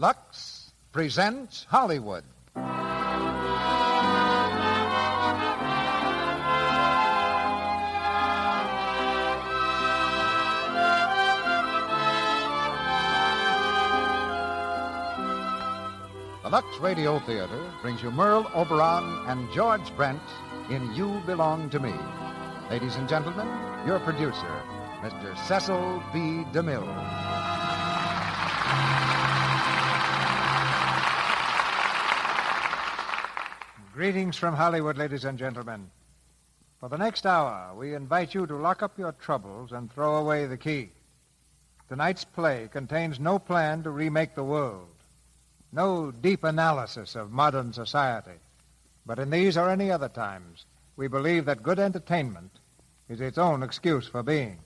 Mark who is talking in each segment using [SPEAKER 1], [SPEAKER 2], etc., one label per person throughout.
[SPEAKER 1] Lux presents Hollywood. The Lux Radio Theatre brings you Merle, Oberon, and George Brent in You Belong to Me. Ladies and gentlemen, your producer, Mr. Cecil B. DeMille. Greetings from Hollywood, ladies and gentlemen. For the next hour, we invite you to lock up your troubles and throw away the key. Tonight's play contains no plan to remake the world, no deep analysis of modern society. But in these or any other times, we believe that good entertainment is its own excuse for being.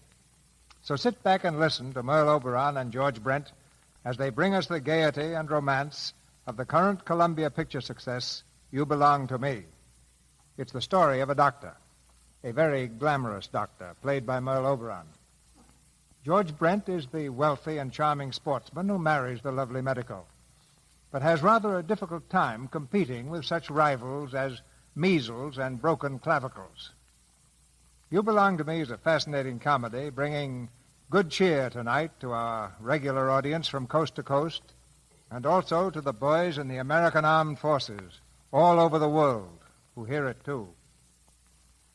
[SPEAKER 1] So sit back and listen to Merle Oberon and George Brent as they bring us the gaiety and romance of the current Columbia picture success, You Belong to Me. It's the story of a doctor, a very glamorous doctor, played by Merle Oberon. George Brent is the wealthy and charming sportsman who marries the lovely medico, but has rather a difficult time competing with such rivals as measles and broken clavicles. You Belong to Me is a fascinating comedy, bringing good cheer tonight to our regular audience from coast to coast, and also to the boys in the American Armed Forces all over the world who hear it too.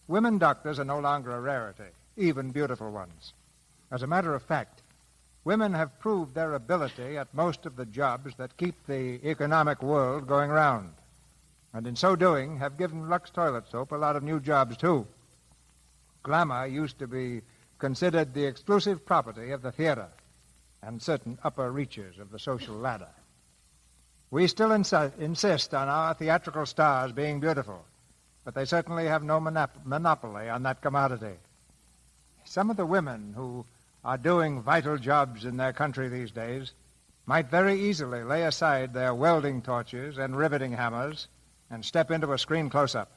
[SPEAKER 1] Women doctors are no longer a rarity, even beautiful ones. As a matter of fact, women have proved their ability at most of the jobs that keep the economic world going round, and in so doing have given Lux Toilet Soap a lot of new jobs too. Glamour used to be considered the exclusive property of the theater and certain upper reaches of the social ladder. We still insist on our theatrical stars being beautiful, but they certainly have no monopoly on that commodity. Some of the women who are doing vital jobs in their country these days might very easily lay aside their welding torches and riveting hammers and step into a screen close-up.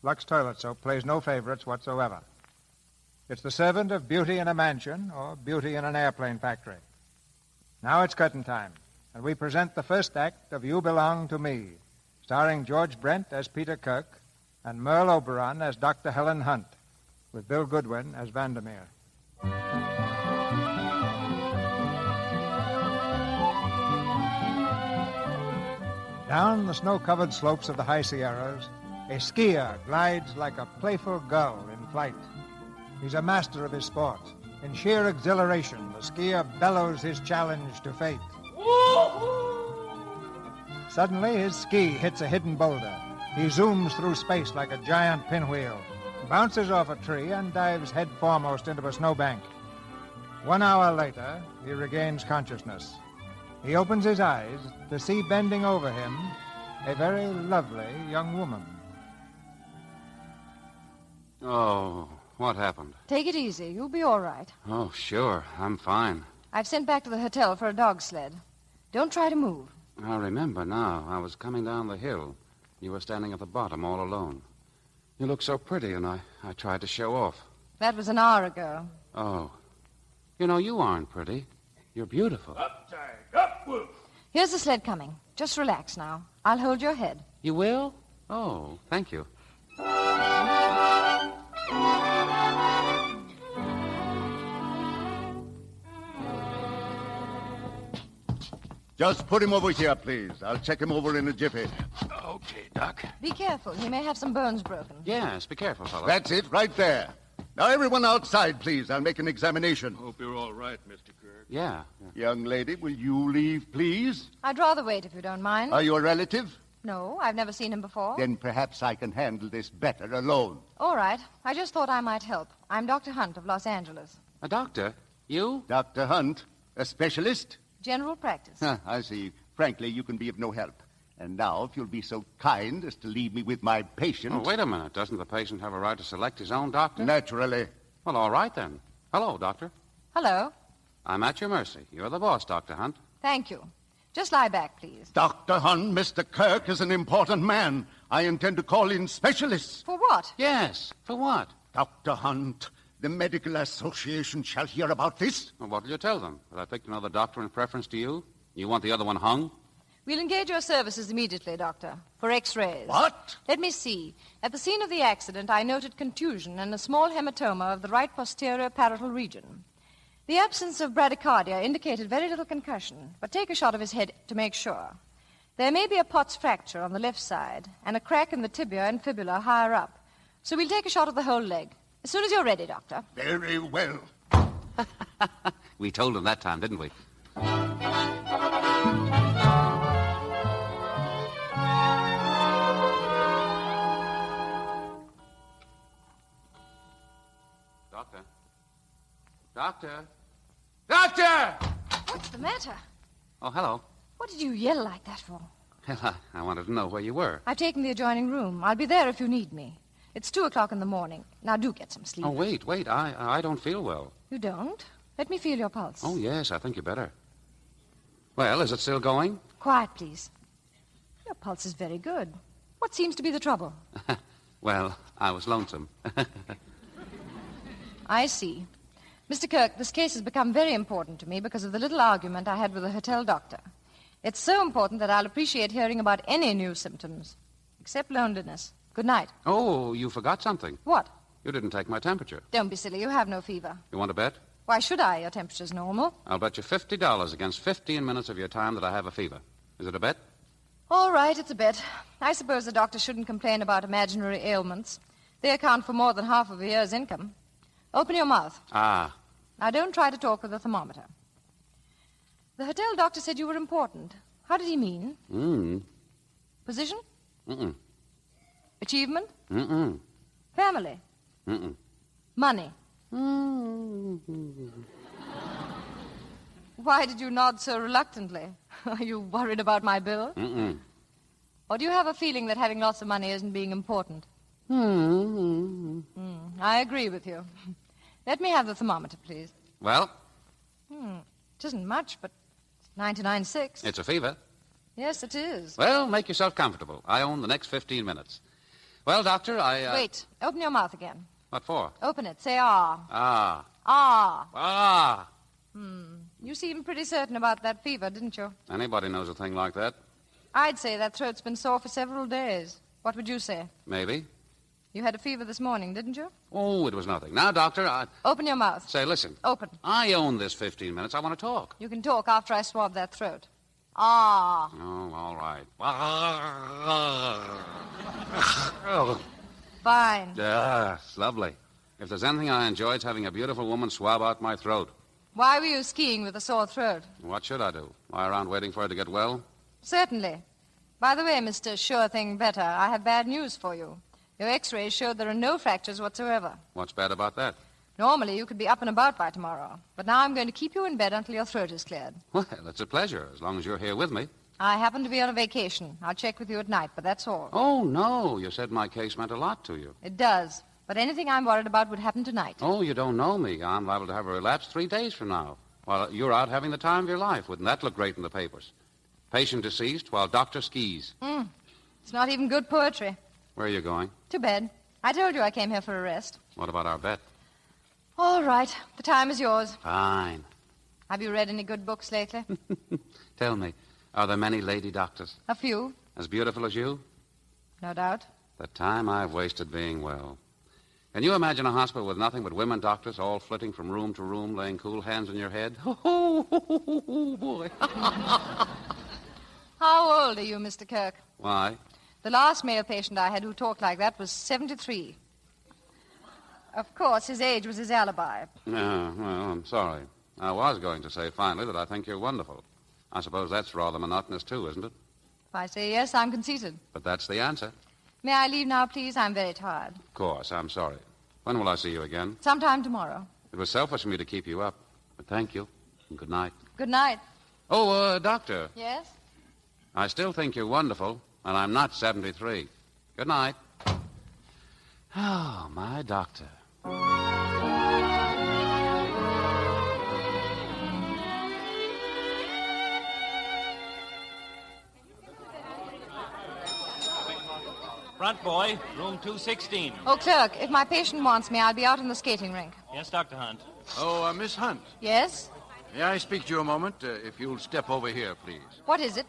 [SPEAKER 1] Lux Toilet Soap plays no favorites whatsoever. It's the servant of beauty in a mansion or beauty in an airplane factory. Now it's curtain time, and we present the first act of You Belong to Me, starring George Brent as Peter Kirk and Merle Oberon as Dr. Helen Hunt, with Bill Goodwin as Vandermeer. Down the snow-covered slopes of the high Sierras, a skier glides like a playful gull in flight. He's a master of his sport. In sheer exhilaration, the skier bellows his challenge to fate. Suddenly, his ski hits a hidden boulder. He zooms through space like a giant pinwheel, bounces off a tree, and dives head foremost into a snowbank. 1 hour later, he regains consciousness. He opens his eyes to see bending over him a very lovely young woman.
[SPEAKER 2] Oh, what happened?
[SPEAKER 3] Take it easy. You'll be all right.
[SPEAKER 2] Oh, sure. I'm fine.
[SPEAKER 3] I've sent back to the hotel for a dog sled. Don't try to move.
[SPEAKER 2] I remember now. I was coming down the hill. You were standing at the bottom all alone. You looked so pretty, and I tried to show off.
[SPEAKER 3] That was an hour ago.
[SPEAKER 2] Oh. You know, you aren't pretty. You're beautiful.
[SPEAKER 4] Upside, upward.
[SPEAKER 3] Here's the sled coming. Just relax now. I'll hold your head.
[SPEAKER 2] You will? Oh, thank you.
[SPEAKER 4] Just put him over here, please. I'll check him over in a jiffy.
[SPEAKER 2] Okay, Doc.
[SPEAKER 3] Be careful. He may have some bones broken.
[SPEAKER 2] Yes, be careful, fellow.
[SPEAKER 4] That's it, right there. Now, everyone outside, please. I'll make an examination.
[SPEAKER 5] Hope you're all right, Mr. Kirk.
[SPEAKER 2] Yeah.
[SPEAKER 4] Young lady, will you leave, please?
[SPEAKER 3] I'd rather wait if you don't mind.
[SPEAKER 4] Are you a relative?
[SPEAKER 3] No, I've never seen him before.
[SPEAKER 4] Then perhaps I can handle this better alone.
[SPEAKER 3] All right. I just thought I might help. I'm Dr. Hunt of Los Angeles.
[SPEAKER 2] A doctor? You?
[SPEAKER 4] Dr. Hunt, a specialist?
[SPEAKER 3] General practice.
[SPEAKER 4] I see. Frankly, you can be of no help. And now, if you'll be so kind as to leave me with my patient...
[SPEAKER 2] Oh, wait a minute. Doesn't the patient have a right to select his own doctor?
[SPEAKER 4] Naturally.
[SPEAKER 2] Well, all right, then. Hello, doctor.
[SPEAKER 3] Hello.
[SPEAKER 2] I'm at your mercy. You're the boss, Dr. Hunt.
[SPEAKER 3] Thank you. Just lie back, please.
[SPEAKER 4] Dr. Hunt, Mr. Kirk is an important man. I intend to call in specialists.
[SPEAKER 3] For what?
[SPEAKER 2] Yes. For what?
[SPEAKER 4] Dr. Hunt, the Medical Association shall hear about this.
[SPEAKER 2] Well, what will you tell them? That I picked another doctor in preference to you? You want the other one hung?
[SPEAKER 3] We'll engage your services immediately, Doctor, for X-rays.
[SPEAKER 4] What?
[SPEAKER 3] Let me see. At the scene of the accident, I noted contusion and a small hematoma of the right posterior parietal region. The absence of bradycardia indicated very little concussion, but take a shot of his head to make sure. There may be a Pott's fracture on the left side and a crack in the tibia and fibula higher up. So we'll take a shot of the whole leg. As soon as you're ready, Doctor.
[SPEAKER 4] Very well.
[SPEAKER 2] We told him that time, didn't we? Doctor? Doctor? Doctor!
[SPEAKER 3] What's the matter?
[SPEAKER 2] Oh, hello.
[SPEAKER 3] What did you yell like that for?
[SPEAKER 2] Well, I wanted to know where you were.
[SPEAKER 3] I've taken the adjoining room. I'll be there if you need me. It's 2:00 in the morning. Now do get some sleep.
[SPEAKER 2] Oh, wait. I don't feel well.
[SPEAKER 3] You don't? Let me feel your pulse.
[SPEAKER 2] Oh, yes, I think you better. Well, is it still going?
[SPEAKER 3] Quiet, please. Your pulse is very good. What seems to be the trouble?
[SPEAKER 2] Well, I was lonesome.
[SPEAKER 3] I see. Mr. Kirk, this case has become very important to me because of the little argument I had with the hotel doctor. It's so important that I'll appreciate hearing about any new symptoms, except loneliness. Good night.
[SPEAKER 2] Oh, you forgot something.
[SPEAKER 3] What?
[SPEAKER 2] You didn't take my temperature.
[SPEAKER 3] Don't be silly. You have no fever.
[SPEAKER 2] You want to bet?
[SPEAKER 3] Why should I? Your temperature's normal.
[SPEAKER 2] I'll bet you $50 against 15 minutes of your time that I have a fever. Is it a bet?
[SPEAKER 3] All right, it's a bet. I suppose the doctor shouldn't complain about imaginary ailments. They account for more than half of a year's income. Open your mouth.
[SPEAKER 2] Ah.
[SPEAKER 3] Now, don't try to talk with a thermometer. The hotel doctor said you were important. How did he mean? Position?
[SPEAKER 2] Mm-mm.
[SPEAKER 3] Achievement?
[SPEAKER 2] Mm-mm.
[SPEAKER 3] Family?
[SPEAKER 2] Mm-mm.
[SPEAKER 3] Money? Why did you nod so reluctantly? Are you worried about my bill?
[SPEAKER 2] Mm-mm.
[SPEAKER 3] Or do you have a feeling that having lots of money isn't being important? I agree with you. Let me have the thermometer, please.
[SPEAKER 2] Well?
[SPEAKER 3] It isn't much, but it's 99.6.
[SPEAKER 2] It's a fever.
[SPEAKER 3] Yes, it is.
[SPEAKER 2] Well, make yourself comfortable. I own the next 15 minutes. Well, Doctor,
[SPEAKER 3] Wait. Open your mouth again.
[SPEAKER 2] What for?
[SPEAKER 3] Open it. Say ah.
[SPEAKER 2] Ah.
[SPEAKER 3] Ah.
[SPEAKER 2] Ah.
[SPEAKER 3] You seemed pretty certain about that fever, didn't you?
[SPEAKER 2] Anybody knows a thing like that?
[SPEAKER 3] I'd say that throat's been sore for several days. What would you say?
[SPEAKER 2] Maybe.
[SPEAKER 3] You had a fever this morning, didn't you?
[SPEAKER 2] Oh, it was nothing. Now, Doctor,
[SPEAKER 3] Open your mouth.
[SPEAKER 2] Say, listen.
[SPEAKER 3] Open.
[SPEAKER 2] I own this 15 minutes. I want to talk.
[SPEAKER 3] You can talk after I swab that throat. Ah.
[SPEAKER 2] Oh, all right.
[SPEAKER 3] Fine.
[SPEAKER 2] Yes, lovely. If there's anything I enjoy, it's having a beautiful woman swab out my throat.
[SPEAKER 3] Why were you skiing with a sore throat?
[SPEAKER 2] What should I do? Lie around waiting for her to get well?
[SPEAKER 3] Certainly. By the way, Mr. Sure Thing Better, I have bad news for you. Your X-rays showed there are no fractures whatsoever.
[SPEAKER 2] What's bad about that?
[SPEAKER 3] Normally, you could be up and about by tomorrow. But now I'm going to keep you in bed until your throat is cleared.
[SPEAKER 2] Well, it's a pleasure, as long as you're here with me.
[SPEAKER 3] I happen to be on a vacation. I'll check with you at night, but that's all.
[SPEAKER 2] Oh, no. You said my case meant a lot to you.
[SPEAKER 3] It does. But anything I'm worried about would happen tonight.
[SPEAKER 2] Oh, you don't know me. I'm liable to have a relapse 3 days from now. While you're out having the time of your life. Wouldn't that look great in the papers? Patient deceased while doctor skis.
[SPEAKER 3] It's not even good poetry.
[SPEAKER 2] Where are you going?
[SPEAKER 3] To bed. I told you I came here for a rest.
[SPEAKER 2] What about our bet?
[SPEAKER 3] All right. The time is yours.
[SPEAKER 2] Fine.
[SPEAKER 3] Have you read any good books lately?
[SPEAKER 2] Tell me, are there many lady doctors?
[SPEAKER 3] A few.
[SPEAKER 2] As beautiful as you?
[SPEAKER 3] No doubt.
[SPEAKER 2] The time I've wasted being well. Can you imagine a hospital with nothing but women doctors all flitting from room to room, laying cool hands on your head? Oh, boy.
[SPEAKER 3] How old are you, Mr. Kirk?
[SPEAKER 2] Why?
[SPEAKER 3] The last male patient I had who talked like that was 73. Of course, his age was his alibi.
[SPEAKER 2] Yeah, well, I'm sorry. I was going to say finally that I think you're wonderful. I suppose that's rather monotonous, too, isn't it?
[SPEAKER 3] If I say yes, I'm conceited.
[SPEAKER 2] But that's the answer.
[SPEAKER 3] May I leave now, please? I'm very tired.
[SPEAKER 2] Of course, I'm sorry. When will I see you again?
[SPEAKER 3] Sometime tomorrow.
[SPEAKER 2] It was selfish of me to keep you up. But thank you, and good night.
[SPEAKER 3] Good night.
[SPEAKER 2] Oh, Doctor,
[SPEAKER 3] Yes?
[SPEAKER 2] I still think you're wonderful, and I'm not 73. Good night. Oh, my doctor.
[SPEAKER 5] Front boy, room 216.
[SPEAKER 3] Oh, clerk, if my patient wants me, I'll be out in the skating rink.
[SPEAKER 5] Yes, Dr. Hunt.
[SPEAKER 6] Oh, Miss Hunt.
[SPEAKER 3] Yes?
[SPEAKER 6] May I speak to you a moment? If you'll step over here, please.
[SPEAKER 3] What is it?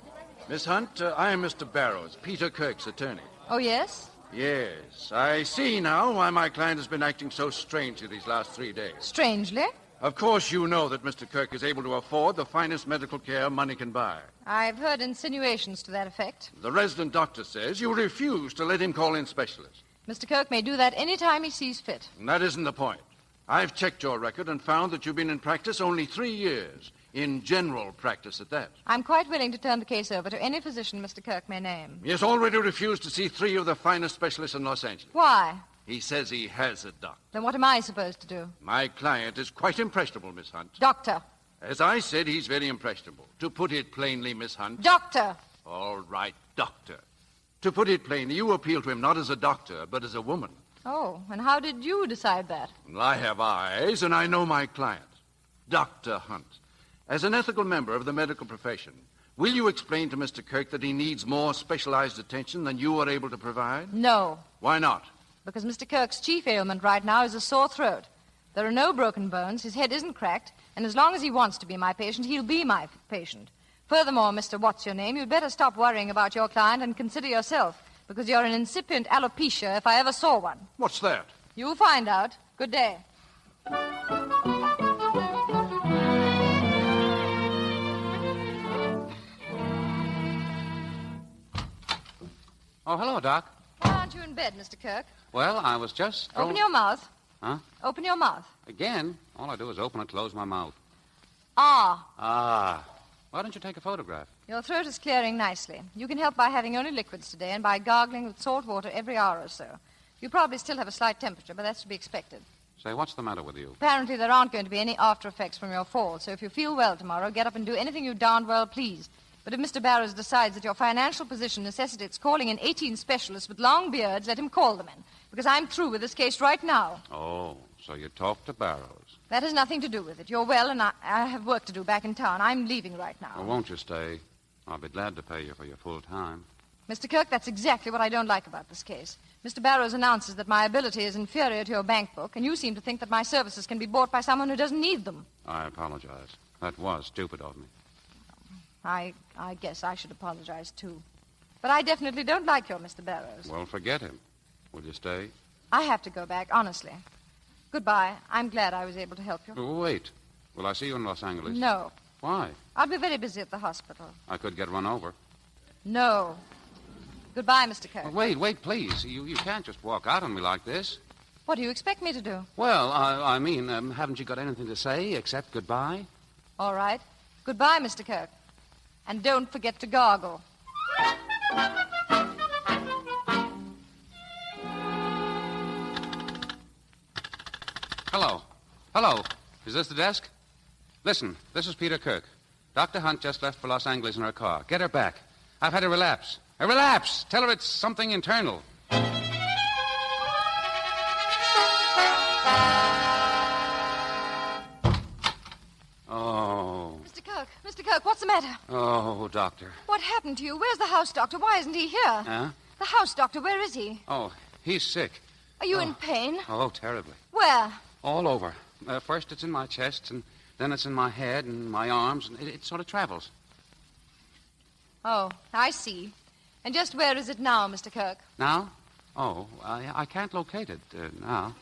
[SPEAKER 6] Miss Hunt, I am Mr. Barrows, Peter Kirk's attorney.
[SPEAKER 3] Oh, yes?
[SPEAKER 6] Yes. I see now why my client has been acting so strangely these last 3 days.
[SPEAKER 3] Strangely?
[SPEAKER 6] Of course you know that Mr. Kirk is able to afford the finest medical care money can buy.
[SPEAKER 3] I've heard insinuations to that effect.
[SPEAKER 6] The resident doctor says you refuse to let him call in specialists.
[SPEAKER 3] Mr. Kirk may do that any time he sees fit.
[SPEAKER 6] And that isn't the point. I've checked your record and found that you've been in practice only 3 years. In general practice at that.
[SPEAKER 3] I'm quite willing to turn the case over to any physician Mr. Kirk may name.
[SPEAKER 6] He has already refused to see 3 of the finest specialists in Los Angeles.
[SPEAKER 3] Why?
[SPEAKER 6] He says he has a doctor.
[SPEAKER 3] Then what am I supposed to do?
[SPEAKER 6] My client is quite impressionable, Miss Hunt.
[SPEAKER 3] Doctor.
[SPEAKER 6] As I said, he's very impressionable. To put it plainly, Miss Hunt...
[SPEAKER 3] Doctor.
[SPEAKER 6] All right, doctor. To put it plainly, you appeal to him not as a doctor, but as a woman.
[SPEAKER 3] Oh, and how did you decide that?
[SPEAKER 6] Well, I have eyes, and I know my client. Dr. Hunt. As an ethical member of the medical profession, will you explain to Mr. Kirk that he needs more specialized attention than you are able to provide?
[SPEAKER 3] No.
[SPEAKER 6] Why not?
[SPEAKER 3] Because Mr. Kirk's chief ailment right now is a sore throat. There are no broken bones, his head isn't cracked, and as long as he wants to be my patient, he'll be my patient. Furthermore, Mr. What's-Your-Name, you'd better stop worrying about your client and consider yourself, because you're an incipient alopecia if I ever saw one.
[SPEAKER 6] What's that?
[SPEAKER 3] You'll find out. Good day.
[SPEAKER 2] Oh, hello, Doc.
[SPEAKER 3] Why aren't you in bed, Mr. Kirk?
[SPEAKER 2] Well, I was just...
[SPEAKER 3] Open your mouth.
[SPEAKER 2] Huh?
[SPEAKER 3] Open your mouth.
[SPEAKER 2] Again? All I do is open and close my mouth.
[SPEAKER 3] Ah.
[SPEAKER 2] Why don't you take a photograph?
[SPEAKER 3] Your throat is clearing nicely. You can help by having only liquids today and by gargling with salt water every hour or so. You probably still have a slight temperature, but that's to be expected.
[SPEAKER 2] Say, what's the matter with you?
[SPEAKER 3] Apparently there aren't going to be any after effects from your fall, so if you feel well tomorrow, get up and do anything you darned well please. But if Mr. Barrows decides that your financial position necessitates calling in 18 specialists with long beards, let him call them in, because I'm through with this case right now.
[SPEAKER 2] Oh, so you talked to Barrows.
[SPEAKER 3] That has nothing to do with it. You're well, and I have work to do back in town. I'm leaving right now.
[SPEAKER 2] Well, won't you stay? I'll be glad to pay you for your full time.
[SPEAKER 3] Mr. Kirk, that's exactly what I don't like about this case. Mr. Barrows announces that my ability is inferior to your bank book, and you seem to think that my services can be bought by someone who doesn't need them.
[SPEAKER 2] I apologize. That was stupid of me.
[SPEAKER 3] I guess I should apologize, too. But I definitely don't like your Mr. Barrows.
[SPEAKER 2] Well, forget him. Will you stay?
[SPEAKER 3] I have to go back, honestly. Goodbye. I'm glad I was able to help you.
[SPEAKER 2] Oh, wait. Will I see you in Los Angeles?
[SPEAKER 3] No.
[SPEAKER 2] Why?
[SPEAKER 3] I'll be very busy at the hospital.
[SPEAKER 2] I could get run over.
[SPEAKER 3] No. Goodbye, Mr. Kirk.
[SPEAKER 2] Well, wait, please. You can't just walk out on me like this.
[SPEAKER 3] What do you expect me to do?
[SPEAKER 2] Well, I mean, haven't you got anything to say except goodbye?
[SPEAKER 3] All right. Goodbye, Mr. Kirk. And don't forget to gargle.
[SPEAKER 2] Hello. Hello. Is this the desk? Listen, this is Peter Kirk. Dr. Hunt just left for Los Angeles in her car. Get her back. I've had a relapse. A relapse! Tell her it's something internal. Oh.
[SPEAKER 3] Mr. Kirk, what's the matter?
[SPEAKER 2] Oh, doctor.
[SPEAKER 3] What happened to you? Where's the house doctor? Why isn't he here?
[SPEAKER 2] Huh?
[SPEAKER 3] The house doctor, where is he?
[SPEAKER 2] Oh, he's sick.
[SPEAKER 3] Are you in pain?
[SPEAKER 2] Oh, terribly.
[SPEAKER 3] Where?
[SPEAKER 2] All over. First it's in my chest, and then it's in my head and my arms, and it sort of travels.
[SPEAKER 3] Oh, I see. And just where is it now, Mr. Kirk?
[SPEAKER 2] Now? Oh, I can't locate it now.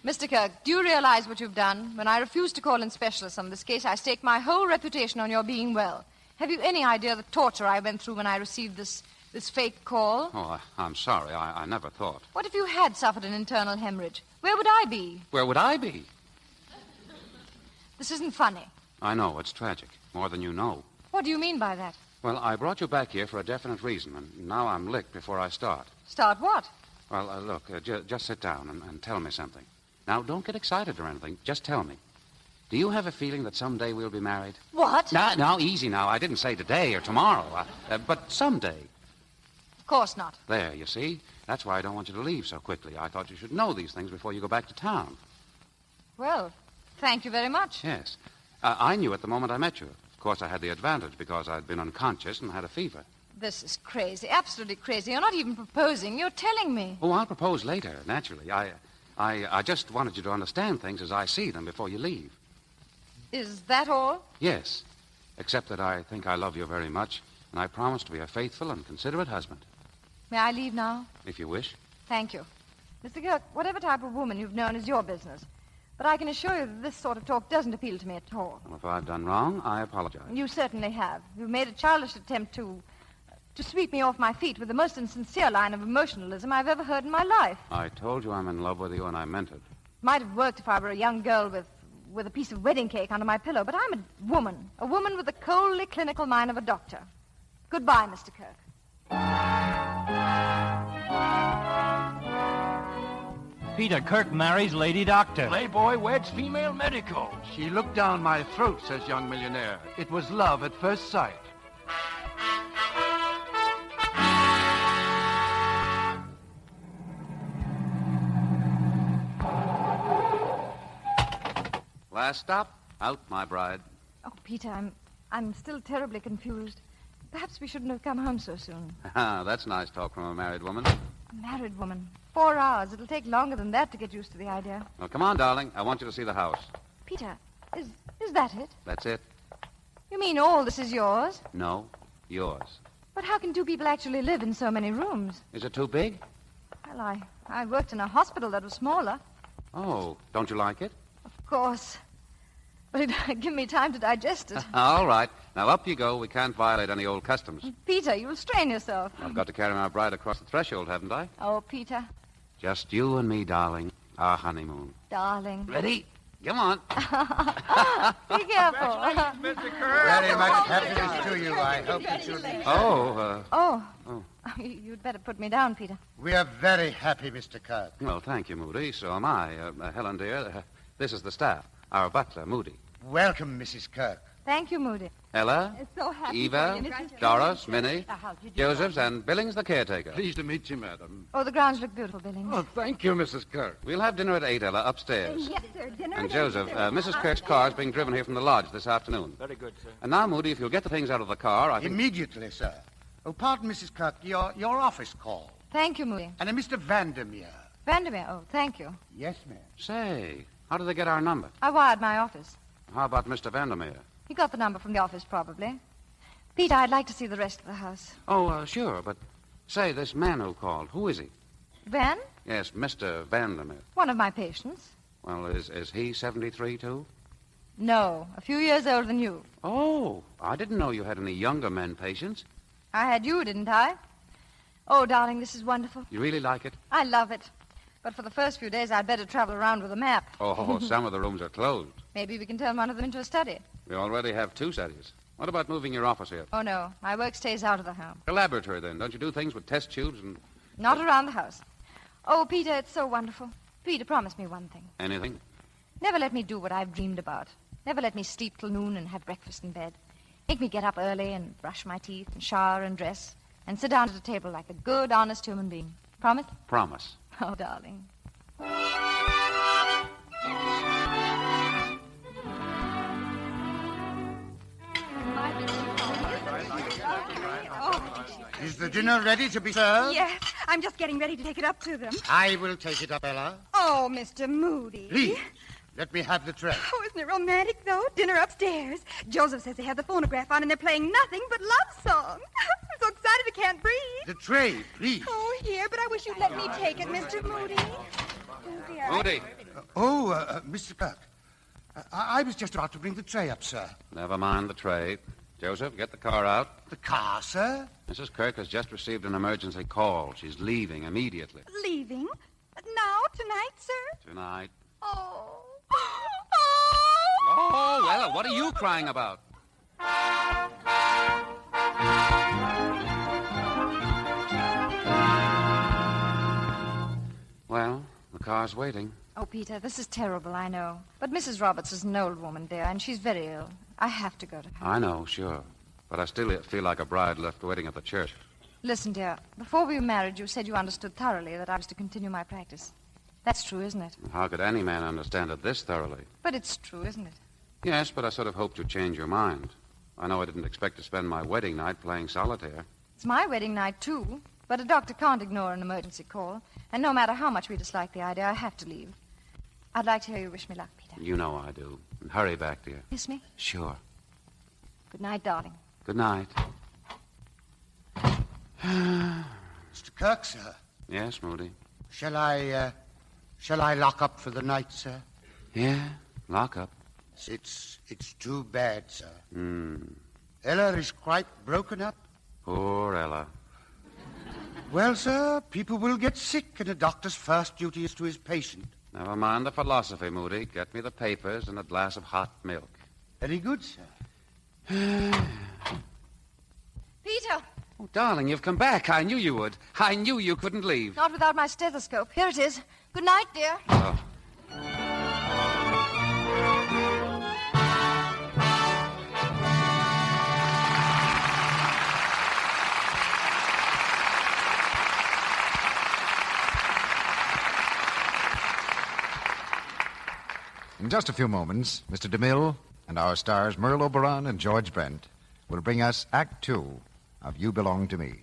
[SPEAKER 3] Mr. Kirk, do you realize what you've done? When I refused to call in specialists on this case, I staked my whole reputation on your being well. Have you any idea the torture I went through when I received this fake call?
[SPEAKER 2] Oh, I'm sorry. I never thought.
[SPEAKER 3] What if you had suffered an internal hemorrhage? Where would I be?
[SPEAKER 2] Where would I be?
[SPEAKER 3] This isn't funny.
[SPEAKER 2] I know. It's tragic. More than you know.
[SPEAKER 3] What do you mean by that?
[SPEAKER 2] Well, I brought you back here for a definite reason, and now I'm licked before I start.
[SPEAKER 3] Start what?
[SPEAKER 2] Well, look, just sit down and tell me something. Now, don't get excited or anything. Just tell me. Do you have a feeling that someday we'll be married?
[SPEAKER 3] What?
[SPEAKER 2] Now, easy now. I didn't say today or tomorrow, but someday.
[SPEAKER 3] Of course not.
[SPEAKER 2] There, you see? That's why I don't want you to leave so quickly. I thought you should know these things before you go back to town.
[SPEAKER 3] Well, thank you very much.
[SPEAKER 2] Yes. I knew at the moment I met you. Of course, I had the advantage because I'd been unconscious and had a fever.
[SPEAKER 3] This is crazy, absolutely crazy. You're not even proposing. You're telling me.
[SPEAKER 2] Oh, I'll propose later, naturally. I just wanted you to understand things as I see them before you leave.
[SPEAKER 3] Is that all?
[SPEAKER 2] Yes, except that I think I love you very much, and I promise to be a faithful and considerate husband.
[SPEAKER 3] May I leave now?
[SPEAKER 2] If you wish.
[SPEAKER 3] Thank you. Mr. Kirk, whatever type of woman you've known is your business. But I can assure you that this sort of talk doesn't appeal to me at all.
[SPEAKER 2] Well, if I've done wrong, I apologize.
[SPEAKER 3] You certainly have. You've made a childish attempt to sweep me off my feet with the most insincere line of emotionalism I've ever heard in my life.
[SPEAKER 2] I told you I'm in love with you, and I meant it.
[SPEAKER 3] Might have worked if I were a young girl with a piece of wedding cake under my pillow, but I'm a woman with the coldly clinical mind of a doctor. Goodbye, Mr. Kirk.
[SPEAKER 5] Peter Kirk marries Lady Doctor.
[SPEAKER 7] Playboy weds female medico.
[SPEAKER 6] She looked down my throat, says young millionaire. It was love at first sight.
[SPEAKER 2] Last stop, out, my bride.
[SPEAKER 3] Oh, Peter, I'm still terribly confused. Perhaps we shouldn't have come home so soon.
[SPEAKER 2] That's nice talk from a married woman.
[SPEAKER 3] A married woman. 4 hours. It'll take longer than that to get used to the idea.
[SPEAKER 2] Well, come on, darling. I want you to see the house.
[SPEAKER 3] Peter, is that it?
[SPEAKER 2] That's it.
[SPEAKER 3] You mean all this is yours?
[SPEAKER 2] No, yours.
[SPEAKER 3] But how can 2 people actually live in so many rooms?
[SPEAKER 2] Is it too big?
[SPEAKER 3] Well, I worked in a hospital that was smaller.
[SPEAKER 2] Oh, don't you like it?
[SPEAKER 3] Of course. But it'd give me time to digest it.
[SPEAKER 2] All right. Now, up you go. We can't violate any old customs.
[SPEAKER 3] Peter, you'll strain yourself.
[SPEAKER 2] I've got to carry my bride across the threshold, haven't I?
[SPEAKER 3] Oh, Peter.
[SPEAKER 2] Just you and me, darling. Our honeymoon.
[SPEAKER 3] Darling.
[SPEAKER 2] Ready? Come on.
[SPEAKER 3] Be careful.
[SPEAKER 7] Mr. Kirk.
[SPEAKER 1] Very much happiness to you. I hope that you'll be...
[SPEAKER 3] Oh. You'd better put me down, Peter.
[SPEAKER 1] We are very happy, Mr. Kirk.
[SPEAKER 2] Well, thank you, Moody. So am I. Helen, dear, this is the staff. Our butler, Moody.
[SPEAKER 1] Welcome, Mrs. Kirk.
[SPEAKER 3] Thank you, Moody.
[SPEAKER 2] Ella,
[SPEAKER 3] So happy
[SPEAKER 2] Eva,
[SPEAKER 3] for you, Mrs.
[SPEAKER 2] Doris, Minnie,
[SPEAKER 3] How do you do?
[SPEAKER 2] Josephs, and Billings, the caretaker.
[SPEAKER 6] Pleased to meet you, madam.
[SPEAKER 3] Oh, the grounds look beautiful, Billings.
[SPEAKER 6] Oh, thank you, Mrs. Kirk.
[SPEAKER 2] We'll have dinner at 8, Ella, upstairs.
[SPEAKER 3] Yes, sir. Dinner.
[SPEAKER 2] And Joseph, Mrs. Kirk's car is being driven here from the lodge this afternoon.
[SPEAKER 7] Very good, sir.
[SPEAKER 2] And now, Moody, if you'll get the things out of the car, I think...
[SPEAKER 1] Immediately, sir. Oh, pardon, Mrs. Kirk, your office call.
[SPEAKER 3] Thank you, Moody.
[SPEAKER 1] And a Mr. Vandermeer.
[SPEAKER 3] Vandermeer. Oh, thank you.
[SPEAKER 1] Yes, ma'am.
[SPEAKER 2] Say, how did they get our number?
[SPEAKER 3] I wired my office.
[SPEAKER 2] How about Mr. Vandermeer?
[SPEAKER 3] He got the number from the office, probably. Peter, I'd like to see the rest of the house.
[SPEAKER 2] Oh, sure, but say, this man who called, who is he?
[SPEAKER 3] Van?
[SPEAKER 2] Yes, Mr. Vandermeer.
[SPEAKER 3] One of my patients.
[SPEAKER 2] Well, is he 73, too?
[SPEAKER 3] No, a few years older than you.
[SPEAKER 2] Oh, I didn't know you had any younger men patients.
[SPEAKER 3] I had you, didn't I? Oh, darling, this is wonderful.
[SPEAKER 2] You really like it?
[SPEAKER 3] I love it. But for the first few days, I'd better travel around with a map.
[SPEAKER 2] Oh, some of the rooms are closed.
[SPEAKER 3] Maybe we can turn one of them into a study.
[SPEAKER 2] We already have 2 studies. What about moving your office here?
[SPEAKER 3] Oh, no. My work stays out of the home.
[SPEAKER 2] A laboratory, then. Don't you do things with test tubes and...
[SPEAKER 3] Not around the house. Oh, Peter, it's so wonderful. Peter, promise me one thing.
[SPEAKER 2] anything?
[SPEAKER 3] Never let me do what I've dreamed about. Never let me sleep till noon and have breakfast in bed. Make me get up early and brush my teeth and shower and dress and sit down at a table like a good, honest human being. Promise?
[SPEAKER 2] Promise.
[SPEAKER 3] Oh, darling.
[SPEAKER 1] Is the dinner ready to be served?
[SPEAKER 8] Yes, I'm just getting ready to take it up to them.
[SPEAKER 1] I will take it up, Ella.
[SPEAKER 8] Oh, Mr. Moody.
[SPEAKER 1] Please, let me have the tray.
[SPEAKER 8] Oh, isn't it romantic, though? Dinner upstairs. Joseph says they have the phonograph on and they're playing nothing but love songs. I'm so excited I can't breathe.
[SPEAKER 1] The tray, please.
[SPEAKER 8] Oh, here, but I wish you'd let me take it, Mr. Moody. Oh, dear.
[SPEAKER 2] Moody.
[SPEAKER 1] Mr. Kirk. I was just about to bring the tray up, sir.
[SPEAKER 2] Never mind the tray. Joseph, get the car out.
[SPEAKER 1] The car, sir?
[SPEAKER 2] Mrs. Kirk has just received an emergency call. She's leaving immediately.
[SPEAKER 8] Leaving? Now, tonight, sir?
[SPEAKER 2] Tonight.
[SPEAKER 8] Oh.
[SPEAKER 2] Oh, Ella, what are you crying about? Well, the car's waiting.
[SPEAKER 3] Oh, Peter, this is terrible, I know. But Mrs. Roberts is an old woman, dear, and she's very ill. I have to go to her.
[SPEAKER 2] I know, sure. But I still feel like a bride left waiting at the church.
[SPEAKER 3] Listen, dear, before we were married, you said you understood thoroughly that I was to continue my practice. That's true, isn't it?
[SPEAKER 2] How could any man understand it this thoroughly?
[SPEAKER 3] But it's true, isn't it?
[SPEAKER 2] Yes, but I sort of hoped you'd change your mind. I know I didn't expect to spend my wedding night playing solitaire.
[SPEAKER 3] It's my wedding night, too. But a doctor can't ignore an emergency call. And no matter how much we dislike the idea, I have to leave. I'd like to hear you wish me luck, Peter.
[SPEAKER 2] You know I do. And hurry back, dear.
[SPEAKER 3] Kiss me?
[SPEAKER 2] Sure.
[SPEAKER 3] Good night, darling.
[SPEAKER 2] Good night.
[SPEAKER 9] Mr. Kirk, sir.
[SPEAKER 2] Yes, Moody?
[SPEAKER 9] Shall I lock up for the night, sir?
[SPEAKER 2] Yeah, lock up.
[SPEAKER 9] It's too bad, sir.
[SPEAKER 2] Hmm.
[SPEAKER 9] Ella is quite broken up.
[SPEAKER 2] Poor Ella.
[SPEAKER 9] Well, sir, people will get sick, and a doctor's first duty is to his patient.
[SPEAKER 2] Never mind the philosophy, Moody. Get me the papers and a glass of hot milk.
[SPEAKER 9] Very good, sir.
[SPEAKER 3] Peter!
[SPEAKER 2] Oh, darling, you've come back. I knew you would. I knew you couldn't leave.
[SPEAKER 3] Not without my stethoscope. Here it is. Good night, dear.
[SPEAKER 2] Oh.
[SPEAKER 1] In just a few moments, Mr. DeMille and our stars Merle, Oberon, and George Brent will bring us Act Two of You Belong to Me.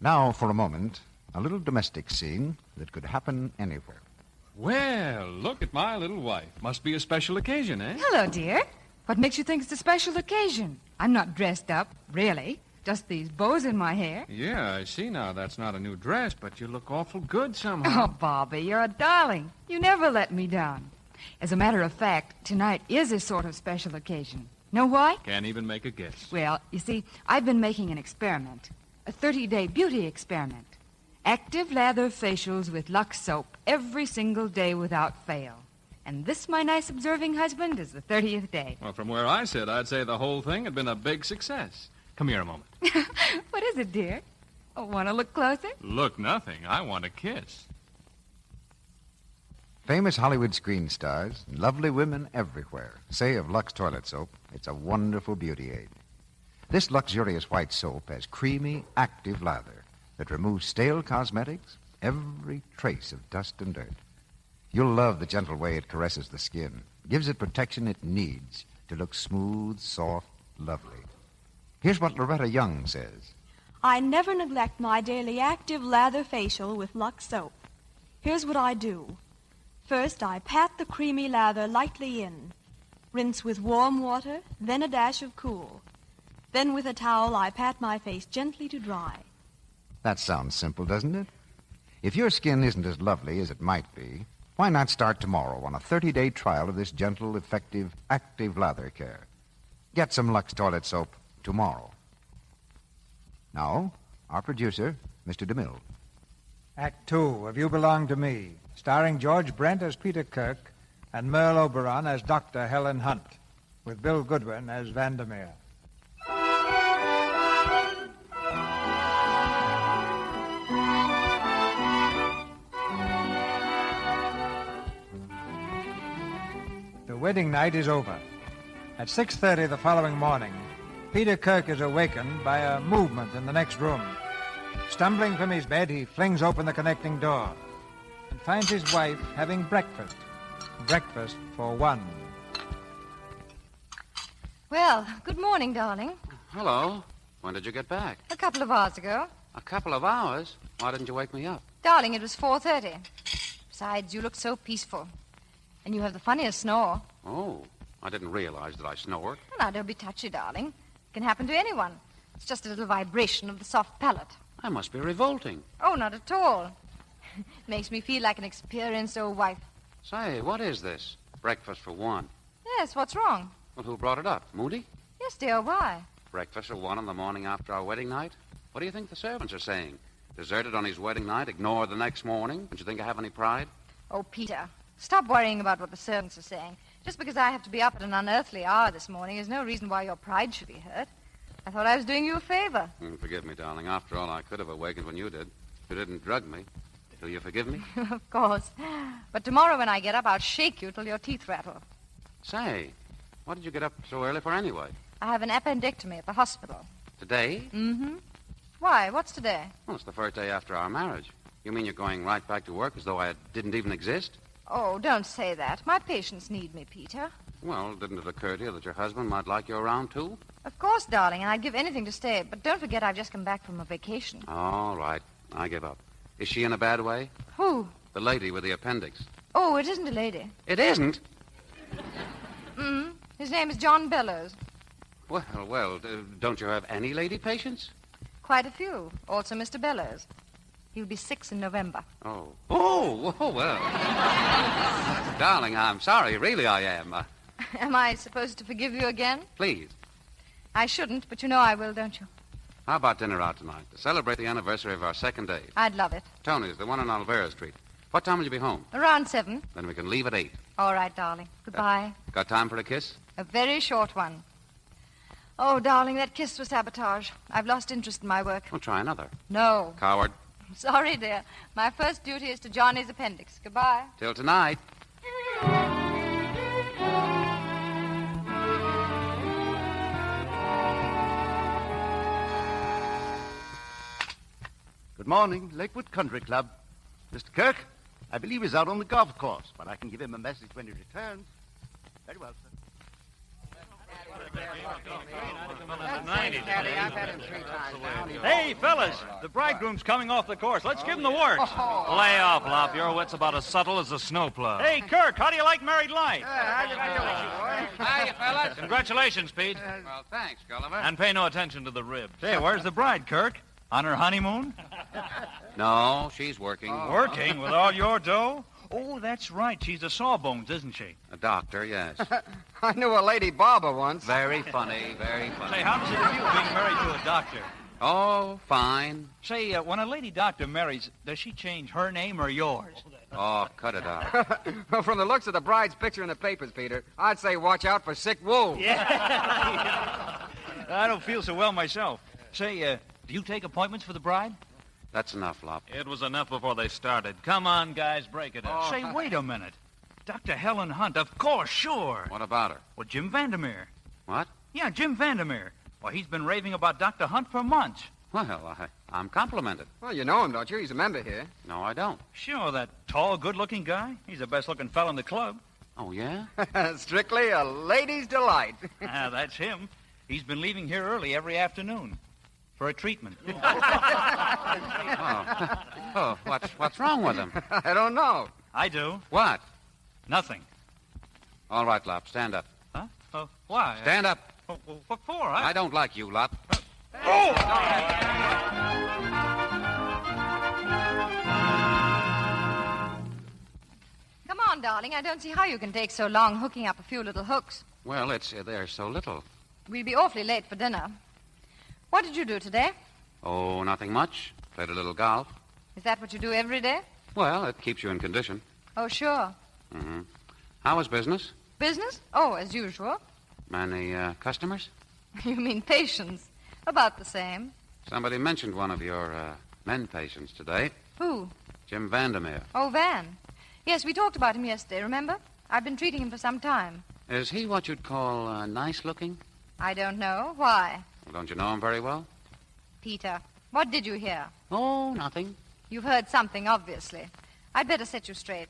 [SPEAKER 1] Now, for a moment, a little domestic scene that could happen anywhere.
[SPEAKER 10] Well, look at my little wife. Must be a special occasion, eh?
[SPEAKER 11] Hello, dear. What makes you think it's a special occasion? I'm not dressed up, really. Just these bows in my hair.
[SPEAKER 10] Yeah, I see now. That's not a new dress, but you look awful good somehow.
[SPEAKER 11] Oh, Bobby, you're a darling. You never let me down. As a matter of fact, tonight is a sort of special occasion. Know why?
[SPEAKER 10] Can't even make a guess.
[SPEAKER 11] Well, you see, I've been making an experiment. A 30-day beauty experiment. Active lather facials with Lux soap every single day without fail. And this, my nice observing husband, is the 30th day.
[SPEAKER 10] Well, from where I sit, I'd say the whole thing had been a big success. Come here a moment.
[SPEAKER 11] What is it, dear? Oh, want to look closer?
[SPEAKER 10] Look, nothing. I want a kiss.
[SPEAKER 1] Famous Hollywood screen stars, lovely women everywhere, say of Lux toilet soap, it's a wonderful beauty aid. This luxurious white soap has creamy, active lather that removes stale cosmetics, every trace of dust and dirt. You'll love the gentle way it caresses the skin, gives it protection it needs to look smooth, soft, lovely. Here's what Loretta Young says.
[SPEAKER 12] I never neglect my daily active lather facial with Lux soap. Here's what I do. First, I pat the creamy lather lightly in. Rinse with warm water, then a dash of cool. Then with a towel, I pat my face gently to dry.
[SPEAKER 1] That sounds simple, doesn't it? If your skin isn't as lovely as it might be, why not start tomorrow on a 30-day trial of this gentle, effective, active lather care? Get some Lux toilet soap tomorrow. Now, our producer, Mr. DeMille. Act Two of You Belong to Me, starring George Brent as Peter Kirk and Merle Oberon as Dr. Helen Hunt, with Bill Goodwin as Vandermeer. The wedding night is over. At 6:30 the following morning, Peter Kirk is awakened by a movement in the next room. Stumbling from his bed, he flings open the connecting door and finds his wife having breakfast. Breakfast for one.
[SPEAKER 3] Well, good morning, darling.
[SPEAKER 2] Hello. When did you get back?
[SPEAKER 3] A couple of hours ago.
[SPEAKER 2] A couple of hours? Why didn't you wake me up?
[SPEAKER 3] Darling, it was 4:30. Besides, you look so peaceful. And you have the funniest snore.
[SPEAKER 2] Oh, I didn't realize that I snored.
[SPEAKER 3] Well, now, don't be touchy, darling. It can happen to anyone. It's just a little vibration of the soft palate.
[SPEAKER 2] I must be revolting.
[SPEAKER 3] Oh, not at all. Makes me feel like an experienced old wife.
[SPEAKER 2] Say, what is this? Breakfast for one.
[SPEAKER 3] Yes, what's wrong?
[SPEAKER 2] Well, who brought it up? Moody?
[SPEAKER 3] Yes, dear, why?
[SPEAKER 2] Breakfast for one on the morning after our wedding night? What do you think the servants are saying? Deserted on his wedding night, ignored the next morning? Don't you think I have any pride?
[SPEAKER 3] Oh, Peter, stop worrying about what the servants are saying. Just because I have to be up at an unearthly hour this morning is no reason why your pride should be hurt. I thought I was doing you a favor.
[SPEAKER 2] Forgive me, darling. After all, I could have awakened when you did. You didn't drug me. Do you forgive me?
[SPEAKER 3] Of course. But tomorrow when I get up, I'll shake you till your teeth rattle.
[SPEAKER 2] Say, why did you get up so early for anyway?
[SPEAKER 3] I have an appendectomy at the hospital.
[SPEAKER 2] Today?
[SPEAKER 3] Mm-hmm. Why? What's today?
[SPEAKER 2] Well, it's the first day after our marriage. You mean you're going right back to work as though I didn't even exist?
[SPEAKER 3] Oh, don't say that. My patients need me, Peter.
[SPEAKER 2] Well, didn't it occur to you that your husband might like you around, too?
[SPEAKER 3] Of course, darling, and I'd give anything to stay. But don't forget I've just come back from a vacation.
[SPEAKER 2] All right. I give up. Is she in a bad way?
[SPEAKER 3] Who?
[SPEAKER 2] The lady with the appendix.
[SPEAKER 3] Oh, it isn't a lady.
[SPEAKER 2] It isn't?
[SPEAKER 3] His name is John Bellows.
[SPEAKER 2] Well, don't you have any lady patients?
[SPEAKER 3] Quite a few. Also Mr. Bellows. He'll be 6 in November.
[SPEAKER 2] Oh, well. Darling, I'm sorry. Really, I am.
[SPEAKER 3] Am I supposed to forgive you again?
[SPEAKER 2] Please.
[SPEAKER 3] I shouldn't, but you know I will, don't you?
[SPEAKER 2] How about dinner out tonight to celebrate the anniversary of our second date?
[SPEAKER 3] I'd love it.
[SPEAKER 2] Tony's, the one on Olvera Street. What time will you be home?
[SPEAKER 3] Around 7.
[SPEAKER 2] Then we can leave at 8.
[SPEAKER 3] All right, darling. Goodbye.
[SPEAKER 2] Got time for a kiss?
[SPEAKER 3] A very short one. Oh, darling, that kiss was sabotage. I've lost interest in my work.
[SPEAKER 2] Well, try another.
[SPEAKER 3] No.
[SPEAKER 2] Coward.
[SPEAKER 3] Sorry, dear. My first duty is to Johnny's appendix. Goodbye.
[SPEAKER 2] Till tonight.
[SPEAKER 4] Good morning, Lakewood Country Club. Mr. Kirk, I believe he's out on the golf course, but I can give him a message when he returns. Very well, sir.
[SPEAKER 5] Hey, fellas, the bridegroom's coming off the course. Let's give him the works.
[SPEAKER 7] Lay off, Lop. Your wit's about as subtle as a snowplow.
[SPEAKER 5] Hey, Kirk, how do you like married life?
[SPEAKER 2] Hiya, fellas.
[SPEAKER 5] Congratulations, Pete.
[SPEAKER 2] Well, thanks, Gulliver.
[SPEAKER 5] And pay no attention to the ribs. Hey, where's the bride, Kirk? On her honeymoon?
[SPEAKER 2] No, she's working.
[SPEAKER 5] Working with all your dough? Oh, that's right. She's a sawbones, isn't she?
[SPEAKER 2] A doctor, yes.
[SPEAKER 13] I knew a lady barber once.
[SPEAKER 2] Very funny, very funny.
[SPEAKER 5] Say, how does it feel being married to a doctor?
[SPEAKER 2] Oh, fine.
[SPEAKER 5] Say, when a lady doctor marries, does she change her name or yours?
[SPEAKER 2] Oh, cut it out.
[SPEAKER 13] Well, from the looks of the bride's picture in the papers, Peter, I'd say watch out for sick wolves.
[SPEAKER 5] Yeah. I don't feel so well myself. Say, do you take appointments for the bride?
[SPEAKER 2] That's enough, Lop.
[SPEAKER 7] It was enough before they started. Come on, guys, break it up.
[SPEAKER 5] Say, wait a minute. Dr. Helen Hunt, of course, sure.
[SPEAKER 2] What about her?
[SPEAKER 5] Well, Jim Vandermeer.
[SPEAKER 2] What?
[SPEAKER 5] Yeah, Jim Vandermeer. Well, he's been raving about Dr. Hunt for months.
[SPEAKER 2] Well, I'm complimented.
[SPEAKER 13] Well, you know him, don't you? He's a member here.
[SPEAKER 2] No, I don't.
[SPEAKER 5] Sure, that tall, good-looking guy. He's the best-looking fellow in the club.
[SPEAKER 2] Oh, yeah?
[SPEAKER 13] Strictly a lady's delight.
[SPEAKER 5] That's him. He's been leaving here early every afternoon for a treatment.
[SPEAKER 2] Oh, what's wrong with him?
[SPEAKER 13] I don't know.
[SPEAKER 5] I do.
[SPEAKER 2] What?
[SPEAKER 5] Nothing.
[SPEAKER 2] All right, Lop, stand up.
[SPEAKER 5] Huh? Why?
[SPEAKER 2] Stand up.
[SPEAKER 5] What for?
[SPEAKER 2] I don't like you, Lop.
[SPEAKER 5] Oh!
[SPEAKER 3] Come on, darling. I don't see how you can take so long hooking up a few little hooks.
[SPEAKER 2] Well, they're so little.
[SPEAKER 3] We'll be awfully late for dinner. What did you do today?
[SPEAKER 2] Oh, nothing much. Played a little golf.
[SPEAKER 3] Is that what you do every day?
[SPEAKER 2] Well, it keeps you in condition.
[SPEAKER 3] Oh, sure.
[SPEAKER 2] Mm-hmm. How was business?
[SPEAKER 3] Business? Oh, as usual.
[SPEAKER 2] Many customers?
[SPEAKER 3] You mean patients. About the same.
[SPEAKER 2] Somebody mentioned one of your men patients today.
[SPEAKER 3] Who?
[SPEAKER 2] Jim Vandermeer.
[SPEAKER 3] Oh, Van. Yes, we talked about him yesterday, remember? I've been treating him for some time.
[SPEAKER 2] Is he what you'd call nice-looking?
[SPEAKER 3] I don't know. Why?
[SPEAKER 2] Well, don't you know him very well?
[SPEAKER 3] Peter, what did you hear?
[SPEAKER 2] Oh, nothing.
[SPEAKER 3] You've heard something, obviously. I'd better set you straight.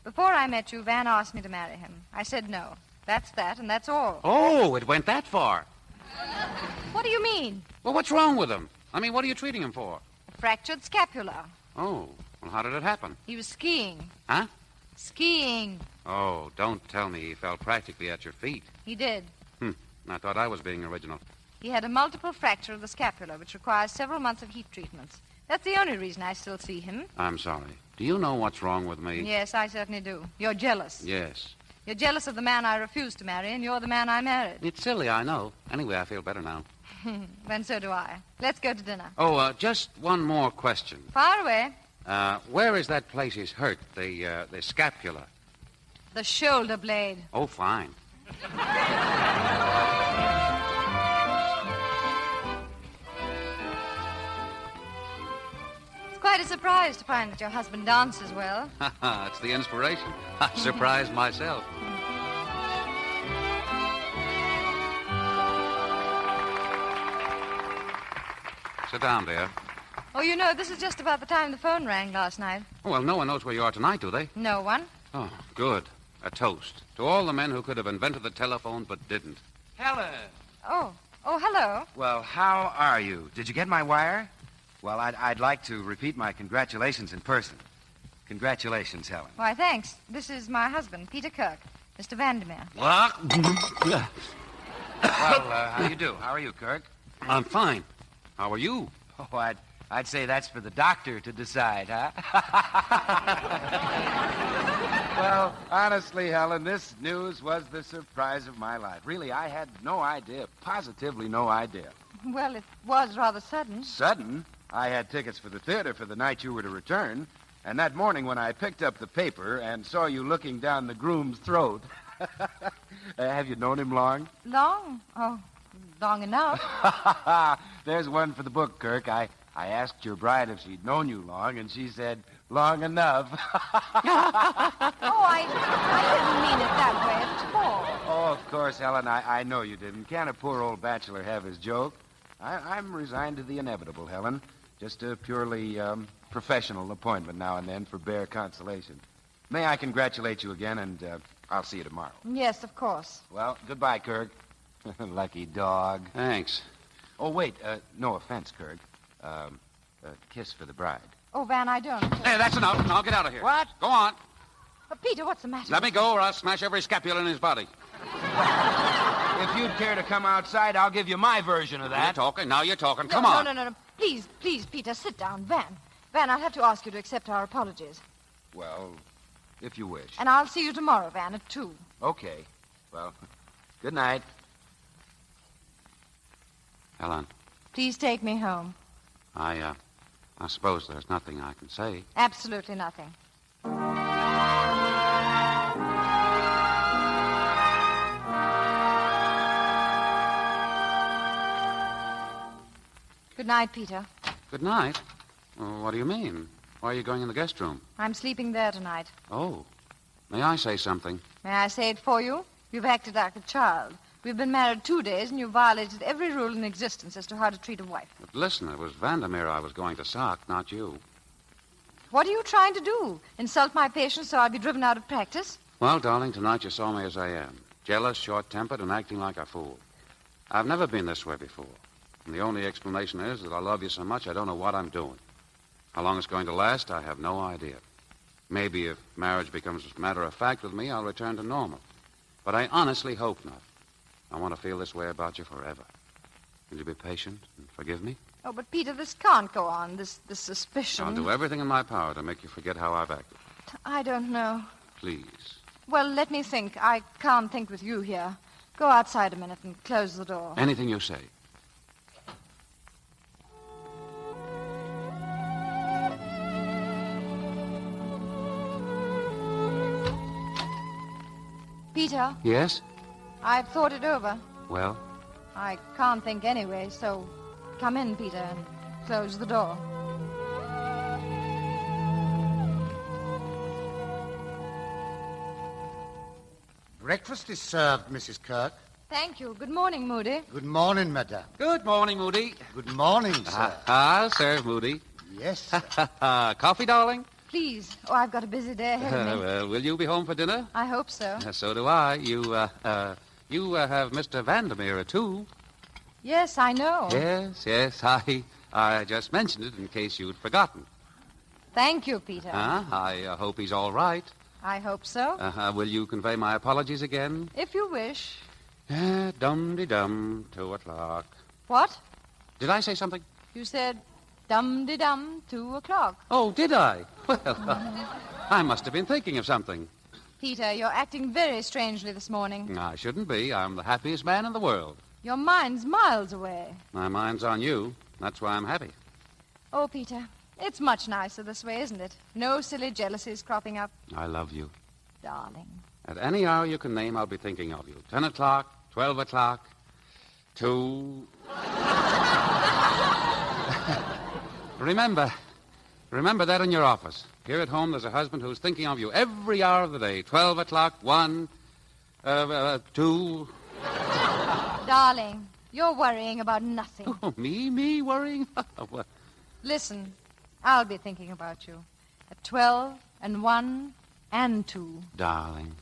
[SPEAKER 3] Before I met you, Van asked me to marry him. I said no. That's that, and that's all.
[SPEAKER 2] Oh, it went that far.
[SPEAKER 3] What do you mean?
[SPEAKER 2] Well, what's wrong with him? I mean, what are you treating him for?
[SPEAKER 3] A fractured scapula.
[SPEAKER 2] Oh, well, how did it happen?
[SPEAKER 3] He was skiing.
[SPEAKER 2] Huh?
[SPEAKER 3] Skiing.
[SPEAKER 2] Oh, don't tell me he fell practically at your feet.
[SPEAKER 3] He did.
[SPEAKER 2] I thought I was being original.
[SPEAKER 3] He had a multiple fracture of the scapula, which requires several months of heat treatments. That's the only reason I still see him.
[SPEAKER 2] I'm sorry. Do you know what's wrong with me?
[SPEAKER 3] Yes, I certainly do. You're jealous.
[SPEAKER 2] Yes.
[SPEAKER 3] You're jealous of the man I refused to marry, and you're the man I married.
[SPEAKER 2] It's silly, I know. Anyway, I feel better now.
[SPEAKER 3] Then so do I. Let's go to dinner.
[SPEAKER 2] Oh, just one more question.
[SPEAKER 3] Fire away.
[SPEAKER 2] Where is that place he's hurt? The scapula?
[SPEAKER 3] The shoulder blade.
[SPEAKER 2] Oh, fine.
[SPEAKER 3] It's quite a surprise to find that your husband dances well.
[SPEAKER 2] It's the inspiration. I surprised myself. Sit down, dear.
[SPEAKER 3] Oh, you know, this is just about the time the phone rang last night.
[SPEAKER 2] Well, no one knows where you are tonight, do they?
[SPEAKER 3] No one.
[SPEAKER 2] Oh, good. A toast to all the men who could have invented the telephone but didn't.
[SPEAKER 14] Helen.
[SPEAKER 3] Oh, hello.
[SPEAKER 14] Well, how are you? Did you get my wire? Well, I'd like to repeat my congratulations in person. Congratulations, Helen.
[SPEAKER 3] Why, thanks. This is my husband, Peter Kirk, Mr. Vandermeer.
[SPEAKER 14] What? Well, how do you do? How are you, Kirk?
[SPEAKER 2] I'm fine. How are you?
[SPEAKER 14] Oh, I'd say that's for the doctor to decide, huh? Well, honestly, Helen, this news was the surprise of my life. Really, I had no idea, positively no idea.
[SPEAKER 3] Well, it was rather sudden.
[SPEAKER 14] Sudden? I had tickets for the theater for the night you were to return. And that morning when I picked up the paper and saw you looking down the groom's throat... have you known him long?
[SPEAKER 3] Long? Oh, long enough.
[SPEAKER 14] There's one for the book, Kirk. I asked your bride if she'd known you long, and she said, long enough.
[SPEAKER 3] Oh, I didn't mean it that way at all.
[SPEAKER 14] Oh, of course, Helen, I know you didn't. Can't a poor old bachelor have his joke? I'm resigned to the inevitable, Helen. Just a purely professional appointment now and then for bare consolation. May I congratulate you again, and I'll see you tomorrow.
[SPEAKER 3] Yes, of course.
[SPEAKER 14] Well, goodbye, Kirk. Lucky dog.
[SPEAKER 2] Thanks.
[SPEAKER 14] Oh, wait. No offense, Kirk. A kiss for the bride.
[SPEAKER 3] Oh, Van, I don't.
[SPEAKER 2] Hey, that's enough. Now get out of here.
[SPEAKER 14] What?
[SPEAKER 2] Go on.
[SPEAKER 3] Peter, what's the matter?
[SPEAKER 2] Let me go, or I'll smash every scapula in his body.
[SPEAKER 14] If you'd care to come outside, I'll give you my version of that.
[SPEAKER 2] You're talking. Now you're talking. Come on.
[SPEAKER 3] No. Please, Peter, sit down. Van, I'll have to ask you to accept our apologies.
[SPEAKER 14] Well, if you wish.
[SPEAKER 3] And I'll see you tomorrow, Van, at 2.
[SPEAKER 14] Okay. Well, good night.
[SPEAKER 2] Helen,
[SPEAKER 3] Please take me home.
[SPEAKER 2] I suppose there's nothing I can say.
[SPEAKER 3] Absolutely nothing. Good night, Peter.
[SPEAKER 2] Good night. Well, what do you mean? Why are you going in the guest room?
[SPEAKER 3] I'm sleeping there tonight.
[SPEAKER 2] Oh. May I say something?
[SPEAKER 3] May I say it for you? You've acted like a child. We've been married 2 days, and you've violated every rule in existence as to how to treat a wife.
[SPEAKER 2] But listen, it was Vandermeer I was going to sock, not you.
[SPEAKER 3] What are you trying to do? Insult my patience so I'll be driven out of practice?
[SPEAKER 2] Well, darling, tonight you saw me as I am. Jealous, short-tempered, and acting like a fool. I've never been this way before. And the only explanation is that I love you so much I don't know what I'm doing. How long it's going to last, I have no idea. Maybe if marriage becomes a matter of fact with me, I'll return to normal. But I honestly hope not. I want to feel this way about you forever. Will you be patient and forgive me?
[SPEAKER 3] Oh, but Peter, this can't go on, this suspicion.
[SPEAKER 2] I'll do everything in my power to make you forget how I've acted.
[SPEAKER 3] I don't know.
[SPEAKER 2] Please.
[SPEAKER 3] Well, let me think. I can't think with you here. Go outside a minute and close the door.
[SPEAKER 2] Anything you say.
[SPEAKER 3] Peter?
[SPEAKER 2] Yes?
[SPEAKER 3] I've thought it over.
[SPEAKER 2] Well?
[SPEAKER 3] I can't think anyway, so come in, Peter, and close the door.
[SPEAKER 9] Breakfast is served, Mrs. Kirk.
[SPEAKER 3] Thank you. Good morning, Moody.
[SPEAKER 9] Good morning, madame.
[SPEAKER 2] Good morning, Moody.
[SPEAKER 9] Good morning, sir.
[SPEAKER 2] I'll serve, Moody.
[SPEAKER 9] Yes, sir.
[SPEAKER 2] Coffee, darling?
[SPEAKER 3] Please. Oh, I've got a busy day ahead of me.
[SPEAKER 2] Well, will you be home for dinner?
[SPEAKER 3] I hope so.
[SPEAKER 2] So do I. You have Mr. Vandermeer, too.
[SPEAKER 3] Yes, I know.
[SPEAKER 2] Yes. I just mentioned it in case you'd forgotten.
[SPEAKER 3] Thank you, Peter.
[SPEAKER 2] I hope he's all right.
[SPEAKER 3] I hope so.
[SPEAKER 2] Will you convey my apologies again?
[SPEAKER 3] If you wish.
[SPEAKER 2] Dum-de-dum, 2 o'clock.
[SPEAKER 3] What?
[SPEAKER 2] Did I say something?
[SPEAKER 3] You said dum-de-dum, 2 o'clock.
[SPEAKER 2] Oh, did I? Well, I must have been thinking of something.
[SPEAKER 3] Peter, you're acting very strangely this morning.
[SPEAKER 2] I shouldn't be. I'm the happiest man in the world.
[SPEAKER 3] Your mind's miles away.
[SPEAKER 2] My mind's on you. That's why I'm happy.
[SPEAKER 3] Oh, Peter, it's much nicer this way, isn't it? No silly jealousies cropping up.
[SPEAKER 2] I love you.
[SPEAKER 3] Darling.
[SPEAKER 2] At any hour you can name, I'll be thinking of you. 10 o'clock, 12 o'clock, 2... Remember that in your office. Here at home, there's a husband who's thinking of you every hour of the day. 12 o'clock, 1, 2...
[SPEAKER 3] Darling, you're worrying about nothing.
[SPEAKER 2] Oh, me worrying? What?
[SPEAKER 3] Listen, I'll be thinking about you. At 12 and 1 and 2.
[SPEAKER 2] Darling.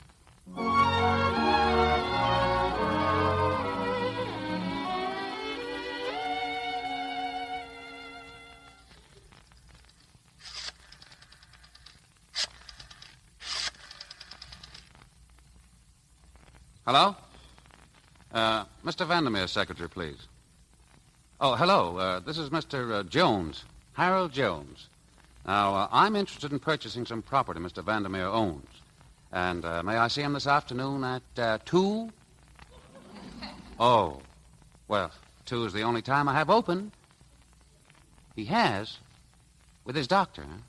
[SPEAKER 2] Hello? Mr. Vandermeer's secretary, please. Oh, hello. This is Mr. Jones, Harold Jones. Now, I'm interested in purchasing some property Mr. Vandermeer owns. And may I see him this afternoon at 2? Oh, well, 2 is the only time I have open. He has? With his doctor, huh?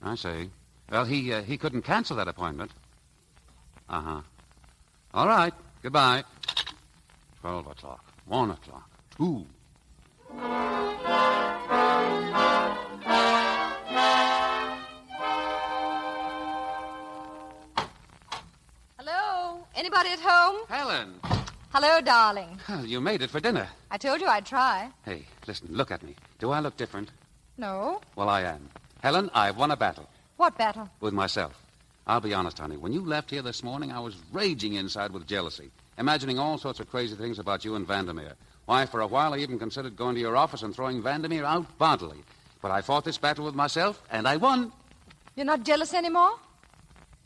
[SPEAKER 2] I see. Well, he couldn't cancel that appointment. Uh-huh. All right. Goodbye. 12 o'clock. 1 o'clock. 2.
[SPEAKER 3] Hello? Anybody at home?
[SPEAKER 2] Helen.
[SPEAKER 3] Hello, darling.
[SPEAKER 2] Well, you made it for dinner.
[SPEAKER 3] I told you I'd try.
[SPEAKER 2] Hey, listen, look at me. Do I look different?
[SPEAKER 3] No.
[SPEAKER 2] Well, I am. Helen, I've won a battle.
[SPEAKER 3] What battle?
[SPEAKER 2] With myself. I'll be honest, honey. When you left here this morning, I was raging inside with jealousy, imagining all sorts of crazy things about you and Vandermeer. Why, for a while, I even considered going to your office and throwing Vandermeer out bodily. But I fought this battle with myself, and I won.
[SPEAKER 3] You're not jealous anymore?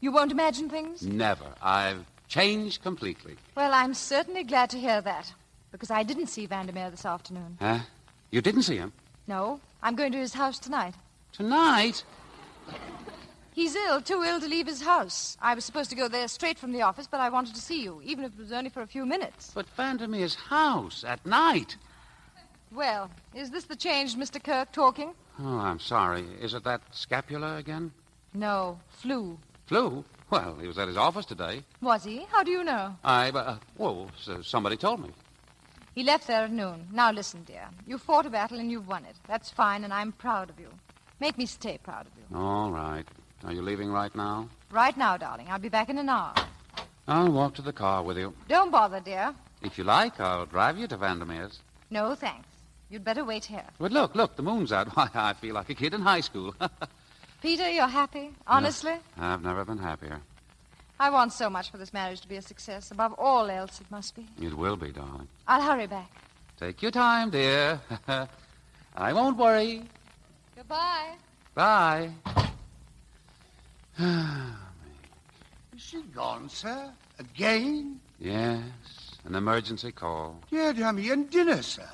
[SPEAKER 3] You won't imagine things?
[SPEAKER 2] Never. I've changed completely.
[SPEAKER 3] Well, I'm certainly glad to hear that, because I didn't see Vandermeer this afternoon.
[SPEAKER 2] Huh? You didn't see him?
[SPEAKER 3] No. I'm going to his house tonight.
[SPEAKER 2] Tonight?
[SPEAKER 3] He's ill, too ill to leave his house. I was supposed to go there straight from the office, but I wanted to see you, even if it was only for a few minutes.
[SPEAKER 2] But Vandermeer's house at night?
[SPEAKER 3] Well, is this the changed Mr. Kirk talking?
[SPEAKER 2] Oh, I'm sorry. Is it that scapula again?
[SPEAKER 3] No, flu.
[SPEAKER 2] Flu? Well, he was at his office today.
[SPEAKER 3] Was he? How do you know?
[SPEAKER 2] Somebody told me.
[SPEAKER 3] He left there at noon. Now listen, dear. You fought a battle and you've won it. That's fine, and I'm proud of you. Make me stay proud of you.
[SPEAKER 2] All right. Are you leaving right now?
[SPEAKER 3] Right now, darling. I'll be back in an hour.
[SPEAKER 2] I'll walk to the car with you.
[SPEAKER 3] Don't bother, dear.
[SPEAKER 2] If you like, I'll drive you to Vandermeer's.
[SPEAKER 3] No, thanks. You'd better wait here.
[SPEAKER 2] But look, the moon's out. Why, I feel like a kid in high school.
[SPEAKER 3] Peter, you're happy? Honestly?
[SPEAKER 2] No, I've never been happier.
[SPEAKER 3] I want so much for this marriage to be a success. Above all else, it must be.
[SPEAKER 2] It will be, darling.
[SPEAKER 3] I'll hurry back.
[SPEAKER 2] Take your time, dear. I won't worry.
[SPEAKER 3] Goodbye.
[SPEAKER 2] Bye.
[SPEAKER 9] Is she gone, sir? Again?
[SPEAKER 2] Yes, an emergency call.
[SPEAKER 9] Dear me, and dinner, sir.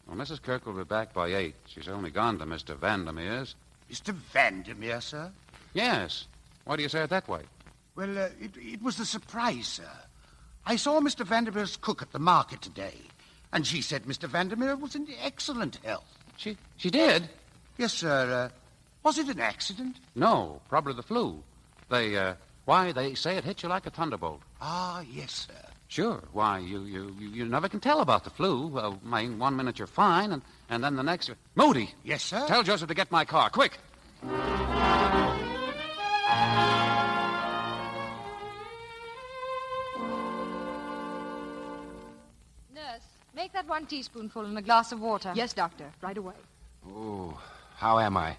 [SPEAKER 2] Well, Mrs. Kirk will be back by 8. She's only gone to Mr. Vandermeer's.
[SPEAKER 9] Mr. Vandermeer, sir?
[SPEAKER 2] Yes. Why do you say it that way?
[SPEAKER 9] Well, it was the surprise, sir. I saw Mr. Vandermeer's cook at the market today, and she said Mr. Vandermeer was in excellent health.
[SPEAKER 2] She did?
[SPEAKER 9] Yes, sir. Was it an accident?
[SPEAKER 2] No, probably the flu. They say it hit you like a thunderbolt.
[SPEAKER 9] Ah, yes, sir.
[SPEAKER 2] Sure. Why, you never can tell about the flu. 1 minute you're fine, and then the next... Moody!
[SPEAKER 9] Yes, sir?
[SPEAKER 2] Tell Joseph to get my car, quick!
[SPEAKER 3] Nurse, make that 1 teaspoonful in a glass of water.
[SPEAKER 11] Yes, Doctor. Right away.
[SPEAKER 14] Oh, how am I?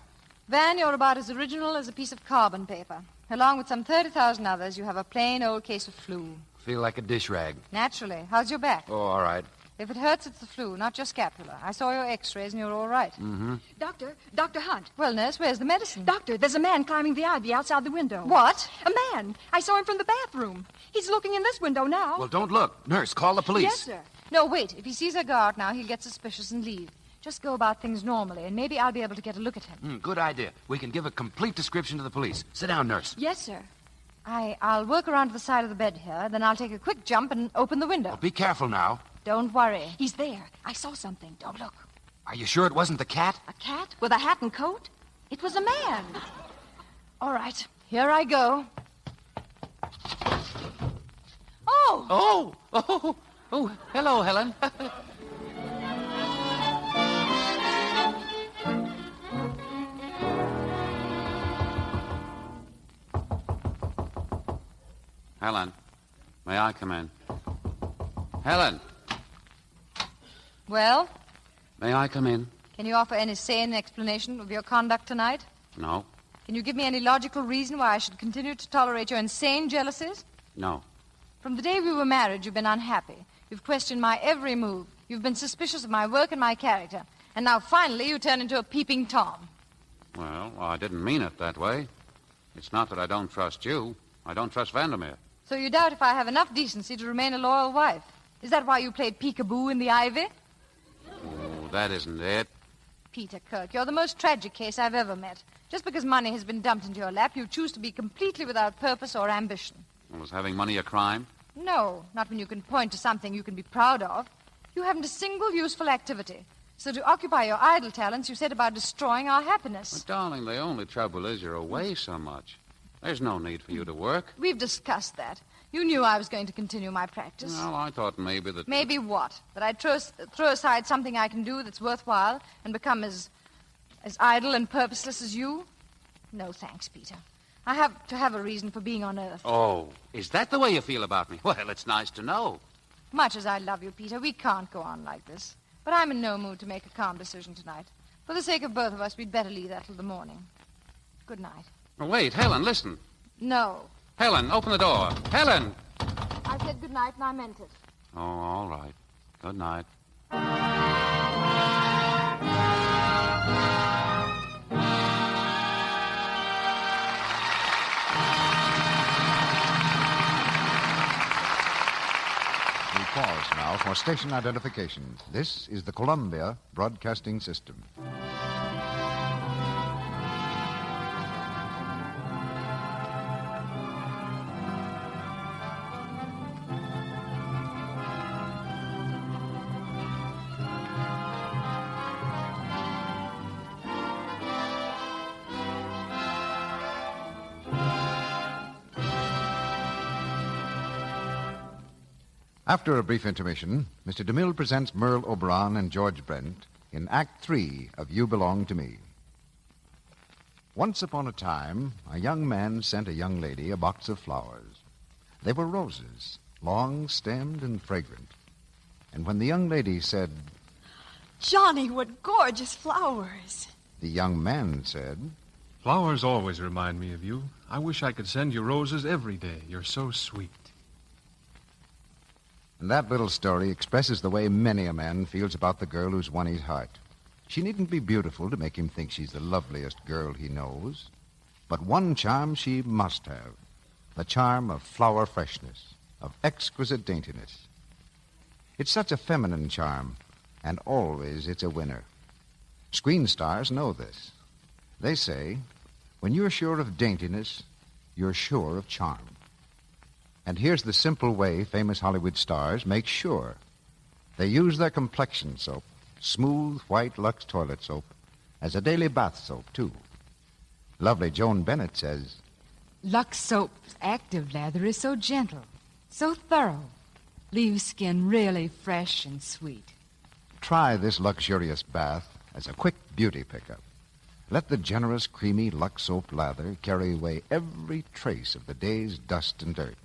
[SPEAKER 3] Van, you're about as original as a piece of carbon paper. Along with some 30,000 others, you have a plain old case of flu.
[SPEAKER 14] Feel like a dish rag.
[SPEAKER 3] Naturally. How's your back?
[SPEAKER 14] Oh, all right.
[SPEAKER 3] If it hurts, it's the flu, not your scapula. I saw your x-rays and you're all right.
[SPEAKER 14] Mm-hmm.
[SPEAKER 11] Dr. Hunt.
[SPEAKER 3] Well, nurse, where's the medicine?
[SPEAKER 11] Doctor, there's a man climbing the ivy outside the window.
[SPEAKER 3] What?
[SPEAKER 11] A man. I saw him from the bathroom. He's looking in this window now.
[SPEAKER 14] Well, don't look. Nurse, call the police.
[SPEAKER 11] Yes, sir.
[SPEAKER 3] No, wait. If he sees her go out now, he'll get suspicious and leave. Just go about things normally, and maybe I'll be able to get a look at him.
[SPEAKER 14] Good idea. We can give a complete description to the police. Sit down, nurse.
[SPEAKER 11] Yes, sir.
[SPEAKER 3] I'll work around to the side of the bed here, then I'll take a quick jump and open the window.
[SPEAKER 14] Well, be careful now.
[SPEAKER 3] Don't worry.
[SPEAKER 11] He's there. I saw something.
[SPEAKER 3] Don't look.
[SPEAKER 14] Are you sure it wasn't the cat?
[SPEAKER 11] A cat with a hat and coat? It was a man.
[SPEAKER 3] All right. Here I go.
[SPEAKER 2] Oh, hello, Helen. Helen, may I come in? Helen!
[SPEAKER 3] Well?
[SPEAKER 2] May I come in?
[SPEAKER 3] Can you offer any sane explanation of your conduct tonight?
[SPEAKER 2] No.
[SPEAKER 3] Can you give me any logical reason why I should continue to tolerate your insane jealousies?
[SPEAKER 2] No.
[SPEAKER 3] From the day we were married, you've been unhappy. You've questioned my every move. You've been suspicious of my work and my character. And now, finally, you turn into a peeping Tom.
[SPEAKER 2] Well, I didn't mean it that way. It's not that I don't trust you. I don't trust Vandermeer.
[SPEAKER 3] So you doubt if I have enough decency to remain a loyal wife. Is that why you played peekaboo in the ivy?
[SPEAKER 2] Oh, that isn't it.
[SPEAKER 3] Peter Kirk, you're the most tragic case I've ever met. Just because money has been dumped into your lap, you choose to be completely without purpose or ambition.
[SPEAKER 2] Was having money a crime?
[SPEAKER 3] No, not when you can point to something you can be proud of. You haven't a single useful activity. So to occupy your idle talents, you set about destroying our happiness.
[SPEAKER 2] But, darling, the only trouble is you're away so much. There's no need for you to work.
[SPEAKER 3] We've discussed that. You knew I was going to continue my practice.
[SPEAKER 2] Well, I thought maybe that...
[SPEAKER 3] Maybe what? That I'd throw aside something I can do that's worthwhile and become as idle and purposeless as you? No, thanks, Peter. I have to have a reason for being on Earth.
[SPEAKER 2] Oh, is that the way you feel about me? Well, it's nice to know.
[SPEAKER 3] Much as I love you, Peter, we can't go on like this. But I'm in no mood to make a calm decision tonight. For the sake of both of us, we'd better leave that till the morning. Good night.
[SPEAKER 2] Oh, wait, Helen, listen.
[SPEAKER 3] No.
[SPEAKER 2] Helen, open the door. Helen!
[SPEAKER 3] I said good night, and I meant it.
[SPEAKER 2] Oh, all right. Good night.
[SPEAKER 15] We pause now for station identification. This is the Columbia Broadcasting System. After a brief intermission, Mr. DeMille presents Merle Oberon and George Brent in Act 3 of You Belong to Me. Once upon a time, a young man sent a young lady a box of flowers. They were roses, long-stemmed and fragrant. And when the young lady said,
[SPEAKER 12] Johnny, what gorgeous flowers.
[SPEAKER 15] The young man said,
[SPEAKER 10] Flowers always remind me of you. I wish I could send you roses every day. You're so sweet.
[SPEAKER 15] And that little story expresses the way many a man feels about the girl who's won his heart. She needn't be beautiful to make him think she's the loveliest girl he knows. But one charm she must have. The charm of flower freshness, of exquisite daintiness. It's such a feminine charm, and always it's a winner. Screen stars know this. They say, when you're sure of daintiness, you're sure of charm. And here's the simple way famous Hollywood stars make sure. They use their complexion soap, smooth white Lux toilet soap, as a daily bath soap, too. Lovely Joan Bennett says,
[SPEAKER 11] Lux Soap's active lather is so gentle, so thorough, leaves skin really fresh and sweet.
[SPEAKER 15] Try this luxurious bath as a quick beauty pickup. Let the generous, creamy Lux Soap lather carry away every trace of the day's dust and dirt.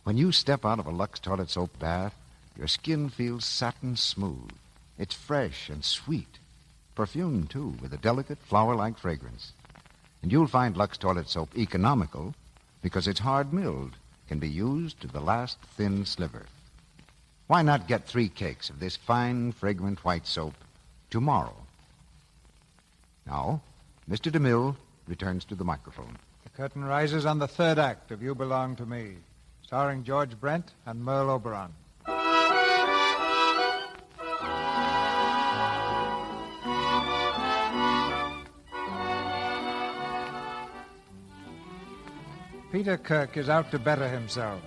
[SPEAKER 15] When you step out of a Lux toilet soap bath, your skin feels satin smooth. It's fresh and sweet. Perfumed, too, with a delicate flower-like fragrance. And you'll find Lux toilet soap economical because it's hard-milled, can be used to the last thin sliver. Why not get 3 cakes of this fine, fragrant white soap tomorrow? Now, Mr. DeMille returns to the microphone.
[SPEAKER 1] The curtain rises on the third act of You Belong to Me, starring George Brent and Merle Oberon. Peter Kirk is out to better himself.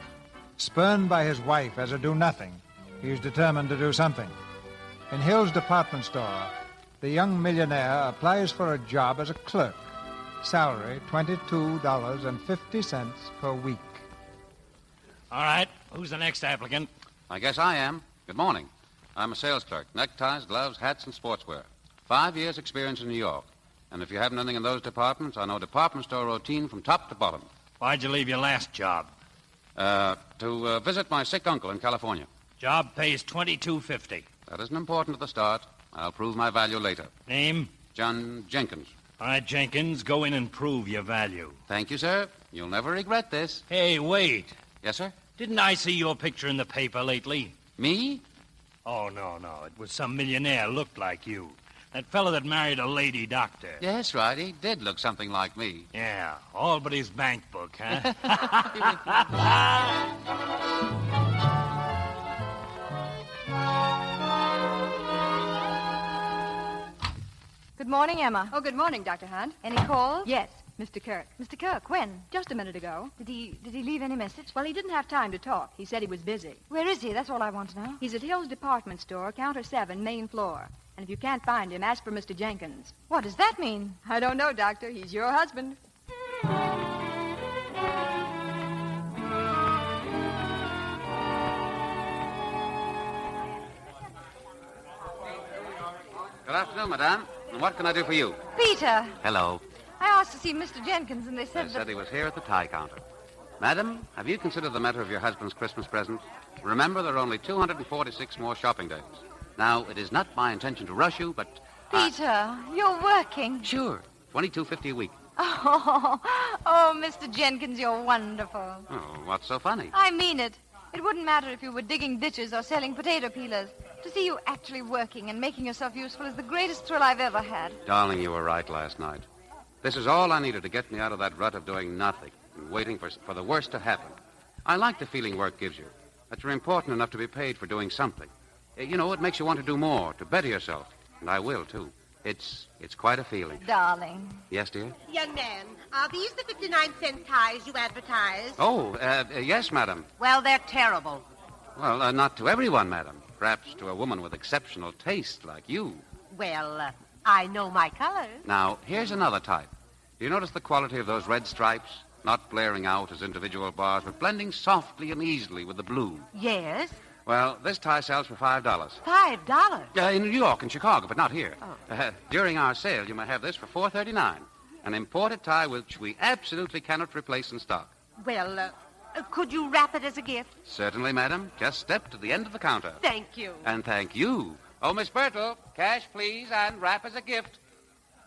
[SPEAKER 1] Spurned by his wife as a do-nothing, he is determined to do something. In Hill's department store, the young millionaire applies for a job as a clerk. Salary, $22.50 per week.
[SPEAKER 5] All right. Who's the next applicant?
[SPEAKER 2] I guess I am. Good morning. I'm a sales clerk. Neckties, gloves, hats, and sportswear. 5 years' experience in New York. And if you have anything in those departments, I know department store routine from top to bottom.
[SPEAKER 5] Why'd you leave your last job?
[SPEAKER 2] To visit my sick uncle in California.
[SPEAKER 5] Job pays $22.50.
[SPEAKER 2] That isn't important at the start. I'll prove my value later.
[SPEAKER 5] Name?
[SPEAKER 2] John Jenkins.
[SPEAKER 5] All right, Jenkins, go in and prove your value.
[SPEAKER 2] Thank you, sir. You'll never regret this.
[SPEAKER 5] Hey, wait.
[SPEAKER 2] Yes, sir?
[SPEAKER 5] Didn't I see your picture in the paper lately?
[SPEAKER 2] Me?
[SPEAKER 5] Oh, no. It was some millionaire looked like you.
[SPEAKER 16] That fellow that married a lady doctor.
[SPEAKER 2] Yes, right. He did look something like me.
[SPEAKER 16] Yeah, all but his bank book, huh?
[SPEAKER 3] Good morning, Emma.
[SPEAKER 17] Oh, good morning, Dr. Hunt.
[SPEAKER 3] Any calls?
[SPEAKER 17] Yes, Mr. Kirk.
[SPEAKER 3] Mr. Kirk, when?
[SPEAKER 17] Just a minute ago.
[SPEAKER 3] Did he leave any message?
[SPEAKER 17] Well, he didn't have time to talk. He said he was busy.
[SPEAKER 3] Where is he? That's all I want to know.
[SPEAKER 17] He's at Hill's department store, counter 7, main floor. And if you can't find him, ask for Mr. Jenkins.
[SPEAKER 3] What does that mean?
[SPEAKER 17] I don't know, Doctor. He's your husband.
[SPEAKER 2] Good afternoon, madame. And what can I do for you?
[SPEAKER 3] Peter,
[SPEAKER 2] Hello.
[SPEAKER 3] I asked to see Mr. Jenkins, and they
[SPEAKER 2] They
[SPEAKER 3] said
[SPEAKER 2] said he was here at the tie counter. Madam, have you considered the matter of your husband's Christmas present? Remember, there are only 246 more shopping days. Now, it is not my intention to rush you, but...
[SPEAKER 3] Peter, you're working.
[SPEAKER 2] Sure. $22.50 a week.
[SPEAKER 3] Oh, Mr. Jenkins, you're wonderful.
[SPEAKER 2] Oh, what's so funny?
[SPEAKER 3] I mean it. It wouldn't matter if you were digging ditches or selling potato peelers. To see you actually working and making yourself useful is the greatest thrill I've ever had.
[SPEAKER 2] Darling, you were right last night. This is all I needed to get me out of that rut of doing nothing and waiting for the worst to happen. I like the feeling work gives you, that you're important enough to be paid for doing something. You know, it makes you want to do more, to better yourself. And I will, too. It's quite a feeling.
[SPEAKER 3] Darling.
[SPEAKER 2] Yes, dear?
[SPEAKER 18] Young man, are these the 59-cent ties you advertise?
[SPEAKER 2] Oh, yes, madam.
[SPEAKER 18] Well, they're terrible.
[SPEAKER 2] Well, not to everyone, madam. Perhaps to a woman with exceptional taste like you.
[SPEAKER 18] Well, I know my colors.
[SPEAKER 2] Now, here's another type. Do you notice the quality of those red stripes? Not blaring out as individual bars, but blending softly and easily with the blue.
[SPEAKER 18] Yes?
[SPEAKER 2] Well, this tie sells for $5.
[SPEAKER 18] $5?
[SPEAKER 2] In New York and Chicago, but not here.
[SPEAKER 18] Oh.
[SPEAKER 2] During our sale, you may have this for $4.39. An imported tie which we absolutely cannot replace in stock.
[SPEAKER 18] Well, could you wrap it as a gift?
[SPEAKER 2] Certainly, madam. Just step to the end of the counter.
[SPEAKER 18] Thank you.
[SPEAKER 2] And thank you. Oh, Miss Bertle, cash, please, and wrap as a gift.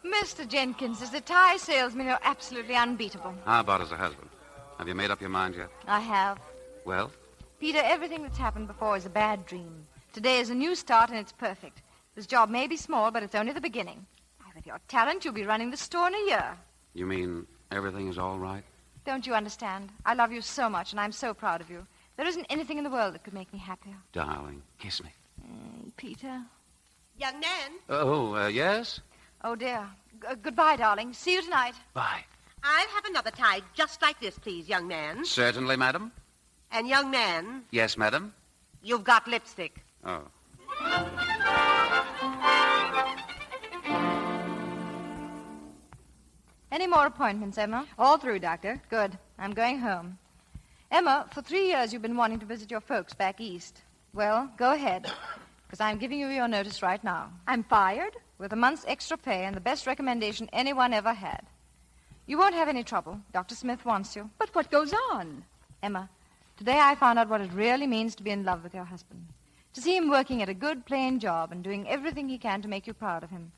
[SPEAKER 3] Mr. Jenkins, as a tie salesman, you're absolutely unbeatable.
[SPEAKER 2] How about as a husband? Have you made up your mind yet?
[SPEAKER 3] I have.
[SPEAKER 2] Well?
[SPEAKER 3] Peter, everything that's happened before is a bad dream. Today is a new start, and it's perfect. This job may be small, but it's only the beginning. With your talent, you'll be running the store in a year.
[SPEAKER 2] You mean everything is all right?
[SPEAKER 3] Don't you understand? I love you so much, and I'm so proud of you. There isn't anything in the world that could make me happier.
[SPEAKER 2] Darling, kiss me.
[SPEAKER 3] Peter?
[SPEAKER 18] Young man?
[SPEAKER 2] Oh, yes?
[SPEAKER 3] Oh, dear. Goodbye, darling. See you tonight.
[SPEAKER 2] Bye.
[SPEAKER 18] I'll have another tie just like this, please, young man.
[SPEAKER 2] Certainly, madam.
[SPEAKER 18] And young man?
[SPEAKER 2] Yes, madam.
[SPEAKER 18] You've got lipstick.
[SPEAKER 2] Oh.
[SPEAKER 3] Any more appointments, Emma?
[SPEAKER 17] All through, Doctor.
[SPEAKER 3] Good. I'm going home. Emma, for 3 years you've been wanting to visit your folks back east. Well, go ahead, because I'm giving you your notice right now.
[SPEAKER 17] I'm fired?
[SPEAKER 3] With a month's extra pay and the best recommendation anyone ever had. You won't have any trouble. Dr. Smith wants you.
[SPEAKER 17] But what goes on?
[SPEAKER 3] Emma, today I found out what it really means to be in love with your husband. To see him working at a good, plain job and doing everything he can to make you proud of him.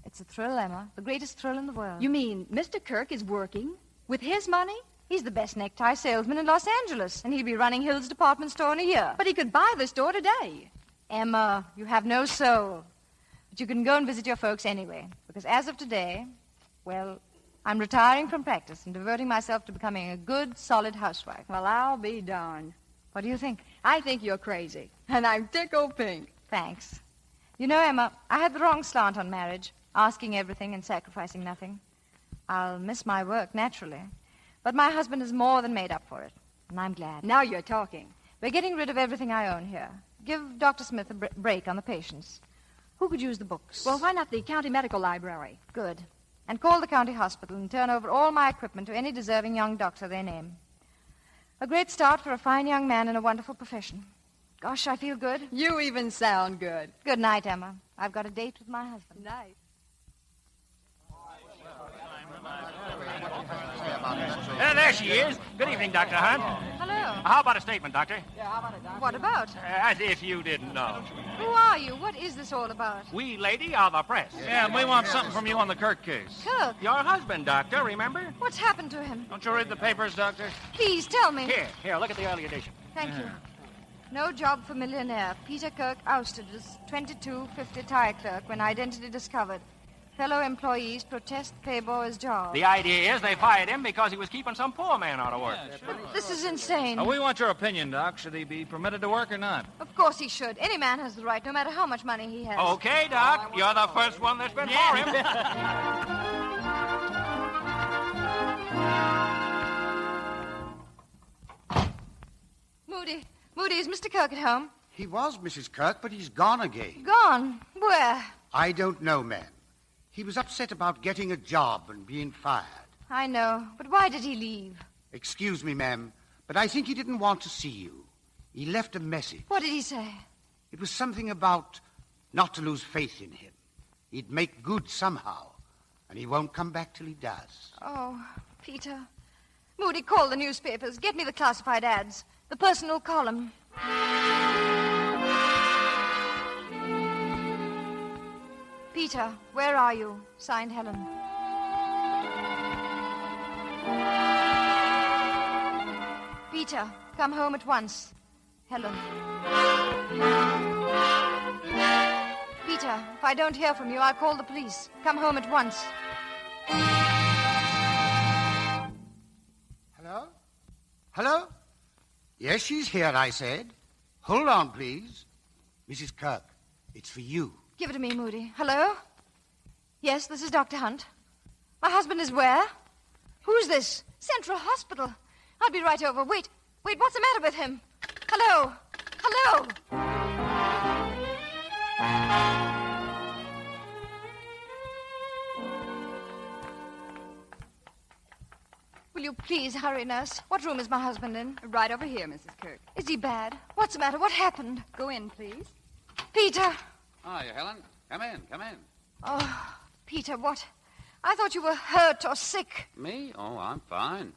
[SPEAKER 3] It's a thrill, Emma. The greatest thrill in the world.
[SPEAKER 17] You mean Mr. Kirk is working? With his money?
[SPEAKER 3] He's the best necktie salesman in Los Angeles, and he'll be running Hill's department store in a year.
[SPEAKER 17] But he could buy the store today.
[SPEAKER 3] Emma, you have no soul. But you can go and visit your folks anyway, because as of today, well, I'm retiring from practice and devoting myself to becoming a good, solid housewife.
[SPEAKER 17] Well, I'll be darned.
[SPEAKER 3] What do you think?
[SPEAKER 17] I think you're crazy, and I'm tickled pink.
[SPEAKER 3] Thanks. You know, Emma, I had the wrong slant on marriage, asking everything and sacrificing nothing. I'll miss my work, naturally, but my husband has more than made up for it, and I'm glad.
[SPEAKER 17] Now you're talking.
[SPEAKER 3] We're getting rid of everything I own here. Give Dr. Smith a break on the patients. Who could use the books?
[SPEAKER 17] Well, why not the county medical library?
[SPEAKER 3] Good. And call the county hospital and turn over all my equipment to any deserving young doctor they name. A great start for a fine young man in a wonderful profession. Gosh, I feel good.
[SPEAKER 17] You even sound good.
[SPEAKER 3] Good night, Emma. I've got a date with my husband.
[SPEAKER 17] Night.
[SPEAKER 16] There she is. Good evening, Dr. Hunt.
[SPEAKER 3] Hello.
[SPEAKER 16] How about a statement, Doctor?
[SPEAKER 3] What about?
[SPEAKER 16] As if you didn't know.
[SPEAKER 3] Who are you? What is this all about?
[SPEAKER 16] We, lady, are the press.
[SPEAKER 5] Yeah, and we want something from you on the Kirk case.
[SPEAKER 3] Kirk?
[SPEAKER 16] Your husband, Doctor, remember?
[SPEAKER 3] What's happened to him?
[SPEAKER 5] Don't you read the papers, Doctor?
[SPEAKER 3] Please, tell me.
[SPEAKER 16] Here, look at the early edition.
[SPEAKER 3] Thank you. No job for millionaire. Peter Kirk ousted as 2250 tire clerk when identity discovered. Fellow employees protest pay boy's job.
[SPEAKER 16] The idea is they fired him because he was keeping some poor man out of work.
[SPEAKER 3] This is insane.
[SPEAKER 5] We want your opinion, Doc. Should he be permitted to work or not?
[SPEAKER 3] Of course he should. Any man has the right, no matter how much money he has.
[SPEAKER 16] Okay, Doc. You're the first one that's been for him.
[SPEAKER 3] Moody, is Mr. Kirk at home?
[SPEAKER 9] He was, Mrs. Kirk, but he's gone again.
[SPEAKER 3] Gone? Where?
[SPEAKER 9] I don't know, ma'am. He was upset about getting a job and being fired.
[SPEAKER 3] I know, but why did he leave?
[SPEAKER 9] Excuse me, ma'am, but I think he didn't want to see you. He left a message.
[SPEAKER 3] What did he say?
[SPEAKER 9] It was something about not to lose faith in him. He'd make good somehow, and he won't come back till he does.
[SPEAKER 3] Oh, Peter. Moody, call the newspapers. Get me the classified ads. The personal column. Peter, where are you? Signed, Helen. Peter, come home at once. Helen. Peter, if I don't hear from you, I'll call the police. Come home at once.
[SPEAKER 9] Hello? Hello? Yes, she's here, I said. Hold on, please. Mrs. Kirk, it's for you.
[SPEAKER 3] Give it to me, Moody. Hello? Yes, this is Dr. Hunt. My husband is where? Who's this? Central Hospital. I'll be right over. Wait, what's the matter with him? Hello? Will you please hurry, nurse? What room is my husband in?
[SPEAKER 17] Right over here, Mrs. Kirk.
[SPEAKER 3] Is he bad? What's the matter? What happened?
[SPEAKER 17] Go in, please.
[SPEAKER 3] Peter!
[SPEAKER 2] Hi, Helen. Come in.
[SPEAKER 3] Oh, Peter, what? I thought you were hurt or sick.
[SPEAKER 2] Me? Oh, I'm fine.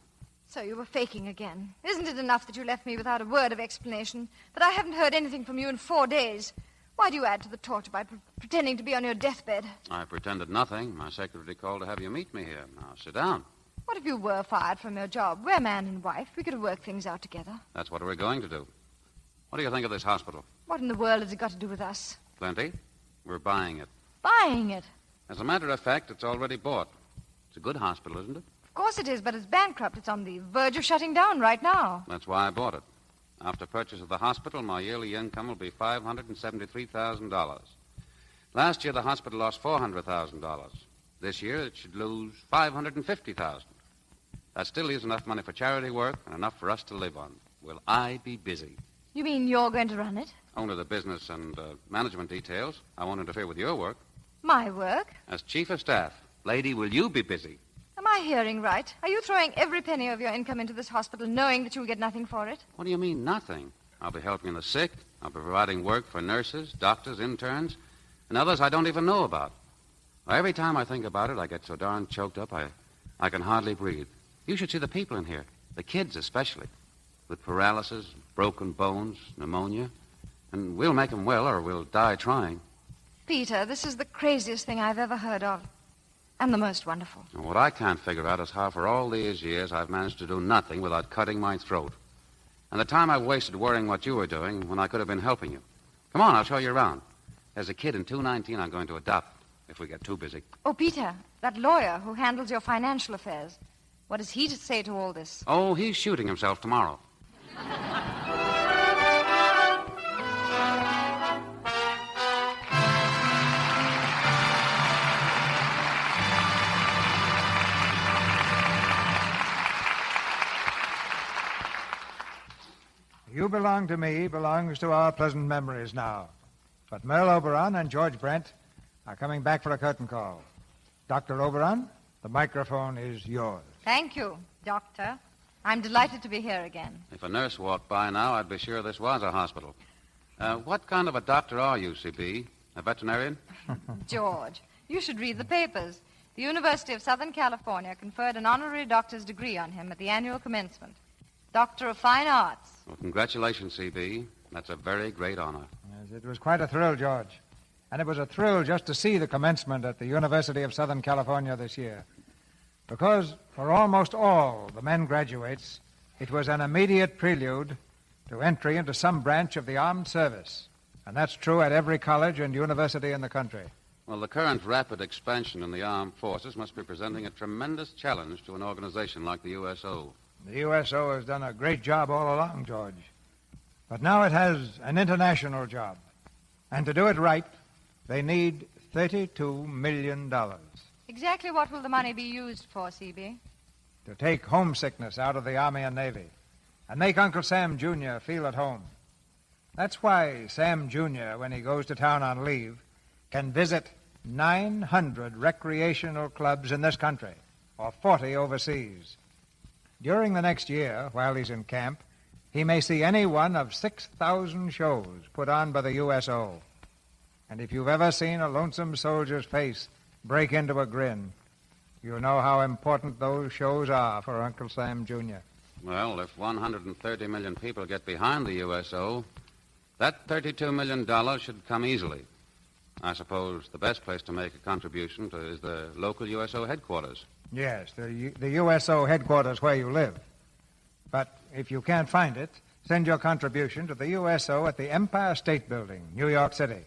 [SPEAKER 3] So you were faking again. Isn't it enough that you left me without a word of explanation? That I haven't heard anything from you in 4 days? Why do you add to the torture by pretending to be on your deathbed?
[SPEAKER 2] I pretended nothing. My secretary called to have you meet me here. Now, sit down.
[SPEAKER 3] What if you were fired from your job? We're man and wife. We could have worked things out together.
[SPEAKER 2] That's what we're going to do. What do you think of this hospital?
[SPEAKER 3] What in the world has it got to do with us?
[SPEAKER 2] Plenty. We're buying it.
[SPEAKER 3] Buying it?
[SPEAKER 2] As a matter of fact, it's already bought. It's a good hospital, isn't it?
[SPEAKER 3] Of course it is, but it's bankrupt. It's on the verge of shutting down right now.
[SPEAKER 2] That's why I bought it. After purchase of the hospital, my yearly income will be $573,000. Last year, the hospital lost $400,000. This year, it should lose $550,000. That still leaves enough money for charity work and enough for us to live on. Will I be busy?
[SPEAKER 3] You mean you're going to run it?
[SPEAKER 2] Only the business and management details. I won't interfere with your work.
[SPEAKER 3] My work?
[SPEAKER 2] As chief of staff. Lady, will you be busy?
[SPEAKER 3] Am I hearing right? Are you throwing every penny of your income into this hospital knowing that you'll get nothing for it?
[SPEAKER 2] What do you mean, nothing? I'll be helping the sick. I'll be providing work for nurses, doctors, interns, and others I don't even know about. Every time I think about it, I get so darn choked up I can hardly breathe. You should see the people in here, the kids especially, with paralysis, broken bones, pneumonia. And we'll make them well or we'll die trying.
[SPEAKER 3] Peter, this is the craziest thing I've ever heard of. And the most wonderful.
[SPEAKER 2] What I can't figure out is how for all these years I've managed to do nothing without cutting my throat. And the time I've wasted worrying what you were doing when I could have been helping you. Come on, I'll show you around. There's a kid in 219 I'm going to adopt if we get too busy.
[SPEAKER 3] Oh, Peter, that lawyer who handles your financial affairs. What does he say to all this?
[SPEAKER 2] Oh, he's shooting himself tomorrow.
[SPEAKER 1] You belong to me, belongs to our pleasant memories now. But Merle Oberon and George Brent are coming back for a curtain call. Dr. Oberon, the microphone is yours.
[SPEAKER 3] Thank you, Doctor. I'm delighted to be here again.
[SPEAKER 2] If a nurse walked by now, I'd be sure this was a hospital. What kind of a doctor are you, C.B.? A veterinarian?
[SPEAKER 3] George, you should read the papers. The University of Southern California conferred an honorary doctor's degree on him at the annual commencement. Doctor of Fine Arts.
[SPEAKER 2] Well, congratulations, C.B. That's a very great honor.
[SPEAKER 1] Yes, it was quite a thrill, George. And it was a thrill just to see the commencement at the University of Southern California this year. Because for almost all the men graduates, it was an immediate prelude to entry into some branch of the armed service. And that's true at every college and university in the country.
[SPEAKER 2] Well, the current rapid expansion in the armed forces must be presenting a tremendous challenge to an organization like the USO.
[SPEAKER 1] The USO has done a great job all along, George. But now it has an international job. And to do it right, they need $32 million.
[SPEAKER 3] Exactly what will the money be used for, CB?
[SPEAKER 1] To take homesickness out of the Army and Navy and make Uncle Sam Jr. feel at home. That's why Sam Jr., when he goes to town on leave, can visit 900 recreational clubs in this country, or 40 overseas. During the next year, while he's in camp, he may see any one of 6,000 shows put on by the USO. And if you've ever seen a lonesome soldier's face break into a grin, you know how important those shows are for Uncle Sam Jr.
[SPEAKER 2] Well, if 130 million people get behind the USO, that $32 million should come easily. I suppose the best place to make a contribution is the local USO headquarters.
[SPEAKER 1] Yes, the USO headquarters where you live. But if you can't find it, send your contribution to the USO at the Empire State Building, New York City.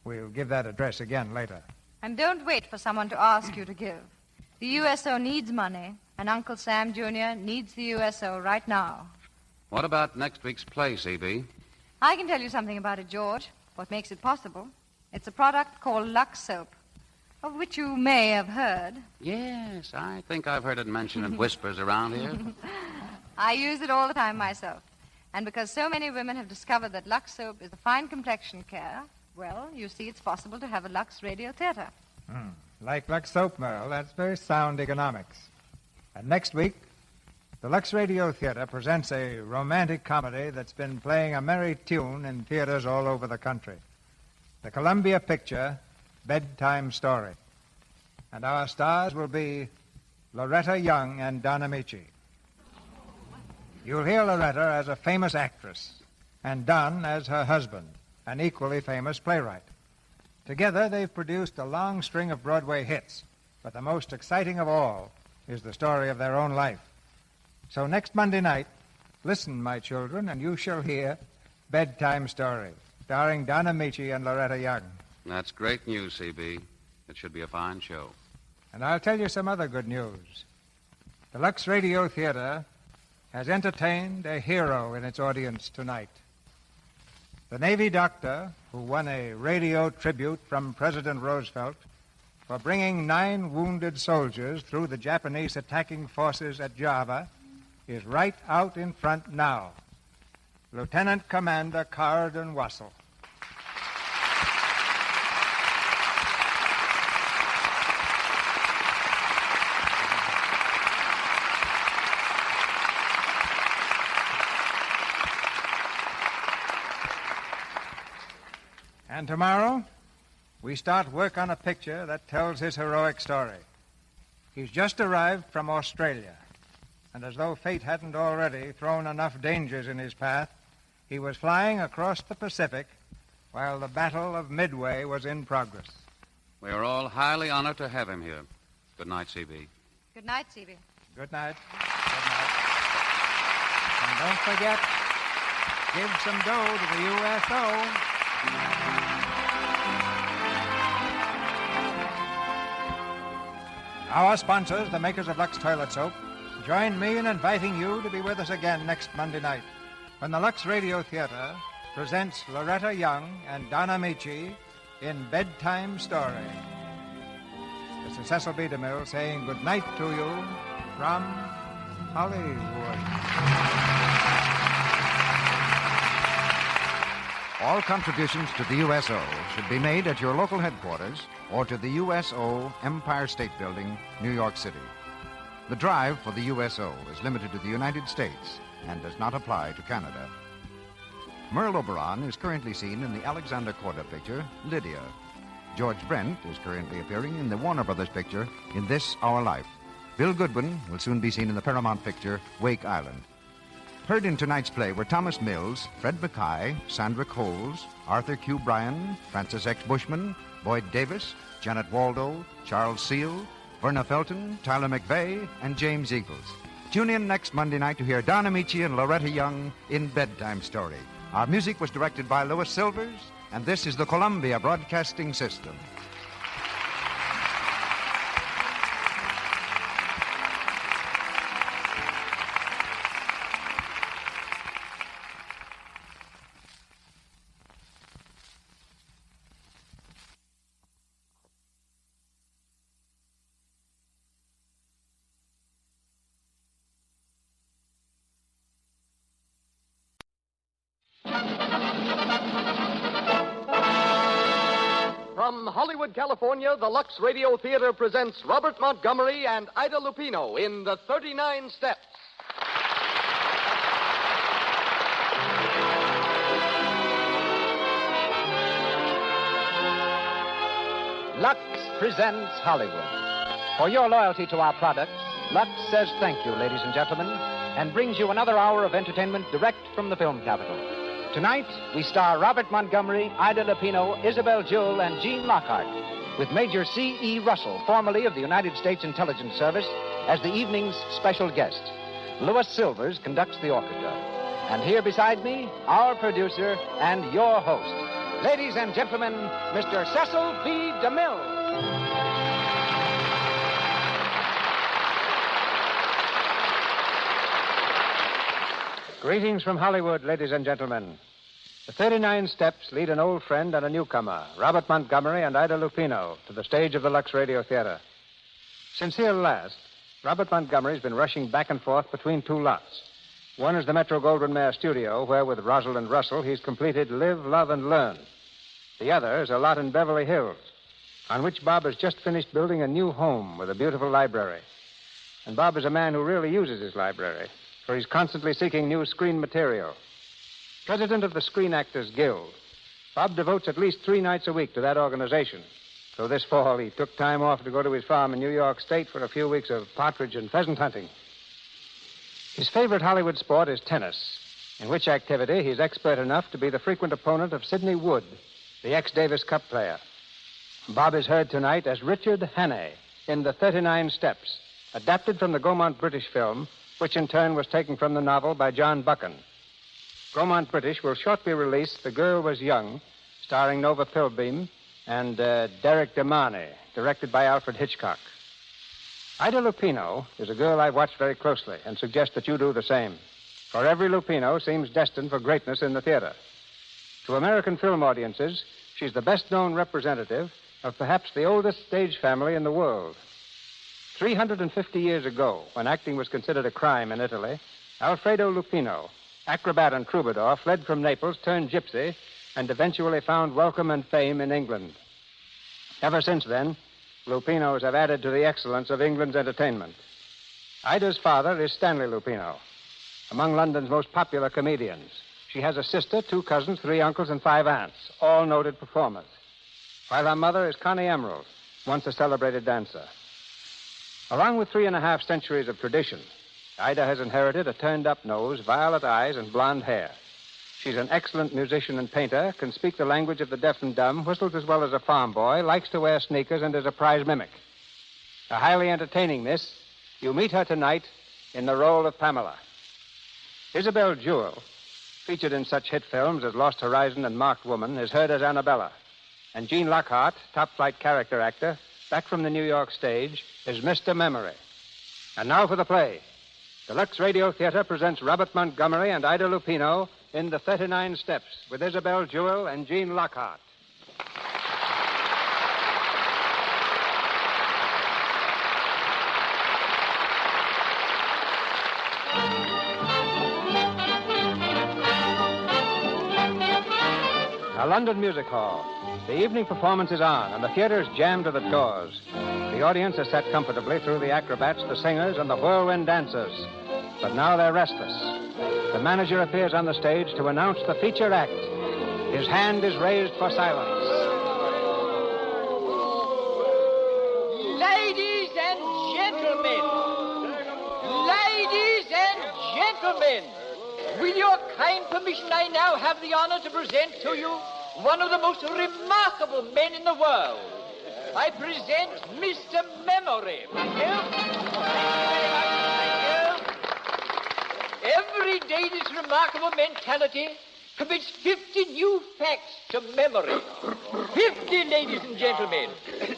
[SPEAKER 1] We'll give that address again later.
[SPEAKER 3] And don't wait for someone to ask you to give. The USO needs money, and Uncle Sam Jr. needs the USO right now.
[SPEAKER 2] What about next week's play, CB?
[SPEAKER 3] I can tell you something about it, George. What makes it possible? It's a product called Lux Soap, of which you may have heard.
[SPEAKER 2] Yes, I think I've heard it mentioned in whispers around here.
[SPEAKER 3] I use it all the time myself. And because so many women have discovered that Lux Soap is a fine complexion care, well, you see it's possible to have a Lux Radio Theatre.
[SPEAKER 1] Like Lux Soap, Merle. That's very sound economics. And next week, the Lux Radio Theatre presents a romantic comedy that's been playing a merry tune in theaters all over the country. The Columbia picture, Bedtime Story. And our stars will be Loretta Young and Don Amici. You'll hear Loretta as a famous actress, and Don as her husband, an equally famous playwright. Together, they've produced a long string of Broadway hits, but the most exciting of all is the story of their own life. So next Monday night, listen, my children, and you shall hear Bedtime Story, starring Don Amici and Loretta Young.
[SPEAKER 2] That's great news, CB. It should be a fine show.
[SPEAKER 1] And I'll tell you some other good news. The Lux Radio Theatre has entertained a hero in its audience tonight. The Navy doctor who won a radio tribute from President Roosevelt for bringing 9 wounded soldiers through the Japanese attacking forces at Java is right out in front now. Lieutenant Commander Carden Wassell. And tomorrow, we start work on a picture that tells his heroic story. He's just arrived from Australia, and as though fate hadn't already thrown enough dangers in his path, he was flying across the Pacific while the Battle of Midway was in progress.
[SPEAKER 2] We are all highly honored to have him here. Good night, CB.
[SPEAKER 3] Good night, CB.
[SPEAKER 1] Good night. Good night. And don't forget, give some dough to the USO. Our sponsors, the makers of Lux Toilet Soap, join me in inviting you to be with us again next Monday night when the Lux Radio Theatre presents Loretta Young and Don Amici in Bedtime Story. This is Cecil B. DeMille saying good night to you from Hollywood.
[SPEAKER 15] All contributions to the USO should be made at your local headquarters or to the USO Empire State Building, New York City. The drive for the USO is limited to the United States and does not apply to Canada. Merle Oberon is currently seen in the Alexander Korda picture, Lydia. George Brent is currently appearing in the Warner Brothers picture, In This Our Life. Bill Goodwin will soon be seen in the Paramount picture, Wake Island. Heard in tonight's play were Thomas Mills, Fred Mackay, Sandra Coles, Arthur Q. Bryan, Francis X. Bushman, Boyd Davis, Janet Waldo, Charles Seal, Verna Felton, Tyler McVeigh, and James Eagles. Tune in next Monday night to hear Don Amici and Loretta Young in Bedtime Story. Our music was directed by Louis Silvers, and this is the Columbia Broadcasting System.
[SPEAKER 19] From Hollywood, California, the Lux Radio Theatre presents Robert Montgomery and Ida Lupino in The 39 Steps.
[SPEAKER 20] Lux presents Hollywood. For your loyalty to our products, Lux says thank you, ladies and gentlemen, and brings you another hour of entertainment direct from the film capital. Tonight, we star Robert Montgomery, Ida Lupino, Isabel Jewell, and Gene Lockhart, with Major C.E. Russell, formerly of the United States Intelligence Service, as the evening's special guest. Louis Silvers conducts the orchestra. And here beside me, our producer and your host. Ladies and gentlemen, Mr. Cecil B. DeMille.
[SPEAKER 1] Greetings from Hollywood, ladies and gentlemen. The 39 Steps lead an old friend and a newcomer, Robert Montgomery and Ida Lupino, to the stage of the Lux Radio Theatre. Since here last, Robert Montgomery's been rushing back and forth between two lots. One is the Metro-Goldwyn-Mayer studio, where with Rosalind Russell he's completed Live, Love, and Learn. The other is a lot in Beverly Hills, on which Bob has just finished building a new home with a beautiful library. And Bob is a man who really uses his library, for he's constantly seeking new screen material. President of the Screen Actors Guild, Bob devotes at least 3 nights a week to that organization. So this fall, he took time off to go to his farm in New York State for a few weeks of partridge and pheasant hunting. His favorite Hollywood sport is tennis, in which activity he's expert enough to be the frequent opponent of Sidney Wood, the ex-Davis Cup player. Bob is heard tonight as Richard Hannay in The 39 Steps, adapted from the Gaumont British film, which in turn was taken from the novel by John Buchan. Gaumont British will shortly release The Girl Was Young, starring Nova Pilbeam, and Derek DeMarney, directed by Alfred Hitchcock. Ida Lupino is a girl I've watched very closely and suggest that you do the same. For every Lupino seems destined for greatness in the theater. To American film audiences, she's the best-known representative of perhaps the oldest stage family in the world. 350 years ago, when acting was considered a crime in Italy, Alfredo Lupino, acrobat and troubadour, fled from Naples, turned gypsy, and eventually found welcome and fame in England. Ever since then, Lupinos have added to the excellence of England's entertainment. Ida's father is Stanley Lupino, among London's most popular comedians. She has a sister, 2 cousins, 3 uncles, and 5 aunts, all noted performers. While her mother is Connie Emerald, once a celebrated dancer. Along with 3.5 centuries of tradition, Ida has inherited a turned-up nose, violet eyes, and blonde hair. She's an excellent musician and painter, can speak the language of the deaf and dumb, whistles as well as a farm boy, likes to wear sneakers, and is a prize mimic. A highly entertaining miss, you meet her tonight in the role of Pamela. Isabel Jewell, featured in such hit films as Lost Horizon and Marked Woman, is heard as Annabella. And Gene Lockhart, top-flight character actor, back from the New York stage, is Mr. Memory. And now for the play. The Lux Radio Theatre presents Robert Montgomery and Ida Lupino in The 39 Steps with Isabel Jewell and Gene Lockhart. A London music hall. The evening performance is on, and the theater is jammed to the doors. The audience is set comfortably through the acrobats, the singers, and the whirlwind dancers. But now they're restless. The manager appears on the stage to announce the feature act. His hand is raised for silence.
[SPEAKER 21] Ladies and gentlemen, with your kind permission, I now have the honor to present to you one of the most remarkable men in the world. I present Mr. Memory. Thank you. Thank you very much. Thank you. Every day this remarkable mentality commits 50 new facts to memory. 50, ladies and gentlemen.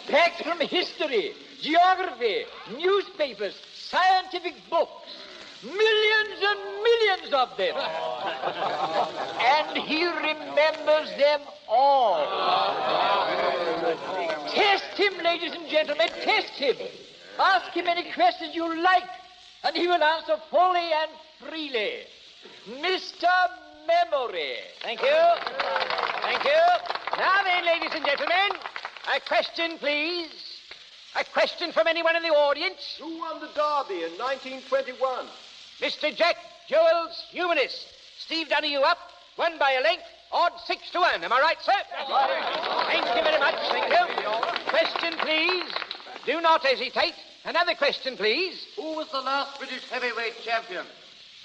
[SPEAKER 21] Facts from history, geography, newspapers, scientific books. Millions and millions of them. And he remembers them all. Test him, ladies and gentlemen, test him. Ask him any questions you like, and he will answer fully and freely. Mr. Memory.
[SPEAKER 6] Thank you. Thank you. Now then, ladies and gentlemen, a question, please. A question from anyone in the audience.
[SPEAKER 19] Who won the Derby in 1921?
[SPEAKER 6] Mr. Jack Jewell's Humanist. Steve Donahue up, won by a length, odd 6-1. Am I right, sir? Thank you very much. Thank you. Question, please. Do not hesitate. Another question, please.
[SPEAKER 4] Who was the last British heavyweight champion?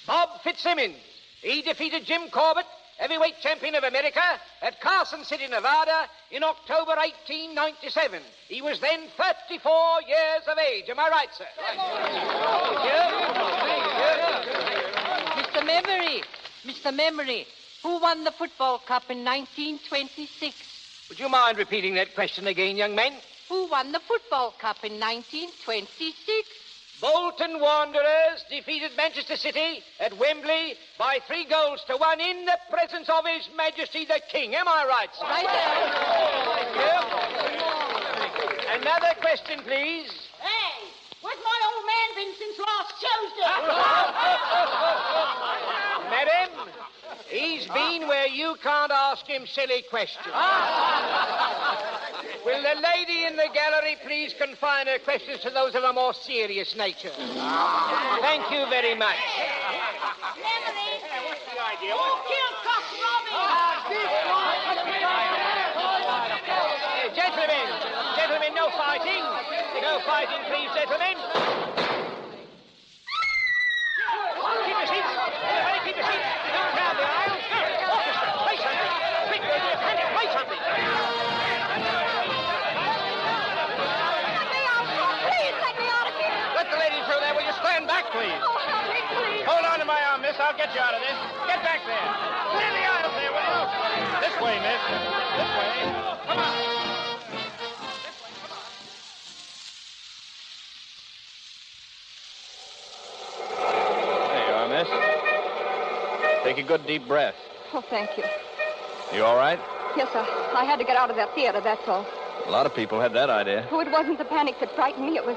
[SPEAKER 6] Bob Fitzsimmons. He defeated Jim Corbett, heavyweight champion of America, at Carson City, Nevada, in October 1897. He was then 34 years of age. Am I right, sir?
[SPEAKER 21] Mr. Memory. Mr. Memory. Who won the football cup in 1926?
[SPEAKER 6] Would you mind repeating that question again, young man?
[SPEAKER 21] Who won the football cup in 1926?
[SPEAKER 6] Bolton Wanderers defeated Manchester City at Wembley by 3-1 in the presence of His Majesty the King. Am I right, sir?
[SPEAKER 21] Right
[SPEAKER 6] there. Another question, please.
[SPEAKER 18] Hey, where's my old man been since last Tuesday?
[SPEAKER 6] Madam, he's been where you can't ask him silly questions. Will the lady in the gallery please confine her questions to those of a more serious nature? Thank you very much.
[SPEAKER 18] What's the idea? Who killed Cock Robbie?
[SPEAKER 6] Gentlemen, no fighting. No fighting, please, gentlemen. Keep your seats. Everybody keep your seats. Don't crowd the aisle. Orchestra, play something. Quick, panic, play something. Let the lady through there. Will you stand back, please?
[SPEAKER 18] Oh, help me, please.
[SPEAKER 16] Hold on to my arm, miss. I'll get you out of this. Get back there. Clear the aisle there, will you? This way, miss. This way. Come on. There you are, miss. Take a good deep breath.
[SPEAKER 8] Oh, thank you.
[SPEAKER 16] You all right?
[SPEAKER 8] Yes, I had to get out of that theater, that's all.
[SPEAKER 16] A lot of people had that idea.
[SPEAKER 8] Oh, it wasn't the panic that frightened me. It was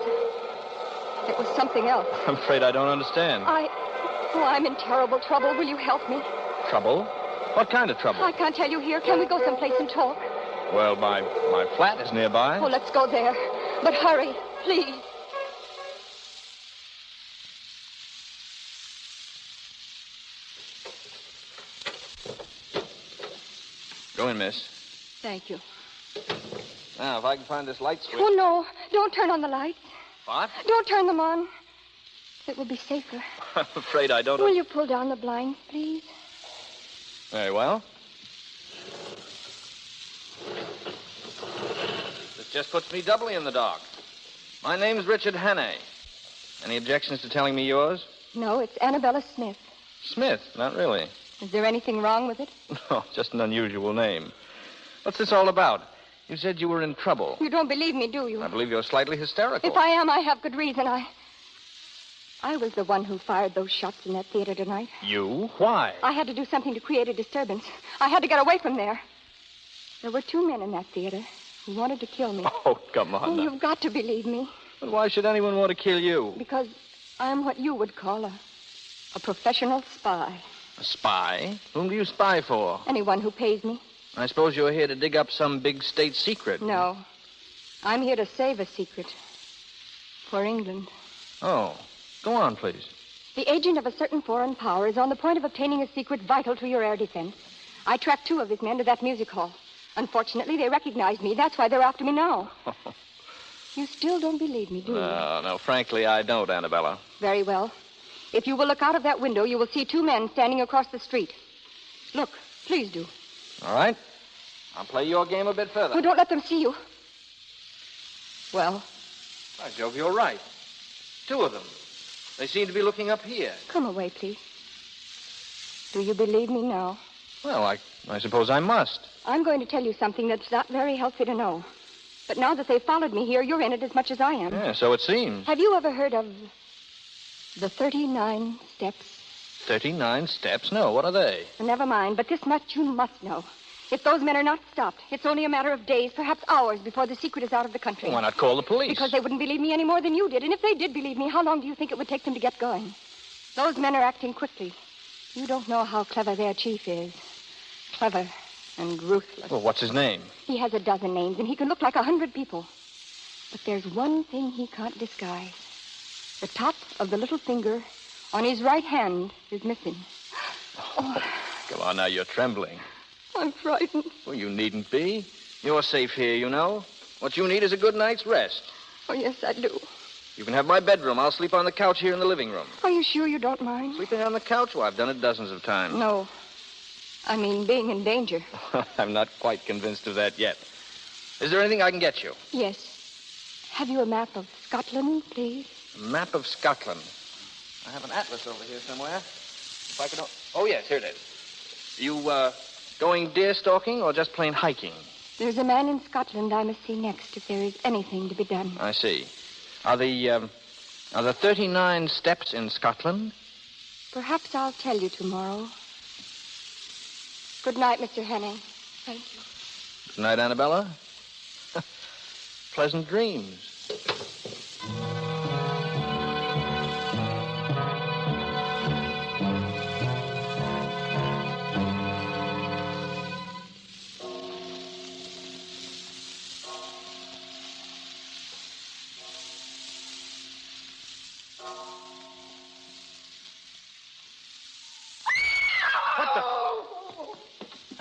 [SPEAKER 8] something else.
[SPEAKER 16] I'm afraid I don't understand.
[SPEAKER 8] I'm in terrible trouble. Will you help me?
[SPEAKER 16] Trouble? What kind of trouble?
[SPEAKER 8] I can't tell you here. Can we go someplace and talk?
[SPEAKER 16] Well, my flat is nearby.
[SPEAKER 8] Oh, let's go there. But hurry, please.
[SPEAKER 16] Go in, miss.
[SPEAKER 8] Thank you.
[SPEAKER 16] Now, if I can find this light switch.
[SPEAKER 8] Oh, no. Don't turn on the lights.
[SPEAKER 16] What?
[SPEAKER 8] Don't turn them on. It will be safer.
[SPEAKER 16] I'm afraid I don't...
[SPEAKER 8] Will you pull down the blinds, please?
[SPEAKER 16] Very well. This just puts me doubly in the dark. My name's Richard Hannay. Any objections to telling me yours?
[SPEAKER 8] No, it's Annabella Smith.
[SPEAKER 16] Smith? Not really.
[SPEAKER 8] Is there anything wrong with it?
[SPEAKER 16] No, just an unusual name. What's this all about? You said you were in trouble.
[SPEAKER 8] You don't believe me, do you?
[SPEAKER 16] I believe you're slightly hysterical.
[SPEAKER 8] If I am, I have good reason. I was the one who fired those shots in that theater tonight.
[SPEAKER 16] You? Why?
[SPEAKER 8] I had to do something to create a disturbance. I had to get away from there. There were 2 men in that theater who wanted to kill me.
[SPEAKER 16] Oh, come on.
[SPEAKER 8] Oh,
[SPEAKER 16] now.
[SPEAKER 8] you've got to believe me.
[SPEAKER 16] But why should anyone want to kill you?
[SPEAKER 8] Because I'm what you would call a professional spy.
[SPEAKER 16] A spy? Whom do you spy for?
[SPEAKER 8] Anyone who pays me.
[SPEAKER 16] I suppose you're here to dig up some big state secret.
[SPEAKER 8] No. I'm here to save a secret. For England.
[SPEAKER 16] Oh. Go on, please.
[SPEAKER 8] The agent of a certain foreign power is on the point of obtaining a secret vital to your air defense. I tracked 2 of his men to that music hall. Unfortunately, they recognized me. That's why they're after me now. You still don't believe me, do you?
[SPEAKER 16] No, frankly, I don't, Annabella.
[SPEAKER 8] Very well. If you will look out of that window, you will see 2 men standing across the street. Look, please do.
[SPEAKER 16] All right. I'll play your game a bit further.
[SPEAKER 8] Oh, don't let them see you. Well?
[SPEAKER 16] By Jove, you're right. 2 of them. They seem to be looking up here.
[SPEAKER 8] Come away, please. Do you believe me now?
[SPEAKER 7] Well, I suppose I must.
[SPEAKER 8] I'm going to tell you something that's not very healthy to know. But now that they've followed me here, you're in it as much as I am.
[SPEAKER 7] Yeah, so it seems.
[SPEAKER 8] Have you ever heard of the 39 steps?
[SPEAKER 7] 39 steps? No, what are they?
[SPEAKER 8] Never mind, but this much you must know. If those men are not stopped, it's only a matter of days, perhaps hours, before the secret is out of the country.
[SPEAKER 7] Why not call the police?
[SPEAKER 8] Because they wouldn't believe me any more than you did. And if they did believe me, how long do you think it would take them to get going? Those men are acting quickly. You don't know how clever their chief is. Clever and ruthless.
[SPEAKER 7] Well, what's his name?
[SPEAKER 8] He has a dozen names, and he can look like 100 people. But there's one thing he can't disguise. The top of the little finger on his right hand is missing.
[SPEAKER 7] Oh. Come on now, you're trembling.
[SPEAKER 8] I'm frightened.
[SPEAKER 7] Well, you needn't be. You're safe here, you know. What you need is a good night's rest.
[SPEAKER 8] Oh, yes, I do.
[SPEAKER 7] You can have my bedroom. I'll sleep on the couch here in the living room.
[SPEAKER 8] Are you sure you don't mind?
[SPEAKER 7] Sleeping on the couch? Well, I've done it dozens of times.
[SPEAKER 8] No. I mean, being in danger.
[SPEAKER 7] I'm not quite convinced of that yet. Is there anything I can get you?
[SPEAKER 8] Yes. Have you a map of Scotland, please?
[SPEAKER 7] A map of Scotland. I have an atlas over here somewhere. If I could... Oh, yes, here it is. You, going deer stalking or just plain hiking?
[SPEAKER 8] There's a man in Scotland I must see next if there is anything to be done.
[SPEAKER 7] I see. Are the 39 steps in Scotland?
[SPEAKER 8] Perhaps I'll tell you tomorrow. Good night, Mr. Henning. Thank you.
[SPEAKER 7] Good night, Annabella. Pleasant dreams.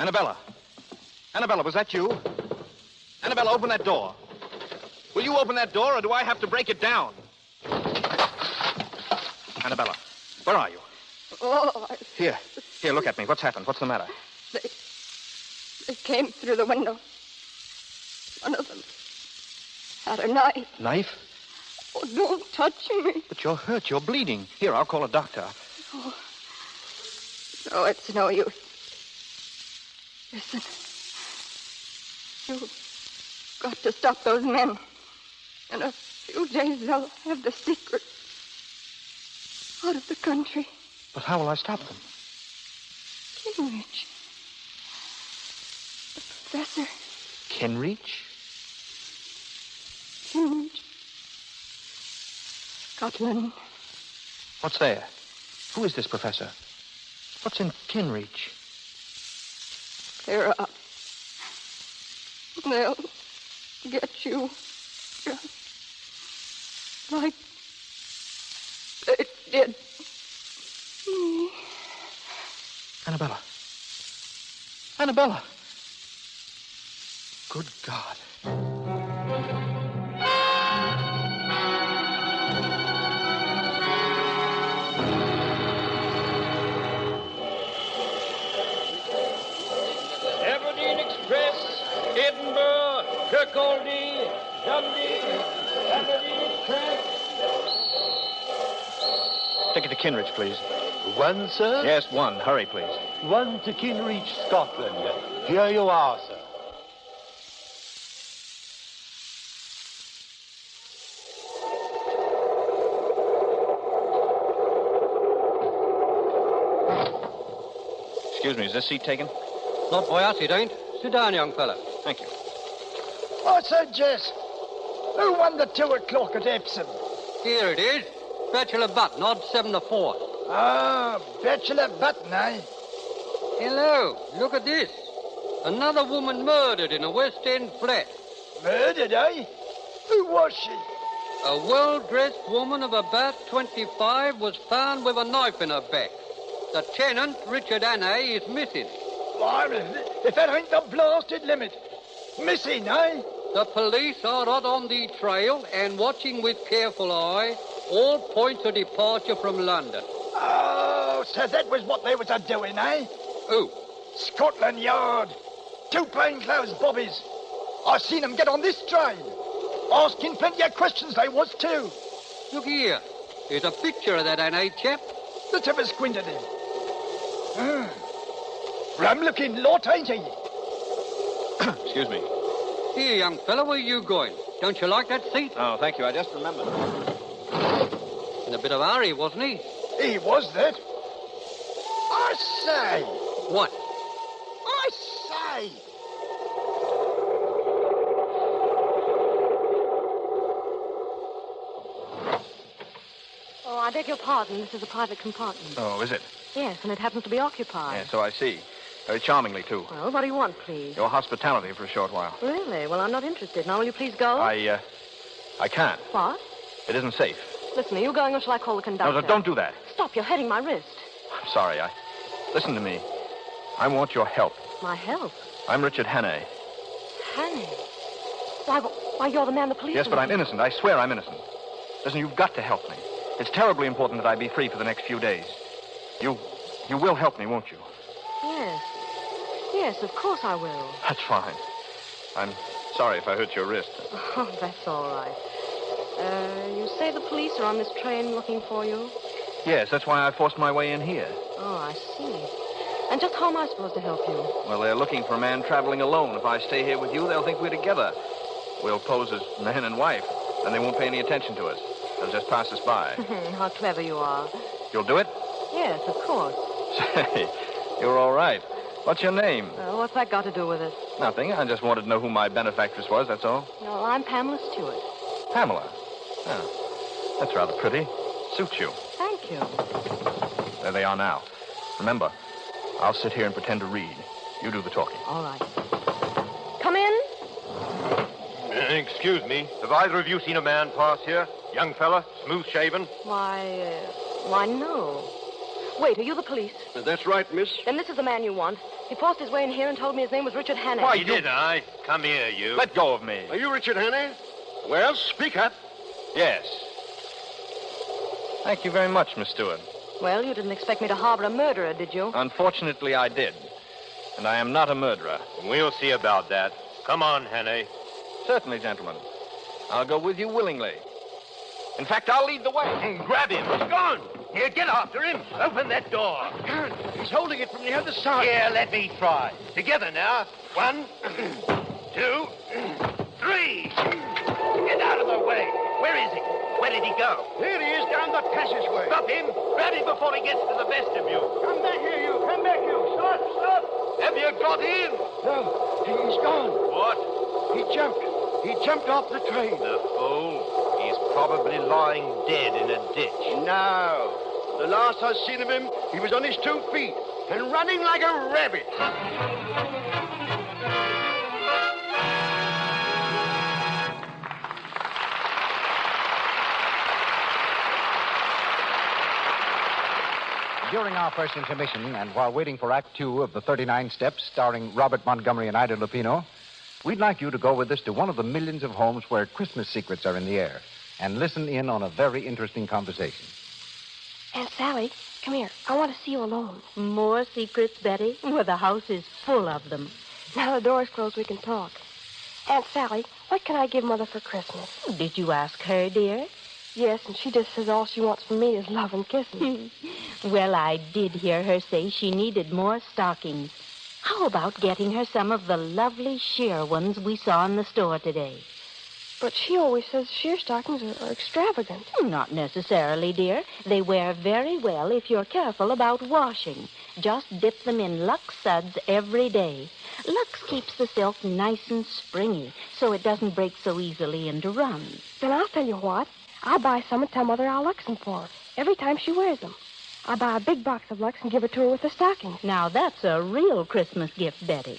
[SPEAKER 7] Annabella. Annabella, was that you? Annabella, open that door. Will you open that door, or do I have to break it down? Annabella, where are you?
[SPEAKER 8] Oh,
[SPEAKER 7] Here, look at me. What's happened? What's the matter?
[SPEAKER 8] They came through the window. One of them had a knife.
[SPEAKER 7] Knife?
[SPEAKER 8] Oh, don't touch me.
[SPEAKER 7] But you're hurt. You're bleeding. Here, I'll call a doctor.
[SPEAKER 8] Oh, no, it's no use. Listen. You've got to stop those men. In a few days, they'll have the secret out of the country.
[SPEAKER 7] But how will I stop them?
[SPEAKER 8] Kenrich. The professor.
[SPEAKER 7] Kenrich?
[SPEAKER 8] Kenrich. Scotland.
[SPEAKER 7] What's there? Who is this professor? What's in Kenrich?
[SPEAKER 8] They're up. They'll get you just like they did me.
[SPEAKER 7] Annabella. Annabella. Good God.
[SPEAKER 21] Edinburgh, Kirkcaldy, Dundee, Aberdeen Express.
[SPEAKER 7] Ticket to Kinrich, please.
[SPEAKER 22] One, sir?
[SPEAKER 7] Yes, one. Hurry, please.
[SPEAKER 22] One to Kinrich, Scotland. Here you are, sir.
[SPEAKER 7] Excuse me, is this seat taken?
[SPEAKER 23] Not by us, it ain't. Sit down, young fella.
[SPEAKER 7] Thank you.
[SPEAKER 21] I said, Jess, who won the 2 o'clock at Epsom?
[SPEAKER 23] Here it is. Bachelor Button, odd 7 to 4.
[SPEAKER 21] Ah, Bachelor Button, eh?
[SPEAKER 23] Hello, look at this. Another woman murdered in a West End flat.
[SPEAKER 21] Murdered, eh? Who was she?
[SPEAKER 23] A well-dressed woman of about 25 was found with a knife in her back. The tenant, Richard Annay, is missing.
[SPEAKER 21] Blimey, if that ain't the blasted limit. Missing, eh?
[SPEAKER 23] The police are hot on the trail and watching with careful eye all points of departure from London.
[SPEAKER 21] Oh, so that was what they was a-doing, eh?
[SPEAKER 23] Who?
[SPEAKER 21] Scotland Yard. 2 plainclothes bobbies. I seen them get on this train. Asking plenty of questions they was, too.
[SPEAKER 23] Look here. Here's a picture of that Annay chap.
[SPEAKER 21] Let's have a squint at him. Ram-looking lot, ain't he?
[SPEAKER 7] Excuse me.
[SPEAKER 23] Here, young fella, where you going? Don't you like that seat?
[SPEAKER 7] Oh, thank you. I just remembered.
[SPEAKER 23] In a bit of a hurry, wasn't he?
[SPEAKER 21] He was that. I say.
[SPEAKER 23] What?
[SPEAKER 21] I say.
[SPEAKER 8] Oh, I beg your pardon. This is a private compartment.
[SPEAKER 7] Oh, is it?
[SPEAKER 8] Yes, and it happens to be occupied.
[SPEAKER 7] Yeah, so I see. Very charmingly, too.
[SPEAKER 8] Well, what do you want, please?
[SPEAKER 7] Your hospitality for a short while.
[SPEAKER 8] Really? Well, I'm not interested. Now, will you please go?
[SPEAKER 7] I can't.
[SPEAKER 8] What?
[SPEAKER 7] It isn't safe.
[SPEAKER 8] Listen, are you going or shall I call the conductor?
[SPEAKER 7] No, don't do that.
[SPEAKER 8] Stop, you're hurting my wrist.
[SPEAKER 7] I'm sorry. Listen to me. I want your help.
[SPEAKER 8] My help?
[SPEAKER 7] I'm Richard Hannay.
[SPEAKER 8] Hannay? Why, you're the man the police...
[SPEAKER 7] Yes, but I'm innocent. I swear I'm innocent. Listen, you've got to help me. It's terribly important that I be free for the next few days. You will help me, won't you?
[SPEAKER 8] Yes. Yes, of course I will.
[SPEAKER 7] That's fine. I'm sorry if I hurt your wrist.
[SPEAKER 8] Oh, that's all right. You say the police are on this train looking for you?
[SPEAKER 7] Yes, that's why I forced my way in here.
[SPEAKER 8] Oh, I see. And just how am I supposed to help you?
[SPEAKER 7] Well, they're looking for a man traveling alone. If I stay here with you, they'll think we're together. We'll pose as man and wife, and they won't pay any attention to us. They'll just pass us by.
[SPEAKER 8] How clever you are.
[SPEAKER 7] You'll do it?
[SPEAKER 8] Yes, of course.
[SPEAKER 7] Say, you're all right. What's your name?
[SPEAKER 8] What's that got to do with it?
[SPEAKER 7] Nothing. I just wanted to know who my benefactress was, that's all.
[SPEAKER 8] No, I'm Pamela Stewart.
[SPEAKER 7] Pamela? Oh, that's rather pretty. Suits you.
[SPEAKER 8] Thank you.
[SPEAKER 7] There they are now. Remember, I'll sit here and pretend to read. You do the talking.
[SPEAKER 8] All right. Come in.
[SPEAKER 12] Excuse me. Have either of you seen a man pass here? Young fella, smooth-shaven?
[SPEAKER 8] Why, no. Wait, are you the police?
[SPEAKER 12] That's right, miss.
[SPEAKER 8] Then this is the man you want. He forced his way in here and told me his name was Richard Hannay.
[SPEAKER 12] Why, did I? Come here, you.
[SPEAKER 7] Let go of me.
[SPEAKER 12] Are you Richard Hannay? Well, speak up.
[SPEAKER 7] Yes. Thank you very much, Miss Stewart.
[SPEAKER 8] Well, you didn't expect me to harbor a murderer, did you?
[SPEAKER 7] Unfortunately, I did. And I am not a murderer.
[SPEAKER 12] We'll see about that. Come on, Hannay.
[SPEAKER 7] Certainly, gentlemen. I'll go with you willingly. In fact, I'll lead the way.
[SPEAKER 12] Grab him. He's gone. Here, get after him. Open that door.
[SPEAKER 21] Can't. He's holding it from the other side.
[SPEAKER 12] Here, let me try. Together now. 1, 2, 3. Get out of the way. Where is he? Where did he go?
[SPEAKER 21] Here he is, down the passageway.
[SPEAKER 12] Stop him. Grab him before he gets to the vestibule.
[SPEAKER 21] Come back here, you. Come back, you. Stop, stop.
[SPEAKER 12] Have you got him?
[SPEAKER 21] No, he's gone.
[SPEAKER 12] What?
[SPEAKER 21] He jumped. He jumped off the train.
[SPEAKER 12] The fool. He's probably lying dead in a ditch.
[SPEAKER 21] No. The last I seen of him, he was on his 2 feet and running like a rabbit.
[SPEAKER 15] During our first intermission, and while waiting for Act 2 of the 39 Steps, starring Robert Montgomery and Ida Lupino, we'd like you to go with us to one of the millions of homes where Christmas secrets are in the air and listen in on a very interesting conversation.
[SPEAKER 8] Aunt Sally, come here. I want to see you alone.
[SPEAKER 13] More secrets, Betty? Well, the house is full of them.
[SPEAKER 8] Now the door's closed, we can talk. Aunt Sally, what can I give Mother for Christmas?
[SPEAKER 13] Did you ask her, dear?
[SPEAKER 8] Yes, and she just says all she wants from me is love and kisses.
[SPEAKER 13] Well, I did hear her say she needed more stockings. How about getting her some of the lovely sheer ones we saw in the store today?
[SPEAKER 8] But she always says sheer stockings are extravagant.
[SPEAKER 13] Not necessarily, dear. They wear very well if you're careful about washing. Just dip them in Lux suds every day. Lux keeps the silk nice and springy, so it doesn't break so easily into runs.
[SPEAKER 8] Then I'll tell you what. I'll buy some and tell Mother I'll Lux them for her every time she wears them. I'll buy a big box of Lux and give it to her with the stockings.
[SPEAKER 13] Now, that's a real Christmas gift, Betty.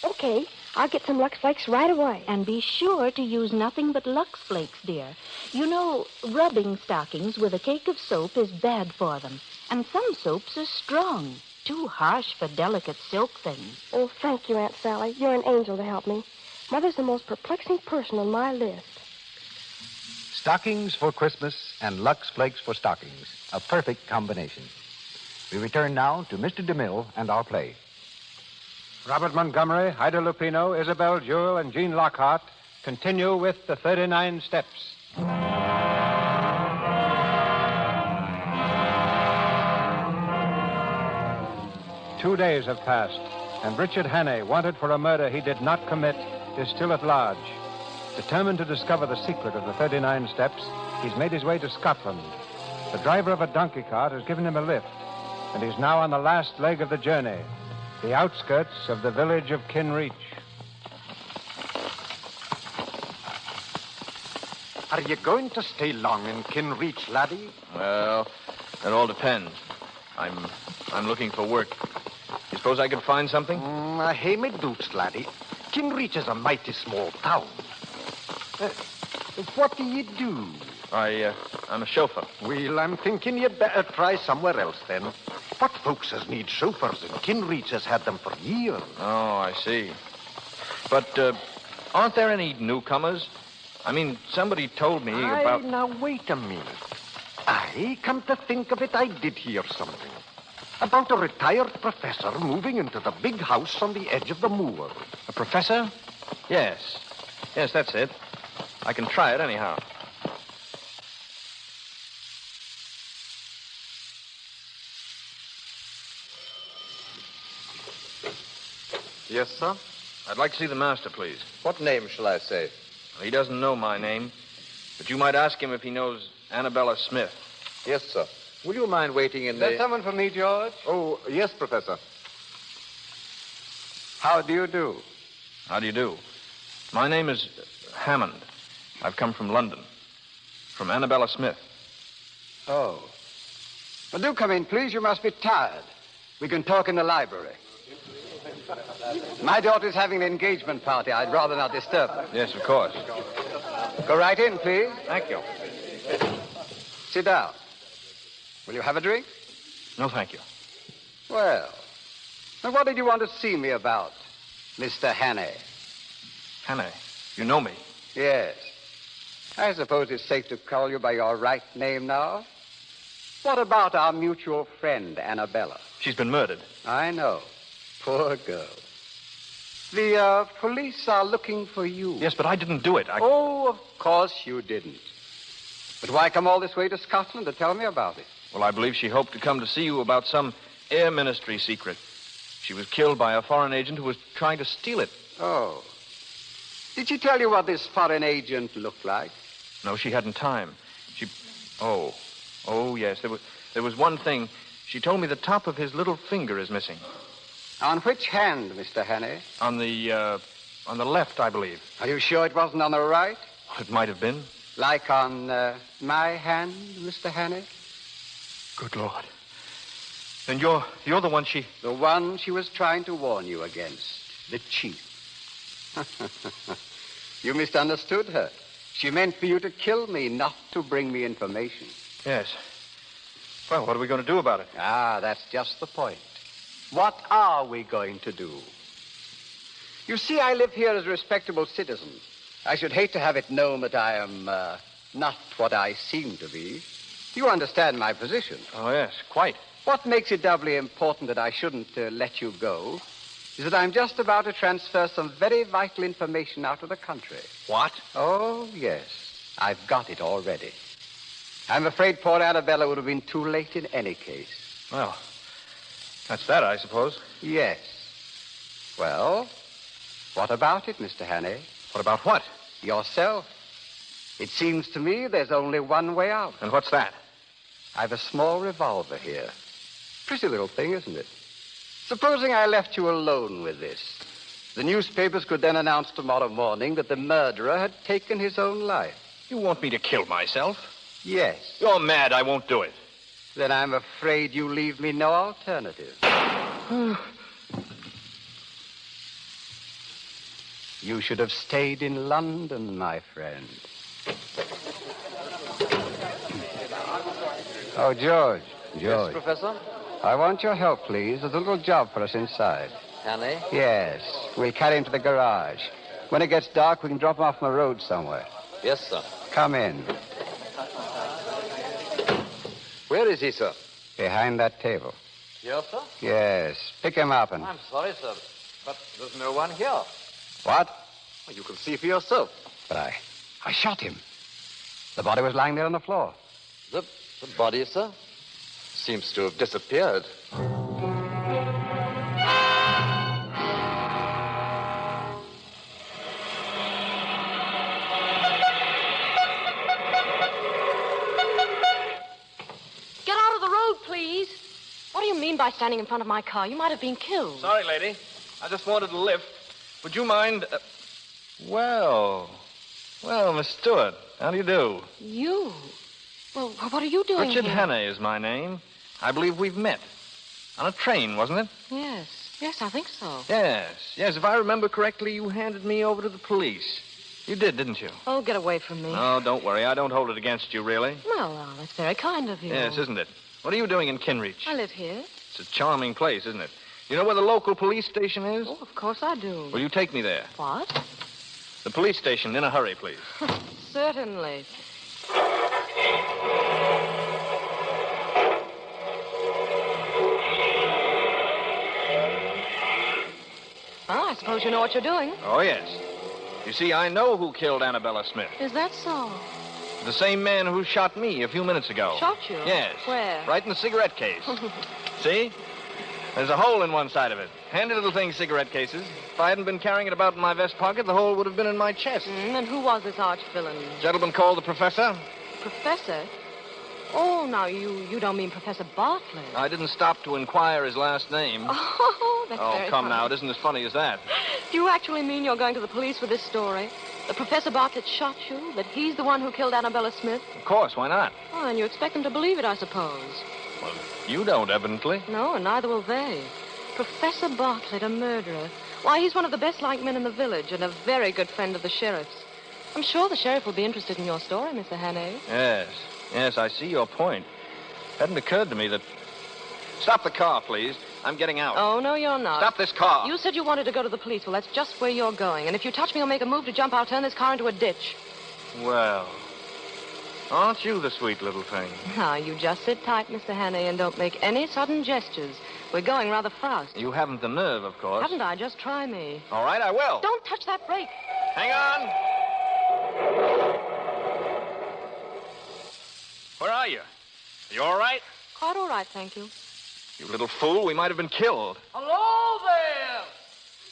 [SPEAKER 8] Okay. I'll get some Lux Flakes right away.
[SPEAKER 13] And be sure to use nothing but Lux Flakes, dear. You know, rubbing stockings with a cake of soap is bad for them. And some soaps are strong. Too harsh for delicate silk things.
[SPEAKER 8] Oh, thank you, Aunt Sally. You're an angel to help me. Mother's the most perplexing person on my list.
[SPEAKER 15] Stockings for Christmas and Lux Flakes for stockings. A perfect combination. We return now to Mr. DeMille and our play.
[SPEAKER 1] Robert Montgomery, Ida Lupino, Isabel Jewell, and Jean Lockhart continue with the 39 Steps. 2 days have passed, and Richard Hannay, wanted for a murder he did not commit, is still at large. Determined to discover the secret of the 39 steps, he's made his way to Scotland. The driver of a donkey cart has given him a lift, and he's now on the last leg of the journey, the outskirts of the village of Kinreach.
[SPEAKER 10] Are you going to stay long in Kinreach, laddie?
[SPEAKER 7] Well, that all depends. I'm looking for work. You suppose I could find something?
[SPEAKER 10] I hae me doubts, laddie. Kinreach is a mighty small town. What do you do?
[SPEAKER 7] I'm a chauffeur.
[SPEAKER 10] Well, I'm thinking you'd better try somewhere else, then. What folks as need chauffeurs in Kinreach has had them for years.
[SPEAKER 7] Oh, I see. But, aren't there any newcomers? I mean, somebody told me about...
[SPEAKER 10] Now, wait a minute. Come to think of it, I did hear something. About a retired professor moving into the big house on the edge of the moor.
[SPEAKER 7] A professor? Yes. Yes, that's it. I can try it anyhow.
[SPEAKER 11] Yes, sir?
[SPEAKER 7] I'd like to see the master, please.
[SPEAKER 11] What name shall I say?
[SPEAKER 7] He doesn't know my name, but you might ask him if he knows Annabella Smith.
[SPEAKER 11] Yes, sir. Will you mind waiting in
[SPEAKER 10] Is
[SPEAKER 11] the...
[SPEAKER 10] there someone for me, George?
[SPEAKER 11] Oh, yes, Professor.
[SPEAKER 10] How do you do?
[SPEAKER 7] How do you do? My name is Hammond. I've come from London. From Annabella Smith.
[SPEAKER 10] Oh. Well, do come in, please. You must be tired. We can talk in the library. My daughter's having an engagement party. I'd rather not disturb her.
[SPEAKER 7] Yes, of course.
[SPEAKER 10] Go right in, please.
[SPEAKER 7] Thank you.
[SPEAKER 10] Sit down. Will you have a drink?
[SPEAKER 7] No, thank you.
[SPEAKER 10] Well, now what did you want to see me about, Mr. Hannay?
[SPEAKER 7] Hannay? You know me?
[SPEAKER 10] Yes. I suppose it's safe to call you by your right name now. What about our mutual friend, Annabella?
[SPEAKER 7] She's been murdered.
[SPEAKER 10] I know. Poor girl. The police are looking for you.
[SPEAKER 7] Yes, but I didn't do it.
[SPEAKER 10] Oh, of course you didn't. But why come all this way to Scotland to tell me about it?
[SPEAKER 7] Well, I believe she hoped to come to see you about some air ministry secret. She was killed by a foreign agent who was trying to steal it.
[SPEAKER 10] Oh. Did she tell you what this foreign agent looked like?
[SPEAKER 7] No, she hadn't time. Oh, yes. There was one thing. She told me the top of his little finger is missing.
[SPEAKER 10] On which hand, Mr. Hannay?
[SPEAKER 7] On the left, I believe.
[SPEAKER 10] Are you sure it wasn't on the right?
[SPEAKER 7] It might have been.
[SPEAKER 10] Like on my hand, Mr. Hannay?
[SPEAKER 7] Good Lord. Then you're the one she...
[SPEAKER 10] The one she was trying to warn you against. The chief. You misunderstood her. She meant for you to kill me, not to bring me information.
[SPEAKER 7] Yes. Well, what are we going to do about it?
[SPEAKER 10] That's just the point. What are we going to do? You see, I live here as a respectable citizen. I should hate to have it known that I am not what I seem to be. You understand my position?
[SPEAKER 7] Oh, yes, quite.
[SPEAKER 10] What makes it doubly important that I shouldn't let you go is that I'm just about to transfer some very vital information out of the country.
[SPEAKER 7] What?
[SPEAKER 10] Oh, yes. I've got it already. I'm afraid poor Annabella would have been too late in any case.
[SPEAKER 7] Well, that's that, I suppose.
[SPEAKER 10] Yes. Well, what about it, Mr. Hannay?
[SPEAKER 7] What about what?
[SPEAKER 10] Yourself. It seems to me there's only one way out.
[SPEAKER 7] And what's that?
[SPEAKER 10] I've a small revolver here. Pretty little thing, isn't it? Supposing I left you alone with this. The newspapers could then announce tomorrow morning that the murderer had taken his own life.
[SPEAKER 7] You want me to kill myself?
[SPEAKER 10] Yes.
[SPEAKER 7] You're mad. I won't do it.
[SPEAKER 10] Then I'm afraid you leave me no alternative. You should have stayed in London, my friend. Oh, George.
[SPEAKER 11] Yes, Professor?
[SPEAKER 10] I want your help, please. There's a little job for us inside.
[SPEAKER 11] Hannay?
[SPEAKER 10] Yes. We'll carry him to the garage. When it gets dark, we can drop him off on the road somewhere.
[SPEAKER 11] Yes, sir.
[SPEAKER 10] Come in.
[SPEAKER 11] Where is he, sir?
[SPEAKER 10] Behind that table.
[SPEAKER 11] Here, sir?
[SPEAKER 10] Yes. Pick him up and...
[SPEAKER 11] I'm sorry, sir, but there's no one here.
[SPEAKER 10] What?
[SPEAKER 11] Well, you can see for yourself.
[SPEAKER 10] But I shot him. The body was lying there on the floor.
[SPEAKER 11] The body, sir, seems to have disappeared.
[SPEAKER 13] I standing in front of my car? You might have been killed.
[SPEAKER 11] Sorry, lady. I just wanted a lift. Would you mind... Well, Miss Stewart, how do you do?
[SPEAKER 13] You? Well, what are you doing
[SPEAKER 11] Richard
[SPEAKER 13] here?
[SPEAKER 11] Hannay is my name. I believe we've met. On a train, wasn't it?
[SPEAKER 13] Yes, I think so.
[SPEAKER 11] Yes. If I remember correctly, you handed me over to the police. You did, didn't you?
[SPEAKER 13] Oh, get away from me.
[SPEAKER 11] Oh, don't worry. I don't hold it against you, really.
[SPEAKER 13] Well, that's very kind of you.
[SPEAKER 11] Yes, isn't it? What are you doing in Kinreach?
[SPEAKER 13] I live here.
[SPEAKER 11] It's a charming place, isn't it? You know where the local police station is?
[SPEAKER 13] Oh, of course I do.
[SPEAKER 11] Will you take me there?
[SPEAKER 13] What?
[SPEAKER 11] The police station, in a hurry, please.
[SPEAKER 13] Certainly. Well, I suppose you know what you're doing.
[SPEAKER 11] Oh, yes. You see, I know who killed Annabella Smith.
[SPEAKER 13] Is that so?
[SPEAKER 11] The same man who shot me a few minutes ago.
[SPEAKER 13] Shot you?
[SPEAKER 11] Yes.
[SPEAKER 13] Where?
[SPEAKER 11] Right in the cigarette case. See? There's a hole in one side of it. Handy little thing, cigarette cases. If I hadn't been carrying it about in my vest pocket, the hole would have been in my chest.
[SPEAKER 13] And who was this arch-villain?
[SPEAKER 11] Gentleman called the professor.
[SPEAKER 13] Professor? Oh, now, you don't mean Professor Bartlett.
[SPEAKER 11] I didn't stop to inquire his last name.
[SPEAKER 13] Oh, that's very
[SPEAKER 11] come
[SPEAKER 13] funny.
[SPEAKER 11] now. It isn't as funny as that.
[SPEAKER 13] Do you actually mean you're going to the police with this story? That Professor Bartlett shot you? That he's the one who killed Annabella Smith?
[SPEAKER 11] Of course, why not?
[SPEAKER 13] Oh, and you expect them to believe it, I suppose.
[SPEAKER 11] Well, you don't, evidently.
[SPEAKER 13] No, and neither will they. Professor Bartlett, a murderer. Why, he's one of the best-liked men in the village and a very good friend of the sheriff's. I'm sure the sheriff will be interested in your story, Mr. Hannay.
[SPEAKER 11] Yes, I see your point. Hadn't occurred to me that... Stop the car, please. I'm getting out.
[SPEAKER 13] Oh, no, you're not.
[SPEAKER 11] Stop this car.
[SPEAKER 13] You said you wanted to go to the police. Well, that's just where you're going. And if you touch me or make a move to jump, I'll turn this car into a ditch.
[SPEAKER 11] Well, aren't you the sweet little thing?
[SPEAKER 13] Now, you just sit tight, Mr. Hannay, and don't make any sudden gestures. We're going rather fast.
[SPEAKER 11] You haven't the nerve, of course.
[SPEAKER 13] Haven't I? Just try me.
[SPEAKER 11] All right, I will.
[SPEAKER 13] Don't touch that brake.
[SPEAKER 11] Hang on. Where are you? You all right?
[SPEAKER 13] Quite all right, thank you.
[SPEAKER 11] You little fool, we might have been killed.
[SPEAKER 21] Hello there!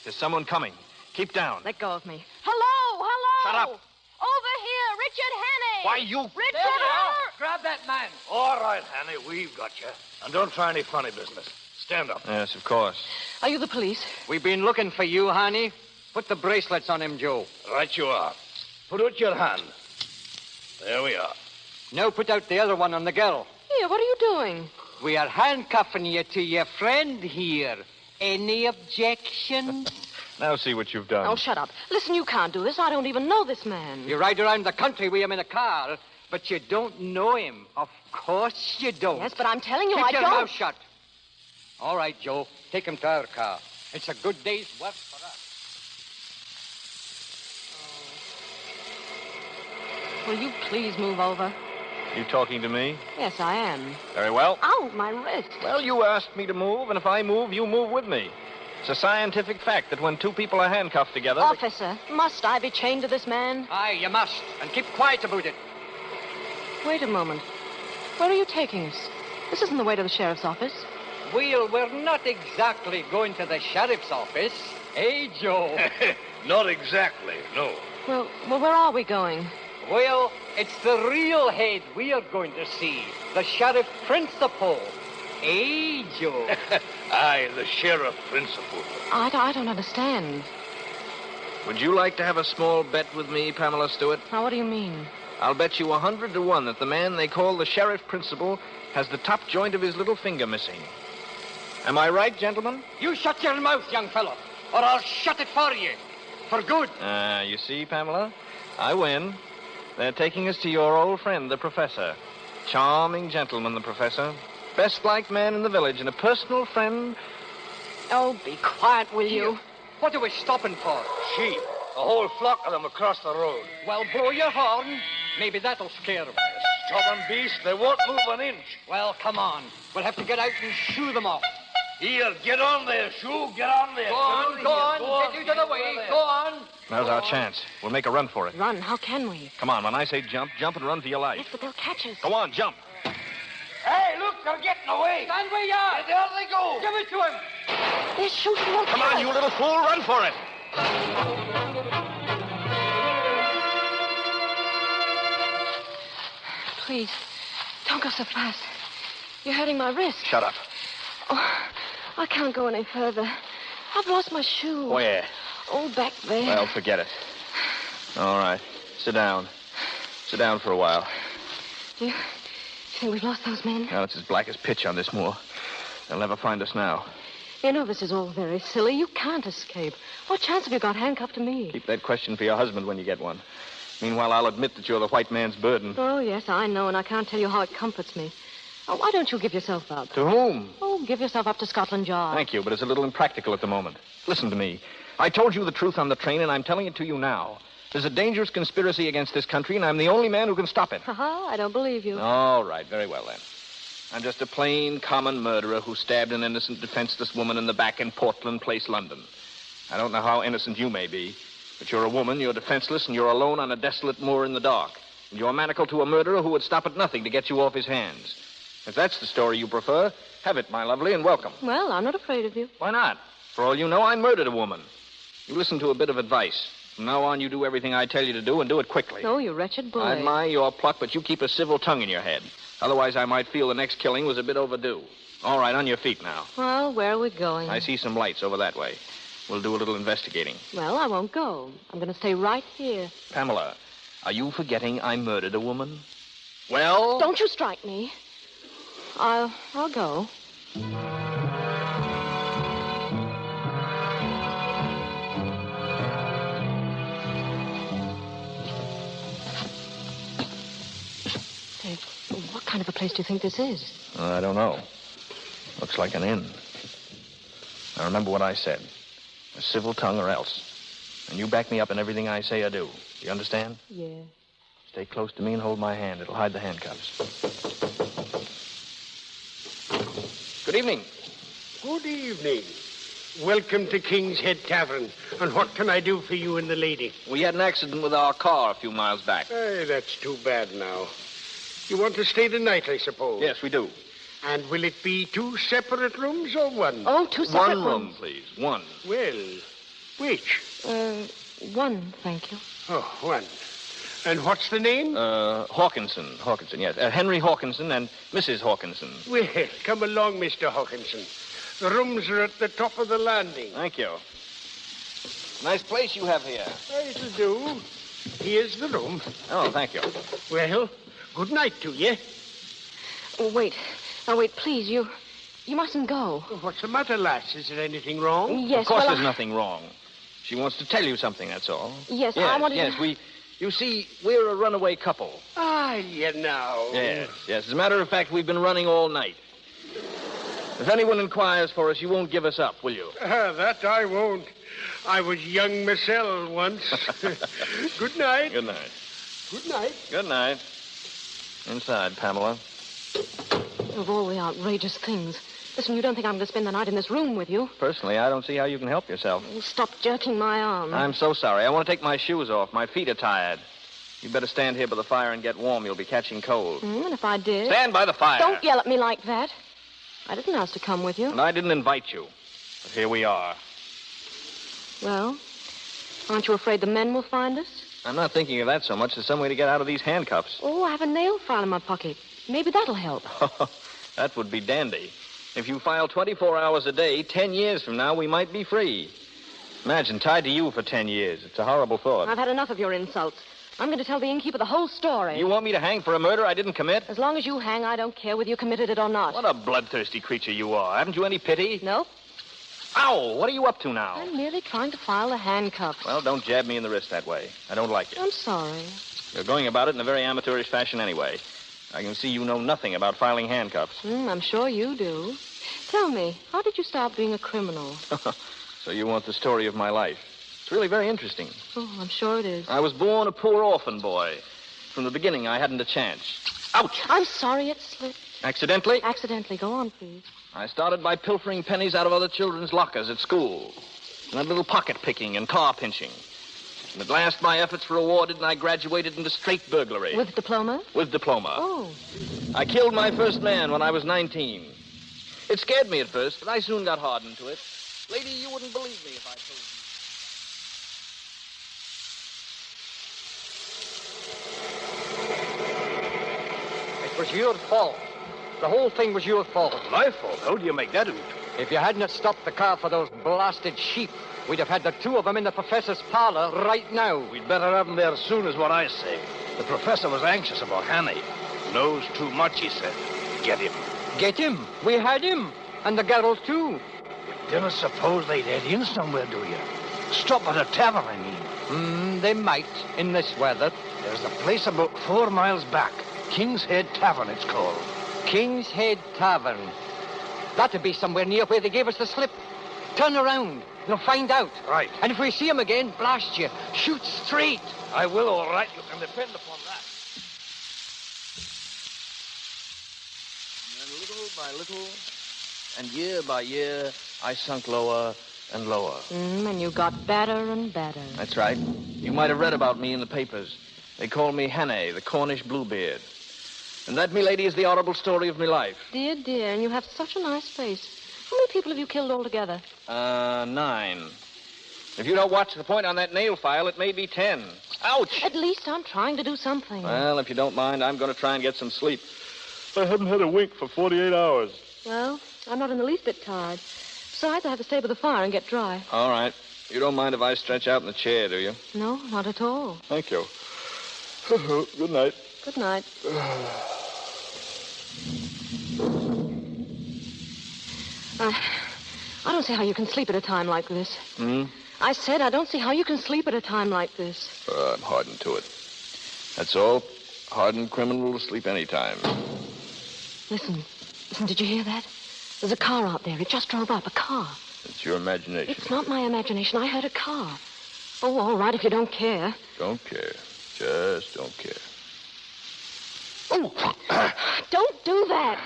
[SPEAKER 11] There's someone coming. Keep down.
[SPEAKER 13] Let go of me. Hello!
[SPEAKER 11] Shut up.
[SPEAKER 13] Over here, Richard Hannay!
[SPEAKER 11] Why, you...
[SPEAKER 13] Richard!
[SPEAKER 21] Grab that man.
[SPEAKER 12] All right, Hannay, we've got you. And don't try any funny business. Stand up.
[SPEAKER 11] Yes, of course.
[SPEAKER 13] Are you the police?
[SPEAKER 23] We've been looking for you, honey. Put the bracelets on him, Joe.
[SPEAKER 12] Right you are. Put out your hand. There we are.
[SPEAKER 23] Now put out the other one on the girl.
[SPEAKER 13] Here, what are you doing?
[SPEAKER 23] We are handcuffing you to your friend here. Any objections?
[SPEAKER 11] Now see what you've done.
[SPEAKER 13] Oh, shut up. Listen, you can't do this. I don't even know this man.
[SPEAKER 23] You ride around the country with him in a car, but you don't know him. Of course you don't.
[SPEAKER 13] Yes, but I'm telling you,
[SPEAKER 23] Keep
[SPEAKER 13] I
[SPEAKER 23] your
[SPEAKER 13] don't.
[SPEAKER 23] mouth shut. All right, Joe. Take him to our car. It's a good day's work for us.
[SPEAKER 13] Will you please move over?
[SPEAKER 11] You talking to me?
[SPEAKER 13] Yes, I am.
[SPEAKER 11] Very well.
[SPEAKER 13] Ow, my wrist.
[SPEAKER 11] Well, you asked me to move, and if I move, you move with me. It's a scientific fact that when two people are handcuffed together...
[SPEAKER 13] Officer, must I be chained to this man?
[SPEAKER 23] Aye, you must. And keep quiet about it.
[SPEAKER 13] Wait a moment. Where are you taking us? This isn't the way to the sheriff's office.
[SPEAKER 23] Well, we're not exactly going to the sheriff's office. Eh, Joe?
[SPEAKER 12] Not exactly, no.
[SPEAKER 13] Well, where are we going?
[SPEAKER 23] Well, it's the real head we are going to see. The sheriff principal. Eh, Joe?
[SPEAKER 12] Aye, the sheriff principal.
[SPEAKER 13] I don't understand.
[SPEAKER 11] Would you like to have a small bet with me, Pamela Stewart?
[SPEAKER 13] Now, what do you mean?
[SPEAKER 11] I'll bet you 100 to 1 that the man they call the sheriff principal has the top joint of his little finger missing. Am I right, gentlemen?
[SPEAKER 23] You shut your mouth, young fellow, or I'll shut it for you. For good.
[SPEAKER 11] You see, Pamela? I win. They're taking us to your old friend, the professor. Charming gentleman, the professor. Best-liked man in the village and a personal friend.
[SPEAKER 13] Oh, be quiet, will you?
[SPEAKER 23] What are we stopping for?
[SPEAKER 12] Sheep. A whole flock of them across the road.
[SPEAKER 23] Well, blow your horn. Maybe that'll scare them.
[SPEAKER 12] Stubborn beast, they won't move an inch.
[SPEAKER 23] Well, come on. We'll have to get out and shoo them off.
[SPEAKER 12] Here, get on there, Shoo. Get on there.
[SPEAKER 23] Go on. Get you to the way. Go on.
[SPEAKER 11] Now's our chance. We'll make a run for it.
[SPEAKER 13] Run? How can we?
[SPEAKER 11] Come on, when I say jump, jump and run for your life.
[SPEAKER 13] Yes, but they'll catch us.
[SPEAKER 11] Go on, jump.
[SPEAKER 12] Hey, look, they're getting away.
[SPEAKER 23] Stand where you are.
[SPEAKER 12] There they go.
[SPEAKER 23] Give it to him.
[SPEAKER 13] They're shooting.
[SPEAKER 11] Come on, you little fool. Run for it.
[SPEAKER 13] Please, don't go so fast. You're hurting my wrist.
[SPEAKER 11] Shut up.
[SPEAKER 13] Oh,
[SPEAKER 5] I can't go any further. I've lost my shoe.
[SPEAKER 11] Where?
[SPEAKER 5] Oh, back there.
[SPEAKER 11] Well, forget it. All right. Sit down. Sit down for a while.
[SPEAKER 5] Do you think we've lost those men?
[SPEAKER 11] Now, it's as black as pitch on this moor. They'll never find us now.
[SPEAKER 5] You know this is all very silly. You can't escape. What chance have you got handcuffed to me?
[SPEAKER 11] Keep that question for your husband when you get one. Meanwhile, I'll admit that you're the white man's burden.
[SPEAKER 5] Oh, yes, I know, and I can't tell you how it comforts me. Oh, why don't you give yourself up?
[SPEAKER 11] To whom?
[SPEAKER 5] Oh, give yourself up to Scotland Yard.
[SPEAKER 11] Thank you, but it's a little impractical at the moment. Listen to me. I told you the truth on the train, and I'm telling it to you now. There's a dangerous conspiracy against this country, and I'm the only man who can stop it.
[SPEAKER 5] Ha-ha, I don't believe you.
[SPEAKER 11] All right, very well, then. I'm just a plain, common murderer who stabbed an innocent, defenseless woman in the back in Portland Place, London. I don't know how innocent you may be, but you're a woman, you're defenseless, and you're alone on a desolate moor in the dark. And you're manacled to a murderer who would stop at nothing to get you off his hands. If that's the story you prefer, have it, my lovely, and welcome.
[SPEAKER 5] Well, I'm not afraid of you.
[SPEAKER 11] Why not? For all you know, I murdered a woman. You listen to a bit of advice. From now on, you do everything I tell you to do, and do it quickly.
[SPEAKER 5] Oh, you wretched boy.
[SPEAKER 11] I admire your pluck, but you keep a civil tongue in your head. Otherwise, I might feel the next killing was a bit overdue. All right, on your feet now.
[SPEAKER 5] Well, where are we going?
[SPEAKER 11] I see some lights over that way. We'll do a little investigating.
[SPEAKER 5] Well, I won't go. I'm going to stay right here.
[SPEAKER 11] Pamela, are you forgetting I murdered a woman? Well?
[SPEAKER 5] Don't you strike me. I'll go. Dave, what kind of a place do you think this is?
[SPEAKER 11] I don't know. Looks like an inn. Now, remember what I said. A civil tongue or else. And you back me up in everything I say or do. You understand?
[SPEAKER 5] Yeah.
[SPEAKER 11] Stay close to me and hold my hand. It'll hide the handcuffs. Good evening.
[SPEAKER 9] Good evening. Welcome to King's Head Tavern. And what can I do for you and the lady?
[SPEAKER 11] We had an accident with our car a few miles back.
[SPEAKER 9] Hey, that's too bad now. You want to stay the night, I suppose?
[SPEAKER 11] Yes, we do.
[SPEAKER 9] And will it be 2 separate rooms or one?
[SPEAKER 5] Oh, 2 separate rooms.
[SPEAKER 11] One room, please. One.
[SPEAKER 9] Well, which?
[SPEAKER 5] One, thank you.
[SPEAKER 9] Oh, one. And what's the name?
[SPEAKER 11] Hawkinson, yes. Henry Hawkinson and Mrs. Hawkinson.
[SPEAKER 9] Well, come along, Mr. Hawkinson. The rooms are at the top of the landing.
[SPEAKER 11] Thank you. Nice place you have here.
[SPEAKER 9] It'll do. Here's the room.
[SPEAKER 11] Oh, thank you.
[SPEAKER 9] Well, good night to you.
[SPEAKER 5] Oh, wait. Now, wait, please, you mustn't go.
[SPEAKER 9] What's the matter, lass? Is there anything wrong?
[SPEAKER 5] Yes,
[SPEAKER 11] of course there's nothing wrong. She wants to tell you something, that's all.
[SPEAKER 5] Yes, I wanted
[SPEAKER 11] to... You see, we're a runaway couple.
[SPEAKER 9] Ah, you know.
[SPEAKER 11] Yes. As a matter of fact, we've been running all night. If anyone inquires for us, you won't give us up, will you?
[SPEAKER 9] That I won't. I was young myself once. Good night.
[SPEAKER 11] Good night.
[SPEAKER 9] Good night.
[SPEAKER 11] Good night. Inside, Pamela.
[SPEAKER 5] Of all the outrageous things. Listen, you don't think I'm going to spend the night in this room with you?
[SPEAKER 11] Personally, I don't see how you can help yourself.
[SPEAKER 5] Stop jerking my arm.
[SPEAKER 11] I'm so sorry. I want to take my shoes off. My feet are tired. You better stand here by the fire and get warm. You'll be catching cold.
[SPEAKER 5] And if I did?
[SPEAKER 11] Stand by the fire.
[SPEAKER 5] Don't yell at me like that. I didn't ask to come with you.
[SPEAKER 11] And I didn't invite you. But here we are.
[SPEAKER 5] Well, aren't you afraid the men will find us?
[SPEAKER 11] I'm not thinking of that so much. There's some way to get out of these handcuffs.
[SPEAKER 5] Oh, I have a nail file in my pocket. Maybe that'll help.
[SPEAKER 11] That would be dandy. If you file 24 hours a day, 10 years from now, we might be free. Imagine, tied to you for 10 years. It's a horrible thought.
[SPEAKER 5] I've had enough of your insults. I'm going to tell the innkeeper the whole story.
[SPEAKER 11] You want me to hang for a murder I didn't commit?
[SPEAKER 5] As long as you hang, I don't care whether you committed it or not.
[SPEAKER 11] What a bloodthirsty creature you are. Haven't you any pity?
[SPEAKER 5] No.
[SPEAKER 11] Ow! What are you up to now?
[SPEAKER 5] I'm merely trying to file the handcuffs.
[SPEAKER 11] Well, don't jab me in the wrist that way. I don't like it.
[SPEAKER 5] I'm sorry.
[SPEAKER 11] You're going about it in a very amateurish fashion anyway. I can see you know nothing about filing handcuffs.
[SPEAKER 5] I'm sure you do. Tell me, how did you stop being a criminal?
[SPEAKER 11] So you want the story of my life. It's really very interesting.
[SPEAKER 5] Oh, I'm sure it is.
[SPEAKER 11] I was born a poor orphan boy. From the beginning, I hadn't a chance. Ouch!
[SPEAKER 5] I'm sorry it slipped.
[SPEAKER 11] Accidentally?
[SPEAKER 5] Accidentally. Go on, please.
[SPEAKER 11] I started by pilfering pennies out of other children's lockers at school. And a little pocket picking and car pinching. And at last, my efforts were rewarded, and I graduated into straight burglary.
[SPEAKER 5] With diploma?
[SPEAKER 11] With diploma.
[SPEAKER 5] Oh.
[SPEAKER 11] I killed my first man when I was 19. It scared me at first, but I soon got hardened to it. Lady, you wouldn't believe me if I told
[SPEAKER 21] you. It was your fault. The whole thing was your fault.
[SPEAKER 12] My fault? How do you make that out?
[SPEAKER 20] If you hadn't have stopped the car for those blasted sheep, we'd have had the two of them in the professor's parlor right now.
[SPEAKER 12] We'd better have them there soon, is what I say. The professor was anxious about Hanny. Knows too much, he said. Get him.
[SPEAKER 20] Get him? We had him. And the girls, too.
[SPEAKER 12] You didn't suppose they'd head in somewhere, do you? Stop at a tavern, I mean.
[SPEAKER 20] They might, in this weather.
[SPEAKER 12] There's a place about 4 miles back. King's Head Tavern, it's called.
[SPEAKER 20] King's Head Tavern. That'd be somewhere near where they gave us the slip. Turn around. You'll find out.
[SPEAKER 12] Right.
[SPEAKER 20] And if we see him again, blast you. Shoot straight.
[SPEAKER 12] I will, all right. You can depend upon that.
[SPEAKER 11] And little by little, and year by year, I sunk lower and lower.
[SPEAKER 5] And you got better and better.
[SPEAKER 11] That's right. You might have read about me in the papers. They call me Hannay, the Cornish Bluebeard. And that, me lady, is the horrible story of me life.
[SPEAKER 5] Dear, dear, and you have such a nice face. How many people have you killed altogether?
[SPEAKER 11] 9. If you don't watch the point on that nail file, it may be 10. Ouch!
[SPEAKER 5] At least I'm trying to do something.
[SPEAKER 11] Well, if you don't mind, I'm going to try and get some sleep. I haven't had a wink for 48 hours.
[SPEAKER 5] Well, I'm not in the least bit tired. Besides, I have to stay by the fire and get dry.
[SPEAKER 11] All right. You don't mind if I stretch out in the chair, do you?
[SPEAKER 5] No, not at all.
[SPEAKER 11] Thank you. Good night.
[SPEAKER 5] Good night. I don't see how you can sleep at a time like this. I said I don't see how you can sleep at a time like this.
[SPEAKER 11] I'm hardened to it. That's all. Hardened criminal to sleep any time.
[SPEAKER 5] Listen, did you hear that? There's a car out there. It just drove up, a car.
[SPEAKER 11] It's your imagination.
[SPEAKER 5] It's not my imagination. I heard a car. Oh, all right, if you don't care.
[SPEAKER 11] Don't care. Just don't care.
[SPEAKER 5] Oh, don't do that.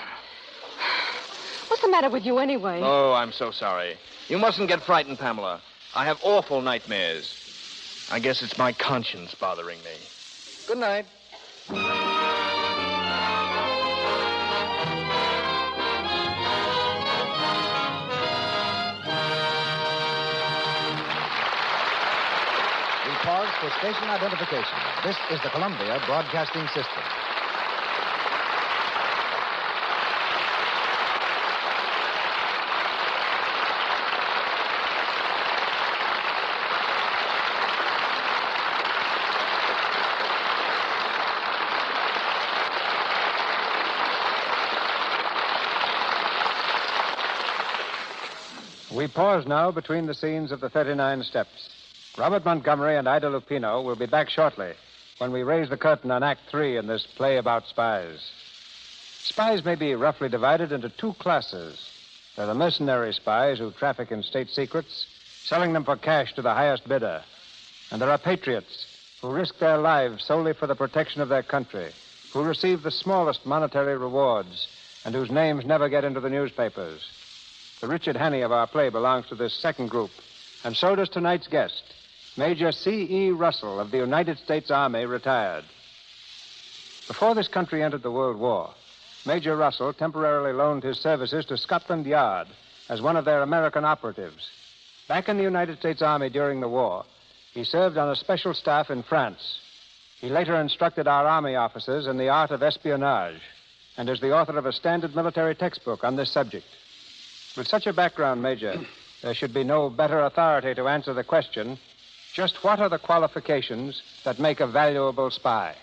[SPEAKER 5] What's the matter with you anyway?
[SPEAKER 11] Oh, I'm so sorry. You mustn't get frightened, Pamela. I have awful nightmares. I guess it's my conscience bothering me. Good night.
[SPEAKER 15] We pause for station identification. This is the Columbia Broadcasting System.
[SPEAKER 1] We pause now between the scenes of the 39 Steps. Robert Montgomery and Ida Lupino will be back shortly when we raise the curtain on Act 3 in this play about spies. Spies may be roughly divided into 2 classes. There are the mercenary spies who traffic in state secrets, selling them for cash to the highest bidder. And there are patriots who risk their lives solely for the protection of their country, who receive the smallest monetary rewards, and whose names never get into the newspapers. The Richard Hannay of our play belongs to this second group, and so does tonight's guest, Major C.E. Russell of the United States Army, retired. Before this country entered the World War, Major Russell temporarily loaned his services to Scotland Yard as one of their American operatives. Back in the United States Army during the war, he served on a special staff in France. He later instructed our Army officers in the art of espionage and is the author of a standard military textbook on this subject. With such a background, Major, there should be no better authority to answer the question, just what are the qualifications that make a valuable spy?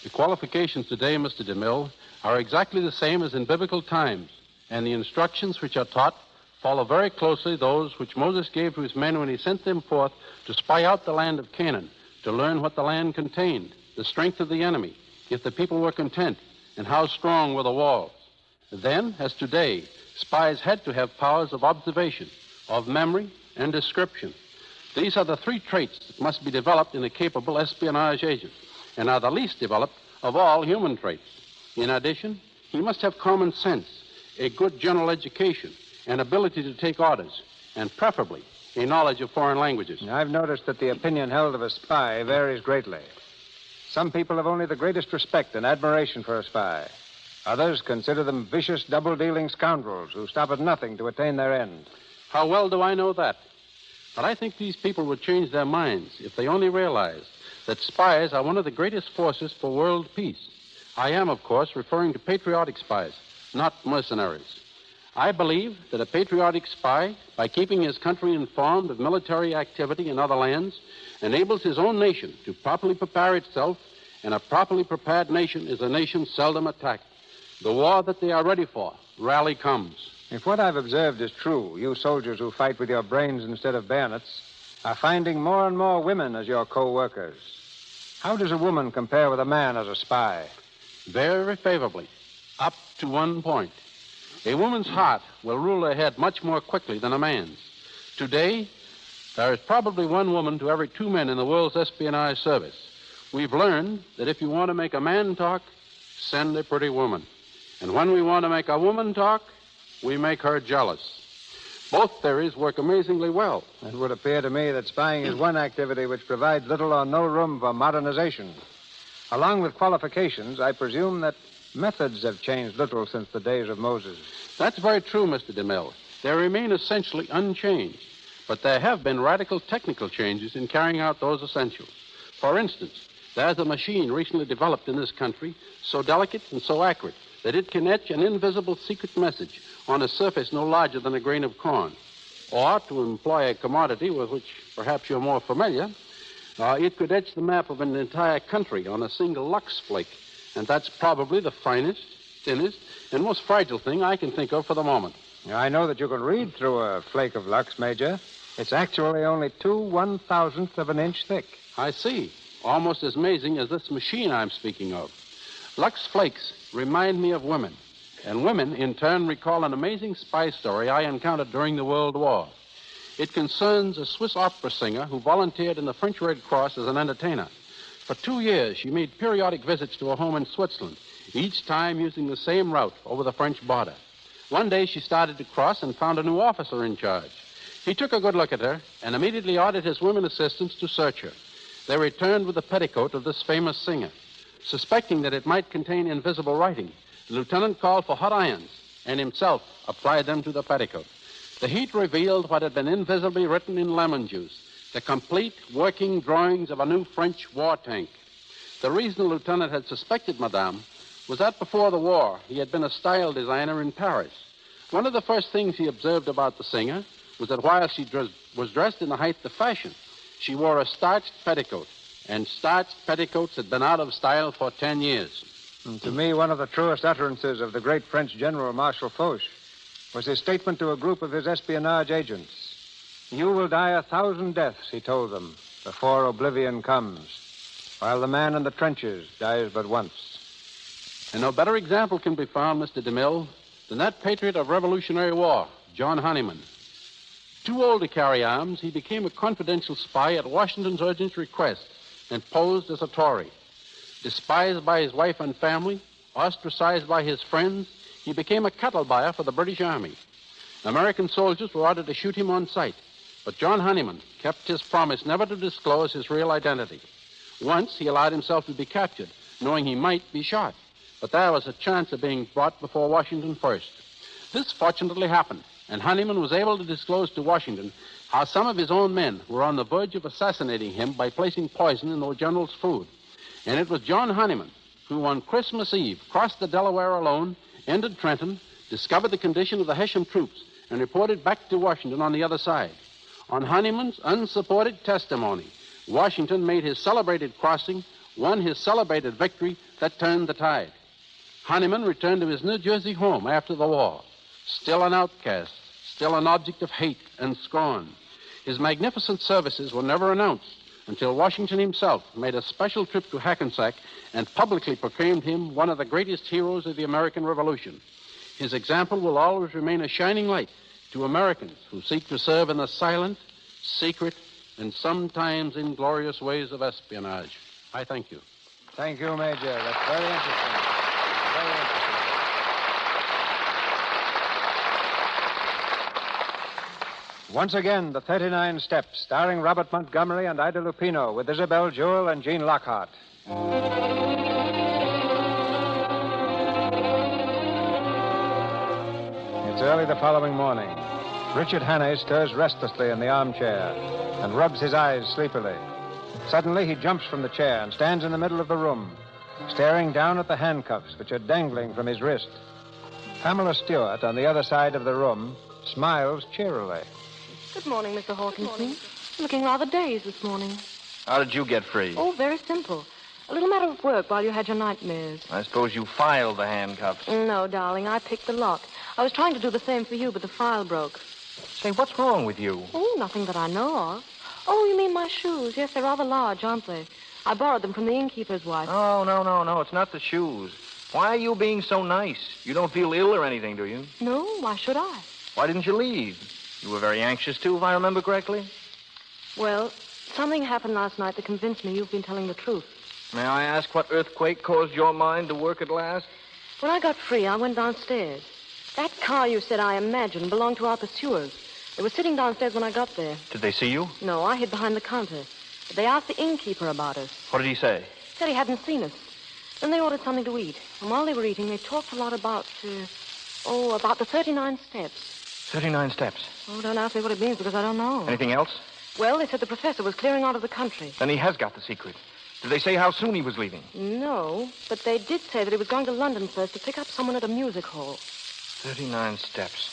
[SPEAKER 2] The qualifications today, Mr. DeMille, are exactly the same as in biblical times, and the instructions which are taught follow very closely those which Moses gave to his men when he sent them forth to spy out the land of Canaan, to learn what the land contained, the strength of the enemy, if the people were content, and how strong were the walls. Then, as today, spies had to have powers of observation, of memory, and description. These are the 3 traits that must be developed in a capable espionage agent, and are the least developed of all human traits. In addition, he must have common sense, a good general education, an ability to take orders, and preferably a knowledge of foreign languages.
[SPEAKER 1] I've noticed that the opinion held of a spy varies greatly. Some people have only the greatest respect and admiration for a spy. Others consider them vicious, double-dealing scoundrels who stop at nothing to attain their end.
[SPEAKER 2] How well do I know that? But I think these people would change their minds if they only realized that spies are one of the greatest forces for world peace. I am, of course, referring to patriotic spies, not mercenaries. I believe that a patriotic spy, by keeping his country informed of military activity in other lands, enables his own nation to properly prepare itself, and a properly prepared nation is a nation seldom attacked. The war that they are ready for rarely comes.
[SPEAKER 1] If what I've observed is true, you soldiers who fight with your brains instead of bayonets are finding more and more women as your co-workers. How does a woman compare with a man as a spy?
[SPEAKER 2] Very favorably, up to one point. A woman's heart will rule her head much more quickly than a man's. Today, there is probably one woman to every 2 men in the world's espionage service. We've learned that if you want to make a man talk, send a pretty woman. And when we want to make a woman talk, we make her jealous. Both theories work amazingly well.
[SPEAKER 1] It would appear to me that spying is one activity which provides little or no room for modernization. Along with qualifications, I presume that methods have changed little since the days of Moses.
[SPEAKER 2] That's very true, Mr. DeMille. They remain essentially unchanged, but there have been radical technical changes in carrying out those essentials. For instance, there's a machine recently developed in this country so delicate and so accurate that it can etch an invisible secret message on a surface no larger than a grain of corn. Or, to employ a commodity with which perhaps you're more familiar, it could etch the map of an entire country on a single Lux flake. And that's probably the finest, thinnest, and most fragile thing I can think of for the moment.
[SPEAKER 1] I know that you can read through a flake of Lux, Major. It's actually only 2/1000th of an inch thick.
[SPEAKER 2] I see. Almost as amazing as this machine I'm speaking of. Lux flakes remind me of women, and women, in turn, recall an amazing spy story I encountered during the World War. It concerns a Swiss opera singer who volunteered in the French Red Cross as an entertainer. For 2 years, she made periodic visits to a home in Switzerland, each time using the same route over the French border. One day, she started to cross and found a new officer in charge. He took a good look at her and immediately ordered his women assistants to search her. They returned with the petticoat of this famous singer. Suspecting that it might contain invisible writing, the lieutenant called for hot irons and himself applied them to the petticoat. The heat revealed what had been invisibly written in lemon juice: the complete working drawings of a new French war tank. The reason the lieutenant had suspected Madame was that before the war, he had been a style designer in Paris. One of the first things he observed about the singer was that while she was dressed in the height of fashion, she wore a starched petticoat, and starched petticoats had been out of style for 10 years.
[SPEAKER 1] And to me, one of the truest utterances of the great French General Marshal Foch was his statement to a group of his espionage agents. You will die 1,000 deaths, he told them, before oblivion comes, while the man in the trenches dies but once.
[SPEAKER 2] And no better example can be found, Mr. DeMille, than that patriot of Revolutionary War, John Honeyman. Too old to carry arms, he became a confidential spy at Washington's urgent request and posed as a Tory. Despised by his wife and family, ostracized by his friends, he became a cattle buyer for the British Army. American soldiers were ordered to shoot him on sight, but John Honeyman kept his promise never to disclose his real identity. Once he allowed himself to be captured, knowing he might be shot, but there was a chance of being brought before Washington first. This fortunately happened, and Honeyman was able to disclose to Washington how some of his own men were on the verge of assassinating him by placing poison in the general's food. And it was John Honeyman who, on Christmas Eve, crossed the Delaware alone, entered Trenton, discovered the condition of the Hessian troops, and reported back to Washington on the other side. On Honeyman's unsupported testimony, Washington made his celebrated crossing, won his celebrated victory that turned the tide. Honeyman returned to his New Jersey home after the war, still an outcast, still an object of hate and scorn. His magnificent services were never announced until Washington himself made a special trip to Hackensack and publicly proclaimed him one of the greatest heroes of the American Revolution. His example will always remain a shining light to Americans who seek to serve in the silent, secret, and sometimes inglorious ways of espionage. I thank you.
[SPEAKER 1] Thank you, Major. That's very interesting. Very interesting. Once again, the 39 Steps, starring Robert Montgomery and Ida Lupino, with Isabel Jewell and Jean Lockhart. It's early the following morning. Richard Hannay stirs restlessly in the armchair and rubs his eyes sleepily. Suddenly, he jumps from the chair and stands in the middle of the room, staring down at the handcuffs which are dangling from his wrist. Pamela Stewart, on the other side of the room, smiles cheerily.
[SPEAKER 5] Good morning, Mr. Hawkinson. Looking rather dazed this morning.
[SPEAKER 11] How did you get free?
[SPEAKER 5] Oh, very simple. A little matter of work while you had your nightmares.
[SPEAKER 11] I suppose you filed the handcuffs.
[SPEAKER 5] No, darling, I picked the lock. I was trying to do the same for you, but the file broke.
[SPEAKER 11] Say, what's wrong with you?
[SPEAKER 5] Oh, nothing that I know of. Oh, you mean my shoes? Yes, they're rather large, aren't they? I borrowed them from the innkeeper's wife.
[SPEAKER 11] Oh, no. It's not the shoes. Why are you being so nice? You don't feel ill or anything, do you?
[SPEAKER 5] No, why should I?
[SPEAKER 11] Why didn't you leave? You were very anxious, too, if I remember correctly.
[SPEAKER 5] Well, something happened last night that convinced me you've been telling the truth.
[SPEAKER 11] May I ask what earthquake caused your mind to work at last?
[SPEAKER 5] When I got free, I went downstairs. That car you said I imagined belonged to our pursuers. They were sitting downstairs when I got there.
[SPEAKER 11] Did they see you?
[SPEAKER 5] No, I hid behind the counter. But they asked the innkeeper about us.
[SPEAKER 11] What did he say?
[SPEAKER 5] Said he hadn't seen us. Then they ordered something to eat. And while they were eating, they talked a lot about the 39 steps.
[SPEAKER 11] 39 steps.
[SPEAKER 5] Oh, don't ask me what it means because I don't know.
[SPEAKER 11] Anything else?
[SPEAKER 5] Well, they said the professor was clearing out of the country.
[SPEAKER 11] Then he has got the secret. Did they say how soon he was leaving?
[SPEAKER 5] No, but they did say that he was going to London first to pick up someone at a music hall.
[SPEAKER 11] 39 steps.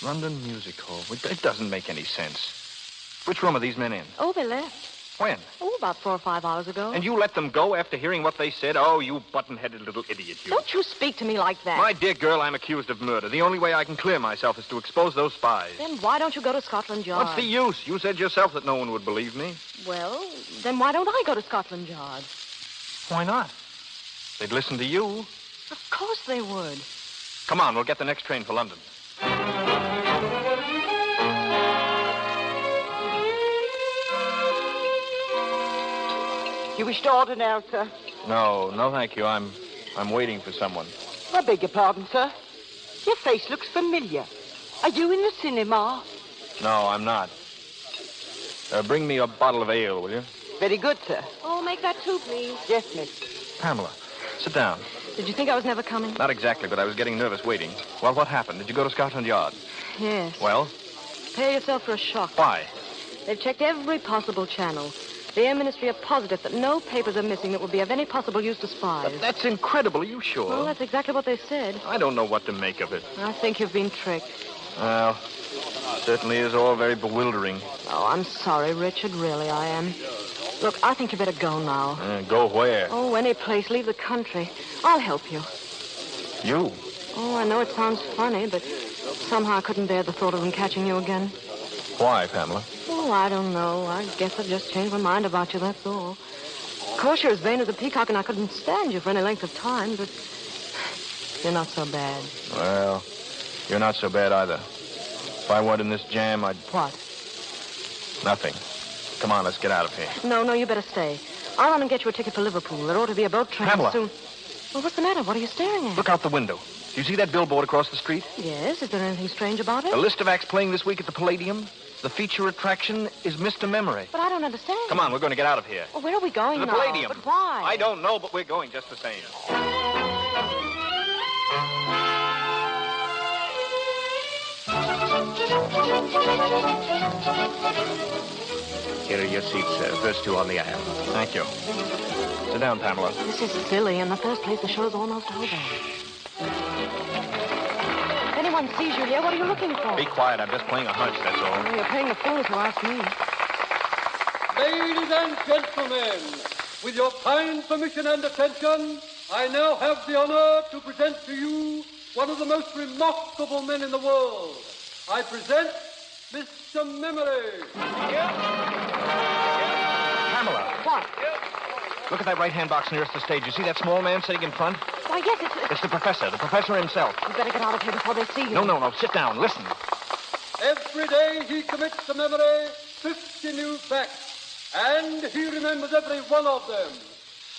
[SPEAKER 11] London Music Hall. It doesn't make any sense. Which room are these men in?
[SPEAKER 5] Oh, they left.
[SPEAKER 11] When?
[SPEAKER 5] Oh, about 4 or 5 hours ago.
[SPEAKER 11] And you let them go after hearing what they said? Oh, you button-headed little idiot, you.
[SPEAKER 5] Don't you speak to me like that.
[SPEAKER 11] My dear girl, I'm accused of murder. The only way I can clear myself is to expose those spies.
[SPEAKER 5] Then why don't you go to Scotland Yard?
[SPEAKER 11] What's the use? You said yourself that no one would believe me.
[SPEAKER 5] Well, then why don't I go to Scotland Yard?
[SPEAKER 11] Why not? They'd listen to you.
[SPEAKER 5] Of course they would.
[SPEAKER 11] Come on, we'll get the next train for London.
[SPEAKER 3] You wish to order now, sir?
[SPEAKER 11] No, thank you. I'm waiting for someone.
[SPEAKER 3] I beg your pardon, sir. Your face looks familiar. Are you in the cinema?
[SPEAKER 11] No, I'm not. Bring me a bottle of ale, will you?
[SPEAKER 3] Very good, sir.
[SPEAKER 5] Oh, make that 2, please.
[SPEAKER 3] Yes, miss.
[SPEAKER 11] Pamela, sit down.
[SPEAKER 5] Did you think I was never coming?
[SPEAKER 11] Not exactly, but I was getting nervous waiting. Well, what happened? Did you go to Scotland Yard?
[SPEAKER 5] Yes.
[SPEAKER 11] Well?
[SPEAKER 5] Prepare yourself for a shock.
[SPEAKER 11] Why?
[SPEAKER 5] They've checked every possible channel. The Air Ministry are positive that no papers are missing that would be of any possible use to spies.
[SPEAKER 11] But that's incredible. Are you sure?
[SPEAKER 5] Well, that's exactly what they said.
[SPEAKER 11] I don't know what to make of it.
[SPEAKER 5] I think you've been tricked.
[SPEAKER 11] Well, certainly is all very bewildering.
[SPEAKER 5] Oh, I'm sorry, Richard. Really, I am. Look, I think you better go now.
[SPEAKER 11] Go where?
[SPEAKER 5] Oh, any place. Leave the country. I'll help you.
[SPEAKER 11] You?
[SPEAKER 5] Oh, I know it sounds funny, but somehow I couldn't bear the thought of them catching you again.
[SPEAKER 11] Why, Pamela?
[SPEAKER 5] Oh, I don't know. I guess I've just changed my mind about you, that's all. Of course, you're as vain as a peacock, and I couldn't stand you for any length of time, but you're not so bad.
[SPEAKER 11] Well, you're not so bad either. If I weren't in this jam, I'd...
[SPEAKER 5] What?
[SPEAKER 11] Nothing. Come on, let's get out of here.
[SPEAKER 5] No, you better stay. I'll run and get you a ticket for Liverpool. There ought to be a boat train
[SPEAKER 11] Pamela.
[SPEAKER 5] soon. Well, what's the matter? What are you staring at?
[SPEAKER 11] Look out the window. Do you see that billboard across the street?
[SPEAKER 5] Yes. Is there anything strange about it?
[SPEAKER 11] A list of acts playing this week at the Palladium. The feature attraction is Mr. Memory.
[SPEAKER 5] But I don't understand.
[SPEAKER 11] Come on, we're going to get out of here.
[SPEAKER 5] Well, where are we going
[SPEAKER 11] to the
[SPEAKER 5] now?
[SPEAKER 11] Palladium.
[SPEAKER 5] But why?
[SPEAKER 11] I don't know, but we're going just the same.
[SPEAKER 12] Here are your seats, sir. First 2 on the aisle.
[SPEAKER 11] Thank you. Sit down, Pamela.
[SPEAKER 5] This is silly. In the first place, the show's almost over. If anyone sees you here, what are you looking for?
[SPEAKER 11] Be quiet. I'm just playing a hunch, that's all.
[SPEAKER 5] Oh, you're playing the fool if you ask me.
[SPEAKER 23] Ladies and gentlemen, with your kind permission and attention, I now have the honor to present to you one of the most remarkable men in the world. I present Mr. Memory.
[SPEAKER 11] Pamela.
[SPEAKER 5] What?
[SPEAKER 11] Look at that right-hand box nearest the stage. You see that small man sitting in front?
[SPEAKER 5] Why, yes,
[SPEAKER 11] It's the professor himself.
[SPEAKER 5] You better get out of here before they see you.
[SPEAKER 11] No. Sit down. Listen.
[SPEAKER 23] Every day he commits to memory 50 new facts, and he remembers every one of them.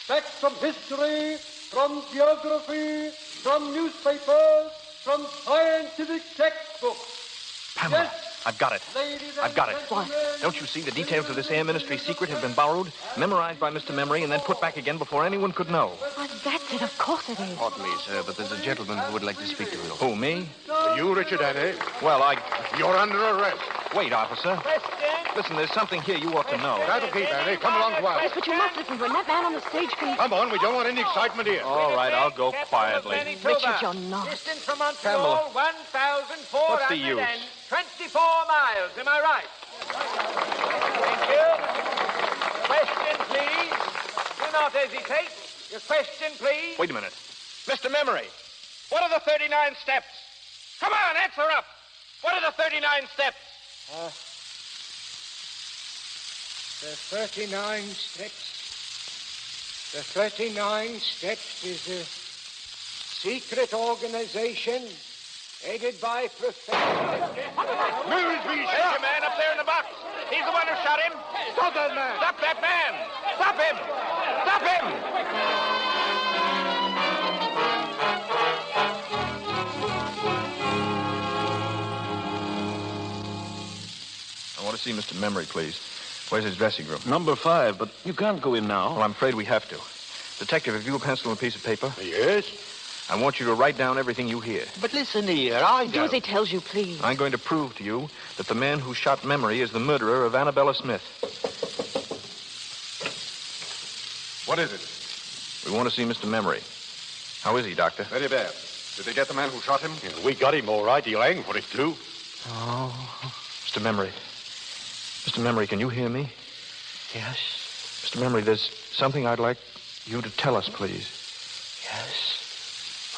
[SPEAKER 23] Facts from history, from geography, from newspapers, from scientific textbooks.
[SPEAKER 11] Pamela,
[SPEAKER 23] Yes,
[SPEAKER 11] I've got it. I've got it.
[SPEAKER 5] What?
[SPEAKER 11] Don't you see the details of this Air Ministry secret have been borrowed, memorized by Mr. Memory, and then put back again before anyone could know?
[SPEAKER 5] Why, that's it. Of course it is.
[SPEAKER 12] Pardon me, sir, but there's a gentleman who would like to speak to you.
[SPEAKER 11] Who, me?
[SPEAKER 12] You, Richard Annie?
[SPEAKER 11] Well,
[SPEAKER 12] You're under arrest.
[SPEAKER 11] Wait, officer.
[SPEAKER 21] Question.
[SPEAKER 11] Listen, there's something here you ought to know.
[SPEAKER 14] That'll keep, Annie. Come along quietly.
[SPEAKER 5] Yes, but you must listen to him. That man on the stage can...
[SPEAKER 14] Come on, we don't want any excitement here.
[SPEAKER 11] All right, I'll go quietly.
[SPEAKER 5] Richard, you're not.
[SPEAKER 6] Distance from Montreal, 1,424 miles. Am I right? Thank you. Question, please. Do not hesitate. Your question, please.
[SPEAKER 11] Wait a minute.
[SPEAKER 12] Mr. Memory, what are the 39 steps? Come on, answer up. What are the 39 steps?
[SPEAKER 9] The 39 steps. The 39 steps is a secret organization headed by Professor...
[SPEAKER 12] Where is he? There's your man up there in the box. He's the one who shot him.
[SPEAKER 14] Stop that man.
[SPEAKER 12] Stop that man. Stop him. Stop him.
[SPEAKER 11] I want to see Mr. Memory, please. Where's his dressing room?
[SPEAKER 17] Number 5, but you can't go in now.
[SPEAKER 11] Well, I'm afraid we have to. Detective, have you a pencil and a piece of paper?
[SPEAKER 14] Yes?
[SPEAKER 11] I want you to write down everything you hear.
[SPEAKER 14] But listen here, I
[SPEAKER 5] Do as he tells you, please.
[SPEAKER 11] I'm going to prove to you that the man who shot Memory is the murderer of Annabella Smith.
[SPEAKER 14] What is it?
[SPEAKER 11] We want to see Mr. Memory. How is he, Doctor?
[SPEAKER 14] Very bad. Did they get the man who shot him? Yeah, we got him all right. He'll hang for it, too.
[SPEAKER 11] Oh. Mr. Memory. Mr. Memory, can you hear me?
[SPEAKER 17] Yes.
[SPEAKER 11] Mr. Memory, there's something I'd like you to tell us, please.
[SPEAKER 17] Yes.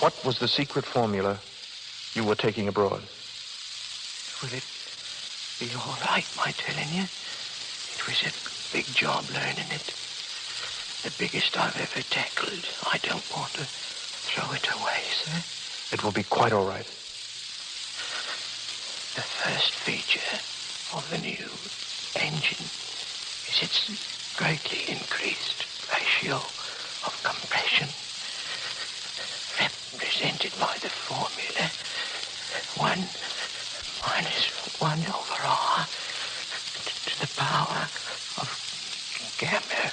[SPEAKER 11] What was the secret formula you were taking abroad?
[SPEAKER 17] Will it be all right, my telling you? It was a big job learning it. The biggest I've ever tackled. I don't want to throw it away, sir.
[SPEAKER 11] It will be quite all right.
[SPEAKER 17] The first feature of the new engine is its greatly increased ratio of compression, represented by the formula 1 minus 1 over R to the power of gamma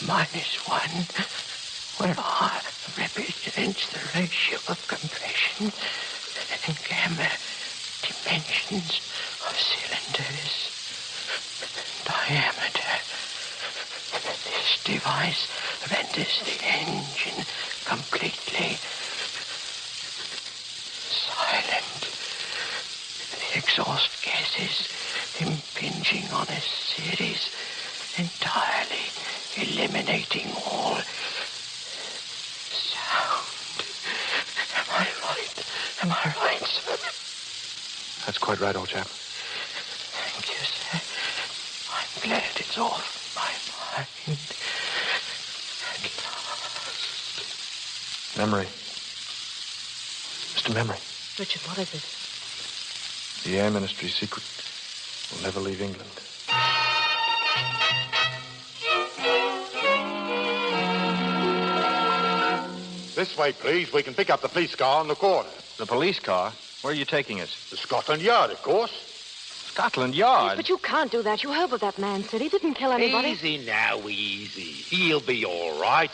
[SPEAKER 17] minus 1, where R represents the ratio of compression and gamma dimensions of cylinders diameter. This device renders the engine completely silent. The exhaust gases impinging on a series, entirely eliminating all sound. Am I right? Am I right, sir?
[SPEAKER 11] That's quite right, old chap.
[SPEAKER 17] Thank you, sir. I'm glad it's off my mind. At last.
[SPEAKER 11] Memory. Mr. Memory.
[SPEAKER 5] Richard, what is it?
[SPEAKER 11] The Air Ministry's secret will never leave England.
[SPEAKER 14] This way, please. We can pick up the police car on the corner.
[SPEAKER 11] The police car? Where are you taking us?
[SPEAKER 14] The Scotland Yard, of course.
[SPEAKER 11] Scotland Yard?
[SPEAKER 5] Yes, but you can't do that. You heard what that man said. He didn't kill anybody.
[SPEAKER 12] Easy now, easy. He'll be all right.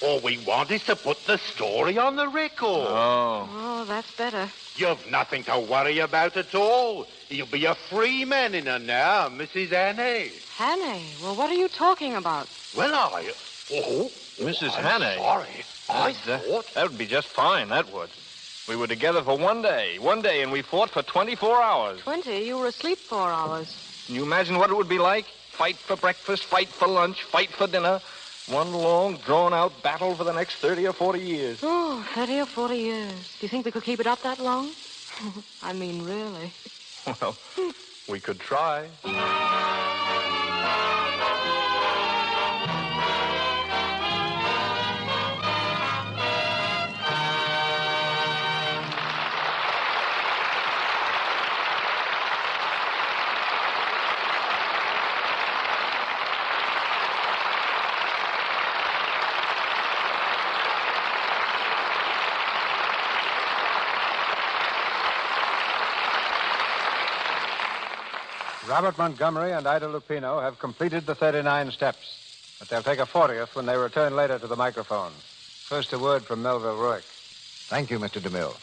[SPEAKER 12] All we want is to put the story on the record.
[SPEAKER 5] Oh, that's better.
[SPEAKER 12] You've nothing to worry about at all. He'll be a free man in her now, Mrs. Hannay.
[SPEAKER 5] Hannay? Well, what are you talking about?
[SPEAKER 12] Well,
[SPEAKER 11] Mrs.
[SPEAKER 12] I'm
[SPEAKER 11] Hannay?
[SPEAKER 12] sorry. I thought...
[SPEAKER 11] That would be just fine, that would. We were together for one day, and we fought for 24 hours.
[SPEAKER 5] 20? You were asleep 4 hours.
[SPEAKER 11] Can you imagine what it would be like? Fight for breakfast, fight for lunch, fight for dinner. One long, drawn-out battle for the next 30 or 40 years.
[SPEAKER 5] Oh, 30 or 40 years. Do you think we could keep it up that long? I mean, really.
[SPEAKER 11] Well, we could try.
[SPEAKER 1] Robert Montgomery and Ida Lupino have completed the 39 steps, but they'll take a 40th when they return later to the microphone. First, a word from Melville Ruick.
[SPEAKER 15] Thank you, Mr. DeMille.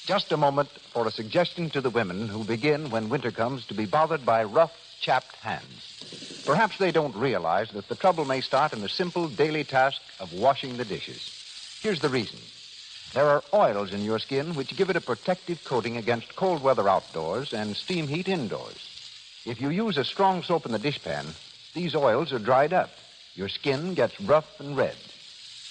[SPEAKER 15] Just a moment for a suggestion to the women who begin, when winter comes, to be bothered by rough, chapped hands. Perhaps they don't realize that the trouble may start in the simple daily task of washing the dishes. Here's the reason. There are oils in your skin which give it a protective coating against cold weather outdoors and steam heat indoors. If you use a strong soap in the dishpan, these oils are dried up. Your skin gets rough and red.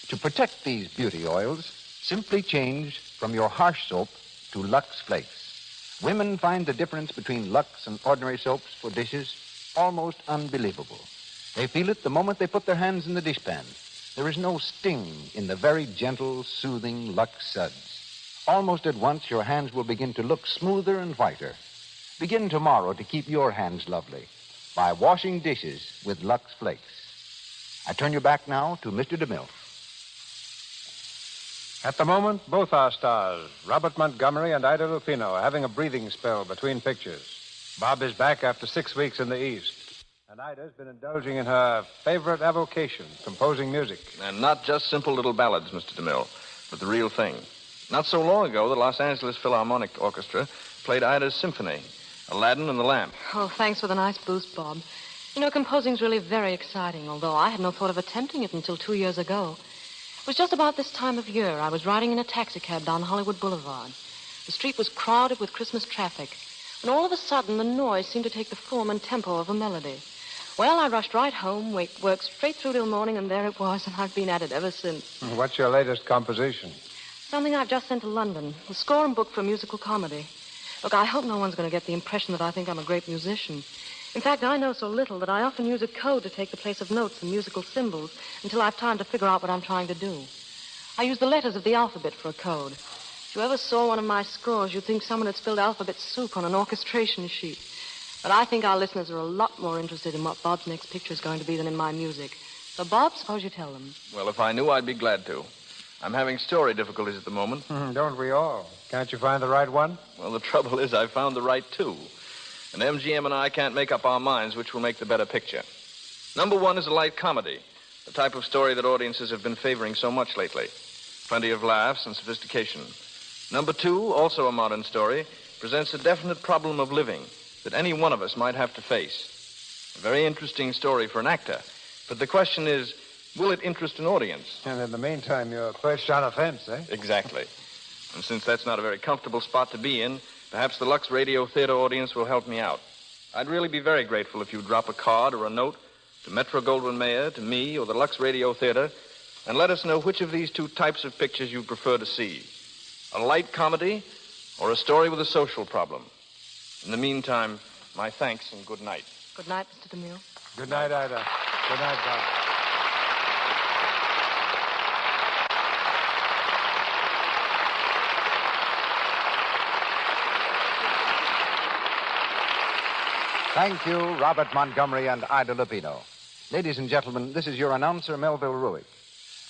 [SPEAKER 15] To protect these beauty oils, simply change from your harsh soap to Lux Flakes. Women find the difference between Lux and ordinary soaps for dishes almost unbelievable. They feel it the moment they put their hands in the dishpan. There is no sting in the very gentle, soothing Lux suds. Almost at once, your hands will begin to look smoother and whiter. Begin tomorrow to keep your hands lovely by washing dishes with Lux Flakes. I turn you back now to Mr. DeMille.
[SPEAKER 1] At the moment, both our stars, Robert Montgomery and Ida Lupino, are having a breathing spell between pictures. Bob is back after 6 weeks in the East. And Ida's been indulging in her favorite avocation, composing music.
[SPEAKER 11] And not just simple little ballads, Mr. DeMille, but the real thing. Not so long ago, the Los Angeles Philharmonic Orchestra played Ida's symphony, Aladdin and the Lamp.
[SPEAKER 5] Oh, thanks for the nice boost, Bob. You know, composing's really very exciting, although I had no thought of attempting it until 2 years ago. It was just about this time of year. I was riding in a taxicab down Hollywood Boulevard. The street was crowded with Christmas traffic, and all of a sudden the noise seemed to take the form and tempo of a melody. Well, I rushed right home, worked straight through till morning, and there it was, and I've been at it ever since.
[SPEAKER 1] What's your latest composition?
[SPEAKER 5] Something I've just sent to London, the score and book for a musical comedy. Look, I hope no one's going to get the impression that I think I'm a great musician. In fact, I know so little that I often use a code to take the place of notes and musical symbols until I've time to figure out what I'm trying to do. I use the letters of the alphabet for a code. If you ever saw one of my scores, you'd think someone had spilled alphabet soup on an orchestration sheet. But I think our listeners are a lot more interested in what Bob's next picture is going to be than in my music. So, Bob, suppose you tell them.
[SPEAKER 11] Well, if I knew, I'd be glad to. I'm having story difficulties at the moment.
[SPEAKER 1] Don't we all? Can't you find the right one?
[SPEAKER 11] Well, the trouble is I've found the right two. And MGM and I can't make up our minds which will make the better picture. Number one is a light comedy, the type of story that audiences have been favoring so much lately. Plenty of laughs and sophistication. Number two, also a modern story, presents a definite problem of living that any one of us might have to face. A very interesting story for an actor. But the question is, will it interest an audience?
[SPEAKER 1] And in the meantime, you're perched on a fence, eh?
[SPEAKER 11] Exactly. And since that's not a very comfortable spot to be in, perhaps the Lux Radio Theatre audience will help me out. I'd really be very grateful if you drop a card or a note to Metro-Goldwyn-Mayer, to me, or the Lux Radio Theatre, and let us know which of these two types of pictures you prefer to see. A light comedy or a story with a social problem. In the meantime, my thanks and good night.
[SPEAKER 5] Good night, Mr. DeMille.
[SPEAKER 1] Good night, Ida. Good night, Bob.
[SPEAKER 15] Thank you, Robert Montgomery and Ida Lupino. Ladies and gentlemen, this is your announcer, Melville Ruick.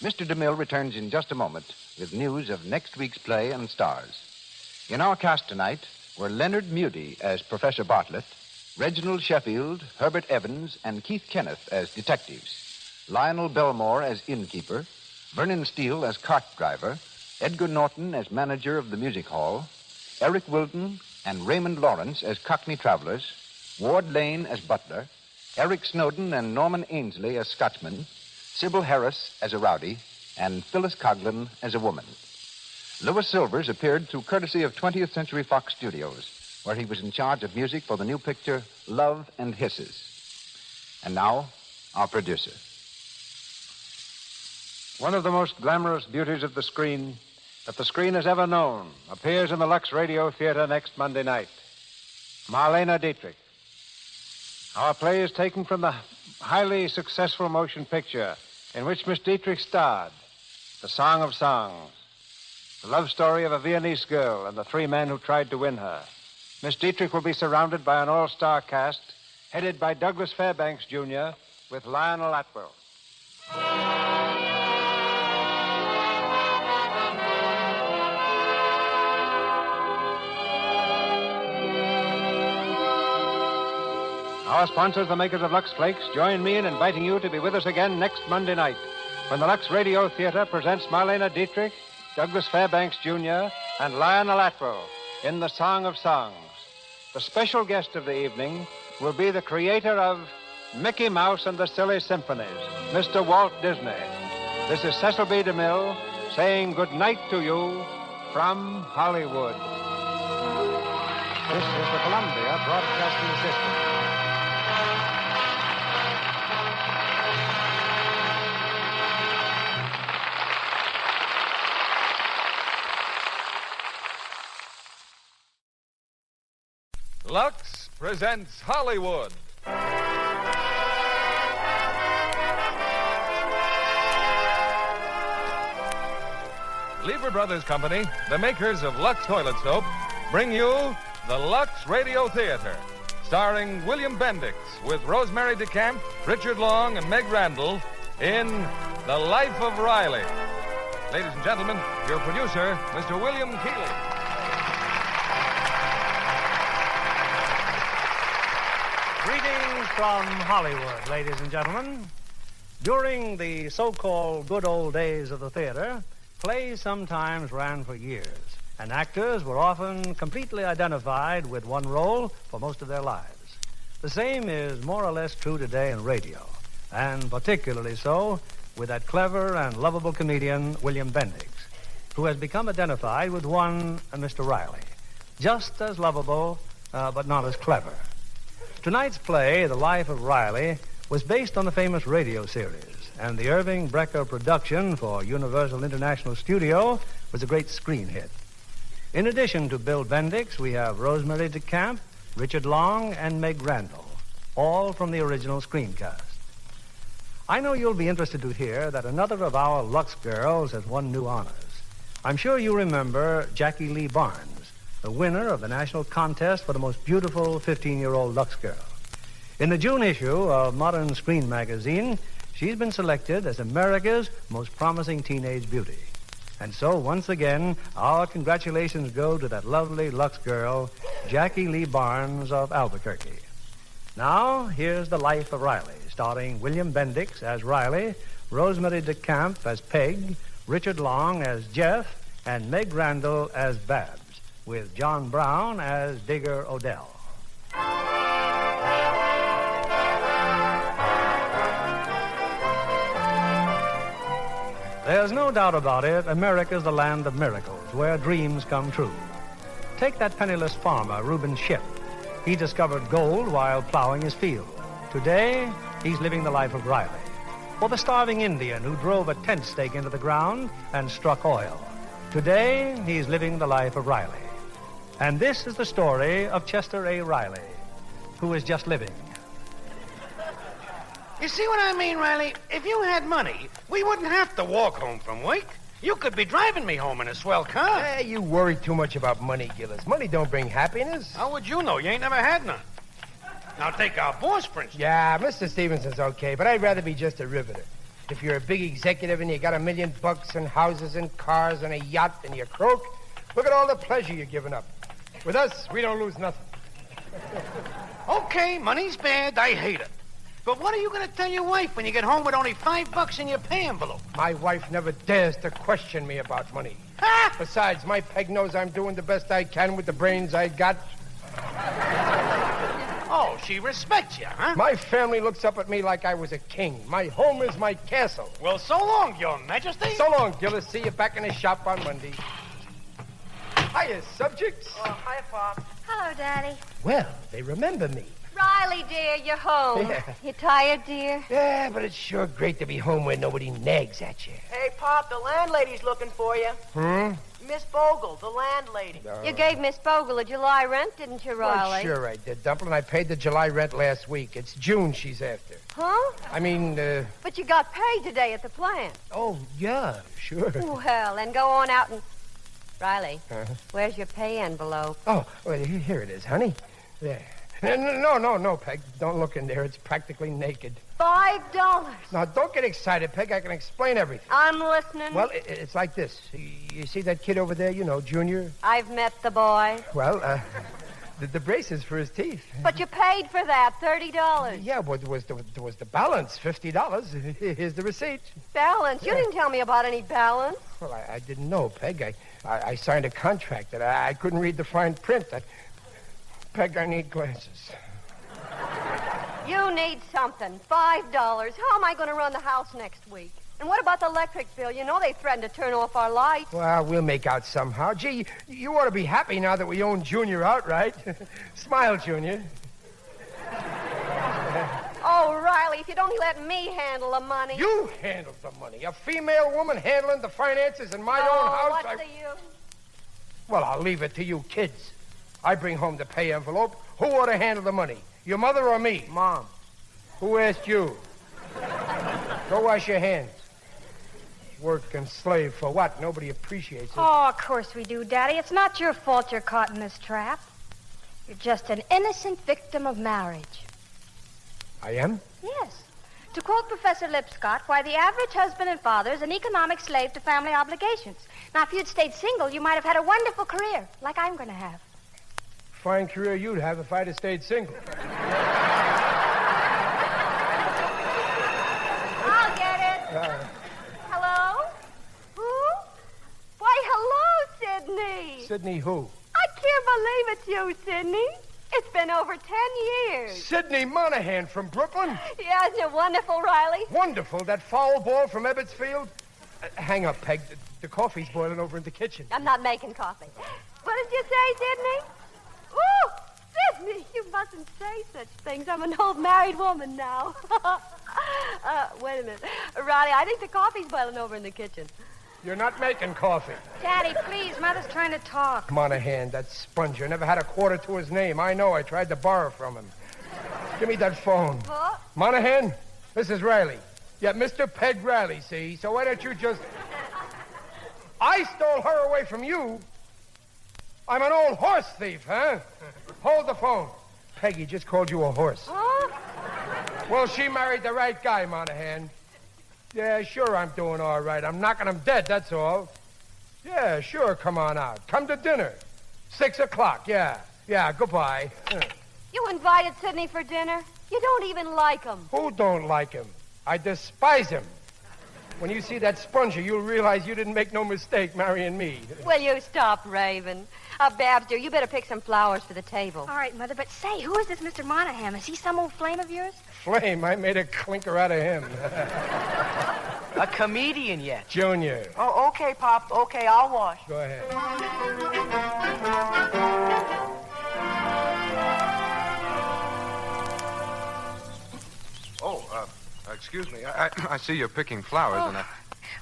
[SPEAKER 15] Mr. DeMille returns in just a moment with news of next week's play and stars. In our cast tonight were Leonard Mudie as Professor Bartlett, Reginald Sheffield, Herbert Evans, and Keith Kenneth as detectives, Lionel Belmore as innkeeper, Vernon Steele as cart driver, Edgar Norton as manager of the music hall, Eric Wilton and Raymond Lawrence as Cockney travelers, Ward Lane as butler, Eric Snowden and Norman Ainsley as Scotchman, Sybil Harris as a rowdy, and Phyllis Coughlin as a woman. Louis Silvers appeared through courtesy of 20th Century Fox Studios, where he was in charge of music for the new picture Love and Hisses. And now, our producer.
[SPEAKER 1] One of the most glamorous beauties of the screen that the screen has ever known appears in the Lux Radio Theatre next Monday night. Marlene Dietrich. Our play is taken from the highly successful motion picture in which Miss Dietrich starred, The Song of Songs, the love story of a Viennese girl and the three men who tried to win her. Miss Dietrich will be surrounded by an all-star cast headed by Douglas Fairbanks, Jr., with Lionel Atwell. Our sponsors, the makers of Lux Flakes, join me in inviting you to be with us again next Monday night when the Lux Radio Theatre presents Marlene Dietrich, Douglas Fairbanks, Jr., and Lionel Atwell in The Song of Songs. The special guest of the evening will be the creator of Mickey Mouse and the Silly Symphonies, Mr. Walt Disney. This is Cecil B. DeMille saying good night to you from Hollywood. This is the Columbia Broadcasting System.
[SPEAKER 4] Lux presents Hollywood. Lever Brothers Company, the makers of Lux Toilet Soap, bring you the Lux Radio Theatre, starring William Bendix with Rosemary DeCamp, Richard Long, and Meg Randall in The Life of Riley. Ladies and gentlemen, your producer, Mr. William Keighley.
[SPEAKER 18] Greetings from Hollywood, ladies and gentlemen. During the so-called good old days of the theater, plays sometimes ran for years, and actors were often completely identified with one role for most of their lives. The same is more or less true today in radio, and particularly so with that clever and lovable comedian, William Bendix, who has become identified with one Mr. Riley, just as lovable, but not as clever. Tonight's play, The Life of Riley, was based on the famous radio series, and the Irving Brecker production for Universal International Studio was a great screen hit. In addition to Bill Bendix, we have Rosemary DeCamp, Richard Long, and Meg Randall, all from the original screencast. I know you'll be interested to hear that another of our Lux girls has won new honors. I'm sure you remember Jackie Lee Barnes, the winner of the national contest for the most beautiful 15-year-old Lux girl. In the June issue of Modern Screen magazine, she's been selected as America's most promising teenage beauty. And so, once again, our congratulations go to that lovely Lux girl, Jackie Lee Barnes of Albuquerque. Now, here's The Life of Riley, starring William Bendix as Riley, Rosemary DeCamp as Peg, Richard Long as Jeff, and Meg Randall as Babs, with John Brown as Digger Odell. There's no doubt about it, America's the land of miracles, where dreams come true. Take that penniless farmer, Reuben Shipp. He discovered gold while plowing his field. Today, he's living the life of Riley. Or the starving Indian who drove a tent stake into the ground and struck oil. Today, he's living the life of Riley. And this is the story of Chester A. Riley, who is just living.
[SPEAKER 12] You see what I mean, Riley? If you had money, we wouldn't have to walk home from work. You could be driving me home in a swell car.
[SPEAKER 19] Hey, you worry too much about money, Gillis. Money don't bring happiness.
[SPEAKER 12] How would you know? You ain't never had none. Now take our boss, for instance.
[SPEAKER 19] Yeah, Mr. Stevenson's okay, but I'd rather be just a riveter. If you're a big executive and you got $1 million and houses and cars and a yacht and you're croak, look at all the pleasure you're giving up. With us, we don't lose nothing.
[SPEAKER 12] Okay, money's bad. I hate it. But what are you going to tell your wife when you get home with only $5 in your pay envelope?
[SPEAKER 19] My wife never dares to question me about money. Besides, my Peg knows I'm doing the best I can with the brains I got.
[SPEAKER 12] Oh, she respects you, huh?
[SPEAKER 19] My family looks up at me like I was a king. My home is my castle.
[SPEAKER 12] Well, so long, Your Majesty.
[SPEAKER 19] So long, Gillis. See you back in the shop on Monday. Hiya, subjects.
[SPEAKER 21] Oh, hi, Pop.
[SPEAKER 8] Hello, Daddy.
[SPEAKER 19] Well, they remember me.
[SPEAKER 8] Riley, dear, you're home.
[SPEAKER 19] Yeah.
[SPEAKER 8] You tired, dear?
[SPEAKER 19] Yeah, but it's sure great to be home where nobody nags at you.
[SPEAKER 21] Hey, Pop, the landlady's looking for you. Miss Bogle, the landlady.
[SPEAKER 8] You gave Miss Bogle a July rent, didn't you, Riley?
[SPEAKER 19] Well, sure I did, Dumplin'. I paid the July rent last week. It's June she's after.
[SPEAKER 8] Huh?
[SPEAKER 19] I mean,
[SPEAKER 8] But you got paid today at the plant.
[SPEAKER 19] Oh, yeah, sure.
[SPEAKER 8] Well, then go on out and... Riley,
[SPEAKER 19] Uh-huh.
[SPEAKER 8] where's your pay envelope?
[SPEAKER 19] Oh, well, here it is, honey. There. No, Peg. Don't look in there. It's practically naked.
[SPEAKER 8] $5.
[SPEAKER 19] Now, don't get excited, Peg. I can explain everything.
[SPEAKER 8] I'm listening.
[SPEAKER 19] Well, it's like this. You see that kid over there, Junior?
[SPEAKER 8] I've met the boy.
[SPEAKER 19] Well, the braces for his teeth.
[SPEAKER 8] But you paid for that, $30.
[SPEAKER 19] Yeah, but there was the balance, $50. Here's the receipt.
[SPEAKER 8] Balance? You didn't tell me about any balance.
[SPEAKER 19] Well, I didn't know, Peg. I signed a contract that I couldn't read the fine print. Peg, I need glasses.
[SPEAKER 7] You need something. $5. How am I going to run the house next week? And what about the electric bill? You know they threatened to turn off our lights.
[SPEAKER 19] Well, we'll make out somehow. Gee, you ought to be happy now that we own Junior outright. Smile, Junior.
[SPEAKER 7] Oh, Riley, if you'd only let me handle the money.
[SPEAKER 19] You handle the money. A female woman handling the finances in my own house.
[SPEAKER 7] What's the use?
[SPEAKER 19] Well, I'll leave it to you kids. I bring home the pay envelope. Who ought to handle the money? Your mother or me? Mom. Who asked you? Go wash your hands. Work and slave for what? Nobody appreciates it.
[SPEAKER 16] Oh, of course we do, Daddy. It's not your fault you're caught in this trap. You're just an innocent victim of marriage.
[SPEAKER 19] I am?
[SPEAKER 16] Yes. To quote Professor Lipscott, why, the average husband and father is an economic slave to family obligations. Now, if you'd stayed single, you might have had a wonderful career, like I'm going to have.
[SPEAKER 19] Fine career you'd have if I'd have stayed single.
[SPEAKER 7] I'll get it. Hello? Who? Why, hello, Sidney.
[SPEAKER 19] Sidney who?
[SPEAKER 7] I can't believe it's you, Sidney. It's been over 10 years.
[SPEAKER 19] Sidney Monahan from Brooklyn?
[SPEAKER 7] Yeah, isn't it wonderful, Riley?
[SPEAKER 19] Wonderful. That foul ball from Ebbets Field? Hang up, Peg. The coffee's boiling over in the kitchen.
[SPEAKER 7] I'm not making coffee. What did you say, Sidney? Ooh, Sidney, you mustn't say such things. I'm an old married woman now. Wait a minute. Riley, I think the coffee's boiling over in the kitchen.
[SPEAKER 19] You're not making coffee.
[SPEAKER 16] Daddy, please. Mother's trying to talk.
[SPEAKER 19] Monahan, that sponger, never had a quarter to his name. I know. I tried to borrow from him. Give me that phone.
[SPEAKER 7] Huh?
[SPEAKER 19] Monahan, this is Riley. Yeah, Mr. Peg Riley, see? So why don't you just... I stole her away from you. I'm an old horse thief, huh? Hold the phone. Peggy just called you a horse.
[SPEAKER 7] Huh?
[SPEAKER 19] Well, she married the right guy, Monahan. Yeah, sure, I'm doing all right. I'm knocking him dead, that's all. Yeah, sure, come on out. Come to dinner. 6 o'clock, yeah. Yeah, goodbye.
[SPEAKER 7] You invited Sidney for dinner? You don't even like him.
[SPEAKER 19] Who don't like him? I despise him. When you see that sponger, you'll realize you didn't make no mistake marrying me.
[SPEAKER 7] Will you stop raving? Babs, dear, you better pick some flowers for the table.
[SPEAKER 16] All right, Mother, but say, who is this Mr. Monahan? Is he some old flame of yours?
[SPEAKER 19] Flame? I made a clinker out of him.
[SPEAKER 22] A comedian yet?
[SPEAKER 19] Junior.
[SPEAKER 22] Oh, okay, Pop. Okay, I'll wash.
[SPEAKER 19] Go ahead.
[SPEAKER 14] Excuse me. I see you're picking flowers, and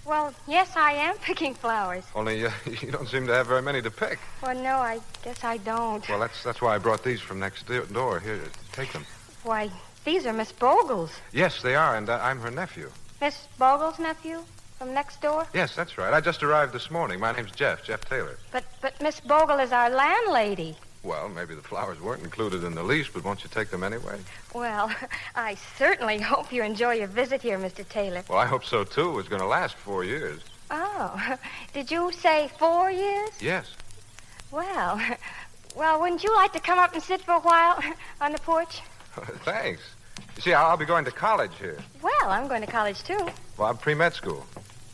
[SPEAKER 16] Well, yes, I am picking flowers.
[SPEAKER 14] only you don't seem to have very many to pick.
[SPEAKER 16] Well, no, I guess I don't.
[SPEAKER 14] Well, that's why I brought these from next door. Here, take them.
[SPEAKER 16] Why, these are Miss Bogle's.
[SPEAKER 14] Yes, they are, and I'm her nephew.
[SPEAKER 16] Miss Bogle's nephew from next door?
[SPEAKER 14] Yes, that's right. I just arrived this morning. My name's Jeff Taylor.
[SPEAKER 16] But Miss Bogle is our landlady.
[SPEAKER 14] Well, maybe the flowers weren't included in the lease, but won't you take them anyway?
[SPEAKER 16] Well, I certainly hope you enjoy your visit here, Mr. Taylor.
[SPEAKER 14] Well, I hope so, too. It's going to last 4 years.
[SPEAKER 16] Oh, did you say 4 years?
[SPEAKER 14] Yes.
[SPEAKER 16] Well, wouldn't you like to come up and sit for a while on the porch?
[SPEAKER 14] Thanks. You see, I'll be going to college here.
[SPEAKER 16] Well, I'm going to college, too.
[SPEAKER 14] Well, I'm pre-med school.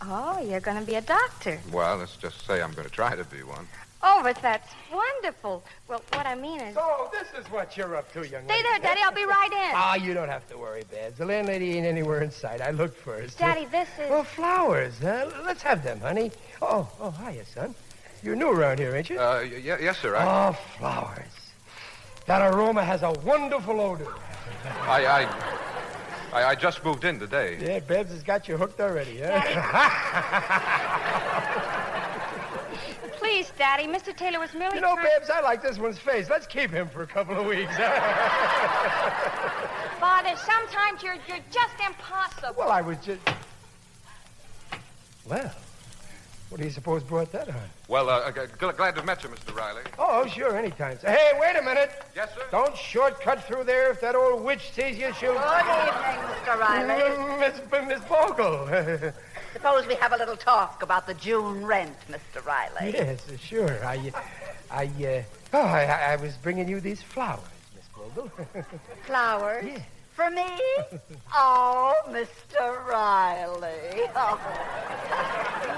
[SPEAKER 16] Oh, you're going to be a doctor.
[SPEAKER 14] Well, let's just say I'm going to try to be one.
[SPEAKER 16] Oh, but that's wonderful. Well, what I mean is...
[SPEAKER 19] So, this is what you're up to, young lady.
[SPEAKER 16] Stay there, Daddy. I'll be right in.
[SPEAKER 19] Ah, you don't have to worry, Babs. The landlady ain't anywhere in sight. I looked first.
[SPEAKER 16] Daddy, this is...
[SPEAKER 19] Well, flowers, huh? Let's have them, honey. Oh, hiya, son. You're new around here, ain't you?
[SPEAKER 14] Yes, sir.
[SPEAKER 19] Oh, flowers. That aroma has a wonderful odor.
[SPEAKER 14] I just moved in today.
[SPEAKER 19] Yeah, Babs has got you hooked already, huh?
[SPEAKER 16] Please, Daddy, Mr. Taylor was merely
[SPEAKER 19] You know, Babs, I like this one's face. Let's keep him for a couple of weeks.
[SPEAKER 16] Father, sometimes you're just impossible.
[SPEAKER 19] Well, I was just... Well, what do you suppose brought that on?
[SPEAKER 14] Well, glad to have met you, Mr. Riley.
[SPEAKER 19] Oh, sure, anytime. Hey, wait a minute.
[SPEAKER 14] Yes, sir?
[SPEAKER 19] Don't shortcut through there. If that old witch sees you, she'll...
[SPEAKER 24] Good evening, Mr. Riley.
[SPEAKER 19] Miss Bogle.
[SPEAKER 24] Suppose we have a little talk about the June rent, Mr. Riley.
[SPEAKER 19] Yes, sure. I was bringing you these flowers, Miss Bogle.
[SPEAKER 24] Flowers?
[SPEAKER 19] Yeah.
[SPEAKER 24] For me? Oh, Mr. Riley. Oh.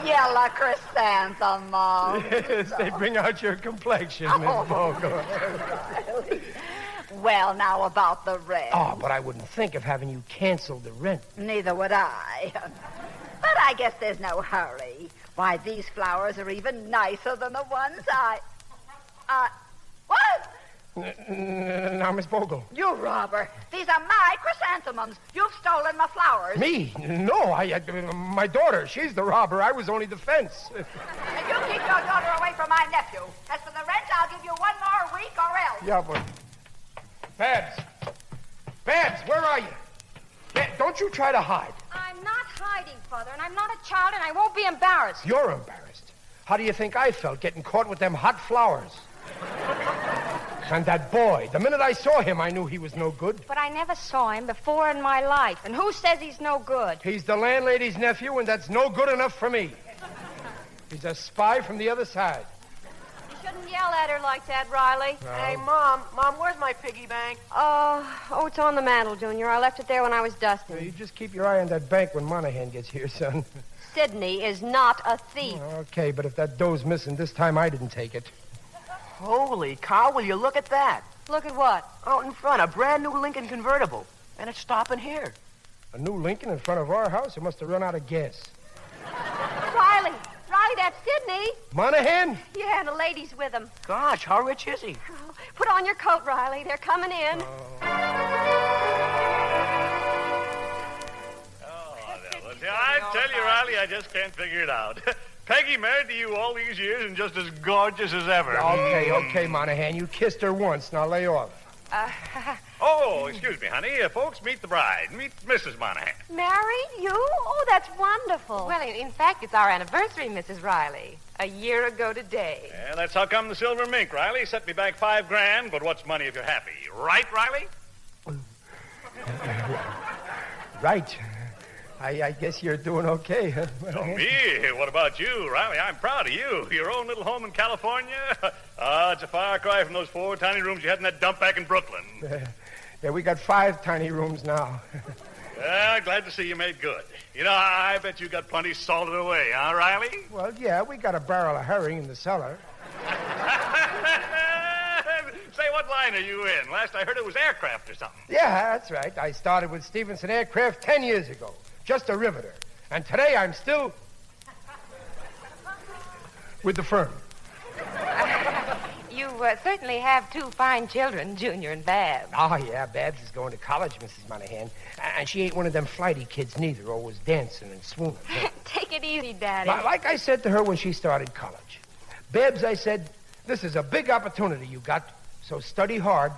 [SPEAKER 24] Yellow chrysanthemums.
[SPEAKER 19] Yes, they bring out your complexion, Miss Bogle.
[SPEAKER 24] Riley. Well, now about the rent.
[SPEAKER 19] Oh, but I wouldn't think of having you cancel the rent.
[SPEAKER 24] Neither would I. But I guess there's no hurry. Why, these flowers are even nicer than the ones what?
[SPEAKER 19] Now, Miss Bogle.
[SPEAKER 24] You robber. These are my chrysanthemums. You've stolen my flowers.
[SPEAKER 19] Me? No, my daughter. She's the robber. I was only the fence.
[SPEAKER 24] And you keep your daughter away from my nephew. As for the rent, I'll give you one more week or else.
[SPEAKER 19] Yeah, but... Babs, where are you? Don't you try to hide.
[SPEAKER 16] I'm not hiding, Father, and I'm not a child, and I won't be embarrassed.
[SPEAKER 19] You're embarrassed. How do you think I felt getting caught with them hot flowers? And that boy, the minute I saw him, I knew he was no good.
[SPEAKER 16] But I never saw him before in my life, and who says he's no good?
[SPEAKER 19] He's the landlady's nephew, and that's no good enough for me. He's a spy from the other side.
[SPEAKER 7] You shouldn't yell at her like that, Riley.
[SPEAKER 19] No.
[SPEAKER 22] Hey, Mom, where's my piggy bank?
[SPEAKER 7] Oh, it's on the mantel, Junior. I left it there when I was dusting.
[SPEAKER 19] You just keep your eye on that bank when Monahan gets here, son.
[SPEAKER 7] Sidney is not a thief.
[SPEAKER 19] Okay, but if that dough's missing, this time I didn't take it.
[SPEAKER 22] Holy cow, will you look at that?
[SPEAKER 7] Look at what?
[SPEAKER 22] Out in front, a brand new Lincoln convertible. And it's stopping here.
[SPEAKER 19] A new Lincoln in front of our house? It must have run out of gas.
[SPEAKER 7] Riley, that's Sidney.
[SPEAKER 19] Monahan?
[SPEAKER 7] Yeah, and a lady's with him.
[SPEAKER 22] Gosh, how rich is he?
[SPEAKER 7] Oh, put on your coat, Riley. They're coming in.
[SPEAKER 2] I tell you, Riley, I just can't figure it out. Peggy married to you all these years and just as gorgeous as ever.
[SPEAKER 19] Okay, Monahan. You kissed her once. Now lay off.
[SPEAKER 2] Oh, excuse me, honey. Folks, meet the bride. Meet Mrs. Monahan.
[SPEAKER 7] Married? You? Oh, that's wonderful.
[SPEAKER 5] Well, in fact, it's our anniversary, Mrs. Riley. A year ago today.
[SPEAKER 2] Yeah, that's how come the silver mink, Riley. Set me back $5,000, but what's money if you're happy? Right, Riley?
[SPEAKER 19] Right. I guess you're doing okay, huh?
[SPEAKER 2] Me? What about you, Riley? I'm proud of you. Your own little home in California? It's a far cry from those 4 tiny rooms you had in that dump back in Brooklyn.
[SPEAKER 19] Yeah, we got 5 tiny rooms now.
[SPEAKER 2] Well, glad to see you made good. You know, I bet you got plenty salted away, huh, Riley?
[SPEAKER 19] Well, yeah, we got a barrel of herring in the cellar.
[SPEAKER 2] Say, what line are you in? Last I heard it was aircraft or something.
[SPEAKER 19] Yeah, that's right. I started with Stevenson Aircraft 10 years ago. Just a riveter. And today I'm still with the firm.
[SPEAKER 5] You certainly have 2 fine children, Junior and Babs.
[SPEAKER 19] Oh, yeah, Babs is going to college, Mrs. Monahan. And she ain't one of them flighty kids neither, always dancing and swooning.
[SPEAKER 5] Take it easy, Daddy.
[SPEAKER 19] Like I said to her when she started college. Babs, I said, this is a big opportunity you got, so study hard.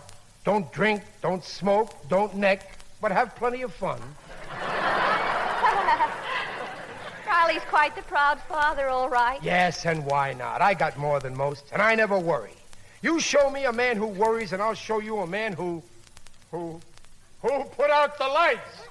[SPEAKER 19] Don't drink, don't smoke, don't neck, but have plenty of fun.
[SPEAKER 7] Riley's quite the proud father, all right.
[SPEAKER 19] Yes, and why not? I got more than most, and I never worry. You show me a man who worries, and I'll show you a man who put out the lights.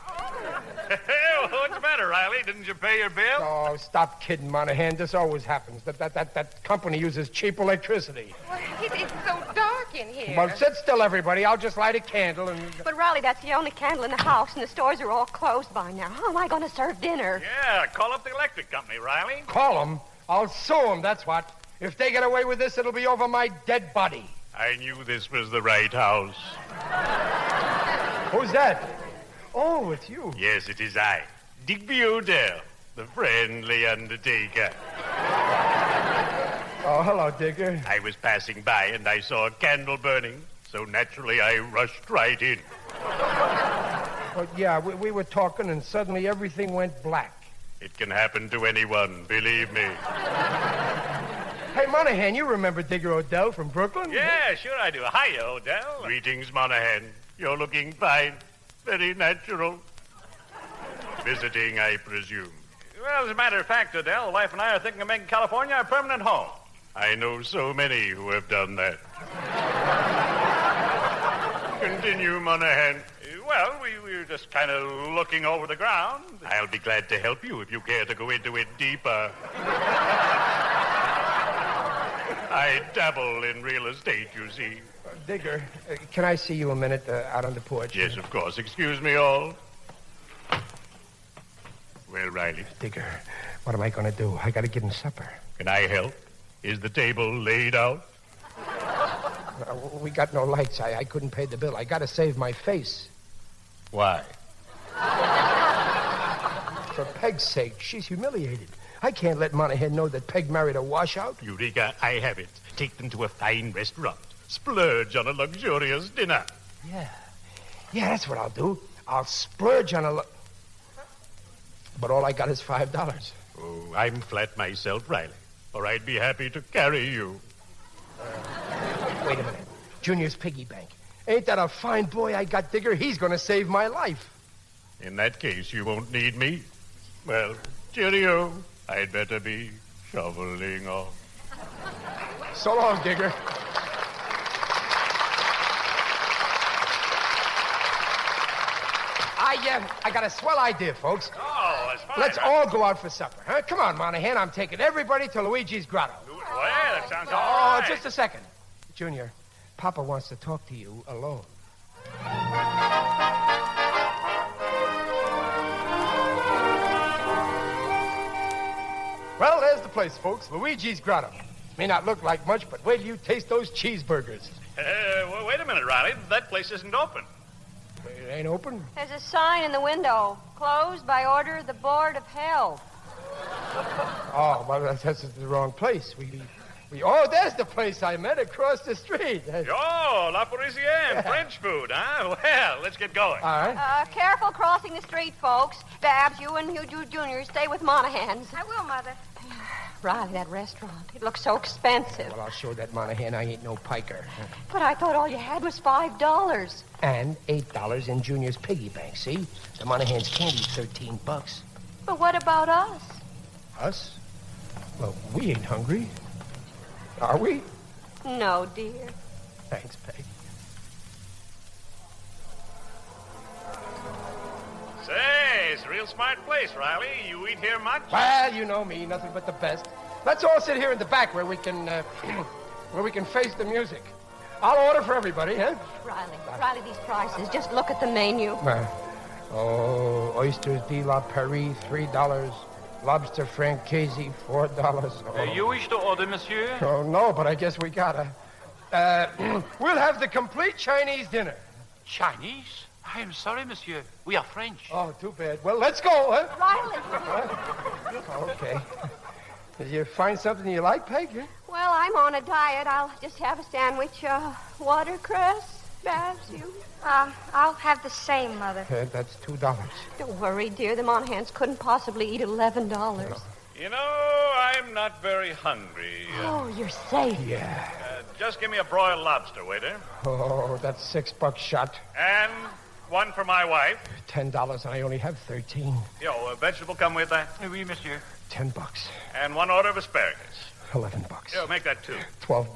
[SPEAKER 2] What's the matter, Riley? Didn't you pay your bill?
[SPEAKER 19] Oh, stop kidding, Monahan. This always happens. That company uses cheap electricity.
[SPEAKER 5] Well, it's so dark in here.
[SPEAKER 19] Well, sit still, everybody. I'll just light a candle and...
[SPEAKER 7] But, Riley, that's the only candle in the house, and the stores are all closed by now. How am I going to serve dinner?
[SPEAKER 2] Yeah, call up the electric company, Riley.
[SPEAKER 19] Call them? I'll sue them, that's what. If they get away with this, it'll be over my dead body.
[SPEAKER 2] I knew this was the right house.
[SPEAKER 19] Who's that? Oh, it's you.
[SPEAKER 2] Yes, it is I, Digby Odell, the friendly undertaker.
[SPEAKER 19] Oh, hello, Digger.
[SPEAKER 2] I was passing by and I saw a candle burning, so naturally I rushed right in.
[SPEAKER 19] Well, yeah, we were talking and suddenly everything went black.
[SPEAKER 2] It can happen to anyone, believe me.
[SPEAKER 19] Hey, Monahan, you remember Digger Odell from Brooklyn?
[SPEAKER 2] Yeah, sure I do. Hiya, Odell. Greetings, Monahan. You're looking fine. Very natural. Visiting, I presume. Well, as a matter of fact, Odell, the wife and I are thinking of making California our permanent home. I know so many who have done that. Continue, Monahan. Well, we were just kind of looking over the ground. I'll be glad to help you if you care to go into it deeper. I dabble in real estate, you see.
[SPEAKER 19] Digger, can I see you a minute out on the porch?
[SPEAKER 2] Yes, of course. Excuse me all. Well, Riley.
[SPEAKER 19] Digger, what am I going to do? I got to give him supper.
[SPEAKER 2] Can I help? Is the table laid out?
[SPEAKER 19] We got no lights. I couldn't pay the bill. I got to save my face.
[SPEAKER 2] Why?
[SPEAKER 19] For Peg's sake, she's humiliated. I can't let Monahan know that Peg married a washout.
[SPEAKER 2] Eureka, I have it. Take them to a fine restaurant. Splurge on a luxurious dinner.
[SPEAKER 19] Yeah, that's what I'll do. I'll splurge on but all I got is $5.
[SPEAKER 2] Oh, I'm flat myself, Riley, or I'd be happy to carry you.
[SPEAKER 19] Wait a minute. Junior's piggy bank. Ain't that a fine boy I got, Digger? He's going to save my life.
[SPEAKER 2] In that case, you won't need me. Well, cheerio. I'd better be shoveling off.
[SPEAKER 19] So long, Digger. I got a swell idea, folks.
[SPEAKER 2] Oh, that's fine.
[SPEAKER 19] Let's all go out for supper, huh? Come on, Monahan. I'm taking everybody to Luigi's Grotto.
[SPEAKER 2] Well, that sounds all right.
[SPEAKER 19] Just a second. Junior, Papa wants to talk to you alone. Well, there's the place, folks. Luigi's Grotto. May not look like much, but wait till you taste those cheeseburgers.
[SPEAKER 2] Well, wait a minute, Riley. That place isn't open.
[SPEAKER 19] It ain't open?
[SPEAKER 7] There's a sign in the window. Closed by order of the Board of Health.
[SPEAKER 19] Oh, well, that's the wrong place. Oh, there's the place I met across the street.
[SPEAKER 2] Oh, La Parisienne, French food, huh? Well, let's get going.
[SPEAKER 19] All right.
[SPEAKER 7] Careful crossing the street, folks. Babs, you and Hugh Jr. stay with Monahans.
[SPEAKER 16] I will, Mother.
[SPEAKER 7] Riley, that restaurant. It looks so expensive.
[SPEAKER 19] Well, I'll show that Monahan I ain't no piker.
[SPEAKER 7] But I thought all you had was $5.
[SPEAKER 19] And $8 in Junior's piggy bank, see? The Monahan's candy's $13.
[SPEAKER 7] But what about us?
[SPEAKER 19] Us? Well, we ain't hungry. Are we?
[SPEAKER 7] No, dear.
[SPEAKER 19] Thanks, Peg.
[SPEAKER 2] Say, it's a real smart place, Riley. You eat here much?
[SPEAKER 19] Well, you know me, nothing but the best. Let's all sit here in the back where we can face the music. I'll order for everybody, huh?
[SPEAKER 7] Riley, these prices. Just look at the menu.
[SPEAKER 19] Oysters de la Paris, $3. Lobster francaise, $4.
[SPEAKER 21] You wish to order, monsieur?
[SPEAKER 19] Oh, no, but I guess we gotta. We'll have the complete Chinese dinner.
[SPEAKER 21] Chinese? I am sorry, monsieur. We are French.
[SPEAKER 19] Oh, too bad. Well, let's go, huh?
[SPEAKER 7] Riley.
[SPEAKER 19] Okay. Did you find something you like, Peg?
[SPEAKER 7] Well, I'm on a diet. I'll just have a sandwich. Watercress, Babs, you?
[SPEAKER 16] I'll have the same, Mother.
[SPEAKER 19] That's $2.
[SPEAKER 7] Don't worry, dear. The Monahans couldn't possibly eat $11.
[SPEAKER 2] You know, I'm not very hungry.
[SPEAKER 7] Oh, you're safe.
[SPEAKER 19] Yeah.
[SPEAKER 2] Just give me a broiled lobster, waiter.
[SPEAKER 19] Oh, that's $6 shot.
[SPEAKER 2] And one for my wife.
[SPEAKER 19] $10, and I only have 13.
[SPEAKER 2] Yo, a vegetable come with that?
[SPEAKER 21] Oui, monsieur.
[SPEAKER 19] $10.
[SPEAKER 2] And one order of asparagus.
[SPEAKER 19] $11.
[SPEAKER 2] Yo, make that two.
[SPEAKER 19] $12.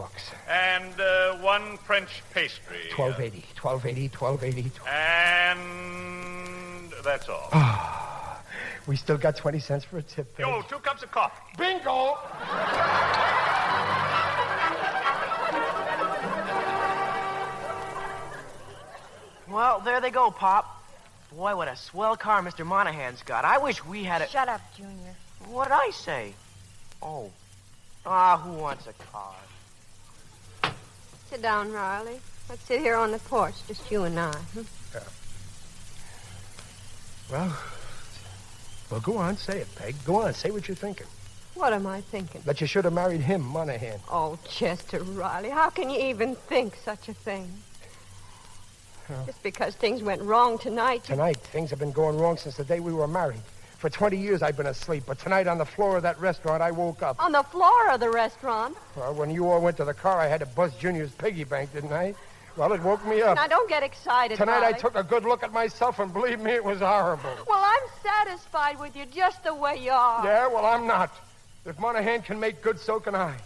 [SPEAKER 2] And one French pastry.
[SPEAKER 19] $12.80.
[SPEAKER 2] And that's all.
[SPEAKER 19] We still got 20 cents for a tip, Peg.
[SPEAKER 2] Yo, 2 cups of coffee.
[SPEAKER 19] Bingo!
[SPEAKER 22] Well, there they go, Pop. Boy, what a swell car Mr. Monahan's got. I wish we had a...
[SPEAKER 16] Shut up, Junior.
[SPEAKER 22] What did I say? Oh. Who wants a car?
[SPEAKER 7] Sit down, Riley. Let's sit here on the porch, just you and I.
[SPEAKER 19] Well, go on, say it, Peg. Go on, say what you're thinking.
[SPEAKER 7] What am I thinking?
[SPEAKER 19] That you should have married him, Monahan.
[SPEAKER 7] Oh, Chester Riley, how can you even think such a thing? Just because things went wrong tonight.
[SPEAKER 19] Tonight, things have been going wrong since the day we were married. For 20 years I've been asleep, but tonight on the floor of that restaurant I woke up.
[SPEAKER 7] On the floor of the restaurant?
[SPEAKER 19] Well, when you all went to the car, I had to bust Junior's piggy bank, didn't I? Well, it woke me up.
[SPEAKER 7] Now, don't get excited,
[SPEAKER 19] Tonight
[SPEAKER 7] Riley.
[SPEAKER 19] I took a good look at myself, and believe me, it was horrible.
[SPEAKER 7] Well, I'm satisfied with you just the way you are.
[SPEAKER 19] Yeah, well, I'm not. If Monahan can make good, so can I.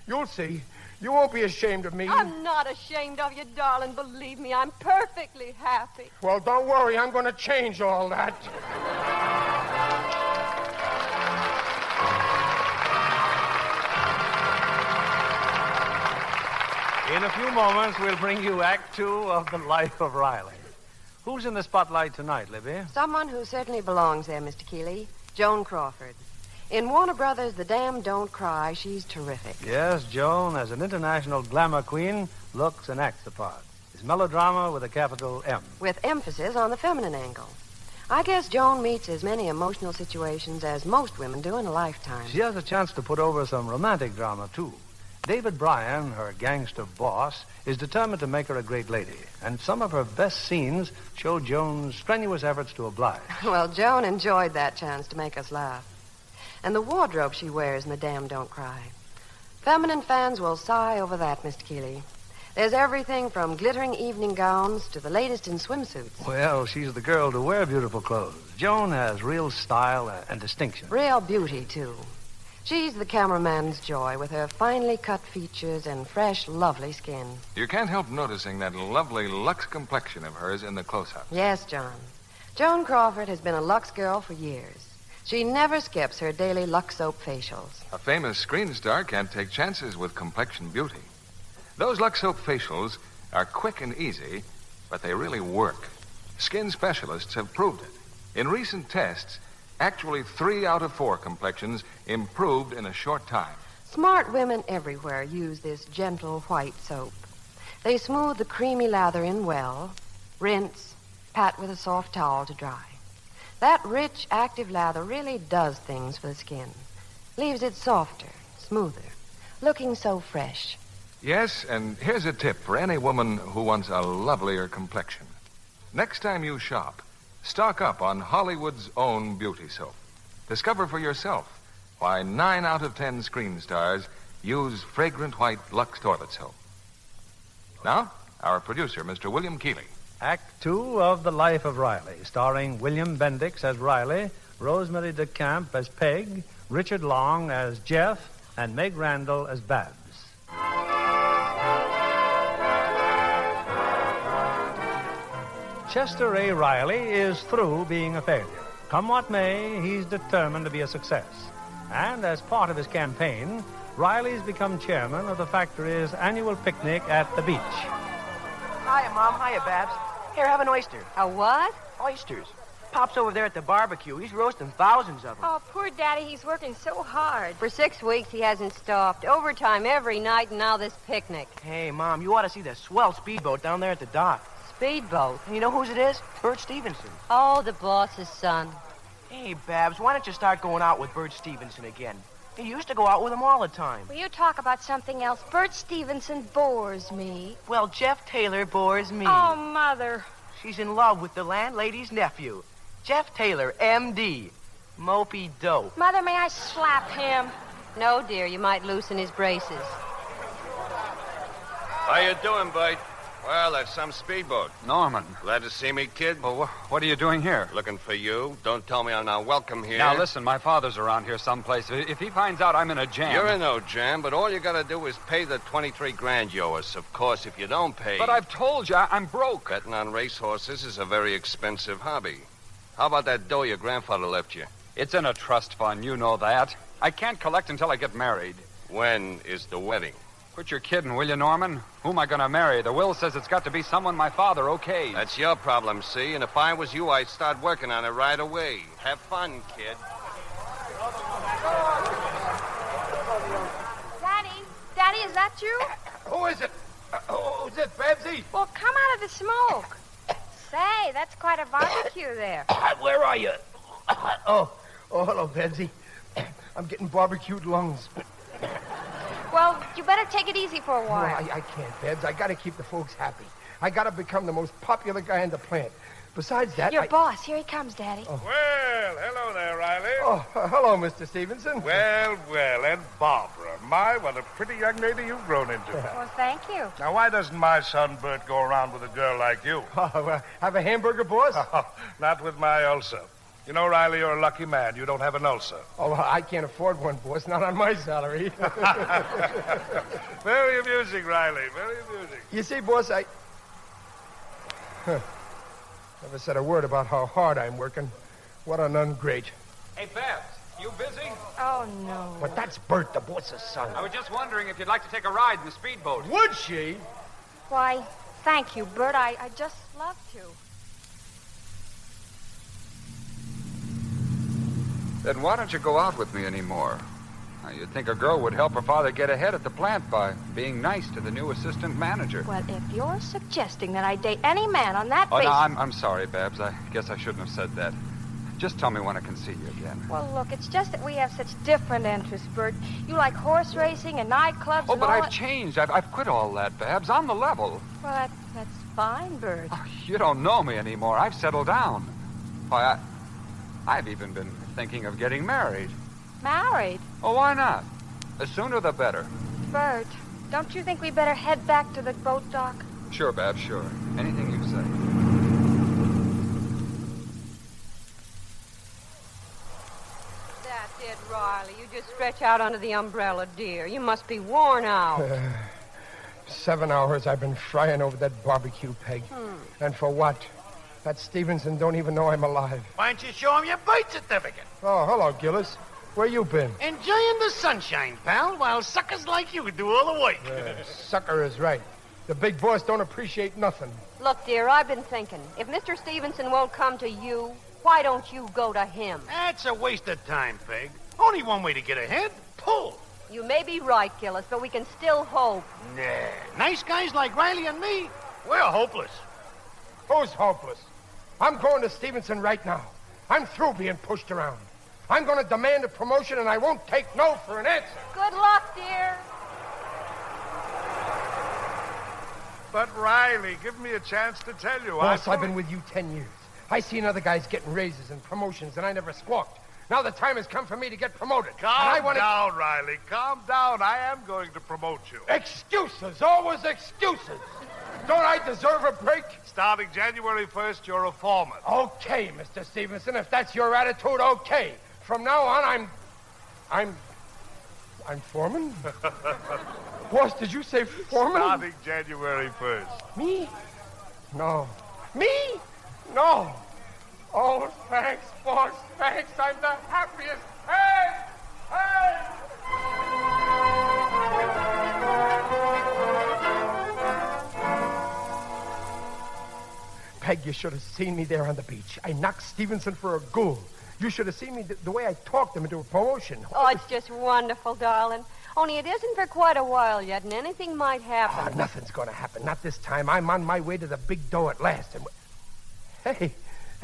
[SPEAKER 19] You'll see. You won't be ashamed of me.
[SPEAKER 7] I'm not ashamed of you, darling. Believe me, I'm perfectly happy.
[SPEAKER 19] Well, don't worry. I'm going to change all that.
[SPEAKER 18] In a few moments, we'll bring you Act 2 of The Life of Riley. Who's in the spotlight tonight, Libby?
[SPEAKER 3] Someone who certainly belongs there, Mr. Keeley. Joan Crawford. In Warner Brothers' The Dam Don't Cry, she's terrific.
[SPEAKER 18] Yes, Joan, as an international glamour queen, looks and acts the part. It's melodrama with a capital M.
[SPEAKER 3] With emphasis on the feminine angle. I guess Joan meets as many emotional situations as most women do in a lifetime.
[SPEAKER 18] She has a chance to put over some romantic drama, too. David Bryan, her gangster boss, is determined to make her a great lady. And some of her best scenes show Joan's strenuous efforts to oblige.
[SPEAKER 3] Well, Joan enjoyed that chance to make us laugh. And the wardrobe she wears in The Dam Don't Cry. Feminine fans will sigh over that, Mr. Keeley. There's everything from glittering evening gowns to the latest in swimsuits.
[SPEAKER 18] Well, she's the girl to wear beautiful clothes. Joan has real style and distinction.
[SPEAKER 3] Real beauty, too. She's the cameraman's joy with her finely cut features and fresh, lovely skin.
[SPEAKER 4] You can't help noticing that lovely Lux complexion of hers in the close-up.
[SPEAKER 3] Yes, John. Joan Crawford has been a Lux girl for years. She never skips her daily Lux soap facials.
[SPEAKER 4] A famous screen star can't take chances with complexion beauty. Those Lux soap facials are quick and easy, but they really work. Skin specialists have proved it. In recent tests, actually 3 out of 4 complexions improved in a short time.
[SPEAKER 3] Smart women everywhere use this gentle white soap. They smooth the creamy lather in well, rinse, pat with a soft towel to dry. That rich, active lather really does things for the skin. Leaves it softer, smoother, looking so fresh.
[SPEAKER 4] Yes, and here's a tip for any woman who wants a lovelier complexion. Next time you shop, stock up on Hollywood's own beauty soap. Discover for yourself why 9 out of 10 screen stars use fragrant white Lux toilet soap. Now, our producer, Mr. William Keeley.
[SPEAKER 18] Act 2 of The Life of Riley, starring William Bendix as Riley, Rosemary DeCamp as Peg, Richard Long as Jeff, and Meg Randall as Babs. Chester A. Riley is through being a failure. Come what may, he's determined to be a success. And as part of his campaign, Riley's become chairman of the factory's annual picnic at the beach.
[SPEAKER 22] Hiya, Mom. Hiya, Babs. Here, have an oyster.
[SPEAKER 7] A what?
[SPEAKER 22] Oysters. Pop's over there at the barbecue. He's roasting thousands of them.
[SPEAKER 7] Oh, poor Daddy. He's working so hard.
[SPEAKER 3] For 6 weeks, he hasn't stopped. Overtime every night, and now this picnic.
[SPEAKER 22] Hey, Mom, you ought to see the swell speedboat down there at the dock.
[SPEAKER 3] Speedboat?
[SPEAKER 22] And you know whose it is? Bert Stevenson.
[SPEAKER 3] Oh, the boss's son.
[SPEAKER 22] Hey, Babs, why don't you start going out with Bert Stevenson again? He used to go out with him all the time.
[SPEAKER 16] Will you talk about something else? Bert Stevenson bores me.
[SPEAKER 22] Well, Jeff Taylor bores me.
[SPEAKER 16] Oh, Mother.
[SPEAKER 22] She's in love with the landlady's nephew. Jeff Taylor, M.D. Mopey dope.
[SPEAKER 16] Mother, may I slap him?
[SPEAKER 3] No, dear, you might loosen his braces.
[SPEAKER 12] How you doing, Bud? Well, that's some speedboat.
[SPEAKER 14] Norman.
[SPEAKER 12] Glad to see me, kid?
[SPEAKER 14] Well, what are you doing here?
[SPEAKER 12] Looking for you. Don't tell me I'm not welcome here.
[SPEAKER 14] Now, listen, my father's around here someplace. If he finds out I'm in a jam...
[SPEAKER 12] You're in no jam, but all you gotta do is pay the 23 grand you owe us. Of course, if you don't pay...
[SPEAKER 14] But I've told you, I'm broke.
[SPEAKER 12] Betting on racehorses is a very expensive hobby. How about that dough your grandfather left you?
[SPEAKER 14] It's in a trust fund, you know that. I can't collect until I get married.
[SPEAKER 12] When is the wedding?
[SPEAKER 14] Quit your kidding, will you, Norman? Who am I going to marry? The will says it's got to be someone my father okayed.
[SPEAKER 12] That's your problem, see? And if I was you, I'd start working on it right away. Have fun, kid.
[SPEAKER 16] Daddy, is that you?
[SPEAKER 19] Who is it? Who's it, Babsy?
[SPEAKER 16] Well, come out of the smoke. Say, that's quite a barbecue there.
[SPEAKER 19] Where are you? Oh, hello, Babsy. I'm getting barbecued lungs.
[SPEAKER 16] Well, you better take it easy for a while.
[SPEAKER 19] No, I can't, Babs. I gotta keep the folks happy. I gotta become the most popular guy in the plant. Besides that,
[SPEAKER 16] Your boss. Here he comes, Daddy.
[SPEAKER 19] Oh.
[SPEAKER 2] Well, hello there, Riley.
[SPEAKER 19] Oh, hello, Mr. Stevenson.
[SPEAKER 2] Well, and Barbara. My, what a pretty young lady you've grown into.
[SPEAKER 16] Well, thank you.
[SPEAKER 2] Now, why doesn't my son Bert go around with a girl like you?
[SPEAKER 19] Have a hamburger, boss?
[SPEAKER 2] Not with my ulcer. You know, Riley, you're a lucky man. You don't have an ulcer.
[SPEAKER 19] Oh, I can't afford one, boss. Not on my salary.
[SPEAKER 2] Very amusing, Riley. Very amusing.
[SPEAKER 19] You see, boss, never said a word about how hard I'm working. What an ungrate.
[SPEAKER 14] Hey, Babs, you busy?
[SPEAKER 16] Oh, no.
[SPEAKER 19] But that's Bert, the boss's son.
[SPEAKER 14] I was just wondering if you'd like to take a ride in the speedboat.
[SPEAKER 19] Would she?
[SPEAKER 16] Why, thank you, Bert. I just love to.
[SPEAKER 14] Then why don't you go out with me anymore? Now, you'd think a girl would help her father get ahead at the plant by being nice to the new assistant manager.
[SPEAKER 16] Well, if you're suggesting that I date any man on that
[SPEAKER 14] Oh,
[SPEAKER 16] basis...
[SPEAKER 14] no, I'm sorry, Babs. I guess I shouldn't have said that. Just tell me when I can see you again.
[SPEAKER 16] Well, look, it's just that we have such different interests, Bert. You like horse racing and nightclubs
[SPEAKER 14] Oh,
[SPEAKER 16] and
[SPEAKER 14] but
[SPEAKER 16] all
[SPEAKER 14] I've
[SPEAKER 16] that-
[SPEAKER 14] changed. I've quit all that, Babs. I'm the level.
[SPEAKER 16] Well, that's fine, Bert.
[SPEAKER 14] You don't know me anymore. I've settled down. Why, I've even been thinking of getting married.
[SPEAKER 16] Married?
[SPEAKER 14] Oh, why not? The sooner the better.
[SPEAKER 16] Bert, don't you think we better head back to the boat dock?
[SPEAKER 14] Sure, Babs, sure. Anything you say.
[SPEAKER 3] That's it, Riley. You just stretch out under the umbrella, dear. You must be worn out.
[SPEAKER 19] 7 hours I've been frying over that barbecue, Peg. And for what? That Stevenson don't even know I'm alive.
[SPEAKER 12] Why don't you show him your birth certificate?
[SPEAKER 19] Oh, hello, Gillis. Where you been?
[SPEAKER 12] Enjoying the sunshine, pal, while suckers like you do all the work.
[SPEAKER 19] Sucker is right. The big boss don't appreciate nothing.
[SPEAKER 3] Look, dear, I've been thinking. If Mr. Stevenson won't come to you, why don't you go to him?
[SPEAKER 12] That's a waste of time, Peg. Only one way to get ahead. Pull.
[SPEAKER 3] You may be right, Gillis, but we can still hope.
[SPEAKER 12] Nah. Nice guys like Riley and me, we're hopeless.
[SPEAKER 19] Who's hopeless? I'm going to Stevenson right now. I'm through being pushed around. I'm going to demand a promotion, and I won't take no for an answer.
[SPEAKER 3] Good luck, dear.
[SPEAKER 10] But, Riley, give me a chance to tell you.
[SPEAKER 19] Boss, I've been with you 10 years. I seen other guys getting raises and promotions, and I never squawked. Now the time has come for me to get promoted.
[SPEAKER 10] Calm down, Riley. Calm down. I am going to promote you.
[SPEAKER 19] Excuses. Always excuses. Don't I deserve a break?
[SPEAKER 10] Starting January 1st, you're a foreman.
[SPEAKER 19] Okay, Mr. Stevenson. If that's your attitude, okay. From now on, I'm foreman? Boss, did you say foreman?
[SPEAKER 10] Starting January 1st.
[SPEAKER 19] Me? No. Me? No. Oh, thanks, boss. Thanks. I'm the happiest. Hey! Hey! Peg, you should have seen me there on the beach. I knocked Stevenson for a ghoul. You should have seen me the way I talked him into a promotion.
[SPEAKER 3] Oh, it's just wonderful, darling. Only it isn't for quite a while yet, and anything might happen.
[SPEAKER 19] Nothing's going to happen. Not this time. I'm on my way to the big dough at last. And hey,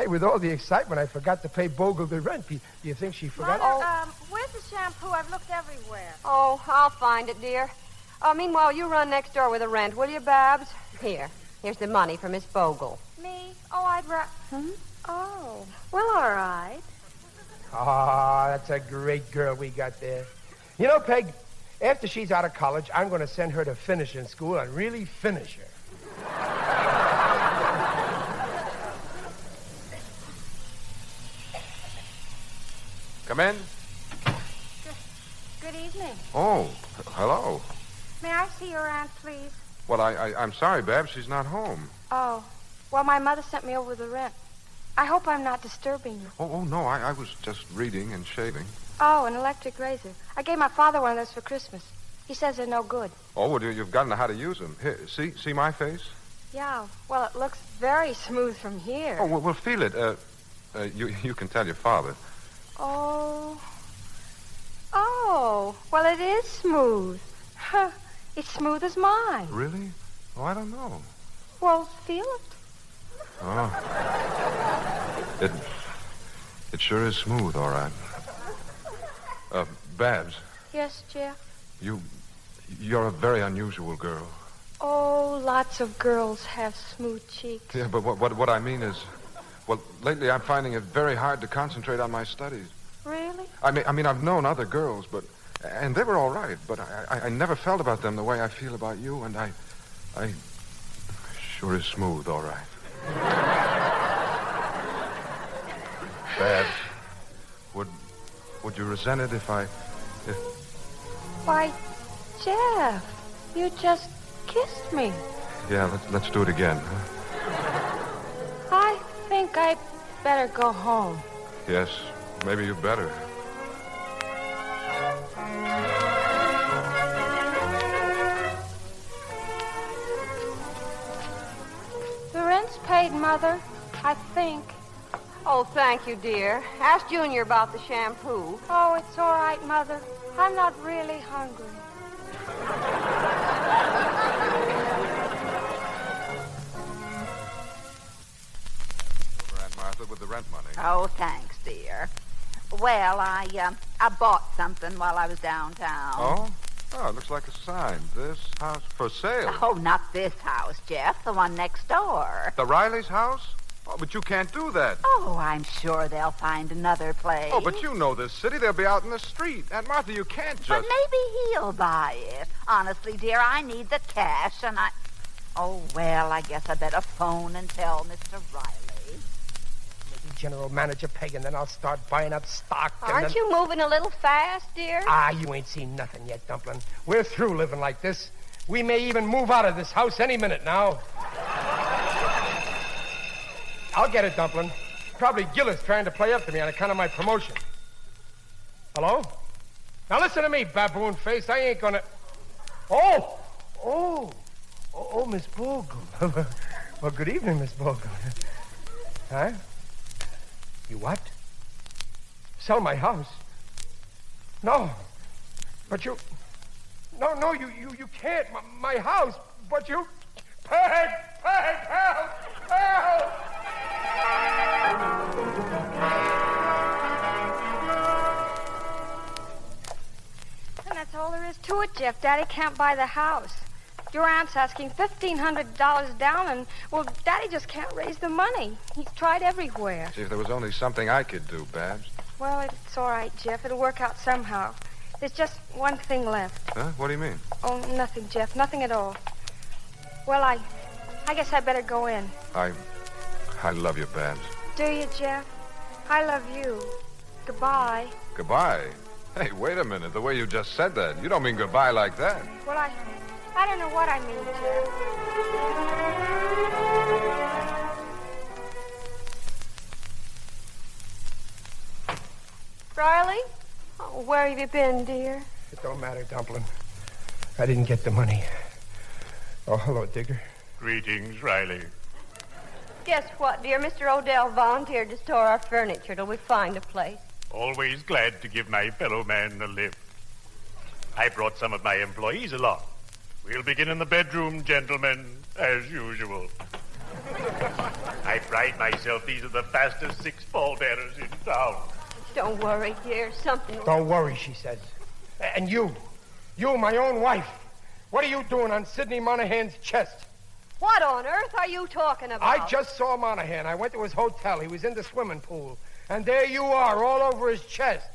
[SPEAKER 19] with all the excitement, I forgot to pay Bogle the rent. Do you think she forgot?
[SPEAKER 16] Mother, where's the shampoo? I've looked everywhere.
[SPEAKER 3] Oh, I'll find it, dear. Meanwhile, you run next door with the rent, will you, Babs? Here's the money for Miss Bogle.
[SPEAKER 16] Me? Oh, I'd Oh, well, all right.
[SPEAKER 19] Ah, that's a great girl we got there. You know, Peg, after she's out of college, I'm going to send her to finishing school and really finish her.
[SPEAKER 14] Come in.
[SPEAKER 16] Good evening.
[SPEAKER 13] Oh, hello.
[SPEAKER 16] May I see your aunt, please?
[SPEAKER 13] Well, I'm sorry, Babs. She's not home.
[SPEAKER 16] Oh, well, my mother sent me over the rent. I hope I'm not disturbing you.
[SPEAKER 13] Oh, no, I was just reading and shaving.
[SPEAKER 16] Oh, an electric razor. I gave my father one of those for Christmas. He says they're no good.
[SPEAKER 13] Oh, well, you've got to know how to use them. Here, see my face?
[SPEAKER 16] Yeah, well, it looks very smooth from here.
[SPEAKER 13] Oh, well, feel it. You can tell your father.
[SPEAKER 16] Oh, well, it is smooth. Huh. It's smooth as mine.
[SPEAKER 13] Really? Oh, I don't know.
[SPEAKER 16] Well, feel it.
[SPEAKER 13] Oh. It sure is smooth, all right. Babs.
[SPEAKER 16] Yes, Jeff?
[SPEAKER 13] You're a very unusual girl.
[SPEAKER 16] Oh, lots of girls have smooth cheeks.
[SPEAKER 13] Yeah, but what I mean is, well, lately I'm finding it very hard to concentrate on my studies.
[SPEAKER 16] Really?
[SPEAKER 13] I mean, I've known other girls, and they were all right, but I never felt about them the way I feel about you, and I sure is smooth, all right. Babs, would you resent it if
[SPEAKER 16] Why, Jeff, you just kissed me.
[SPEAKER 13] Yeah, let's do it again, huh?
[SPEAKER 16] I think I'd better go home.
[SPEAKER 13] Yes, maybe you better.
[SPEAKER 16] The rent's paid, Mother, I think.
[SPEAKER 7] Oh, thank you, dear. Ask Junior about the shampoo.
[SPEAKER 16] Oh, it's all right, Mother. I'm not really hungry.
[SPEAKER 13] Over Aunt Martha with the rent money.
[SPEAKER 24] Oh, thanks, dear. Well, I bought something while I was downtown.
[SPEAKER 13] Oh? Oh, it looks like a sign. This house for sale.
[SPEAKER 24] Oh, not this house, Jeff. The one next door.
[SPEAKER 13] The Riley's house? Oh, but you can't do that.
[SPEAKER 24] Oh, I'm sure they'll find another place.
[SPEAKER 13] Oh, but you know this city. They'll be out in the street. Aunt Martha, you can't just...
[SPEAKER 24] But maybe he'll buy it. Honestly, dear, I need the cash, and I... Oh, well, I guess I better phone and tell Mr. Riley.
[SPEAKER 19] Maybe General Manager Peg, and then I'll start buying up stock.
[SPEAKER 7] Aren't you moving a little fast, dear?
[SPEAKER 19] Ah, you ain't seen nothing yet, Dumpling. We're through living like this. We may even move out of this house any minute now. I'll get it, Dumpling. Probably Gillis trying to play up to me on account of my promotion. Hello? Now listen to me, baboon face. I ain't gonna... Oh, Miss Bogle. Well, good evening, Miss Bogle. Huh? You what? Sell my house? No. But you... No, you can't. My house. But you... Peg, help! Help!
[SPEAKER 16] And that's all there is to it, Jeff. Daddy can't buy the house. Your aunt's asking $1,500 down, and, well, Daddy just can't raise the money. He's tried everywhere.
[SPEAKER 13] See, if there was only something I could do, Babs.
[SPEAKER 16] Well, it's all right, Jeff. It'll work out somehow. There's just one thing left.
[SPEAKER 13] Huh? What do you mean?
[SPEAKER 16] Oh, nothing, Jeff. Nothing at all. Well, I guess I better go in.
[SPEAKER 13] I love you, Babs.
[SPEAKER 16] Do you, Jeff? I love you. Goodbye.
[SPEAKER 13] Goodbye? Hey, wait a minute. The way you just said that. You don't mean goodbye like that.
[SPEAKER 16] Well, I don't know what I mean, Jeff.
[SPEAKER 7] Riley? Oh, where have you been, dear?
[SPEAKER 19] It don't matter, Dumpling. I didn't get the money. Oh, hello, Digger.
[SPEAKER 2] Greetings, Riley.
[SPEAKER 7] Guess what, dear? Mr. Odell volunteered to store our furniture till we find a place.
[SPEAKER 2] Always glad to give my fellow man a lift. I brought some of my employees along. We'll begin in the bedroom, gentlemen, as usual. I pride myself these are the fastest 6 pallbearers in town.
[SPEAKER 7] Don't worry, dear. Something...
[SPEAKER 19] Don't worry, she says. And you, my own wife, what are you doing on Sidney Monahan's chest?
[SPEAKER 7] What on earth are you talking about?
[SPEAKER 19] I just saw Monahan. I went to his hotel. He was in the swimming pool. And there you are, all over his chest.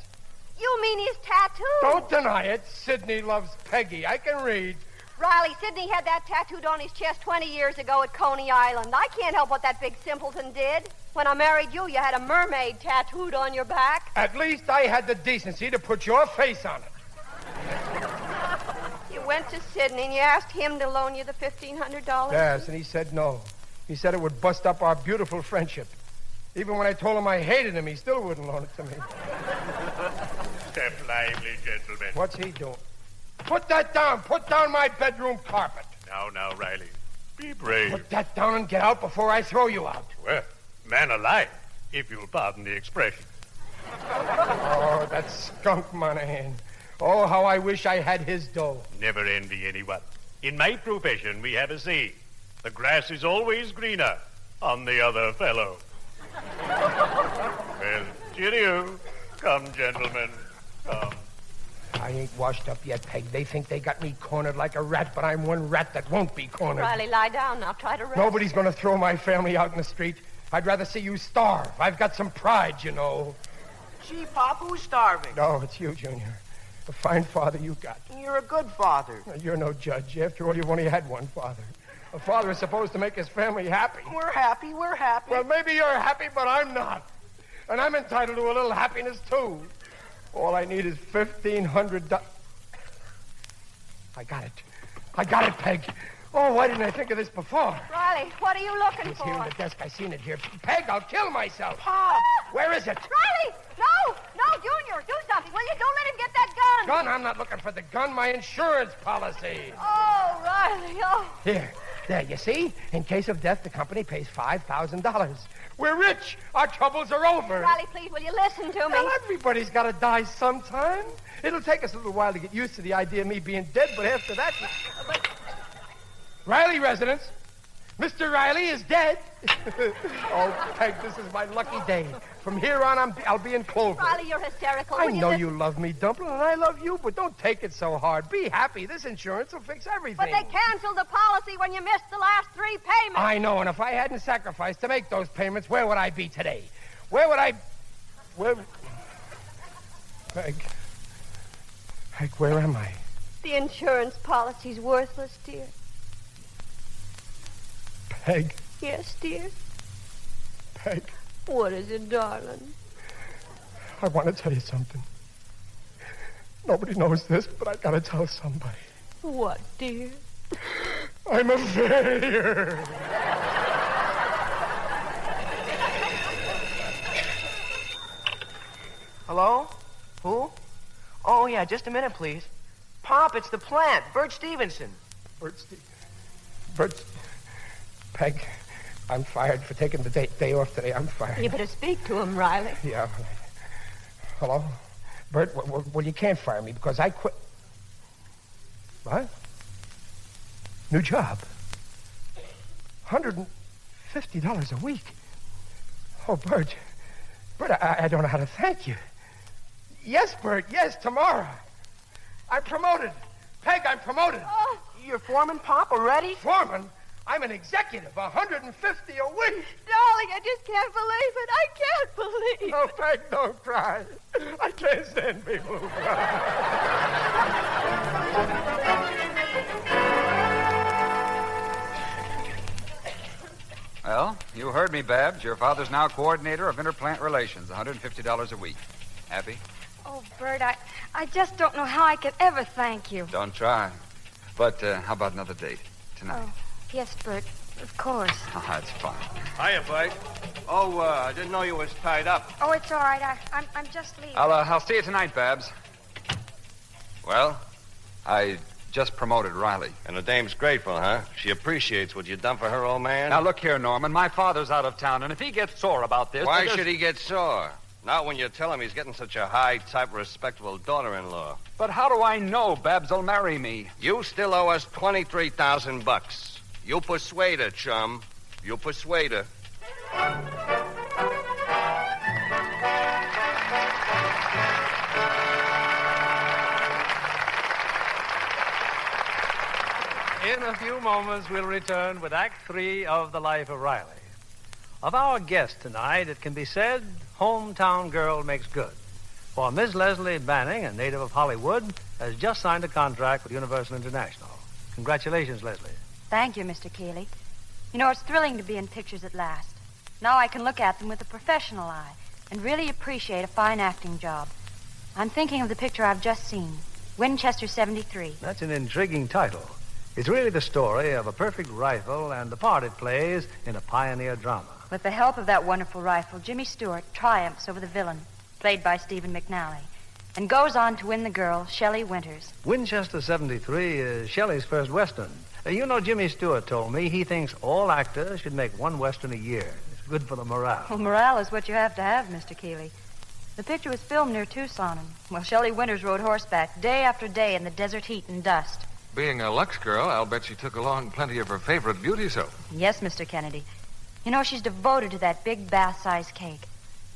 [SPEAKER 7] You mean his tattoo?
[SPEAKER 19] Don't deny it. Sidney loves Peggy. I can read.
[SPEAKER 7] Riley, Sidney had that tattooed on his chest 20 years ago at Coney Island. I can't help what that big simpleton did. When I married you, you had a mermaid tattooed on your back.
[SPEAKER 19] At least I had the decency to put your face on it.
[SPEAKER 7] You went to Sidney and you asked him to loan you the $1,500?
[SPEAKER 19] Yes, and he said no. He said it would bust up our beautiful friendship. Even when I told him I hated him, he still wouldn't loan it to me.
[SPEAKER 2] Step lively, gentlemen.
[SPEAKER 19] What's he doing? Put that down. Put down my bedroom carpet.
[SPEAKER 2] Now, Riley. Be brave.
[SPEAKER 19] Put that down and get out before I throw you out.
[SPEAKER 2] Well, man alive, if you'll pardon the expression.
[SPEAKER 19] Oh, that skunk Monahan. Oh, how I wish I had his dough.
[SPEAKER 2] Never envy anyone. In my profession, we have a saying. The grass is always greener on the other fellow. Well, cheerio. Come, gentlemen. Come.
[SPEAKER 19] I ain't washed up yet, Peg. They think they got me cornered like a rat, but I'm one rat that won't be cornered.
[SPEAKER 7] Riley, lie down now. Try to rest.
[SPEAKER 19] Nobody's going to throw my family out in the street. I'd rather see you starve. I've got some pride, you know.
[SPEAKER 22] Gee, Pop, who's starving?
[SPEAKER 19] No, it's you, Junior. A fine father you got.
[SPEAKER 22] You're a good father.
[SPEAKER 19] You're no judge. After all, you've only had one father. A father is supposed to make his family happy.
[SPEAKER 22] We're happy.
[SPEAKER 19] Well, maybe you're happy, but I'm not. And I'm entitled to a little happiness, too. All I need is $1,500. I got it, Peg. Oh, why didn't I think of this before?
[SPEAKER 7] Riley, what are you looking
[SPEAKER 19] It's
[SPEAKER 7] for?
[SPEAKER 19] here in the desk. I seen it here. Peg, I'll kill myself.
[SPEAKER 22] Pop!
[SPEAKER 19] Where is it?
[SPEAKER 7] Riley! No, Junior, do something, will you? Don't let him get that gun.
[SPEAKER 19] Gun? I'm not looking for the gun. My insurance policy.
[SPEAKER 7] Oh, Riley, oh.
[SPEAKER 19] Here. There, you see? In case of death, the company pays $5,000. We're rich. Our troubles are over.
[SPEAKER 7] Riley, please, will you listen to me?
[SPEAKER 19] Well, everybody's got to die sometime. It'll take us a little while to get used to the idea of me being dead, but after that... Riley residence. Mr. Riley is dead. Oh, Peg, this is my lucky day. From here on, I'll be in Clover.
[SPEAKER 7] Riley, you're hysterical.
[SPEAKER 19] I know you love me, Dumpling, and I love you, but don't take it so hard. Be happy. This insurance will fix everything.
[SPEAKER 7] But they canceled the policy when you missed the last 3 payments.
[SPEAKER 19] I know, and if I hadn't sacrificed to make those payments, where would I be today? Where... Peg, where am I?
[SPEAKER 7] The insurance policy's worthless, dear.
[SPEAKER 19] Peg.
[SPEAKER 7] Yes, dear.
[SPEAKER 19] Peg.
[SPEAKER 7] What is it, darling?
[SPEAKER 19] I want to tell you something. Nobody knows this, but I gotta tell somebody.
[SPEAKER 7] What, dear?
[SPEAKER 19] I'm a failure.
[SPEAKER 22] Hello? Who? Oh, yeah, just a minute, please. Pop, it's the plant. Bert Stevenson.
[SPEAKER 19] Bert... Peg, I'm fired for taking the day off today. I'm fired.
[SPEAKER 7] You better speak to him, Riley.
[SPEAKER 19] Yeah. Hello? Bert, well, you can't fire me because I quit. What? New job. $150 a week. Oh, Bert. Bert, I don't know how to thank you. Yes, Bert, yes, tomorrow. I'm promoted. Peg, I'm promoted.
[SPEAKER 22] Oh, you're foreman, Pop, already?
[SPEAKER 19] Foreman? I'm an executive, $150 a week.
[SPEAKER 7] Darling, I just can't believe it. I can't believe
[SPEAKER 19] it. Oh, Peg, don't cry. I can't stand people who cry.
[SPEAKER 14] Well, you heard me, Babs. Your father's now coordinator of interplant relations, $150 a week. Happy?
[SPEAKER 16] Oh, Bert, I just don't know how I could ever thank you.
[SPEAKER 14] Don't try. But how about another date tonight?
[SPEAKER 16] Oh, yes, Bert, of course.
[SPEAKER 14] Oh, that's fine.
[SPEAKER 12] Hiya, Bud. Oh, I didn't know you was tied up.
[SPEAKER 16] Oh, it's all right. I'm just leaving.
[SPEAKER 14] I'll see you tonight, Babs. Well, I just promoted Riley.
[SPEAKER 12] And the dame's grateful, huh? She appreciates what you done for her, old man.
[SPEAKER 14] Now, look here, Norman. My father's out of town, and if he gets sore about this...
[SPEAKER 12] Why should he get sore? Not when you tell him he's getting such a high-type, respectable daughter-in-law.
[SPEAKER 14] But how do I know Babs will marry me?
[SPEAKER 12] You still owe us $23,000. You persuade her, chum. You persuade her.
[SPEAKER 18] In a few moments, we'll return with Act 3 of The Life of Riley. Of our guest tonight, it can be said, hometown girl makes good. For Miss Leslie Banning, a native of Hollywood, has just signed a contract with Universal International. Congratulations, Leslie.
[SPEAKER 8] Thank you, Mr. Keeley. You know, it's thrilling to be in pictures at last. Now I can look at them with a professional eye and really appreciate a fine acting job. I'm thinking of the picture I've just seen, Winchester 73.
[SPEAKER 18] That's an intriguing title. It's really the story of a perfect rifle and the part it plays in a pioneer drama.
[SPEAKER 8] With the help of that wonderful rifle, Jimmy Stewart triumphs over the villain, played by Stephen McNally, and goes on to win the girl, Shelley Winters.
[SPEAKER 18] Winchester 73 is Shelley's first Western. You know, Jimmy Stewart told me he thinks all actors should make one Western a year. It's good for the morale.
[SPEAKER 8] Well, morale is what you have to have, Mr. Keeley. The picture was filmed near Tucson, and, well, Shelley Winters rode horseback day after day in the desert heat and dust.
[SPEAKER 13] Being a Lux girl, I'll bet she took along plenty of her favorite beauty soap.
[SPEAKER 8] Yes, Mr. Kennedy. You know, she's devoted to that big bath-sized cake.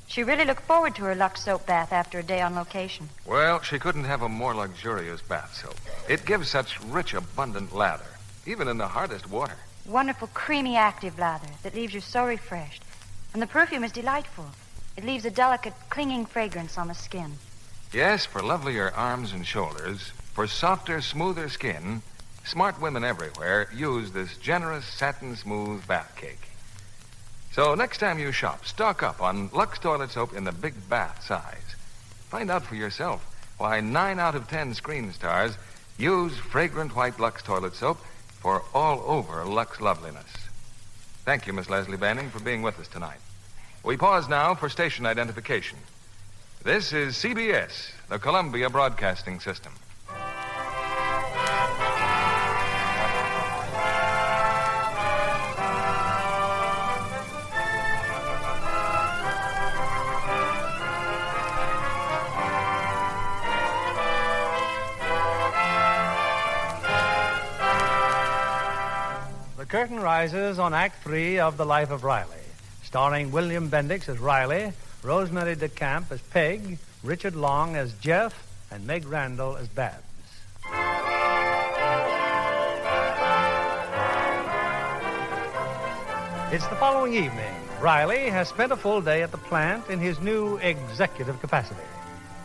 [SPEAKER 8] She really looked forward to her Lux soap bath after a day on location.
[SPEAKER 13] Well, she couldn't have a more luxurious bath soap. It gives such rich, abundant lather, even in the hardest water.
[SPEAKER 8] Wonderful, creamy, active lather that leaves you so refreshed. And the perfume is delightful. It leaves a delicate, clinging fragrance on the skin.
[SPEAKER 13] Yes, for lovelier arms and shoulders, for softer, smoother skin, smart women everywhere use this generous, satin-smooth bath cake. So next time you shop, stock up on Lux toilet soap in the big bath size. Find out for yourself why 9 out of 10 screen stars use fragrant white Lux toilet soap for all over Lux loveliness. Thank you, Miss Leslie Banning, for being with us tonight. We pause now for station identification. This is CBS, the Columbia Broadcasting System.
[SPEAKER 18] curtain rises on Act 3 of The Life of Riley, starring William Bendix as Riley, Rosemary DeCamp as Peg, Richard Long as Jeff, and Meg Randall as Babs. It's the following evening. Riley has spent a full day at the plant in his new executive capacity,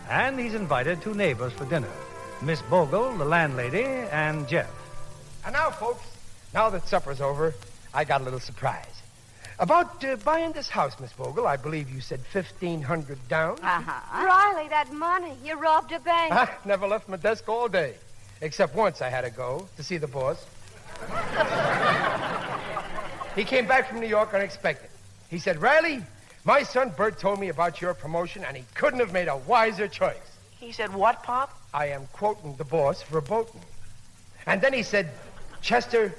[SPEAKER 18] and he's invited two neighbors for dinner, Miss Bogle, the landlady, and Jeff.
[SPEAKER 19] And now, folks, now that supper's over, I got a little surprise. About buying this house, Miss Bogle, I believe you said $1,500 down.
[SPEAKER 7] Riley, that money. You robbed a bank.
[SPEAKER 19] I never left my desk all day. Except once I had to go to see the boss. He came back from New York unexpected. He said, Riley, my son Bert told me about your promotion, and he couldn't have made a wiser choice.
[SPEAKER 22] He said what, Pop?
[SPEAKER 19] I am quoting the boss verboten. And then he said, Chester,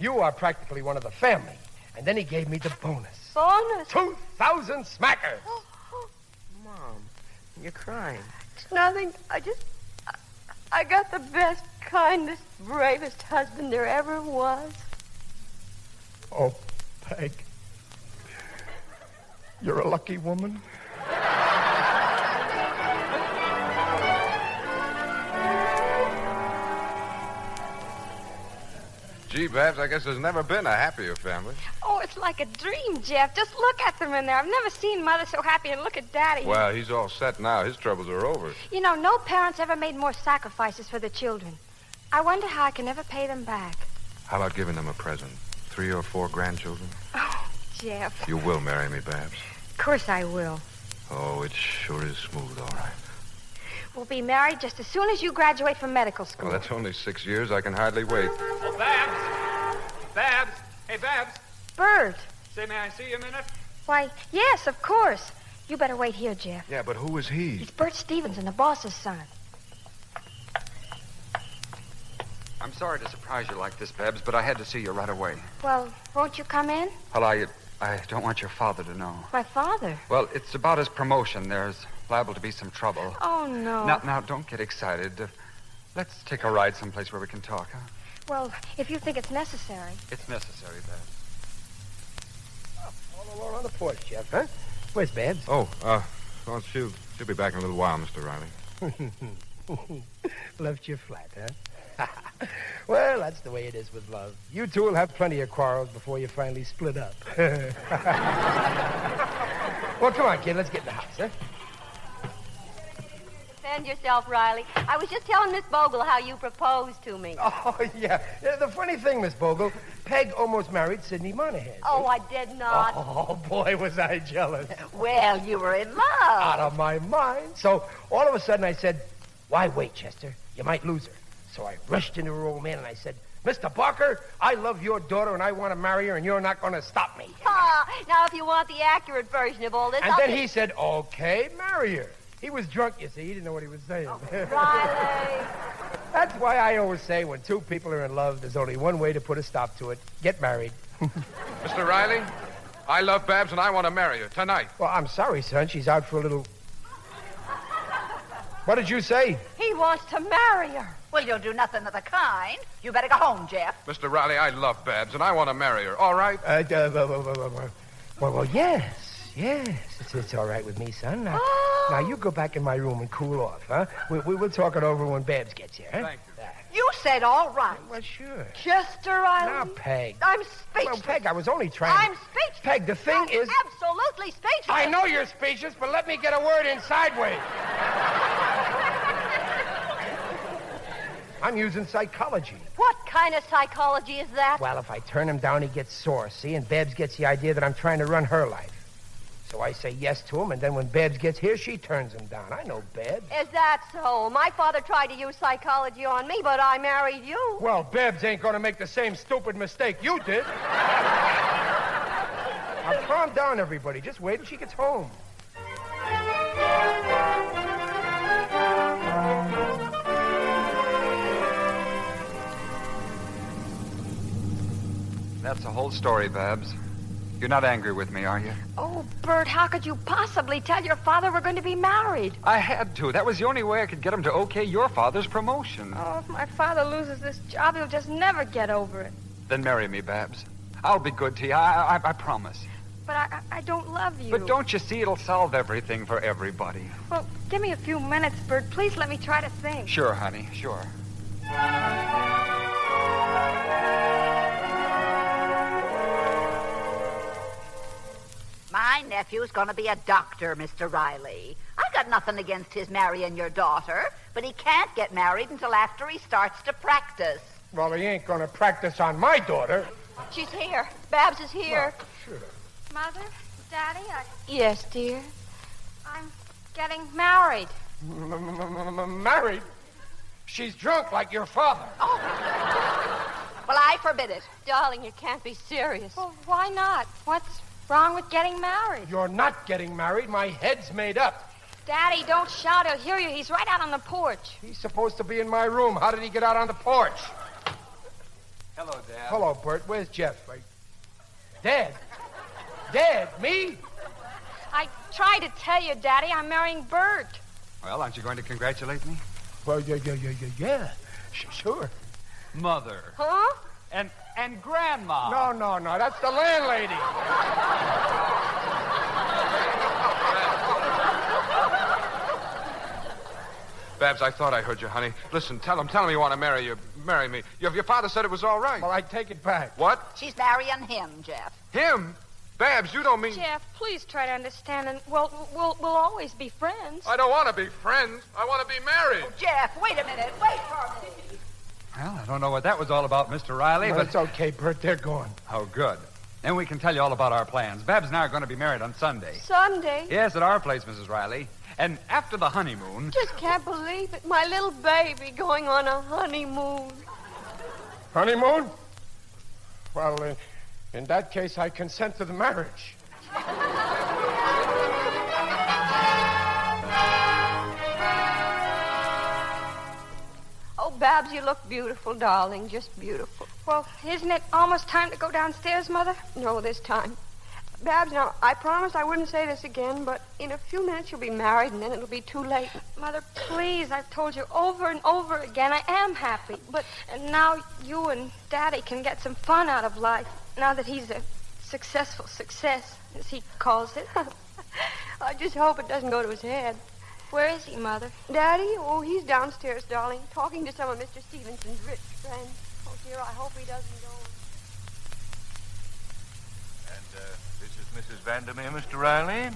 [SPEAKER 19] you are practically one of the family. And then he gave me the bonus.
[SPEAKER 7] Bonus?
[SPEAKER 19] 2,000 smackers.
[SPEAKER 22] Mom, you're crying.
[SPEAKER 7] It's nothing. I got the best, kindest, bravest husband there ever was.
[SPEAKER 19] Oh, Peg, you're a lucky woman.
[SPEAKER 13] Gee, Babs, I guess there's never been a happier family.
[SPEAKER 16] Oh, it's like a dream, Jeff. Just look at them in there. I've never seen Mother so happy, and look at Daddy.
[SPEAKER 13] Well, he's all set now. His troubles are over.
[SPEAKER 16] You know, no parents ever made more sacrifices for their children. I wonder how I can ever pay them back.
[SPEAKER 13] How about giving them a present? 3 or 4 grandchildren?
[SPEAKER 16] Oh, Jeff.
[SPEAKER 13] You will marry me, Babs.
[SPEAKER 16] Of course I will.
[SPEAKER 13] Oh, it sure is smooth, all right.
[SPEAKER 16] We'll be married just as soon as you graduate from medical school.
[SPEAKER 13] Well, that's only 6 years. I can hardly wait.
[SPEAKER 14] Oh, Babs! Babs! Hey, Babs!
[SPEAKER 16] Bert.
[SPEAKER 14] Say, may I see you a minute?
[SPEAKER 16] Why, yes, of course. You better wait here, Jeff.
[SPEAKER 13] Yeah, but who is he?
[SPEAKER 16] It's Bert Stevenson, the boss's son.
[SPEAKER 14] I'm sorry to surprise you like this, Babs, but I had to see you right away.
[SPEAKER 16] Well, won't you come in?
[SPEAKER 14] Well, I don't want your father to know.
[SPEAKER 16] My father?
[SPEAKER 14] Well, it's about his promotion. There's liable to be some trouble.
[SPEAKER 16] Oh, no.
[SPEAKER 14] Now, don't get excited. Let's take a ride someplace where we can talk, huh?
[SPEAKER 16] Well, if you think it's necessary.
[SPEAKER 14] It's necessary, Babs.
[SPEAKER 19] All alone on the porch, Jeff, huh? Where's Babs?
[SPEAKER 13] Oh, well, she'll be back in a little while, Mr. Riley.
[SPEAKER 19] Left you flat, huh? Well, that's the way it is with love. You two will have plenty of quarrels before you finally split up. Well, come on, kid. Let's get in the house, huh?
[SPEAKER 7] Defend yourself, Riley. I was just telling Miss Bogle how you proposed to me.
[SPEAKER 19] Oh, yeah. The funny thing, Miss Bogle, Peg almost married Sidney Monahan.
[SPEAKER 7] Oh, I did not.
[SPEAKER 19] Oh, boy, was I jealous.
[SPEAKER 24] Well, you were in love.
[SPEAKER 19] Out of my mind. So, all of a sudden, I said, why wait, Chester? You might lose her. So I rushed into her old man and I said, Mr. Barker, I love your daughter and I want to marry her and you're not going to stop me.
[SPEAKER 7] Now, if you want the accurate version of all this...
[SPEAKER 19] And then he said, okay, marry her. He was drunk, you see. He didn't know what he was saying.
[SPEAKER 7] Oh, Riley.
[SPEAKER 19] That's why I always say when two people are in love, there's only one way to put a stop to it. Get married.
[SPEAKER 13] Mr. Riley, I love Babs and I want to marry her tonight.
[SPEAKER 19] Well, I'm sorry, son. She's out for a little... What did you say?
[SPEAKER 7] He wants to marry her.
[SPEAKER 24] Well, you'll do nothing of the kind. You better go home, Jeff.
[SPEAKER 13] Mr. Riley, I love Babs and I want to marry her. All right?
[SPEAKER 19] Well, yes. It's all right with me, son. Now, you go back in my room and cool off, huh? We'll talk it over when Babs gets here, huh?
[SPEAKER 14] Thank you.
[SPEAKER 24] You said all right.
[SPEAKER 19] Well, sure.
[SPEAKER 7] Chester Riley.
[SPEAKER 19] Now, Peg.
[SPEAKER 7] I'm speechless.
[SPEAKER 19] Well, Peg, I was only trying
[SPEAKER 7] I'm speechless.
[SPEAKER 19] Peg, the thing is...
[SPEAKER 7] absolutely speechless.
[SPEAKER 19] I know you're speechless, but let me get a word in sideways. I'm using psychology.
[SPEAKER 7] What kind of psychology is that?
[SPEAKER 19] Well, if I turn him down, he gets sore, see? And Babs gets the idea that I'm trying to run her life. So I say yes to him, and then when Babs gets here, she turns him down. I know Babs.
[SPEAKER 7] Is that so? My father tried to use psychology on me, but I married you.
[SPEAKER 19] Well, Babs ain't going to make the same stupid mistake you did. Now, calm down, everybody. Just wait till she gets home.
[SPEAKER 14] That's the whole story, Babs. You're not angry with me, are you?
[SPEAKER 16] Oh, Bert, how could you possibly tell your father we're going to be married?
[SPEAKER 14] I had to. That was the only way I could get him to okay your father's promotion.
[SPEAKER 16] Oh, if my father loses this job, he'll just never get over it.
[SPEAKER 14] Then marry me, Babs. I'll be good to you. I promise.
[SPEAKER 16] But I don't love you.
[SPEAKER 14] But don't you see it'll solve everything for everybody?
[SPEAKER 16] Well, give me a few minutes, Bert. Please let me try to think.
[SPEAKER 14] Sure, honey, sure.
[SPEAKER 24] My nephew's going to be a doctor, Mr. Riley. I've got nothing against his marrying your daughter, but he can't get married until after he starts to practice.
[SPEAKER 19] Well, he ain't going to practice on my daughter.
[SPEAKER 7] She's here. Babs is here.
[SPEAKER 19] Well, sure.
[SPEAKER 16] Mother, Daddy,
[SPEAKER 7] Yes, dear.
[SPEAKER 16] I'm getting married.
[SPEAKER 19] Married? She's drunk like your father.
[SPEAKER 24] Oh. Well, I forbid it.
[SPEAKER 7] Darling, you can't be serious.
[SPEAKER 16] Well, why not? What's wrong with getting married?
[SPEAKER 19] You're not getting married. My head's made up.
[SPEAKER 16] Daddy, don't shout. He'll hear you. He's right out on the porch.
[SPEAKER 19] He's supposed to be in my room. How did he get out on the porch?
[SPEAKER 14] Hello, Dad.
[SPEAKER 19] Hello, Bert. Where's Jeff? Dad? Dad? Me?
[SPEAKER 16] I tried to tell you, Daddy, I'm marrying Bert.
[SPEAKER 14] Well, aren't you going to congratulate me?
[SPEAKER 19] Well, yeah. Sure.
[SPEAKER 14] Mother.
[SPEAKER 16] Huh?
[SPEAKER 14] And Grandma.
[SPEAKER 19] No. That's the landlady.
[SPEAKER 13] Babs, I thought I heard you, honey. Listen, tell him you want to marry me. Your father said it was all right.
[SPEAKER 19] Well, I take it back.
[SPEAKER 13] What?
[SPEAKER 24] She's marrying him, Jeff.
[SPEAKER 13] Him? Babs, you don't mean...
[SPEAKER 16] Jeff, please try to understand, and we'll always be friends.
[SPEAKER 13] I don't want to be friends. I want to be married.
[SPEAKER 24] Oh, Jeff, wait a minute. Wait for me.
[SPEAKER 14] Well, I don't know what that was all about, Mr. Riley,
[SPEAKER 19] Well,
[SPEAKER 14] but...
[SPEAKER 19] it's okay, Bert. They're gone.
[SPEAKER 14] Oh, good. Then we can tell you all about our plans. Babs and I are going to be married on Sunday.
[SPEAKER 7] Sunday?
[SPEAKER 14] Yes, at our place, Mrs. Riley. And after the honeymoon...
[SPEAKER 7] Just can't believe it. My little baby going on a honeymoon.
[SPEAKER 19] Honeymoon? Well, in that case, I consent to the marriage.
[SPEAKER 7] Oh, Babs, you look beautiful, darling. Just beautiful.
[SPEAKER 16] Well, isn't it almost time to go downstairs, Mother?
[SPEAKER 7] No, this time. Babs, now, I promised I wouldn't say this again, but in a few minutes you'll be married, and then it'll be too late.
[SPEAKER 16] Mother, please, I've told you over and over again, I am happy. And now you and Daddy can get some fun out of life, now that he's a successful success, as he calls it.
[SPEAKER 7] I just hope it doesn't go to his head.
[SPEAKER 16] Where is he, Mother?
[SPEAKER 7] Daddy? Oh, he's downstairs, darling, talking to some of Mr. Stevenson's rich friends. Oh, dear, I hope he doesn't go.
[SPEAKER 2] This is Mrs. Vandermeer, Mr. Riley.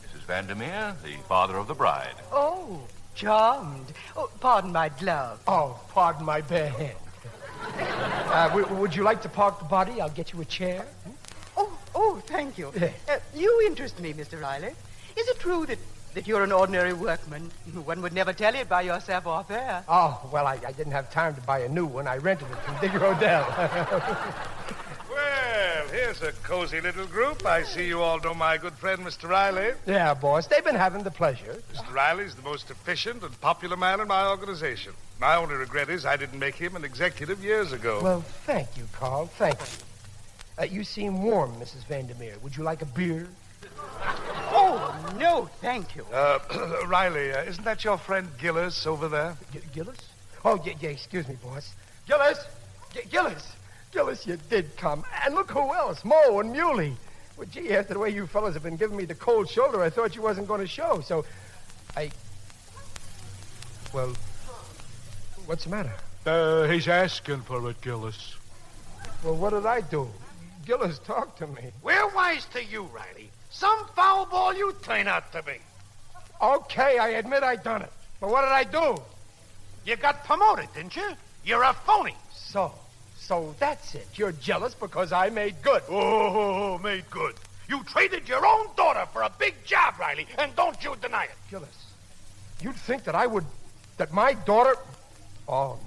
[SPEAKER 2] Mrs. Vandermeer, the father of the bride.
[SPEAKER 6] Oh, charmed. Oh, pardon my glove.
[SPEAKER 19] Oh, pardon my bare hand. Would you like to park the body? I'll get you a chair.
[SPEAKER 6] Oh, thank you. You interest me, Mr. Riley. Is it true that you're an ordinary workman? One would never tell it by your savoir-faire.
[SPEAKER 19] Oh, well, I didn't have time to buy a new one. I rented it from Digger Odell.
[SPEAKER 10] Well, here's a cozy little group. I see you all know my good friend, Mr. Riley.
[SPEAKER 19] Yeah, boss. They've been having the pleasure.
[SPEAKER 10] Mr. Riley's the most efficient and popular man in my organization. My only regret is I didn't make him an executive years ago.
[SPEAKER 19] Well, thank you, Carl. Thank you. You seem warm, Mrs. Vandermeer. Would you like a beer?
[SPEAKER 6] Oh, no, thank you.
[SPEAKER 10] Riley, isn't that your friend Gillis over there?
[SPEAKER 19] Gillis? Oh, yeah, excuse me, boss. Gillis! Gillis, you did come. And look who else, Mo and Muley. Well, gee, after the way you fellas have been giving me the cold shoulder, I thought you wasn't going to show, so Well, what's the matter?
[SPEAKER 10] He's asking for it, Gillis.
[SPEAKER 19] Well, what did I do? Gillis talked to me.
[SPEAKER 12] We're wise to you, Riley. Some foul ball you turn out to be.
[SPEAKER 19] Okay, I admit I done it. But what did I do?
[SPEAKER 12] You got promoted, didn't you? You're a phony.
[SPEAKER 19] So that's it. You're jealous because I made good.
[SPEAKER 12] Oh, made good. You traded your own daughter for a big job, Riley, and don't you deny it.
[SPEAKER 19] Gillis, you'd think that my daughter... Oh,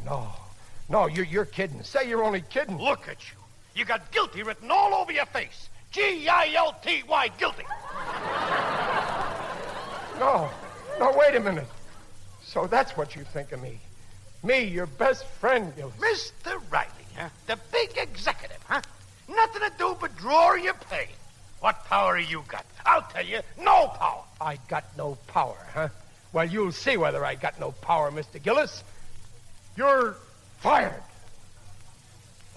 [SPEAKER 19] no, you're kidding. Say you're only kidding.
[SPEAKER 12] Look at you. You got guilty written all over your face. G-I-L-T-Y, guilty.
[SPEAKER 19] No, wait a minute. So that's what you think of me. Me, your best friend, Gillis.
[SPEAKER 12] Mr. Riley, huh? The big executive, huh? Nothing to do but draw your pay. What power you got? I'll tell you, no power.
[SPEAKER 19] I got no power, huh? Well, you'll see whether I got no power, Mr. Gillis. You're fired.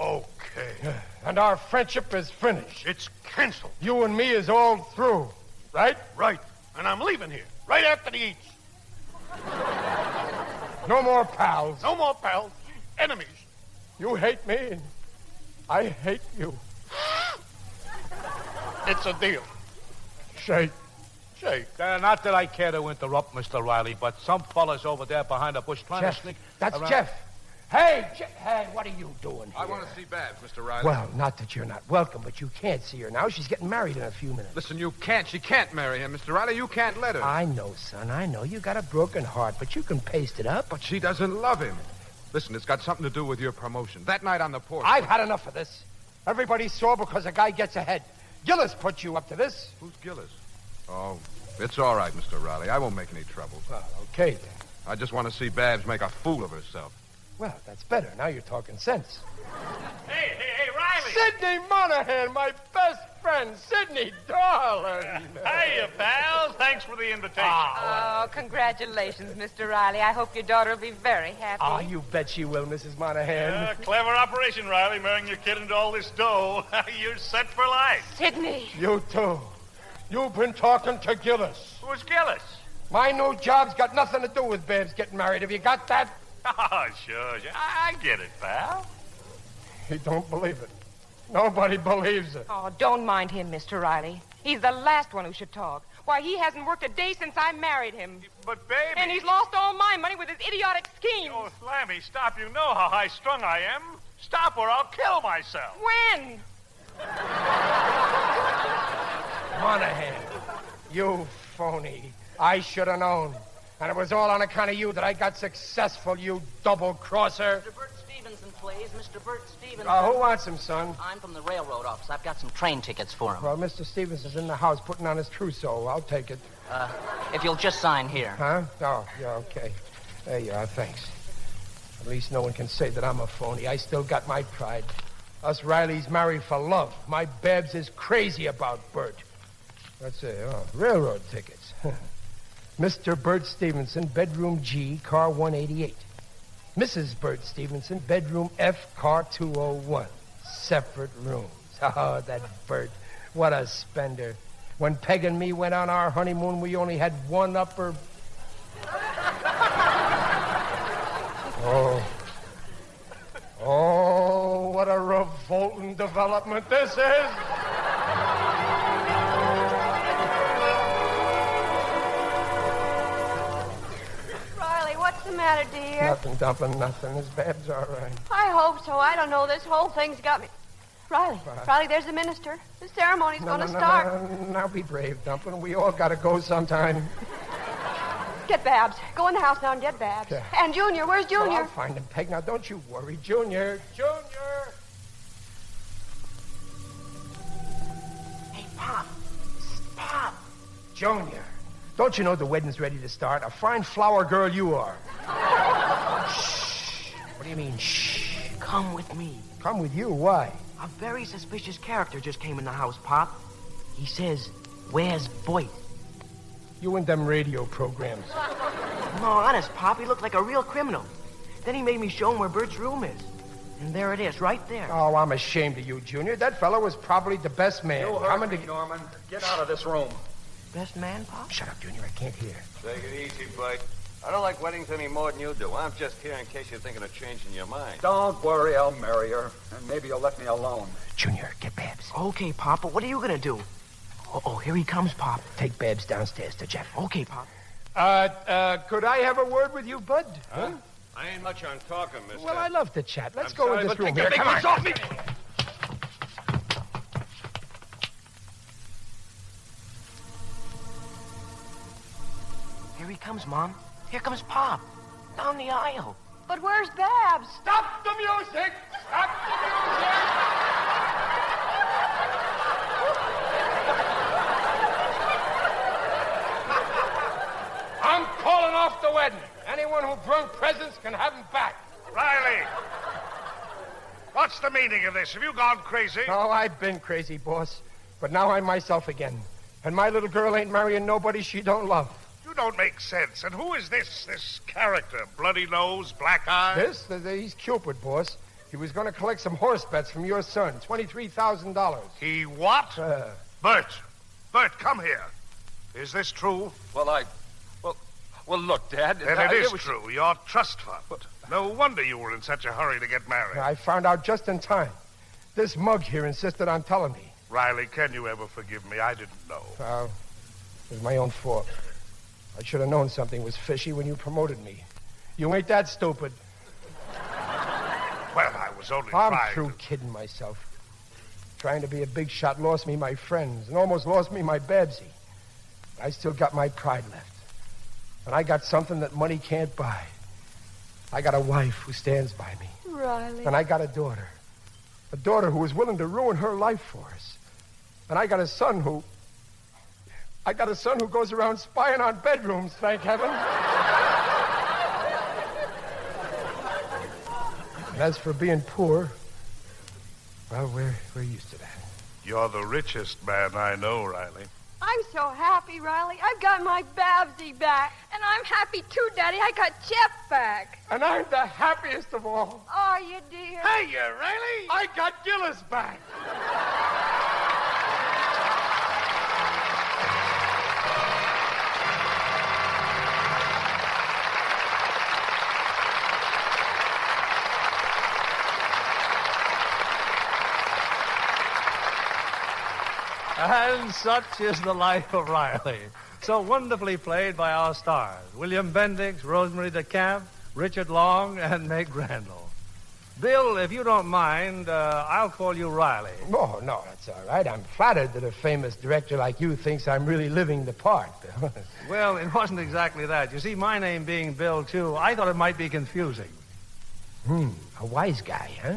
[SPEAKER 10] Okay.
[SPEAKER 19] And our friendship is finished.
[SPEAKER 10] It's canceled.
[SPEAKER 19] You and me is all through, right?
[SPEAKER 10] Right. And I'm leaving here, right after the eats.
[SPEAKER 19] No more pals.
[SPEAKER 10] No more pals. Enemies.
[SPEAKER 19] You hate me, and I hate you.
[SPEAKER 10] It's a deal.
[SPEAKER 19] Shake.
[SPEAKER 9] Not that I care to interrupt, Mr. Riley, but some fellas over there behind the bush trying
[SPEAKER 19] Jeff,
[SPEAKER 9] to sneak...
[SPEAKER 19] that's
[SPEAKER 9] around.
[SPEAKER 19] Jeff. Hey, hey, what are you doing here?
[SPEAKER 14] I want to see Babs, Mr. Riley.
[SPEAKER 19] Well, not that you're not welcome, but you can't see her now. She's getting married in a few minutes.
[SPEAKER 14] Listen, you can't. She can't marry him, Mr. Riley. You can't let her.
[SPEAKER 19] I know, son. I know. You got a broken heart, but you can paste it up.
[SPEAKER 14] But she doesn't love him. Listen, it's got something to do with your promotion. That night on the porch.
[SPEAKER 19] I've had enough of this. Everybody's sore because a guy gets ahead. Gillis put you up to this.
[SPEAKER 14] Who's Gillis? Oh, it's all right, Mr. Riley. I won't make any trouble.
[SPEAKER 19] Well, okay, then.
[SPEAKER 14] I just want to see Babs make a fool of herself.
[SPEAKER 19] Well, that's better. Now you're talking sense.
[SPEAKER 2] Hey, Riley!
[SPEAKER 19] Sidney Monahan, my best friend. Sidney, darling.
[SPEAKER 2] Hiya, pal. Thanks for the invitation.
[SPEAKER 6] Oh, congratulations, Mr. Riley. I hope your daughter will be very happy.
[SPEAKER 19] Ah, you bet she will, Mrs. Monahan.
[SPEAKER 2] Clever operation, Riley, marrying your kid into all this dough. You're set for life.
[SPEAKER 6] Sydney.
[SPEAKER 19] You too. You've been talking to Gillis.
[SPEAKER 2] Who's Gillis?
[SPEAKER 19] My new job's got nothing to do with Babs getting married. Have you got that?
[SPEAKER 2] Oh, sure. I get it, pal.
[SPEAKER 19] He don't believe it. Nobody believes it.
[SPEAKER 6] Oh, don't mind him, Mr. Riley. He's the last one who should talk. Why, he hasn't worked a day since I married him.
[SPEAKER 2] But, baby...
[SPEAKER 6] And he's lost all my money with his idiotic schemes.
[SPEAKER 2] Oh, Slammy, stop. You know how high-strung I am. Stop or I'll kill myself.
[SPEAKER 6] When?
[SPEAKER 19] Monahan, you phony. I should have known. And it was all on account of you that I got successful, you double-crosser.
[SPEAKER 17] Mr. Bert Stevenson, please. Mr. Bert Stevenson.
[SPEAKER 19] Who wants him, son?
[SPEAKER 17] I'm from the railroad office. I've got some train tickets for him.
[SPEAKER 19] Well, Mr. Stevenson's in the house putting on his trousseau. I'll take it.
[SPEAKER 17] If you'll just sign here.
[SPEAKER 19] Huh? Oh, yeah, okay. There you are, thanks. At least no one can say that I'm a phony. I still got my pride. Us Rileys married for love. My Babs is crazy about Bert. Let's see, railroad tickets. Mr. Bert Stevenson, bedroom G, car 188. Mrs. Bert Stevenson, bedroom F, car 201. Separate rooms. Oh, that Bert. What a spender. When Peg and me went on our honeymoon, we only had one upper... Oh, what a revolting development this is.
[SPEAKER 7] What's the matter, dear?
[SPEAKER 19] Nothing, Dumpling, nothing. His Bab's all right.
[SPEAKER 7] I hope so. I don't know. This whole thing's got me. Riley, there's the minister. The ceremony's going to start.
[SPEAKER 19] Now be brave, Dumpling. We all got to go sometime.
[SPEAKER 7] Get Babs. Go in the house now and get Babs.
[SPEAKER 19] Yeah.
[SPEAKER 7] And Junior, where's Junior?
[SPEAKER 19] I'll find him, Peg. Now, don't you worry. Junior!
[SPEAKER 6] Hey, Pop. Pop.
[SPEAKER 19] Junior. Don't you know the wedding's ready to start? A fine flower girl you are.
[SPEAKER 6] Shh.
[SPEAKER 19] What do you mean, shh?
[SPEAKER 6] Come with me.
[SPEAKER 19] Come with you? Why?
[SPEAKER 6] A very suspicious character just came in the house, Pop. He says, "Where's Boyd?"
[SPEAKER 19] You and them radio programs.
[SPEAKER 6] No, honest, Pop. He looked like a real criminal. Then he made me show him where Bert's room is. And there it is, right there.
[SPEAKER 19] Oh, I'm ashamed of you, Junior. That fellow was probably the best man.
[SPEAKER 12] You heard me, Norman. Get out of this room.
[SPEAKER 6] Best man, Pop?
[SPEAKER 19] Shut up, Junior. I can't hear.
[SPEAKER 12] Take it easy, Bud. I don't like weddings any more than you do. I'm just here in case you're thinking of changing your mind.
[SPEAKER 14] Don't worry, I'll marry her. And maybe you'll let me alone.
[SPEAKER 19] Junior, get Babs.
[SPEAKER 6] Okay, Pop, but what are you going to do? Oh, here he comes, Pop.
[SPEAKER 19] Take Babs downstairs to Jeff.
[SPEAKER 6] Okay, Pop.
[SPEAKER 19] Could I have a word with you, Bud?
[SPEAKER 12] Huh? I ain't much on talking, mister.
[SPEAKER 19] Well, I love to chat. Let's
[SPEAKER 12] I'm
[SPEAKER 19] go
[SPEAKER 12] sorry,
[SPEAKER 19] in this
[SPEAKER 12] but
[SPEAKER 19] room
[SPEAKER 12] take
[SPEAKER 19] here.
[SPEAKER 12] the
[SPEAKER 19] Come
[SPEAKER 12] big
[SPEAKER 19] on.
[SPEAKER 12] off me.
[SPEAKER 6] Here he comes, Mom. Here comes Pop. Down the aisle.
[SPEAKER 7] But where's Babs?
[SPEAKER 19] Stop the music! Stop the music! I'm calling off the wedding. Anyone who brought presents can have them back.
[SPEAKER 10] Riley! What's the meaning of this? Have you gone crazy?
[SPEAKER 19] Oh, I've been crazy, boss. But now I'm myself again. And my little girl ain't marrying nobody she don't love.
[SPEAKER 10] You don't make sense. And who is this character? Bloody nose, black eyes?
[SPEAKER 19] He's Cupid, boss. He was going to collect some horse bets from your son, $23,000.
[SPEAKER 10] He what? Bert, come here. Is this true?
[SPEAKER 14] Well, look, Dad.
[SPEAKER 10] Then it is true. Your trust fund. No wonder you were in such a hurry to get married.
[SPEAKER 19] I found out just in time. This mug here insisted on telling me.
[SPEAKER 10] Riley, can you ever forgive me? I didn't know.
[SPEAKER 19] It was my own fault. I should have known something was fishy when you promoted me. You ain't that stupid.
[SPEAKER 10] Well, I was only
[SPEAKER 19] I'm
[SPEAKER 10] trying
[SPEAKER 19] through kidding myself. Trying to be a big shot lost me my friends and almost lost me my Babsy. But I still got my pride left. And I got something that money can't buy. I got a wife who stands by me.
[SPEAKER 7] Riley.
[SPEAKER 19] And I got a daughter. A daughter who was willing to ruin her life for us. And I got a son who goes around spying on bedrooms, thank heaven. And as for being poor, well, we're used to that.
[SPEAKER 10] You're the richest man I know, Riley.
[SPEAKER 7] I'm so happy, Riley. I've got my Babsy back.
[SPEAKER 16] And I'm happy too, Daddy. I got Jeff back.
[SPEAKER 19] And I'm the happiest of all.
[SPEAKER 7] Are you, dear?
[SPEAKER 10] Hey, you, Riley!
[SPEAKER 19] I got Gillis back.
[SPEAKER 18] And such is the life of Riley. So wonderfully played by our stars, William Bendix, Rosemary DeCamp, Richard Long, and Meg Randall. Bill, if you don't mind, I'll call you Riley.
[SPEAKER 19] Oh, no, that's all right. I'm flattered that a famous director like you thinks I'm really living the part, Bill.
[SPEAKER 18] Well, it wasn't exactly that. You see, my name being Bill, too, I thought it might be confusing.
[SPEAKER 19] A wise guy, huh?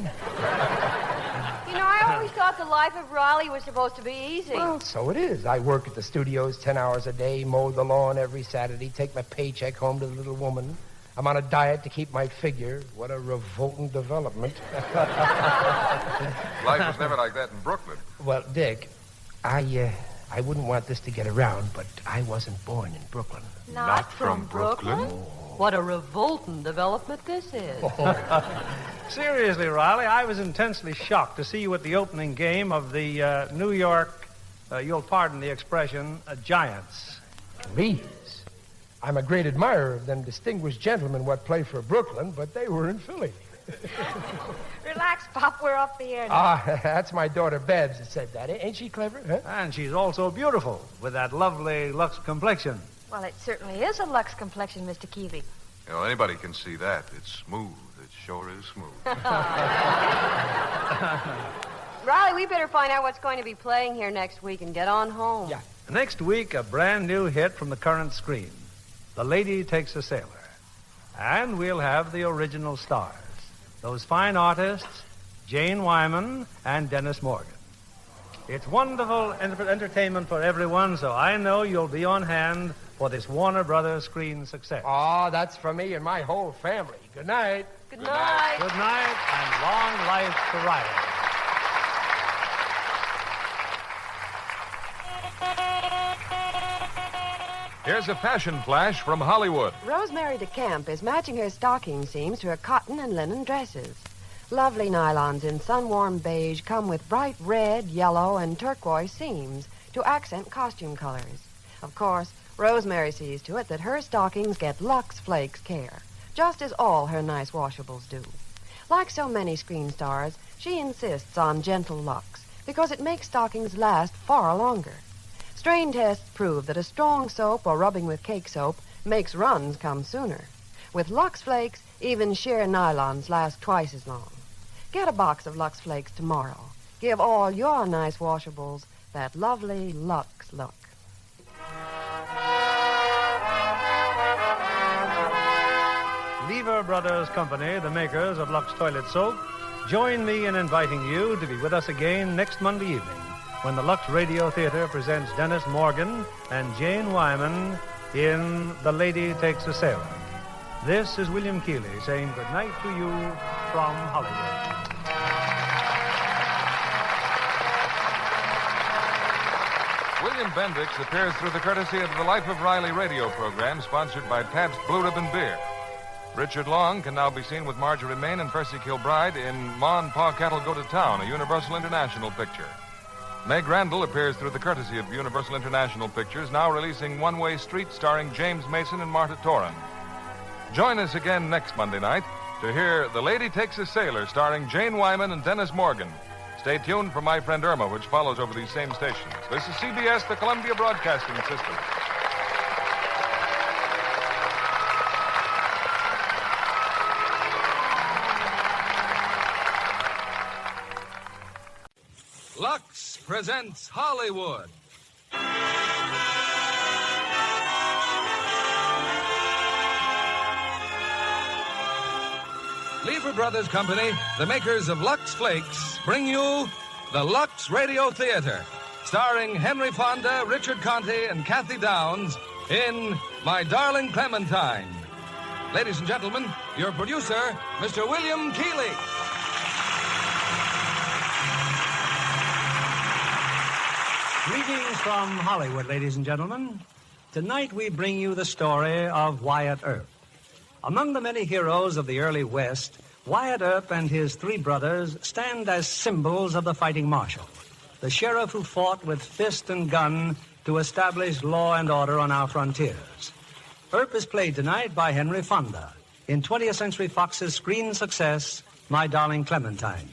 [SPEAKER 7] You know, I always thought the life of Riley was supposed to be easy.
[SPEAKER 19] Well, so it is. I work at the studios 10 hours a day, mow the lawn every Saturday, take my paycheck home to the little woman. I'm on a diet to keep my figure. What a revolting development.
[SPEAKER 14] Life was never like that in Brooklyn.
[SPEAKER 19] Well, Dick, I wouldn't want this to get around, but I wasn't born in Brooklyn.
[SPEAKER 3] Not from Brooklyn? What a revolting development this is.
[SPEAKER 18] Seriously, Riley, I was intensely shocked to see you at the opening game of the New York, you'll pardon the expression, Giants.
[SPEAKER 19] Please. I'm a great admirer of them distinguished gentlemen what play for Brooklyn, but they were in Philly.
[SPEAKER 16] Relax, Pop. We're off the air now.
[SPEAKER 19] That's my daughter Babs that said that. Ain't she clever, huh?
[SPEAKER 18] And she's also beautiful, with that lovely Lux complexion.
[SPEAKER 16] Well, it certainly is a Lux complexion, Mr. Keeley.
[SPEAKER 14] You know, anybody can see that. It's smooth. It sure is smooth.
[SPEAKER 3] Riley, we better find out what's going to be playing here next week and get on home.
[SPEAKER 19] Yeah.
[SPEAKER 18] Next week, a brand new hit from the current screen, The Lady Takes a Sailor. And we'll have the original stars, those fine artists, Jane Wyman and Dennis Morgan. It's wonderful entertainment for everyone, so I know you'll be on hand for this Warner Brothers screen success.
[SPEAKER 19] Oh, that's for me and my whole family. Good night.
[SPEAKER 3] Good night.
[SPEAKER 18] Good night, and long life to Riley.
[SPEAKER 4] Here's a fashion flash from Hollywood.
[SPEAKER 3] Rosemary DeCamp is matching her stocking seams to her cotton and linen dresses. Lovely nylons in sun-warm beige come with bright red, yellow, and turquoise seams to accent costume colors. Of course, Rosemary sees to it that her stockings get Lux Flakes care, just as all her nice washables do. Like so many screen stars, she insists on gentle Lux because it makes stockings last far longer. Strain tests prove that a strong soap or rubbing with cake soap makes runs come sooner. With Lux Flakes, even sheer nylons last twice as long. Get a box of Lux Flakes tomorrow. Give all your nice washables that lovely Lux look.
[SPEAKER 18] Lever Brothers Company, the makers of Lux Toilet Soap, join me in inviting you to be with us again next Monday evening when the Lux Radio Theatre presents Dennis Morgan and Jane Wyman in The Lady Takes a Sailor. This is William Keeley saying good night to you from Hollywood.
[SPEAKER 4] William Bendix appears through the courtesy of the Life of Riley radio program sponsored by Pabst Blue Ribbon Beer. Richard Long can now be seen with Marjorie Main and Percy Kilbride in Ma and Pa Cattle Go to Town, a Universal International picture. Meg Randall appears through the courtesy of Universal International Pictures, now releasing One Way Street starring James Mason and Marta Toran. Join us again next Monday night to hear The Lady Takes a Sailor starring Jane Wyman and Dennis Morgan. Stay tuned for My Friend Irma, which follows over these same stations. This is CBS, the Columbia Broadcasting System.
[SPEAKER 13] Lux presents Hollywood. Lever Brothers Company, the makers of Lux Flakes, bring you the Lux Radio Theatre, starring Henry Fonda, Richard Conte, and Kathy Downs in My Darling Clementine. Ladies and gentlemen, your producer, Mr. William Keighley.
[SPEAKER 18] Greetings from Hollywood, ladies and gentlemen. Tonight we bring you the story of Wyatt Earp. Among the many heroes of the early West, Wyatt Earp and his three brothers stand as symbols of the fighting marshal, the sheriff who fought with fist and gun to establish law and order on our frontiers. Earp is played tonight by Henry Fonda in 20th Century Fox's screen success, My Darling Clementine.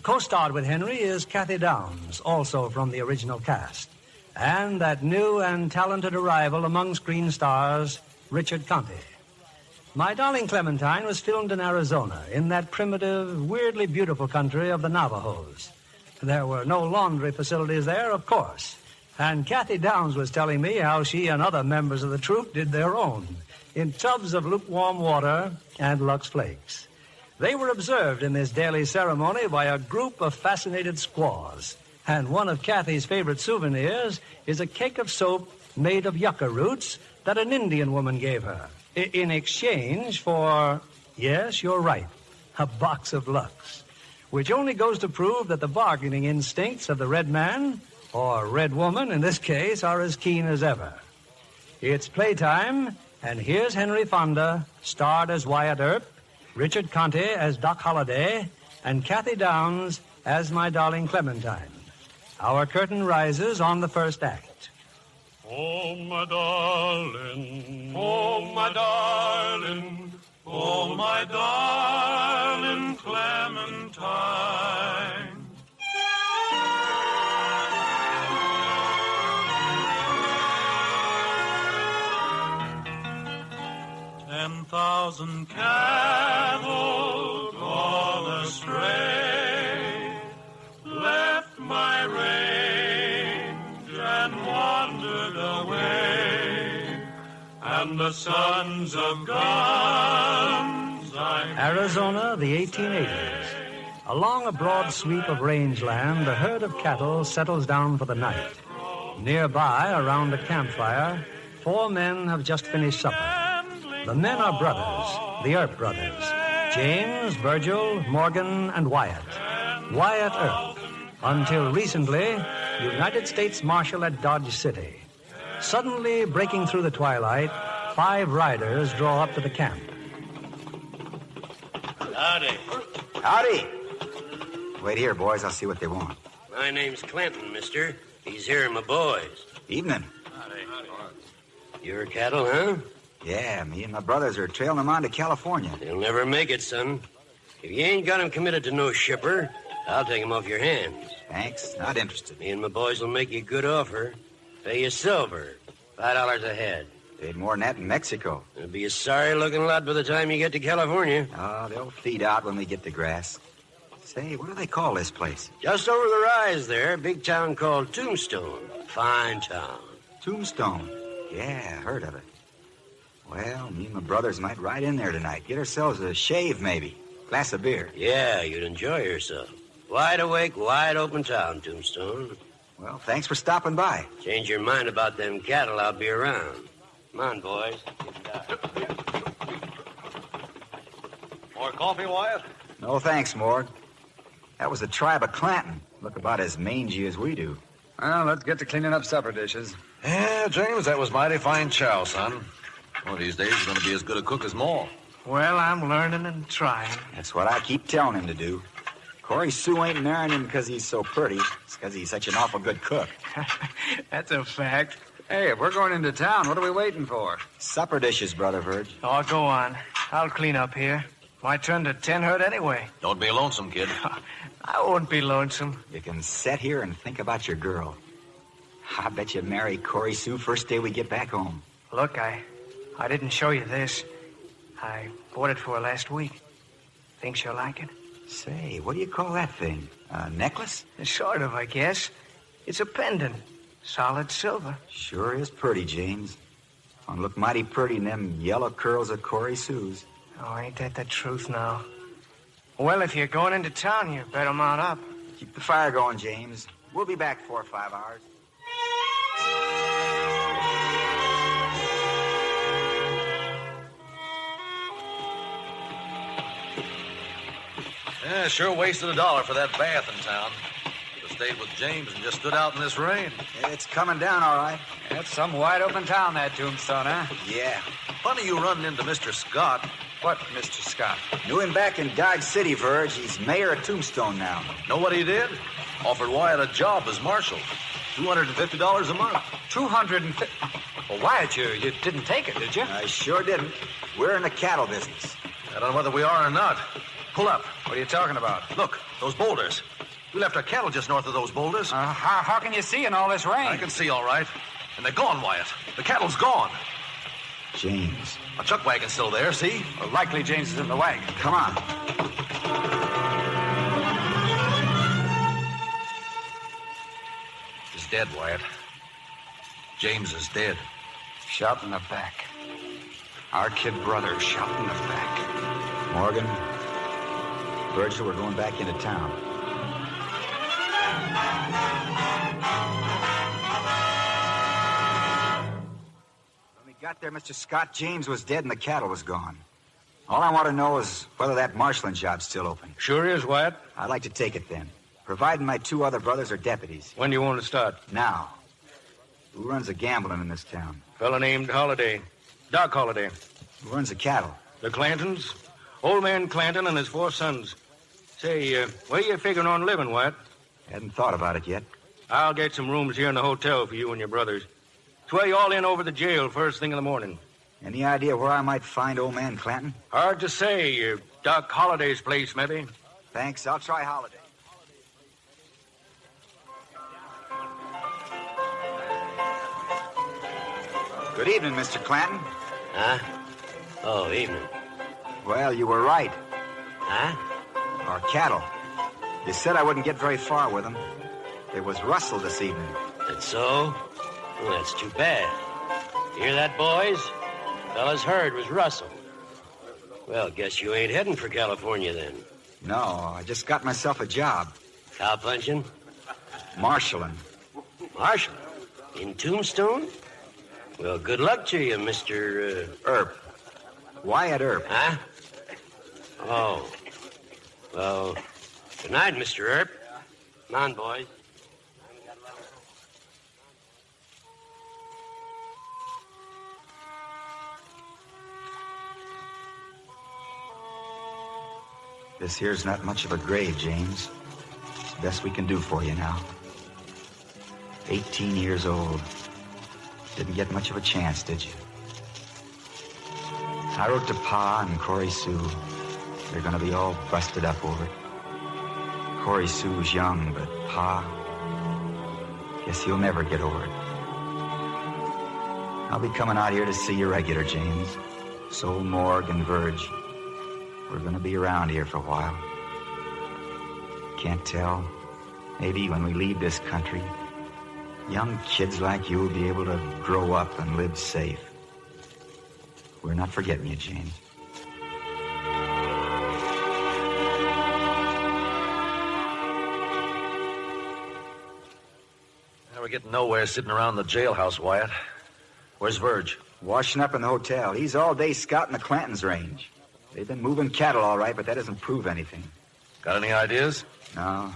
[SPEAKER 18] Co-starred with Henry is Kathy Downs, also from the original cast, and that new and talented arrival among screen stars, Richard Conte. My Darling Clementine was filmed in Arizona, in that primitive, weirdly beautiful country of the Navajos. There were no laundry facilities there, of course, and Kathy Downs was telling me how she and other members of the troupe did their own, in tubs of lukewarm water and Lux Flakes. They were observed in this daily ceremony by a group of fascinated squaws, and one of Kathy's favorite souvenirs is a cake of soap made of yucca roots that an Indian woman gave her, in exchange for, yes, you're right, a box of Lux, which only goes to prove that the bargaining instincts of the red man, or red woman in this case, are as keen as ever. It's playtime, and here's Henry Fonda, starred as Wyatt Earp, Richard Conte as Doc Holliday, and Kathy Downs as My Darling Clementine. Our curtain rises on the first act.
[SPEAKER 11] Oh, my darling, oh, my darling, oh, my darling Clementine. Ten 10,000 cattle gone astray, left my range and wandered away, and the sons of guns
[SPEAKER 18] Arizona, the 1880s. Along a broad sweep of rangeland, a herd of cattle settles down for the night. Nearby, around a campfire, 4 men have just finished supper. The men are brothers, the Earp brothers, James, Virgil, Morgan, and Wyatt. Wyatt Earp, until recently, United States Marshal at Dodge City. Suddenly, breaking through the twilight, 5 riders draw up to the camp.
[SPEAKER 15] Howdy.
[SPEAKER 20] Howdy. Wait here, boys. I'll see what they want.
[SPEAKER 15] My name's Clinton, mister. These here are my boys.
[SPEAKER 20] Evening.
[SPEAKER 15] Howdy. Your cattle, huh?
[SPEAKER 20] Yeah, me and my brothers are trailing them on to California.
[SPEAKER 15] You'll never make it, son. If you ain't got them committed to no shipper, I'll take them off your hands.
[SPEAKER 20] Thanks. Not interested.
[SPEAKER 15] Me and my boys will make you a good offer. Pay you silver. $5 a head.
[SPEAKER 20] Paid more than that in Mexico.
[SPEAKER 15] It'll be a sorry-looking lot by the time you get to California.
[SPEAKER 20] Oh, they'll feed out when we get the grass. Say, what do they call this place?
[SPEAKER 15] Just over the rise there, big town called Tombstone. Fine town.
[SPEAKER 20] Tombstone? Yeah, heard of it. Well, me and my brothers might ride in there tonight. Get ourselves a shave, maybe. Glass of beer.
[SPEAKER 15] Yeah, you'd enjoy yourself. Wide awake, wide open town, Tombstone.
[SPEAKER 20] Well, thanks for stopping by.
[SPEAKER 15] Change your mind about them cattle, I'll be around. Come on, boys.
[SPEAKER 11] More coffee, Wyatt?
[SPEAKER 20] No thanks, Morg. That was the tribe of Clanton. Look about as mangy as we do.
[SPEAKER 14] Well, let's get to cleaning up supper dishes.
[SPEAKER 11] Yeah, James, that was mighty fine chow, son. One of these days, you're going to be as good a cook as Ma.
[SPEAKER 1] Well, I'm learning and trying.
[SPEAKER 20] That's what I keep telling him to do. Corey Sue ain't marrying him because he's so pretty. It's because he's such an awful good cook.
[SPEAKER 1] That's a fact.
[SPEAKER 14] Hey, if we're going into town, what are we waiting for?
[SPEAKER 20] Supper dishes, Brother Verge.
[SPEAKER 1] Oh, go on. I'll clean up here. My turn to 10 herd anyway.
[SPEAKER 11] Don't be lonesome, kid.
[SPEAKER 1] I won't be lonesome.
[SPEAKER 20] You can sit here and think about your girl. I bet you marry Corey Sue first day we get back home.
[SPEAKER 1] Look, I didn't show you this. I bought it for her last week. Think she'll like it?
[SPEAKER 20] Say, what do you call that thing? A necklace?
[SPEAKER 1] Sort of, I guess. It's a pendant. Solid silver.
[SPEAKER 20] Sure is pretty, James. Gonna look mighty pretty in them yellow curls of Corey Sue's.
[SPEAKER 1] Oh, ain't that the truth now? Well, if you're going into town, you better mount up.
[SPEAKER 20] Keep the fire going, James. We'll be back 4 or 5 hours.
[SPEAKER 11] Yeah, sure wasted $1 for that bath in town. Could have stayed with James and just stood out in this rain.
[SPEAKER 20] It's coming down, all right.
[SPEAKER 14] That's some wide open town, that Tombstone, huh?
[SPEAKER 20] Yeah.
[SPEAKER 11] Funny you running into Mr. Scott.
[SPEAKER 14] What, Mr. Scott?
[SPEAKER 20] Knew him back in Dodge City, Verge. He's mayor of Tombstone now.
[SPEAKER 11] Know what he did? Offered Wyatt a job as marshal. $250 a month.
[SPEAKER 14] $250? Well, Wyatt, you didn't take it, did you?
[SPEAKER 20] I sure didn't. We're in the cattle business.
[SPEAKER 11] I don't know whether we are or not. Pull up.
[SPEAKER 14] What are you talking about?
[SPEAKER 11] Look, those boulders. We left our cattle just north of those boulders.
[SPEAKER 14] How can you see in all this rain?
[SPEAKER 11] I can see all right. And they're gone, Wyatt. The cattle's gone.
[SPEAKER 20] James.
[SPEAKER 11] A chuck wagon's still there, see?
[SPEAKER 14] Well, likely James is in the wagon.
[SPEAKER 20] Come on.
[SPEAKER 11] He's dead, Wyatt. James is dead.
[SPEAKER 14] Shot in the back. Our kid brother shot in the back.
[SPEAKER 20] Morgan, Virgil, we're going back into town. When we got there, Mr. Scott, James was dead and the cattle was gone. All I want to know is whether that marshaling job's still open.
[SPEAKER 1] Sure is, Wyatt.
[SPEAKER 20] I'd like to take it then, providing my 2 other brothers are deputies.
[SPEAKER 1] When do you want to start?
[SPEAKER 20] Now. Who runs the gambling in this town?
[SPEAKER 1] Fella named Holliday. Doc Holliday.
[SPEAKER 20] Who runs the cattle?
[SPEAKER 1] The Clantons. Old man Clanton and his 4 sons. Say, where you figuring on living, Wyatt?
[SPEAKER 20] Hadn't thought about it yet.
[SPEAKER 1] I'll get some rooms here in the hotel for you and your brothers. It's where you all in over the jail first thing in the morning.
[SPEAKER 20] Any idea where I might find old man Clanton?
[SPEAKER 1] Hard to say. Doc Holliday's place, maybe.
[SPEAKER 20] Thanks. I'll try Holiday. Good evening, Mr. Clanton.
[SPEAKER 15] Huh? Oh, evening.
[SPEAKER 20] Well, you were right.
[SPEAKER 15] Huh?
[SPEAKER 20] Our cattle. You said I wouldn't get very far with them. There was rustle this evening.
[SPEAKER 15] That's so? Well, that's too bad. Hear that, boys? Fella's herd was rustle. Well, guess you ain't heading for California then.
[SPEAKER 20] No, I just got myself a job.
[SPEAKER 15] Cowpunching?
[SPEAKER 20] Marshalling.
[SPEAKER 15] Marshal? In Tombstone? Well, good luck to you, Mr.
[SPEAKER 20] Earp. Wyatt Earp.
[SPEAKER 15] Huh? Oh. Well, good night, Mr. Earp. Come on, boys.
[SPEAKER 20] This here's not much of a grave, James. It's the best we can do for you now. 18 years old. Didn't get much of a chance, did you? I wrote to Pa and Corey Sue. They're gonna be all busted up over it. Corey Sue's young, but Pa, guess he'll never get over it. I'll be coming out here to see you regular, James. So Morg and Verge. We're gonna be around here for a while. Can't tell. Maybe when we leave this country, young kids like you will be able to grow up and live safe. We're not forgetting you, James.
[SPEAKER 11] We're getting nowhere sitting around the jailhouse, Wyatt. Where's Verge?
[SPEAKER 20] Washing up in the hotel. He's all day scouting the Clantons' range. They've been moving cattle all right, but that doesn't prove anything.
[SPEAKER 11] Got any ideas?
[SPEAKER 20] No.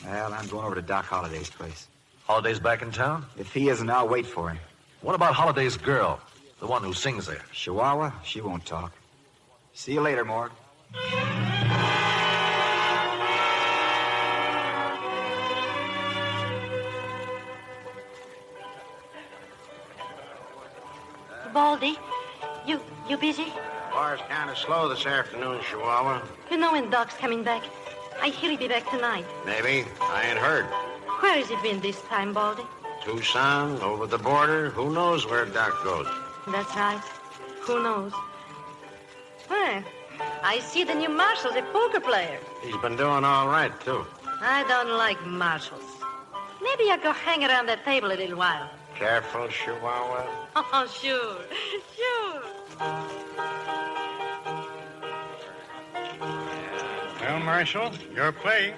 [SPEAKER 20] Well, I'm going over to Doc Holliday's place.
[SPEAKER 11] Holiday's back in town?
[SPEAKER 20] If he isn't, I'll wait for him.
[SPEAKER 11] What about Holiday's girl? The one who sings there?
[SPEAKER 20] Chihuahua? She won't talk. See you later, Morg.
[SPEAKER 5] Baldy, you busy?
[SPEAKER 12] Bar's kind of slow this afternoon, Chihuahua.
[SPEAKER 5] You know when Doc's coming back. I hear he'll be back tonight.
[SPEAKER 12] Maybe. I ain't heard.
[SPEAKER 5] Where has he been this time, Baldy?
[SPEAKER 12] Tucson, over the border. Who knows where Doc goes?
[SPEAKER 5] That's right. Who knows? Well, I see the new Marshal's a poker player.
[SPEAKER 12] He's been doing all right, too.
[SPEAKER 5] I don't like Marshals. Maybe I'll go hang around that table a little while.
[SPEAKER 12] Careful, Chihuahua.
[SPEAKER 5] Oh, sure.
[SPEAKER 2] Well, Marshal, your play.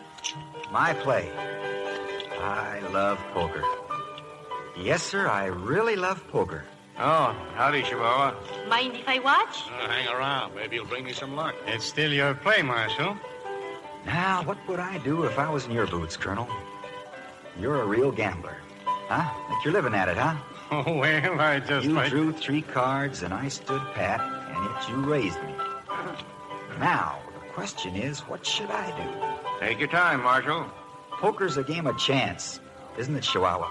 [SPEAKER 20] My play. I love poker. Yes, sir, I really love poker.
[SPEAKER 2] Oh, howdy, Chihuahua.
[SPEAKER 5] Mind if I watch?
[SPEAKER 2] Hang around. Maybe you'll bring me some luck. It's still your play, Marshal.
[SPEAKER 20] Now, what would I do if I was in your boots, Colonel? You're a real gambler. Huh? Think you're living at it, huh?
[SPEAKER 2] Oh, well, I just...
[SPEAKER 20] You drew 3 cards, and I stood pat, and yet you raised me. Now, the question is, what should I do?
[SPEAKER 2] Take your time, Marshal.
[SPEAKER 20] Poker's a game of chance, isn't it, Chihuahua?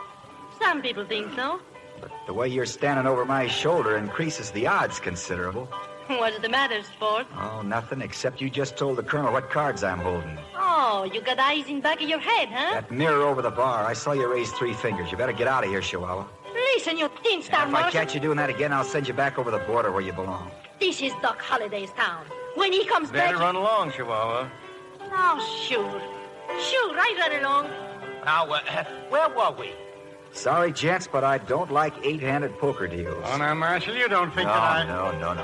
[SPEAKER 5] Some people think so.
[SPEAKER 20] But the way you're standing over my shoulder increases the odds considerable.
[SPEAKER 5] What's the matter, sport?
[SPEAKER 20] Oh, nothing, except you just told the Colonel what cards I'm holding.
[SPEAKER 5] Oh, you got eyes in back of your head, huh?
[SPEAKER 20] That mirror over the bar, I saw you raise 3 fingers. You better get out of here, Chihuahua.
[SPEAKER 5] Listen, you tin star
[SPEAKER 20] If I catch you doing that again, I'll send you back over the border where you belong.
[SPEAKER 5] This is Doc Holliday's town. When he comes back...
[SPEAKER 2] Better run along, Chihuahua.
[SPEAKER 5] Oh, sure. Sure, I run along.
[SPEAKER 22] Now, where were we?
[SPEAKER 20] Sorry, gents, but I don't like 8-handed poker deals.
[SPEAKER 2] Oh, now, Marshal, you don't think
[SPEAKER 20] No.
[SPEAKER 2] that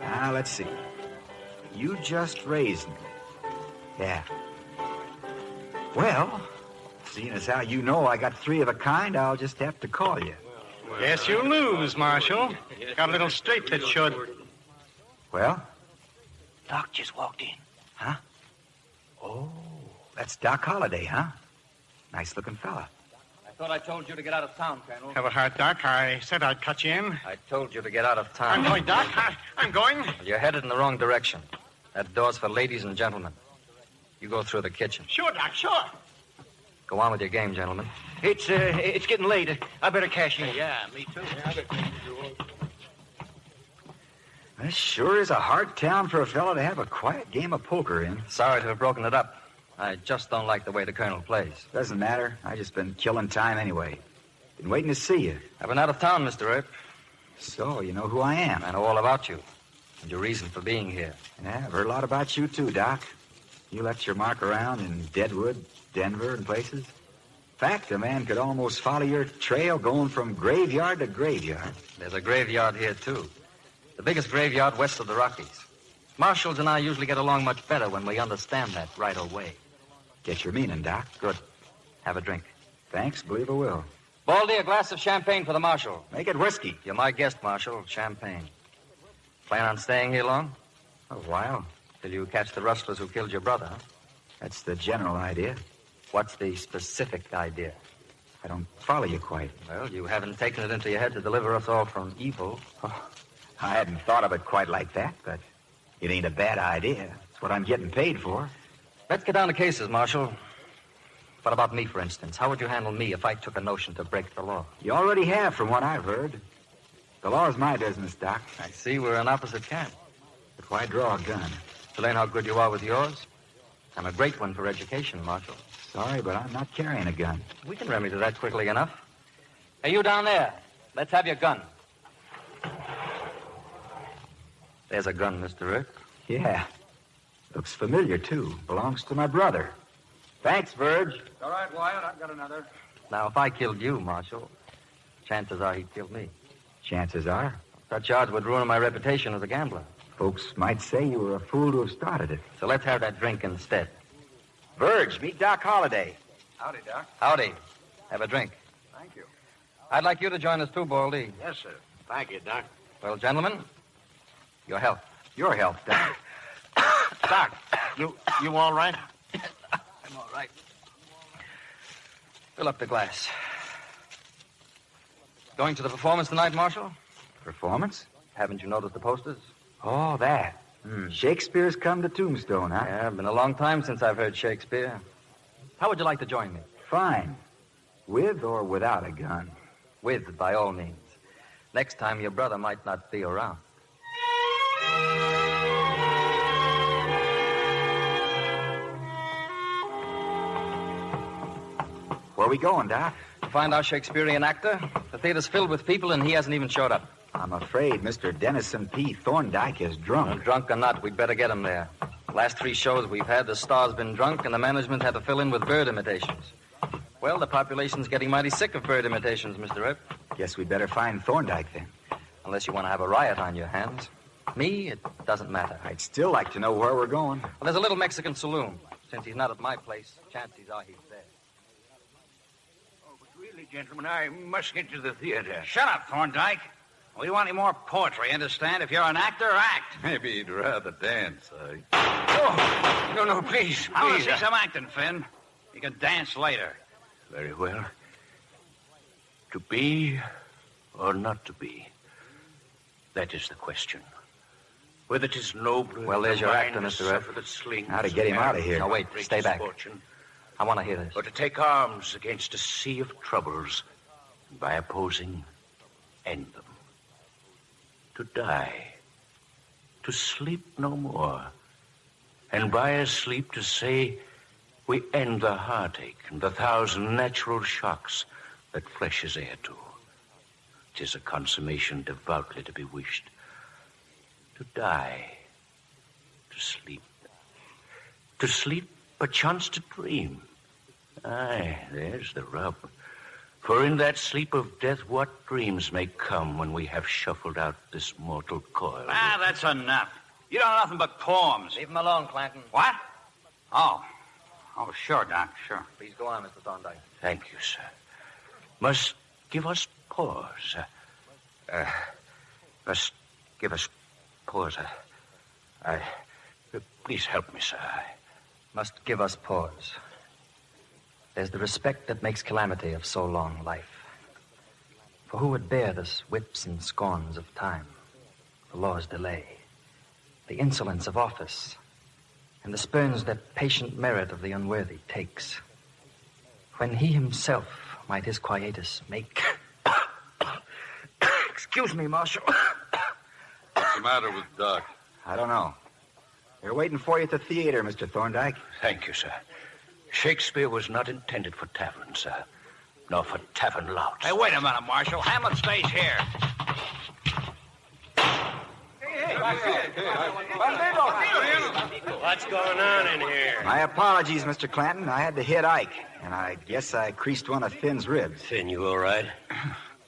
[SPEAKER 20] Now, let's see. You just raised me. Yeah. Well, seeing as how you know I got 3 of a kind, I'll just have to call you.
[SPEAKER 2] Guess you lose, Marshal. Got a little straight that should.
[SPEAKER 20] Well?
[SPEAKER 22] Doc just walked in.
[SPEAKER 20] Huh? Oh, that's Doc Holliday, huh? Nice-looking fella.
[SPEAKER 17] I thought I told you to get out of town, Colonel.
[SPEAKER 2] Have a heart, Doc. I said I'd cut you in.
[SPEAKER 17] I told you to get out of town.
[SPEAKER 2] I'm going, Doc. I'm going.
[SPEAKER 17] Well, you're headed in the wrong direction. That door's for ladies and gentlemen. You go through the kitchen.
[SPEAKER 2] Sure, Doc, sure.
[SPEAKER 17] Go on with your game, gentlemen.
[SPEAKER 22] It's getting late. I better cash in.
[SPEAKER 2] Yeah, me too.
[SPEAKER 20] This sure is a hard town for a fellow to have a quiet game of poker in.
[SPEAKER 17] Sorry to have broken it up. I just don't like the way the Colonel plays.
[SPEAKER 20] Doesn't matter. I just been killing time anyway. Been waiting to see you.
[SPEAKER 17] I've been out of town, Mr. Earp.
[SPEAKER 20] So, you know who I am.
[SPEAKER 17] I know all about you. And your reason for being here.
[SPEAKER 20] Yeah, I've heard a lot about you, too, Doc. You left your mark around in Deadwood, Denver, and places. In fact, a man could almost follow your trail going from graveyard to graveyard.
[SPEAKER 17] There's a graveyard here, too. The biggest graveyard west of the Rockies. Marshals and I usually get along much better when we understand that right away.
[SPEAKER 20] Get your meaning, Doc.
[SPEAKER 17] Good. Have a drink.
[SPEAKER 20] Thanks, believe I will.
[SPEAKER 17] Baldy, a glass of champagne for the Marshal.
[SPEAKER 20] Make it whiskey.
[SPEAKER 17] You're my guest, Marshal. Champagne. Plan on staying here long?
[SPEAKER 20] A while.
[SPEAKER 17] Till you catch the rustlers who killed your brother, huh?
[SPEAKER 20] That's the general idea.
[SPEAKER 17] What's the specific idea?
[SPEAKER 20] I don't follow you quite.
[SPEAKER 17] Well, you haven't taken it into your head to deliver us all from evil.
[SPEAKER 20] Oh, I hadn't thought of it quite like that, but it ain't a bad idea. It's what I'm getting paid for.
[SPEAKER 17] Let's get down to cases, Marshal. What about me, for instance? How would you handle me if I took a notion to break the law?
[SPEAKER 20] You already have, from what I've heard. The law's my business, Doc.
[SPEAKER 17] I see we're in opposite camp.
[SPEAKER 20] But why draw a gun?
[SPEAKER 17] To learn how good you are with yours? I'm a great one for education, Marshal.
[SPEAKER 20] Sorry, but I'm not carrying a gun.
[SPEAKER 17] We can remedy that quickly enough. Hey, you down there. Let's have your gun. There's a gun, Mr. Rick.
[SPEAKER 20] Yeah. Looks familiar, too. Belongs to my brother. Thanks, Verge.
[SPEAKER 14] All right, Wyatt, I've got another.
[SPEAKER 17] Now, if I killed you, Marshal, chances are he'd kill me.
[SPEAKER 20] Chances are.
[SPEAKER 17] Such odds would ruin my reputation as a gambler.
[SPEAKER 20] Folks might say you were a fool to have started it.
[SPEAKER 17] So let's have that drink instead.
[SPEAKER 20] Verge, meet Doc Holliday.
[SPEAKER 14] Howdy, Doc.
[SPEAKER 17] Howdy. Have a drink.
[SPEAKER 14] Thank you.
[SPEAKER 17] I'd like you to join us, too, Baldy.
[SPEAKER 12] Yes, sir. Thank you, Doc.
[SPEAKER 17] Well, gentlemen, your health.
[SPEAKER 20] Your health, Doc.
[SPEAKER 12] Doc, you all right?
[SPEAKER 17] I'm all right. Fill up the glass. Going to the performance tonight, Marshal?
[SPEAKER 20] Performance?
[SPEAKER 17] Haven't you noticed the posters?
[SPEAKER 20] Oh, that. Shakespeare's come to Tombstone, huh?
[SPEAKER 17] Yeah, been a long time since I've heard Shakespeare. How would you like to join me?
[SPEAKER 20] Fine. With or without a gun?
[SPEAKER 17] With, by all means. Next time, your brother might not be around.
[SPEAKER 20] Where are we going, Doc?
[SPEAKER 17] To find our Shakespearean actor. The theater's filled with people, and he hasn't even showed up.
[SPEAKER 20] I'm afraid Mr. Denison P. Thorndyke is drunk.
[SPEAKER 17] Well, drunk or not, we'd better get him there. Last 3 shows we've had, the star's been drunk, and the management had to fill in with bird imitations. Well, the population's getting mighty sick of bird imitations, Mr. Rip.
[SPEAKER 20] Guess we'd better find Thorndyke, then.
[SPEAKER 17] Unless you want to have a riot on your hands. Me, it doesn't matter.
[SPEAKER 20] I'd still like to know where we're going.
[SPEAKER 17] Well, there's a little Mexican saloon. Since he's not at my place, chances are he's there.
[SPEAKER 12] Oh, but really, gentlemen, I must get to the theater.
[SPEAKER 8] Shut up, Thorndyke. We want any more poetry, understand? If you're an actor, act.
[SPEAKER 21] Maybe you'd rather dance,
[SPEAKER 12] Oh, no, please.
[SPEAKER 8] I want to see some acting, Finn. You can dance later.
[SPEAKER 12] Very well. To be or not to be? That is the question. Whether it is noble...
[SPEAKER 17] Well, there's your actor, Mr. Rip.
[SPEAKER 20] How to get him out of here.
[SPEAKER 17] Now, wait. Stay back. I want to hear this.
[SPEAKER 12] Or to take arms against a sea of troubles, and by opposing, end them. To die. To sleep no more. And by a sleep to say, we end the heartache and the 1,000 natural shocks that flesh is heir to. 'Tis a consummation devoutly to be wished. To die. To sleep. To sleep, perchance to dream. Aye, there's the rub. For in that sleep of death, what dreams may come when we have shuffled out this mortal coil?
[SPEAKER 8] Ah, that's enough. You don't know nothing but poems.
[SPEAKER 17] Leave him alone, Clanton.
[SPEAKER 8] What? Oh, sure, Doc, sure.
[SPEAKER 17] Please go on, Mr. Thorndyke.
[SPEAKER 12] Thank you, sir. Must give us pause. Must give us pause. Please help me, sir.
[SPEAKER 17] Must give us pause. There's the respect that makes calamity of so long life. For who would bear the whips and scorns of time, the law's delay, the insolence of office, and the spurns that patient merit of the unworthy takes, when he himself might his quietus make? Excuse me, Marshal.
[SPEAKER 21] What's the matter with Doc?
[SPEAKER 20] I don't know. They're waiting for you at the theater, Mr. Thorndyke.
[SPEAKER 12] Thank you, sir. Shakespeare was not intended for taverns, sir. Nor for tavern louts.
[SPEAKER 8] Hey, wait a minute, Marshal. Hamlet stays here.
[SPEAKER 15] What's going on in here?
[SPEAKER 20] My apologies, Mr. Clanton. I had to hit Ike, and I guess I creased one of Finn's ribs.
[SPEAKER 15] Finn, you all right?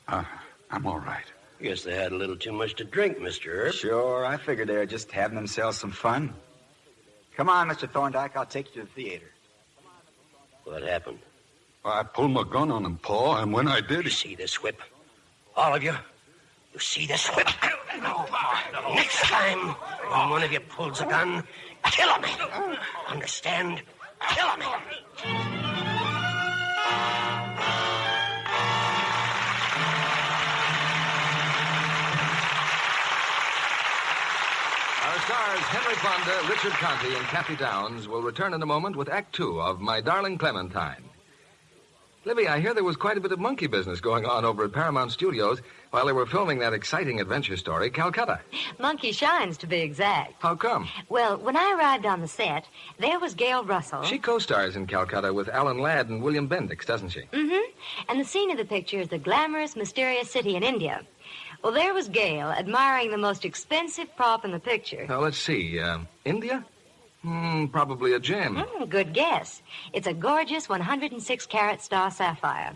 [SPEAKER 21] I'm all right.
[SPEAKER 15] Guess they had a little too much to drink, Mr. Earp.
[SPEAKER 20] Sure, I figured they were just having themselves some fun. Come on, Mr. Thorndyke. I'll take you to the theater.
[SPEAKER 15] What happened?
[SPEAKER 21] I pulled my gun on him, Pa, and when I did...
[SPEAKER 15] You see this whip? All of you? You see this whip? No. Next time when one of you pulls a gun, kill me. Understand? Kill me.
[SPEAKER 13] Our stars Henry Fonda, Richard Conte, and Kathy Downs will return in a moment with Act 2 of My Darling Clementine. Libby, I hear there was quite a bit of monkey business going on over at Paramount Studios while they were filming that exciting adventure story, Calcutta.
[SPEAKER 23] Monkey shines, to be exact.
[SPEAKER 13] How come?
[SPEAKER 23] Well, when I arrived on the set, there was Gail Russell.
[SPEAKER 13] She co-stars in Calcutta with Alan Ladd and William Bendix, doesn't she?
[SPEAKER 23] Mm-hmm. And the scene of the picture is the glamorous, mysterious city in India. Well, there was Gail admiring the most expensive prop in the picture.
[SPEAKER 13] Now, let's see. India? Probably a gem.
[SPEAKER 23] Good guess. It's a gorgeous 106-carat star sapphire.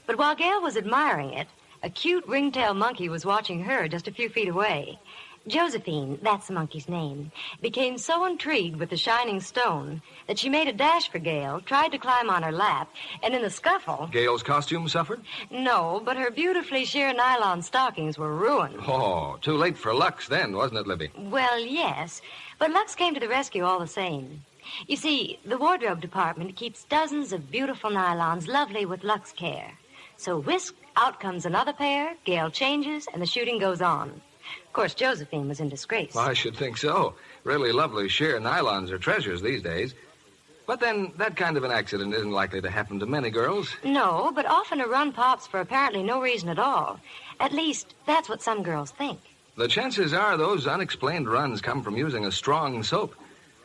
[SPEAKER 23] But while Gail was admiring it, a cute ringtail monkey was watching her just a few feet away. Josephine, that's the monkey's name, became so intrigued with the shining stone that she made a dash for Gail, tried to climb on her lap, and in the scuffle...
[SPEAKER 13] Gail's costume suffered?
[SPEAKER 23] No, but her beautifully sheer nylon stockings were ruined.
[SPEAKER 13] Oh, too late for Lux then, wasn't it, Libby?
[SPEAKER 23] Well, yes, but Lux came to the rescue all the same. You see, the wardrobe department keeps dozens of beautiful nylons, lovely with Lux care. So whisk, out comes another pair, Gail changes, and the shooting goes on. Of course, Josephine was in disgrace.
[SPEAKER 13] Well, I should think so. Really lovely sheer nylons are treasures these days. But then, that kind of an accident isn't likely to happen to many girls.
[SPEAKER 23] No, but often a run pops for apparently no reason at all. At least, that's what some girls think.
[SPEAKER 13] The chances are those unexplained runs come from using a strong soap.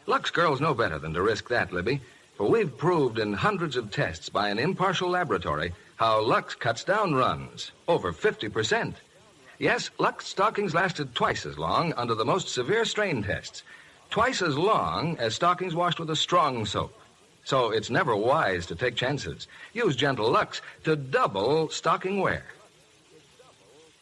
[SPEAKER 13] Lux girls know better than to risk that, Libby. For we've proved in hundreds of tests by an impartial laboratory how Lux cuts down runs, over 50%. Yes, Lux stockings lasted twice as long under the most severe strain tests. Twice as long as stockings washed with a strong soap. So it's never wise to take chances. Use Gentle Lux to double stocking wear.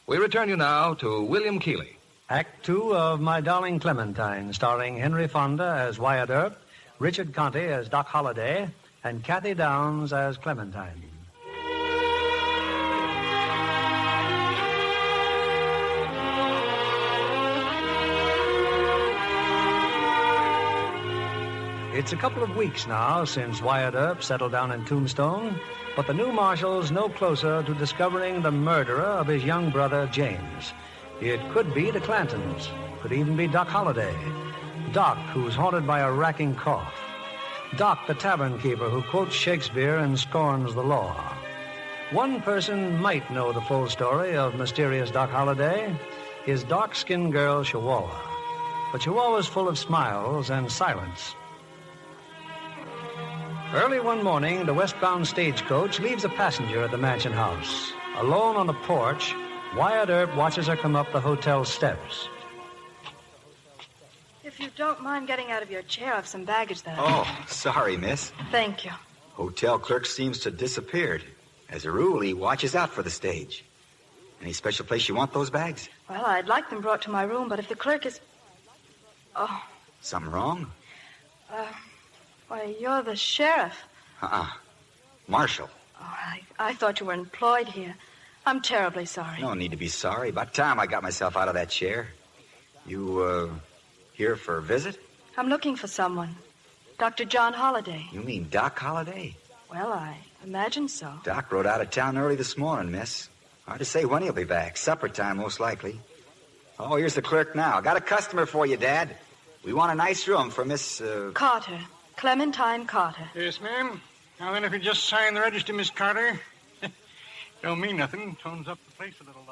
[SPEAKER 13] We return you now to William Keighley.
[SPEAKER 18] Act 2 of My Darling Clementine, starring Henry Fonda as Wyatt Earp, Richard Conte as Doc Holliday, and Kathy Downs as Clementine. It's a couple of weeks now since Wyatt Earp settled down in Tombstone, but the new marshal's no closer to discovering the murderer of his young brother, James. It could be the Clantons. Could even be Doc Holliday. Doc, who's haunted by a racking cough. Doc, the tavern keeper who quotes Shakespeare and scorns the law. One person might know the full story of mysterious Doc Holliday, his dark-skinned girl, Chihuahua. But Chihuahua's full of smiles and silence. Early one morning, the westbound stagecoach leaves a passenger at the mansion house. Alone on the porch, Wyatt Earp watches her come up the hotel steps.
[SPEAKER 6] If you don't mind getting out of your chair, I have some baggage there.
[SPEAKER 20] Oh, sorry, miss.
[SPEAKER 6] Thank you.
[SPEAKER 20] Hotel clerk seems to have disappeared. As a rule, he watches out for the stage. Any special place you want those bags?
[SPEAKER 6] Well, I'd like them brought to my room, but if the clerk is... Oh.
[SPEAKER 20] Something wrong?
[SPEAKER 6] Why, you're the sheriff.
[SPEAKER 20] Marshal.
[SPEAKER 6] Oh, I thought you were employed here. I'm terribly sorry.
[SPEAKER 20] No need to be sorry. About time I got myself out of that chair. You, here for a visit?
[SPEAKER 6] I'm looking for someone. Dr. John Holliday.
[SPEAKER 20] You mean Doc Holliday?
[SPEAKER 6] Well, I imagine so.
[SPEAKER 20] Doc rode out of town early this morning, miss. Hard to say when he'll be back. Supper time, most likely. Oh, here's the clerk now. Got a customer for you, Dad. We want a nice room for Miss,
[SPEAKER 6] Carter. Clementine Carter.
[SPEAKER 9] Yes, ma'am. Now then, if you just sign the register, Miss Carter. Don't mean nothing. Tones up the place a little,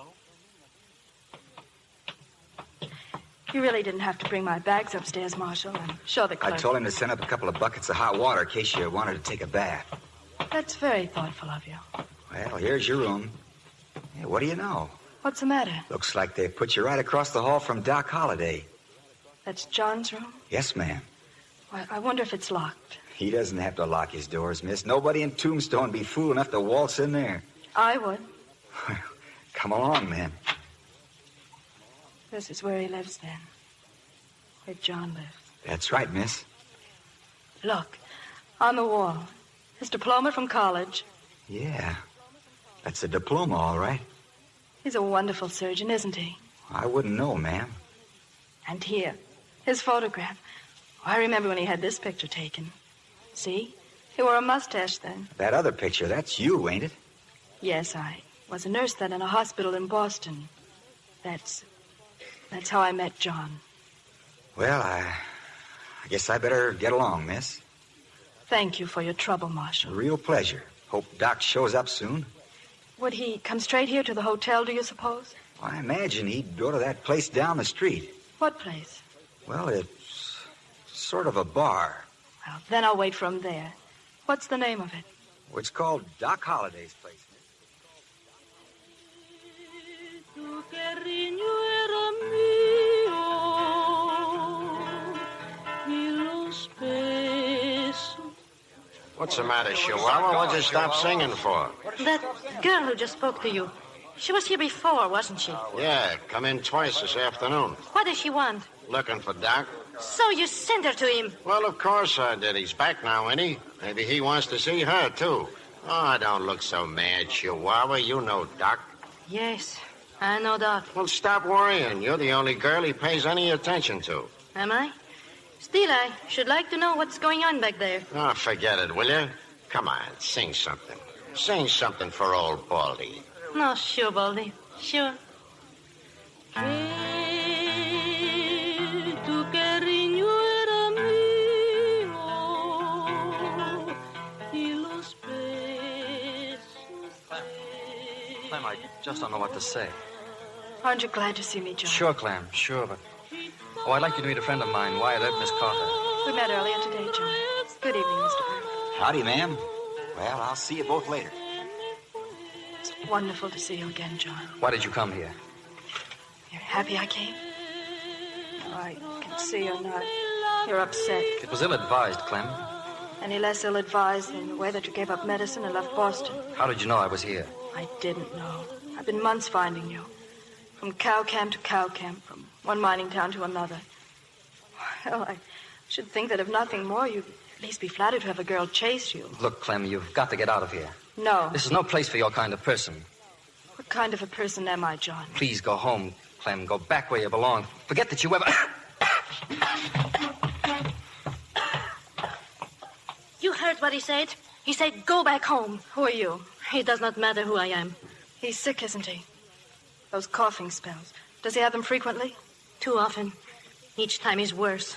[SPEAKER 9] though.
[SPEAKER 6] You really didn't have to bring my bags upstairs, Marshal, and show the clerk.
[SPEAKER 20] I told him to send up a couple of buckets of hot water in case you wanted to take a bath.
[SPEAKER 6] That's very thoughtful of you.
[SPEAKER 20] Well, here's your room. Hey, what do you know?
[SPEAKER 6] What's the matter?
[SPEAKER 20] Looks like they put you right across the hall from Doc Holliday.
[SPEAKER 6] That's John's room?
[SPEAKER 20] Yes, ma'am.
[SPEAKER 6] I wonder if it's locked.
[SPEAKER 20] He doesn't have to lock his doors, miss. Nobody in Tombstone would be fool enough to waltz in there.
[SPEAKER 6] I would.
[SPEAKER 20] Come along, then.
[SPEAKER 6] This is where he lives, then. Where John lives.
[SPEAKER 20] That's right, miss.
[SPEAKER 6] Look, on the wall. His diploma from college.
[SPEAKER 20] Yeah. That's a diploma, all right.
[SPEAKER 6] He's a wonderful surgeon, isn't he?
[SPEAKER 20] I wouldn't know, ma'am.
[SPEAKER 6] And here, his photograph. I remember when he had this picture taken. See? He wore a mustache then.
[SPEAKER 20] That other picture, that's you, ain't it?
[SPEAKER 6] Yes, I was a nurse then in a hospital in Boston. That's how I met John.
[SPEAKER 20] Well, I guess I better get along, miss.
[SPEAKER 6] Thank you for your trouble, Marshal.
[SPEAKER 20] A real pleasure. Hope Doc shows up soon.
[SPEAKER 6] Would he come straight here to the hotel, do you suppose?
[SPEAKER 20] I imagine he'd go to that place down the street.
[SPEAKER 6] What place?
[SPEAKER 20] Well, it's sort of a bar.
[SPEAKER 6] Well, then I'll wait for him there. What's the name of it?
[SPEAKER 20] Well, it's called Doc Holliday's place.
[SPEAKER 10] What's the matter, Chihuahua? What'd you stop singing for?
[SPEAKER 5] That girl who just spoke to you. She was here before, wasn't she?
[SPEAKER 10] Yeah, come in twice this afternoon.
[SPEAKER 5] What does she want?
[SPEAKER 10] Looking for Doc.
[SPEAKER 5] So you sent her to him?
[SPEAKER 10] Well, of course I did. He's back now, ain't he? Maybe he wants to see her, too. Oh, don't look so mad, Chihuahua. You know Doc.
[SPEAKER 5] Yes, I know Doc.
[SPEAKER 10] Well, stop worrying. You're the only girl he pays any attention to.
[SPEAKER 5] Am I? Still, I should like to know what's going on back there.
[SPEAKER 10] Oh, forget it, will you? Come on, sing something. Sing something for old Baldy.
[SPEAKER 5] No, sure, Baldy. Sure.
[SPEAKER 24] Hey.
[SPEAKER 17] Clem, I just don't know what to say.
[SPEAKER 6] Aren't you glad to see me, John?
[SPEAKER 17] Sure, Clem, sure, but... Oh, I'd like you to meet a friend of mine, Wyatt Earp, Miss Carter.
[SPEAKER 6] We met earlier today, John. Good evening, Mr. Earp.
[SPEAKER 20] Howdy, ma'am. Well, I'll see you both later.
[SPEAKER 6] It's wonderful to see you again, John.
[SPEAKER 17] Why did you come here?
[SPEAKER 6] You're happy I came? Oh, I can see you're not. You're upset.
[SPEAKER 17] It was ill-advised, Clem.
[SPEAKER 6] Any less ill-advised than the way that you gave up medicine and left Boston?
[SPEAKER 17] How did you know I was here?
[SPEAKER 6] I didn't know. I've been months finding you. From cow camp to cow camp, from one mining town to another. Well, I should think that if nothing more, you'd at least be flattered to have a girl chase you.
[SPEAKER 17] Look, Clem, you've got to get out of here.
[SPEAKER 6] No.
[SPEAKER 17] This is no place for your kind of person.
[SPEAKER 6] What kind of a person am I, John?
[SPEAKER 17] Please go home, Clem. Go back where you belong. Forget that you ever...
[SPEAKER 5] You heard what he said? He said, go back home.
[SPEAKER 6] Who are you?
[SPEAKER 5] It does not matter who I am.
[SPEAKER 6] He's sick, isn't he? Those coughing spells. Does he have them frequently?
[SPEAKER 5] Too often. Each time he's worse.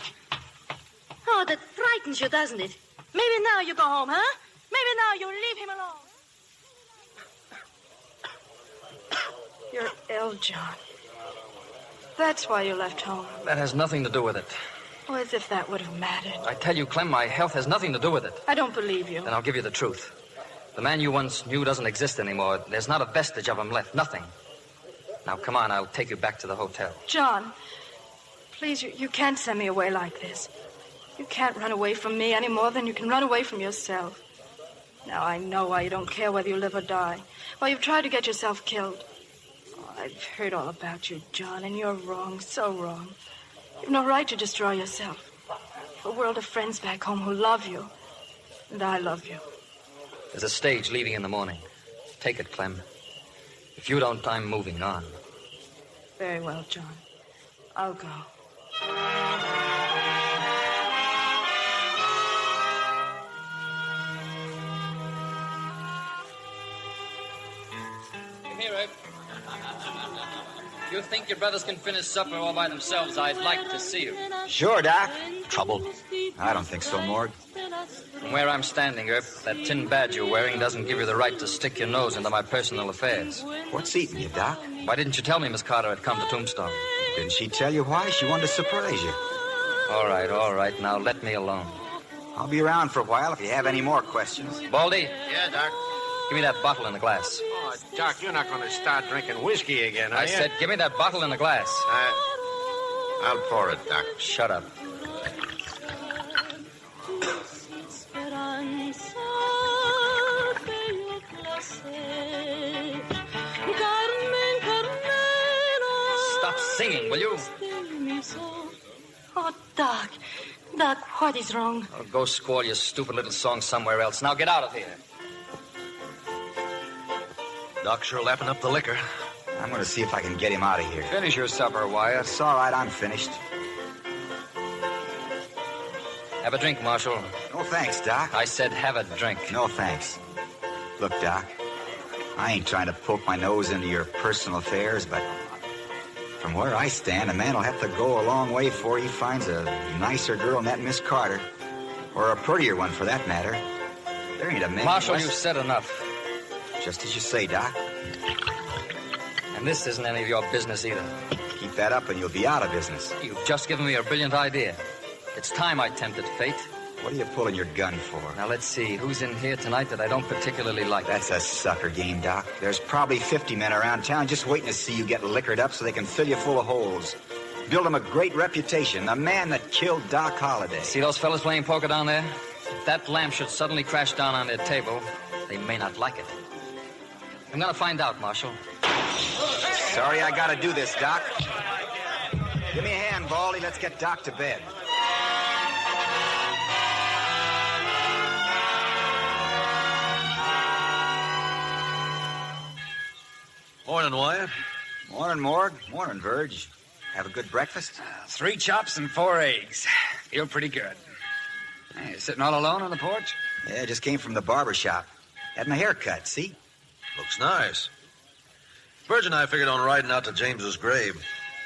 [SPEAKER 5] Oh, that frightens you, doesn't it? Maybe now you go home, huh? Maybe now you leave him alone.
[SPEAKER 6] You're ill, John. That's why you left home.
[SPEAKER 17] That has nothing to do with it.
[SPEAKER 6] Oh, as if that would have mattered.
[SPEAKER 17] I tell you, Clem, my health has nothing to do with it.
[SPEAKER 6] I don't believe you.
[SPEAKER 17] Then I'll give you the truth. The man you once knew doesn't exist anymore. There's not a vestige of him left. Nothing. Now, come on. I'll take you back to the hotel.
[SPEAKER 6] John, please, you can't send me away like this. You can't run away from me any more than you can run away from yourself. Now, I know why you don't care whether you live or die. Why you've tried to get yourself killed. Oh, I've heard all about you, John, and you're wrong, so wrong. You've no right to destroy yourself. A world of friends back home who love you. And I love you.
[SPEAKER 17] There's a stage leaving in the morning. Take it, Clem. If you don't, I'm moving on.
[SPEAKER 6] Very well, John. I'll go.
[SPEAKER 7] Here, Earp. You think your brothers can finish supper all by themselves? I'd like to see you.
[SPEAKER 20] Sure, Doc. Trouble? I don't think so, Morg.
[SPEAKER 17] From where I'm standing, Earp, that tin badge you're wearing doesn't give you the right to stick your nose into my personal affairs.
[SPEAKER 20] What's eating you, Doc?
[SPEAKER 17] Why didn't you tell me Miss Carter had come to Tombstone?
[SPEAKER 20] Didn't she tell you why? She wanted to surprise you.
[SPEAKER 17] All right. Now let me alone.
[SPEAKER 20] I'll be around for a while if you have any more questions.
[SPEAKER 17] Baldy?
[SPEAKER 10] Yeah, Doc?
[SPEAKER 17] Give me that bottle in the glass.
[SPEAKER 10] Oh, Doc, you're not going to start drinking whiskey again, are you?
[SPEAKER 17] I said, give me that bottle in the glass.
[SPEAKER 10] I'll pour it, Doc.
[SPEAKER 17] Shut up. Stop singing, will you?
[SPEAKER 5] Oh, Doc. Doc, what is wrong?
[SPEAKER 17] Oh, go squall your stupid little song somewhere else. Now get out of here.
[SPEAKER 11] Doc's sure lapping up the liquor.
[SPEAKER 20] I'm going to see if I can get him out of here.
[SPEAKER 14] Finish your supper, Wyatt.
[SPEAKER 20] It's all right, I'm finished.
[SPEAKER 17] Have a drink, Marshal.
[SPEAKER 20] No thanks, Doc.
[SPEAKER 17] I said have a drink.
[SPEAKER 20] No thanks. Look, Doc, I ain't trying to poke my nose into your personal affairs, but from where I stand, a man will have to go a long way before he finds a nicer girl than that Miss Carter. Or a prettier one, for that matter. There ain't a man...
[SPEAKER 17] Marshal, you've said enough.
[SPEAKER 20] Just as you say, Doc.
[SPEAKER 17] And this isn't any of your business either.
[SPEAKER 20] Keep that up and you'll be out of business.
[SPEAKER 17] You've just given me a brilliant idea. It's time I tempted fate.
[SPEAKER 20] What are you pulling your gun for?
[SPEAKER 17] Now, let's see. Who's in here tonight that I don't particularly like?
[SPEAKER 20] That's a sucker game, Doc. There's probably 50 men around town just waiting to see you get liquored up so they can fill you full of holes. Build them a great reputation. The man that killed Doc Holliday.
[SPEAKER 17] See those fellas playing poker down there? If that lamp should suddenly crash down on their table, they may not like it. I'm gonna find out, Marshal.
[SPEAKER 20] Sorry I gotta do this, Doc. Give me a hand, Baldy. Let's get Doc to bed.
[SPEAKER 11] Morning, Wyatt.
[SPEAKER 20] Morning, Morg. Morning, Verge. Have a good breakfast?
[SPEAKER 14] 3 chops and 4 eggs. Feel pretty good. Hey, you sitting all alone on the porch?
[SPEAKER 20] Yeah, just came from the barber shop. Had my hair cut, see?
[SPEAKER 11] Looks nice. Verge and I figured on riding out to James's grave.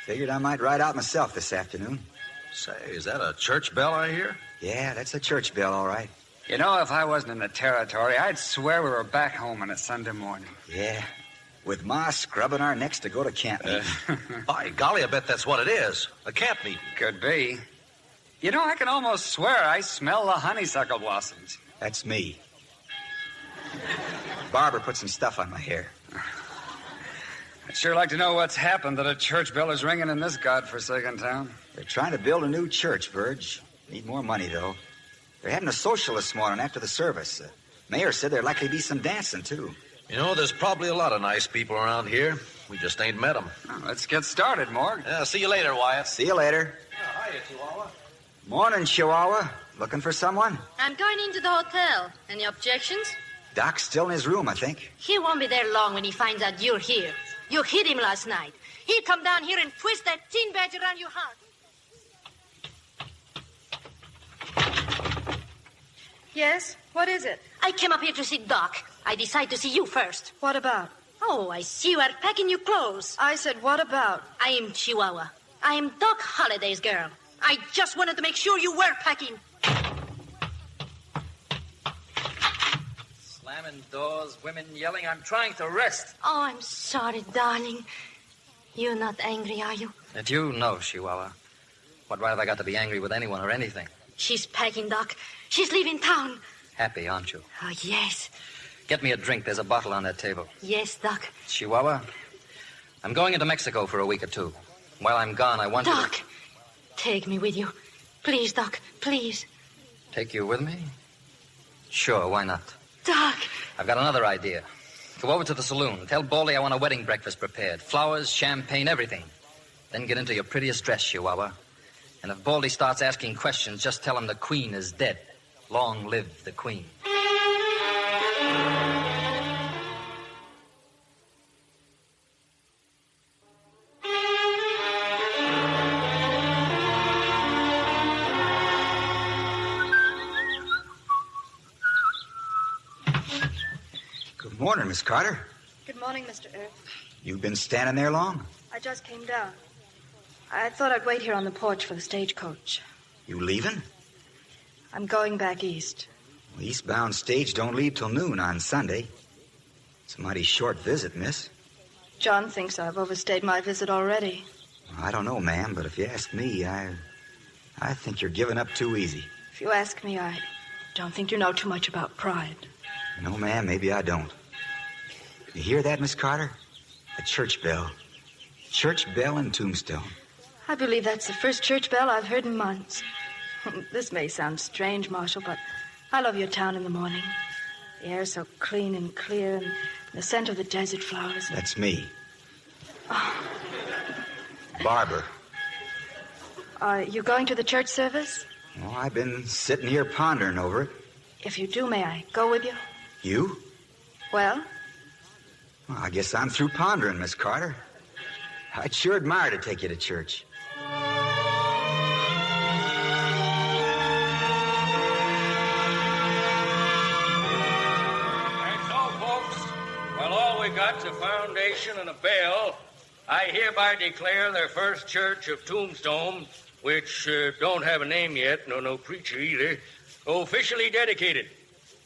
[SPEAKER 20] Figured I might ride out myself this afternoon.
[SPEAKER 11] Say, is that a church bell I hear?
[SPEAKER 20] Yeah, that's a church bell, all right.
[SPEAKER 14] You know, if I wasn't in the territory, I'd swear we were back home on a Sunday morning.
[SPEAKER 20] Yeah. With Ma scrubbing our necks to go to camp meeting.
[SPEAKER 11] By golly, I bet that's what it is. A camp meeting.
[SPEAKER 14] Could be. You know, I can almost swear I smell the honeysuckle blossoms.
[SPEAKER 20] That's me. Barber put some stuff on my hair.
[SPEAKER 14] I'd sure like to know what's happened that a church bell is ringing in this godforsaken town.
[SPEAKER 20] They're trying to build a new church, Verge. Need more money, though. They're having a social this morning after the service. Mayor said there'd likely be some dancing, too.
[SPEAKER 11] You know, there's probably a lot of nice people around here. We just ain't met them.
[SPEAKER 14] Oh, let's get started, Morg.
[SPEAKER 11] Yeah, see you later, Wyatt.
[SPEAKER 20] See you later.
[SPEAKER 11] Yeah, hiya, Chihuahua.
[SPEAKER 20] Morning, Chihuahua. Looking for someone?
[SPEAKER 5] I'm going into the hotel. Any objections?
[SPEAKER 20] Doc's still in his room, I think.
[SPEAKER 5] He won't be there long when he finds out you're here. You hit him last night. He'll come down here and twist that tin badge around your heart.
[SPEAKER 6] Yes? What is it?
[SPEAKER 5] I came up here to see Doc. I decided to see you first.
[SPEAKER 6] What about?
[SPEAKER 5] Oh, I see you are packing your clothes.
[SPEAKER 6] I said, what about?
[SPEAKER 5] I am Chihuahua. I am Doc Holliday's girl. I just wanted to make sure you were packing.
[SPEAKER 7] Slamming doors, women yelling. I'm trying to rest.
[SPEAKER 5] Oh, I'm sorry, darling. You're not angry, are you?
[SPEAKER 17] At you, no, Chihuahua. What right have I got to be angry with anyone or anything?
[SPEAKER 5] She's packing, Doc. She's leaving town.
[SPEAKER 17] Happy, aren't you?
[SPEAKER 5] Oh, yes.
[SPEAKER 17] Get me a drink. There's a bottle on that table.
[SPEAKER 5] Yes, Doc.
[SPEAKER 17] Chihuahua, I'm going into Mexico for a week or two. While I'm gone, I want
[SPEAKER 5] Doc,
[SPEAKER 17] you to...
[SPEAKER 5] take me with you. Please, Doc, please.
[SPEAKER 17] Take you with me? Sure, why not?
[SPEAKER 5] Doc.
[SPEAKER 17] I've got another idea. Go over to the saloon. Tell Baldy I want a wedding breakfast prepared. Flowers, champagne, everything. Then get into your prettiest dress, Chihuahua. And if Baldy starts asking questions, just tell him the Queen is dead. Long live the Queen.
[SPEAKER 20] Good morning, Miss Carter.
[SPEAKER 6] Good morning, Mr. Earth.
[SPEAKER 20] You've been standing there long?
[SPEAKER 6] I just came down. I thought I'd wait here on the porch for the stagecoach.
[SPEAKER 20] You leaving?
[SPEAKER 6] I'm going back east.
[SPEAKER 20] Well, eastbound stage don't leave till noon on Sunday. It's a mighty short visit, miss.
[SPEAKER 6] John thinks I've overstayed my visit already.
[SPEAKER 20] I don't know, ma'am, but if you ask me, I think you're giving up too easy.
[SPEAKER 6] If you ask me, I don't think you know too much about pride.
[SPEAKER 20] No, ma'am, maybe I don't. You hear that, Miss Carter? A church bell. Church bell in Tombstone.
[SPEAKER 6] I believe that's the first church bell I've heard in months. This may sound strange, Marshal, but I love your town in the morning. The air's so clean and clear, and the scent of the desert flowers.
[SPEAKER 20] That's me.
[SPEAKER 6] Oh.
[SPEAKER 20] Barber.
[SPEAKER 6] Are you going to the church service?
[SPEAKER 20] Well, I've been sitting here pondering over it.
[SPEAKER 6] If you do, may I go with you?
[SPEAKER 20] You?
[SPEAKER 6] Well,
[SPEAKER 20] I guess I'm through pondering, Miss Carter. I'd sure admire to take you to church.
[SPEAKER 3] That's all, folks. Well, all we got's a foundation and a bell. I hereby declare their first church of Tombstone, which don't have a name yet, no preacher either, officially dedicated.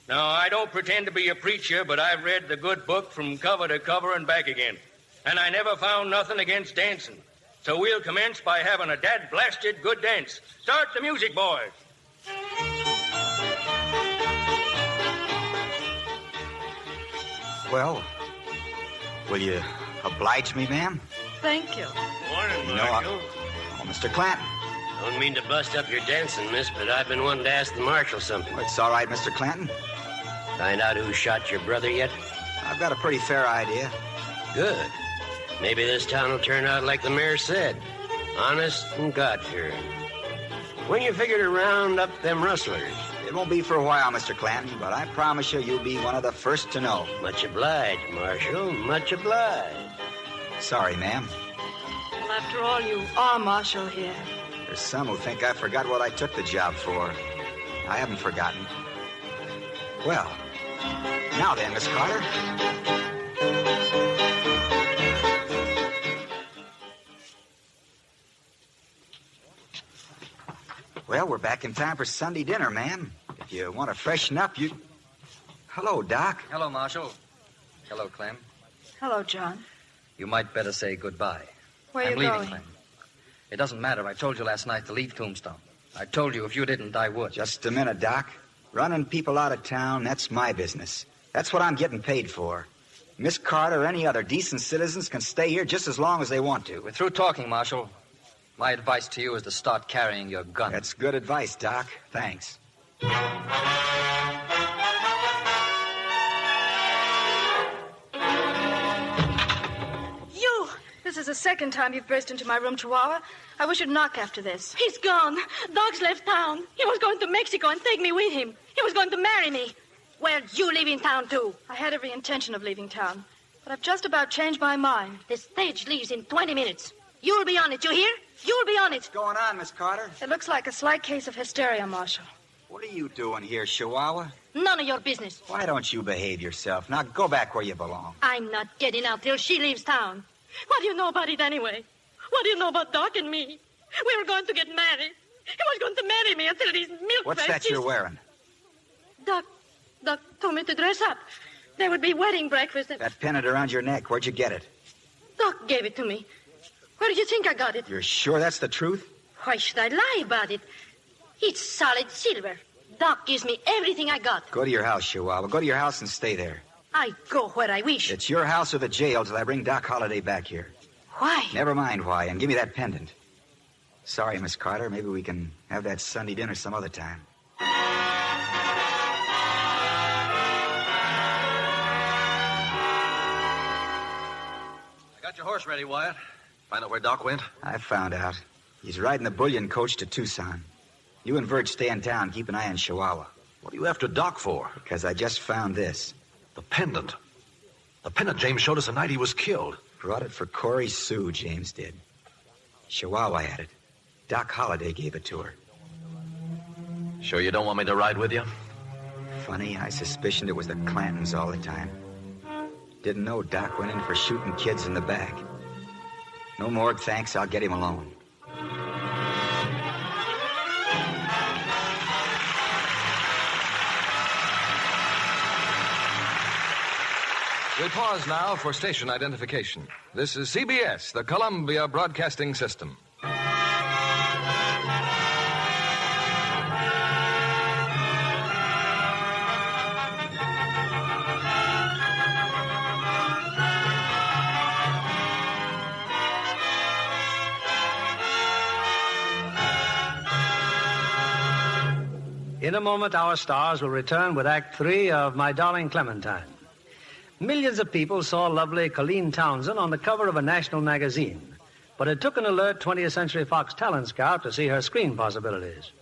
[SPEAKER 3] Now, I don't pretend to be a preacher, but I've read the good book from cover to cover and back again. And I never found nothing against dancing. So we'll commence by having a dad-blasted good dance. Start the music, boys.
[SPEAKER 20] Well, will you oblige me, ma'am?
[SPEAKER 6] thank you.
[SPEAKER 15] Morning, Marshal.
[SPEAKER 20] Mr. Clanton.
[SPEAKER 15] Don't mean to bust up your dancing, miss, but I've been wanting to ask the Marshal something.
[SPEAKER 20] Oh, it's all right, Mr. Clanton.
[SPEAKER 15] Find out who shot your brother yet?
[SPEAKER 20] I've got a pretty fair idea.
[SPEAKER 15] Good. Maybe this town will turn out like the mayor said. Honest and God-fearing. When you figure to round up them rustlers?
[SPEAKER 20] It won't be for a while, Mr. Clanton, but I promise you'll be one of the first to know.
[SPEAKER 15] Much obliged, Marshal. Much obliged.
[SPEAKER 20] Sorry, ma'am.
[SPEAKER 6] Well, after all, you are Marshal here.
[SPEAKER 20] There's some who think I forgot what I took the job for. I haven't forgotten. Well, now then, Miss Carter. Well, we're back in time for Sunday dinner, ma'am. If you want to freshen up, you... Hello, Doc.
[SPEAKER 17] Hello, Marshal. Hello, Clem.
[SPEAKER 6] Hello, John.
[SPEAKER 17] You might better say goodbye.
[SPEAKER 6] Where are
[SPEAKER 17] I'm
[SPEAKER 6] you
[SPEAKER 17] leaving,
[SPEAKER 6] going?
[SPEAKER 17] Clem. It doesn't matter. I told you last night to leave Tombstone. I told you if you didn't, I would.
[SPEAKER 20] Just a minute, Doc. Running people out of town, that's my business. That's what I'm getting paid for. Miss Carter or any other decent citizens can stay here just as long as they want to.
[SPEAKER 17] We're through talking, Marshal. My advice to you is to start carrying your gun.
[SPEAKER 20] That's good advice, Doc. Thanks.
[SPEAKER 6] You! This is the second time you've burst into my room, Chihuahua. I wish you'd knock after this.
[SPEAKER 5] He's gone. Doc's left town. He was going to Mexico and take me with him. He was going to marry me. Where'd you leave in town, too?
[SPEAKER 6] I had every intention of leaving town, but I've just about changed my mind.
[SPEAKER 5] The stage leaves in 20 minutes. You'll be on it, you hear? You'll be on it.
[SPEAKER 20] What's going on, Miss Carter?
[SPEAKER 6] It looks like a slight case of hysteria, Marshal.
[SPEAKER 20] What are you doing here, Chihuahua?
[SPEAKER 5] None of your business.
[SPEAKER 20] Why don't you behave yourself? Now go back where you belong.
[SPEAKER 5] I'm not getting out till she leaves town. What do you know about it anyway? What do you know about Doc and me? We were going to get married. He was going to marry me until these milk
[SPEAKER 20] What's that you're wearing?
[SPEAKER 5] Doc told me to dress up. There would be wedding breakfast.
[SPEAKER 20] That pendant around your neck. Where'd you get it?
[SPEAKER 5] Doc gave it to me. Where do you think I got it?
[SPEAKER 20] You're sure that's the truth?
[SPEAKER 5] Why should I lie about it? It's solid silver. Doc gives me everything I got.
[SPEAKER 20] Go to your house, Chihuahua. Go to your house and stay there.
[SPEAKER 5] I go where I wish.
[SPEAKER 20] It's your house or the jail till I bring Doc Holliday back here.
[SPEAKER 5] Why?
[SPEAKER 20] Never mind why, and give me that pendant. Sorry, Miss Carter. Maybe we can have that Sunday dinner some other time.
[SPEAKER 11] I got your horse ready, Wyatt. Find out where Doc went?
[SPEAKER 20] I found out. He's riding the bullion coach to Tucson. You and Vert stay in town. Keep an eye on Chihuahua.
[SPEAKER 11] What are you after Doc for?
[SPEAKER 20] Because I just found this.
[SPEAKER 11] The pendant. The pendant James showed us the night he was killed.
[SPEAKER 20] Brought it for Corey Sue, James did. Chihuahua had it. Doc Holliday gave it to her.
[SPEAKER 11] Sure you don't want me to ride with you?
[SPEAKER 20] Funny, I suspicioned it was the Clantons all the time. Didn't know Doc went in for shooting kids in the back. No more thanks, I'll get him alone.
[SPEAKER 13] We pause now for station identification. This is CBS, the Columbia Broadcasting System.
[SPEAKER 18] In a moment, our stars will return with Act 3 of My Darling Clementine. Millions of people saw lovely Colleen Townsend on the cover of a national magazine, but it took an alert 20th Century Fox talent scout to see her screen possibilities.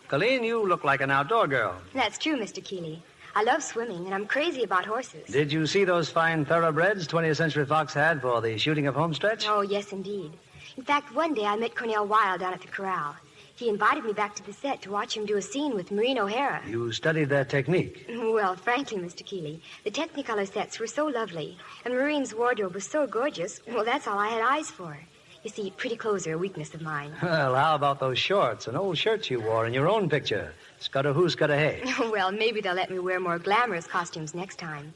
[SPEAKER 18] Colleen, you look like an outdoor girl.
[SPEAKER 23] That's true, Mr. Keeley. I love swimming, and I'm crazy about horses.
[SPEAKER 18] Did you see those fine thoroughbreds 20th Century Fox had for the shooting of Homestretch?
[SPEAKER 23] Oh, yes, indeed. In fact, one day I met Cornell Wilde down at the corral. He invited me back to the set to watch him do a scene with Maureen O'Hara.
[SPEAKER 18] You studied their technique.
[SPEAKER 23] Well, frankly, Mr. Keeley, the Technicolor sets were so lovely, and Maureen's wardrobe was so gorgeous, well, that's all I had eyes for. You see, pretty clothes are a weakness of mine.
[SPEAKER 18] Well, how about those shorts and old shirts you wore in your own picture? Scudda who, scudda hey.
[SPEAKER 23] Well, maybe they'll let me wear more glamorous costumes next time.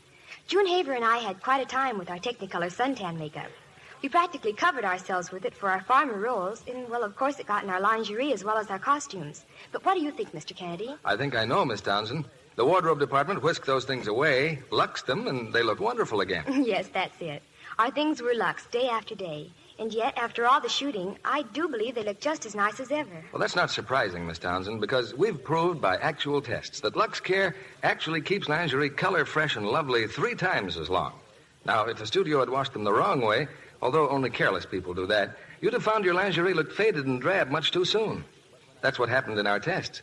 [SPEAKER 23] June Haver and I had quite a time with our Technicolor suntan makeup. We practically covered ourselves with it for our farmer roles, and, well, of course, it got in our lingerie as well as our costumes. But what do you think, Mr. Kennedy?
[SPEAKER 13] I think I know, Miss Townsend. The wardrobe department whisked those things away, luxed them, and they look wonderful again.
[SPEAKER 23] Yes, that's it. Our things were luxed day after day. And yet, after all the shooting, I do believe they look just as nice as ever.
[SPEAKER 13] Well, that's not surprising, Miss Townsend, because we've proved by actual tests that Lux Care actually keeps lingerie color fresh and lovely 3 times as long. Now, if the studio had washed them the wrong way, although only careless people do that, you'd have found your lingerie looked faded and drab much too soon. That's what happened in our tests.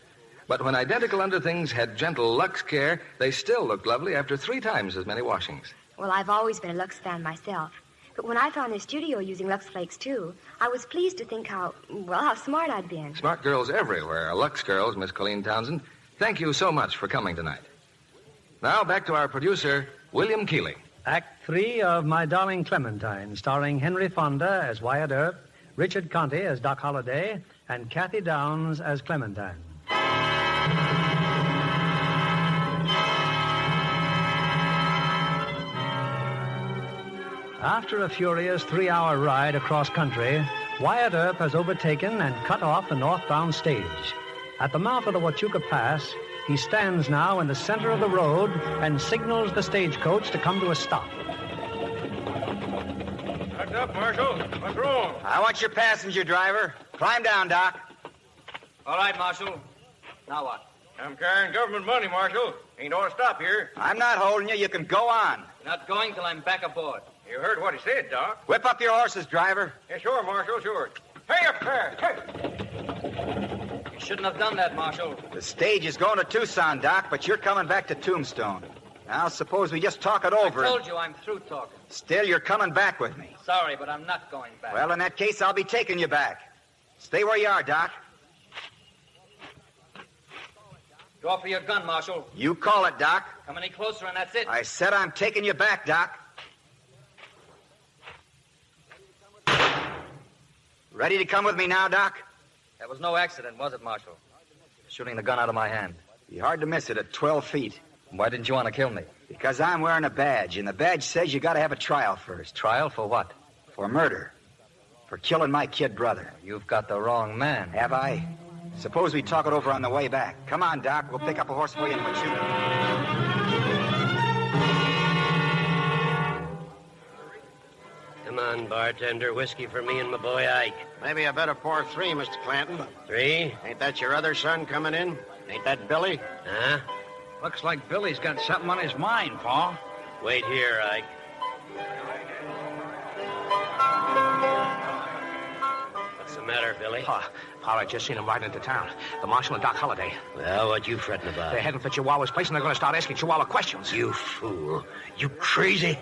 [SPEAKER 13] But when identical underthings had gentle Lux Care, they still looked lovely after 3 times as many washings.
[SPEAKER 23] Well, I've always been a Lux fan myself. But when I found the studio using Lux Flakes, too, I was pleased to think how smart I'd been.
[SPEAKER 13] Smart girls everywhere are Lux girls, Miss Colleen Townsend. Thank you so much for coming tonight. Now, back to our producer, William Keeley.
[SPEAKER 18] Act 3 of My Darling Clementine, starring Henry Fonda as Wyatt Earp, Richard Conte as Doc Holliday, and Kathy Downs as Clementine. After a furious 3-hour ride across country, Wyatt Earp has overtaken and cut off the northbound stage. At the mouth of the Huachuca Pass, he stands now in the center of the road and signals the stagecoach to come to a stop.
[SPEAKER 3] Back up, Marshal. What's wrong?
[SPEAKER 20] I want your passenger, driver. Climb down, Doc.
[SPEAKER 7] All right, Marshal. Now what?
[SPEAKER 3] I'm carrying government money, Marshal. Ain't ought to stop here.
[SPEAKER 20] I'm not holding you. You can go on.
[SPEAKER 7] Not going till I'm back aboard.
[SPEAKER 3] You heard what he said, Doc.
[SPEAKER 20] Whip up your horses, driver.
[SPEAKER 3] Yeah, sure, Marshal, sure. Hey up there. Hey.
[SPEAKER 7] You shouldn't have done that, Marshal.
[SPEAKER 20] The stage is going to Tucson, Doc, but you're coming back to Tombstone. Now, suppose we just talk it over.
[SPEAKER 7] I told you I'm through talking.
[SPEAKER 20] Still, you're coming back with me.
[SPEAKER 7] Sorry, but I'm not going back.
[SPEAKER 20] Well, in that case, I'll be taking you back. Stay where you are, Doc.
[SPEAKER 7] Draw for your gun, Marshal.
[SPEAKER 20] You call it, Doc.
[SPEAKER 7] Come any closer and that's it.
[SPEAKER 20] I said I'm taking you back, Doc. Ready to come with me now, Doc?
[SPEAKER 17] That was no accident, was it, Marshal? Shooting the gun out of my hand.
[SPEAKER 20] Be hard to miss it at 12 feet.
[SPEAKER 17] Why didn't you want to kill me?
[SPEAKER 20] Because I'm wearing a badge, and the badge says you got to have a trial first.
[SPEAKER 17] Trial for what?
[SPEAKER 20] For murder. For killing my kid brother.
[SPEAKER 17] You've got the wrong man.
[SPEAKER 20] Have I? Suppose we talk it over on the way back. Come on, Doc. We'll pick up a horse for you and we'll shoot.
[SPEAKER 15] Come on, bartender. Whiskey for me and my boy Ike.
[SPEAKER 10] Maybe I better pour 3, Mr. Clanton.
[SPEAKER 15] 3?
[SPEAKER 10] Ain't that your other son coming in? Ain't that Billy?
[SPEAKER 15] Huh?
[SPEAKER 8] Looks like Billy's got something on his mind, Paul.
[SPEAKER 15] Wait here, Ike. What's the matter, Billy?
[SPEAKER 4] Paul, I just seen him riding into town. The Marshal and Doc Holliday.
[SPEAKER 15] Well, what you fretting about?
[SPEAKER 4] They're heading for Chihuahua's place, and they're going to start asking Chihuahua questions.
[SPEAKER 15] You fool. You crazy?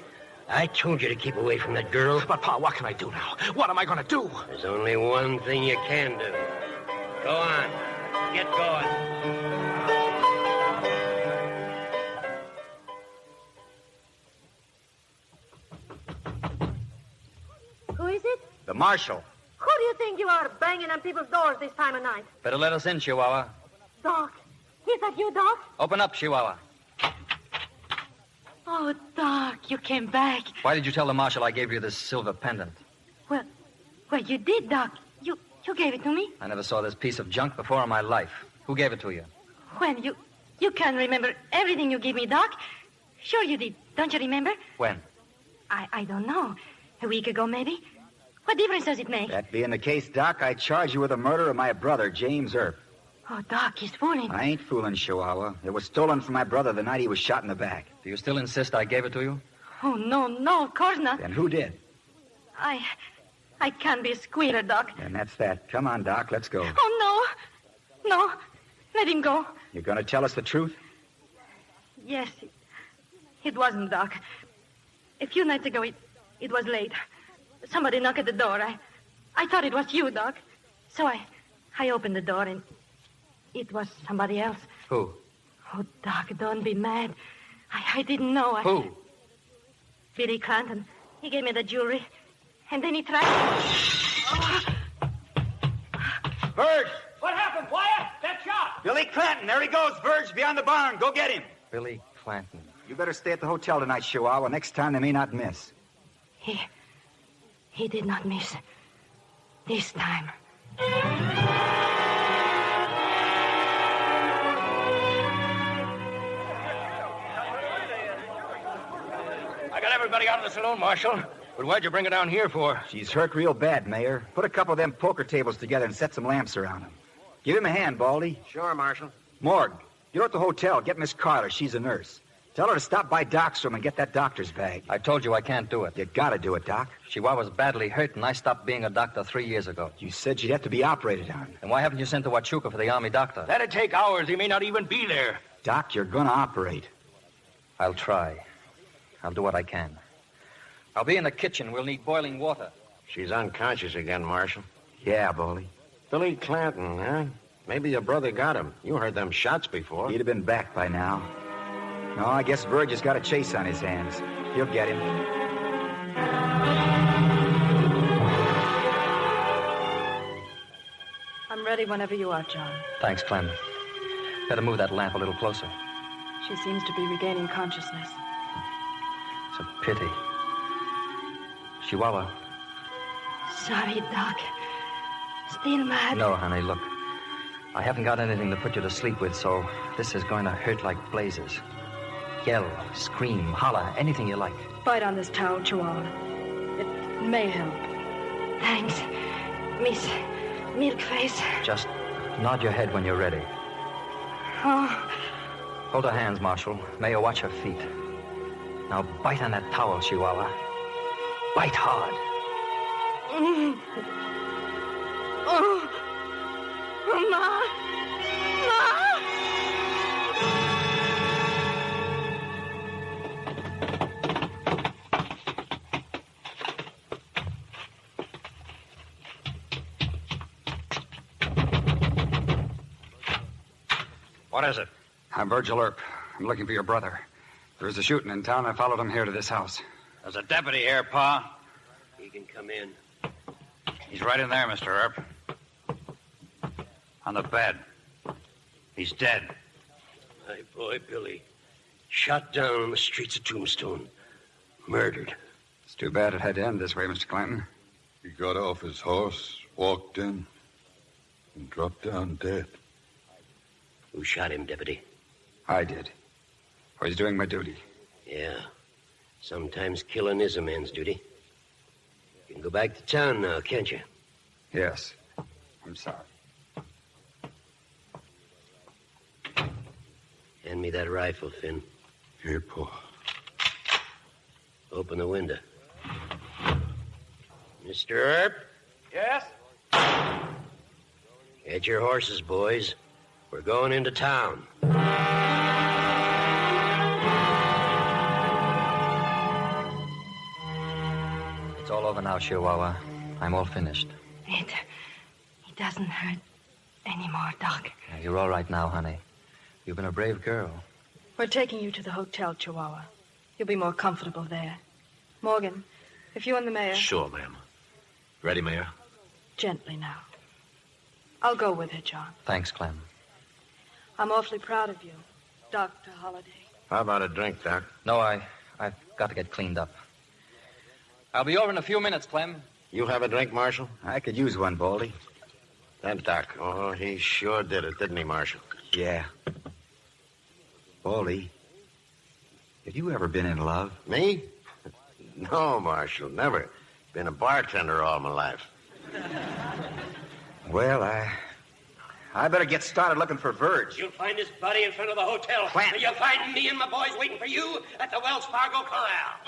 [SPEAKER 15] I told you to keep away from that girl.
[SPEAKER 4] But, Pa, what can I do now? What am I going to do?
[SPEAKER 15] There's only one thing you can do. Go on. Get going.
[SPEAKER 5] Who is it?
[SPEAKER 20] The Marshal.
[SPEAKER 5] Who do you think you are banging on people's doors this time of night?
[SPEAKER 17] Better let us in, Chihuahua.
[SPEAKER 5] Doc. Is that you, Doc?
[SPEAKER 17] Open up, Chihuahua.
[SPEAKER 5] Oh, Doc, you came back.
[SPEAKER 17] Why did you tell the Marshal I gave you this silver pendant?
[SPEAKER 5] Well, you did, Doc. You gave it to me.
[SPEAKER 17] I never saw this piece of junk before in my life. Who gave it to you?
[SPEAKER 5] When? You can remember everything you gave me, Doc. Sure you did. Don't you remember?
[SPEAKER 17] When?
[SPEAKER 5] I don't know. A week ago, maybe. What difference does it make?
[SPEAKER 20] That being the case, Doc, I charge you with the murder of my brother, James Earp.
[SPEAKER 5] Oh, Doc, he's fooling.
[SPEAKER 20] I ain't fooling, Chihuahua. It was stolen from my brother the night he was shot in the back.
[SPEAKER 17] Do you still insist I gave it to you?
[SPEAKER 5] Oh, no, of course not.
[SPEAKER 20] Then who did?
[SPEAKER 5] I can't be a squealer, Doc.
[SPEAKER 20] And that's that. Come on, Doc, let's go.
[SPEAKER 5] Oh, no. Let him go.
[SPEAKER 20] You're going to tell us the truth?
[SPEAKER 5] Yes. It wasn't, Doc. A few nights ago, it was late. Somebody knocked at the door. I thought it was you, Doc. So I opened the door, and it was somebody else.
[SPEAKER 17] Who?
[SPEAKER 5] Oh, Doc, don't be mad. I didn't know.
[SPEAKER 17] Who?
[SPEAKER 5] Billy Clanton. He gave me the jewelry, and then he tried to...
[SPEAKER 20] Verge!
[SPEAKER 4] What happened, Wyatt? That shot!
[SPEAKER 20] Billy Clanton, there he goes, Verge, beyond the barn. Go get him.
[SPEAKER 17] Billy Clanton.
[SPEAKER 20] You better stay at the hotel tonight, Chihuahua. Next time they may not miss.
[SPEAKER 5] He did not miss. This time.
[SPEAKER 4] I got everybody out of the saloon, Marshal. But why'd you bring her down here for?
[SPEAKER 20] She's hurt real bad, Mayor. Put a couple of them poker tables together and set some lamps around them. Give him a hand, Baldy.
[SPEAKER 10] Sure, Marshal.
[SPEAKER 20] Morgue, you're at the hotel. Get Miss Carter. She's a nurse. Tell her to stop by Doc's room and get that doctor's bag.
[SPEAKER 17] I told you I can't do it.
[SPEAKER 20] You gotta do it, Doc.
[SPEAKER 17] Chihuahua's badly hurt, and I stopped being a doctor 3 years ago.
[SPEAKER 20] You said she'd have to be operated on.
[SPEAKER 17] And why haven't you sent to Huachuca for the army doctor?
[SPEAKER 4] That'd take hours. He may not even be there.
[SPEAKER 20] Doc, you're gonna operate.
[SPEAKER 17] I'll try. I'll do what I can. I'll be in the kitchen. We'll need boiling water.
[SPEAKER 10] She's unconscious again, Marshal.
[SPEAKER 20] Yeah, Baldy.
[SPEAKER 10] Billy Clanton, huh? Maybe your brother got him. You heard them shots before.
[SPEAKER 20] He'd have been back by now. No, I guess Verge has got a chase on his hands. He'll get him.
[SPEAKER 6] I'm ready whenever you are, John.
[SPEAKER 17] Thanks, Clem. Better move that lamp a little closer.
[SPEAKER 6] She seems to be regaining consciousness.
[SPEAKER 17] It's a pity. Chihuahua.
[SPEAKER 5] Sorry, Doc. Still mad?
[SPEAKER 17] No, honey, look. I haven't got anything to put you to sleep with, so this is going to hurt like blazes. Yell, scream, holler, anything you like.
[SPEAKER 6] Bite on this towel, Chihuahua. It may help.
[SPEAKER 5] Thanks, Miss Milkface.
[SPEAKER 17] Just nod your head when you're ready.
[SPEAKER 5] Oh.
[SPEAKER 17] Hold her hands, Marshal. May you watch her feet. Now bite on that towel, Chihuahua. Bite hard.
[SPEAKER 5] Oh. Ma.
[SPEAKER 14] What is it? I'm Virgil Earp. I'm looking for your brother. There was a shooting in town. I followed him here to this house.
[SPEAKER 8] There's a deputy here, Pa.
[SPEAKER 15] He can come in.
[SPEAKER 8] He's right in there, Mr. Earp. On the bed. He's dead.
[SPEAKER 15] My boy, Billy. Shot down on the streets of Tombstone. Murdered.
[SPEAKER 14] It's too bad it had to end this way, Mr. Clanton.
[SPEAKER 21] He got off his horse, walked in, and dropped down dead.
[SPEAKER 15] Who shot him, Deputy?
[SPEAKER 14] I did. I was doing my duty.
[SPEAKER 15] Yeah. Sometimes killing is a man's duty. You can go back to town now, can't you?
[SPEAKER 14] Yes. I'm sorry.
[SPEAKER 15] Hand me that rifle, Finn.
[SPEAKER 21] Here, Pa.
[SPEAKER 15] Open the window. Mr. Earp?
[SPEAKER 22] Yes?
[SPEAKER 15] Get your horses, boys. We're going into town.
[SPEAKER 17] It's all over now, Chihuahua. I'm all finished.
[SPEAKER 5] It doesn't hurt anymore, Doc.
[SPEAKER 17] Yeah, you're all right now, honey. You've been a brave girl.
[SPEAKER 6] We're taking you to the hotel, Chihuahua. You'll be more comfortable there. Morgan, if you and the mayor...
[SPEAKER 11] Sure, ma'am. Ready, Mayor?
[SPEAKER 6] Gently now. I'll go with her, John.
[SPEAKER 17] Thanks, Clem.
[SPEAKER 6] I'm awfully proud of you, Dr. Holliday.
[SPEAKER 10] How about a drink, Doc?
[SPEAKER 17] No, I've got to get cleaned up. I'll be over in a few minutes, Clem.
[SPEAKER 10] You have a drink, Marshal?
[SPEAKER 20] I could use one, Baldy.
[SPEAKER 10] That Doc. Oh, he sure did it, didn't he, Marshal?
[SPEAKER 20] Yeah. Baldy, have you ever been in love?
[SPEAKER 10] Me? No, Marshal, never. Been a bartender all my life.
[SPEAKER 20] Well, I better get started looking for Verge.
[SPEAKER 15] You'll find his body in front of the hotel.
[SPEAKER 20] Clanton.
[SPEAKER 15] And you'll find me and my boys waiting for you at the Wells Fargo Corral.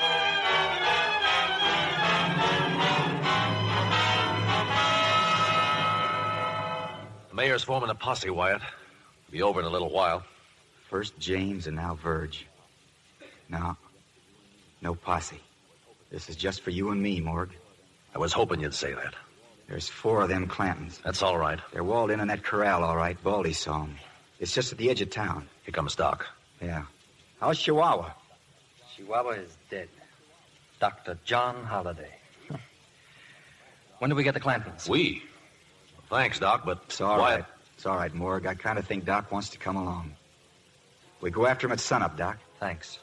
[SPEAKER 11] The mayor's forming a posse, Wyatt. Be over in a little while.
[SPEAKER 20] First James and now Verge. No posse. This is just for you and me, Morg.
[SPEAKER 11] I was hoping you'd say that.
[SPEAKER 20] There's 4 of them Clantons.
[SPEAKER 11] That's all right.
[SPEAKER 20] They're walled in that corral, all right. Baldy saw 'em. It's just at the edge of town.
[SPEAKER 11] Here comes Doc.
[SPEAKER 20] Yeah. How's Chihuahua?
[SPEAKER 17] Chihuahua is dead. Dr. John Holliday. When do we get the Clantons?
[SPEAKER 11] We? Well, thanks, Doc, but...
[SPEAKER 20] It's all right. It's all right, Morg. I kind of think Doc wants to come along. We go after him at sunup, Doc.
[SPEAKER 17] Thanks.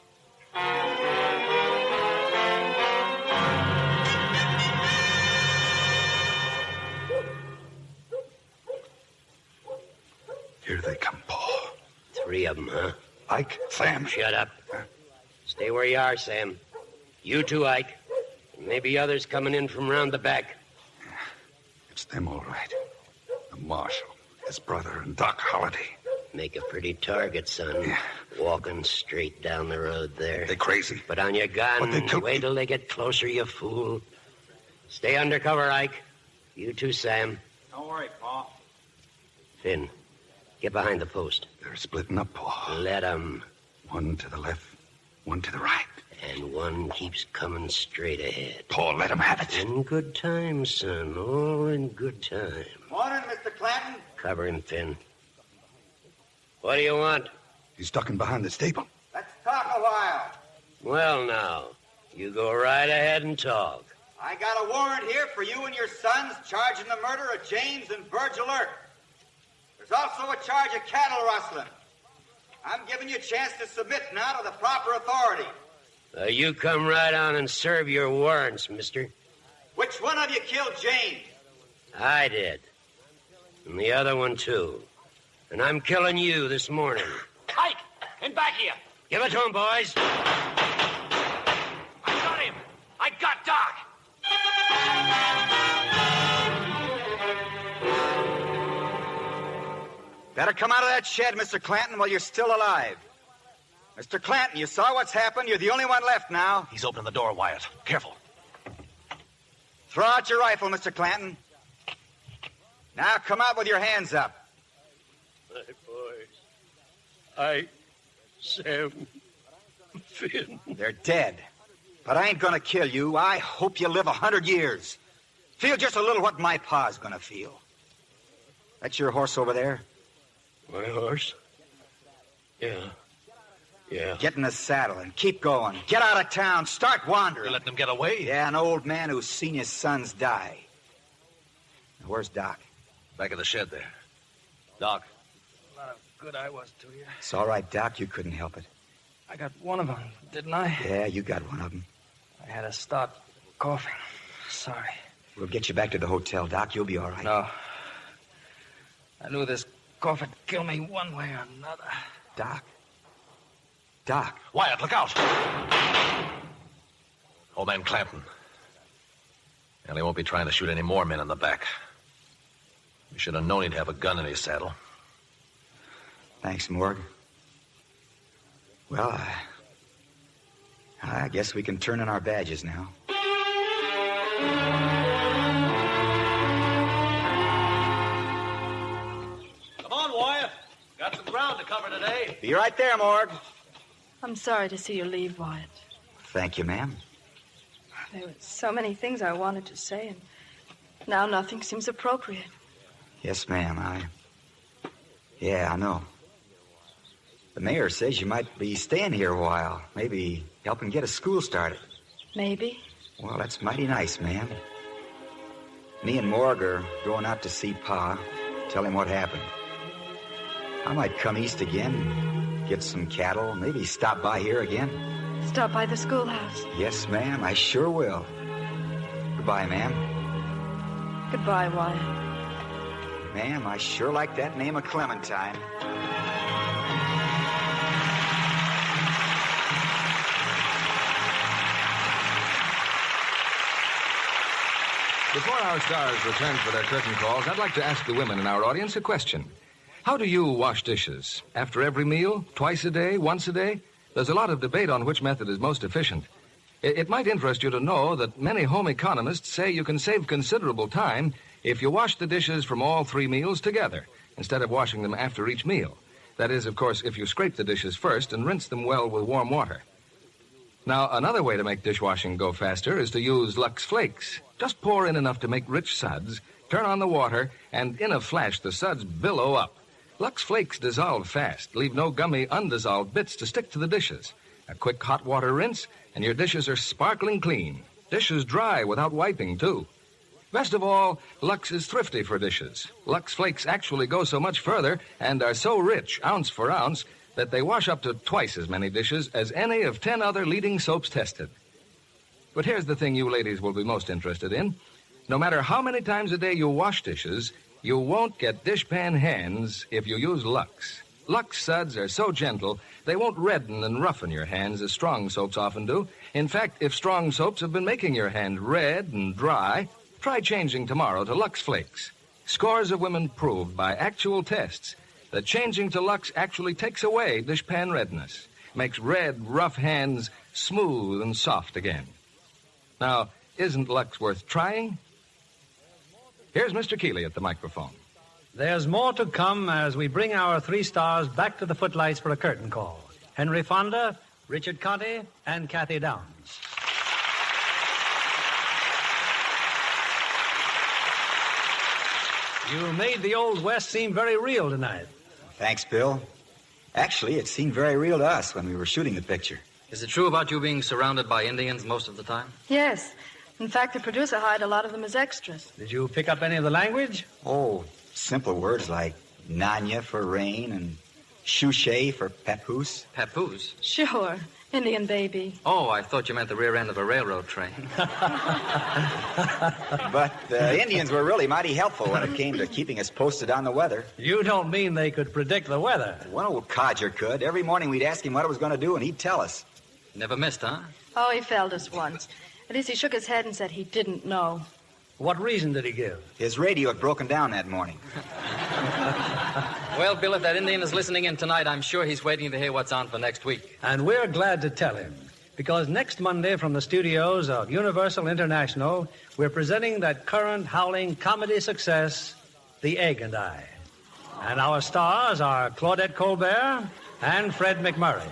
[SPEAKER 21] Here they come, Pa.
[SPEAKER 15] 3 of them, huh?
[SPEAKER 21] Ike, Sam.
[SPEAKER 15] Shut up. Stay where you are, Sam. You too, Ike. And maybe others coming in from round the back.
[SPEAKER 21] It's them, all right. The Marshal, his brother, and Doc Holliday.
[SPEAKER 15] Make a pretty target, son.
[SPEAKER 21] Yeah.
[SPEAKER 15] Walking straight down the road there.
[SPEAKER 21] They crazy.
[SPEAKER 15] Put on your gun.
[SPEAKER 21] But they killed
[SPEAKER 15] Wait till they get closer, you fool. Stay under cover, Ike. You too, Sam.
[SPEAKER 8] Don't worry, Pa.
[SPEAKER 15] Finn, get behind the post.
[SPEAKER 21] They're splitting up, Pa.
[SPEAKER 15] Let 'em.
[SPEAKER 21] One to the left, one to the right.
[SPEAKER 15] And one keeps coming straight ahead.
[SPEAKER 21] Pa, let 'em have it.
[SPEAKER 15] In good time, son. All in good time.
[SPEAKER 8] Morning, Mr. Clanton.
[SPEAKER 15] Cover him, Finn. What do you want?
[SPEAKER 21] He's ducking behind the stable.
[SPEAKER 8] Let's talk a while.
[SPEAKER 15] Well, now, you go right ahead and talk.
[SPEAKER 8] I got a warrant here for you and your sons charging the murder of James and Virgil Earp. There's also a charge of cattle rustling. I'm giving you a chance to submit now to the proper authority.
[SPEAKER 15] You come right on and serve your warrants, mister.
[SPEAKER 8] Which one of you killed James?
[SPEAKER 15] I did. And the other one, too. And I'm killing you this morning.
[SPEAKER 4] Ike, in back here.
[SPEAKER 15] Give it to him, boys.
[SPEAKER 4] I got him. I got Doc.
[SPEAKER 20] Better come out of that shed, Mr. Clanton, while you're still alive. Mr. Clanton, you saw what's happened. You're the only one left now.
[SPEAKER 4] He's opening the door, Wyatt. Careful.
[SPEAKER 20] Throw out your rifle, Mr. Clanton. Now come out with your hands up.
[SPEAKER 15] My boys. Ike, Sam, Finn.
[SPEAKER 20] They're dead. But I ain't gonna kill you. I hope you live 100 years. Feel just a little what my pa's gonna feel. That's your horse over there?
[SPEAKER 15] My horse? Yeah.
[SPEAKER 20] Get in the saddle and keep going. Get out of town. Start wandering.
[SPEAKER 4] You're letting them get away?
[SPEAKER 20] Yeah, an old man who's seen his sons die. Now, where's Doc?
[SPEAKER 4] Back of the shed there. Doc.
[SPEAKER 22] A lot of good I was to you.
[SPEAKER 20] It's all right, Doc. You couldn't help it.
[SPEAKER 22] I got one of them, didn't I?
[SPEAKER 20] Yeah, you got one of them.
[SPEAKER 22] I had to start coughing. Sorry.
[SPEAKER 20] We'll get you back to the hotel, Doc. You'll be all right.
[SPEAKER 22] No. I knew this cough would kill me one way or another.
[SPEAKER 20] Doc.
[SPEAKER 4] Wyatt, look out. Old man Clanton. Well, he won't be trying to shoot any more men in the back. We should have known he'd have a gun in his saddle.
[SPEAKER 20] Thanks, Morg. Well, I guess we can turn in our badges now.
[SPEAKER 4] Come on, Wyatt. Got some ground to cover today.
[SPEAKER 20] Be right there, Morg.
[SPEAKER 6] I'm sorry to see you leave, Wyatt.
[SPEAKER 20] Thank you, ma'am.
[SPEAKER 6] There were so many things I wanted to say, and now nothing seems appropriate.
[SPEAKER 20] Yes, ma'am. I know. The mayor says you might be staying here a while. Maybe helping get a school started.
[SPEAKER 6] Maybe.
[SPEAKER 20] Well, that's mighty nice, ma'am. Me and Morg are going out to see Pa, tell him what happened. I might come east again, get some cattle, maybe stop by here again.
[SPEAKER 6] Stop by the schoolhouse.
[SPEAKER 20] Yes, ma'am, I sure will. Goodbye, ma'am.
[SPEAKER 6] Goodbye, Wyatt.
[SPEAKER 20] Ma'am, I sure like that name of Clementine.
[SPEAKER 13] Before our stars return for their curtain calls, I'd like to ask the women in our audience a question. How do you wash dishes? After every meal? Twice a day? Once a day? There's a lot of debate on which method is most efficient. It might interest you to know that many home economists say you can save considerable time if you wash the dishes from all 3 meals together, instead of washing them after each meal. That is, of course, if you scrape the dishes first and rinse them well with warm water. Now, another way to make dishwashing go faster is to use Lux Flakes. Just pour in enough to make rich suds, turn on the water, and in a flash the suds billow up. Lux Flakes dissolve fast, leave no gummy, undissolved bits to stick to the dishes. A quick hot water rinse, and your dishes are sparkling clean. Dishes dry without wiping, too. Best of all, Lux is thrifty for dishes. Lux Flakes actually go so much further and are so rich, ounce for ounce, that they wash up to twice as many dishes as any of 10 other leading soaps tested. But here's the thing you ladies will be most interested in. No matter how many times a day you wash dishes, you won't get dishpan hands if you use Lux. Lux suds are so gentle, they won't redden and roughen your hands as strong soaps often do. In fact, if strong soaps have been making your hand red and dry, try changing tomorrow to Lux Flakes. Scores of women proved by actual tests that changing to Lux actually takes away dishpan redness, makes red, rough hands smooth and soft again. Now, isn't Lux worth trying? Here's Mr. Keeley at the microphone.
[SPEAKER 18] There's more to come as we bring our 3 stars back to the footlights for a curtain call. Henry Fonda, Richard Conte, and Kathy Downs. You made the Old West seem very real tonight.
[SPEAKER 20] Thanks, Bill. Actually, it seemed very real to us when we were shooting the picture.
[SPEAKER 7] Is it true about you being surrounded by Indians most of the time?
[SPEAKER 6] Yes. In fact, the producer hired a lot of them as extras.
[SPEAKER 18] Did you pick up any of the language?
[SPEAKER 20] Oh, simple words like Nanya for rain and Shushay for papoose.
[SPEAKER 7] Papoose?
[SPEAKER 6] Sure. Indian baby.
[SPEAKER 17] Oh, I thought you meant the rear end of a railroad train.
[SPEAKER 20] But the Indians were really mighty helpful when it came to keeping us posted on the weather.
[SPEAKER 1] You don't mean they could predict the weather?
[SPEAKER 20] One old codger could. Every morning we'd ask him what it was going to do, and he'd tell us.
[SPEAKER 17] Never missed, huh?
[SPEAKER 6] Oh, he failed us once. At least he shook his head and said he didn't know.
[SPEAKER 1] What reason did he give?
[SPEAKER 20] His radio had broken down that morning.
[SPEAKER 17] Well, Bill, if that Indian is listening in tonight, I'm sure he's waiting to hear what's on for next week.
[SPEAKER 1] And we're glad to tell him, because next Monday from the studios of Universal International, we're presenting that current howling comedy success, The Egg and I. And our stars are Claudette Colbert and Fred McMurray.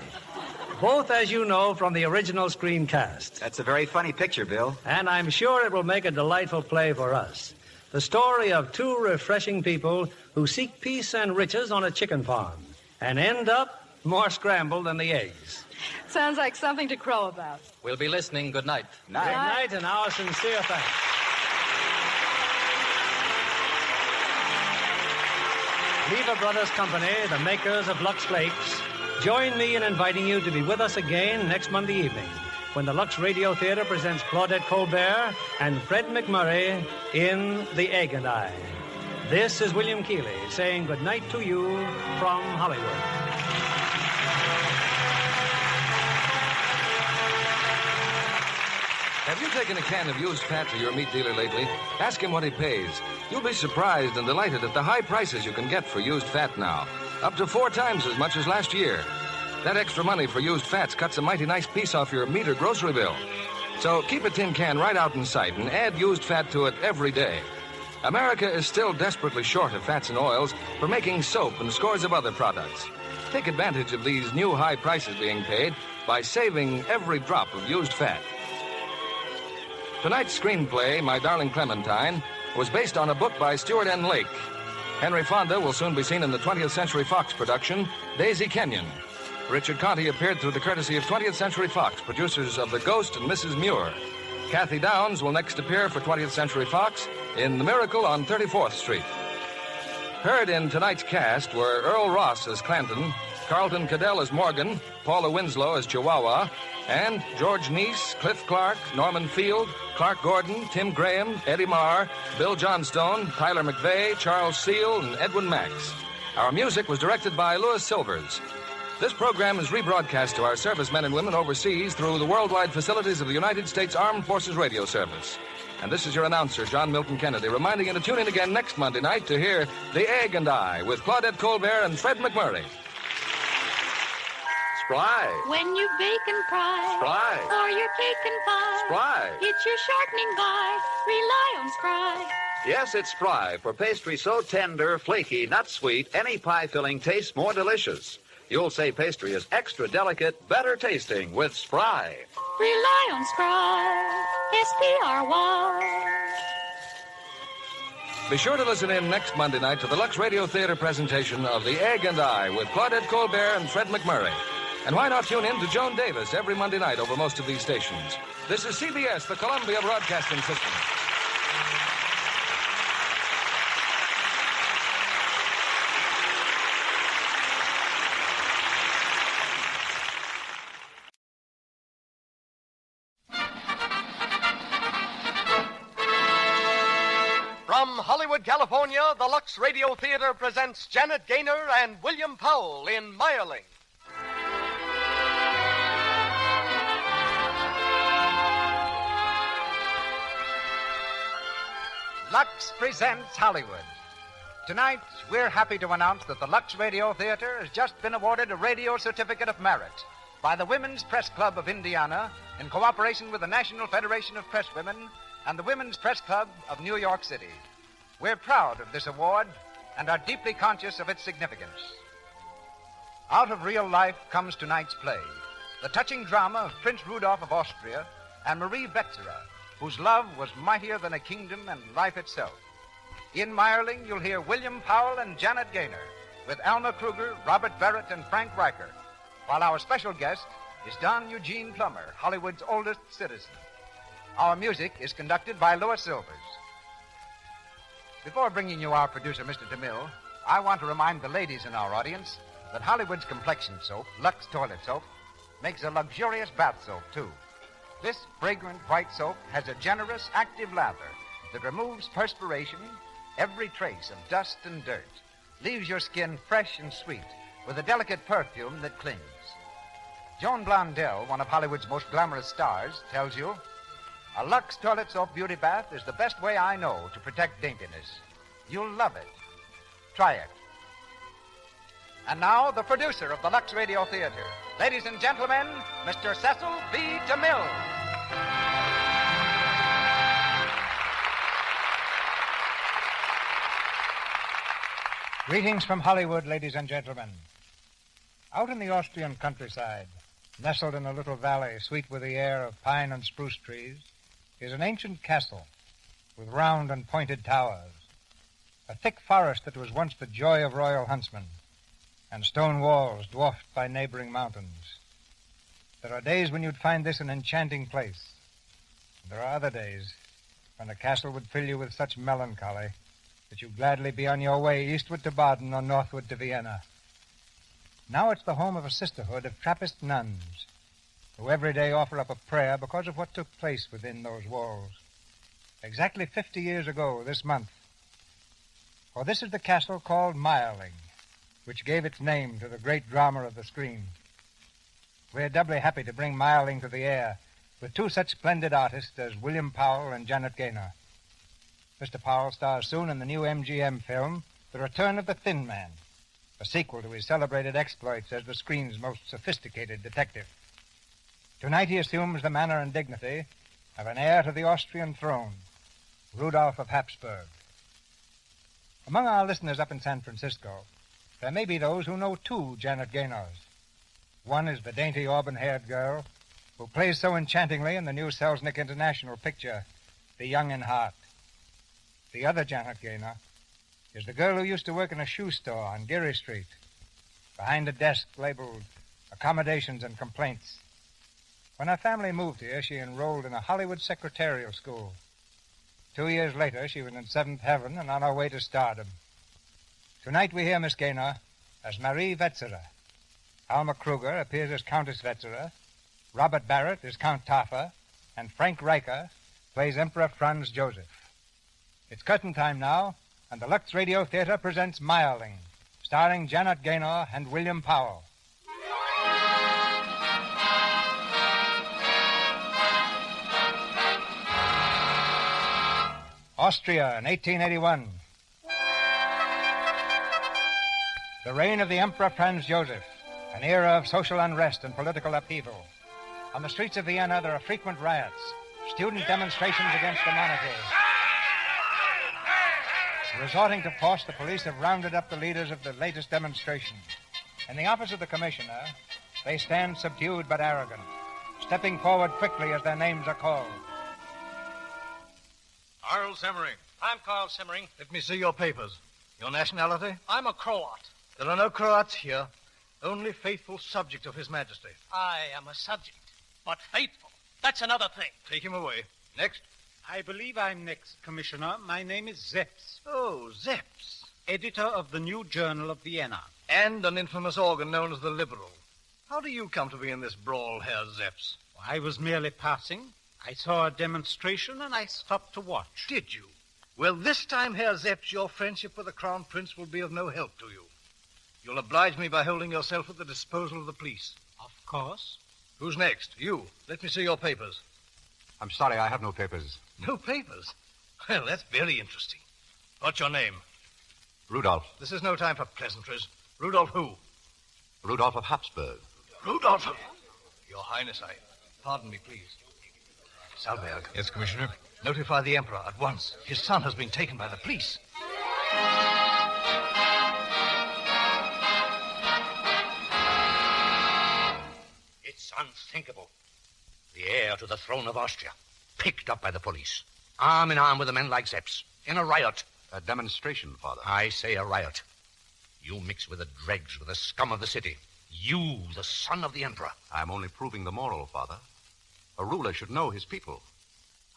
[SPEAKER 1] Both, as you know, from the original screen cast.
[SPEAKER 20] That's a very funny picture, Bill.
[SPEAKER 1] And I'm sure it will make a delightful play for us. The story of two refreshing people who seek peace and riches on a chicken farm and end up more scrambled than the eggs.
[SPEAKER 6] Sounds like something to crow about.
[SPEAKER 17] We'll be listening. Good night.
[SPEAKER 1] Good night, and our sincere thanks. Lever Brothers Company, the makers of Lux Flakes, join me in inviting you to be with us again next Monday evening when the Lux Radio Theatre presents Claudette Colbert and Fred McMurray in The Egg and I. This is William Keighley saying good night to you from Hollywood.
[SPEAKER 13] Have you taken a can of used fat to your meat dealer lately? Ask him what he pays. You'll be surprised and delighted at the high prices you can get for used fat now. Up to 4 times as much as last year. That extra money for used fats cuts a mighty nice piece off your meat or grocery bill. So keep a tin can right out in sight and add used fat to it every day. America is still desperately short of fats and oils for making soap and scores of other products. Take advantage of these new high prices being paid by saving every drop of used fat. Tonight's screenplay, My Darling Clementine, was based on a book by Stuart N. Lake. Henry Fonda will soon be seen in the 20th Century Fox production, Daisy Kenyon. Richard Conte appeared through the courtesy of 20th Century Fox, producers of The Ghost and Mrs. Muir. Kathy Downs will next appear for 20th Century Fox in The Miracle on 34th Street. Heard in tonight's cast were Earl Ross as Clanton, Carlton Cadell as Morgan, Paula Winslow as Chihuahua, and George Neese, Cliff Clark, Norman Field, Clark Gordon, Tim Graham, Eddie Marr, Bill Johnstone, Tyler McVeigh, Charles Seal, and Edwin Max. Our music was directed by Louis Silvers. This program is rebroadcast to our servicemen and women overseas through the worldwide facilities of the United States Armed Forces Radio Service. And this is your announcer, John Milton Kennedy, reminding you to tune in again next Monday night to hear The Egg and I with Claudette Colbert and Fred McMurray. Spry.
[SPEAKER 16] When you bake and fry.
[SPEAKER 13] Spry.
[SPEAKER 16] Or your cake and pie.
[SPEAKER 13] Spry.
[SPEAKER 16] It's your shortening by. Rely on Spry.
[SPEAKER 11] Yes, it's Spry. For pastry so tender, flaky, not sweet, any pie filling tastes more delicious. You'll say pastry is extra delicate, better tasting with Spry.
[SPEAKER 16] Rely on Spry. S-P-R-Y.
[SPEAKER 13] Be sure to listen in next Monday night to the Lux Radio Theatre presentation of The Egg and I with Claudette Colbert and Fred McMurray. And why not tune in to Joan Davis every Monday night over most of these stations? This is CBS, the Columbia Broadcasting System.
[SPEAKER 19] From Hollywood, California, the Lux Radio Theatre presents Janet Gaynor and William Powell in Mayerling.
[SPEAKER 24] Lux presents Hollywood. Tonight, we're happy to announce that the Lux Radio Theatre has just been awarded a Radio Certificate of Merit by the Women's Press Club of Indiana in cooperation with the National Federation of Presswomen and the Women's Press Club of New York City. We're proud of this award and are deeply conscious of its significance. Out of real life comes tonight's play, the touching drama of Prince Rudolph of Austria and Marie Wetzera, whose love was mightier than a kingdom and life itself. In Mayerling, you'll hear William Powell and Janet Gaynor with Alma Kruger, Robert Barrett, and Frank Riker, while our special guest is Don Eugene Plummer, Hollywood's oldest citizen. Our music is conducted by Louis Silvers. Before bringing you our producer, Mr. DeMille, I want to remind the ladies in our audience that Hollywood's complexion soap, Lux Toilet Soap, makes a luxurious bath soap, too. This fragrant white soap has a generous, active lather that removes perspiration, every trace of dust and dirt, leaves your skin fresh and sweet with a delicate perfume that clings. Joan Blondell, one of Hollywood's most glamorous stars, tells you, a Lux toilet soap beauty bath is the best way I know to protect daintiness. You'll love it. Try it. And now, the producer of the Lux Radio Theatre. Ladies and gentlemen, Mr. Cecil B. DeMille. Greetings from Hollywood, ladies and gentlemen. Out in the Austrian countryside, nestled in a little valley sweet with the air of pine and spruce trees, is an ancient castle with round and pointed towers, a thick forest that was once the joy of royal huntsmen, and stone walls dwarfed by neighboring mountains. There are days when you'd find this an enchanting place. There are other days when the castle would fill you with such melancholy that you'd gladly be on your way eastward to Baden or northward to Vienna. Now it's the home of a sisterhood of Trappist nuns who every day offer up a prayer because of what took place within those walls. Exactly 50 years ago this month. For this is the castle called Mayerling, which gave its name to the great drama of the screen. We're doubly happy to bring Mayerling to the air with two such splendid artists as William Powell and Janet Gaynor. Mr. Powell stars soon in the new MGM film, The Return of the Thin Man, a sequel to his celebrated exploits as the screen's most sophisticated detective. Tonight he assumes the manner and dignity of an heir to the Austrian throne, Rudolph of Habsburg. Among our listeners up in San Francisco, there may be those who know two Janet Gaynors. One is the dainty auburn-haired girl who plays so enchantingly in the new Selznick International picture, The Young in Heart. The other Janet Gaynor is the girl who used to work in a shoe store on Geary Street, behind a desk labeled Accommodations and Complaints. When her family moved here, she enrolled in a Hollywood secretarial school. 2 years later, she was in seventh heaven and on her way to stardom. Tonight we hear Miss Gaynor as Marie Wetzera. Alma Kruger appears as Countess Wetzera, Robert Barrett is Count Taffa, and Frank Riker plays Emperor Franz Joseph. It's curtain time now, and the Lux Radio Theatre presents Mayerling, starring Janet Gaynor and William Powell. Austria in 1881. The reign of the Emperor Franz Joseph, an era of social unrest and political upheaval. On the streets of Vienna, there are frequent riots, student demonstrations against the monarchy. Resorting to force, the police have rounded up the leaders of the latest demonstration. In the office of the commissioner, they stand subdued but arrogant, stepping forward quickly as their names are called.
[SPEAKER 2] Carl Semmering.
[SPEAKER 9] I'm Carl Semmering.
[SPEAKER 2] Let me see your papers. Your nationality?
[SPEAKER 9] I'm a Croat.
[SPEAKER 2] There are no Croats here. Only faithful subjects of His Majesty.
[SPEAKER 9] I am a subject, but faithful. That's another thing.
[SPEAKER 2] Take him away. Next.
[SPEAKER 12] I believe I'm next, Commissioner. My name is Zeps.
[SPEAKER 2] Oh, Zeps.
[SPEAKER 12] Editor of the New Journal of Vienna.
[SPEAKER 2] And an infamous organ known as the Liberal. How do you come to be in this brawl, Herr Zeps?
[SPEAKER 12] I was merely passing. I saw a demonstration and I stopped to watch.
[SPEAKER 2] Did you? Well, this time, Herr Zeps, your friendship with the Crown Prince will be of no help to you. You'll oblige me by holding yourself at the disposal of the police.
[SPEAKER 12] Of course.
[SPEAKER 2] Who's next? You. Let me see your papers.
[SPEAKER 14] I'm sorry, I have no papers.
[SPEAKER 2] No papers? Well, that's very interesting. What's your name?
[SPEAKER 14] Rudolph.
[SPEAKER 2] This is no time for pleasantries. Rudolph who?
[SPEAKER 14] Rudolph of Habsburg.
[SPEAKER 2] Rudolph of... Your Highness, Pardon me, please. Salberg.
[SPEAKER 23] Yes, Commissioner?
[SPEAKER 2] Notify the Emperor at once. His son has been taken by the police.
[SPEAKER 15] It's unthinkable. The heir to the throne of Austria, picked up by the police, arm in arm with the men like Zeps, in a riot.
[SPEAKER 14] A demonstration, Father.
[SPEAKER 15] I say a riot. You mix with the dregs, with the scum of the city. You, the son of the Emperor.
[SPEAKER 14] I'm only proving the moral, Father. A ruler should know his people.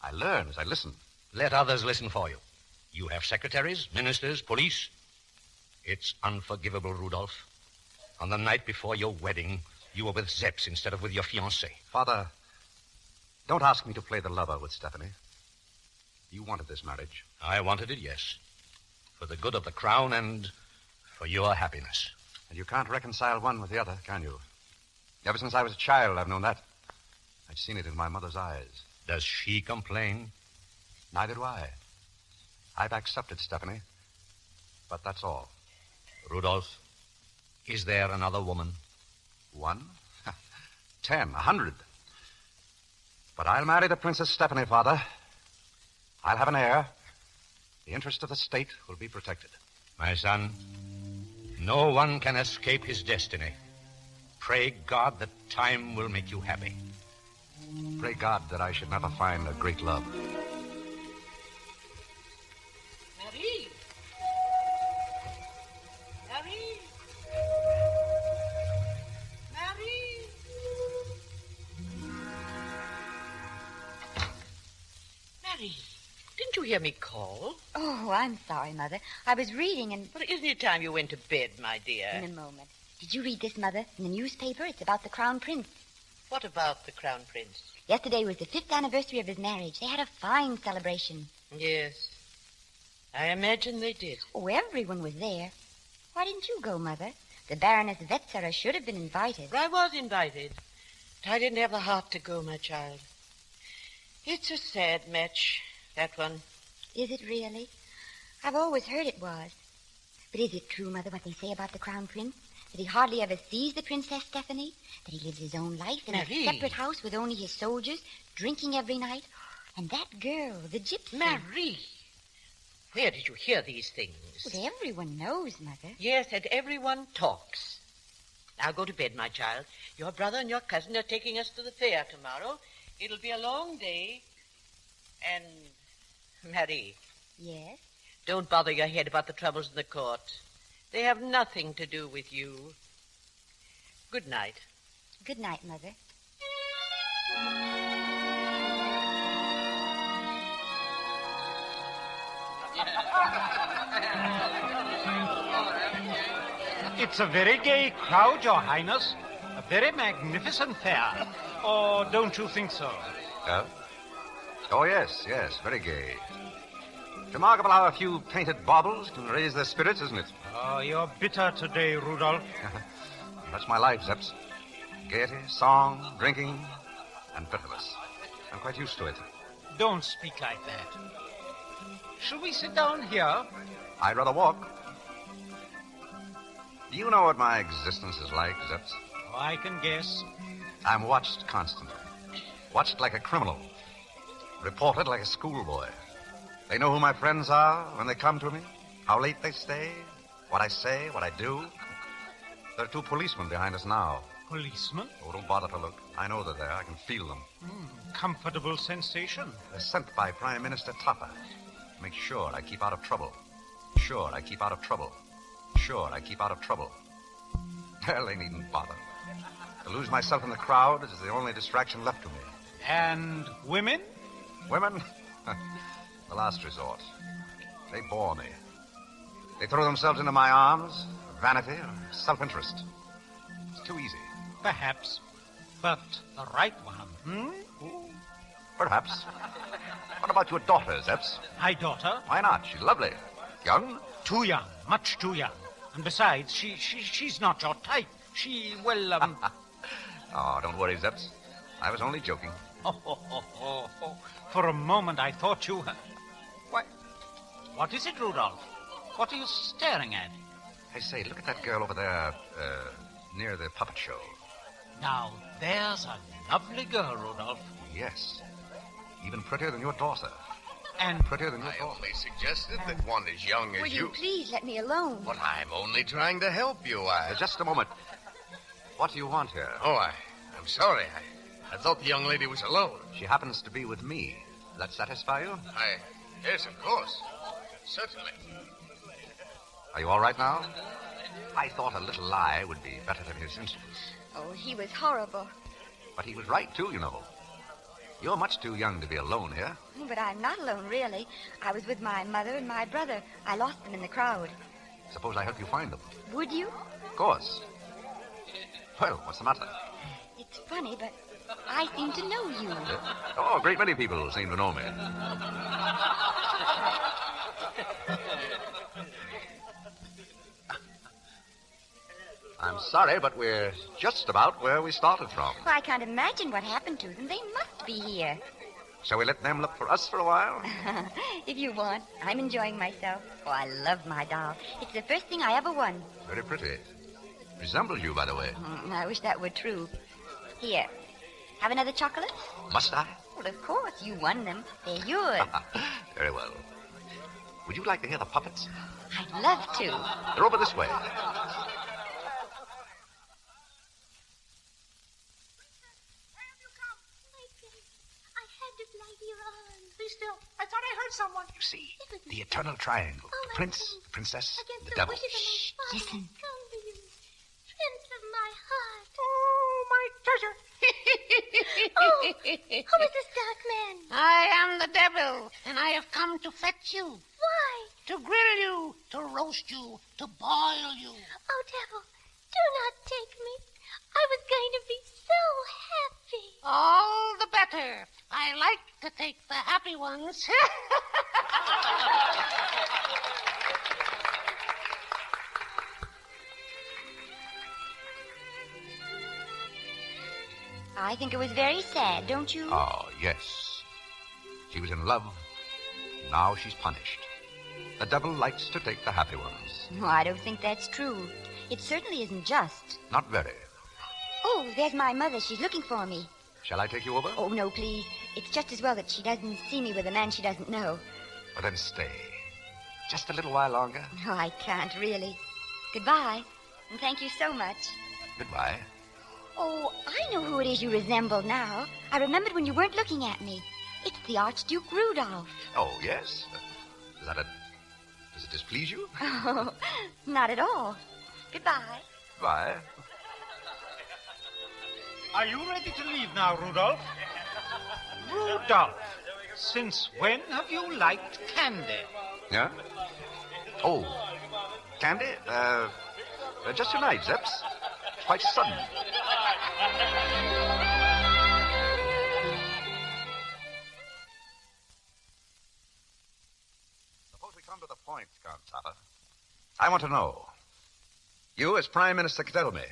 [SPEAKER 14] I learn as I listen.
[SPEAKER 15] Let others listen for you. You have secretaries, ministers, police. It's unforgivable, Rudolph. On the night before your wedding,
[SPEAKER 3] you were with Zeps instead of with your fiancée.
[SPEAKER 21] Father, don't ask me to play the lover with Stephanie. You wanted this marriage.
[SPEAKER 3] I wanted it, yes. For the good of the crown and for your happiness.
[SPEAKER 21] And you can't reconcile one with the other, can you? Ever since I was a child, I've known that. I've seen it in my mother's eyes.
[SPEAKER 3] Does she complain?
[SPEAKER 21] Neither do I. I've accepted Stephanie. But that's all.
[SPEAKER 3] Rudolph, is there another woman?
[SPEAKER 21] 1? 10, 100. But I'll marry the Princess Stephanie, Father. I'll have an heir. The interest of the state will be protected.
[SPEAKER 3] My son, no one can escape his destiny. Pray God that time will make you happy.
[SPEAKER 21] Pray God that I should never find a great love.
[SPEAKER 5] Marie! Marie! Marie! Marie, didn't you hear me call?
[SPEAKER 10] Oh, I'm sorry, Mother. I was reading and...
[SPEAKER 5] Well, isn't it time you went to bed, my dear?
[SPEAKER 10] In a moment. Did you read this, Mother? In the newspaper? It's about the Crown Prince.
[SPEAKER 5] What about the Crown Prince?
[SPEAKER 10] Yesterday was the 5th anniversary of his marriage. They had a fine celebration.
[SPEAKER 5] Yes. I imagine they did.
[SPEAKER 10] Oh, everyone was there. Why didn't you go, Mother? The Baroness Wetzera should have been invited.
[SPEAKER 5] I was invited. But I didn't have the heart to go, my child. It's a sad match, that one.
[SPEAKER 10] Is it really? I've always heard it was. But is it true, Mother, what they say about the Crown Prince? That he hardly ever sees the Princess Stephanie? That he lives his own life in
[SPEAKER 5] Marie.
[SPEAKER 10] a separate house with only his soldiers, drinking every night? And that girl, the gypsy...
[SPEAKER 5] Marie! Where did you hear these things?
[SPEAKER 10] Well, everyone knows, Mother.
[SPEAKER 5] Yes, and everyone talks. Now go to bed, my child. Your brother and your cousin are taking us to the fair tomorrow. It'll be a long day. And, Marie.
[SPEAKER 10] Yes?
[SPEAKER 5] Don't bother your head about the troubles in the court. They have nothing to do with you. Good night.
[SPEAKER 10] Good night, Mother.
[SPEAKER 12] It's a very gay crowd, Your Highness. A very magnificent fair. Or don't you think so?
[SPEAKER 21] Oh, yes, very gay. Remarkable how a few painted baubles can raise their spirits, isn't it?
[SPEAKER 12] Oh, you're bitter today, Rudolph.
[SPEAKER 21] That's my life, Zeps. Gaiety, song, drinking, and bitterness. I'm quite used to it.
[SPEAKER 12] Don't speak like that. Shall we sit down here?
[SPEAKER 21] I'd rather walk. Do you know what my existence is like, Zeps?
[SPEAKER 12] Oh, I can guess.
[SPEAKER 21] I'm watched constantly. Watched like a criminal. Reported like a schoolboy. They know who my friends are when they come to me, how late they stay, what I say, what I do. There are 2 policemen behind us now.
[SPEAKER 12] Policemen?
[SPEAKER 21] Oh, don't bother to look. I know they're there. I can feel them.
[SPEAKER 12] Comfortable sensation.
[SPEAKER 21] They're sent by Prime Minister Topper to make sure I keep out of trouble. Sure, I keep out of trouble. Sure, I keep out of trouble. Well, they needn't bother. To lose myself in the crowd is the only distraction left to me.
[SPEAKER 12] And women?
[SPEAKER 21] Women? The last resort. They bore me. They throw themselves into my arms, vanity or self-interest. It's too easy.
[SPEAKER 12] Perhaps. But the right one,
[SPEAKER 21] Perhaps. What about your daughter, Zeps?
[SPEAKER 12] My daughter?
[SPEAKER 21] Why not? She's lovely. Young?
[SPEAKER 12] Too young. Much too young. And besides, she's not your type. She, well,
[SPEAKER 21] Oh, don't worry, Zeps. I was only joking.
[SPEAKER 12] For a moment, I thought you... What is it, Rudolph? What are you staring at?
[SPEAKER 21] I say, look at that girl over there, near the puppet show.
[SPEAKER 12] Now, there's a lovely girl, Rudolph.
[SPEAKER 21] Yes. Even prettier than your daughter.
[SPEAKER 12] And
[SPEAKER 21] prettier than your daughter.
[SPEAKER 23] I only suggested that one as young as
[SPEAKER 10] Will you please let me alone?
[SPEAKER 23] But I'm only trying to help you.
[SPEAKER 21] Just a moment. What do you want here?
[SPEAKER 23] Oh, I'm sorry. I thought the young lady was alone.
[SPEAKER 21] She happens to be with me. Does that satisfy you?
[SPEAKER 23] Yes, of course. Certainly.
[SPEAKER 21] Are you all right now? I thought a little lie would be better than his insolence.
[SPEAKER 10] Oh, he was horrible.
[SPEAKER 21] But he was right, too, you know. You're much too young to be alone here.
[SPEAKER 10] But I'm not alone, really. I was with my mother and my brother. I lost them in the crowd.
[SPEAKER 21] Suppose I help you find them.
[SPEAKER 10] Would you?
[SPEAKER 21] Of course. Well, what's the matter?
[SPEAKER 10] It's funny, but I seem to know you.
[SPEAKER 21] Oh, a great many people seem to know me. I'm sorry, but we're just about where we started from.
[SPEAKER 10] Well, I can't imagine what happened to them. They must be here.
[SPEAKER 21] Shall we let them look for us for a while?
[SPEAKER 10] If you want. I'm enjoying myself. Oh, I love my doll. It's the first thing I ever won.
[SPEAKER 21] Very pretty. Resembles you, by the way.
[SPEAKER 10] I wish that were true. Here. Have another chocolate?
[SPEAKER 21] Must I?
[SPEAKER 10] Well, of course. You won them. They're yours.
[SPEAKER 21] Very well. Would you like to hear the puppets?
[SPEAKER 10] I'd love to.
[SPEAKER 21] They're over this way.
[SPEAKER 9] Still, I thought I heard someone.
[SPEAKER 21] You see, the eternal triangle. The prince, the princess, the devil.
[SPEAKER 10] Shh, listen.
[SPEAKER 16] Prince of my heart.
[SPEAKER 9] Oh, my treasure.
[SPEAKER 16] Who is this dark man?
[SPEAKER 4] I am the devil, and I have come to fetch you.
[SPEAKER 16] Why?
[SPEAKER 4] To grill you, to roast you, to boil you.
[SPEAKER 16] Oh, devil, do not take me. I was going to be so happy.
[SPEAKER 4] All the better. I like to take the happy ones.
[SPEAKER 10] I think it was very sad, don't you?
[SPEAKER 21] Oh, yes. She was in love. Now she's punished. The devil likes to take the happy ones.
[SPEAKER 10] No, I don't think that's true. It certainly isn't just.
[SPEAKER 21] Not very.
[SPEAKER 10] Oh, there's my mother. She's looking for me.
[SPEAKER 21] Shall I take you over?
[SPEAKER 10] Oh, no, please. It's just as well that she doesn't see me with a man she doesn't know.
[SPEAKER 21] Well, then stay. Just a little while longer.
[SPEAKER 10] No, I can't, really. Goodbye, and thank you so much.
[SPEAKER 21] Goodbye.
[SPEAKER 10] Oh, I know who it is you resemble now. I remembered when you weren't looking at me. It's the Archduke Rudolph.
[SPEAKER 21] Oh, yes? Does it displease you?
[SPEAKER 10] Oh, not at all. Goodbye.
[SPEAKER 21] Bye.
[SPEAKER 12] Are you ready to leave now, Rudolph? Rudolph, since when have you liked candy?
[SPEAKER 21] Yeah? Oh, candy? Just tonight, Zeps. Quite sudden. Suppose we come to the point, Conte. I want to know. You, as Prime Minister, can tell me.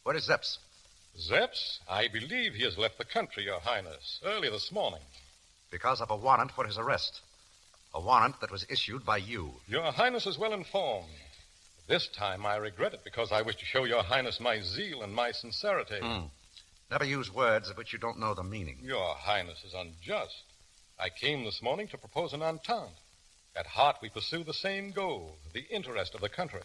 [SPEAKER 21] Where is Zeps?
[SPEAKER 8] Zeps? I believe he has left the country, Your Highness, early this morning.
[SPEAKER 21] Because of a warrant for his arrest. A warrant that was issued by you.
[SPEAKER 8] Your Highness is well informed. This time I regret it because I wish to show Your Highness my zeal and my sincerity.
[SPEAKER 21] Never use words of which you don't know the meaning.
[SPEAKER 8] Your Highness is unjust. I came this morning to propose an entente. At heart, we pursue the same goal, the interest of the country.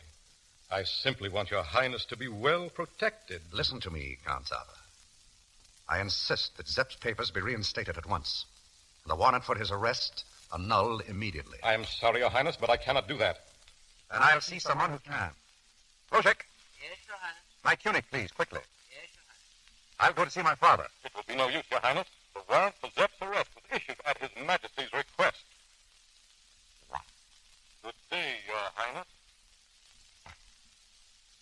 [SPEAKER 8] I simply want Your Highness to be well protected.
[SPEAKER 21] Listen to me, Conte. I insist that Zepp's papers be reinstated at once. The warrant for his arrest annulled immediately.
[SPEAKER 8] I am sorry, Your Highness, but I cannot do that.
[SPEAKER 21] And I'll see someone who can. Roshek.
[SPEAKER 18] Yes, Your Highness.
[SPEAKER 21] My tunic, please, quickly.
[SPEAKER 18] Yes, Your Highness.
[SPEAKER 21] I'll go to see my father.
[SPEAKER 8] It will be no use, Your Highness. The warrant for Zepp's arrest was issued at His Majesty's request. Good day, Your Highness.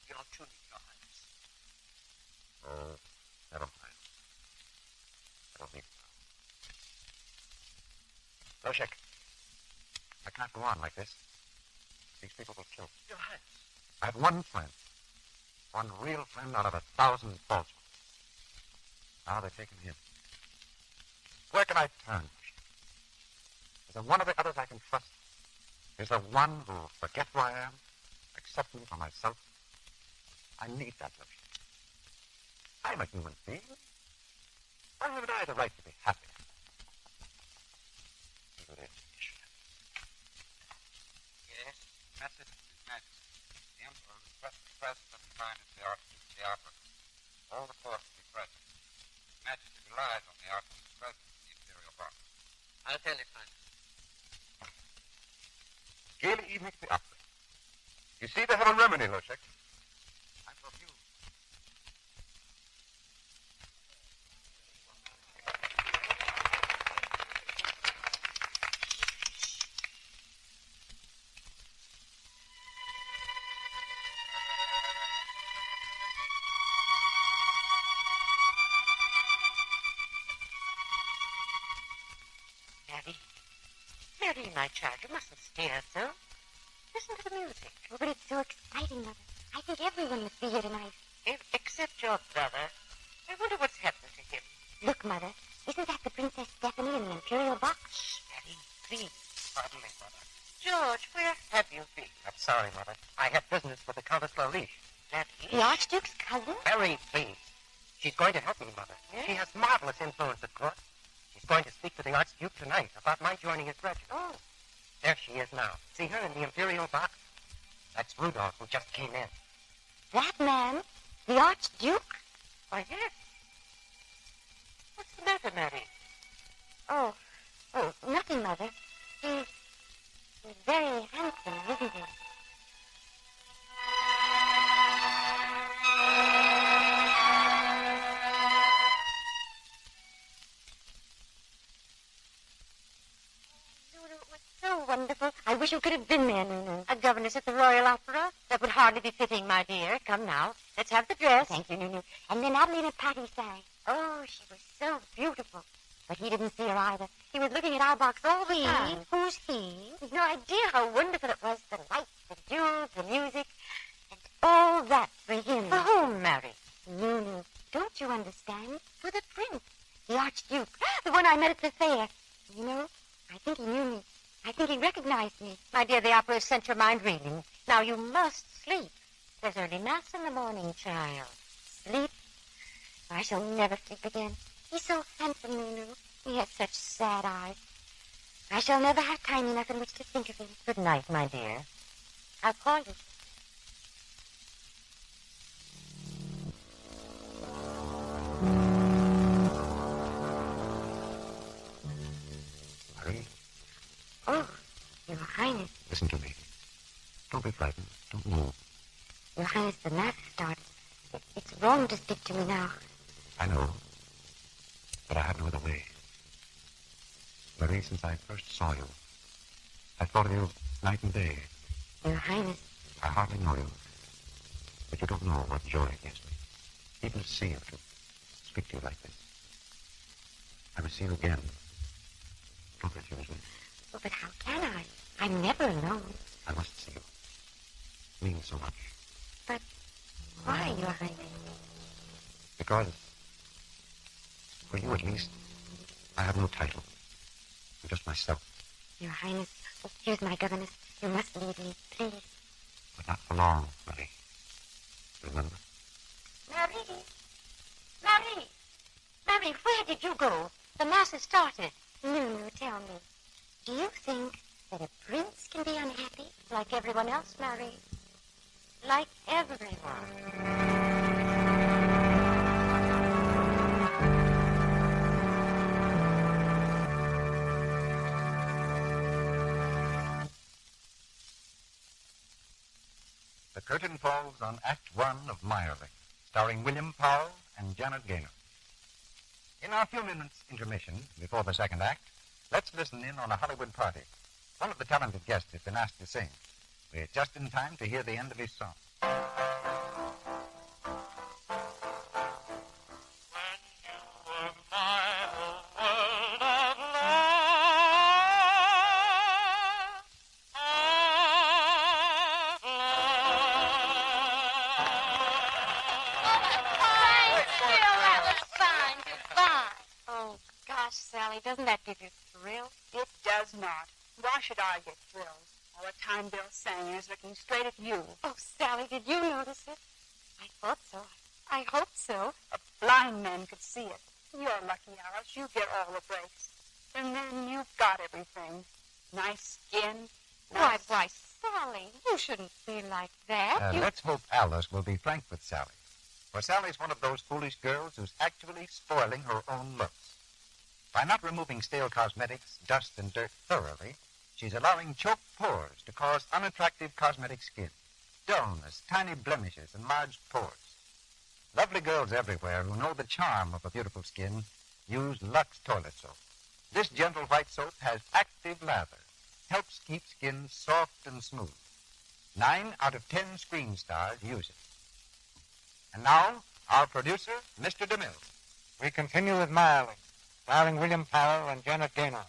[SPEAKER 18] Your tunic, Your Highness.
[SPEAKER 21] Oh, never mind. I don't need it now. Roshek, I can't go on like this. These people will kill me.
[SPEAKER 18] Your Highness.
[SPEAKER 21] I have one friend. One real friend out of 1,000 false ones. Now they've taken him. Where can I turn? Is there one of the others I can trust? Is there one who will forget who I am? Accept me for myself? I need that luxury. I'm a human being. Why haven't I the right to be happy?
[SPEAKER 14] Yes, message to His Majesty. The Emperor requests the presence of His Highness the Archduke of the Opera. All the court will be present. His Majesty relies on the Archduke's presence in the Imperial box.
[SPEAKER 18] I'll tell His Highness.
[SPEAKER 21] Gaily evening to the opera. You see, they have a remedy, Loshek. I'm for you.
[SPEAKER 5] Mary, my child, you mustn't stare so. Listen to the music.
[SPEAKER 10] Oh, but it's so exciting, Mother. I think everyone must be here tonight.
[SPEAKER 5] Except your brother. I wonder what's happened to him.
[SPEAKER 10] Look, Mother. Isn't that the Princess Stephanie in the Imperial box?
[SPEAKER 5] Shh, Mary, please.
[SPEAKER 14] Pardon me, Mother.
[SPEAKER 5] George, where have you been?
[SPEAKER 14] I'm sorry, Mother. I had business with the Countess Louise.
[SPEAKER 10] The Archduke's cousin?
[SPEAKER 14] Mary, please. She's going to help me, Mother.
[SPEAKER 5] Yes?
[SPEAKER 14] She has marvelous influence at court. She's going to speak to the Archduke tonight about my joining his regiment.
[SPEAKER 5] Oh.
[SPEAKER 14] There she is now. See her in the Imperial box? That's Rudolph, who just came in.
[SPEAKER 10] That man? The Archduke?
[SPEAKER 5] Why, yes. What's the matter, Mary?
[SPEAKER 10] Oh, nothing, Mother. He's very handsome, isn't he?
[SPEAKER 5] So wonderful. I wish you could have been there, Nunu. A governess at the Royal Opera? That would hardly be fitting, my dear. Come now. Let's have the dress.
[SPEAKER 10] Thank you, Nunu. And then Adeline and Patty sang. Oh, she was so beautiful. But he didn't see her either. He was looking at our box all the time. Who's he? You've no idea how wonderful it was. The lights, the jewels, the music, and all that for him.
[SPEAKER 5] For whom, Mary?
[SPEAKER 10] Nunu, don't you understand? For the prince, the Archduke, the one I met at the fair. You know, I think he knew me. I think he recognized me.
[SPEAKER 5] My dear, the opera has sent your mind reeling. Now you must sleep. There's early mass in the morning, child.
[SPEAKER 10] Sleep? I shall never sleep again. He's so handsome, Nunu. He has such sad eyes. I shall never have time enough in which to think of him.
[SPEAKER 5] Good night, my dear. I'll call you.
[SPEAKER 14] Mary?
[SPEAKER 10] Oh, Your Highness.
[SPEAKER 14] Listen to me. Don't be frightened. Don't move.
[SPEAKER 10] Your Highness, the mass starts. It's wrong to speak to me now.
[SPEAKER 14] I know. But I have no other way. Mary, since I first saw you, I thought of you night and day.
[SPEAKER 10] Your Highness.
[SPEAKER 14] I hardly know you. But you don't know what joy it gives me. Even to see you, to speak to you like this. I will see you again. Don't refuse me.
[SPEAKER 10] Oh, but how can I? I'm never alone.
[SPEAKER 14] I must see you. It means so much.
[SPEAKER 10] But why, Your Highness?
[SPEAKER 14] Because, for you at least, I have no title. I'm just myself.
[SPEAKER 10] Your Highness, here's my governess. You must leave me, please.
[SPEAKER 14] But not for long, Marie. Remember?
[SPEAKER 5] Mary! Mary! Mary, where did you go? The mass has started.
[SPEAKER 10] Nunu, tell me. Do you think that a prince can be unhappy?
[SPEAKER 5] Like everyone else, Mary. Like everyone.
[SPEAKER 21] The curtain falls on Act 1 of Mayerling, starring William Powell and Janet Gaynor. In our few minutes intermission before the second act, let's listen in on a Hollywood party. One of the talented guests has been asked to sing. We're just in time to hear the end of his song.
[SPEAKER 10] Doesn't that give you thrill?
[SPEAKER 6] It does not. Why should I get thrills? All the time Bill sang is looking straight at you.
[SPEAKER 10] Oh, Sally, did you notice it? I thought so. I hope so.
[SPEAKER 6] A blind man could see it. You're lucky, Alice. You get all the breaks. And then you've got everything. Nice skin.
[SPEAKER 10] Why, Sally, you shouldn't feel like that.
[SPEAKER 21] Let's hope Alice will be frank with Sally. For Sally's one of those foolish girls who's actually spoiling her own looks. By not removing stale cosmetics, dust, and dirt thoroughly, she's allowing choked pores to cause unattractive cosmetic skin, dullness, tiny blemishes, and enlarged pores. Lovely girls everywhere who know the charm of a beautiful skin use Lux toilet soap. This gentle white soap has active lather, helps keep skin soft and smooth. 9 out of 10 screen stars use it. And now, our producer, Mr. DeMille.
[SPEAKER 12] We continue with Mayerling, starring William Powell and Janet Gaynor.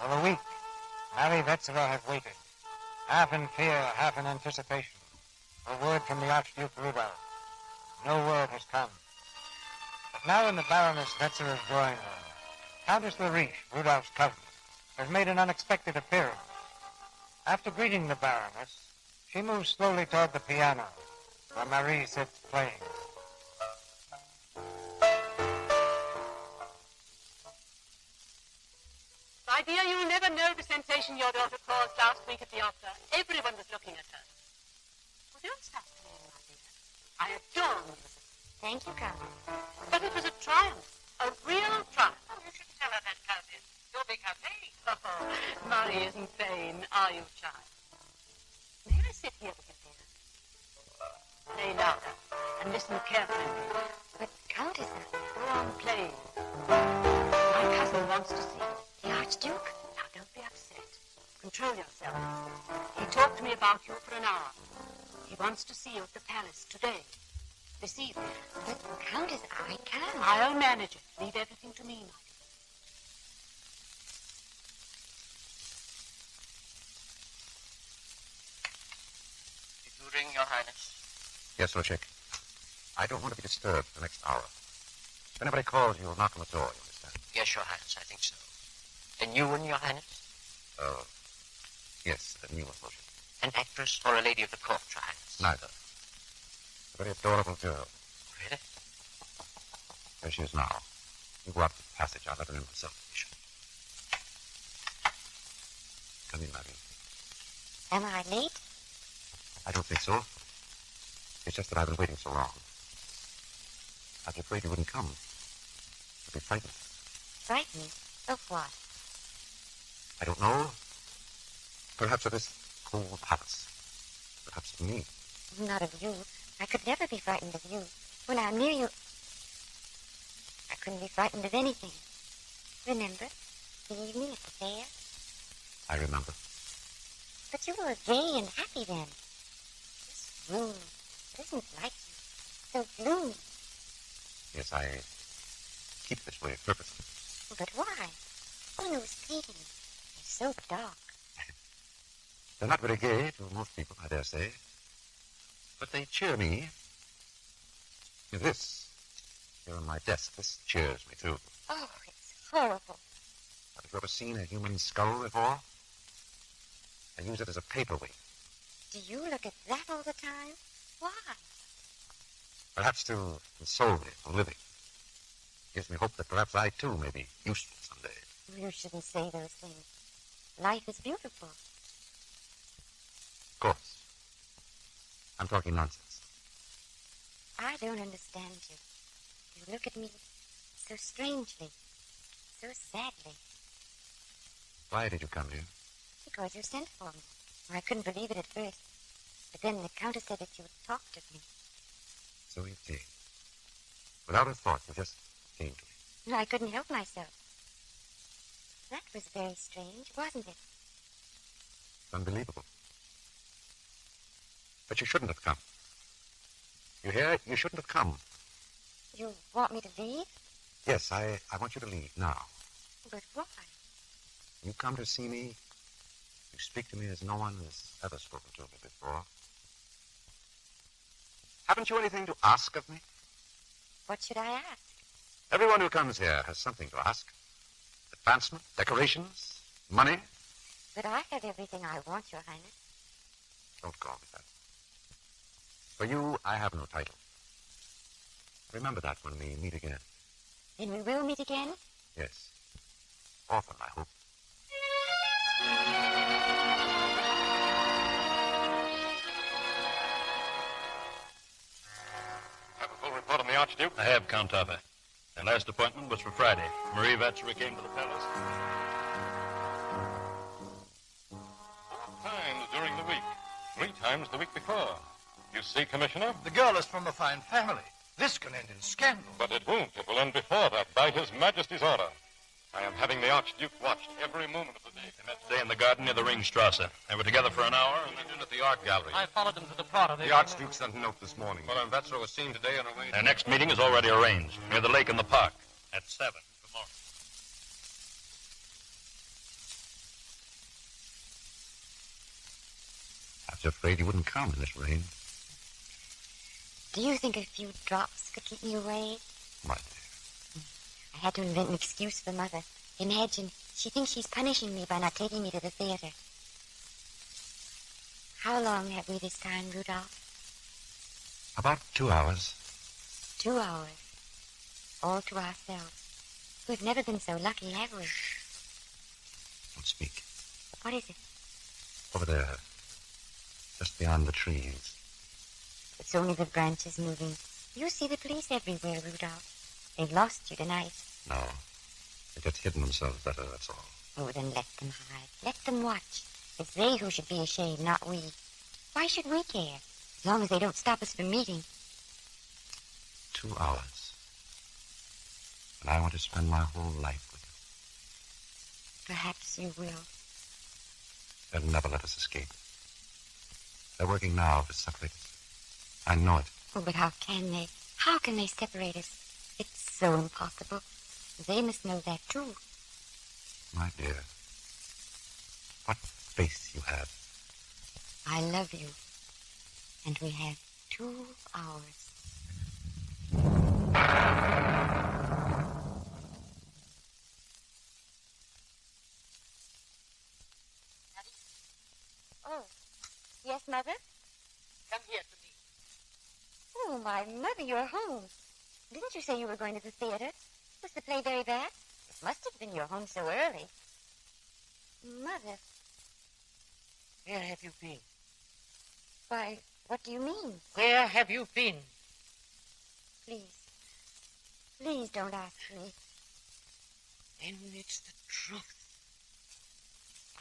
[SPEAKER 14] For a week, Mary Vetzera has waited, half in fear, half in anticipation, for word from the Archduke Rudolph. No word has come. But now in the Baroness Vetzera's drawing room, Countess Lariche, Rudolph's cousin, has made an unexpected appearance. After greeting the Baroness, she moves slowly toward the piano, where Marie sits playing.
[SPEAKER 6] My dear, you'll never know the sensation your daughter caused last week at the opera. Everyone was looking at her. Well, don't stop playing, my dear. I adore music.
[SPEAKER 10] Thank you, Countess.
[SPEAKER 6] But it was a triumph, a real triumph. Oh, you shouldn't tell her that, Countess. You'll make her vain. Oh, Marie isn't vain, are you, child? May I sit here with you, dear? Play louder and listen carefully.
[SPEAKER 10] But, Countess...
[SPEAKER 6] Go on playing. My cousin wants to see you.
[SPEAKER 10] The Archduke?
[SPEAKER 6] Now, don't be upset. Control yourself. He talked to me about you for an hour. He wants to see you at the palace today. This evening.
[SPEAKER 10] But, Countess, I can't.
[SPEAKER 6] I'll manage it. Leave everything to me, my dear.
[SPEAKER 18] Did you ring, Your Highness?
[SPEAKER 21] Yes, Lucic. I don't want to be disturbed for the next hour. If anybody calls, you'll knock on the door, you understand?
[SPEAKER 18] Yes, Your Highness, I think so. A new one, Your Highness?
[SPEAKER 21] Oh, yes, a new one, Lucic.
[SPEAKER 18] An actress or a lady of the court, Your Highness?
[SPEAKER 21] Neither. A very adorable girl.
[SPEAKER 18] Really?
[SPEAKER 21] There she is now. You go up the passage. I'll let her in myself. Come in, Marie.
[SPEAKER 10] Am I late?
[SPEAKER 21] I don't think so. It's just that I've been waiting so long. I was afraid you wouldn't come. I'd be frightened.
[SPEAKER 10] Frightened? Of what?
[SPEAKER 21] I don't know. Perhaps of this cold palace. Perhaps of me.
[SPEAKER 10] Not of you. I could never be frightened of you. When I'm near you, I couldn't be frightened of anything. Remember the evening at the fair?
[SPEAKER 21] I remember.
[SPEAKER 10] But you were gay and happy then. This room isn't like you. So gloomy.
[SPEAKER 21] Yes, I keep this way purposely.
[SPEAKER 10] But why? Who knows painting? They're so dark.
[SPEAKER 21] They're not very gay to most people, I dare say. But they cheer me. This, here on my desk, this cheers me, too.
[SPEAKER 10] Oh, it's horrible.
[SPEAKER 21] Have you ever seen a human skull before? I use it as a paperweight.
[SPEAKER 10] Do you look at that all the time? Why?
[SPEAKER 21] Perhaps to console me for living. Gives me hope that perhaps I, too, may be useful someday.
[SPEAKER 10] You shouldn't say those things. Life is beautiful.
[SPEAKER 21] Of course. I'm talking nonsense.
[SPEAKER 10] I don't understand you. You look at me so strangely, so sadly.
[SPEAKER 21] Why did you come here?
[SPEAKER 10] Because you sent for me. I couldn't believe it at first. But then the Countess said that you would talk to me.
[SPEAKER 21] So you came. Without a thought, you just came to me.
[SPEAKER 10] No, I couldn't help myself. That was very strange, wasn't it?
[SPEAKER 21] It's unbelievable. But you shouldn't have come. You hear? You shouldn't have come.
[SPEAKER 10] You want me to leave?
[SPEAKER 21] Yes, I want you to leave now.
[SPEAKER 10] But why?
[SPEAKER 21] You come to see me. You speak to me as no one has ever spoken to me before. Haven't you anything to ask of me?
[SPEAKER 10] What should I ask?
[SPEAKER 21] Everyone who comes here has something to ask. Advancement, decorations, money.
[SPEAKER 10] But I have everything I want, Your Highness.
[SPEAKER 21] Don't call me that. For you, I have no title. Remember that when we meet again.
[SPEAKER 10] Then we will meet again?
[SPEAKER 21] Yes. Often, I hope.
[SPEAKER 8] Have a full report on the Archduke?
[SPEAKER 7] I have, Countava. Their last appointment was for Friday. Marie Vetzera came to the palace.
[SPEAKER 8] 4 times during the week. 3 times the week before. You see, Commissioner?
[SPEAKER 2] The girl is from a fine family. This can end in scandal.
[SPEAKER 8] But it won't. It will end before that, by His Majesty's order. I am having the Archduke watched every moment of the day.
[SPEAKER 7] They met today in the garden near the Ringstrasse. They were together for an hour and then at the art gallery.
[SPEAKER 9] I followed them to the Prater.
[SPEAKER 21] The Archduke sent a note this morning.
[SPEAKER 8] Madame Vetzera was seen today on her way.
[SPEAKER 7] Their next meeting is already arranged, near the lake in the park, at 7 tomorrow.
[SPEAKER 21] was afraid you wouldn't come in this rain.
[SPEAKER 10] Do you think a few drops could keep me away?
[SPEAKER 21] My
[SPEAKER 10] I had to invent an excuse for Mother. Imagine, she thinks she's punishing me by not taking me to the theater. How long have we this time, Rudolph?
[SPEAKER 21] About 2 hours.
[SPEAKER 10] 2 hours. All to ourselves. We've never been so lucky, have we?
[SPEAKER 21] Don't speak.
[SPEAKER 10] What is it?
[SPEAKER 21] Over there. Just beyond the trees.
[SPEAKER 10] It's only the branches moving. You see the police everywhere, Rudolph. They've lost you tonight.
[SPEAKER 21] No. They've just hidden themselves better, that's all.
[SPEAKER 10] Oh, then let them hide. Let them watch. It's they who should be ashamed, not we. Why should we care? As long as they don't stop us from meeting.
[SPEAKER 21] 2 hours. And I want to spend my whole life with you.
[SPEAKER 10] Perhaps you will.
[SPEAKER 21] They'll never let us escape. They're working now to separate us. I know it.
[SPEAKER 10] Oh, but how can they? How can they separate us? It's so impossible. They must know that, too.
[SPEAKER 21] My dear, what face you have.
[SPEAKER 10] I love you. And we have 2 hours. Oh, yes, Mother?
[SPEAKER 5] Come here to me.
[SPEAKER 10] Oh, my Mother, you're home. Didn't you say you were going to the theater? Was the play very bad? It must have been you're home so early. Mother.
[SPEAKER 5] Where have you been?
[SPEAKER 10] Why, what do you mean?
[SPEAKER 5] Where have you been?
[SPEAKER 10] Please. Please don't ask me.
[SPEAKER 5] Then it's the truth.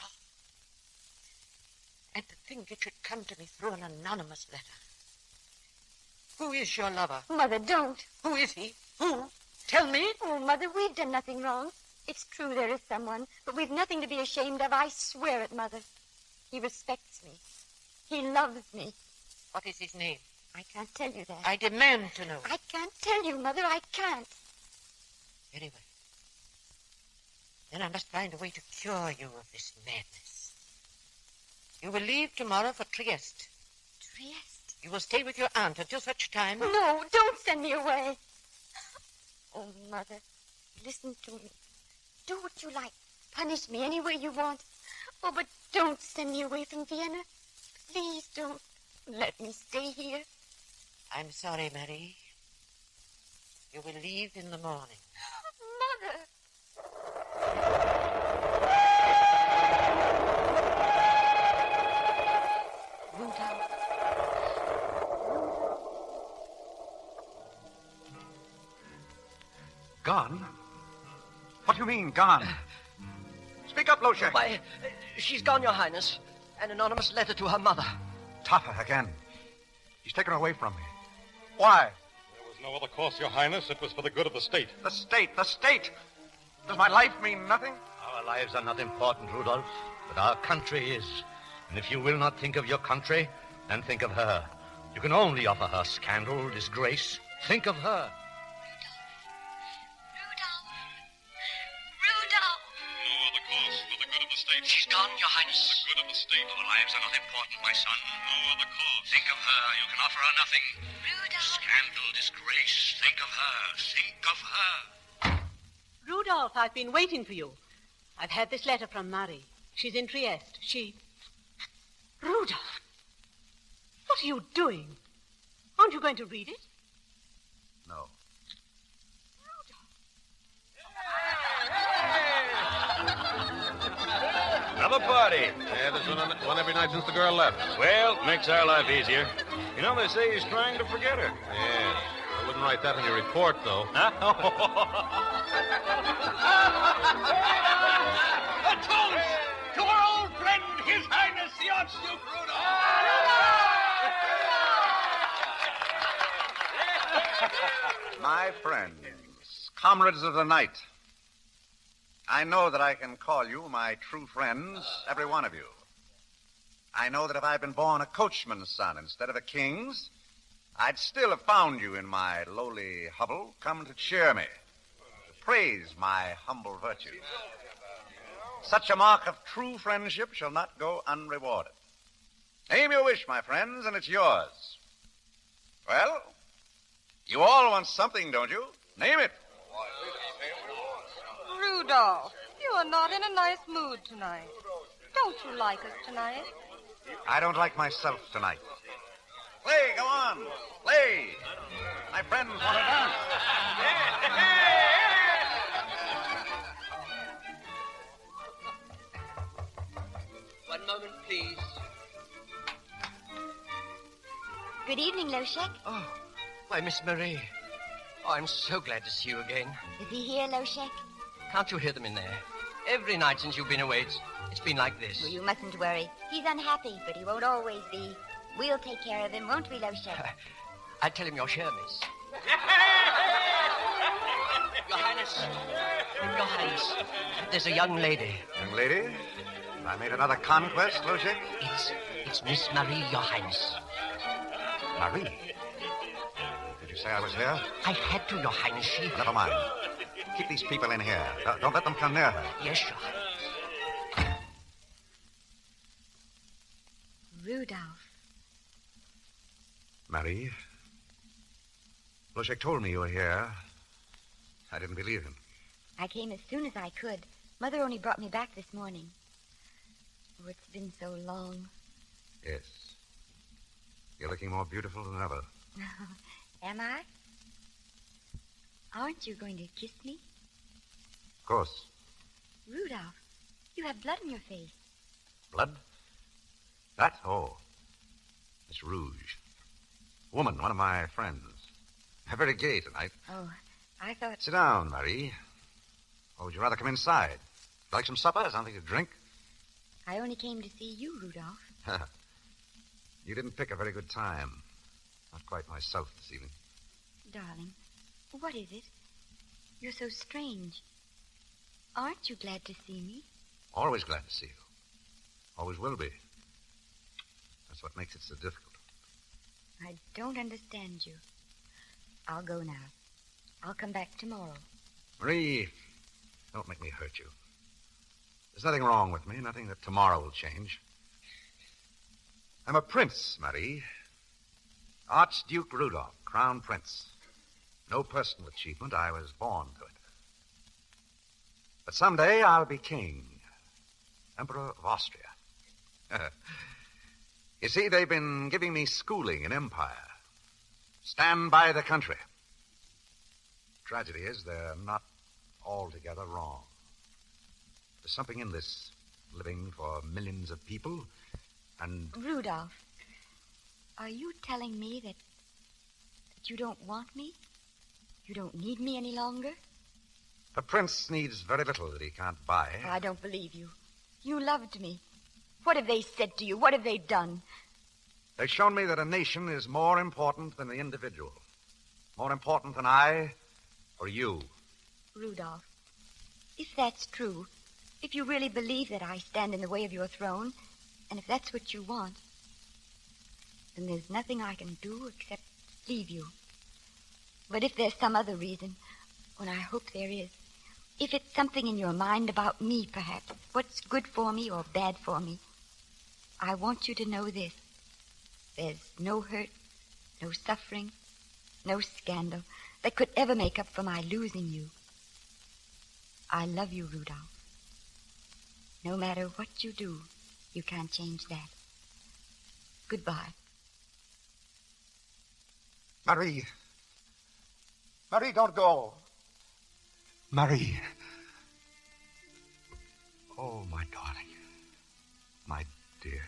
[SPEAKER 5] Oh. And to think it should come to me through an anonymous letter. Who is your lover?
[SPEAKER 10] Mother, don't.
[SPEAKER 5] Who is he? Who? Tell me.
[SPEAKER 10] Oh, Mother, we've done nothing wrong. It's true there is someone, but we've nothing to be ashamed of. I swear it, Mother. He respects me. He loves me.
[SPEAKER 5] What is his name?
[SPEAKER 10] I can't tell you that.
[SPEAKER 5] I demand to know.
[SPEAKER 10] I can't tell you, Mother. I can't.
[SPEAKER 5] Very well. Then I must find a way to cure you of this madness. You will leave tomorrow for Trieste.
[SPEAKER 10] Trieste?
[SPEAKER 5] You will stay with your aunt until such time...
[SPEAKER 10] No, don't send me away. Oh, Mother, listen to me. Do what you like. Punish me any way you want. Oh, but don't send me away from Vienna. Please don't let me stay here.
[SPEAKER 5] I'm sorry, Marie. You will leave in the morning.
[SPEAKER 10] Mother! Rudolph.
[SPEAKER 24] Gone? What do you mean, gone? Speak up, Loshak.
[SPEAKER 9] Why, she's gone, Your Highness. An anonymous letter to her mother.
[SPEAKER 24] Tata again. He's taken her away from me. Why?
[SPEAKER 8] There was no other course, Your Highness. It was for the good of the state.
[SPEAKER 24] The state, the state. Does my life mean nothing?
[SPEAKER 3] Our lives are not important, Rudolph, but our country is. And if you will not think of your country, then think of her. You can only offer her scandal, disgrace. Think of her.
[SPEAKER 9] She's gone, Your Highness.
[SPEAKER 3] For the good of the state. Our lives are not important, my son. No other cause. Think of her. You can offer her nothing. Rudolph. Scandal, disgrace. Think of her. Think of her.
[SPEAKER 6] Rudolph, I've been waiting for you. I've had this letter from Marie. She's in Trieste. Rudolph! What are you doing? Aren't you going to read it?
[SPEAKER 21] No.
[SPEAKER 7] Another party. Yeah, there's one every night since the girl left. Well, makes our life easier. You know, they say he's trying to forget her. Yeah. I wouldn't write that in your report, though. Huh?
[SPEAKER 9] A toast to our old friend, His Highness the Archduke Rudolph.
[SPEAKER 24] My friends, comrades of the night, I know that I can call you my true friends, every one of you. I know that if I'd been born a coachman's son instead of a king's, I'd still have found you in my lowly hovel, come to cheer me, to praise my humble virtue. Such a mark of true friendship shall not go unrewarded.
[SPEAKER 21] Name your wish, my friends, and it's yours. Well, you all want something, don't you? Name it.
[SPEAKER 1] Rudolph, you are not in a nice mood tonight. Don't you like us tonight?
[SPEAKER 21] I don't like myself tonight. Play, go on. Play. My friends want to dance.
[SPEAKER 18] 1 moment, please.
[SPEAKER 10] Good evening, Loshek.
[SPEAKER 18] Oh, why, Miss Marie. Oh, I'm so glad to see you again.
[SPEAKER 10] Is he here, Loshek?
[SPEAKER 18] Can't you hear them in there? Every night since you've been away, it's been like this.
[SPEAKER 10] Well, you mustn't worry. He's unhappy, but he won't always be. We'll take care of him, won't we, Loshek?
[SPEAKER 18] I'll tell him you're here, miss. Your Highness, there's a young lady.
[SPEAKER 21] Young lady? I made another conquest, Loshek?
[SPEAKER 18] It's Miss Marie, Your Highness.
[SPEAKER 21] Marie? Did you say I was here?
[SPEAKER 18] I had to, Your Highness.
[SPEAKER 21] Never mind. Keep these people in here. Don't let them come near her.
[SPEAKER 18] Yes, Your Highness.
[SPEAKER 10] Rudolph.
[SPEAKER 21] Marie? Loshek told me you were here. I didn't believe him.
[SPEAKER 10] I came as soon as I could. Mother only brought me back this morning. Oh, it's been so long.
[SPEAKER 21] Yes. You're looking more beautiful than ever.
[SPEAKER 10] Am I? Aren't you going to kiss me?
[SPEAKER 21] Of course.
[SPEAKER 10] Rudolph, you have blood on your face.
[SPEAKER 21] Blood? That? Oh. Miss Rouge. Woman, one of my friends. They're very gay tonight.
[SPEAKER 10] Oh, I thought...
[SPEAKER 21] Sit down, Marie. Or would you rather come inside? Like some supper? Something to drink?
[SPEAKER 10] I only came to see you, Rudolph.
[SPEAKER 21] You didn't pick a very good time. Not quite myself this evening.
[SPEAKER 10] Darling, what is it? You're so strange. Aren't you glad to see me?
[SPEAKER 21] Always glad to see you. Always will be. That's what makes it so difficult.
[SPEAKER 10] I don't understand you. I'll go now. I'll come back tomorrow.
[SPEAKER 21] Marie, don't make me hurt you. There's nothing wrong with me, nothing that tomorrow will change. I'm a prince, Marie. Archduke Rudolph, Crown Prince. No personal achievement. I was born to it. But someday I'll be king. Emperor of Austria. You see, they've been giving me schooling in empire. Stand by the country. Tragedy is they're not altogether wrong. There's something in this, living for millions of people, and...
[SPEAKER 10] Rudolph, are you telling me that you don't want me? You don't need me any longer?
[SPEAKER 21] The prince needs very little that he can't buy.
[SPEAKER 10] Oh, I don't believe you. You loved me. What have they said to you? What have they done?
[SPEAKER 21] They've shown me that a nation is more important than the individual. More important than I or you.
[SPEAKER 10] Rudolph, if that's true, if you really believe that I stand in the way of your throne, and if that's what you want, then there's nothing I can do except leave you. But if there's some other reason, and I hope there is, if it's something in your mind about me, perhaps, what's good for me or bad for me, I want you to know this. There's no hurt, no suffering, no scandal that could ever make up for my losing you. I love you, Rudolph. No matter what you do, you can't change that. Goodbye.
[SPEAKER 21] Marie. Marie, don't go. Marie. Oh, my darling. My dear.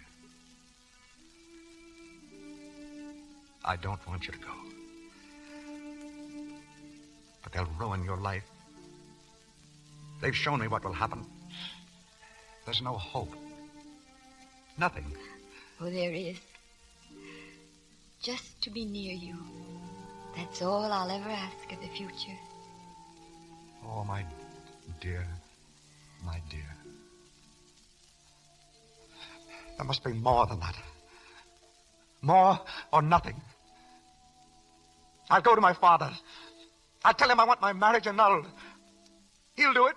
[SPEAKER 21] I don't want you to go. But they'll ruin your life. They've shown me what will happen. There's no hope. Nothing.
[SPEAKER 10] Oh, there is. Just to be near you. That's all I'll ever ask of the future.
[SPEAKER 21] Oh, my dear. My dear. There must be more than that. More or nothing. I'll go to my father. I'll tell him I want my marriage annulled. He'll do it.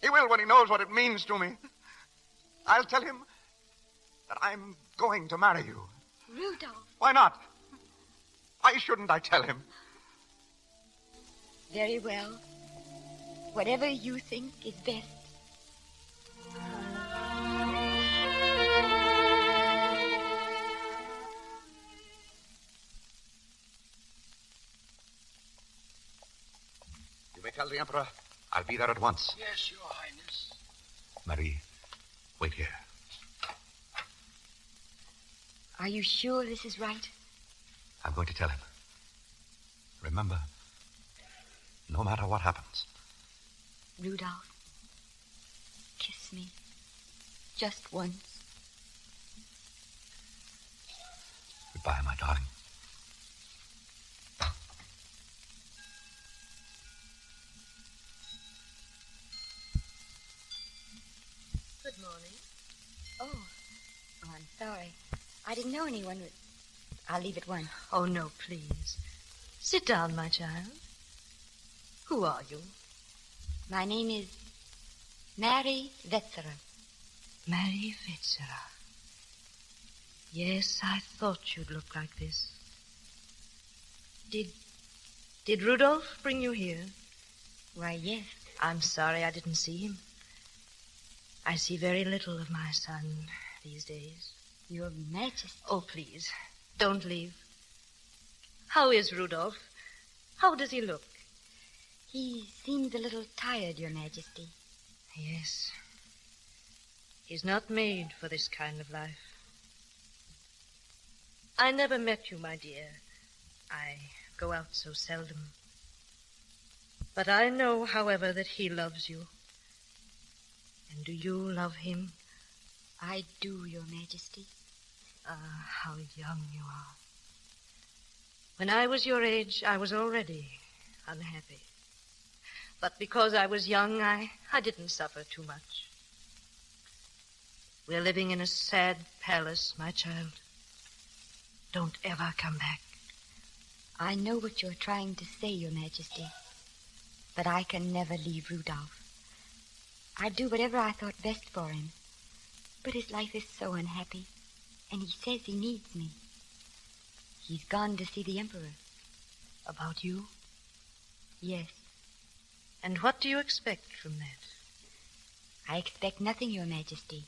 [SPEAKER 21] He will when he knows what it means to me. I'll tell him that I'm going to marry you.
[SPEAKER 16] Rudolph.
[SPEAKER 21] Why not? Why shouldn't I tell him?
[SPEAKER 10] Very well. Whatever you think is best.
[SPEAKER 21] You may tell the Emperor I'll be there at once.
[SPEAKER 9] Yes, Your Highness.
[SPEAKER 21] Marie, wait here.
[SPEAKER 10] Are you sure this is right?
[SPEAKER 21] I'm going to tell him. Remember, no matter what happens.
[SPEAKER 10] Rudolph, kiss me. Just once.
[SPEAKER 21] Goodbye, my darling.
[SPEAKER 16] Good morning.
[SPEAKER 10] Oh, I'm sorry. I didn't know anyone would... I'll leave at once.
[SPEAKER 16] Oh, no, please. Sit down, my child. Who are you?
[SPEAKER 10] My name is Mary Wetzera.
[SPEAKER 16] Mary Wetzera. Yes, I thought you'd look like this. Did Rudolph bring you here?
[SPEAKER 10] Why, yes.
[SPEAKER 16] I'm sorry I didn't see him. I see very little of my son these days.
[SPEAKER 10] Your Majesty.
[SPEAKER 16] Oh, please, don't leave. How is Rudolph? How does he look?
[SPEAKER 10] He seems a little tired, Your Majesty.
[SPEAKER 16] Yes. He's not made for this kind of life. I never met you, my dear. I go out so seldom. But I know, however, that he loves you. And do you love him?
[SPEAKER 10] I do, Your Majesty.
[SPEAKER 16] Ah, how young you are. When I was your age, I was already unhappy. But because I was young, I didn't suffer too much. We're living in a sad palace, my child. Don't ever come back.
[SPEAKER 10] I know what you're trying to say, Your Majesty. But I can never leave Rudolph. I'd do whatever I thought best for him. But his life is so unhappy, and he says he needs me. He's gone to see the Emperor.
[SPEAKER 16] About you?
[SPEAKER 10] Yes.
[SPEAKER 16] And what do you expect from that?
[SPEAKER 10] I expect nothing, Your Majesty.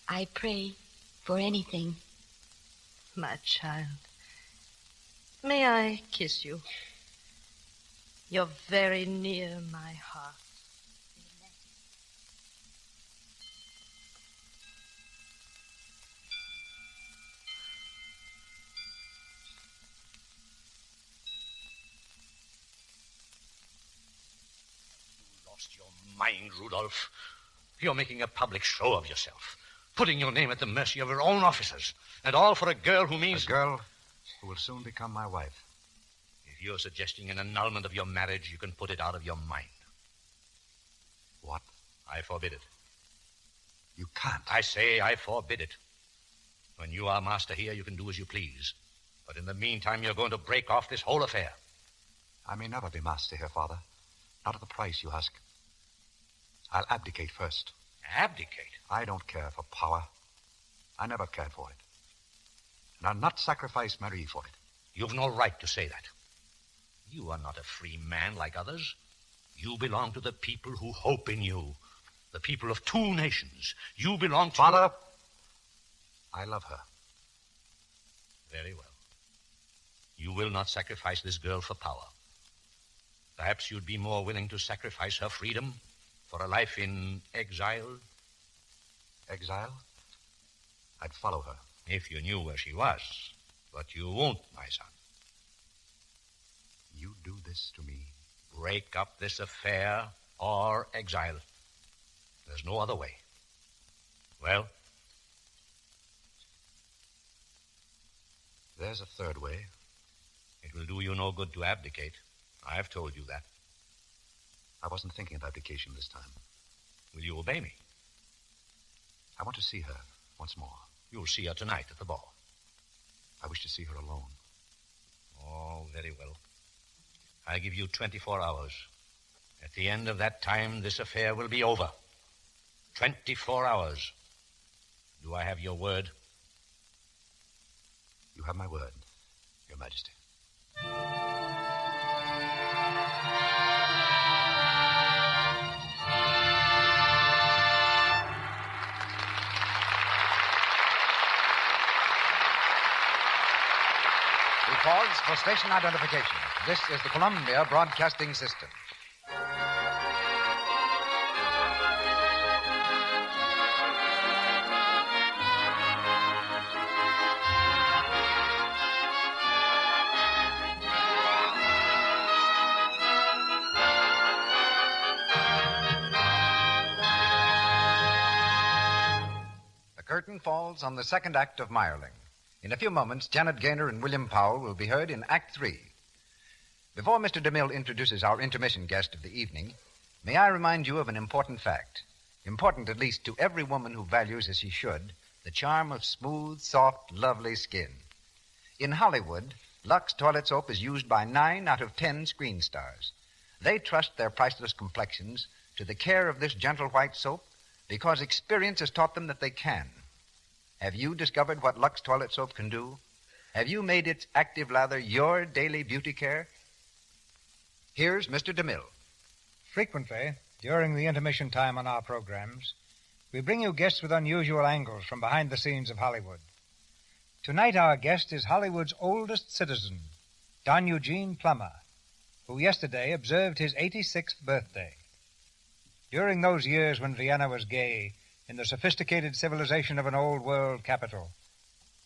[SPEAKER 10] I pray for anything.
[SPEAKER 16] My child, may I kiss you? You're very near my heart.
[SPEAKER 3] Lost your mind, Rudolph. You're making a public show of yourself, putting your name at the mercy of your own officers, and all for a girl who means...
[SPEAKER 21] A girl who will soon become my wife.
[SPEAKER 3] If you're suggesting an annulment of your marriage, you can put it out of your mind.
[SPEAKER 21] What?
[SPEAKER 3] I forbid it.
[SPEAKER 21] You can't.
[SPEAKER 3] I say I forbid it. When you are master here, you can do as you please. But in the meantime, you're going to break off this whole affair.
[SPEAKER 21] I may never be master here, Father. Not at the price you ask. I'll abdicate first.
[SPEAKER 3] Abdicate?
[SPEAKER 21] I don't care for power. I never cared for it. And I'll not sacrifice Marie for it.
[SPEAKER 3] You've no right to say that. You are not a free man like others. You belong to the people who hope in you. The people of two nations. You belong to...
[SPEAKER 21] Father, I love her.
[SPEAKER 3] Very well. You will not sacrifice this girl for power. Perhaps you'd be more willing to sacrifice her freedom for a life in exile?
[SPEAKER 21] Exile? I'd follow her.
[SPEAKER 3] If you knew where she was. But you won't, my son.
[SPEAKER 21] You do this to me?
[SPEAKER 3] Break up this affair or exile. There's no other way. Well?
[SPEAKER 21] There's a third way.
[SPEAKER 3] It will do you no good to abdicate. I've told you that.
[SPEAKER 21] I wasn't thinking of abdication this time.
[SPEAKER 3] Will you obey me?
[SPEAKER 21] I want to see her once more.
[SPEAKER 3] You'll see her tonight at the ball.
[SPEAKER 21] I wish to see her alone.
[SPEAKER 3] Oh, very well. I give you 24 hours. At the end of that time, this affair will be over. 24 hours. Do I have your word?
[SPEAKER 21] You have my word, Your Majesty.
[SPEAKER 24] We pause for station identification. This is the Columbia Broadcasting System. The curtain falls on the second act of Mayerling. In a few moments, Janet Gaynor and William Powell will be heard in Act 3. Before Mr. DeMille introduces our intermission guest of the evening, may I remind you of an important fact, important at least to every woman who values, as she should, the charm of smooth, soft, lovely skin. In Hollywood, Lux toilet soap is used by 9 out of 10 screen stars. They trust their priceless complexions to the care of this gentle white soap because experience has taught them that they can. Have you discovered what Lux toilet soap can do? Have you made its active lather your daily beauty care? Here's Mr. DeMille.
[SPEAKER 12] Frequently, during the intermission time on our programs, we bring you guests with unusual angles from behind the scenes of Hollywood. Tonight, our guest is Hollywood's oldest citizen, Don Eugene Plummer, who yesterday observed his 86th birthday. During those years when Vienna was gay, in the sophisticated civilization of an old-world capital,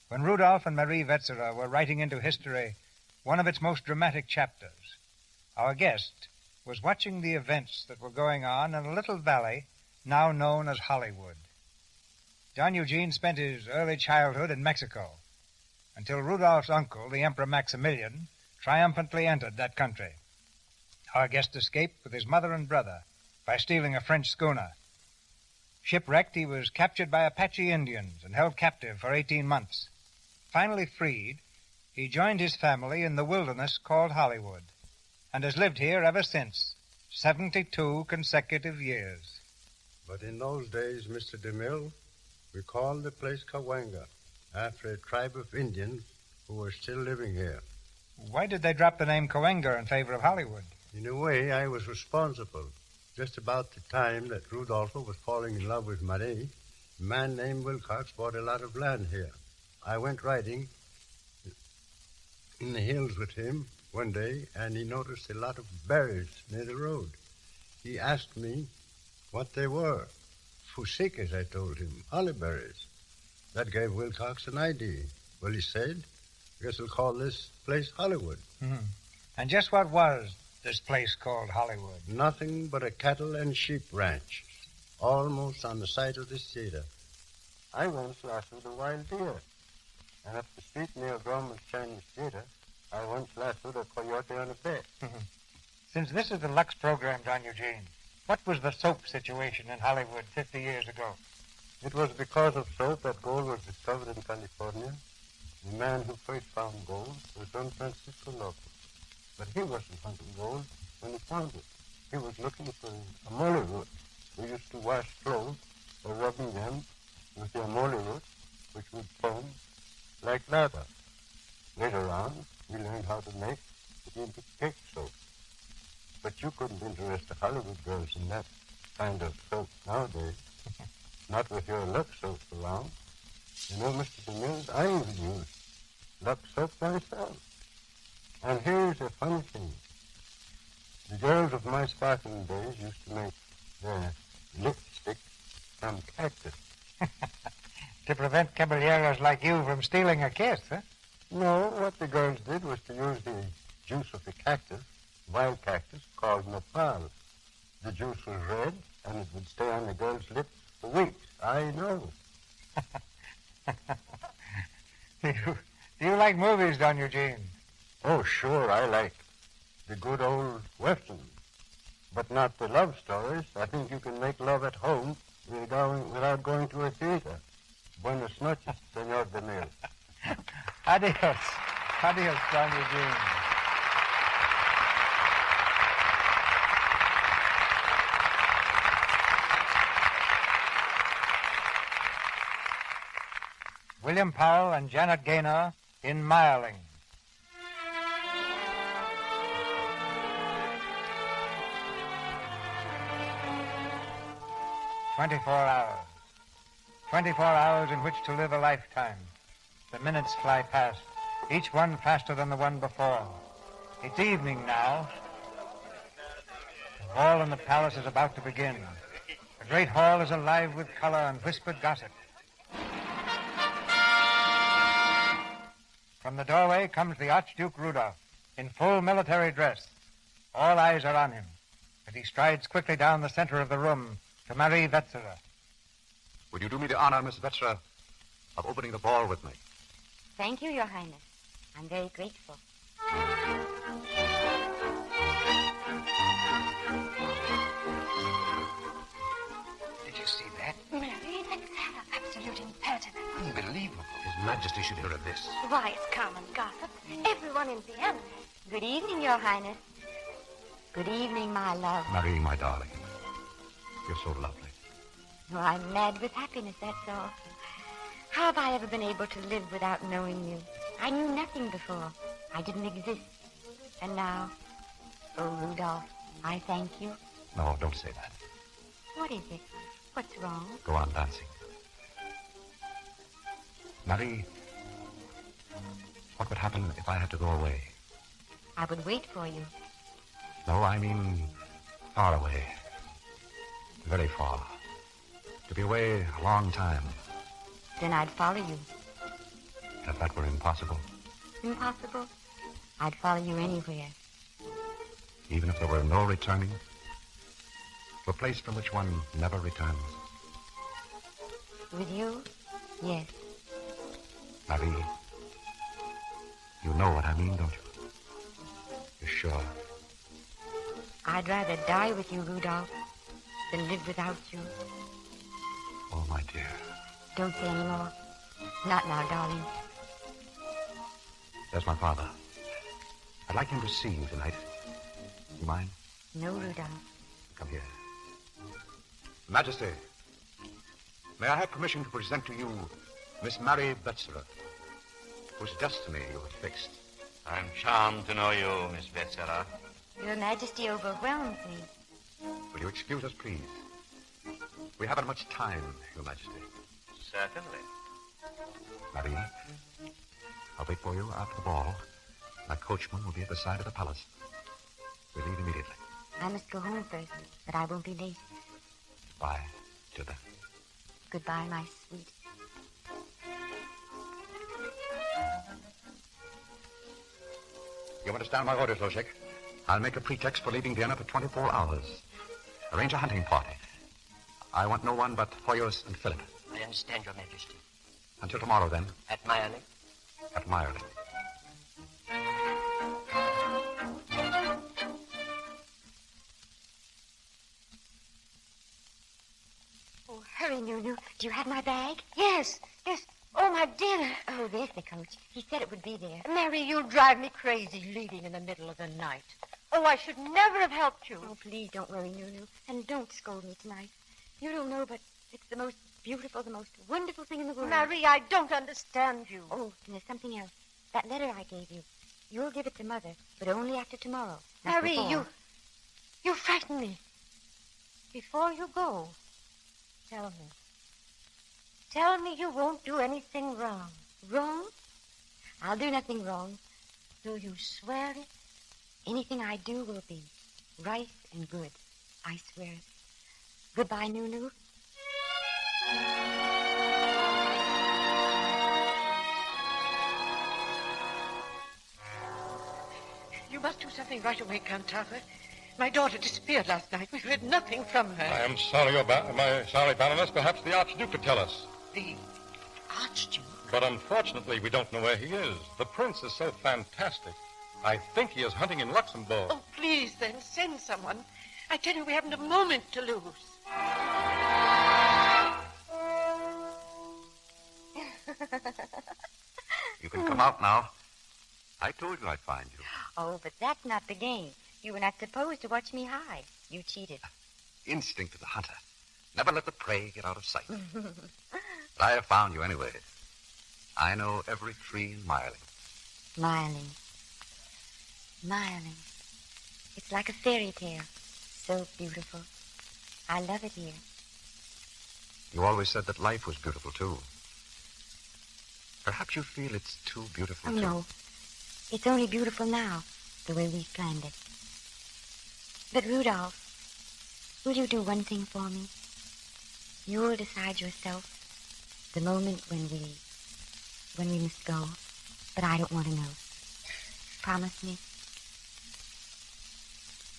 [SPEAKER 12] when Rudolph and Marie Wetzera were writing into history one of its most dramatic chapters, our guest was watching the events that were going on in a little valley now known as Hollywood. Don Eugene spent his early childhood in Mexico until Rudolph's uncle, the Emperor Maximilian, triumphantly entered that country. Our guest escaped with his mother and brother by stealing a French schooner. Shipwrecked, he was captured by Apache Indians and held captive for 18 months. Finally freed, he joined his family in the wilderness called Hollywood and has lived here ever since, 72 consecutive years.
[SPEAKER 11] But in those days, Mr. DeMille, we called the place Cahuenga, after a tribe of Indians who were still living here.
[SPEAKER 12] Why did they drop the name Cahuenga in favor of Hollywood?
[SPEAKER 11] In a way, I was responsible. Just about the time that Rudolpho was falling in love with Marie, a man named Wilcox bought a lot of land here. I went riding in the hills with him one day, and he noticed a lot of berries near the road. He asked me what they were. Fusikas, I told him, holly berries. That gave Wilcox an idea. Well, he said, I guess we'll call this place Hollywood.
[SPEAKER 12] Mm-hmm. And just what was this place called Hollywood?
[SPEAKER 11] Nothing but a cattle and sheep ranch, almost on the site of this theater. I once lost with a wild deer, and up the street near Grauman's Chinese Theater, I once lassoed a coyote on a bed.
[SPEAKER 12] Since this is the Lux program, Don Eugene, what was the soap situation in Hollywood 50 years ago?
[SPEAKER 11] It was because of soap that gold was discovered in California. The man who first found gold was Don Francisco Lopez. But he wasn't hunting gold when he found it. He was looking for amole root. We used to wash clothes by rubbing them with the amole root, which would foam like lava. Later on, we learned how to make it into cake soap. But you couldn't interest the Hollywood girls in that kind of soap nowadays. Not with your Lux soap around. You know, Mr. DeMille, I even use Lux soap myself. And here's a funny thing. The girls of my sparkling days used to make their lipstick from cactus.
[SPEAKER 12] To prevent caballeros like you from stealing a kiss, huh?
[SPEAKER 11] No, what the girls did was to use the juice of the cactus, wild cactus, called nopal. The juice was red, and it would stay on the girl's lips for weeks. I know.
[SPEAKER 12] Do you like movies, Don Eugene?
[SPEAKER 11] Oh, sure, I like the good old Westerns, but not the love stories. I think you can make love at home without going to a theater. Buenas noches, Senor DeMille.
[SPEAKER 12] Adios. Adios, Don Eugene. William Powell and Janet Gaynor in Mayerling. "24 hours. 24 hours in which to live a lifetime. The minutes fly past, each one faster than the one before. It's evening now. The ball in the palace is about to begin. The great hall is alive with color and whispered gossip. From the doorway comes the Archduke Rudolph, in full military dress. All eyes are on him, as he strides quickly down the center of the room to Marie Wetzera.
[SPEAKER 21] Would you do me the honor, Miss Wetzera, of opening the ball with me?
[SPEAKER 10] Thank you, Your Highness. I'm very grateful.
[SPEAKER 21] Did you see that?
[SPEAKER 1] Mary, absolute impertinence.
[SPEAKER 21] Unbelievable. His Majesty should hear of this.
[SPEAKER 1] Why, it's common gossip. Everyone in Vienna.
[SPEAKER 10] Good evening, Your Highness. Good evening, my love.
[SPEAKER 21] Marie, my darling. You're so lovely.
[SPEAKER 10] Oh, I'm mad with happiness, that's all. How have I ever been able to live without knowing you? I knew nothing before. I didn't exist. And now, oh, Rudolph, I thank you.
[SPEAKER 21] No, don't say that.
[SPEAKER 10] What is it? What's wrong?
[SPEAKER 21] Go on dancing. Marie, what would happen if I had to go away?
[SPEAKER 10] I would wait for you.
[SPEAKER 21] No, I mean far away. Very far. To be away a long time.
[SPEAKER 10] Then I'd follow you.
[SPEAKER 21] If that were impossible.
[SPEAKER 10] Impossible? I'd follow you anywhere.
[SPEAKER 21] Even if there were no returning? To a place from which one never returns.
[SPEAKER 10] With you? Yes.
[SPEAKER 21] Marie, you know what I mean, don't you? You're sure?
[SPEAKER 10] I'd rather die with you, Rudolph, than live without you.
[SPEAKER 21] Oh, my dear.
[SPEAKER 10] Don't say any more. Not now, darling.
[SPEAKER 21] There's my father. I'd like him to see you tonight. You mind?
[SPEAKER 10] No, Rudolph.
[SPEAKER 21] Come here. Majesty, may I have permission to present to you Miss Marie Wetzera, whose destiny you have fixed.
[SPEAKER 3] I'm charmed to know you, Miss Wetzera.
[SPEAKER 10] Your Majesty overwhelms me.
[SPEAKER 21] Will you excuse us, please? We haven't much time, Your Majesty.
[SPEAKER 3] Certainly.
[SPEAKER 21] Marie, I'll wait for you after the ball. My coachman will be at the side of the palace. We'll leave immediately.
[SPEAKER 10] I must go home first, but I won't be late.
[SPEAKER 21] Goodbye, Tilda.
[SPEAKER 10] Goodbye, my sweet.
[SPEAKER 21] You understand my orders, Losek? I'll make a pretext for leaving Vienna for 24 hours. Arrange a hunting party. I want no one but Hoyos and Philip.
[SPEAKER 18] I understand, Your Majesty.
[SPEAKER 21] Until tomorrow, then.
[SPEAKER 18] At Mayerling?
[SPEAKER 21] At Mayerling.
[SPEAKER 10] Oh, hurry, Nunu. Do you have my bag?
[SPEAKER 1] Yes. Oh, my dear.
[SPEAKER 10] Oh, there's the coach. He said it would be there.
[SPEAKER 1] Mary, you'll drive me crazy leaving in the middle of the night. Oh, I should never have helped you.
[SPEAKER 10] Oh, please don't worry, Nunu. And don't scold me tonight. You don't know, but it's the most beautiful, the most wonderful thing in the world.
[SPEAKER 1] Mary, I don't understand you.
[SPEAKER 10] Oh, and there's something else. That letter I gave you. You'll give it to Mother, but only after tomorrow.
[SPEAKER 1] Mary, you frighten me. Before you go, tell me. Tell me you won't do anything wrong.
[SPEAKER 10] Wrong? I'll do nothing wrong.
[SPEAKER 1] Do you swear it?
[SPEAKER 10] Anything I do will be right and good. I swear it. Goodbye, Nunu.
[SPEAKER 5] You must do something right away, Cantata. My daughter disappeared last night. We've heard nothing from her.
[SPEAKER 8] I am sorry, Baroness. Perhaps the Archduke could tell us.
[SPEAKER 5] The Archduke?
[SPEAKER 8] But unfortunately, we don't know where he is. The prince is so fantastic. I think he is hunting in Luxembourg.
[SPEAKER 5] Oh, please, then, send someone. I tell you, we haven't a moment to lose.
[SPEAKER 21] You can come out now. I told you I'd find you.
[SPEAKER 10] Oh, but that's not the game. You were not supposed to watch me hide. You cheated.
[SPEAKER 21] Instinct of the hunter. Never let the prey get out of sight. But I have found you anyway. I know every tree in Mayerling.
[SPEAKER 10] Mayerling. Mayerling. It's like a fairy tale. So beautiful. I love it here.
[SPEAKER 21] You always said that life was beautiful, too. Perhaps you feel it's too beautiful,
[SPEAKER 10] Oh,
[SPEAKER 21] too.
[SPEAKER 10] no. It's only beautiful now, the way we've planned it. But, Rudolph, will you do one thing for me? You'll decide yourself the moment when we must go. But I don't want to know. Promise me.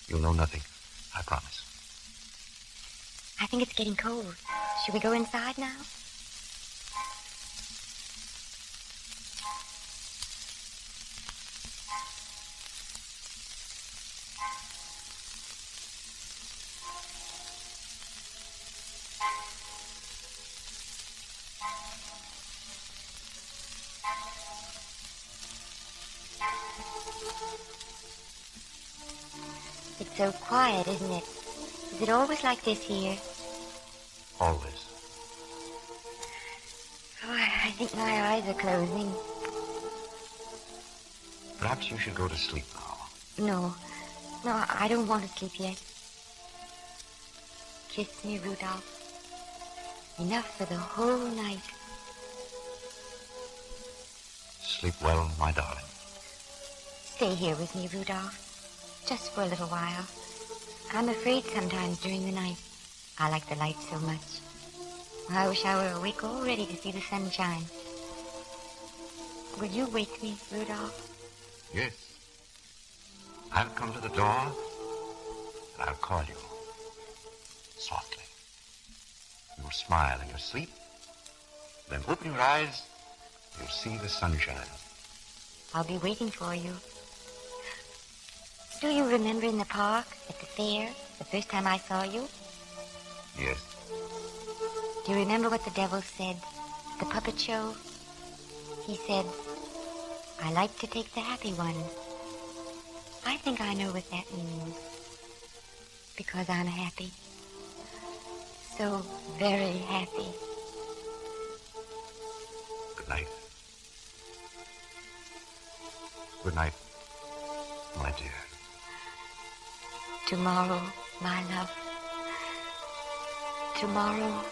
[SPEAKER 21] You'll know nothing. I promise.
[SPEAKER 10] I think it's getting cold. Should we go inside now? It's so quiet, isn't it? Is it always like this here?
[SPEAKER 21] Always.
[SPEAKER 10] Oh, I think my eyes are closing.
[SPEAKER 21] Perhaps you should go to sleep now.
[SPEAKER 10] No, I don't want to sleep yet. Kiss me, Rudolph. Enough for the whole night.
[SPEAKER 21] Sleep well, my darling.
[SPEAKER 10] Stay here with me, Rudolph. Just for a little while. I'm afraid sometimes during the night. I like the light so much. I wish I were awake already to see the sunshine. Will you wake me, Rudolph?
[SPEAKER 21] Yes. I'll come to the door, and I'll call you. Softly. You'll smile in your sleep. Then open your eyes, you'll see the sunshine.
[SPEAKER 10] I'll be waiting for you. Do you remember in the park, at the fair, the first time I saw you?
[SPEAKER 21] Yes.
[SPEAKER 10] Do you remember what the devil said at the puppet show? He said, I like to take the happy one. I think I know what that means. Because I'm happy. So very happy.
[SPEAKER 21] Good night. Good night, my dear.
[SPEAKER 10] Tomorrow, my love. Tomorrow.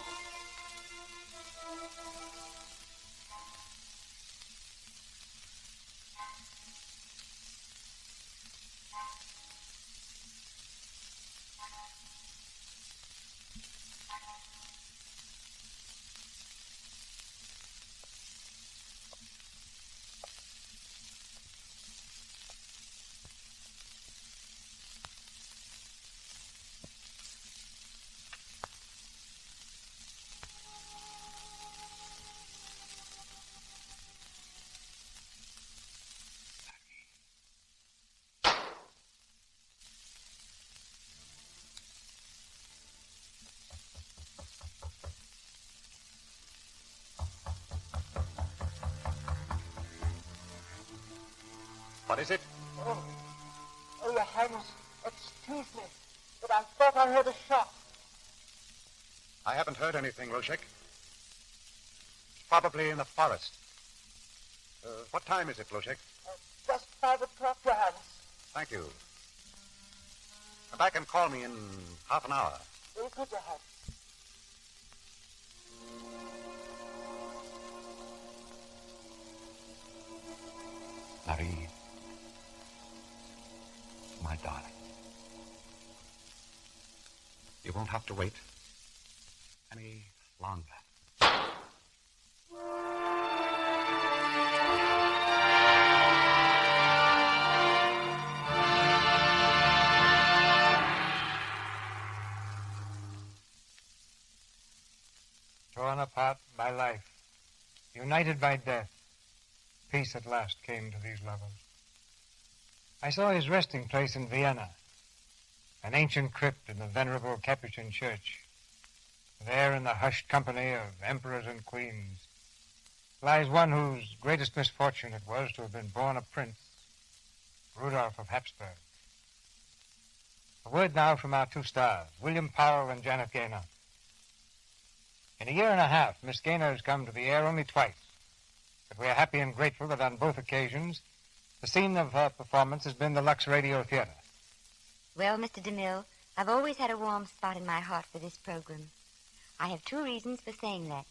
[SPEAKER 21] What is it?
[SPEAKER 13] Oh, Your Highness, excuse me, but I thought I heard a shot.
[SPEAKER 21] I haven't heard anything, Roshek. Probably in the forest. What time is it, Roshek?
[SPEAKER 13] Just 5 o'clock, Your Highness.
[SPEAKER 21] Thank you. Come back and call me in half an hour.
[SPEAKER 13] Very good, Your Highness.
[SPEAKER 21] Marie, my darling. You won't have to wait any longer.
[SPEAKER 12] Torn apart by life, united by death, peace at last came to these lovers. I saw his resting place in Vienna, an ancient crypt in the venerable Capuchin church. There, in the hushed company of emperors and queens, lies one whose greatest misfortune it was to have been born a prince, Rudolph of Habsburg. A word now from our two stars, William Powell and Janet Gaynor. In a year and a half, Miss Gaynor has come to the air only twice, but we are happy and grateful that on both occasions The scene of her performance has been the Lux Radio Theatre.
[SPEAKER 10] Well, Mr. DeMille, I've always had a warm spot in my heart for this program. I have 2 reasons for saying that.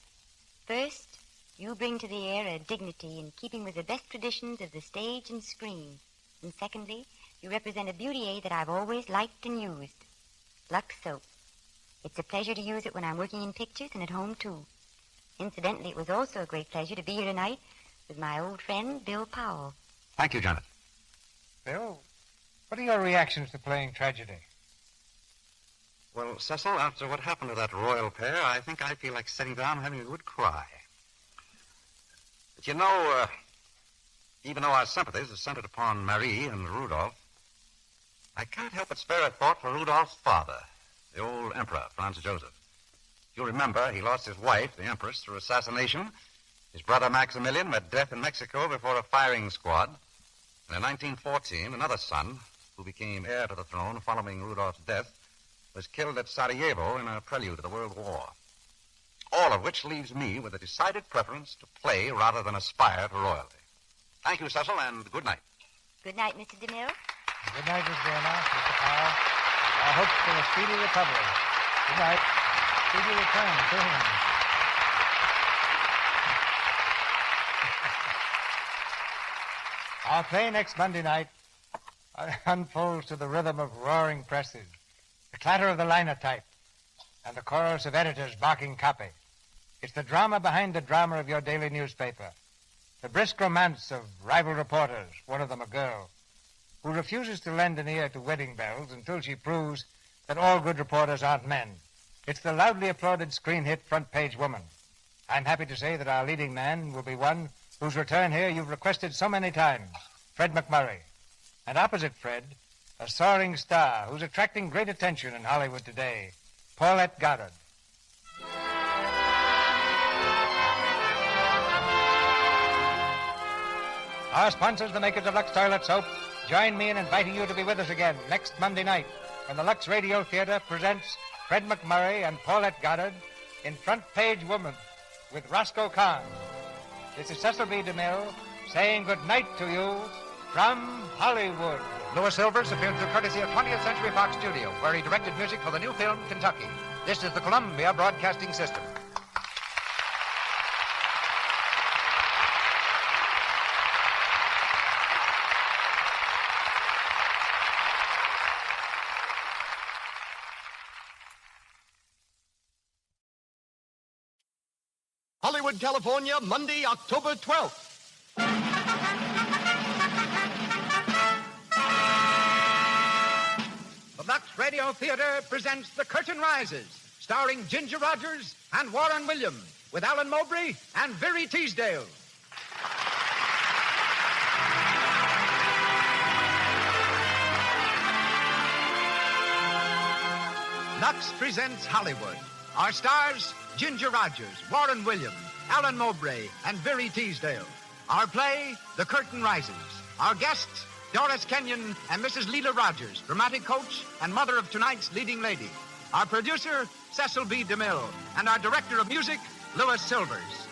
[SPEAKER 10] First, you bring to the air a dignity in keeping with the best traditions of the stage and screen. And secondly, you represent a beauty that I've always liked and used. Lux soap. It's a pleasure to use it when I'm working in pictures and at home, too. Incidentally, it was also a great pleasure to be here tonight with my old friend, Bill Powell.
[SPEAKER 21] Thank you, Janet.
[SPEAKER 12] Bill, what are your reactions to playing tragedy?
[SPEAKER 21] Well, Cecil, after what happened to that royal pair, I think I feel like sitting down and having a good cry. But you know, even though our sympathies are centered upon Marie and Rudolph, I can't help but spare a thought for Rudolph's father, the old emperor, Franz Joseph. You'll remember he lost his wife, the Empress, through assassination. His brother Maximilian met death in Mexico before a firing squad. And in 1914, another son, who became heir to the throne following Rudolph's death, was killed at Sarajevo in a prelude to the World War. All of which leaves me with a decided preference to play rather than aspire to royalty. Thank you, Cecil, and good night.
[SPEAKER 10] Good night, Mr. DeMille.
[SPEAKER 12] Good night, Miss Gaynor, Mr. Powell. I hope for a speedy recovery. Good night. Speedy return to him. Our play next Monday night unfolds to the rhythm of roaring presses, the clatter of the linotype, and the chorus of editors barking copy. It's the drama behind the drama of your daily newspaper, the brisk romance of rival reporters, one of them a girl, who refuses to lend an ear to wedding bells until she proves that all good reporters aren't men. It's the loudly applauded screen hit Front Page Woman. I'm happy to say that our leading man will be one whose return here you've requested so many times, Fred McMurray. And opposite Fred, a soaring star who's attracting great attention in Hollywood today, Paulette Goddard. Our sponsors, the makers of Lux Toilet Soap, join me in inviting you to be with us again next Monday night when the Lux Radio Theatre presents Fred McMurray and Paulette Goddard in Front Page Woman with Roscoe Kahn. This is Cecil B. DeMille saying good night to you from Hollywood.
[SPEAKER 24] Louis Silvers appeared through courtesy of 20th Century Fox Studio, where he directed music for the new film Kentucky. This is the Columbia Broadcasting System.
[SPEAKER 9] Hollywood, California, Monday, October 12th.
[SPEAKER 24] The Lux Radio Theatre presents The Curtain Rises, starring Ginger Rogers and Warren Williams, with Alan Mowbray and Very Teasdale. Lux presents Hollywood. Our stars, Ginger Rogers, Warren Williams, Alan Mowbray, and Very Teasdale. Our play, The Curtain Rises. Our guests, Doris Kenyon and Mrs. Leela Rogers, dramatic coach and mother of tonight's leading lady. Our producer, Cecil B. DeMille, and our director of music, Louis Silvers.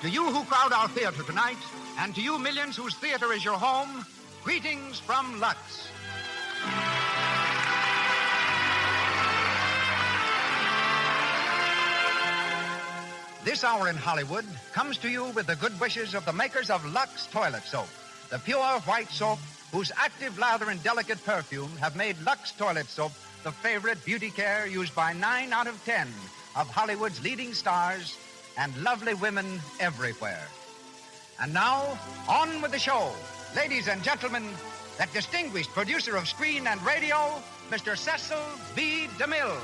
[SPEAKER 24] To you who crowd our theater tonight, and to you millions whose theater is your home, greetings from Lux. This hour in Hollywood comes to you with the good wishes of the makers of Lux Toilet Soap, the pure white soap whose active lather and delicate perfume have made Lux Toilet Soap the favorite beauty care used by 9 out of 10 of Hollywood's leading stars and lovely women everywhere. And now, on with the show. Ladies and gentlemen, that distinguished producer of screen and radio, Mr. Cecil B. DeMille.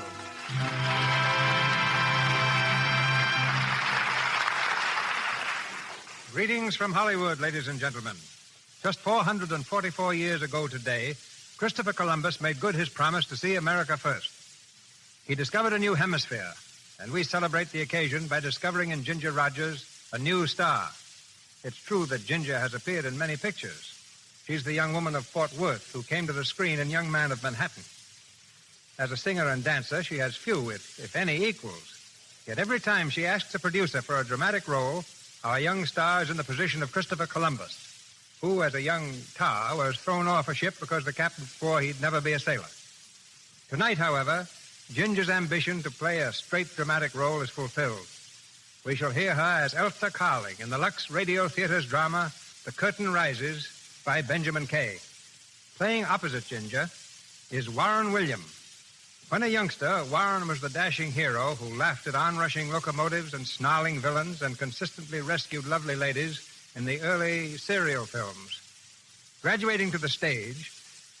[SPEAKER 12] Greetings from Hollywood, ladies and gentlemen. Just 444 years ago today, Christopher Columbus made good his promise to see America first. He discovered a new hemisphere, and we celebrate the occasion by discovering in Ginger Rogers a new star. It's true that Ginger has appeared in many pictures. She's the young woman of Fort Worth who came to the screen in Young Man of Manhattan. As a singer and dancer, she has few, if any, equals. Yet every time she asks a producer for a dramatic role, our young star is in the position of Christopher Columbus. who, as a young tar, was thrown off a ship because the captain swore he'd never be a sailor. Tonight, however, Ginger's ambition to play a straight dramatic role is fulfilled. We shall hear her as Elsa Carling in the Lux Radio Theatre's drama, The Curtain Rises, by Benjamin Kay. Playing opposite Ginger is Warren William. When a youngster, Warren was the dashing hero who laughed at onrushing locomotives and snarling villains and consistently rescued lovely ladies in the early serial films. Graduating to the stage,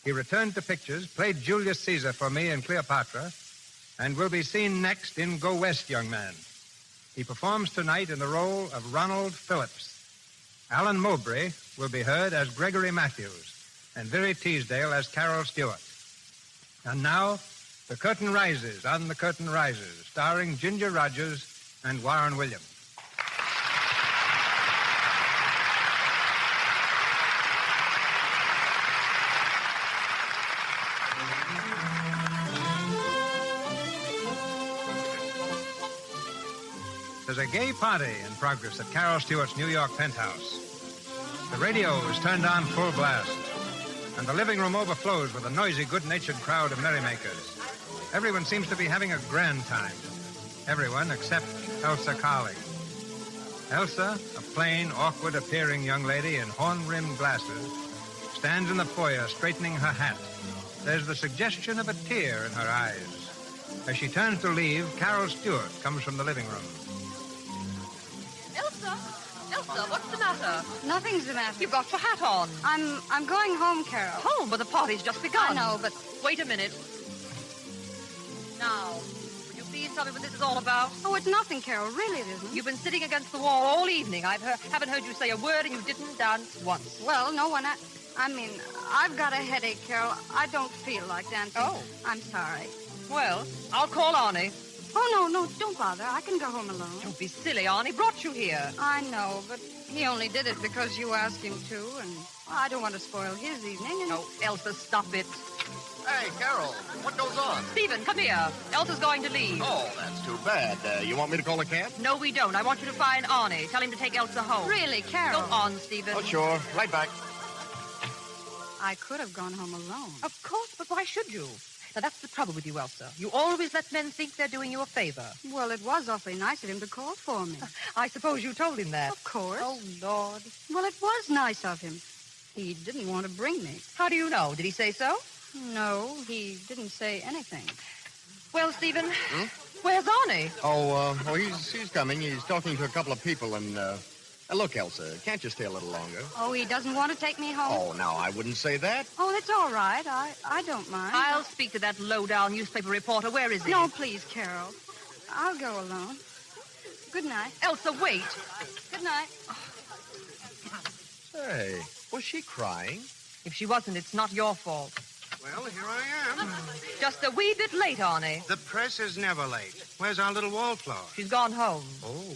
[SPEAKER 12] he returned to pictures, played Julius Caesar for me in Cleopatra, and will be seen next in Go West, Young Man. He performs tonight in the role of Ronald Phillips. Alan Mowbray will be heard as Gregory Matthews, and Viri Teasdale as Carol Stewart. And now, The Curtain Rises on The Curtain Rises, starring Ginger Rogers and Warren Williams. There's a gay party in progress at Carol Stewart's New York penthouse. The radio is turned on full blast, and the living room overflows with a noisy, good-natured crowd of merrymakers. Everyone seems to be having a grand time. Everyone except Elsa Carling. Elsa, a plain, awkward-appearing young lady in horn-rimmed glasses, stands in the foyer straightening her hat. There's the suggestion of a tear in her eyes. As she turns to leave, Carol Stewart comes from the living room.
[SPEAKER 16] Elsa, what's the matter?
[SPEAKER 17] Nothing's the matter.
[SPEAKER 16] You've got your hat on.
[SPEAKER 17] I'm going home, Carol.
[SPEAKER 16] Home? But the party's just begun.
[SPEAKER 17] I know, but...
[SPEAKER 16] Wait a minute. Now, will you please tell me what this is all about?
[SPEAKER 17] Oh, it's nothing, Carol. Really, it isn't.
[SPEAKER 16] You've been sitting against the wall all evening. Haven't heard you say a word, and you didn't dance once.
[SPEAKER 17] Well, no one... I've got a headache, Carol. I don't feel like dancing.
[SPEAKER 16] Oh.
[SPEAKER 17] I'm sorry.
[SPEAKER 16] Well, I'll call Arnie.
[SPEAKER 17] Oh, no, don't bother. I can go home alone.
[SPEAKER 16] Don't be silly. Arnie brought you here.
[SPEAKER 17] I know, but he only did it because you asked him to, and I don't want to spoil his evening. And...
[SPEAKER 16] Oh, Elsa, stop it.
[SPEAKER 19] Hey, Carol, what goes on?
[SPEAKER 16] Stephen, come here. Elsa's going to leave.
[SPEAKER 19] Oh, that's too bad. You want me to call a cab?
[SPEAKER 16] No, we don't. I want you to find Arnie. Tell him to take Elsa home.
[SPEAKER 17] Really, Carol?
[SPEAKER 16] Go on, Stephen.
[SPEAKER 19] Oh, sure. Right back.
[SPEAKER 17] I could have gone home alone.
[SPEAKER 16] Of course, but why should you? Now, that's the trouble with you, Elsa. You always let men think they're doing you a favor.
[SPEAKER 17] Well, it was awfully nice of him to call for me.
[SPEAKER 16] I suppose you told him that.
[SPEAKER 17] Of course.
[SPEAKER 16] Oh, Lord.
[SPEAKER 17] Well, it was nice of him. He didn't want to bring me.
[SPEAKER 16] How do you know? Did he say so?
[SPEAKER 17] No, he didn't say anything.
[SPEAKER 16] Well, Stephen, where's Arnie?
[SPEAKER 19] Oh, he's coming. He's talking to a couple of people, and, look, Elsa, can't you stay a little longer?
[SPEAKER 17] Oh, he doesn't want to take me home?
[SPEAKER 19] Oh, now, I wouldn't say that.
[SPEAKER 17] Oh, that's all right. I don't mind.
[SPEAKER 16] I'll speak to that low-down newspaper reporter. Where is he?
[SPEAKER 17] No, please, Carol. I'll go alone. Good night.
[SPEAKER 16] Elsa, wait.
[SPEAKER 17] Good night.
[SPEAKER 19] Say, was she crying?
[SPEAKER 16] If she wasn't, it's not your fault.
[SPEAKER 11] Well, here I am.
[SPEAKER 16] Just a wee bit late, Arnie.
[SPEAKER 11] The press is never late. Where's our little wallflower?
[SPEAKER 16] She's gone home.
[SPEAKER 11] Oh.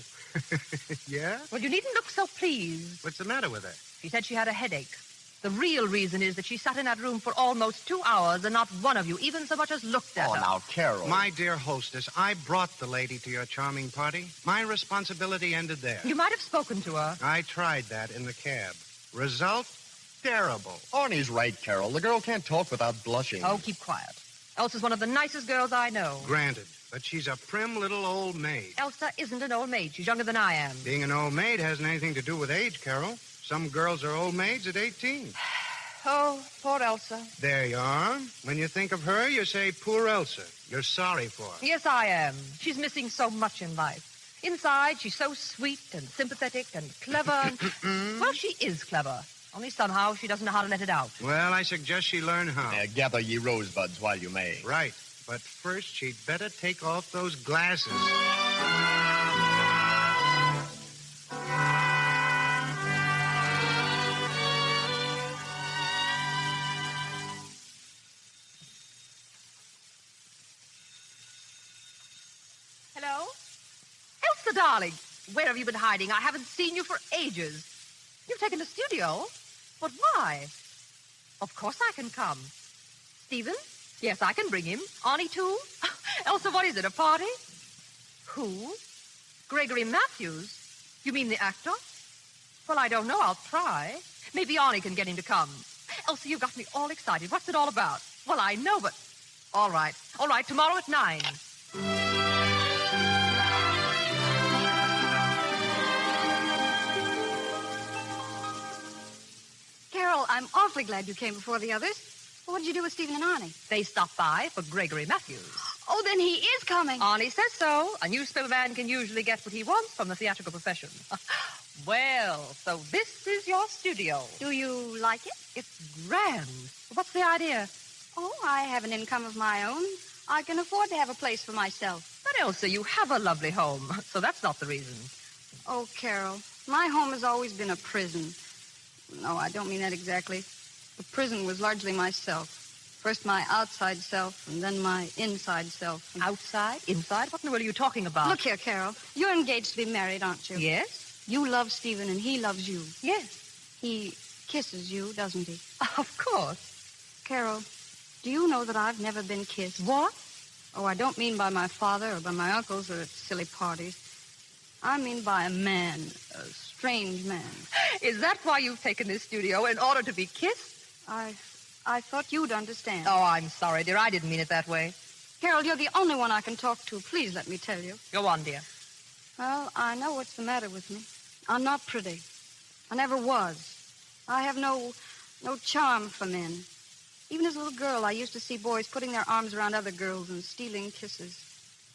[SPEAKER 11] Yeah?
[SPEAKER 16] Well, you needn't look so pleased.
[SPEAKER 11] What's the matter with her?
[SPEAKER 16] She said she had a headache. The real reason is that she sat in that room for almost 2 hours and not one of you even so much as looked at her.
[SPEAKER 19] Oh, now, Carol.
[SPEAKER 11] My dear hostess, I brought the lady to your charming party. My responsibility ended there.
[SPEAKER 16] You might have spoken to her.
[SPEAKER 11] I tried that in the cab. Result? Terrible.
[SPEAKER 19] Arnie's right, Carol. The girl can't talk without blushing.
[SPEAKER 16] Oh, keep quiet. Elsa's one of the nicest girls I know.
[SPEAKER 11] Granted, but she's a prim little old maid.
[SPEAKER 16] Elsa isn't an old maid. She's younger than I am.
[SPEAKER 11] Being an old maid hasn't anything to do with age, Carol. Some girls are old maids at 18.
[SPEAKER 16] Oh, poor Elsa.
[SPEAKER 11] There you are. When you think of her, you say, poor Elsa. You're sorry for her.
[SPEAKER 16] Yes, I am. She's missing so much in life. Inside, she's so sweet and sympathetic and clever. Well, she is clever. Only somehow she doesn't know how to let it out.
[SPEAKER 11] Well, I suggest she learn how.
[SPEAKER 19] Gather ye rosebuds while you may.
[SPEAKER 11] Right. But first, she'd better take off those glasses.
[SPEAKER 16] Hello? Elsa, darling. Where have you been hiding? I haven't seen you for ages. You've taken the studio? But why? Of course I can come. Stephen? Yes, I can bring him. Arnie, too? Elsa, what is it, a party? Who? Gregory Matthews? You mean the actor? Well, I don't know. I'll try.
[SPEAKER 15] Maybe Arnie can get him to come. Elsie, you got me all excited. What's it all about? Well, I know, but... All right, tomorrow at 9.
[SPEAKER 17] Carol, I'm awfully glad you came before the others. What did you do with Stephen and Arnie?
[SPEAKER 15] They stopped by for Gregory Matthews.
[SPEAKER 17] Oh, then he is coming.
[SPEAKER 15] Arnie says so. A newspaper man can usually get what he wants from the theatrical profession. Well, so this is your studio.
[SPEAKER 17] Do you like it?
[SPEAKER 15] It's grand. What's the idea?
[SPEAKER 17] Oh, I have an income of my own. I can afford to have a place for myself.
[SPEAKER 15] But, Elsa, you have a lovely home, so that's not the reason.
[SPEAKER 17] Oh, Carol, my home has always been a prison. No, I don't mean that exactly. The prison was largely myself. First my outside self, and then my inside self.
[SPEAKER 15] Outside? Inside? What in the world are you talking about?
[SPEAKER 17] Look here, Carol. You're engaged to be married, aren't you?
[SPEAKER 15] Yes.
[SPEAKER 17] You love Stephen, and he loves you.
[SPEAKER 15] Yes.
[SPEAKER 17] He kisses you, doesn't he?
[SPEAKER 15] Of course.
[SPEAKER 17] Carol, do you know that I've never been kissed?
[SPEAKER 15] What?
[SPEAKER 17] Oh, I don't mean by my father or by my uncles or at silly parties. I mean by a man, a strange man.
[SPEAKER 15] Is that why you've taken this studio, in order to be kissed?
[SPEAKER 17] I thought you'd understand.
[SPEAKER 15] Oh, I'm sorry, dear. I didn't mean it that way.
[SPEAKER 17] Carol, you're the only one I can talk to. Please let me tell you.
[SPEAKER 15] Go on, dear.
[SPEAKER 17] Well, I know what's the matter with me. I'm not pretty. I never was. I have no charm for men. Even as a little girl, I used to see boys putting their arms around other girls and stealing kisses.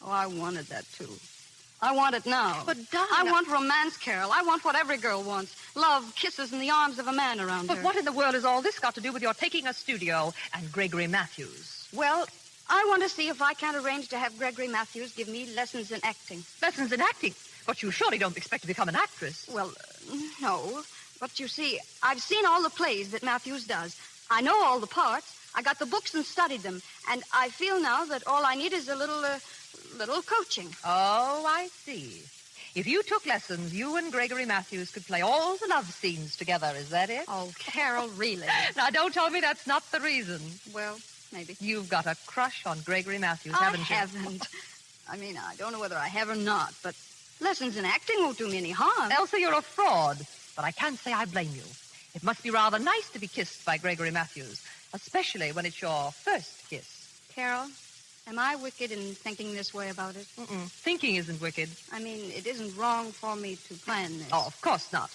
[SPEAKER 17] Oh, I wanted that, too. I want it now.
[SPEAKER 15] But, darling...
[SPEAKER 17] I want romance, Carol. I want what every girl wants. Love, kisses, and the arms of a man around her.
[SPEAKER 15] But what in the world has all this got to do with your taking a studio and Gregory Matthews?
[SPEAKER 17] Well, I want to see if I can't arrange to have Gregory Matthews give me lessons in acting.
[SPEAKER 15] Lessons in acting? But you surely don't expect to become an actress.
[SPEAKER 17] Well, no. But you see, I've seen all the plays that Matthews does. I know all the parts. I got the books and studied them. And I feel now that all I need is a little coaching.
[SPEAKER 15] Oh, I see. If you took lessons, you and Gregory Matthews could play all the love scenes together. Is that it?
[SPEAKER 17] Oh, Carol, really?
[SPEAKER 15] Now, don't tell me that's not the reason.
[SPEAKER 17] Well, maybe.
[SPEAKER 15] You've got a crush on Gregory Matthews, haven't you?
[SPEAKER 17] I haven't. I mean, I don't know whether I have or not, but lessons in acting won't do me any harm.
[SPEAKER 15] Elsa, you're a fraud. But I can't say I blame you. It must be rather nice to be kissed by Gregory Matthews, especially when it's your first kiss.
[SPEAKER 17] Carol, am I wicked in thinking this way about it?
[SPEAKER 15] Thinking isn't wicked.
[SPEAKER 17] I mean, it isn't wrong for me to plan this.
[SPEAKER 15] Oh, of course not.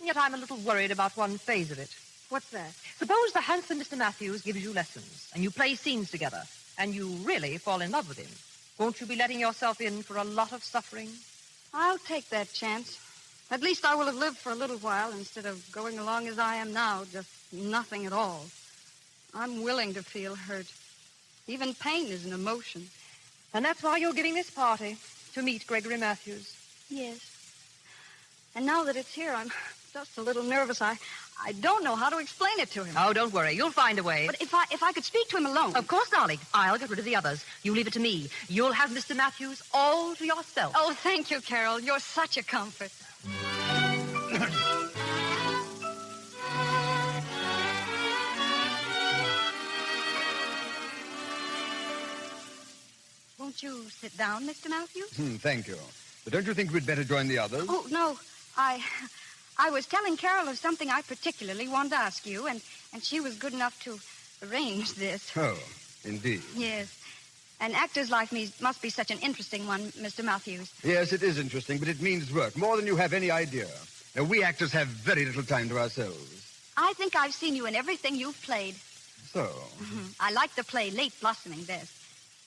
[SPEAKER 15] Yet I'm a little worried about one phase of it.
[SPEAKER 17] What's that?
[SPEAKER 15] Suppose the handsome Mr. Matthews gives you lessons, and you play scenes together, and you really fall in love with him. Won't you be letting yourself in for a lot of suffering?
[SPEAKER 17] I'll take that chance. At least I will have lived for a little while instead of going along as I am now, just nothing at all. I'm willing to feel hurt. Even pain is an emotion.
[SPEAKER 15] And that's why you're giving this party, to meet Gregory Matthews.
[SPEAKER 17] Yes. And now that it's here, I'm just a little nervous. I don't know how to explain it to him.
[SPEAKER 15] Oh, don't worry. You'll find a way.
[SPEAKER 17] But if I could speak to him alone...
[SPEAKER 15] Of course, darling. I'll get rid of the others. You leave it to me. You'll have Mr. Matthews all to yourself.
[SPEAKER 17] Oh, thank you, Carol. You're such a comfort. Won't you sit down, Mr. Matthews?
[SPEAKER 20] Thank you. But don't you think we'd better join the others?
[SPEAKER 17] Oh, no. I was telling Carol of something I particularly wanted to ask you, and she was good enough to arrange this.
[SPEAKER 20] Oh, indeed.
[SPEAKER 17] Yes. An actor's life must be such an interesting one, Mr. Matthews.
[SPEAKER 20] Yes, it is interesting, but it means work, more than you have any idea. Now, we actors have very little time to ourselves.
[SPEAKER 17] I think I've seen you in everything you've played.
[SPEAKER 20] So?
[SPEAKER 17] I like the play Late Blossoming best.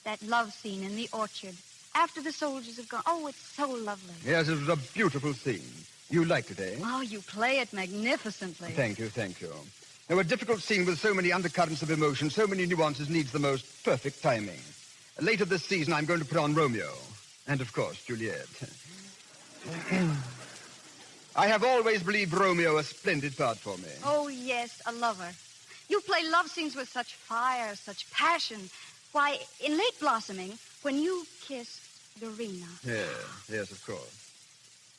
[SPEAKER 17] That love scene in the orchard. After the soldiers have gone. Oh, it's so lovely.
[SPEAKER 20] Yes, it was a beautiful scene. You liked it, eh?
[SPEAKER 17] Oh, you play it magnificently.
[SPEAKER 20] Thank you. Now, a difficult scene with so many undercurrents of emotion, so many nuances, needs the most perfect timing. Later this season, I'm going to put on Romeo. And, of course, Juliet. I have always believed Romeo a splendid part for me.
[SPEAKER 17] Oh, yes, a lover. You play love scenes with such fire, such passion. Why, in Late Blossoming, when you kissed Dorina...
[SPEAKER 20] Yes, of course.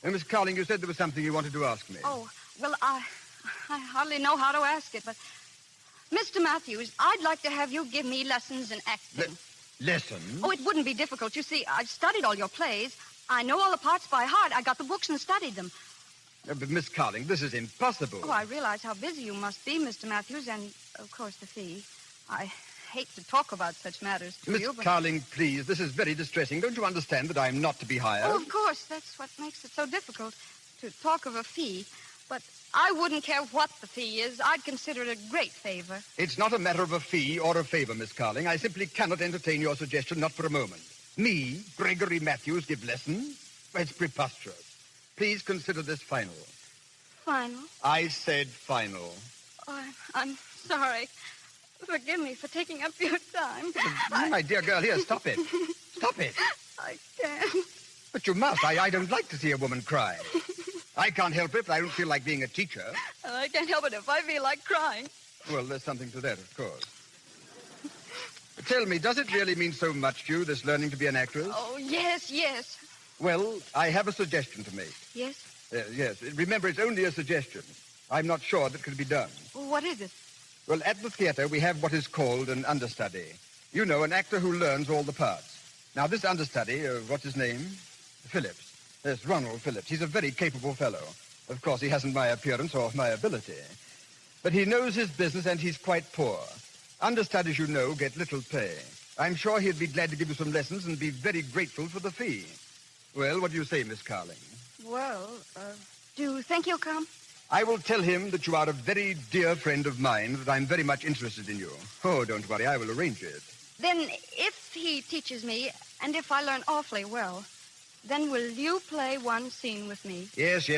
[SPEAKER 20] Miss Carling, you said there was something you wanted to ask me.
[SPEAKER 17] Oh, well, I hardly know how to ask it, but... Mr. Matthews, I'd like to have you give me lessons in acting.
[SPEAKER 20] Lessons?
[SPEAKER 17] Oh, it wouldn't be difficult. You see, I've studied all your plays. I know all the parts by heart. I got the books and studied them.
[SPEAKER 20] But, Miss Carling, this is impossible.
[SPEAKER 17] Oh, I realize how busy you must be, Mr. Matthews, and, of course, the fee. I hate to talk about such matters to
[SPEAKER 20] Miss
[SPEAKER 17] you, but...
[SPEAKER 20] Carling, please, this is very distressing. Don't you understand that I'm not to be hired?
[SPEAKER 17] Oh, of course. That's what makes it so difficult to talk of a fee. But I wouldn't care what the fee is. I'd consider it a great favor.
[SPEAKER 20] It's not a matter of a fee or a favor, Miss Carling. I simply cannot entertain your suggestion, not for a moment. Me, Gregory Matthews, give lessons? It's preposterous. Please consider this final.
[SPEAKER 17] Final?
[SPEAKER 20] I said final.
[SPEAKER 17] Oh, I'm sorry. Forgive me for taking up your time.
[SPEAKER 20] My dear girl, here, stop it. Stop it.
[SPEAKER 17] I can't.
[SPEAKER 20] But you must. I don't like to see a woman cry. I can't help it if I don't feel like being a teacher.
[SPEAKER 17] And I can't help it if I feel like crying.
[SPEAKER 20] Well, there's something to that, of course. Tell me, does it really mean so much to you, this learning to be an actress?
[SPEAKER 17] Oh, yes, yes.
[SPEAKER 20] Well, I have a suggestion to make.
[SPEAKER 17] Yes?
[SPEAKER 20] Yes. Remember, it's only a suggestion. I'm not sure that could be done.
[SPEAKER 17] Well, what is it?
[SPEAKER 20] Well, at the theater, we have what is called an understudy. You know, an actor who learns all the parts. Now, this understudy, what's his name? Phillips. Yes, Ronald Phillips. He's a very capable fellow. Of course, he hasn't my appearance or my ability. But he knows his business, and he's quite poor. Understudies, you know, get little pay. I'm sure he'd be glad to give you some lessons and be very grateful for the fee. Well, what do you say, Miss Carling?
[SPEAKER 17] Well, do you think he'll come?
[SPEAKER 20] I will tell him that you are a very dear friend of mine, that I'm very much interested in you. Oh, don't worry, I will arrange it.
[SPEAKER 17] Then, if he teaches me, and if I learn awfully well, then will you play one scene with me?
[SPEAKER 20] Yes.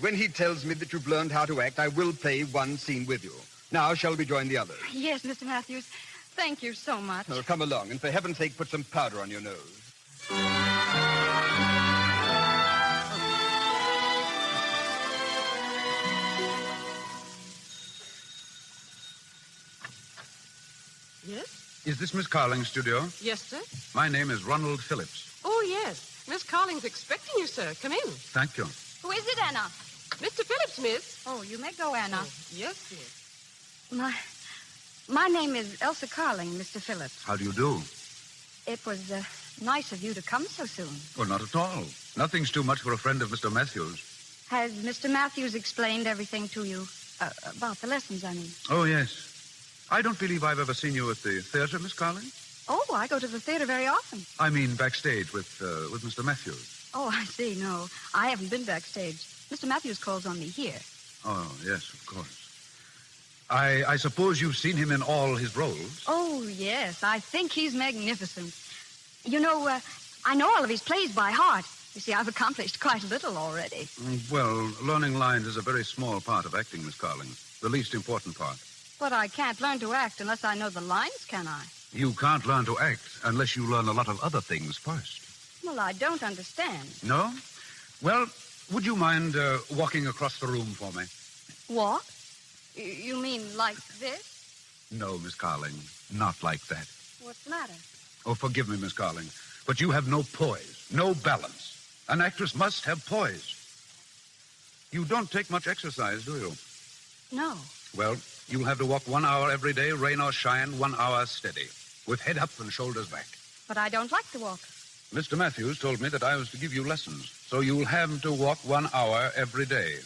[SPEAKER 20] When he tells me that you've learned how to act, I will play one scene with you. Now, shall we join the others?
[SPEAKER 17] Yes, Mr. Matthews. Thank you so much.
[SPEAKER 20] Oh, come along, and for heaven's sake, put some powder on your nose.
[SPEAKER 4] Yes?
[SPEAKER 14] Is this Miss Carling's studio?
[SPEAKER 4] Yes, sir.
[SPEAKER 14] My name is Ronald Phillips.
[SPEAKER 4] Oh, yes. Miss Carling's expecting you, sir. Come in.
[SPEAKER 14] Thank you.
[SPEAKER 17] Who is it, Anna?
[SPEAKER 4] Mr. Phillips, miss.
[SPEAKER 17] Oh, you may go, Anna.
[SPEAKER 4] Oh, yes, yes.
[SPEAKER 17] My name is Elsa Carling, Mr. Phillips.
[SPEAKER 14] How do you do?
[SPEAKER 17] It was nice of you to come so soon.
[SPEAKER 14] Oh, not at all. Nothing's too much for a friend of Mr. Matthews.
[SPEAKER 17] Has Mr. Matthews explained everything to you? About the lessons, I mean.
[SPEAKER 14] Oh, yes. I don't believe I've ever seen you at the theater, Miss Carling.
[SPEAKER 17] Oh, I go to the theater very often.
[SPEAKER 14] I mean backstage with Mr. Matthews.
[SPEAKER 17] Oh, I see. No, I haven't been backstage. Mr. Matthews calls on me here.
[SPEAKER 14] Oh, yes, of course. I suppose you've seen him in all his roles?
[SPEAKER 17] Oh, yes. I think he's magnificent. You know, I know all of his plays by heart. You see, I've accomplished quite a little already.
[SPEAKER 14] Well, learning lines is a very small part of acting, Miss Carling. The least important part.
[SPEAKER 17] But I can't learn to act unless I know the lines, can I?
[SPEAKER 14] You can't learn to act unless you learn a lot of other things first.
[SPEAKER 17] Well, I don't understand.
[SPEAKER 14] No? Well, would you mind walking across the room for me?
[SPEAKER 17] Walk? You mean like this?
[SPEAKER 14] No, Miss Carling, not like that.
[SPEAKER 17] What's the matter?
[SPEAKER 14] Oh, forgive me, Miss Carling, but you have no poise, no balance. An actress must have poise. You don't take much exercise, do you?
[SPEAKER 17] No.
[SPEAKER 14] Well, you'll have to walk 1 hour every day, rain or shine, 1 hour steady, with head up and shoulders back.
[SPEAKER 17] But I don't like to walk.
[SPEAKER 14] Mr. Matthews told me that I was to give you lessons, so you'll have to walk 1 hour every day.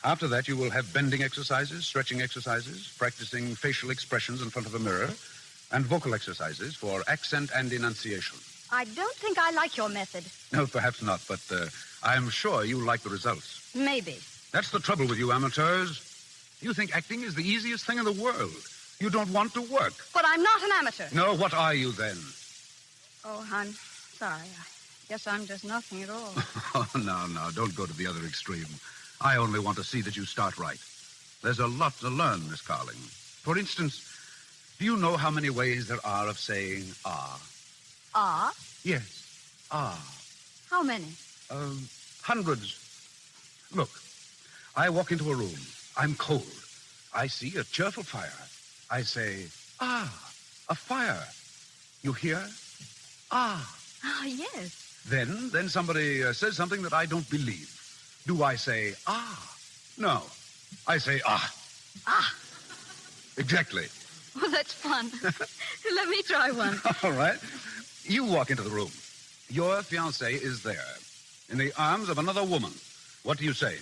[SPEAKER 14] After that, you will have bending exercises, stretching exercises, practicing facial expressions in front of a mirror, and vocal exercises for accent and enunciation.
[SPEAKER 17] I don't think I like your method.
[SPEAKER 14] No, perhaps not, but I'm sure you'll like the results.
[SPEAKER 17] Maybe.
[SPEAKER 14] That's the trouble with you amateurs. You think acting is the easiest thing in the world. You don't want to work.
[SPEAKER 17] But I'm not an amateur.
[SPEAKER 14] No, what are you then?
[SPEAKER 17] Oh, I'm sorry. I guess I'm just nothing at all.
[SPEAKER 14] Oh, no, don't go to the other extreme. I only want to see that you start right. There's a lot to learn, Miss Carling. For instance, do you know how many ways there are of saying ah?
[SPEAKER 17] Ah?
[SPEAKER 14] Yes, ah.
[SPEAKER 17] How many?
[SPEAKER 14] Hundreds. Look, I walk into a room. I'm cold. I see a cheerful fire. I say, ah, a fire. You hear? Ah.
[SPEAKER 17] Ah, yes.
[SPEAKER 14] Then somebody says something that I don't believe. Do I say, ah? No. I say, ah.
[SPEAKER 17] Ah.
[SPEAKER 14] Exactly.
[SPEAKER 17] Oh, that's fun. Let me try one.
[SPEAKER 14] All right. You walk into the room. Your fiancé is there, in the arms of another woman. What do you say?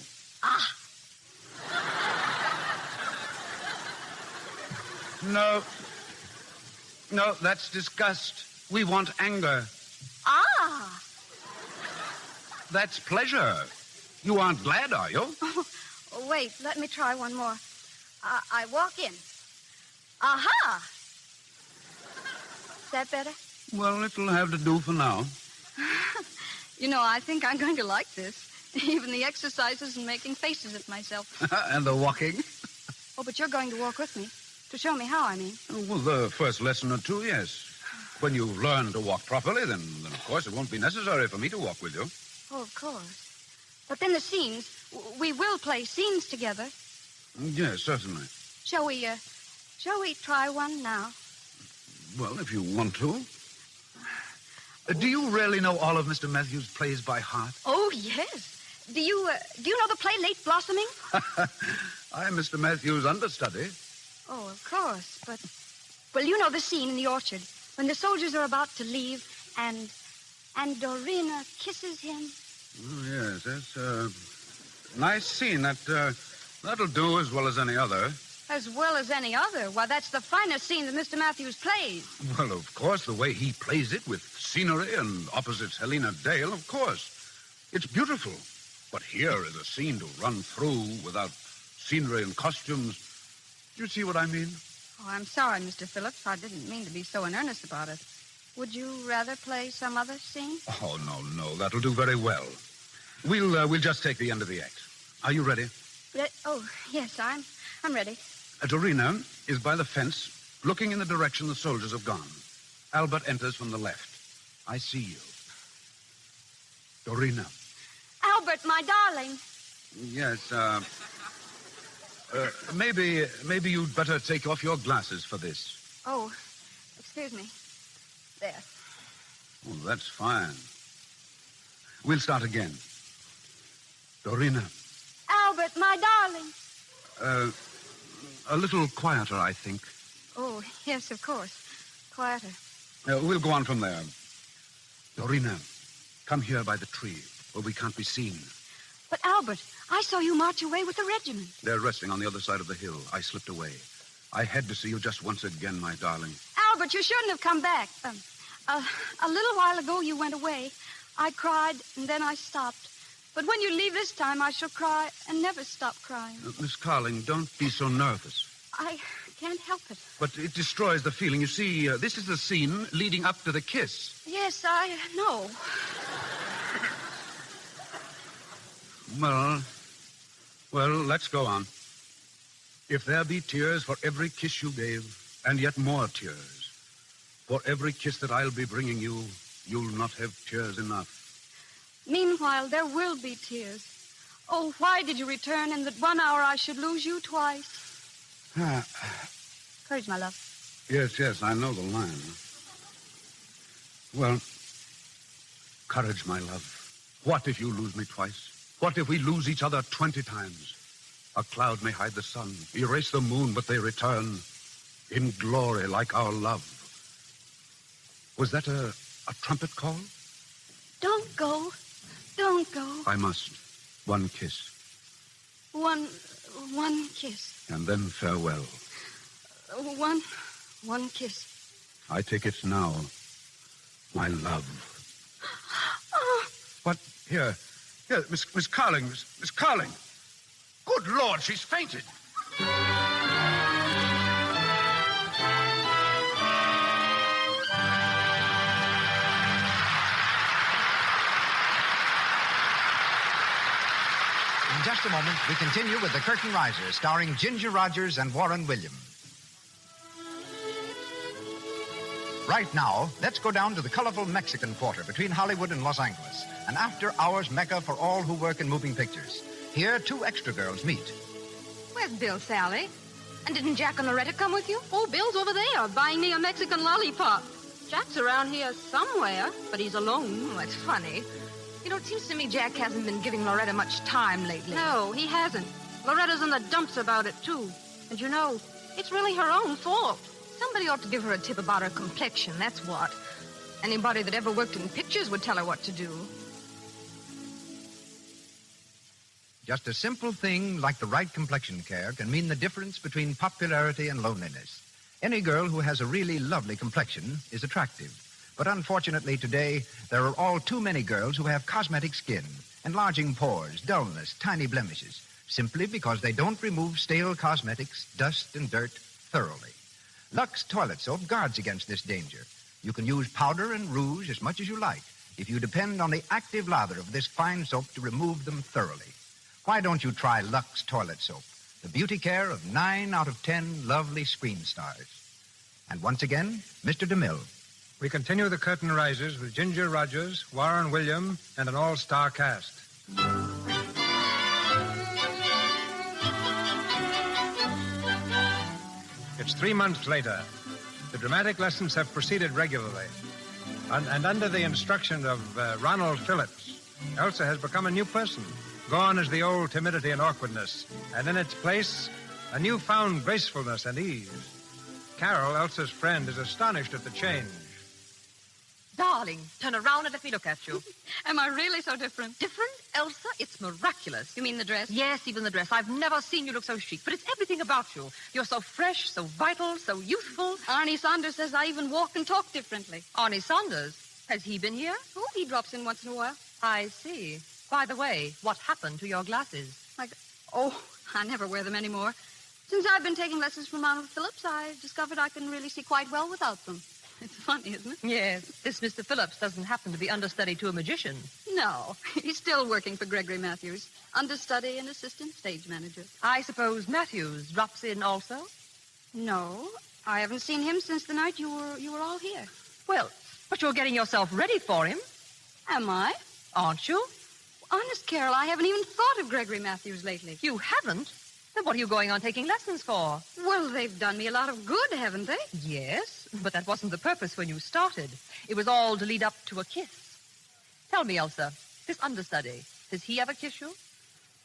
[SPEAKER 14] No. No, that's disgust. We want anger.
[SPEAKER 17] Ah!
[SPEAKER 14] That's pleasure. You aren't glad, are you?
[SPEAKER 17] Oh, wait, let me try one more. I walk in. Aha! Is that better?
[SPEAKER 14] Well, it'll have to do for now.
[SPEAKER 17] You know, I think I'm going to like this. Even the exercises and making faces at myself.
[SPEAKER 14] And the walking?
[SPEAKER 17] Oh, but you're going to walk with me. To show me how, I mean.
[SPEAKER 14] Well, the first lesson or two, yes. When you learn to walk properly, then of course, it won't be necessary for me to walk with you.
[SPEAKER 17] Oh, of course. But then the scenes. We will play scenes together.
[SPEAKER 14] Yes, certainly.
[SPEAKER 17] Shall we try one now?
[SPEAKER 14] Well, if you want to. Do you really know all of Mr. Matthews' plays by heart?
[SPEAKER 17] Oh, yes. Do you know the play Late Blossoming?
[SPEAKER 14] I'm Mr. Matthews' understudy.
[SPEAKER 17] Oh, of course, but... Well, you know the scene in the orchard when the soldiers are about to leave and Dorina kisses him.
[SPEAKER 14] Oh, yes, that's a nice scene. That'll do as well as any other.
[SPEAKER 17] As well as any other? Why, that's the finest scene that Mr. Matthews plays.
[SPEAKER 14] Well, of course, the way he plays it with scenery and opposites Helena Dale, of course. It's beautiful. But here is a scene to run through without scenery and costumes. Do you see what I mean?
[SPEAKER 17] Oh, I'm sorry, Mr. Phillips. I didn't mean to be so in earnest about it. Would you rather play some other scene?
[SPEAKER 14] Oh, no. That'll do very well. We'll just take the end of the act. Are you ready?
[SPEAKER 17] Oh, yes, I'm ready.
[SPEAKER 14] Dorina is by the fence, looking in the direction the soldiers have gone. Albert enters from the left. I see you. Dorina.
[SPEAKER 17] Albert, my darling.
[SPEAKER 14] Yes, maybe you'd better take off your glasses for this.
[SPEAKER 17] Oh, excuse me. There.
[SPEAKER 14] Oh, that's fine. We'll start again. Dorina.
[SPEAKER 17] Albert, my darling.
[SPEAKER 14] A little quieter, I think.
[SPEAKER 17] Oh, yes, of course. Quieter.
[SPEAKER 14] We'll go on from there. Dorina, come here by the tree where we can't be seen.
[SPEAKER 17] But, Albert, I saw you march away with the regiment.
[SPEAKER 14] They're resting on the other side of the hill. I slipped away. I had to see you just once again, my darling.
[SPEAKER 17] Albert, you shouldn't have come back. A little while ago, you went away. I cried, and then I stopped. But when you leave this time, I shall cry and never stop crying.
[SPEAKER 14] Miss Carling, don't be so nervous.
[SPEAKER 17] I can't help it.
[SPEAKER 14] But it destroys the feeling. You see, this is the scene leading up to the kiss.
[SPEAKER 17] Yes, I know.
[SPEAKER 14] Well, let's go on. If there be tears for every kiss you gave, and yet more tears, for every kiss that I'll be bringing you, you'll not have tears enough.
[SPEAKER 17] Meanwhile, there will be tears. Oh, why did you return in that 1 hour I should lose you twice? Courage, my love.
[SPEAKER 14] Yes, I know the line. Well, courage, my love. What if you lose me twice? What if we lose each other 20 times? A cloud may hide the sun, erase the moon, but they return in glory like our love. Was that a trumpet call?
[SPEAKER 17] Don't go. Don't go.
[SPEAKER 14] I must. One kiss.
[SPEAKER 17] One kiss.
[SPEAKER 14] And then farewell.
[SPEAKER 17] One kiss.
[SPEAKER 14] I take it now, my love. What? Here, Miss Carling. Miss Carling. Good Lord, she's fainted.
[SPEAKER 24] In just a moment, we continue with The Curtain Riser, starring Ginger Rogers and Warren Williams. Right now, let's go down to the colorful Mexican Quarter between Hollywood and Los Angeles, an after-hours mecca for all who work in moving pictures. Here, two extra girls meet.
[SPEAKER 15] Where's Bill, Sally? And didn't Jack and Loretta come with you? Oh, Bill's over there, buying me a Mexican lollipop. Jack's around here somewhere, but he's alone.
[SPEAKER 16] Oh, that's funny. You know, it seems to me Jack hasn't been giving Loretta much time lately.
[SPEAKER 15] No, he hasn't. Loretta's in the dumps about it, too. And you know, it's really her own fault.
[SPEAKER 16] Somebody ought to give her a tip about her complexion, that's what. Anybody that ever worked in pictures would tell her what to do.
[SPEAKER 24] Just a simple thing like the right complexion care can mean the difference between popularity and loneliness.
[SPEAKER 14] Any girl who has a really lovely complexion is attractive. But unfortunately today, there are all too many girls who have cosmetic skin, enlarging pores, dullness, tiny blemishes, simply because they don't remove stale cosmetics, dust, and dirt thoroughly. Lux Toilet Soap guards against this danger. You can use powder and rouge as much as you like if you depend on the active lather of this fine soap to remove them thoroughly. Why don't you try Lux Toilet Soap, the beauty care of 9 out of 10 lovely screen stars? And once again, Mr. DeMille.
[SPEAKER 12] We continue the curtain rises with Ginger Rogers, Warren William, and an all-star cast. It's 3 months later. The dramatic lessons have proceeded regularly. And under the instruction of Ronald Phillips, Elsa has become a new person. Gone is the old timidity and awkwardness. And in its place, a newfound gracefulness and ease. Carol, Elsa's friend, is astonished at the change.
[SPEAKER 4] Darling, turn around and let me look at you.
[SPEAKER 17] Am I really so different?
[SPEAKER 4] Different? Elsa, it's miraculous.
[SPEAKER 17] You mean the dress?
[SPEAKER 4] Yes, even the dress. I've never seen you look so chic, but it's everything about you. You're so fresh, so vital, so youthful.
[SPEAKER 17] Arnie Saunders says I even walk and talk differently.
[SPEAKER 4] Arnie Saunders? Has he been here?
[SPEAKER 17] Oh, he drops in once in a while.
[SPEAKER 4] I see. By the way, what happened to your glasses?
[SPEAKER 17] Oh, I never wear them anymore. Since I've been taking lessons from Ronald Phillips, I discovered I can really see quite well without them. It's funny, isn't it?
[SPEAKER 4] Yes. This Mr. Phillips doesn't happen to be understudy to a magician.
[SPEAKER 17] No. He's still working for Gregory Matthews. Understudy and assistant stage manager.
[SPEAKER 4] I suppose Matthews drops in also?
[SPEAKER 17] No. I haven't seen him since the night you were all here.
[SPEAKER 4] Well, but you're getting yourself ready for him.
[SPEAKER 17] Am I?
[SPEAKER 4] Aren't you?
[SPEAKER 17] Honest, Carol, I haven't even thought of Gregory Matthews lately.
[SPEAKER 4] You haven't? Then what are you going on taking lessons for?
[SPEAKER 17] Well, they've done me a lot of good, haven't they?
[SPEAKER 4] Yes, but that wasn't the purpose when you started. It was all to lead up to a kiss. Tell me, Elsa, this understudy, does he ever kiss you?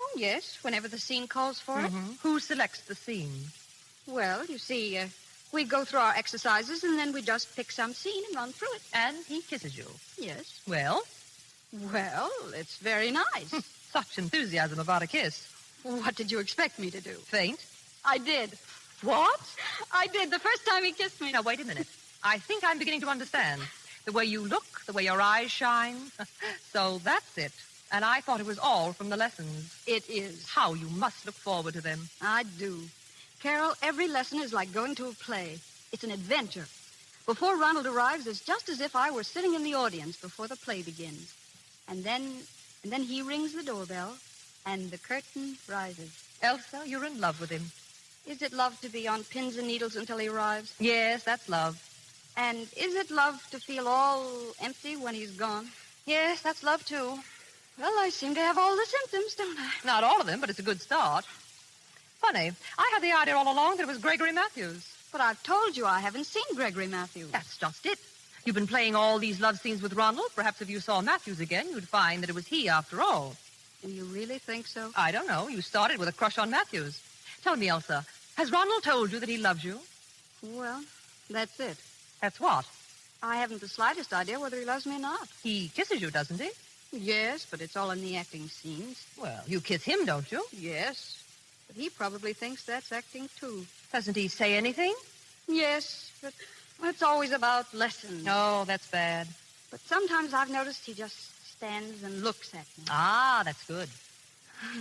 [SPEAKER 17] Oh, yes, whenever the scene calls for it.
[SPEAKER 4] Who selects the scene?
[SPEAKER 17] Well, you see, we go through our exercises, and then we just pick some scene and run through it.
[SPEAKER 4] And he kisses you?
[SPEAKER 17] Yes.
[SPEAKER 4] Well?
[SPEAKER 17] Well, it's very nice.
[SPEAKER 4] Such enthusiasm about a kiss.
[SPEAKER 17] What did you expect me to do?
[SPEAKER 4] Faint?
[SPEAKER 17] I did.
[SPEAKER 4] What?
[SPEAKER 17] I did, the first time he kissed me.
[SPEAKER 4] Now, wait a minute. I think I'm beginning to understand. The way you look, the way your eyes shine. So that's it. And I thought it was all from the lessons.
[SPEAKER 17] It is.
[SPEAKER 4] How you must look forward to them.
[SPEAKER 17] I do. Carol, every lesson is like going to a play. It's an adventure. Before Ronald arrives, it's just as if I were sitting in the audience before the play begins. And then he rings the doorbell, and the curtain rises.
[SPEAKER 4] Elsa, you're in love with him.
[SPEAKER 17] Is it love to be on pins and needles until he arrives?
[SPEAKER 4] Yes, that's love.
[SPEAKER 17] And is it love to feel all empty when he's gone?
[SPEAKER 4] Yes, that's love, too.
[SPEAKER 17] Well, I seem to have all the symptoms, don't I?
[SPEAKER 4] Not all of them, but it's a good start. Funny, I had the idea all along that it was Gregory Matthews.
[SPEAKER 17] But I've told you I haven't seen Gregory Matthews.
[SPEAKER 4] That's just it. You've been playing all these love scenes with Ronald. Perhaps if you saw Matthews again, you'd find that it was he after all.
[SPEAKER 17] Do you really think so?
[SPEAKER 4] I don't know. You started with a crush on Matthews. Tell me, Elsa, has Ronald told you that he loves you?
[SPEAKER 17] Well, that's it.
[SPEAKER 4] That's what?
[SPEAKER 17] I haven't the slightest idea whether he loves me or not.
[SPEAKER 4] He kisses you, doesn't he?
[SPEAKER 17] Yes, but it's all in the acting scenes.
[SPEAKER 4] Well, you kiss him, don't you?
[SPEAKER 17] Yes. But he probably thinks that's acting, too.
[SPEAKER 4] Doesn't he say anything?
[SPEAKER 17] Yes, but it's always about lessons.
[SPEAKER 4] Oh, that's bad.
[SPEAKER 17] But sometimes I've noticed he just stands and looks at me.
[SPEAKER 4] Ah, that's good.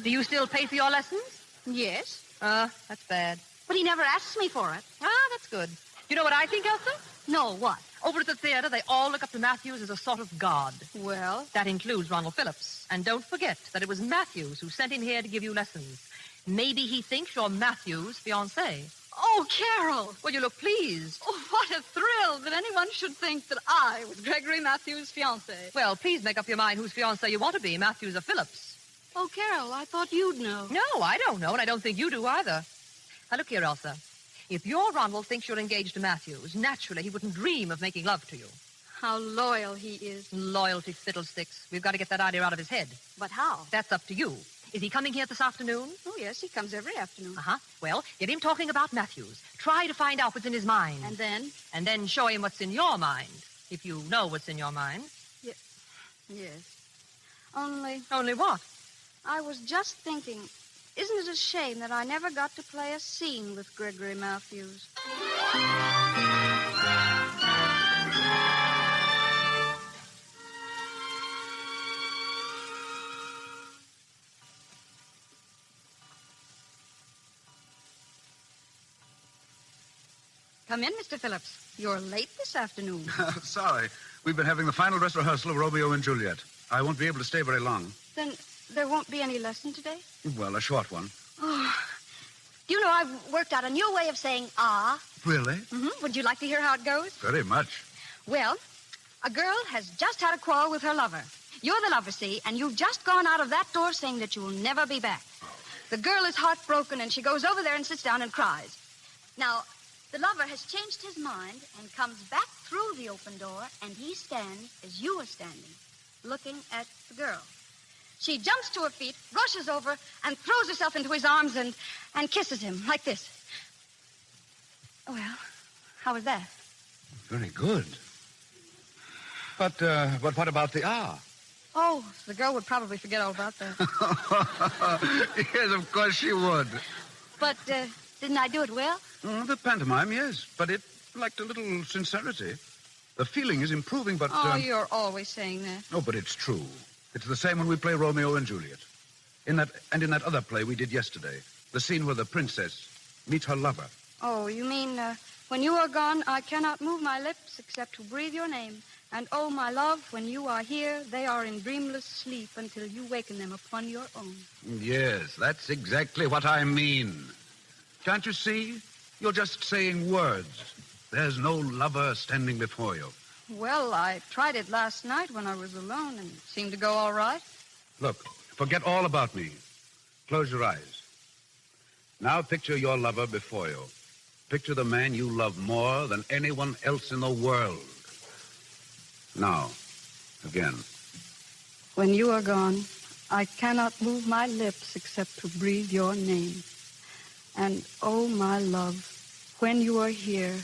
[SPEAKER 4] Do you still pay for your lessons?
[SPEAKER 17] Yes.
[SPEAKER 4] That's bad.
[SPEAKER 17] But he never asks me for it.
[SPEAKER 4] Ah, that's good. You know what I think, Elsa?
[SPEAKER 17] No, what?
[SPEAKER 4] Over at the theater, they all look up to Matthews as a sort of god.
[SPEAKER 17] Well?
[SPEAKER 4] That includes Ronald Phillips. And don't forget that it was Matthews who sent him here to give you lessons. Maybe he thinks you're Matthews' fiancée.
[SPEAKER 17] Oh, Carol!
[SPEAKER 4] Well, you look pleased.
[SPEAKER 17] Oh, what a thrill that anyone should think that I was Gregory Matthews' fiancée.
[SPEAKER 4] Well, please make up your mind whose fiancée you want to be, Matthews or Phillips.
[SPEAKER 17] Oh, Carol, I thought you'd know.
[SPEAKER 4] No, I don't know, and I don't think you do either. Now, look here, Elsa. If your Ronald thinks you're engaged to Matthews, naturally he wouldn't dream of making love to you.
[SPEAKER 17] How loyal he is.
[SPEAKER 4] Loyalty fiddlesticks. We've got to get that idea out of his head.
[SPEAKER 17] But how?
[SPEAKER 4] That's up to you. Is he coming here this afternoon?
[SPEAKER 17] Oh, yes, he comes every afternoon.
[SPEAKER 4] Uh-huh. Well, get him talking about Matthews. Try to find out what's in his mind.
[SPEAKER 17] And then?
[SPEAKER 4] And then show him what's in your mind, if you know what's in your mind.
[SPEAKER 17] Yes. Only...
[SPEAKER 4] Only what?
[SPEAKER 17] I was just thinking, Isn't it a shame that I never got to play a scene with Gregory Matthews? Come in, Mr. Phillips. You're late this afternoon.
[SPEAKER 14] Sorry. We've been having the final dress rehearsal of Romeo and Juliet. I won't be able to stay very long.
[SPEAKER 17] Then there won't be any lesson today?
[SPEAKER 14] Well, a short one.
[SPEAKER 17] Oh. Do you know I've worked out a new way of saying ah?
[SPEAKER 14] Really?
[SPEAKER 17] Mm-hmm. Would you like to hear how it goes?
[SPEAKER 14] Very much.
[SPEAKER 17] Well, a girl has just had a quarrel with her lover. You're the lover, see, and you've just gone out of that door saying that you will never be back. The girl is heartbroken, and she goes over there and sits down and cries. Now, the lover has changed his mind and comes back through the open door, and he stands as you are standing, looking at the girl. She jumps to her feet, rushes over, and throws herself into his arms and kisses him like this. Well, how was that?
[SPEAKER 14] Very good. But what about the ah?
[SPEAKER 17] Oh, the girl would probably forget all about that.
[SPEAKER 14] Yes, of course she would.
[SPEAKER 17] But didn't I do it well?
[SPEAKER 14] The pantomime, yes, but it lacked a little sincerity. The feeling is improving, but...
[SPEAKER 17] Oh, you're always saying that.
[SPEAKER 14] Oh, but it's true. It's the same when we play Romeo and Juliet. In that other play we did yesterday, the scene where the princess meets her lover.
[SPEAKER 17] Oh, you mean, when you are gone, I cannot move my lips except to breathe your name. And, oh, my love, when you are here, they are in dreamless sleep until you waken them upon your own.
[SPEAKER 14] Yes, that's exactly what I mean. Can't you see? You're just saying words. There's no lover standing before you.
[SPEAKER 17] Well, I tried it last night when I was alone, and it seemed to go all right.
[SPEAKER 14] Look, forget all about me. Close your eyes. Now picture your lover before you. Picture the man you love more than anyone else in the world. Now, again.
[SPEAKER 17] When you are gone, I cannot move my lips except to breathe your name. And, oh, my love, when you are here,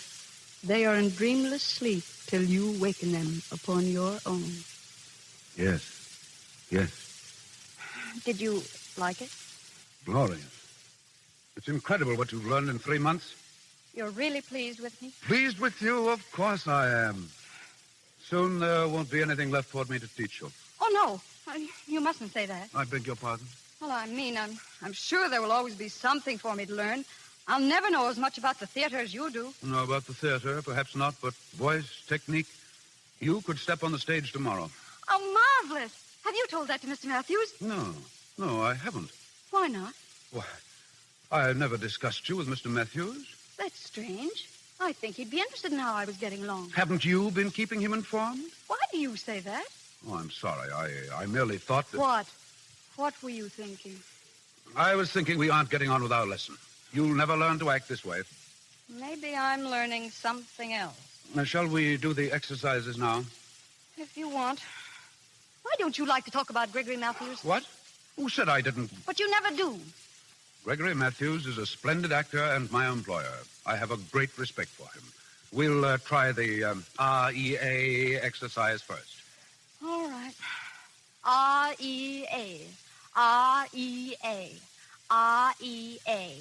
[SPEAKER 17] they are in dreamless sleep till you waken them upon your own.
[SPEAKER 14] Yes. Yes.
[SPEAKER 17] Did you like it?
[SPEAKER 14] Glorious. It's incredible what you've learned in 3 months.
[SPEAKER 17] You're really pleased with me?
[SPEAKER 14] Pleased with you? Of course I am. Soon there won't be anything left for me to teach you.
[SPEAKER 17] Oh, no. You mustn't say that.
[SPEAKER 14] I beg your pardon?
[SPEAKER 17] Well, I mean, I'm sure there will always be something for me to learn. I'll never know as much about the theater as you do.
[SPEAKER 14] No, about the theater, perhaps not, but voice, technique. You could step on the stage tomorrow.
[SPEAKER 17] Oh, marvelous. Have you told that to Mr. Matthews?
[SPEAKER 14] No, I haven't.
[SPEAKER 17] Why not?
[SPEAKER 14] Why, I never discussed you with Mr. Matthews.
[SPEAKER 17] That's strange. I think he'd be interested in how I was getting along.
[SPEAKER 14] Haven't you been keeping him informed?
[SPEAKER 17] Why do you say that?
[SPEAKER 14] Oh, I'm sorry. I merely thought that...
[SPEAKER 17] What? What were you thinking?
[SPEAKER 14] I was thinking we aren't getting on with our lesson. You'll never learn to act this way.
[SPEAKER 17] Maybe I'm learning something else.
[SPEAKER 14] Shall we do the exercises now?
[SPEAKER 17] If you want. Why don't you like to talk about Gregory Matthews?
[SPEAKER 14] What? Who said I didn't?
[SPEAKER 17] But you never do.
[SPEAKER 14] Gregory Matthews is a splendid actor and my employer. I have a great respect for him. We'll try the REA exercise first.
[SPEAKER 17] All right. REA. REA. REA.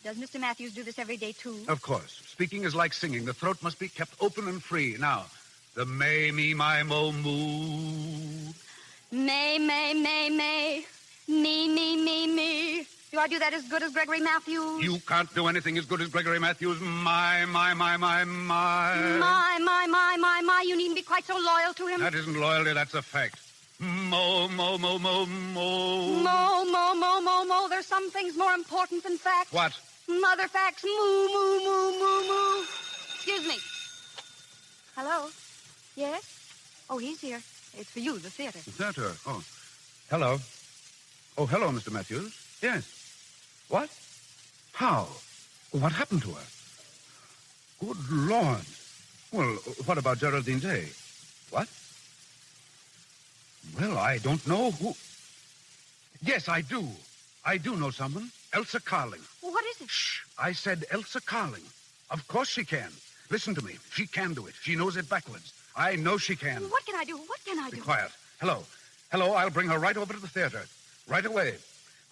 [SPEAKER 17] Does Mr. Matthews do this every day, too?
[SPEAKER 14] Of course. Speaking is like singing. The throat must be kept open and free. Now, the may, me, my, mo, moo.
[SPEAKER 17] May, may, may, may. Me, me, me, me. Do I do that as good as Gregory Matthews?
[SPEAKER 14] You can't do anything as good as Gregory Matthews. My.
[SPEAKER 17] You needn't be quite so loyal to him.
[SPEAKER 14] That isn't loyalty, that's a fact. Mo.
[SPEAKER 17] Mo. There's some things more important than facts.
[SPEAKER 14] What?
[SPEAKER 17] Mother facts. Moo. Excuse me. Hello? Yes? Oh, he's here. It's for you, the theater.
[SPEAKER 14] The theater? Oh. Hello. Oh, hello, Mr. Matthews. Yes. What? How? What happened to her? Good Lord. Well, what about Geraldine Day? What? Well, I don't know who... Yes, I do. I do know someone. Elsa Carling.
[SPEAKER 17] What is it?
[SPEAKER 14] Shh. I said Elsa Carling. Of course she can. Listen to me. She can do it. She knows it backwards. I know she can.
[SPEAKER 17] What can I do?
[SPEAKER 14] Be quiet. Hello. I'll bring her right over to the theater. Right away.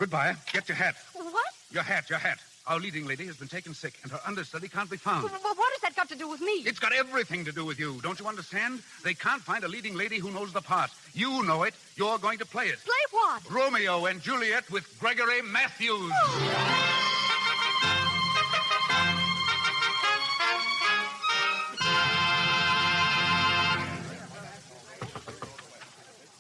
[SPEAKER 14] Goodbye. Get your hat.
[SPEAKER 17] What?
[SPEAKER 14] Your hat. Our leading lady has been taken sick, and her understudy can't be found.
[SPEAKER 17] Well, what has that got to do with me?
[SPEAKER 14] It's got everything to do with you. Don't you understand? They can't find a leading lady who knows the part. You know it. You're going to play it.
[SPEAKER 17] Play what?
[SPEAKER 14] Romeo and Juliet with Gregory Matthews.
[SPEAKER 17] Oh.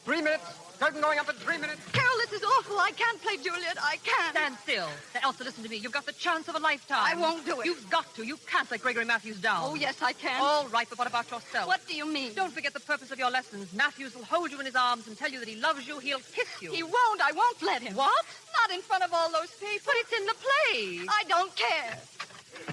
[SPEAKER 24] 3 minutes. Curtain going up in 3 minutes.
[SPEAKER 17] Carol, this is awful. I can't play Juliet. I can't.
[SPEAKER 4] Stand still. Now, Elsa, listen to me. You've got the chance of a lifetime.
[SPEAKER 17] I won't do it.
[SPEAKER 4] You've got to. You can't let Gregory Matthews down.
[SPEAKER 17] Oh, yes, I can.
[SPEAKER 4] All right, but what about yourself?
[SPEAKER 17] What do you mean?
[SPEAKER 4] Don't forget the purpose of your lessons. Matthews will hold you in his arms and tell you that he loves you. He'll kiss you.
[SPEAKER 17] He won't. I won't let him.
[SPEAKER 4] What?
[SPEAKER 17] Not in front of all those people.
[SPEAKER 4] But it's in the play.
[SPEAKER 17] I don't care.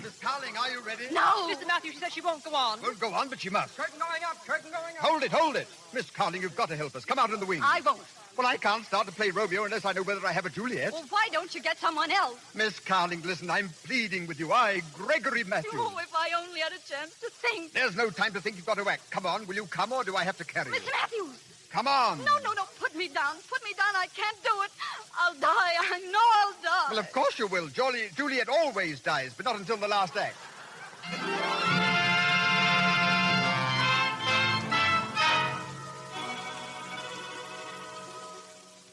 [SPEAKER 20] Miss Carling, are you ready?
[SPEAKER 17] No.
[SPEAKER 4] Mr. Matthews, she says she won't go on.
[SPEAKER 20] Won't go on, but she must.
[SPEAKER 24] Curtain going up. Curtain going up.
[SPEAKER 20] Hold it. Miss Carling, you've got to help us. Come out in the wing.
[SPEAKER 17] I won't.
[SPEAKER 20] Well, I can't start to play Romeo unless I know whether I have a Juliet.
[SPEAKER 17] Well, why don't you get someone else?
[SPEAKER 20] Miss Carling, listen, I'm pleading with you. I, Gregory Matthews.
[SPEAKER 17] Oh, if I only had a chance to think.
[SPEAKER 20] There's no time to think. You've got to act. Come on, will you come, or do I have to carry you?
[SPEAKER 17] Mr. Matthews!
[SPEAKER 20] Come on.
[SPEAKER 17] No. Put me down. I can't do it. I'll die. I know I'll die.
[SPEAKER 20] Well, of course you will. Juliet always dies, but not until the last act.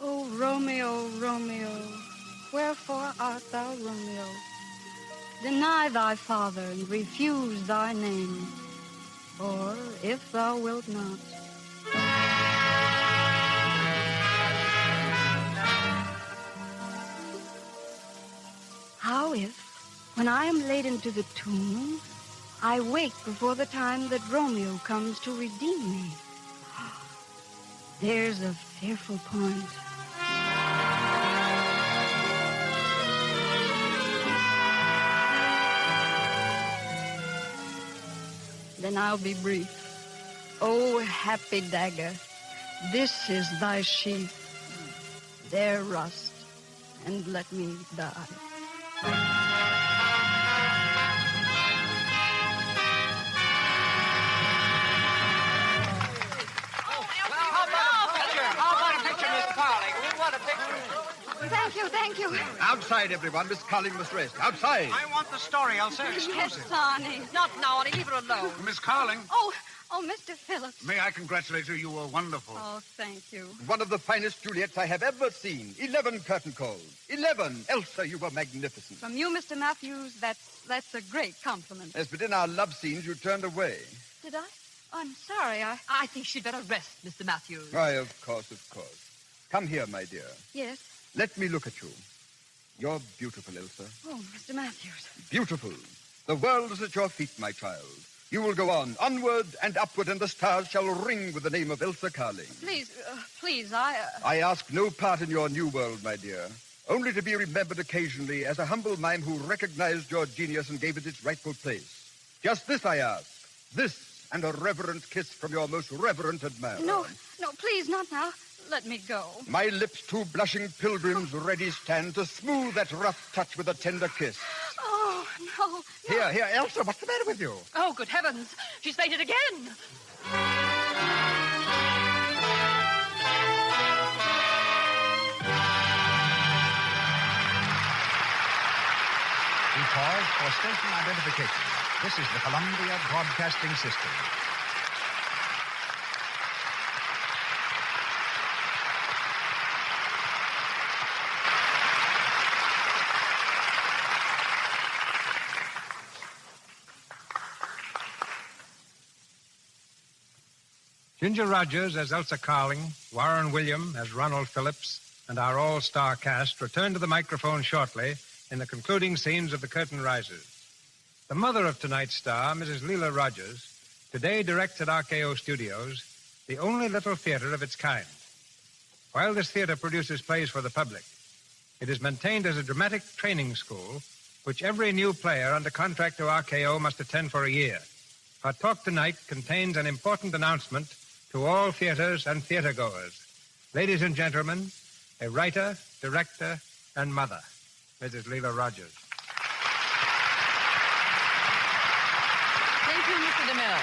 [SPEAKER 17] Oh, Romeo, Romeo, wherefore art thou Romeo? Deny thy father and refuse thy name, or if thou wilt not. How if, when I am laid into the tomb, I wake before the time that Romeo comes to redeem me? There's a fearful point. Then I'll be brief. Oh, happy dagger, this is thy sheath. There rust, and let me die. Thank you.
[SPEAKER 20] Outside, everyone. Miss Carling must rest. Outside.
[SPEAKER 12] I want the story, Elsa.
[SPEAKER 17] Yes, Sonny.
[SPEAKER 4] Not now, Annie. Leave her alone.
[SPEAKER 14] Miss Carling.
[SPEAKER 17] Oh, Mr. Phillips.
[SPEAKER 14] May I congratulate you? You were wonderful.
[SPEAKER 17] Oh, thank you.
[SPEAKER 20] One of the finest Juliets I have ever seen. 11 curtain calls. 11. Elsa, you were magnificent.
[SPEAKER 17] From you, Mr. Matthews, that's a great compliment.
[SPEAKER 20] Yes, but in our love scenes, you turned away.
[SPEAKER 17] Did I? Oh, I'm sorry.
[SPEAKER 4] I think she'd better rest, Mr. Matthews.
[SPEAKER 20] Why, of course. Come here, my dear.
[SPEAKER 17] Yes?
[SPEAKER 20] Let me look at you. You're beautiful, Elsa.
[SPEAKER 17] Oh, Mr. Matthews.
[SPEAKER 20] Beautiful. The world is at your feet, my child. You will go on, onward and upward, and the stars shall ring with the name of Elsa Carling.
[SPEAKER 17] Please,
[SPEAKER 20] I ask no part in your new world, my dear. Only to be remembered occasionally as a humble mime who recognized your genius and gave it its rightful place. Just this I ask. This and a reverent kiss from your most reverent admirer.
[SPEAKER 17] No, please, not now. Let me go.
[SPEAKER 20] My lips, two blushing pilgrims, ready stand to smooth that rough touch with a tender kiss.
[SPEAKER 17] Oh, no.
[SPEAKER 20] Here, Elsa, what's the matter with you?
[SPEAKER 4] Oh, good heavens. She's fainted again.
[SPEAKER 12] We pause for station identification. This is the Columbia Broadcasting System. Ginger Rogers as Elsa Carling, Warren William as Ronald Phillips, and our all-star cast return to the microphone shortly in the concluding scenes of The Curtain Rises. The mother of tonight's star, Mrs. Leela Rogers, today directs at RKO Studios the only little theater of its kind. While this theater produces plays for the public, it is maintained as a dramatic training school which every new player under contract to RKO must attend for a year. Our talk tonight contains an important announcement to all theaters and theatergoers. Ladies and gentlemen, a writer, director, and mother, Mrs. Leela Rogers.
[SPEAKER 16] Thank you, Mr. DeMille.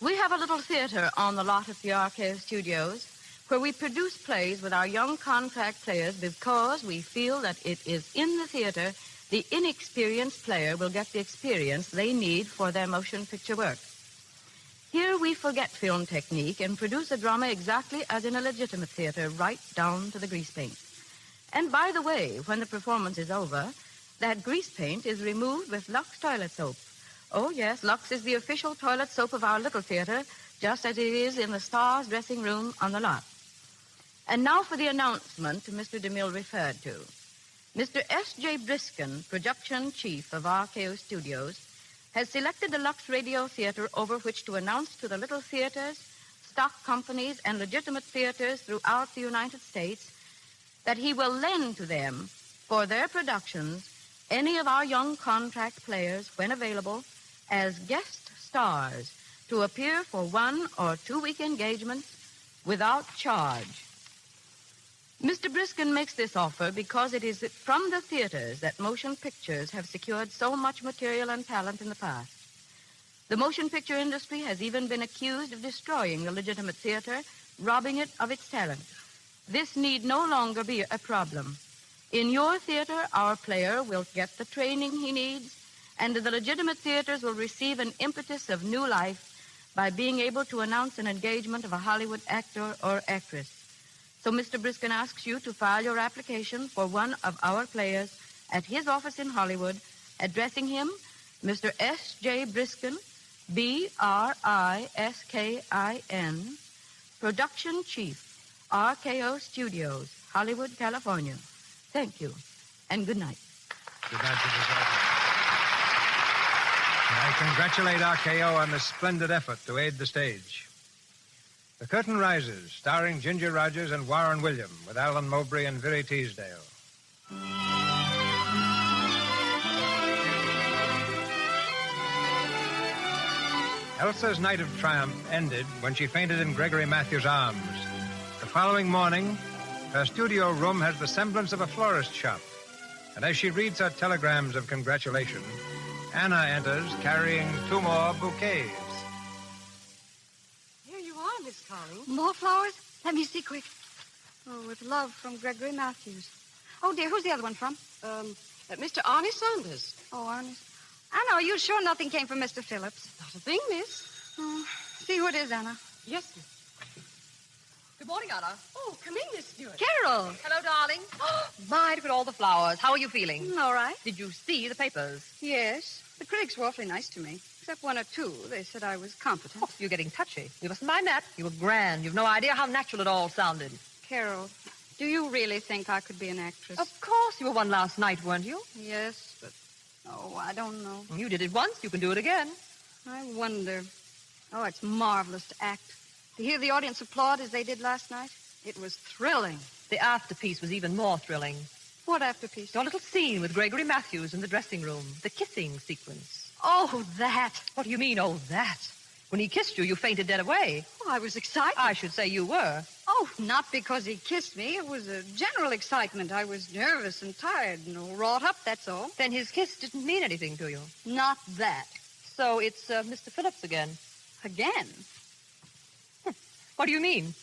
[SPEAKER 16] We have a little theater on the lot at the RKO Studios
[SPEAKER 15] where we produce plays with our young contract players because we feel that it is in the theater the inexperienced player will get the experience they need for their motion picture work. Here we forget film technique and produce a drama exactly as in a legitimate theater, right down to the grease paint. And by the way, when the performance is over, that grease paint is removed with Lux toilet soap. Oh, yes, Lux is the official toilet soap of our little theater, just as it is in the Stars dressing room on the lot. And now for the announcement Mr. DeMille referred to. Mr. S.J. Briskin, production chief of RKO Studios, has selected the Lux Radio Theatre over which to announce to the little theaters, stock companies, and legitimate theaters throughout the United States that he will lend to them for their productions any of our young contract players, when available, as guest stars to appear for 1 or 2 week engagements without charge. Mr. Briskin makes this offer because it is from the theaters that motion pictures have secured so much material and talent in the past. The motion picture industry has even been accused of destroying the legitimate theater, robbing it of its talent. This need no longer be a problem. In your theater, our player will get the training he needs, and the legitimate theaters will receive an impetus of new life by being able to announce an engagement of a Hollywood actor or actress. So Mr. Briskin asks you to file your application for one of our players at his office in Hollywood, addressing him Mr. S.J. Briskin, B-R-I-S-K-I-N, Production Chief, RKO Studios, Hollywood, California. Thank you, and good night.
[SPEAKER 12] Good night, Mrs. Arthur. I congratulate RKO on the splendid effort to aid the stage. The Curtain Rises, starring Ginger Rogers and Warren William, with Alan Mowbray and Virry Teasdale. Elsa's night of triumph ended when she fainted in Gregory Matthews' arms. The following morning, her studio room has the semblance of a florist shop. And as she reads her telegrams of congratulation, Anna enters carrying 2 more bouquets.
[SPEAKER 17] Miss Colleen. More flowers? Let me see quick. Oh, with love from Gregory Matthews. Oh, dear, who's the other one from?
[SPEAKER 4] Mr. Arnie Saunders.
[SPEAKER 17] Oh, Arnie. Anna, are you sure nothing came from Mr. Phillips?
[SPEAKER 4] Not a thing, miss.
[SPEAKER 17] Oh, see who it is, Anna.
[SPEAKER 4] Yes, miss. Good morning, Anna. Oh, come in, Miss Stewart.
[SPEAKER 17] Carol.
[SPEAKER 4] Hello, darling. My, look at all the flowers. How are you feeling?
[SPEAKER 17] All right.
[SPEAKER 4] Did you see the papers?
[SPEAKER 17] Yes. The critics were awfully nice to me. Except 1 or 2. They said I was competent.
[SPEAKER 4] Oh, you're getting touchy. You mustn't mind that. You were grand. You've no idea how natural it all sounded.
[SPEAKER 17] Carol, do you really think I could be an actress?
[SPEAKER 4] Of course you were one last night, weren't you?
[SPEAKER 17] Yes, but... Oh, I don't know.
[SPEAKER 4] You did it once. You can do it again.
[SPEAKER 17] I wonder. Oh, it's marvelous to act. To hear the audience applaud as they did last night. It was thrilling.
[SPEAKER 4] The afterpiece was even more thrilling.
[SPEAKER 17] What afterpiece?
[SPEAKER 4] Your little scene with Gregory Matthews in the dressing room. The kissing sequence.
[SPEAKER 17] Oh, that.
[SPEAKER 4] What do you mean, oh, that? When he kissed you, you fainted dead away.
[SPEAKER 17] Oh, I was excited.
[SPEAKER 4] I should say you were.
[SPEAKER 17] Oh, not because he kissed me. It was a general excitement. I was nervous and tired and wrought up, that's all.
[SPEAKER 4] Then his kiss didn't mean anything to you.
[SPEAKER 17] Not that.
[SPEAKER 4] So it's Mr. Phillips again.
[SPEAKER 17] Again?
[SPEAKER 4] What do you mean?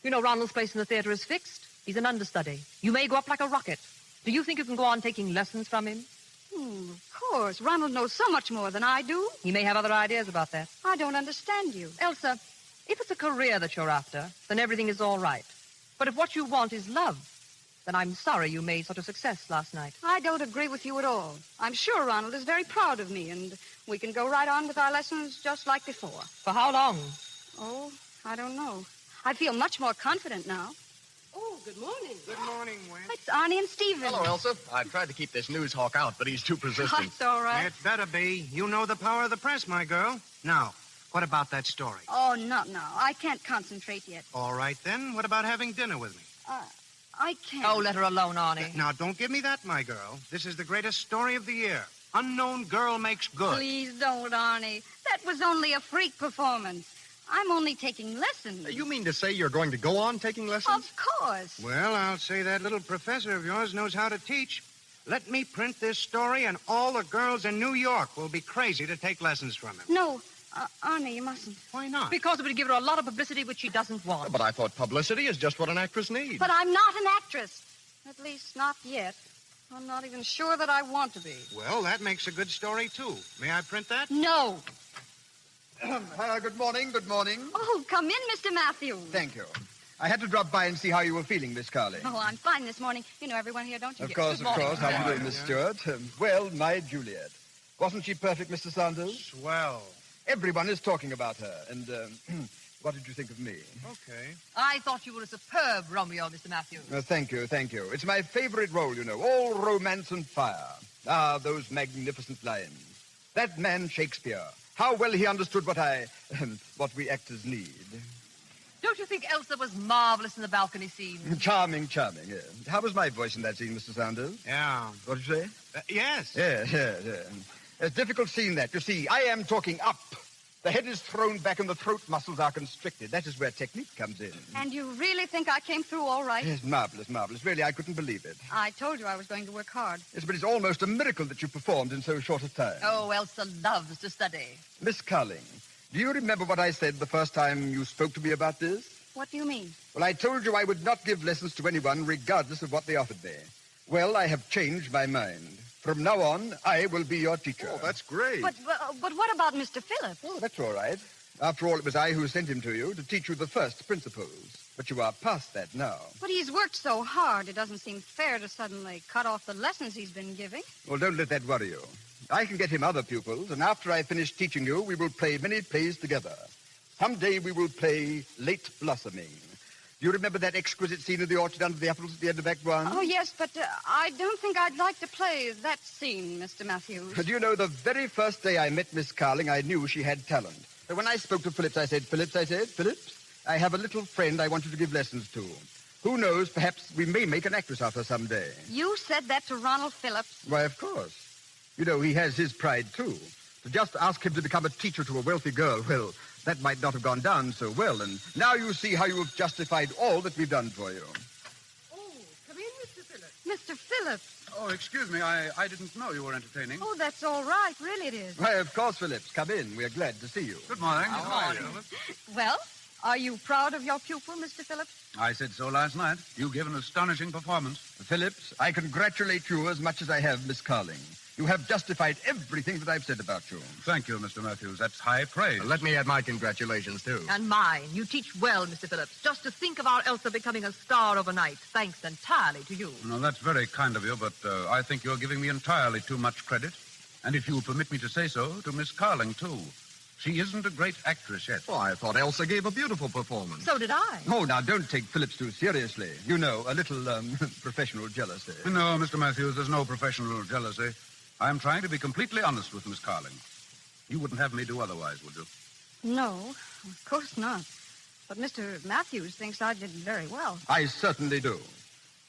[SPEAKER 4] You know Ronald's place in the theater is fixed. He's an understudy. You may go up like a rocket. Do you think you can go on taking lessons from him?
[SPEAKER 17] Of course. Ronald knows so much more than I do.
[SPEAKER 4] He may have other ideas about that.
[SPEAKER 17] I don't understand you.
[SPEAKER 4] Elsa, if it's a career that you're after, then everything is all right. But if what you want is love, then I'm sorry you made such a success last night.
[SPEAKER 17] I don't agree with you at all. I'm sure Ronald is very proud of me, and we can go right on with our lessons just like before.
[SPEAKER 4] For how long?
[SPEAKER 17] Oh, I don't know. I feel much more confident now.
[SPEAKER 4] Oh, good morning.
[SPEAKER 19] Good morning, Wayne.
[SPEAKER 17] It's Arnie and Stephen.
[SPEAKER 19] Hello, Elsa. I tried to keep this news hawk out, but he's too persistent.
[SPEAKER 17] That's all right.
[SPEAKER 12] It better be. You know the power of the press, my girl. Now, what about that story?
[SPEAKER 17] Oh, no. I can't concentrate yet.
[SPEAKER 12] All right, then. What about having dinner with me?
[SPEAKER 17] I can't.
[SPEAKER 4] Oh, let her alone, Arnie.
[SPEAKER 12] Now, don't give me that, my girl. This is the greatest story of the year. Unknown girl makes good.
[SPEAKER 17] Please don't, Arnie. That was only a freak performance. I'm only taking lessons.
[SPEAKER 19] You mean to say you're going to go on taking lessons?
[SPEAKER 17] Of course.
[SPEAKER 12] Well, I'll say that little professor of yours knows how to teach. Let me print this story, and all the girls in New York will be crazy to take lessons from him.
[SPEAKER 17] No, Arnie, you mustn't.
[SPEAKER 19] Why not?
[SPEAKER 4] Because it would give her a lot of publicity which she doesn't want.
[SPEAKER 19] But I thought publicity is just what an actress needs.
[SPEAKER 17] But I'm not an actress. At least not yet. I'm not even sure that I want to be.
[SPEAKER 19] Well, that makes a good story, too. May I print that?
[SPEAKER 17] No.
[SPEAKER 20] Good morning, good morning.
[SPEAKER 17] Oh, come in, Mr. Matthews.
[SPEAKER 20] Thank you. I had to drop by and see how you were feeling, Miss Carling.
[SPEAKER 17] Oh, I'm fine this morning. You know everyone here, don't you?
[SPEAKER 20] Of course. How are you doing, Miss Stewart? Well, my Juliet. Wasn't she perfect, Mr. Saunders?
[SPEAKER 19] Swell.
[SPEAKER 20] Everyone is talking about her. And what did you think of me?
[SPEAKER 19] Okay.
[SPEAKER 4] I thought you were a superb Romeo, Mr. Matthews.
[SPEAKER 20] Thank you. It's my favorite role, you know. All romance and fire. Ah, those magnificent lines. That man Shakespeare. How well he understood what we actors need.
[SPEAKER 4] Don't you think Elsa was marvelous in the balcony scene?
[SPEAKER 20] Charming, yeah. How was my voice in that scene, Mr. Saunders?
[SPEAKER 19] Yeah.
[SPEAKER 20] What did you say?
[SPEAKER 19] Yes.
[SPEAKER 20] Yeah. It's a difficult scene, that. You see, I am talking up. The head is thrown back and the throat muscles are constricted. That is where technique comes in.
[SPEAKER 17] And you really think I came through all right?
[SPEAKER 20] Yes, marvelous. Really, I couldn't believe it.
[SPEAKER 17] I told you I was going to work hard.
[SPEAKER 20] Yes, but it's almost a miracle that you performed in so short a time.
[SPEAKER 4] Oh, Elsa loves to study.
[SPEAKER 20] Miss Carling, do you remember what I said the first time you spoke to me about this?
[SPEAKER 17] What do you mean?
[SPEAKER 20] Well, I told you I would not give lessons to anyone regardless of what they offered me. Well, I have changed my mind. From now on, I will be your teacher.
[SPEAKER 19] Oh, that's great.
[SPEAKER 17] But what about Mr. Phillips?
[SPEAKER 20] Oh, that's all right. After all, it was I who sent him to you to teach you the first principles. But you are past that now.
[SPEAKER 17] But he's worked so hard, it doesn't seem fair to suddenly cut off the lessons he's been giving.
[SPEAKER 20] Well, don't let that worry you. I can get him other pupils, and after I finish teaching you, we will play many plays together. Someday we will play Late Blossoming. Do you remember that exquisite scene of the orchard under the apples at the end of Act One?
[SPEAKER 17] Oh, yes, but I don't think I'd like to play that scene, Mr. Matthews.
[SPEAKER 20] Do you know, the very first day I met Miss Carling, I knew she had talent. So when I spoke to Phillips, I said, Phillips, I have a little friend I want you to give lessons to. Who knows, perhaps we may make an actress of her someday.
[SPEAKER 17] You said that to Ronald Phillips?
[SPEAKER 20] Why, of course. You know, he has his pride, too. To just ask him to become a teacher to a wealthy girl, well, that might not have gone down so well. And now you see how you have justified all that we've done for you.
[SPEAKER 4] Oh, come in, Mr. Phillips.
[SPEAKER 17] Mr. Phillips.
[SPEAKER 14] Oh, excuse me. I didn't know you were entertaining.
[SPEAKER 17] Oh, that's all right. Really it is.
[SPEAKER 20] Why, of course, Phillips. Come in. We're glad to see you.
[SPEAKER 14] Good morning.
[SPEAKER 19] How are you?
[SPEAKER 17] Well, are you proud of your pupil, Mr. Phillips?
[SPEAKER 14] I said so last night. You gave an astonishing performance.
[SPEAKER 20] Phillips, I congratulate you as much as I have Miss Carling. You have justified everything that I've said about you.
[SPEAKER 14] Thank you, Mr. Matthews. That's high praise.
[SPEAKER 19] Let me add my congratulations, too.
[SPEAKER 4] And mine. You teach well, Mr. Phillips. Just to think of our Elsa becoming a star overnight, thanks entirely to you.
[SPEAKER 14] No, that's very kind of you, but I think you're giving me entirely too much credit. And if you'll permit me to say so, to Miss Carling, too. She isn't a great actress yet.
[SPEAKER 19] Oh, I thought Elsa gave a beautiful performance.
[SPEAKER 4] So did I.
[SPEAKER 20] Oh, now, don't take Phillips too seriously. You know, a little, professional jealousy.
[SPEAKER 14] No, Mr. Matthews, there's no professional jealousy. I'm trying to be completely honest with Miss Carling. You wouldn't have me do otherwise, would you?
[SPEAKER 17] No, of course not. But Mr. Matthews thinks I did very well.
[SPEAKER 20] I certainly do.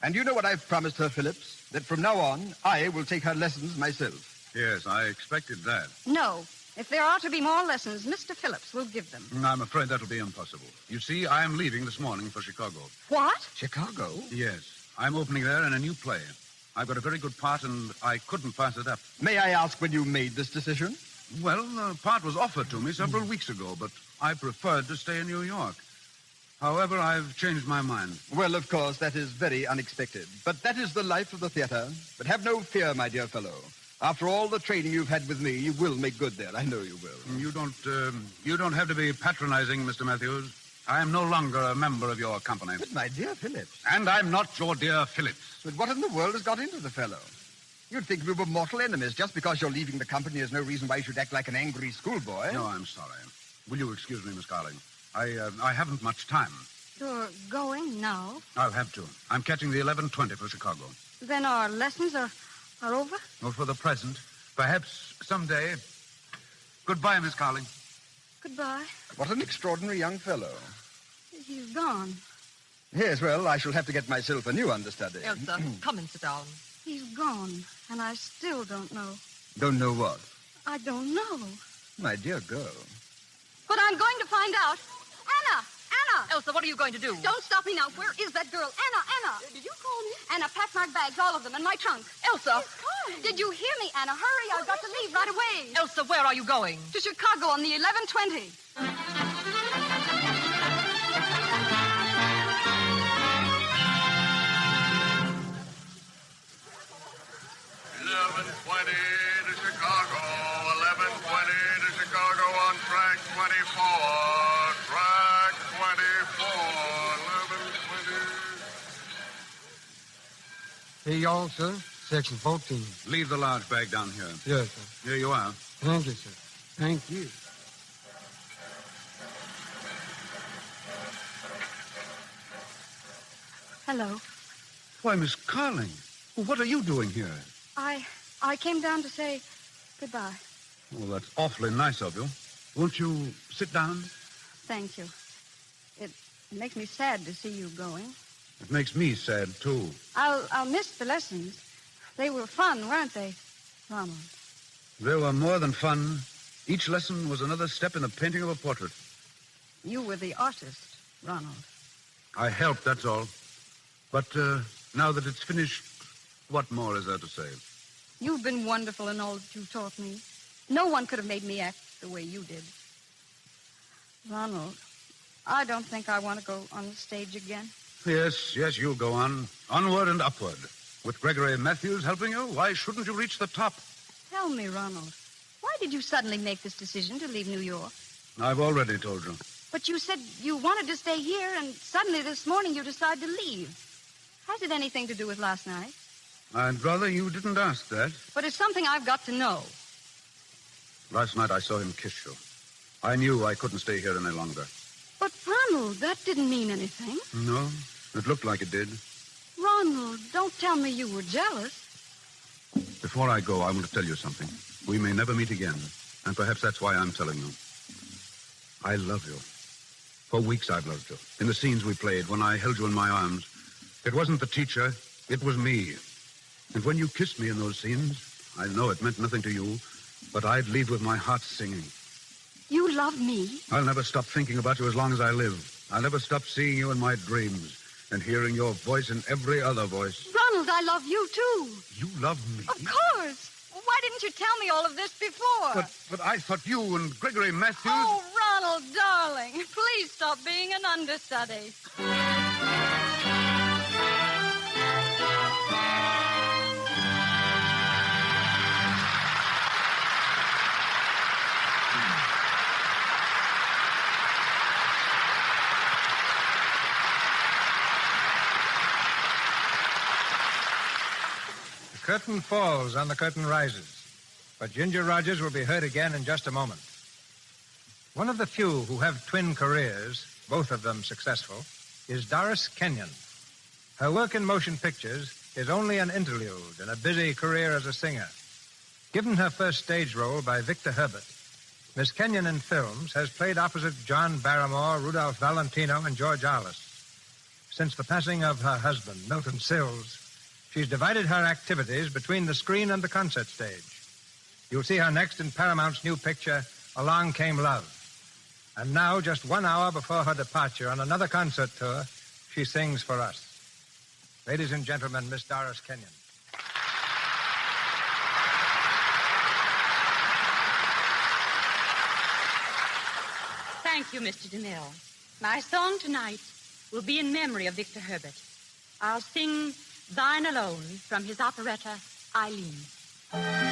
[SPEAKER 20] And you know what I've promised her, Phillips? That from now on, I will take her lessons myself.
[SPEAKER 14] Yes, I expected that.
[SPEAKER 17] No. If there are to be more lessons, Mr. Phillips will give them.
[SPEAKER 14] I'm afraid that'll be impossible. You see, I'm leaving this morning for Chicago.
[SPEAKER 17] What?
[SPEAKER 20] Chicago?
[SPEAKER 14] Yes. I'm opening there in a new play. I've got a very good part, and I couldn't pass it up.
[SPEAKER 20] May I ask when you made this decision?
[SPEAKER 14] Well, the part was offered to me several weeks ago, but I preferred to stay in New York. However, I've changed my mind.
[SPEAKER 20] Well, of course, that is very unexpected. But that is the life of the theater. But have no fear, my dear fellow. After all the training you've had with me, you will make good there. I know you will.
[SPEAKER 14] You don't have to be patronizing, Mr. Matthews. I am no longer a member of your company.
[SPEAKER 20] But, my dear Phillips.
[SPEAKER 14] And I'm not your dear Phillips.
[SPEAKER 20] But what in the world has got into the fellow? You'd think we were mortal enemies. Just because you're leaving the company, there's no reason why you should act like an angry schoolboy.
[SPEAKER 14] No, I'm sorry. Will you excuse me, Miss Carling? I haven't much time.
[SPEAKER 17] You're going now?
[SPEAKER 14] I'll have to. I'm catching the 11:20 for Chicago.
[SPEAKER 17] Then our lessons are over?
[SPEAKER 14] Well, for the present. Perhaps someday. Goodbye, Miss Carling.
[SPEAKER 17] Goodbye.
[SPEAKER 20] What an extraordinary young fellow.
[SPEAKER 17] He's gone.
[SPEAKER 20] Yes, well, I shall have to get myself a new understudy.
[SPEAKER 4] Elsa, come and sit down.
[SPEAKER 17] He's gone, and I still don't know.
[SPEAKER 20] Don't know what?
[SPEAKER 17] I don't know.
[SPEAKER 20] My dear girl.
[SPEAKER 17] But I'm going to find out. Anna!
[SPEAKER 4] Elsa, what are you going to do?
[SPEAKER 17] Don't stop me now. Where is that girl? Anna!
[SPEAKER 15] Did you call me?
[SPEAKER 17] Anna, pack my bags, all of them, in my trunk.
[SPEAKER 4] Elsa!
[SPEAKER 17] Did you hear me, Anna? Hurry, I've got to leave right away.
[SPEAKER 4] Elsa, where are you going?
[SPEAKER 17] To Chicago on the 11:20.
[SPEAKER 2] 11:20 to Chicago. 11:20 to Chicago on track 24. Track 24. 11:20.
[SPEAKER 11] Here y'all, sir. Section 14.
[SPEAKER 14] Leave the large bag down here.
[SPEAKER 11] Yes, sir.
[SPEAKER 14] Here you are.
[SPEAKER 11] Thank you, sir. Thank you.
[SPEAKER 17] Hello.
[SPEAKER 14] Why, Miss Carling, what are you doing here?
[SPEAKER 17] I came down to say goodbye.
[SPEAKER 14] Well, that's awfully nice of you. Won't you sit down?
[SPEAKER 17] Thank you. It makes me sad to see you going.
[SPEAKER 14] It makes me sad, too.
[SPEAKER 17] I'll miss the lessons. They were fun, weren't they, Ronald?
[SPEAKER 14] They were more than fun. Each lesson was another step in the painting of a portrait.
[SPEAKER 17] You were the artist, Ronald.
[SPEAKER 14] I helped, that's all. But now that it's finished, what more is there to say?
[SPEAKER 17] You've been wonderful in all that you taught me. No one could have made me act the way you did. Ronald, I don't think I want to go on the stage again.
[SPEAKER 14] Yes, you'll go on. Onward and upward. With Gregory Matthews helping you, why shouldn't you reach the top?
[SPEAKER 17] Tell me, Ronald, why did you suddenly make this decision to leave New York?
[SPEAKER 14] I've already told you.
[SPEAKER 17] But you said you wanted to stay here, and suddenly this morning you decided to leave. Has it anything to do with last night?
[SPEAKER 14] I'd rather you didn't ask that.
[SPEAKER 17] But it's something I've got to know.
[SPEAKER 14] Last night I saw him kiss you. I knew I couldn't stay here any longer.
[SPEAKER 17] But, Ronald, that didn't mean anything.
[SPEAKER 14] No, it looked like it did.
[SPEAKER 17] Ronald, don't tell me you were jealous.
[SPEAKER 14] Before I go, I want to tell you something. We may never meet again, and perhaps that's why I'm telling you. I love you. For weeks I've loved you. In the scenes we played, when I held you in my arms, it wasn't the teacher, it was me. And when you kissed me in those scenes, I know it meant nothing to you, but I'd leave with my heart singing.
[SPEAKER 17] You love me?
[SPEAKER 14] I'll never stop thinking about you as long as I live. I'll never stop seeing you in my dreams and hearing your voice in every other voice.
[SPEAKER 17] Ronald, I love you, too.
[SPEAKER 14] You love me?
[SPEAKER 17] Of course. Why didn't you tell me all of this before?
[SPEAKER 14] But I thought you and Gregory Matthews...
[SPEAKER 17] Oh, Ronald, darling, please stop being an understudy.
[SPEAKER 12] The curtain falls and the curtain rises. But Ginger Rogers will be heard again in just a moment. One of the few who have twin careers, both of them successful, is Doris Kenyon. Her work in motion pictures is only an interlude in a busy career as a singer. Given her first stage role by Victor Herbert, Miss Kenyon in films has played opposite John Barrymore, Rudolph Valentino, and George Arliss. Since the passing of her husband, Milton Sills, she's divided her activities between the screen and the concert stage. You'll see her next in Paramount's new picture, Along Came Love. And now, just 1 hour before her departure on another concert tour, she sings for us. Ladies and gentlemen, Miss Doris Kenyon.
[SPEAKER 6] Thank you, Mr. DeMille. My song tonight will be in memory of Victor Herbert. I'll sing Thine Alone from his operetta, Eileen.
[SPEAKER 2] Alone.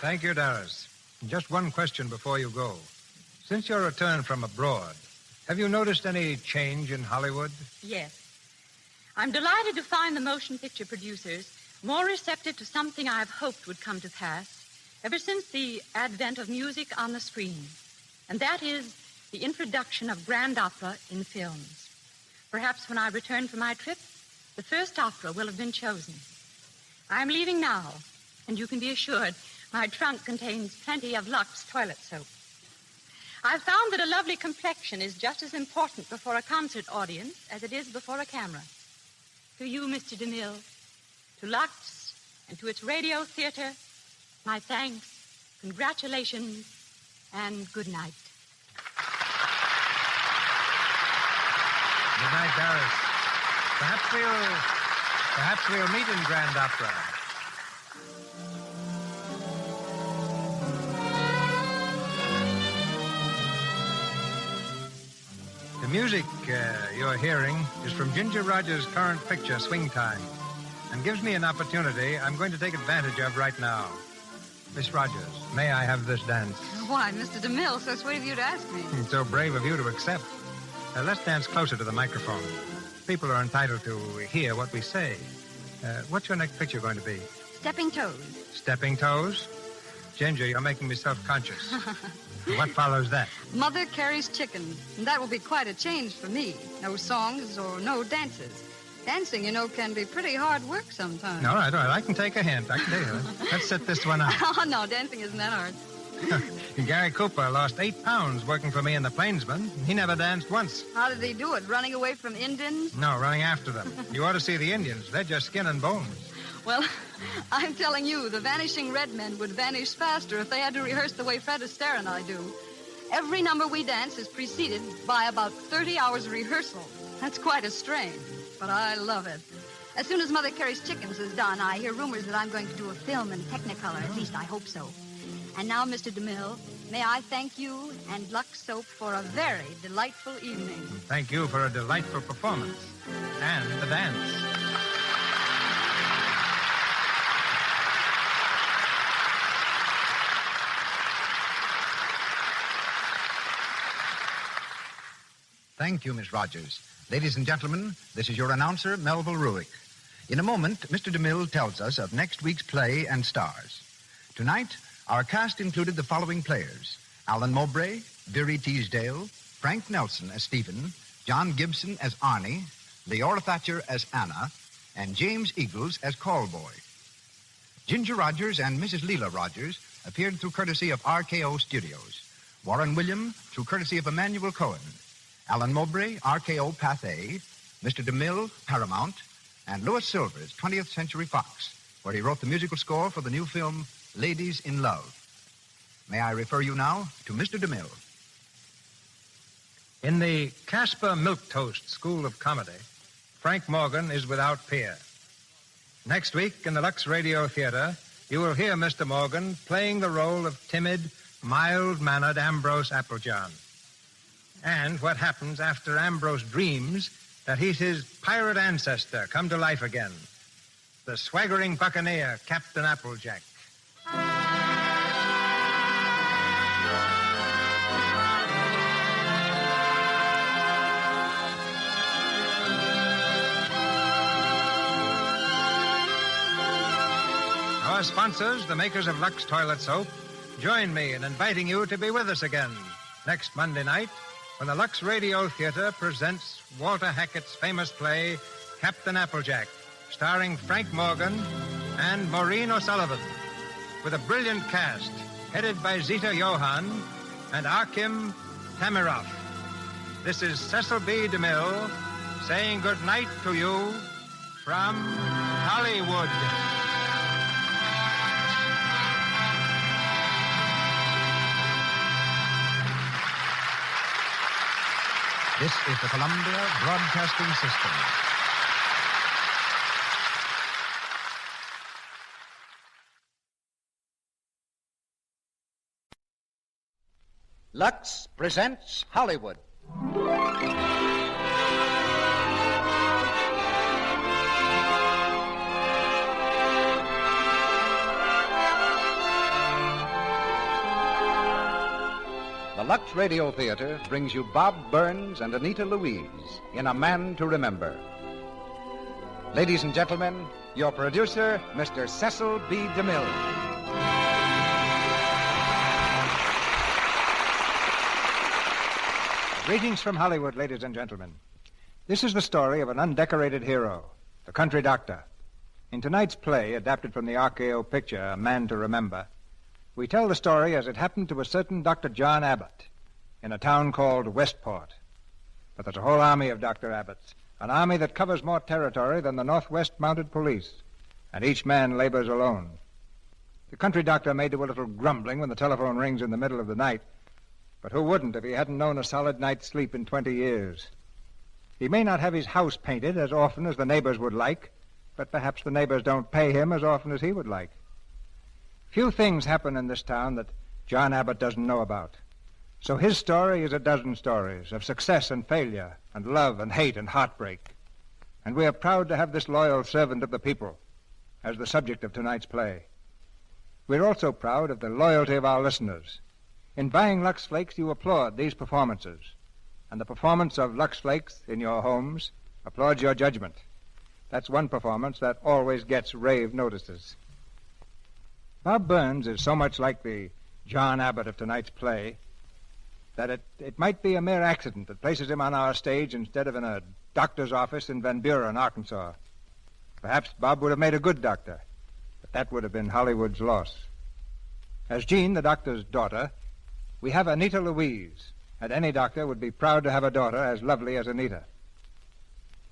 [SPEAKER 12] Thank you, Doris. Just one question before you go. Since your return from abroad, have you noticed any change in Hollywood?
[SPEAKER 6] Yes. I'm delighted to find the motion picture producers more receptive to something I've hoped would come to pass ever since the advent of music on the screen, and that is the introduction of grand opera in films. Perhaps when I return from my trip, the first opera will have been chosen. I'm leaving now, and you can be assured my trunk contains plenty of Lux toilet soap. I've found that a lovely complexion is just as important before a concert audience as it is before a camera. To you, Mr. DeMille, to Lux, and to its radio theater, my thanks, congratulations, and good night.
[SPEAKER 12] Good night, Doris. Perhaps we'll meet in Grand Opera. The music you're hearing is from Ginger Rogers' current picture, Swing Time, and gives me an opportunity I'm going to take advantage of right now. Miss Rogers, may I have this dance?
[SPEAKER 17] Why, Mr. DeMille, so sweet of you to ask me.
[SPEAKER 12] So brave of you to accept. Let's dance closer to the microphone. People are entitled to hear what we say. What's your next picture going to be?
[SPEAKER 17] Stepping Toes.
[SPEAKER 12] Stepping Toes? Ginger, you're making me self-conscious. What follows that?
[SPEAKER 17] Mother Carries Chicken. And that will be quite a change for me. No songs or no dances. Dancing, you know, can be pretty hard work sometimes.
[SPEAKER 12] All right. I can take a hint. I can tell you. Let's set this one out.
[SPEAKER 17] Oh, no, dancing isn't that hard.
[SPEAKER 12] Gary Cooper lost 8 pounds working for me in the Plainsman. He never danced once.
[SPEAKER 17] How did he do it? Running away from Indians?
[SPEAKER 12] No, running after them. You ought to see the Indians. They're just skin and bones.
[SPEAKER 17] Well, I'm telling you, the Vanishing Red Men would vanish faster if they had to rehearse the way Fred Astaire and I do. Every number we dance is preceded by about 30 hours of rehearsal. That's quite a strain, but I love it. As soon as Mother Carries Chickens is done, I hear rumors that I'm going to do a film in Technicolor. At least I hope so. And now, Mr. DeMille, may I thank you and Lux Soap for a very delightful evening.
[SPEAKER 12] Thank you for a delightful performance. And the dance.
[SPEAKER 24] Thank you, Miss Rogers. Ladies and gentlemen, this is your announcer, Melvyn Ruick. In a moment, Mr. DeMille tells us of next week's play and stars. Tonight, our cast included the following players: Alan Mowbray, Veery Teasdale, Frank Nelson as Stephen, John Gibson as Arnie, Leora Thatcher as Anna, and James Eagles as Callboy. Ginger Rogers and Mrs. Leela Rogers appeared through courtesy of RKO Studios. Warren William through courtesy of Emmanuel Cohen. Alan Mowbray, RKO Pathé, Mr. DeMille, Paramount, and Louis Silvers, 20th Century Fox, where he wrote the musical score for the new film Ladies in Love. May I refer you now to Mr. DeMille.
[SPEAKER 12] In the Casper Milquetoast School of Comedy, Frank Morgan is without peer. Next week in the Lux Radio Theatre, you will hear Mr. Morgan playing the role of timid, mild-mannered Ambrose Applejohn. And what happens after Ambrose dreams that he's his pirate ancestor come to life again, the swaggering buccaneer, Captain Applejack. Our sponsors, the makers of Lux Toilet Soap, join me in inviting you to be with us again next Monday night when the Lux Radio Theatre presents Walter Hackett's famous play, Captain Applejack, starring Frank Morgan and Maureen O'Sullivan, with a brilliant cast headed by Zita Johann and Akim Tamiroff. This is Cecil B. DeMille saying good night to you from Hollywood.
[SPEAKER 24] This is the Columbia Broadcasting System. Lux presents Hollywood. Lux Radio Theatre brings you Bob Burns and Anita Louise in A Man to Remember. Ladies and gentlemen, your producer, Mr. Cecil B. DeMille.
[SPEAKER 12] Greetings from Hollywood, ladies and gentlemen. This is the story of an undecorated hero, the country doctor. In tonight's play, adapted from the RKO picture, A Man to Remember, we tell the story as it happened to a certain Dr. John Abbott in a town called Westport. But there's a whole army of Dr. Abbotts, an army that covers more territory than the Northwest Mounted Police, and each man labors alone. The country doctor may do a little grumbling when the telephone rings in the middle of the night, but who wouldn't if he hadn't known a solid night's sleep in 20 years? He may not have his house painted as often as the neighbors would like, but perhaps the neighbors don't pay him as often as he would like. Few things happen in this town that John Abbott doesn't know about. So his story is a dozen stories of success and failure, and love and hate and heartbreak. And we are proud to have this loyal servant of the people as the subject of tonight's play. We're also proud of the loyalty of our listeners. In buying Lux Flakes, you applaud these performances, and the performance of Lux Flakes in your homes applauds your judgment. That's one performance that always gets rave notices. Bob Burns is so much like the John Abbott of tonight's play that it might be a mere accident that places him on our stage instead of in a doctor's office in Van Buren, Arkansas. Perhaps Bob would have made a good doctor, but that would have been Hollywood's loss. As Jean, the doctor's daughter, we have Anita Louise, and any doctor would be proud to have a daughter as lovely as Anita.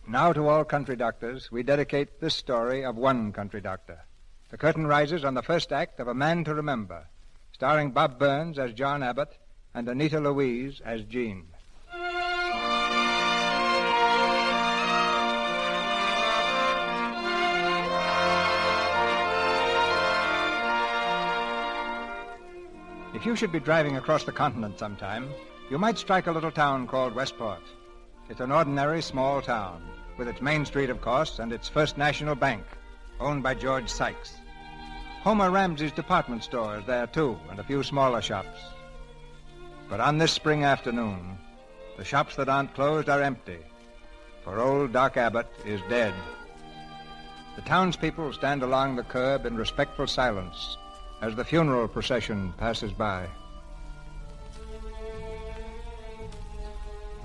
[SPEAKER 12] Now to all country doctors, we dedicate this story of one country doctor. The curtain rises on the first act of A Man to Remember, starring Bob Burns as John Abbott and Anita Louise as Jean. If you should be driving across the continent sometime, you might strike a little town called Westport. It's an ordinary small town, with its main street, of course, and its First National Bank, owned by George Sykes. Homer Ramsey's department store is there, too, and a few smaller shops. But on this spring afternoon, the shops that aren't closed are empty, for old Doc Abbott is dead. The townspeople stand along the curb in respectful silence as the funeral procession passes by.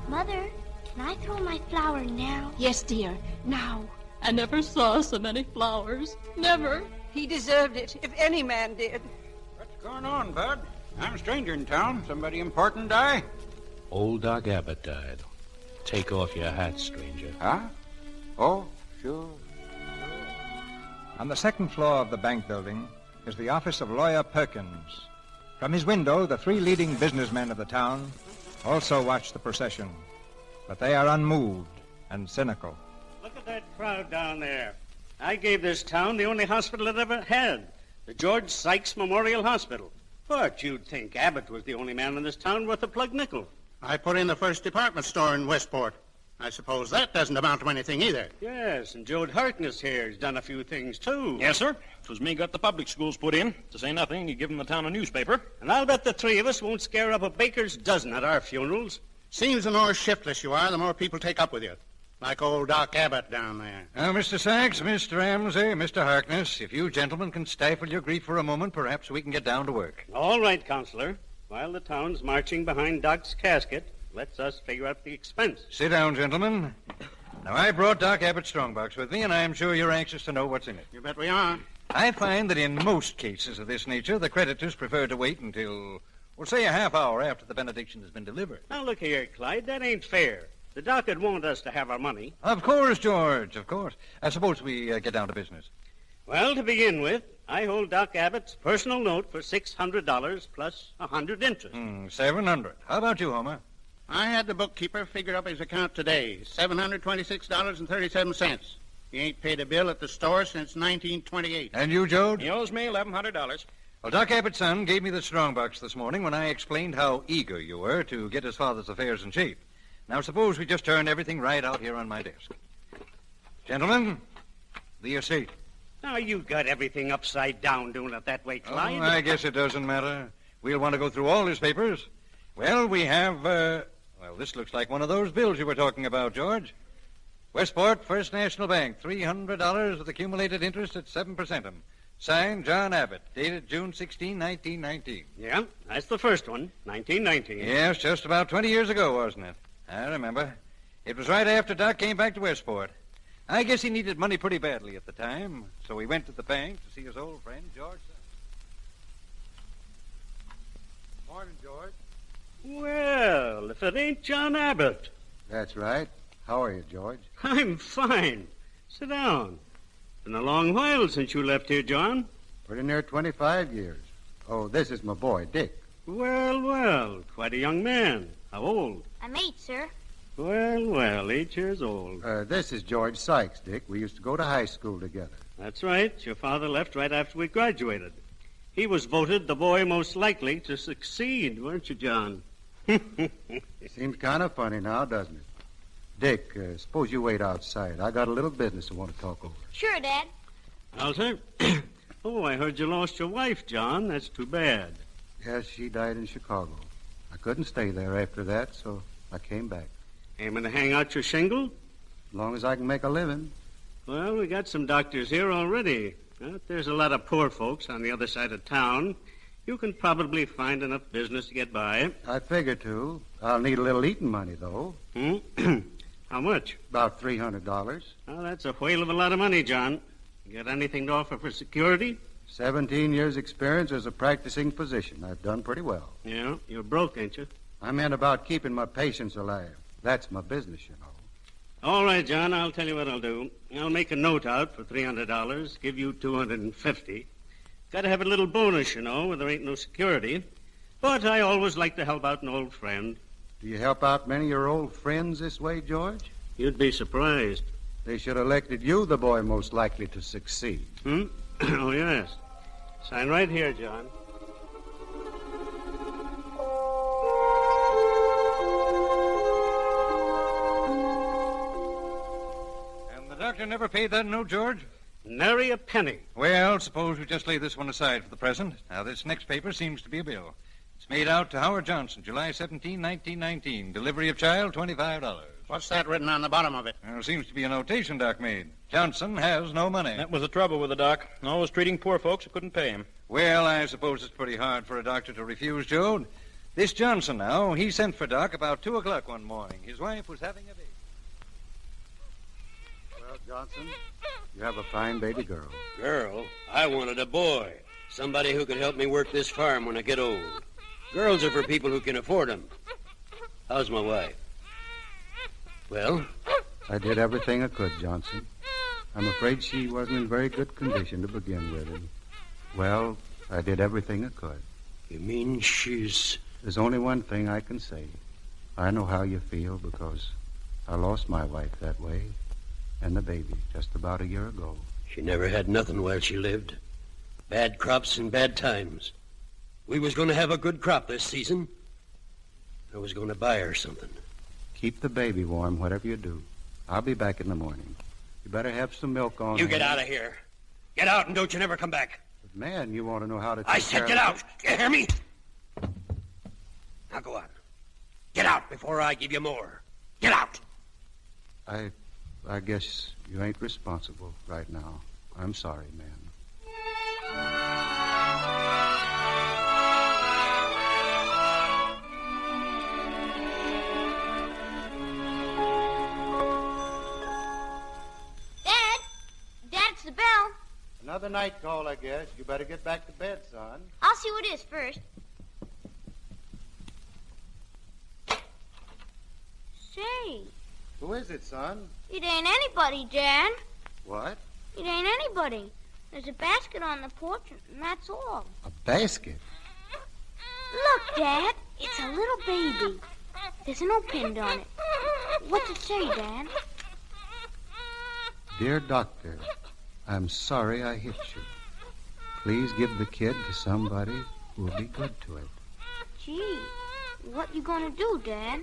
[SPEAKER 10] Mother, can I throw my flower now?
[SPEAKER 3] Yes, dear, now. I never saw so many flowers. Never.
[SPEAKER 7] He deserved it, if any man did.
[SPEAKER 22] What's going on, Bud? I'm a stranger in town. Somebody important die?
[SPEAKER 23] Old Doc Abbott died. Take off your hat, stranger.
[SPEAKER 22] Huh? Oh, sure.
[SPEAKER 12] On the second floor of the bank building is the office of Lawyer Perkins. From his window, the three leading businessmen of the town also watch the procession, but they are unmoved and cynical.
[SPEAKER 25] Look at that crowd down there. I gave this town the only hospital it ever had, the George Sykes Memorial Hospital. But you'd think Abbott was the only man in this town worth a plug nickel.
[SPEAKER 19] I put in the first department store in Westport. I suppose that doesn't amount to anything either.
[SPEAKER 25] Yes, and Joe Harkness here has done a few things, too.
[SPEAKER 26] Yes, sir. It was me got the public schools put in. To say nothing, you give them the town a newspaper.
[SPEAKER 25] And I'll bet the three of us won't scare up a baker's dozen at our funerals.
[SPEAKER 19] Seems the more shiftless you are, the more people take up with you. Like old Doc Abbott down there.
[SPEAKER 22] Now, Mr. Sachs, Mr. Ramsey, Mr. Harkness, if you gentlemen can stifle your grief for a moment, perhaps we can get down to work.
[SPEAKER 25] All right, Counselor. While the town's marching behind Doc's casket, let's us figure out the expense.
[SPEAKER 22] Sit down, gentlemen. Now, I brought Doc Abbott's strongbox with me, and I'm sure you're anxious to know what's in it.
[SPEAKER 19] You bet we are.
[SPEAKER 22] I find that in most cases of this nature, the creditors prefer to wait until, well, say a half hour after the benediction has been delivered.
[SPEAKER 25] Now, look here, Clyde, that ain't fair. The doc would want us to have our money.
[SPEAKER 22] Of course, George, of course. I suppose we get down to business.
[SPEAKER 25] Well, to begin with, I hold Doc Abbott's personal note for $600 plus 100 interest.
[SPEAKER 22] $700. How about you, Homer?
[SPEAKER 19] I had the bookkeeper figure up his account today. $726.37. He ain't paid a bill at the store since 1928.
[SPEAKER 22] And you, Joe?
[SPEAKER 26] He owes me $1,100.
[SPEAKER 22] Well, Doc Abbott's son gave me the strongbox this morning when I explained how eager you were to get his father's affairs in shape. Now, suppose we just turn everything right out here on my desk. Gentlemen, the estate.
[SPEAKER 25] Now, you got everything upside down doing it that way, Clyde.
[SPEAKER 22] Oh, I guess it doesn't matter. We'll want to go through all his papers. Well, we have, this looks like one of those bills you were talking about, George. Westport First National Bank, $300 with accumulated interest at 7%. Signed, John Abbott, dated June 16, 1919.
[SPEAKER 25] Yeah, that's the first one, 1919.
[SPEAKER 22] Yes, just about 20 years ago, wasn't it? I remember. It was right after Doc came back to Westport. I guess he needed money pretty badly at the time, so he went to the bank to see his old friend, George.
[SPEAKER 11] Morning, George.
[SPEAKER 25] Well, if it ain't John Abbott.
[SPEAKER 11] That's right. How are you, George?
[SPEAKER 25] I'm fine. Sit down. Been a long while since you left here, John.
[SPEAKER 11] Pretty near 25 years. Oh, this is my boy, Dick.
[SPEAKER 25] Well, quite a young man. How old?
[SPEAKER 10] I'm 8, sir.
[SPEAKER 25] Well, 8 years old.
[SPEAKER 11] This is George Sykes, Dick. We used to go to high school together.
[SPEAKER 25] That's right. Your father left right after we graduated. He was voted the boy most likely to succeed, weren't you, John?
[SPEAKER 11] Seems kind of funny now, doesn't it? Dick, suppose you wait outside. I got a little business I want to talk over.
[SPEAKER 10] Sure, Dad.
[SPEAKER 25] Alter? Oh, I heard you lost your wife, John. That's too bad.
[SPEAKER 11] Yes, she died in Chicago. I couldn't stay there after that, so I came back.
[SPEAKER 25] Aiming to hang out your shingle?
[SPEAKER 11] As long as I can make a living.
[SPEAKER 25] Well, we got some doctors here already. But there's a lot of poor folks on the other side of town. You can probably find enough business to get by.
[SPEAKER 11] I figure to. I'll need a little eating money, though.
[SPEAKER 25] How much?
[SPEAKER 11] About $300.
[SPEAKER 25] Well, that's a whale of a lot of money, John. You got anything to offer for security?
[SPEAKER 11] 17 years' experience as a practicing physician. I've done pretty well.
[SPEAKER 25] Yeah, you're broke, ain't you?
[SPEAKER 11] I meant about keeping my patients alive. That's my business, you know.
[SPEAKER 25] All right, John, I'll tell you what I'll do. I'll make a note out for $300, give you $250. Got to have a little bonus, you know, where there ain't no security. But I always like to help out an old friend.
[SPEAKER 11] Do you help out many of your old friends this way, George?
[SPEAKER 25] You'd be surprised.
[SPEAKER 11] They should have elected you the boy most likely to succeed.
[SPEAKER 25] Oh, yes. Sign right here, John.
[SPEAKER 22] And the doctor never paid that note, George?
[SPEAKER 25] Nary a penny.
[SPEAKER 22] Well, suppose we just lay this one aside for the present. Now, this next paper seems to be a bill. It's made out to Howard Johnson, July 17, 1919. Delivery of child, $25.
[SPEAKER 9] What's that written on the bottom of it?
[SPEAKER 22] Well, seems to be a notation Doc made. Johnson has no money.
[SPEAKER 26] That was the trouble with the doc. Always treating poor folks who couldn't pay him.
[SPEAKER 22] Well, I suppose it's pretty hard for a doctor to refuse, Joe. This Johnson now, he sent for Doc about 2 o'clock one morning. His wife was having a baby.
[SPEAKER 11] Well, Johnson, you have a fine baby girl.
[SPEAKER 1] Girl? I wanted a boy. Somebody who could help me work this farm when I get old. Girls are for people who can afford them. How's my wife? Well?
[SPEAKER 11] I did everything I could, Johnson. I'm afraid she wasn't in very good condition to begin with. And, well, I did everything I could.
[SPEAKER 1] You mean she's...
[SPEAKER 11] There's only one thing I can say. I know how you feel because I lost my wife that way and the baby just about a year ago.
[SPEAKER 1] She never had nothing while she lived. Bad crops and bad times. We was going to have a good crop this season. I was going to buy her something.
[SPEAKER 11] Keep the baby warm, whatever you do. I'll be back in the morning. You better have some milk on.
[SPEAKER 1] You get out of here. Get out and don't you never come back.
[SPEAKER 11] But man, you want to know how to take
[SPEAKER 1] I said get out. You hear me? Now go on. Get out before I give you more. Get out.
[SPEAKER 11] I guess you ain't responsible right now. I'm sorry, man.
[SPEAKER 10] That's the bell.
[SPEAKER 11] Another night call, I guess. You better get back to bed, son.
[SPEAKER 10] I'll see what it is first. Say.
[SPEAKER 11] Who is it, son?
[SPEAKER 10] It ain't anybody, Dad.
[SPEAKER 11] What?
[SPEAKER 10] It ain't anybody. There's a basket on the porch, and that's all.
[SPEAKER 11] A basket?
[SPEAKER 10] Look, Dad. It's a little baby. There's a note pinned on it. What's it say, Dad?
[SPEAKER 11] Dear Doctor, I'm sorry I hit you. Please give the kid to somebody who will be good to it.
[SPEAKER 10] Gee, what you gonna do, Dad?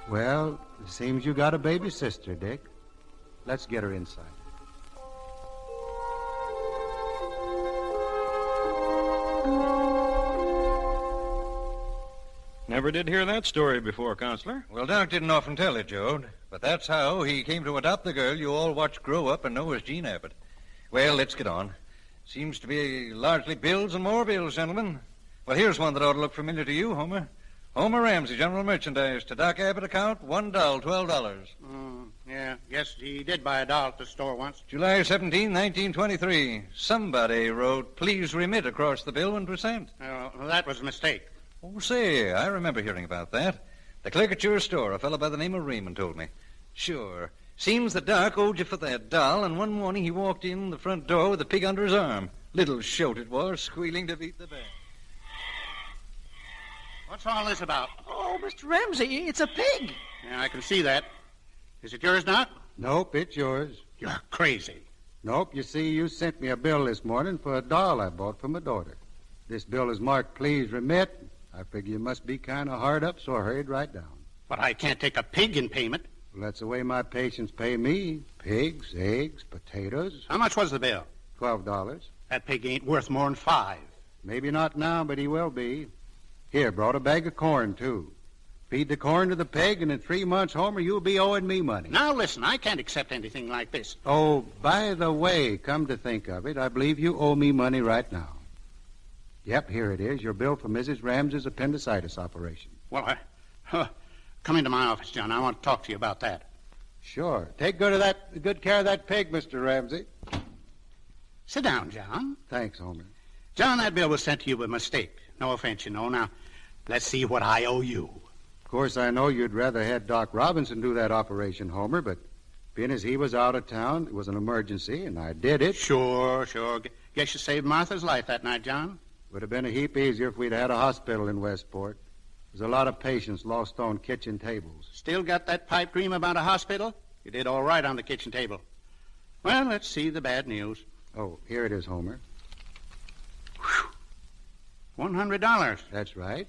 [SPEAKER 11] Well, it seems you got a baby sister, Dick. Let's get her inside.
[SPEAKER 26] Never did hear that story before, Counselor.
[SPEAKER 12] Well, Doc didn't often tell it, Jode. But that's how he came to adopt the girl you all watched grow up and know as Jean Abbott. Well, let's get on. Seems to be largely bills and more bills, gentlemen. Well, here's one that ought to look familiar to you, Homer. Homer Ramsey, General Merchandise, to Doc Abbott account, $1, $12.
[SPEAKER 9] Yeah, guess he did buy a doll at the store once.
[SPEAKER 12] July 17, 1923. Somebody wrote, please remit across the bill when percent.
[SPEAKER 9] Well, that was a mistake.
[SPEAKER 12] Oh, say, I remember hearing about that. The clerk at your store, a fellow by the name of Raymond, told me. Sure. Seems that Doc owed you for that doll, and one morning he walked in the front door with the pig under his arm. Little shoat it was, squealing to beat the band.
[SPEAKER 9] What's all this about?
[SPEAKER 5] Oh, Mr. Ramsey, it's a pig.
[SPEAKER 9] Yeah, I can see that. Is it yours, Doc?
[SPEAKER 11] Nope, it's yours.
[SPEAKER 9] You're crazy.
[SPEAKER 11] Nope, you see, you sent me a bill this morning for a doll I bought for my daughter. This bill is marked, please remit. I figure you must be kind of hard up, so I hurried right down.
[SPEAKER 9] But I can't take a pig in payment.
[SPEAKER 11] Well, that's the way my patients pay me. Pigs, eggs, potatoes.
[SPEAKER 9] How much was the bill?
[SPEAKER 11] $12.
[SPEAKER 9] That pig ain't worth more than $5.
[SPEAKER 11] Maybe not now, but he will be. Here, brought a bag of corn, too. Feed the corn to the pig, and in 3 months, Homer, you'll be owing me money.
[SPEAKER 9] Now, listen, I can't accept anything like this.
[SPEAKER 11] Oh, by the way, come to think of it, I believe you owe me money right now. Yep, here it is, your bill for Mrs. Ramsey's appendicitis operation.
[SPEAKER 9] Well, come into my office, John. I want to talk to you about that.
[SPEAKER 11] Sure. Take good care of that pig, Mr. Ramsey.
[SPEAKER 9] Sit down, John.
[SPEAKER 11] Thanks, Homer.
[SPEAKER 9] John, that bill was sent to you by mistake. No offense, you know. Now, let's see what I owe you.
[SPEAKER 11] Of course, I know you'd rather had Doc Robinson do that operation, Homer, but being as he was out of town, it was an emergency, and I did it.
[SPEAKER 9] Sure. Guess you saved Martha's life that night, John.
[SPEAKER 11] Would have been a heap easier if we'd had a hospital in Westport. There's a lot of patients lost on kitchen tables.
[SPEAKER 9] Still got that pipe dream about a hospital? You did all right on the kitchen table. Well, let's see the bad news.
[SPEAKER 11] Oh, here it is, Homer.
[SPEAKER 9] $100.
[SPEAKER 11] That's right.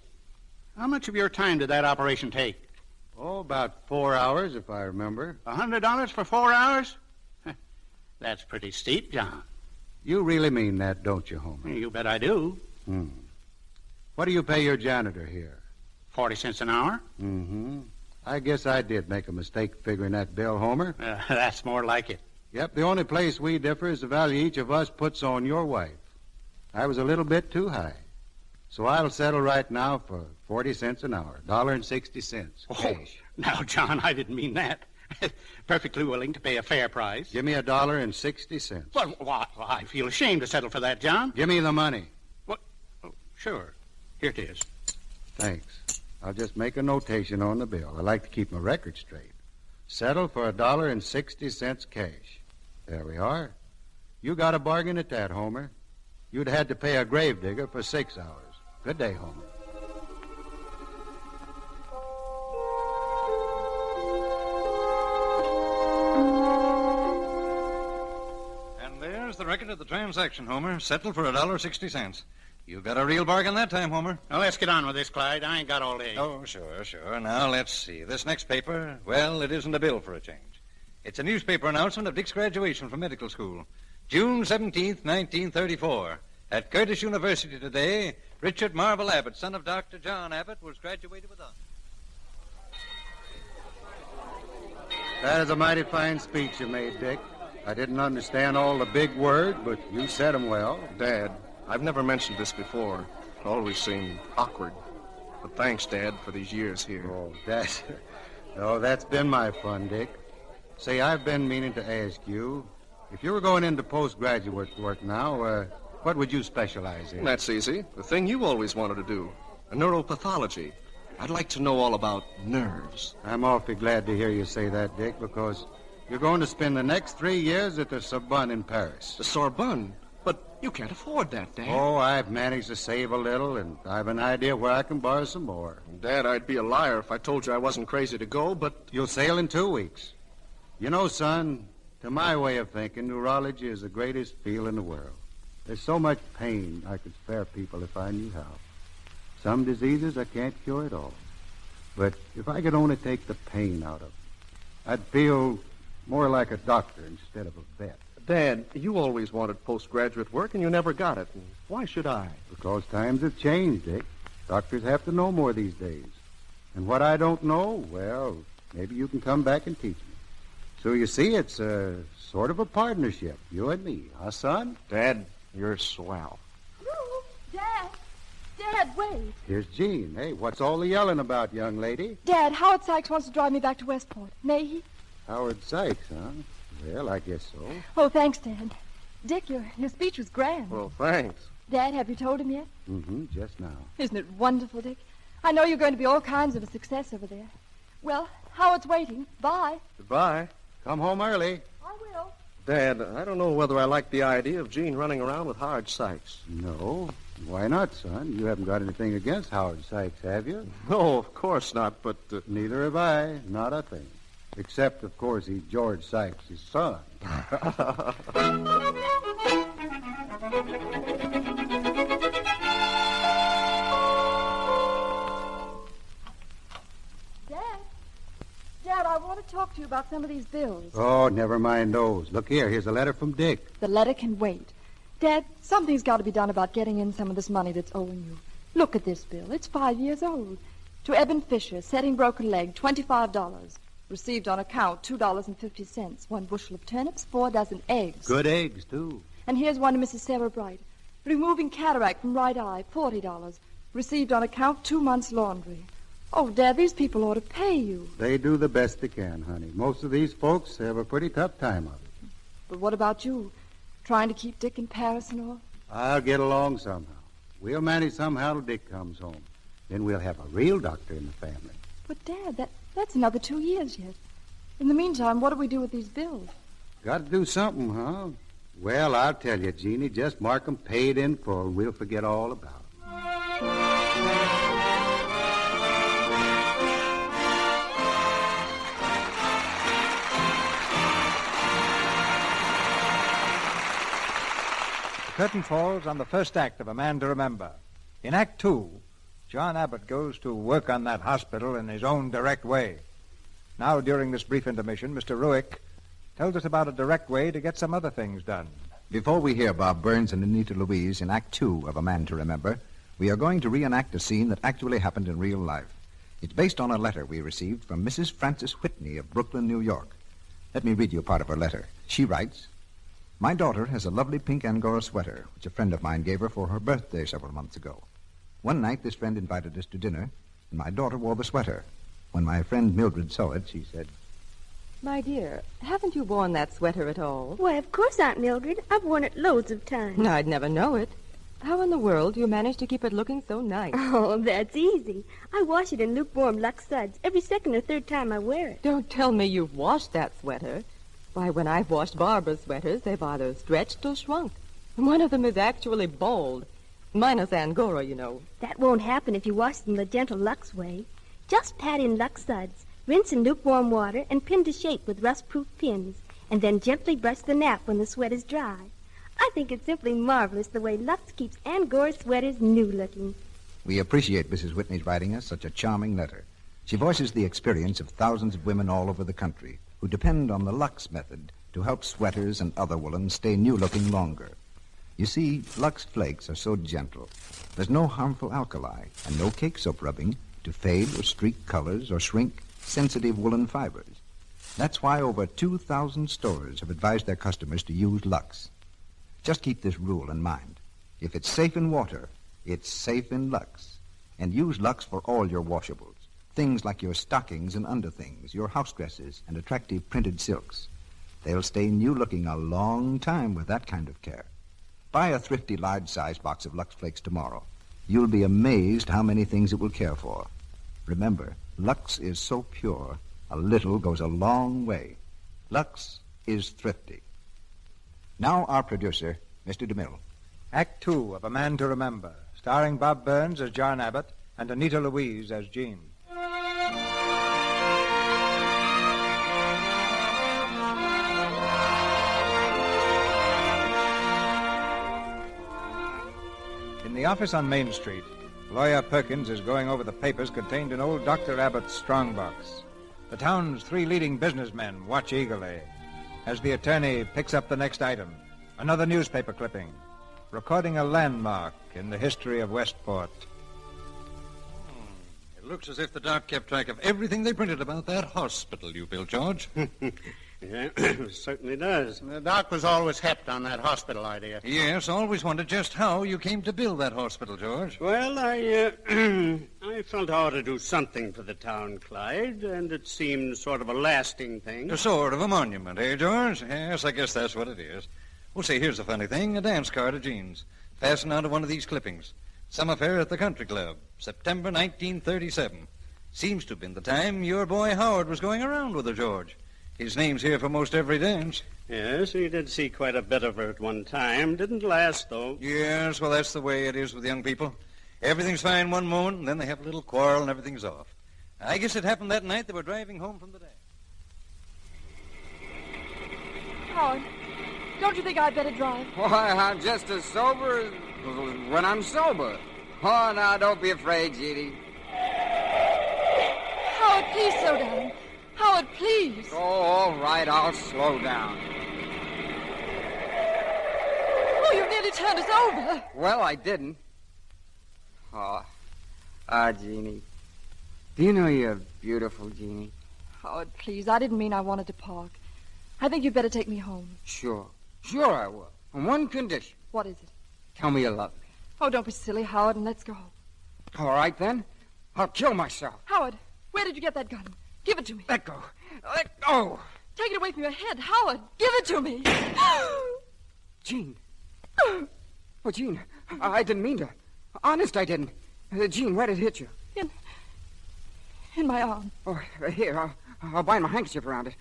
[SPEAKER 9] How much of your time did that operation take?
[SPEAKER 11] Oh, about 4 hours, if I remember.
[SPEAKER 9] $100 for 4 hours? That's pretty steep, John.
[SPEAKER 11] You really mean that, don't you, Homer?
[SPEAKER 9] You bet I do.
[SPEAKER 11] What do you pay your janitor here?
[SPEAKER 9] 40 cents an hour?
[SPEAKER 11] Mm-hmm. I guess I did make a mistake figuring that bill, Homer.
[SPEAKER 9] That's more like it.
[SPEAKER 11] Yep, the only place we differ is the value each of us puts on your wife. I was a little bit too high. So I'll settle right now for 40 cents an hour, $1.60. Cash.
[SPEAKER 9] Now, John, I didn't mean that. Perfectly willing to pay a fair price.
[SPEAKER 11] Give me $1.60.
[SPEAKER 9] Well, I feel ashamed to settle for that, John.
[SPEAKER 11] Give me the money.
[SPEAKER 9] What? Oh, sure. Here it is.
[SPEAKER 11] Thanks. I'll just make a notation on the bill. I like to keep my record straight. Settle for $1.60 cash. There we are. You got a bargain at that, Homer. You'd had to pay a gravedigger for 6 hours. Good day, Homer.
[SPEAKER 12] And there's the record of the transaction, Homer. Settled for $1.60. You got a real bargain that time, Homer.
[SPEAKER 9] Now, let's get on with this, Clyde. I ain't got all day.
[SPEAKER 12] Oh, sure. Now, let's see. This next paper, well, it isn't a bill for a change. It's a newspaper announcement of Dick's graduation from medical school. June 17th, 1934. At Curtis University today, Richard Marvel Abbott, son of Dr. John Abbott, was graduated with honors.
[SPEAKER 11] That is a mighty fine speech you made, Dick. I didn't understand all the big words, but you said them well.
[SPEAKER 8] Dad, I've never mentioned this before. It always seemed awkward. But thanks, Dad, for these years here.
[SPEAKER 11] That's been my fun, Dick. Say, I've been meaning to ask you, if you were going into postgraduate work now, what would you specialize in?
[SPEAKER 8] That's easy. The thing you always wanted to do. A neuropathology. I'd like to know all about nerves.
[SPEAKER 11] I'm awfully glad to hear you say that, Dick, because you're going to spend the next 3 years at the Sorbonne in Paris.
[SPEAKER 8] The Sorbonne? But you can't afford that, Dad.
[SPEAKER 11] Oh, I've managed to save a little, and I've an idea where I can borrow some more.
[SPEAKER 8] Dad, I'd be a liar if I told you I wasn't crazy to go, but...
[SPEAKER 11] You'll sail in 2 weeks. You know, son, to my way of thinking, neurology is the greatest field in the world. There's so much pain I could spare people if I knew how. Some diseases I can't cure at all. But if I could only take the pain out of them, I'd feel more like a doctor instead of a vet.
[SPEAKER 8] Dad, you always wanted postgraduate work, and you never got it. And why should I?
[SPEAKER 11] Because times have changed, Dick.
[SPEAKER 13] Doctors have to know more these days. And what I don't know, well, maybe you can come back and teach me. So you see, it's sort of a partnership, you and me, huh, son?
[SPEAKER 8] Dad, you're swell.
[SPEAKER 3] Dad! Dad, wait.
[SPEAKER 13] Here's Jean. Hey, what's all the yelling about, young lady?
[SPEAKER 3] Dad, Howard Sykes wants to drive me back to Westport. May he?
[SPEAKER 13] Howard Sykes, huh? Well, I guess so.
[SPEAKER 3] Oh, thanks, Dad. Dick, your speech was grand.
[SPEAKER 8] Well, thanks.
[SPEAKER 3] Dad, have you told him yet?
[SPEAKER 13] Mm-hmm, just now.
[SPEAKER 3] Isn't it wonderful, Dick? I know you're going to be all kinds of a success over there. Well, Howard's waiting. Bye.
[SPEAKER 8] Goodbye.
[SPEAKER 13] Come home early.
[SPEAKER 3] I will.
[SPEAKER 8] Dad, I don't know whether I like the idea of Jean running around with Howard Sykes.
[SPEAKER 13] No. Why not, son? You haven't got anything against Howard Sykes, have you?
[SPEAKER 8] No, of course not, but...
[SPEAKER 13] Neither have I. Not a thing. Except, of course, he's George Sykes' son.
[SPEAKER 3] Dad, I want to talk to you about some of these bills.
[SPEAKER 13] Oh, never mind those. Look here, here's a letter from Dick.
[SPEAKER 3] The letter can wait. Dad, something's got to be done about getting in some of this money that's owing you. Look at this bill. It's 5 years old. To Eben Fisher, setting broken leg, $25. Received on account, $2.50. 1 bushel of turnips, 4 dozen eggs.
[SPEAKER 13] Good eggs, too.
[SPEAKER 3] And here's one to Mrs. Sarah Bright. Removing cataract from right eye, $40. Received on account, 2 months' laundry. Oh, Dad, these people ought to pay you.
[SPEAKER 13] They do the best they can, honey. Most of these folks have a pretty tough time of it.
[SPEAKER 3] But what about you? Trying to keep Dick in Paris and all?
[SPEAKER 13] I'll get along somehow. We'll manage somehow till Dick comes home. Then we'll have a real doctor in the family.
[SPEAKER 3] But, Dad, that's another 2 years yet. In the meantime, what do we do with these bills?
[SPEAKER 13] Got to do something, huh? Well, I'll tell you, Jeannie. Just mark 'em paid in full. We'll forget all about it.
[SPEAKER 12] The curtain falls on the first act of A Man to Remember. In Act 2, John Abbott goes to work on that hospital in his own direct way. Now, during this brief intermission, Mr. Ruick tells us about a direct way to get some other things done.
[SPEAKER 15] Before we hear Bob Burns and Anita Louise in Act 2 of A Man to Remember, we are going to reenact a scene that actually happened in real life. It's based on a letter we received from Mrs. Frances Whitney of Brooklyn, New York. Let me read you part of her letter. She writes, "My daughter has a lovely pink Angora sweater, which a friend of mine gave her for her birthday several months ago. One night, this friend invited us to dinner, and my daughter wore the sweater. When my friend Mildred saw it, she said,
[SPEAKER 16] 'My dear, haven't you worn that sweater at all?'
[SPEAKER 18] 'Why, of course, Aunt Mildred. I've worn it loads of times.'
[SPEAKER 16] No, I'd never know it. How in the world do you manage to keep it looking so nice?'
[SPEAKER 18] 'Oh, that's easy. I wash it in lukewarm Lux suds every second or third time I wear it.'
[SPEAKER 16] 'Don't tell me you've washed that sweater.' 'Why, when I've washed Barbara's sweaters, they've either stretched or shrunk. And one of them is actually bald. Minus Angora, you know.'
[SPEAKER 18] 'That won't happen if you wash them the gentle Lux way. Just pat in Lux suds, rinse in lukewarm water, and pin to shape with rust-proof pins, and then gently brush the nap when the sweat is dry. I think it's simply marvelous the way Lux keeps Angora sweaters new-looking.'
[SPEAKER 15] We appreciate Mrs. Whitney's writing us such a charming letter. She voices the experience of thousands of women all over the country who depend on the Lux method to help sweaters and other woolens stay new-looking longer. You see, Lux flakes are so gentle. There's no harmful alkali and no cake soap rubbing to fade or streak colors or shrink sensitive woolen fibers. That's why over 2,000 stores have advised their customers to use Lux. Just keep this rule in mind. If it's safe in water, it's safe in Lux. And use Lux for all your washables. Things like your stockings and underthings, your house dresses, and attractive printed silks. They'll stay new-looking a long time with that kind of care. Buy a thrifty large-size box of Lux Flakes tomorrow. You'll be amazed how many things it will care for. Remember, Lux is so pure, a little goes a long way. Lux is thrifty. Now our producer, Mr. DeMille.
[SPEAKER 12] Act 2 of A Man to Remember, starring Bob Burns as John Abbott and Anita Louise as Jean. In the office on Main Street, Lawyer Perkins is going over the papers contained in old Dr. Abbott's strongbox. The town's 3 leading businessmen watch eagerly as the attorney picks up the next item, another newspaper clipping, recording a landmark in the history of Westport.
[SPEAKER 22] It looks as if the doc kept track of everything they printed about that hospital you built, George.
[SPEAKER 25] Yeah, it certainly does.
[SPEAKER 9] The doc was always hepped on that hospital idea.
[SPEAKER 22] Yes, always wondered just how you came to build that hospital, George.
[SPEAKER 25] Well, I felt I ought to do something for the town, Clyde, and it seemed sort of a lasting thing.
[SPEAKER 22] A sort of a monument, eh, George? Yes, I guess that's what it is. Well, see, here's a funny thing. A dance card of Jean's. Fastened onto one of these clippings. Some affair at the country club, September 1937. Seems to have been the time your boy Howard was going around with her, George. His name's here for most every dance.
[SPEAKER 25] Yes, he did see quite a bit of her at one time. Didn't last, though.
[SPEAKER 22] Yes, well, that's the way it is with young people. Everything's fine one moment, and then they have a little quarrel, and everything's off. I guess it happened that night they were driving home from the dance.
[SPEAKER 3] Howard, don't you think I'd better drive?
[SPEAKER 2] Why, I'm just as sober as when I'm sober. Oh, now, don't be afraid, Jeannie.
[SPEAKER 3] Howard, please slow down. Howard, please.
[SPEAKER 2] Oh, all right, I'll slow down.
[SPEAKER 3] Oh, you nearly turned us over.
[SPEAKER 2] Well, I didn't. Jeannie. Do you know you're beautiful, Jeannie?
[SPEAKER 3] Howard, please, I didn't mean I wanted to park. I think you'd better take me home.
[SPEAKER 2] Sure I will. On one condition.
[SPEAKER 3] What is it?
[SPEAKER 2] Tell me you love me.
[SPEAKER 3] Oh, don't be silly, Howard, and let's go.
[SPEAKER 2] All right, then. I'll kill myself.
[SPEAKER 3] Howard, where did you get that gun? Give it to me.
[SPEAKER 2] Let go. Let go.
[SPEAKER 3] Take it away from your head. Howard, give it to me.
[SPEAKER 2] Jean. Oh, Jean, I didn't mean to. Honest, I didn't. Jean, where did it hit you?
[SPEAKER 3] In my arm.
[SPEAKER 2] Oh, here, I'll bind my handkerchief around it.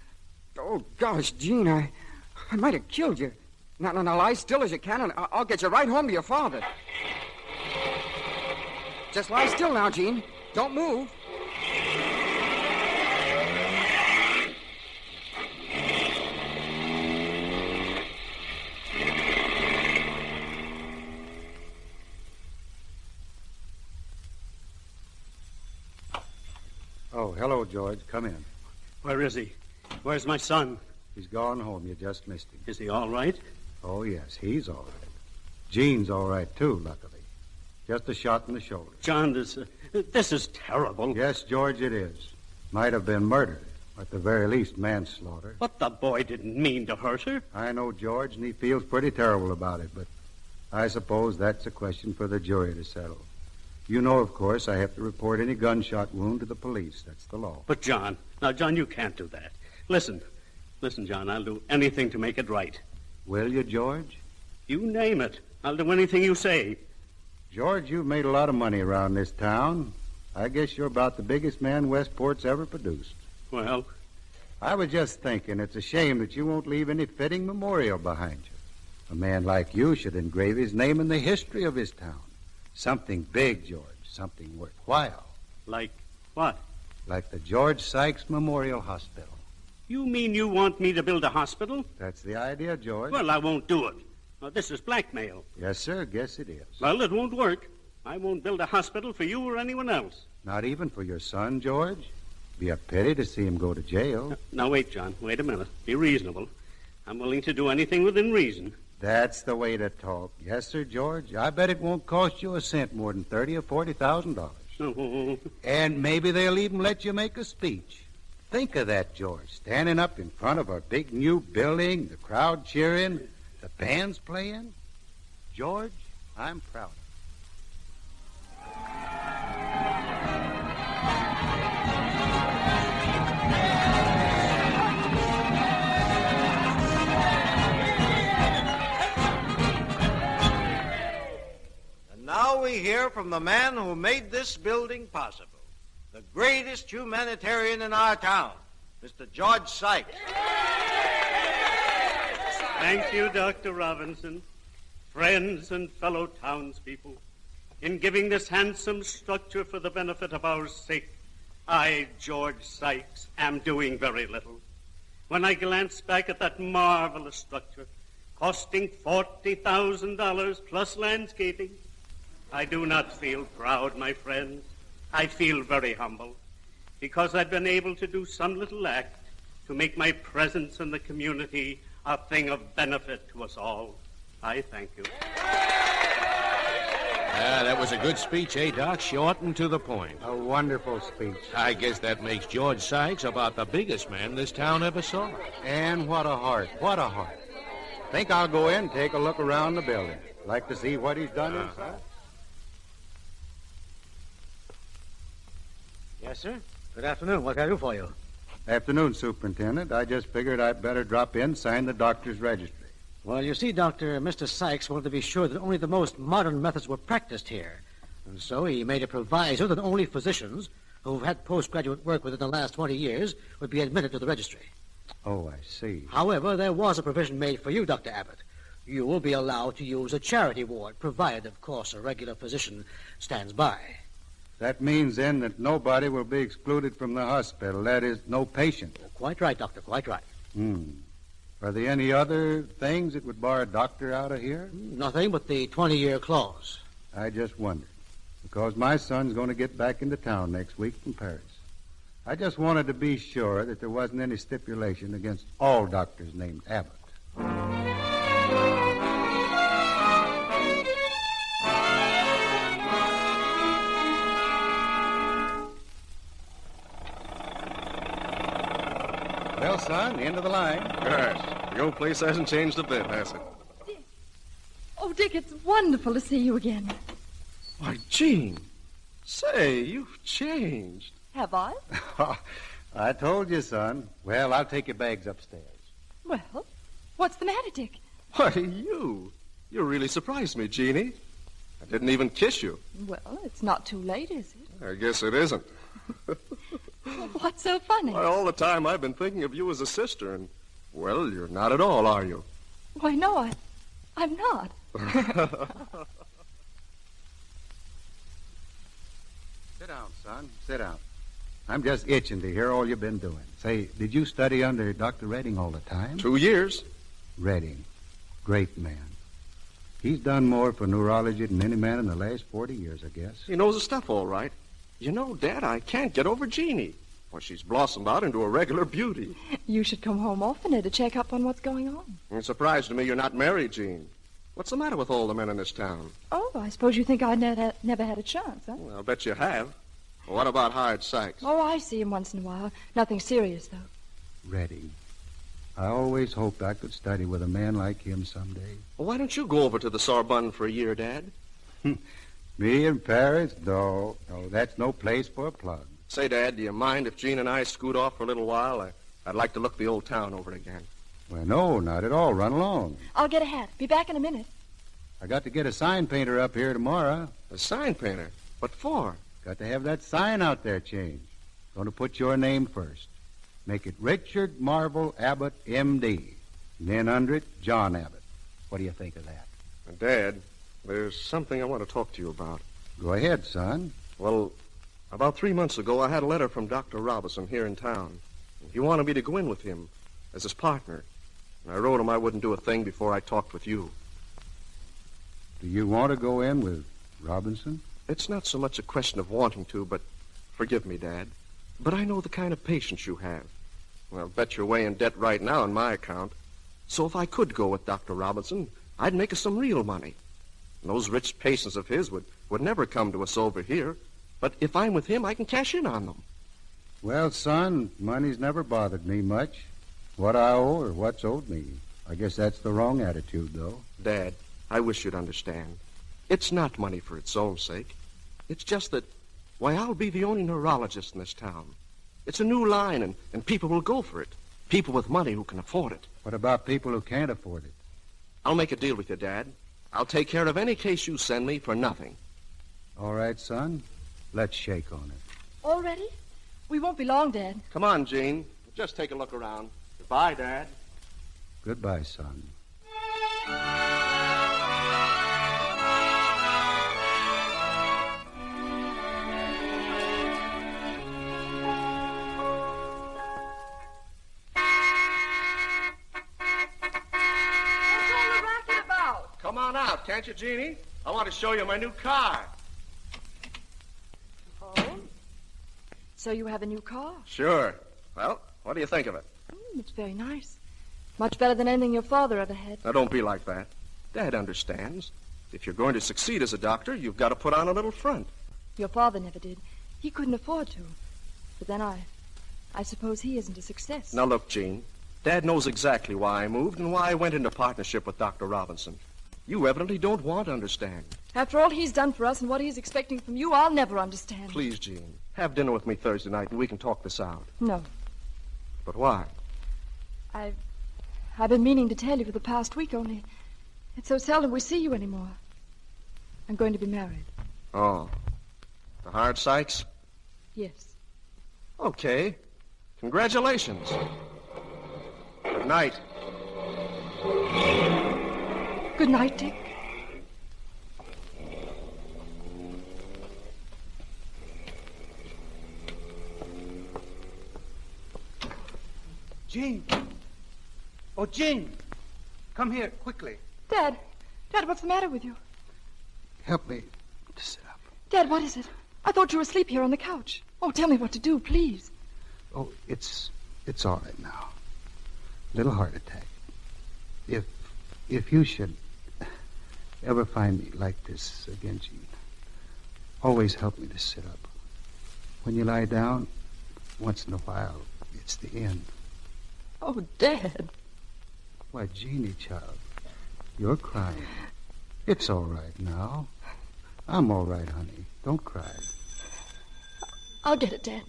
[SPEAKER 2] Oh, gosh, Jean, I might have killed you. Now, lie still as you can, and I'll get you right home to your father. Just lie still now, Jean. Don't move.
[SPEAKER 13] Oh, hello, George. Come in.
[SPEAKER 25] Where is he? Where's my son?
[SPEAKER 13] He's gone home. You just missed him.
[SPEAKER 25] Is he all right?
[SPEAKER 13] Oh, yes, he's all right. Jean's all right, too, luckily. Just a shot in the shoulder.
[SPEAKER 25] John, this is terrible.
[SPEAKER 13] Yes, George, it is. Might have been murder. At the very least, manslaughter.
[SPEAKER 25] But the boy didn't mean to hurt her.
[SPEAKER 13] I know, George, and he feels pretty terrible about it, but I suppose that's a question for the jury to settle. You know, of course, I have to report any gunshot wound to the police. That's the law.
[SPEAKER 25] But, John, you can't do that. Listen, John, I'll do anything to make it right.
[SPEAKER 13] Will you, George?
[SPEAKER 25] You name it. I'll do anything you say.
[SPEAKER 13] George, you've made a lot of money around this town. I guess you're about the biggest man Westport's ever produced.
[SPEAKER 25] Well?
[SPEAKER 13] I was just thinking it's a shame that you won't leave any fitting memorial behind you. A man like you should engrave his name in the history of his town. Something big, George. Something worthwhile.
[SPEAKER 25] Like what?
[SPEAKER 13] Like the George Sykes Memorial Hospital.
[SPEAKER 25] You mean you want me to build a hospital?
[SPEAKER 13] That's the idea, George.
[SPEAKER 25] Well, I won't do it. Now, this is blackmail.
[SPEAKER 13] Yes, sir. Guess it is.
[SPEAKER 25] Well, it won't work. I won't build a hospital for you or anyone else.
[SPEAKER 13] Not even for your son, George? Be a pity to see him go to jail.
[SPEAKER 25] Now, wait, John. Wait a minute. Be reasonable. I'm willing to do anything within reason.
[SPEAKER 13] That's the way to talk. Yes, sir, George. I bet it won't cost you a cent more than $30,000 or $40,000.
[SPEAKER 25] Oh.
[SPEAKER 13] And maybe they'll even let you make a speech. Think of that, George. Standing up in front of our big new building, the crowd cheering, the band's playing. George, I'm proud of you.
[SPEAKER 4] Now we hear from the man who made this building possible, the greatest humanitarian in our town, Mr. George Sykes.
[SPEAKER 25] Thank you, Dr. Robinson, friends and fellow townspeople. In giving this handsome structure for the benefit of our sick, I, George Sykes, am doing very little. When I glance back at that marvelous structure, costing $40,000 plus landscaping, I do not feel proud, my friends. I feel very humble, because I've been able to do some little act to make my presence in the community a thing of benefit to us all. I thank you.
[SPEAKER 23] That was a good speech, eh, Doc? Short and to the point.
[SPEAKER 13] A wonderful speech.
[SPEAKER 23] I guess that makes George Sykes about the biggest man this town ever saw.
[SPEAKER 13] And what a heart, what a heart. Think I'll go in and take a look around the building. Like to see what he's done inside.
[SPEAKER 6] Yes, sir. Good afternoon. What can I do for you?
[SPEAKER 13] Afternoon, Superintendent. I just figured I'd better drop in and sign the doctor's registry.
[SPEAKER 6] Well, you see, Doctor, Mr. Sykes wanted to be sure that only the most modern methods were practiced here. And so he made a proviso that only physicians who've had postgraduate work within the last 20 years would be admitted to the registry.
[SPEAKER 13] Oh, I see.
[SPEAKER 6] However, there was a provision made for you, Dr. Abbott. You will be allowed to use a charity ward, provided, of course, a regular physician stands by.
[SPEAKER 13] That means, then, that nobody will be excluded from the hospital. That is, no patient.
[SPEAKER 6] Quite right, Doctor, quite right.
[SPEAKER 13] Are there any other things that would bar a doctor out of here?
[SPEAKER 6] Nothing but the 20-year clause.
[SPEAKER 13] I just wondered, because my son's going to get back into town next week from Paris. I just wanted to be sure that there wasn't any stipulation against all doctors named Abbott. Well, son, the end of the line.
[SPEAKER 8] Gosh, the old place hasn't changed a bit, has it?
[SPEAKER 3] Dick. Oh, Dick, it's wonderful to see you again.
[SPEAKER 8] Why, Jean, say, you've changed.
[SPEAKER 3] Have I?
[SPEAKER 13] I told you, son. Well, I'll take your bags upstairs.
[SPEAKER 3] Well, what's the matter, Dick?
[SPEAKER 8] Why, you really surprised me, Jeannie. I didn't even kiss you.
[SPEAKER 3] Well, it's not too late, is it?
[SPEAKER 8] I guess it isn't.
[SPEAKER 3] What's so funny?
[SPEAKER 8] Why, all the time I've been thinking of you as a sister, and, well, you're not at all, are you?
[SPEAKER 3] Why, no, I'm not.
[SPEAKER 13] Sit down, son. Sit down. I'm just itching to hear all you've been doing. Say, did you study under Dr. Redding all the time?
[SPEAKER 8] 2 years.
[SPEAKER 13] Redding. Great man. He's done more for neurology than any man in the last 40 years, I guess.
[SPEAKER 8] He knows the stuff all right. You know, Dad, I can't get over Jeannie. Well, she's blossomed out into a regular beauty.
[SPEAKER 3] You should come home oftener to check up on what's going on.
[SPEAKER 8] It's a surprise to me you're not married, Jean. What's the matter with all the men in this town?
[SPEAKER 3] Oh, I suppose you think I never had a chance, huh?
[SPEAKER 8] Well, I'll bet you have. Well, what about Howard Sykes?
[SPEAKER 3] Oh, I see him once in a while. Nothing serious, though.
[SPEAKER 13] Redding. I always hoped I could study with a man like him someday.
[SPEAKER 8] Well, why don't you go over to the Sorbonne for a year, Dad?
[SPEAKER 13] Me in Paris? No, that's no place for a plug.
[SPEAKER 8] Say, Dad, do you mind if Jean and I scoot off for a little while? I'd like to look the old town over again.
[SPEAKER 13] Well, no, not at all. Run along.
[SPEAKER 3] I'll get a hat. Be back in a minute.
[SPEAKER 13] I got to get a sign painter up here tomorrow.
[SPEAKER 8] A sign painter? What for?
[SPEAKER 13] Got to have that sign out there changed. Going to put your name first. Make it Richard Marvel Abbott, M.D. And then under it, John Abbott. What do you think of that?
[SPEAKER 8] Dad, there's something I want to talk to you about.
[SPEAKER 13] Go ahead, son.
[SPEAKER 8] Well, about 3 months ago, I had a letter from Dr. Robinson here in town. He wanted me to go in with him as his partner. And I wrote him I wouldn't do a thing before I talked with you.
[SPEAKER 13] Do you want to go in with Robinson?
[SPEAKER 8] It's not so much a question of wanting to, but forgive me, Dad. But I know the kind of patience you have. Well, I'll bet you're way in debt right now on my account. So if I could go with Dr. Robinson, I'd make us some real money. And those rich patients of his would never come to us over here. But if I'm with him, I can cash in on them.
[SPEAKER 13] Well, son, money's never bothered me much. What I owe or what's owed me. I guess that's the wrong attitude, though.
[SPEAKER 8] Dad, I wish you'd understand. It's not money for its own sake. It's just that, why, I'll be the only neurologist in this town. It's a new line, and people will go for it. People with money who can afford it.
[SPEAKER 13] What about people who can't afford it?
[SPEAKER 8] I'll make a deal with you, Dad. I'll take care of any case you send me for nothing.
[SPEAKER 13] All right, son. Let's shake on it.
[SPEAKER 3] Already? We won't be long, Dad.
[SPEAKER 8] Come on, Jean. Just take a look around. Goodbye, Dad.
[SPEAKER 13] Goodbye, son.
[SPEAKER 8] Come on out, can't you, Jeannie? I want to show you my new car.
[SPEAKER 3] Oh? So you have a new car?
[SPEAKER 8] Sure. Well, what do you think of it?
[SPEAKER 3] It's very nice. Much better than anything your father ever had.
[SPEAKER 8] Now, don't be like that. Dad understands. If you're going to succeed as a doctor, you've got to put on a little front.
[SPEAKER 3] Your father never did. He couldn't afford to. But then I suppose he isn't a success.
[SPEAKER 8] Now look, Jean, Dad knows exactly why I moved and why I went into partnership with Dr. Robinson. You evidently don't want to understand.
[SPEAKER 3] After all he's done for us and what he's expecting from you, I'll never understand.
[SPEAKER 8] Please, Jean, have dinner with me Thursday night and we can talk this out.
[SPEAKER 3] No.
[SPEAKER 8] But why?
[SPEAKER 3] I've been meaning to tell you for the past week, only it's so seldom we see you anymore. I'm going to be married.
[SPEAKER 8] Oh. The hard Sykes?
[SPEAKER 3] Yes.
[SPEAKER 8] Okay. Congratulations. Good night.
[SPEAKER 3] Good night, Dick.
[SPEAKER 6] Jean. Oh, Jean. Come here, quickly.
[SPEAKER 3] Dad, what's the matter with you?
[SPEAKER 13] Help me to sit up.
[SPEAKER 3] Dad, what is it? I thought you were asleep here on the couch. Oh, tell me what to do, please.
[SPEAKER 13] Oh, it's all right now. Little heart attack. If you should ever find me like this again, Jean, always help me to sit up. When you lie down, once in a while, it's the end.
[SPEAKER 3] Oh, Dad.
[SPEAKER 13] Why, Jeannie, child, you're crying. It's all right now. I'm all right, honey. Don't cry.
[SPEAKER 3] I'll get it, Dad.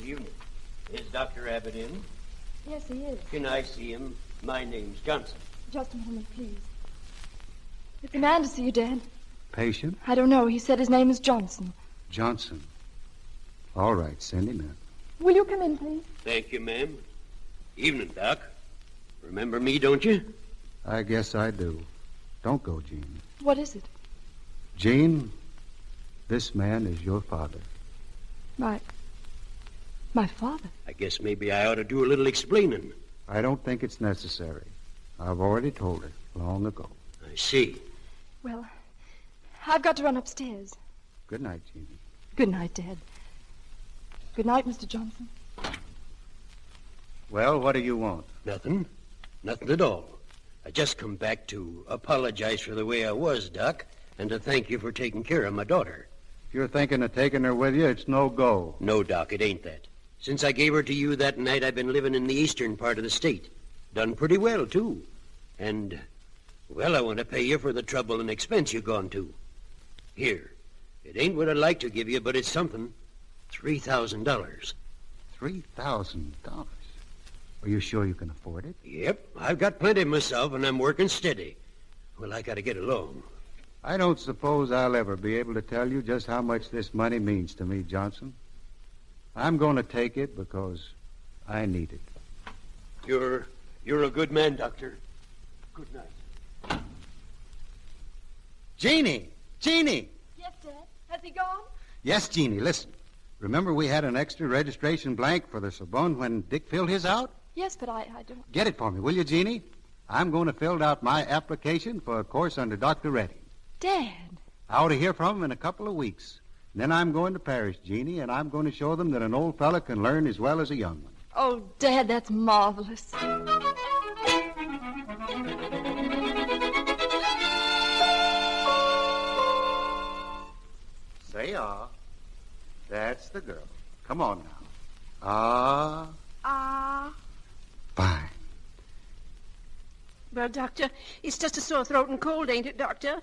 [SPEAKER 1] Evening. Is Dr. Abbott in?
[SPEAKER 3] Yes, he is.
[SPEAKER 1] Can I see him? My name's Johnson.
[SPEAKER 3] Just a moment, please. It's a man to see you, Dad.
[SPEAKER 13] Patient?
[SPEAKER 3] I don't know. He said his name is Johnson.
[SPEAKER 13] Johnson. All right, send him in.
[SPEAKER 3] Will you come in, please?
[SPEAKER 1] Thank you, ma'am. Evening, Doc. Remember me, don't you?
[SPEAKER 13] I guess I do. Don't go, Jean.
[SPEAKER 3] What is it?
[SPEAKER 13] Jean, this man is your father.
[SPEAKER 3] My father?
[SPEAKER 1] I guess maybe I ought to do a little explaining.
[SPEAKER 13] I don't think it's necessary. I've already told her long ago.
[SPEAKER 1] I see.
[SPEAKER 3] Well, I've got to run upstairs.
[SPEAKER 13] Good night, Jean.
[SPEAKER 3] Good night, Dad. Good night, Mr. Johnson.
[SPEAKER 13] Well, what do you want?
[SPEAKER 1] Nothing. Nothing at all. I just come back to apologize for the way I was, Doc, and to thank you for taking care of my daughter.
[SPEAKER 13] If you're thinking of taking her with you, it's no go.
[SPEAKER 1] No, Doc, it ain't that. Since I gave her to you that night, I've been living in the eastern part of the state. Done pretty well, too. And, well, I want to pay you for the trouble and expense you've gone to. Here. It ain't what I'd like to give you, but it's something. $3,000.
[SPEAKER 13] $3,000? Are you sure you can afford it?
[SPEAKER 1] Yep. I've got plenty myself, and I'm working steady. Well, I got to get along.
[SPEAKER 13] I don't suppose I'll ever be able to tell you just how much this money means to me, Johnson. I'm going to take it because I need it.
[SPEAKER 1] You're a good man, Doctor. Good night.
[SPEAKER 13] Jeannie! Jeannie!
[SPEAKER 3] Yes, Dad. Has he gone?
[SPEAKER 13] Yes, Jeannie, listen. Remember we had an extra registration blank for the Sorbonne when Dick filled his out?
[SPEAKER 3] Yes, but I don't...
[SPEAKER 13] Get it for me, will you, Jeannie? I'm going to fill out my application for a course under Dr. Redding.
[SPEAKER 3] Dad.
[SPEAKER 13] I ought to hear from him in a couple of weeks. Then I'm going to Paris, Jeannie, and I'm going to show them that an old fella can learn as well as a young one.
[SPEAKER 3] Oh, Dad, that's marvelous.
[SPEAKER 13] Say That's the girl. Come on now. Fine.
[SPEAKER 5] Well, Doctor, it's just a sore throat and cold, ain't it, Doctor?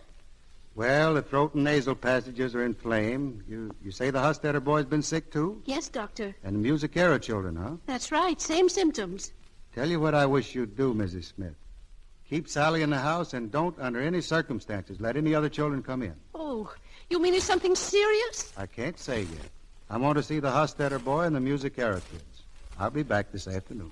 [SPEAKER 13] Well, the throat and nasal passages are inflamed. You say the Hostetter boy's been sick, too?
[SPEAKER 5] Yes, Doctor.
[SPEAKER 13] And the Musicara children, huh?
[SPEAKER 5] That's right. Same symptoms.
[SPEAKER 13] Tell you what I wish you'd do, Mrs. Smith. Keep Sally in the house and don't, under any circumstances, let any other children come in.
[SPEAKER 5] Oh, you mean it's something serious?
[SPEAKER 13] I can't say yet. I want to see the Hostetter boy and the Musicara kids. I'll be back this afternoon.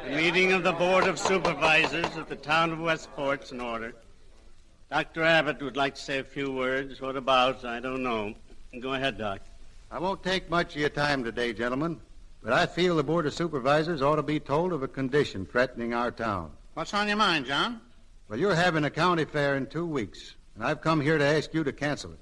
[SPEAKER 25] The meeting of the Board of Supervisors at the town of Westport's in order. Dr. Abbott would like to say a few words. What about? I don't know. Go ahead, Doc.
[SPEAKER 13] I won't take much of your time today, gentlemen, but I feel the Board of Supervisors ought to be told of a condition threatening our town.
[SPEAKER 9] What's on your mind, John?
[SPEAKER 13] Well, you're having a county fair in 2 weeks, and I've come here to ask you to cancel it.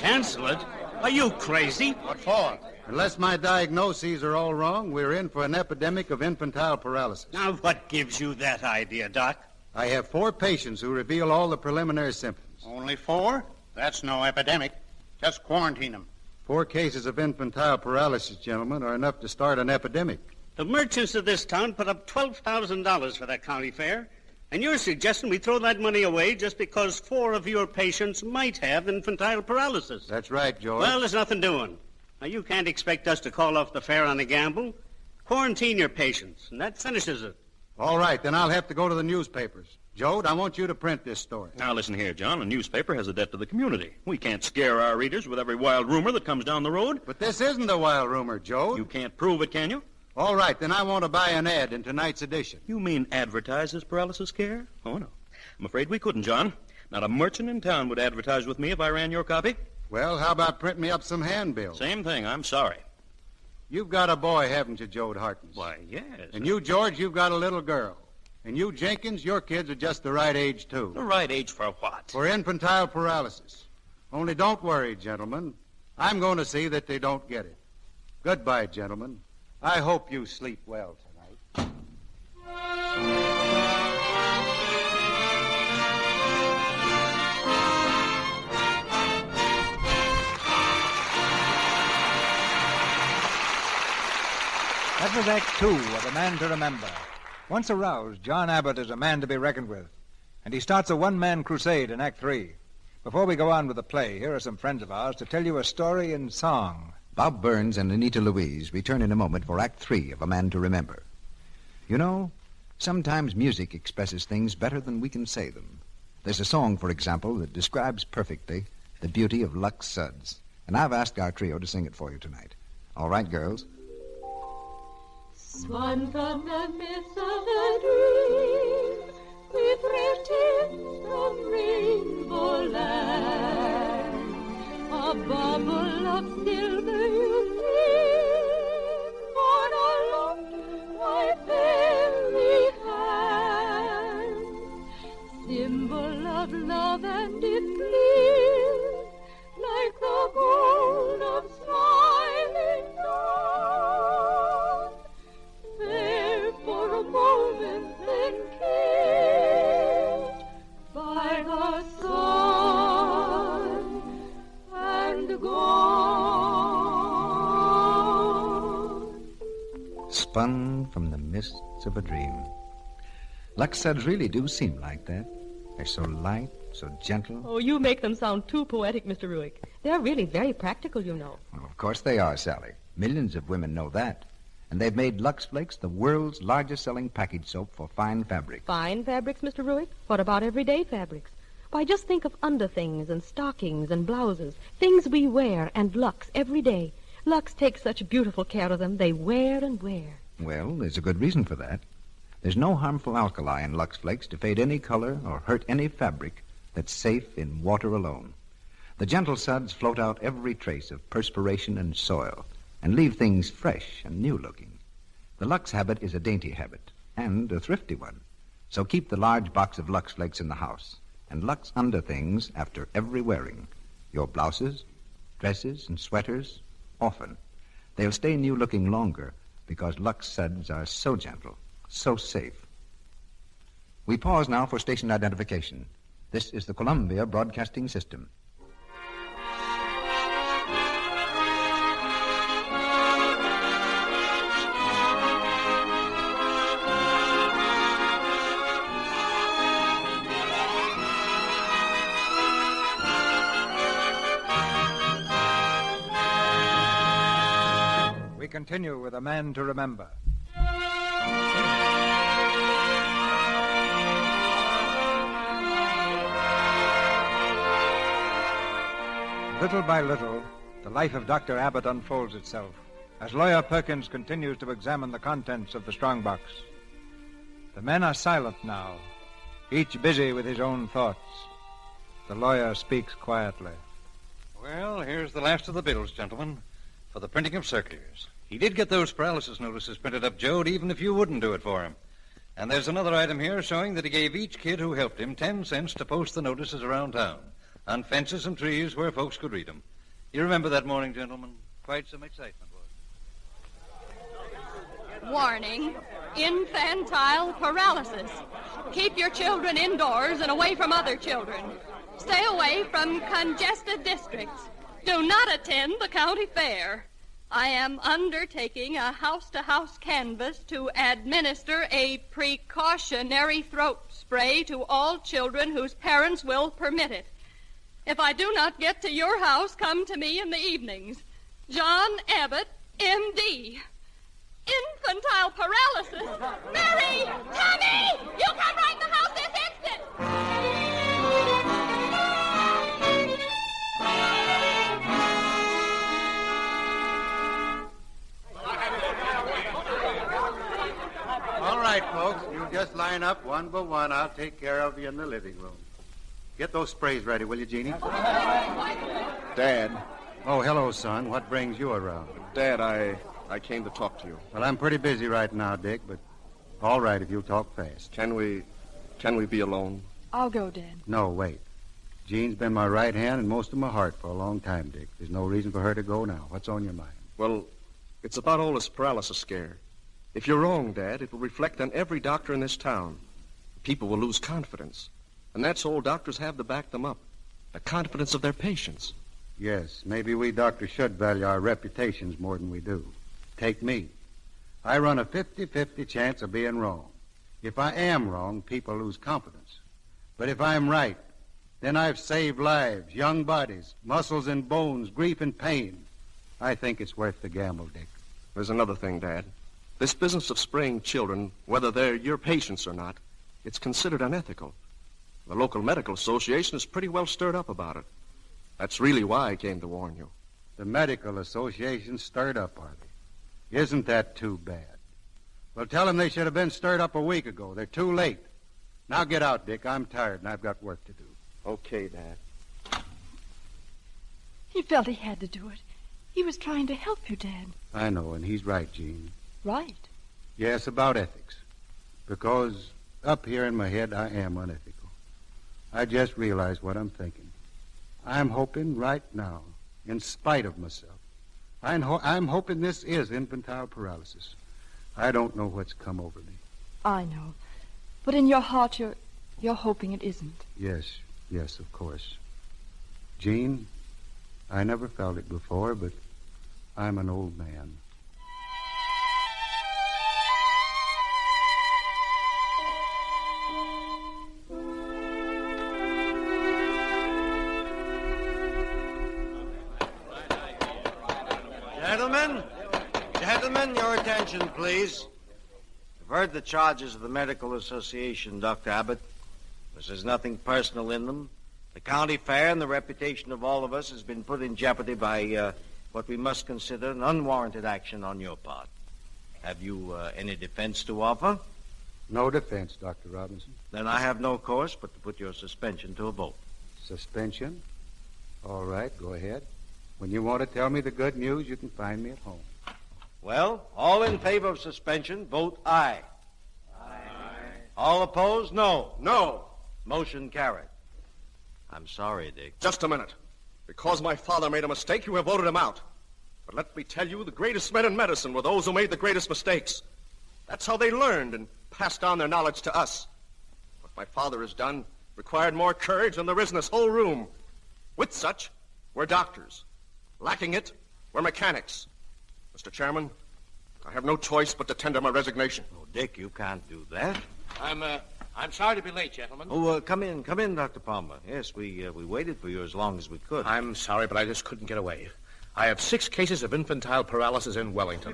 [SPEAKER 25] Cancel it? Are you crazy?
[SPEAKER 13] What for? Unless my diagnoses are all wrong, we're in for an epidemic of infantile paralysis.
[SPEAKER 25] Now, what gives you that idea, Doc?
[SPEAKER 13] I have 4 patients who reveal all the preliminary symptoms.
[SPEAKER 9] Only 4? That's no epidemic. Just quarantine them.
[SPEAKER 13] 4 cases of infantile paralysis, gentlemen, are enough to start an epidemic.
[SPEAKER 25] The merchants of this town put up $12,000 for that county fair, and you're suggesting we throw that money away just because 4 of your patients might have infantile paralysis.
[SPEAKER 13] That's right, George.
[SPEAKER 25] Well, there's nothing doing. Now, you can't expect us to call off the fair on a gamble. Quarantine your patients, and that finishes it.
[SPEAKER 13] All right, then I'll have to go to the newspapers. Jode, I want you to print this story.
[SPEAKER 26] Now, listen here, John. A newspaper has a debt to the community. We can't scare our readers with every wild rumor that comes down the road.
[SPEAKER 13] But this isn't a wild rumor, Jode.
[SPEAKER 26] You can't prove it, can you?
[SPEAKER 13] All right, then I want to buy an ad in tonight's edition.
[SPEAKER 26] You mean advertise this paralysis scare? Oh, no. I'm afraid we couldn't, John. Not a merchant in town would advertise with me if I ran your copy.
[SPEAKER 13] Well, how about print me up some handbills?
[SPEAKER 26] Same thing. I'm sorry.
[SPEAKER 13] You've got a boy, haven't you, Jode Harkness?
[SPEAKER 26] Why, yes.
[SPEAKER 13] And you, George, you've got a little girl. And you, Jenkins, your kids are just the right age, too.
[SPEAKER 26] The right age for what?
[SPEAKER 13] For infantile paralysis. Only don't worry, gentlemen. I'm going to see that they don't get it. Goodbye, gentlemen. I hope you sleep well tonight.
[SPEAKER 12] That was Act 2 of A Man to Remember. Once aroused, John Abbott is a man to be reckoned with, and he starts a one-man crusade in Act 3. Before we go on with the play, here are some friends of ours to tell you a story in song.
[SPEAKER 15] Bob Burns and Anita Louise return in a moment for Act 3 of A Man to Remember. You know, sometimes music expresses things better than we can say them. There's a song, for example, that describes perfectly the beauty of Lux suds, and I've asked our trio to sing it for you tonight. All right, girls?
[SPEAKER 7] Spun from the midst of the dream, with rare tints from rainbow land, a bubble of silver you bring, borne aloft my fairy hand, symbol of love and it gleams like the gold of smiling dawn. There for a moment then kissed by the sun and gone.
[SPEAKER 15] Spun from the mists of a dream. Lux suds really do seem like that. They're so light, so gentle.
[SPEAKER 16] Oh, you make them sound too poetic, Mr. Ruick. They're really very practical, you know.
[SPEAKER 15] Well, of course they are, Sally. Millions of women know that. And they've made Lux Flakes the world's largest-selling package soap for fine fabric.
[SPEAKER 16] Fine fabrics, Mr. Ruick? What about everyday fabrics? Why, just think of underthings and stockings and blouses, things we wear and Lux every day. Lux takes such beautiful care of them, they wear and wear.
[SPEAKER 15] Well, there's a good reason for that. There's no harmful alkali in Lux Flakes to fade any color or hurt any fabric that's safe in water alone. The gentle suds float out every trace of perspiration and soil and leave things fresh and new-looking. The Lux habit is a dainty habit and a thrifty one. So keep the large box of Lux Flakes in the house and Lux underthings after every wearing. Your blouses, dresses, and sweaters, often. They'll stay new-looking longer because Lux suds are so gentle, so safe. We pause now for station identification. This is the Columbia Broadcasting System.
[SPEAKER 12] We continue with A Man to Remember. Little by little, the life of Dr. Abbott unfolds itself as Lawyer Perkins continues to examine the contents of the strongbox. The men are silent now, each busy with his own thoughts. The lawyer speaks quietly.
[SPEAKER 22] Well, here's the last of the bills, gentlemen, for the printing of circulars. He did get those paralysis notices printed up, Jode, even if you wouldn't do it for him. And there's another item here showing that he gave each kid who helped him 10 cents to post the notices around town, on fences and trees where folks could read them. You remember that morning, gentlemen? Quite some excitement was.
[SPEAKER 14] Warning, infantile paralysis. Keep your children indoors and away from other children. Stay away from congested districts. Do not attend the county fair. I am undertaking a house-to-house canvass to administer a precautionary throat spray to all children whose parents will permit it. If I do not get to your house, come to me in the evenings. John Abbott, M.D. Infantile paralysis. Mary! Tommy! You come right in the house this instant!
[SPEAKER 11] All right, folks, you just line up one by one. I'll take care of you in the living room. Get those sprays ready, will you, Jeannie?
[SPEAKER 8] Dad.
[SPEAKER 11] Oh, hello, son. What brings you around?
[SPEAKER 8] Dad, I came to talk to you.
[SPEAKER 11] Well, I'm pretty busy right now, Dick, but all right if you'll talk fast.
[SPEAKER 8] Can we be alone?
[SPEAKER 3] I'll go, Dad.
[SPEAKER 11] No, wait. Jean's been my right hand and most of my heart for a long time, Dick. There's no reason for her to go now. What's on your mind?
[SPEAKER 8] Well, it's about all this paralysis scare. If you're wrong, Dad, it will reflect on every doctor in this town. People will lose confidence. And that's all doctors have to back them up. The confidence of their patients.
[SPEAKER 11] Yes, maybe we doctors should value our reputations more than we do. Take me. I run a 50-50 chance of being wrong. If I am wrong, people lose confidence. But if I'm right, then I've saved lives, young bodies, muscles and bones, grief and pain. I think it's worth the gamble, Dick.
[SPEAKER 8] There's another thing, Dad. This business of spraying children, whether they're your patients or not, it's considered unethical. The local medical association is pretty well stirred up about it. That's really why I came to warn you.
[SPEAKER 11] The medical association's stirred up, are they? Isn't that too bad? Well, tell them they should have been stirred up a week ago. They're too late. Now get out, Dick. I'm tired and I've got work to do.
[SPEAKER 8] Okay, Dad.
[SPEAKER 3] He felt he had to do it. He was trying to help you, Dad.
[SPEAKER 11] I know, and he's right, Jean.
[SPEAKER 3] Right.
[SPEAKER 11] Yes, about ethics. Because up here in my head, I am unethical. I just realized what I'm thinking. I'm hoping right now, in spite of myself, I'm hoping this is infantile paralysis. I don't know what's come over me.
[SPEAKER 3] I know. But in your heart, you're hoping it isn't.
[SPEAKER 11] Yes, of course. Jean, I never felt it before, but I'm an old man.
[SPEAKER 4] Gentlemen, your attention, please. You've heard the charges of the Medical Association, Dr. Abbott. There's nothing personal in them. The county fair and the reputation of all of us has been put in jeopardy by what we must consider an unwarranted action on your part. Have you any defense to offer?
[SPEAKER 11] No defense, Dr. Robinson.
[SPEAKER 4] Then I have no course but to put your suspension to a vote.
[SPEAKER 11] Suspension? All right, go ahead. When you want to tell me the good news, you can find me at home.
[SPEAKER 4] Well, all in favor of suspension, vote aye. Aye. All opposed, no.
[SPEAKER 8] No.
[SPEAKER 4] Motion carried. I'm sorry, Dick.
[SPEAKER 8] Just a minute. Because my father made a mistake, you have voted him out. But let me tell you, the greatest men in medicine were those who made the greatest mistakes. That's how they learned and passed on their knowledge to us. What my father has done required more courage than there is in this whole room. With such, we're doctors. Lacking it, we're mechanics. Mr. Chairman, I have no choice but to tender my resignation.
[SPEAKER 4] Oh, Dick, you can't do that.
[SPEAKER 23] I'm sorry to be late, gentlemen.
[SPEAKER 4] Oh, come in, Dr. Palmer. Yes, we waited for you as long as we could.
[SPEAKER 23] I'm sorry, but I just couldn't get away. I have 6 cases of infantile paralysis in Wellington.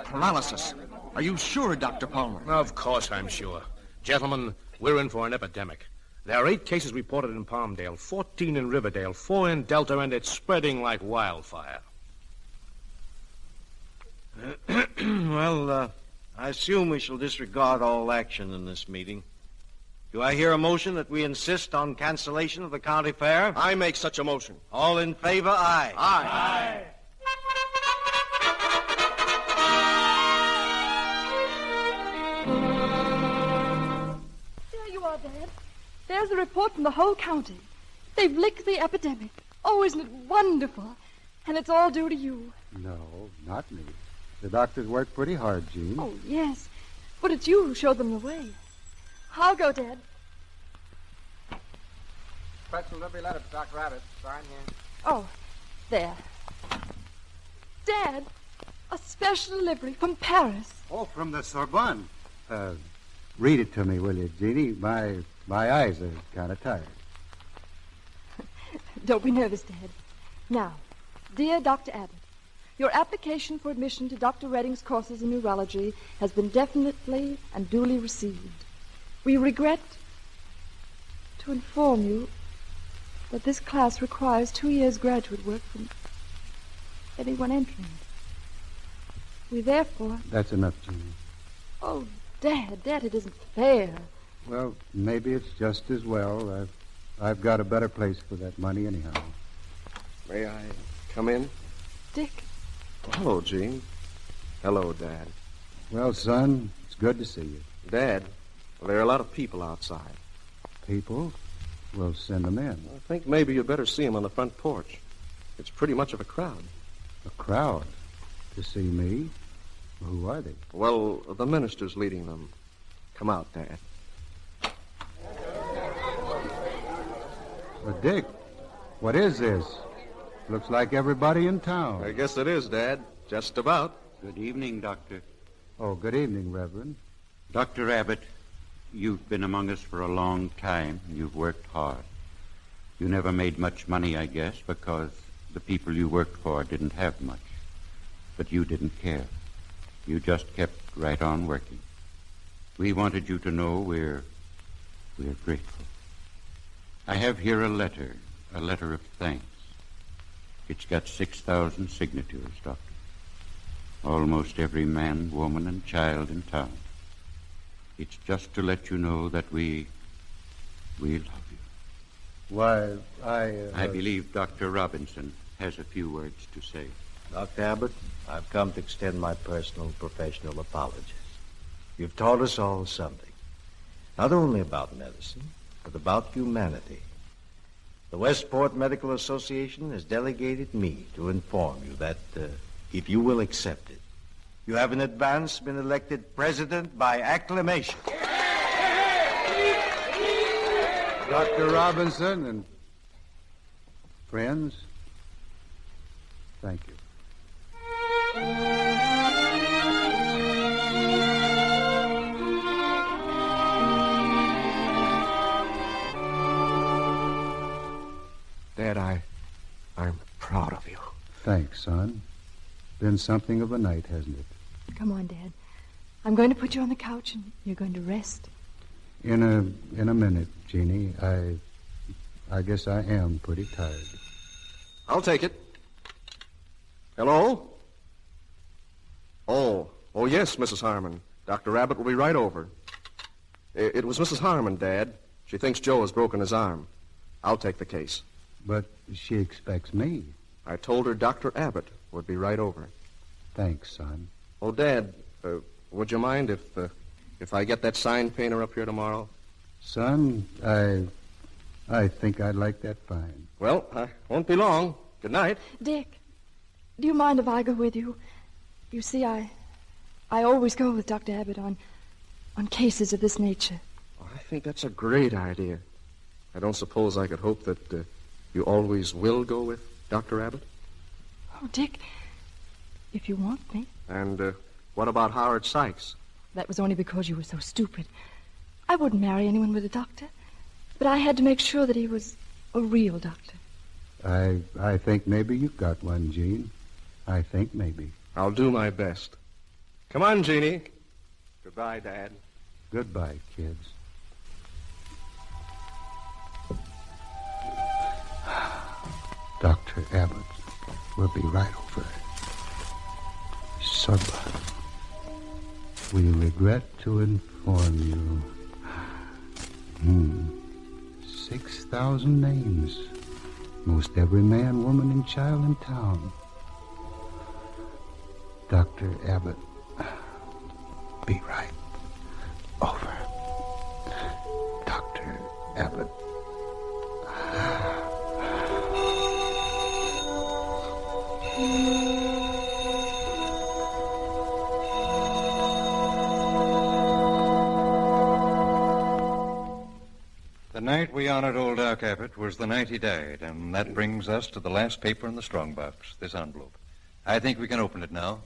[SPEAKER 8] Paralysis? Are you sure, Dr. Palmer?
[SPEAKER 23] Of course I'm sure. Gentlemen, we're in for an epidemic. There are 8 cases reported in Palmdale, 14 in Riverdale, 4 in Delta, and it's spreading like wildfire.
[SPEAKER 4] Well, I assume we shall disregard all action in this meeting. Do I hear a motion that we insist on cancellation of the county fair?
[SPEAKER 8] I make such a motion.
[SPEAKER 4] All in favor, aye.
[SPEAKER 8] Aye.
[SPEAKER 3] There you are, Dad. There's a report from the whole county. They've licked the epidemic. Oh, isn't it wonderful? And it's all due to you.
[SPEAKER 11] No, not me. The doctors worked pretty hard, Jean.
[SPEAKER 3] Oh, yes. But it's you who showed them the way. I'll go, Dad.
[SPEAKER 2] Special delivery letter for Dr. Abbott. Sign here.
[SPEAKER 3] Oh, there. Dad, a special delivery from Paris.
[SPEAKER 11] Oh, from the Sorbonne. Read it to me, will you, Jeannie? My eyes are kind of tired.
[SPEAKER 3] Don't be nervous, Dad. Now, dear Dr. Abbott, your application for admission to Dr. Redding's courses in neurology has been definitely and duly received. We regret to inform you that this class requires 2 years graduate work from anyone entering. We therefore...
[SPEAKER 11] That's enough, Jeannie.
[SPEAKER 3] Oh, Dad, it isn't fair.
[SPEAKER 11] Well, maybe it's just as well. I've got a better place for that money anyhow.
[SPEAKER 8] May I come in?
[SPEAKER 3] Dick.
[SPEAKER 8] Hello, Jean. Hello, Dad.
[SPEAKER 11] Well, son, it's good to see you.
[SPEAKER 8] Dad, there are a lot of people outside.
[SPEAKER 11] People? We'll send them in.
[SPEAKER 8] I think maybe you'd better see them on the front porch. It's pretty much of a crowd.
[SPEAKER 11] A crowd? To see me? Who are they?
[SPEAKER 8] Well, the minister's leading them. Come out, Dad.
[SPEAKER 11] Well, Dick, what is this? Looks like everybody in town.
[SPEAKER 8] I guess it is, Dad. Just about.
[SPEAKER 10] Good evening, Doctor.
[SPEAKER 11] Oh, good evening, Reverend.
[SPEAKER 10] Dr. Abbott, you've been among us for a long time. You've worked hard. You never made much money, I guess, because the people you worked for didn't have much. But you didn't care. You just kept right on working. We wanted you to know we're grateful. I have here a letter of thanks. It's got 6,000 signatures, Doctor. Almost every man, woman, and child in town. It's just to let you know that we love you.
[SPEAKER 11] Why,
[SPEAKER 10] I believe Dr. Robinson has a few words to say.
[SPEAKER 4] Dr. Abbott, I've come to extend my personal and professional apologies. You've taught us all something. Not only about medicine, but about humanity. The Westport Medical Association has delegated me to inform you that, if you will accept it, you have in advance been elected president by acclamation.
[SPEAKER 11] Dr. Robinson and friends, thank you.
[SPEAKER 8] Dad, I'm proud of you.
[SPEAKER 11] Thanks, son. Been something of a night, hasn't it?
[SPEAKER 3] Come on, Dad. I'm going to put you on the couch and you're going to rest.
[SPEAKER 11] In a minute, Jeannie. I guess I am pretty tired.
[SPEAKER 8] I'll take it. Hello? Oh, yes, Mrs. Harmon. Dr. Abbott will be right over. It was Mrs. Harmon, Dad. She thinks Joe has broken his arm. I'll take the case.
[SPEAKER 11] But she expects me.
[SPEAKER 8] I told her Dr. Abbott would be right over.
[SPEAKER 11] Thanks, son.
[SPEAKER 8] Oh, Dad, would you mind if I get that sign painter up here tomorrow?
[SPEAKER 11] Son, I think I'd like that fine.
[SPEAKER 8] Well, I won't be long. Good night.
[SPEAKER 3] Dick, do you mind if I go with you? You see, I always go with Dr. Abbott on cases of this nature.
[SPEAKER 8] I think that's a great idea. I don't suppose I could hope that you always will go with Dr. Abbott?
[SPEAKER 3] Oh, Dick, if you want me.
[SPEAKER 8] And what about Howard Sykes?
[SPEAKER 3] That was only because you were so stupid. I wouldn't marry anyone with a doctor, but I had to make sure that he was a real doctor.
[SPEAKER 11] I think maybe you've got one, Jean. I think maybe.
[SPEAKER 8] I'll do my best. Come on, Jeannie. Goodbye, Dad.
[SPEAKER 11] Goodbye, kids. Dr. Abbott will be right over. Sorbonne. We regret to inform you. 6,000 names. Most every man, woman, and child in town. Dr. Abbott, be right over. Dr. Abbott.
[SPEAKER 22] The night we honored old Doc Abbott was the night he died, and that brings us to the last paper in the strongbox, this envelope. I think we can open it now.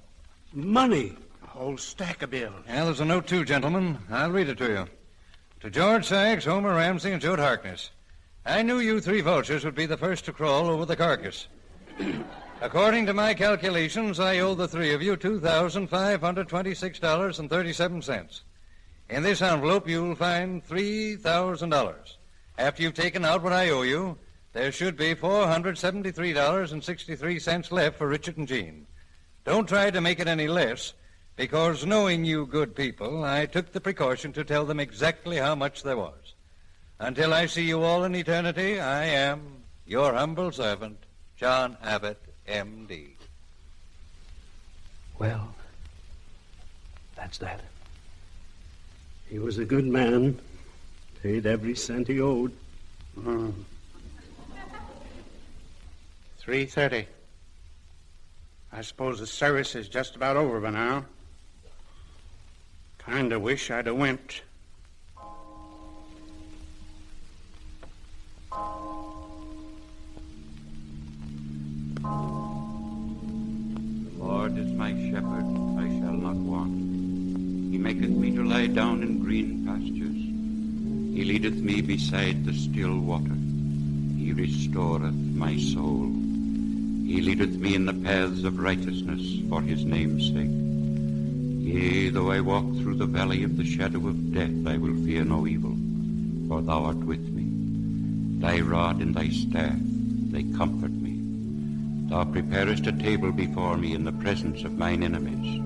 [SPEAKER 25] Money. A whole stack of bills.
[SPEAKER 22] Yeah, there's a note, too, gentlemen. I'll read it to you. To George Sykes, Homer Ramsey, and Joe Harkness. I knew you three vultures would be the first to crawl over the carcass. According to my calculations, I owe the three of you $2,526.37. In this envelope, you'll find $3,000. After you've taken out what I owe you, there should be $473.63 left for Richard and Jean. Don't try to make it any less, because knowing you good people, I took the precaution to tell them exactly how much there was. Until I see you all in eternity, I am your humble servant, John Abbott, M.D.
[SPEAKER 25] Well, that's that. He was a good man. Paid every cent he owed.
[SPEAKER 9] 3:30. I suppose the service is just about over by now. Kinda wish I'd have went.
[SPEAKER 10] The Lord is my shepherd, I shall not want. He maketh me to lie down in green pastures. He leadeth me beside the still water. He restoreth my soul. He leadeth me in the paths of righteousness for his name's sake. Yea, though I walk through the valley of the shadow of death, I will fear no evil, for thou art with me. Thy rod and thy staff, they comfort me. Thou preparest a table before me in the presence of mine enemies.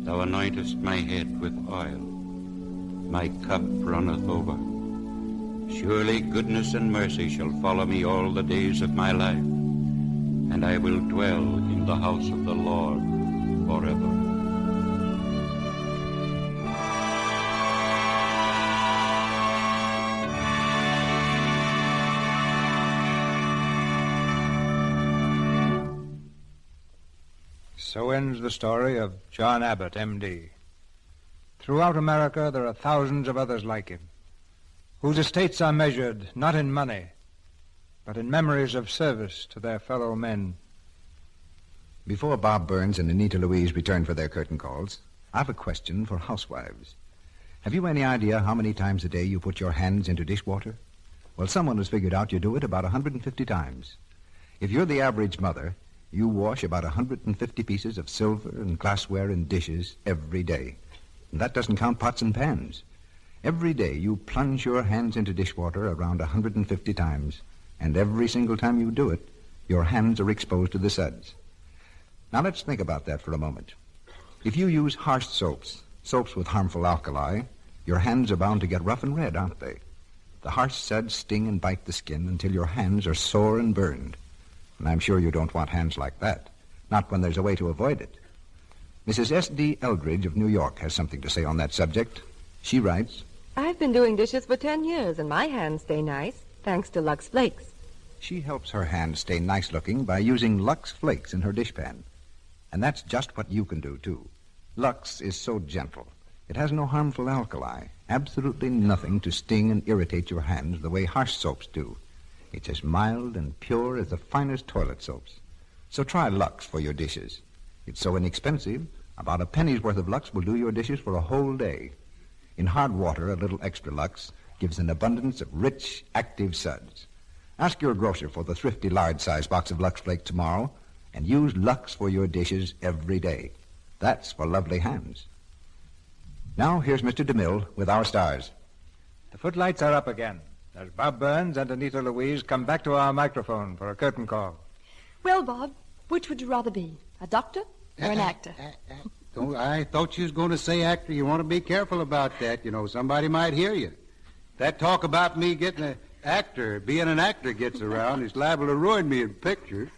[SPEAKER 10] Thou anointest my head with oil. My cup runneth over. Surely goodness and mercy shall follow me all the days of my life, and I will dwell in the house of the Lord forever.
[SPEAKER 12] So ends the story of John Abbott, M.D. Throughout America, there are thousands of others like him, whose estates are measured not in money, but in memories of service to their fellow men.
[SPEAKER 15] Before Bob Burns and Anita Louise return for their curtain calls, I have a question for housewives. Have you any idea how many times a day you put your hands into dishwater? Well, someone has figured out you do it about 150 times. If you're the average mother, you wash about 150 pieces of silver and glassware and dishes every day. And that doesn't count pots and pans. Every day you plunge your hands into dishwater around 150 times, and every single time you do it, your hands are exposed to the suds. Now let's think about that for a moment. If you use harsh soaps with harmful alkali, your hands are bound to get rough and red, aren't they? The harsh suds sting and bite the skin until your hands are sore and burned. And I'm sure you don't want hands like that, not when there's a way to avoid it. Mrs. S.D. Eldridge of New York has something to say on that subject. She writes,
[SPEAKER 17] I've been doing dishes for 10 years, and my hands stay nice, thanks to Lux Flakes.
[SPEAKER 15] She helps her hands stay nice-looking by using Lux Flakes in her dishpan. And that's just what you can do, too. Lux is so gentle. It has no harmful alkali, absolutely nothing to sting and irritate your hands the way harsh soaps do. It's as mild and pure as the finest toilet soaps. So try Lux for your dishes. It's so inexpensive, about a penny's worth of Lux will do your dishes for a whole day. In hard water, a little extra Lux gives an abundance of rich, active suds. Ask your grocer for the thrifty large-size box of Lux Flakes tomorrow, and use Lux for your dishes every day. That's for lovely hands. Now, here's Mr. DeMille with our stars.
[SPEAKER 12] The footlights are up again as Bob Burns and Anita Louise come back to our microphone for a curtain call.
[SPEAKER 3] Well, Bob, which would you rather be, a doctor or an actor?
[SPEAKER 13] I thought you was going to say actor. You want to be careful about that. You know, somebody might hear you. That talk about me getting an actor, being an actor gets around, is liable to ruin me in pictures.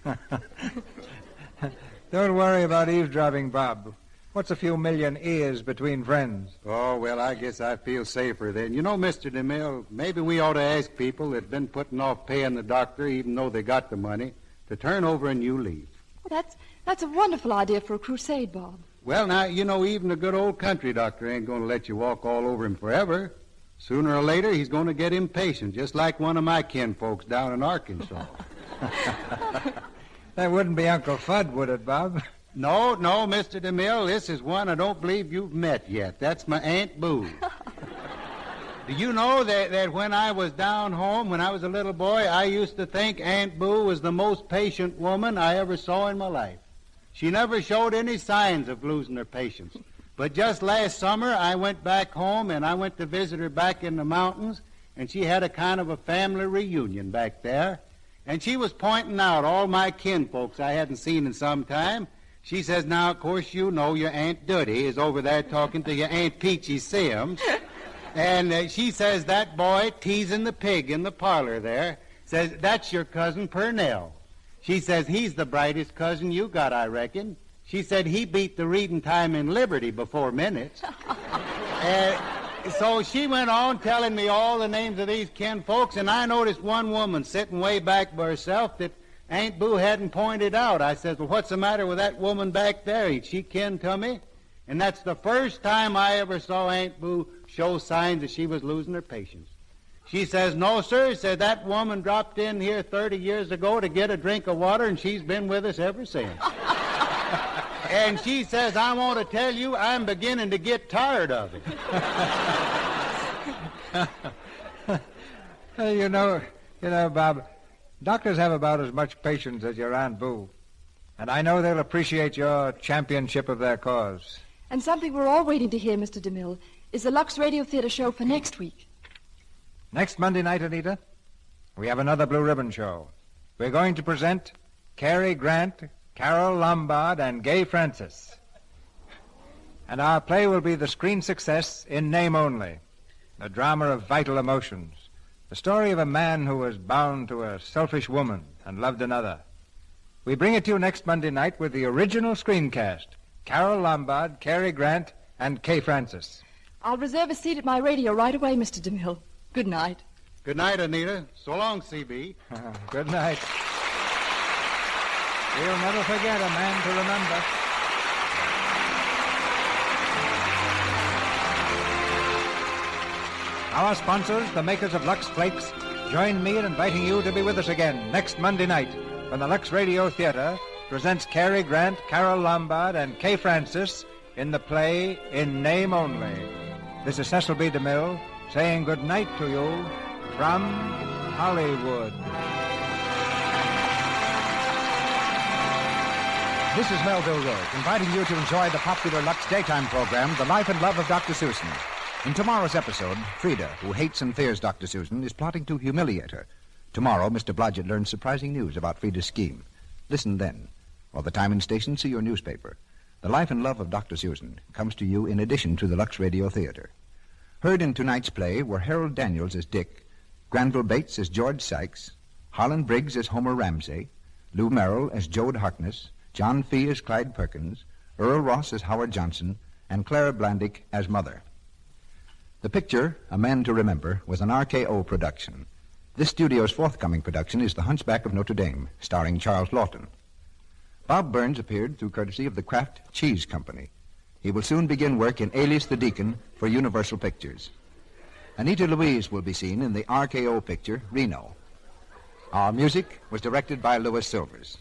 [SPEAKER 12] Don't worry about eavesdropping, Bob. What's a few million ears between friends?
[SPEAKER 13] Oh, well, I guess I feel safer then. You know, Mr. DeMille, maybe we ought to ask people that have been putting off paying the doctor, even though they got the money, to turn over a new leaf.
[SPEAKER 3] Well, that's a wonderful idea for a crusade, Bob.
[SPEAKER 13] Well, now, you know, even a good old country doctor ain't going to let you walk all over him forever. Sooner or later, he's going to get impatient, just like one of my kinfolks down in Arkansas.
[SPEAKER 12] That wouldn't be Uncle Fudd, would it, Bob?
[SPEAKER 13] No, Mr. DeMille, this is one I don't believe you've met yet. That's my Aunt Boo. Do you know that when I was down home, when I was a little boy, I used to think Aunt Boo was the most patient woman I ever saw in my life. She never showed any signs of losing her patience. But just last summer, I went back home, and I went to visit her back in the mountains, and she had a kind of a family reunion back there. And she was pointing out all my kinfolks I hadn't seen in some time. She says, now, of course, you know your Aunt Duddy is over there talking to your Aunt Peachy Sims. And she says that boy teasing the pig in the parlor there says, that's your cousin Purnell. She says, he's the brightest cousin you got, I reckon. She said he beat the reading time in Liberty before minutes. So she went on telling me all the names of these kinfolks, and I noticed one woman sitting way back by herself that Aunt Boo hadn't pointed out. I says, well, what's the matter with that woman back there? Ain't she kin to me? And that's the first time I ever saw Aunt Boo show signs that she was losing her patience. She says, no, sir. Said that woman dropped in here 30 years ago to get a drink of water, and she's been with us ever since. And she says, I want to tell you, I'm beginning to get tired of it.
[SPEAKER 12] You know, Bob, doctors have about as much patience as your Aunt Boo. And I know they'll appreciate your championship of their cause.
[SPEAKER 3] And something we're all waiting to hear, Mr. DeMille, is the Lux Radio Theatre show for next week.
[SPEAKER 12] Next Monday night, Anita, we have another Blue Ribbon show. We're going to present Cary Grant, Carol Lombard, and Gay Francis. And our play will be the screen success In Name Only, a drama of vital emotions, the story of a man who was bound to a selfish woman and loved another. We bring it to you next Monday night with the original screencast, Carol Lombard, Cary Grant, and Kay Francis.
[SPEAKER 3] I'll reserve a seat at my radio right away, Mr. DeMille. Good night.
[SPEAKER 13] Good night, Anita. So long, CB.
[SPEAKER 12] Good night. We'll never forget a man to remember. Our sponsors, the makers of Lux Flakes, join me in inviting you to be with us again next Monday night when the Lux Radio Theatre presents Cary Grant, Carol Lombard, and Kay Francis in the play In Name Only. This is Cecil B. DeMille saying good night to you from Hollywood.
[SPEAKER 15] This is Melville Road, inviting you to enjoy the popular Lux daytime program, The Life and Love of Dr. Susan. In tomorrow's episode, Frida, who hates and fears Dr. Susan, is plotting to humiliate her. Tomorrow, Mr. Blodgett learns surprising news about Frida's scheme. Listen then. Or the time and station, see your newspaper. The Life and Love of Dr. Susan comes to you in addition to the Lux Radio Theatre. Heard in tonight's play were Harold Daniels as Dick, Granville Bates as George Sykes, Harlan Briggs as Homer Ramsay, Lou Merrill as Joad Harkness, John Fee as Clyde Perkins, Earl Ross as Howard Johnson, and Clara Blandick as Mother. The picture, A Man to Remember, was an RKO production. This studio's forthcoming production is The Hunchback of Notre Dame, starring Charles Lawton. Bob Burns appeared through courtesy of the Kraft Cheese Company. He will soon begin work in Alias the Deacon for Universal Pictures. Anita Louise will be seen in the RKO picture, Reno. Our music was directed by Louis Silvers.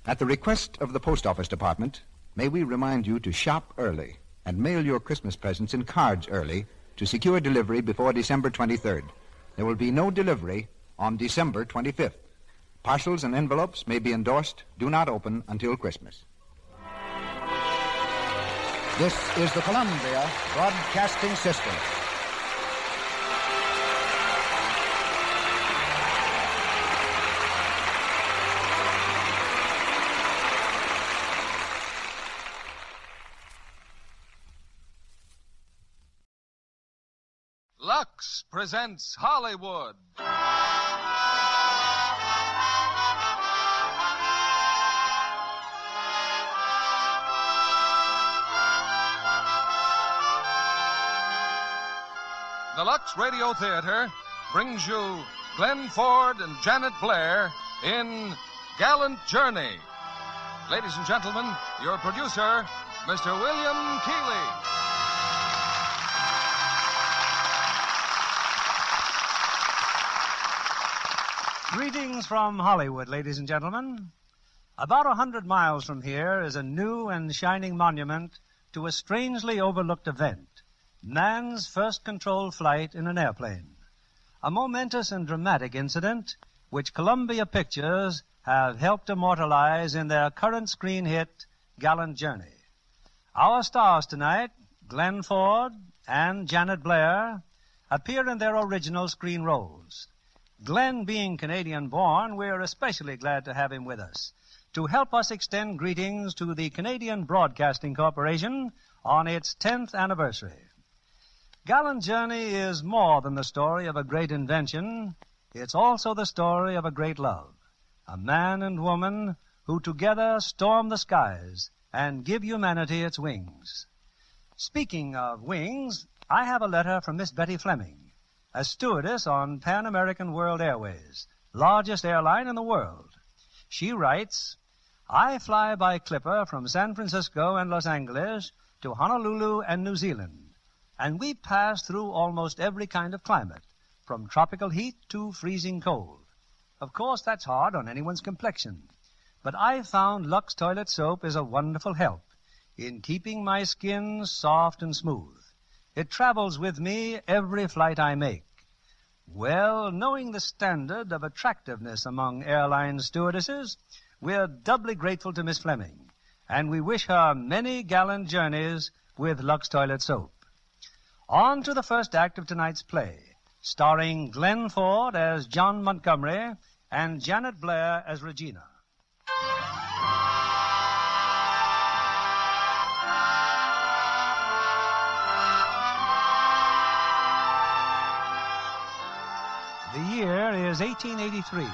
[SPEAKER 15] At the request of the Post Office Department, may we remind you to shop early and mail your Christmas presents in cards early to secure delivery before December 23rd. There will be no delivery on December 25th. Parcels and envelopes may be endorsed, do not open until Christmas. This is the Columbia Broadcasting System.
[SPEAKER 6] Lux presents Hollywood. The Lux Radio Theatre brings you Glenn Ford and Janet Blair in Gallant Journey. Ladies and gentlemen, your producer, Mr. William Keighley.
[SPEAKER 12] Greetings from Hollywood, ladies and gentlemen. About 100 miles from here is a new and shining monument to a strangely overlooked event, man's first controlled flight in an airplane. A momentous and dramatic incident which Columbia Pictures have helped immortalize in their current screen hit, Gallant Journey. Our stars tonight, Glenn Ford and Janet Blair, appear in their original screen roles. Glenn being Canadian-born, we're especially glad to have him with us to help us extend greetings to the Canadian Broadcasting Corporation on its 10th anniversary. Gallant Journey is more than the story of a great invention. It's also the story of a great love. A man and woman who together storm the skies and give humanity its wings. Speaking of wings, I have a letter from Miss Betty Fleming, a stewardess on Pan American World Airways, largest airline in the world. She writes, I fly by clipper from San Francisco and Los Angeles to Honolulu and New Zealand, and we pass through almost every kind of climate, from tropical heat to freezing cold. Of course, that's hard on anyone's complexion, but I found Lux Toilet Soap is a wonderful help in keeping my skin soft and smooth. It travels with me every flight I make. Well, knowing the standard of attractiveness among airline stewardesses, we're doubly grateful to Miss Fleming, and we wish her many gallant journeys with Lux Toilet Soap. On to the first act of tonight's play, starring Glenn Ford as John Montgomery and Janet Blair as Regina. The year is 1883.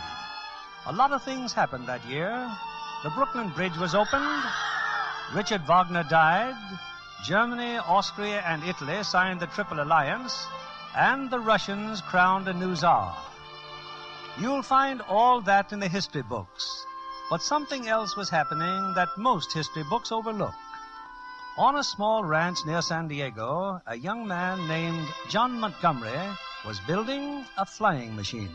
[SPEAKER 12] A lot of things happened that year. The Brooklyn Bridge was opened. Richard Wagner died. Germany, Austria, and Italy signed the Triple Alliance. And the Russians crowned a new Tsar. You'll find all that in the history books. But something else was happening that most history books overlook. On a small ranch near San Diego, a young man named John Montgomery was building a flying machine.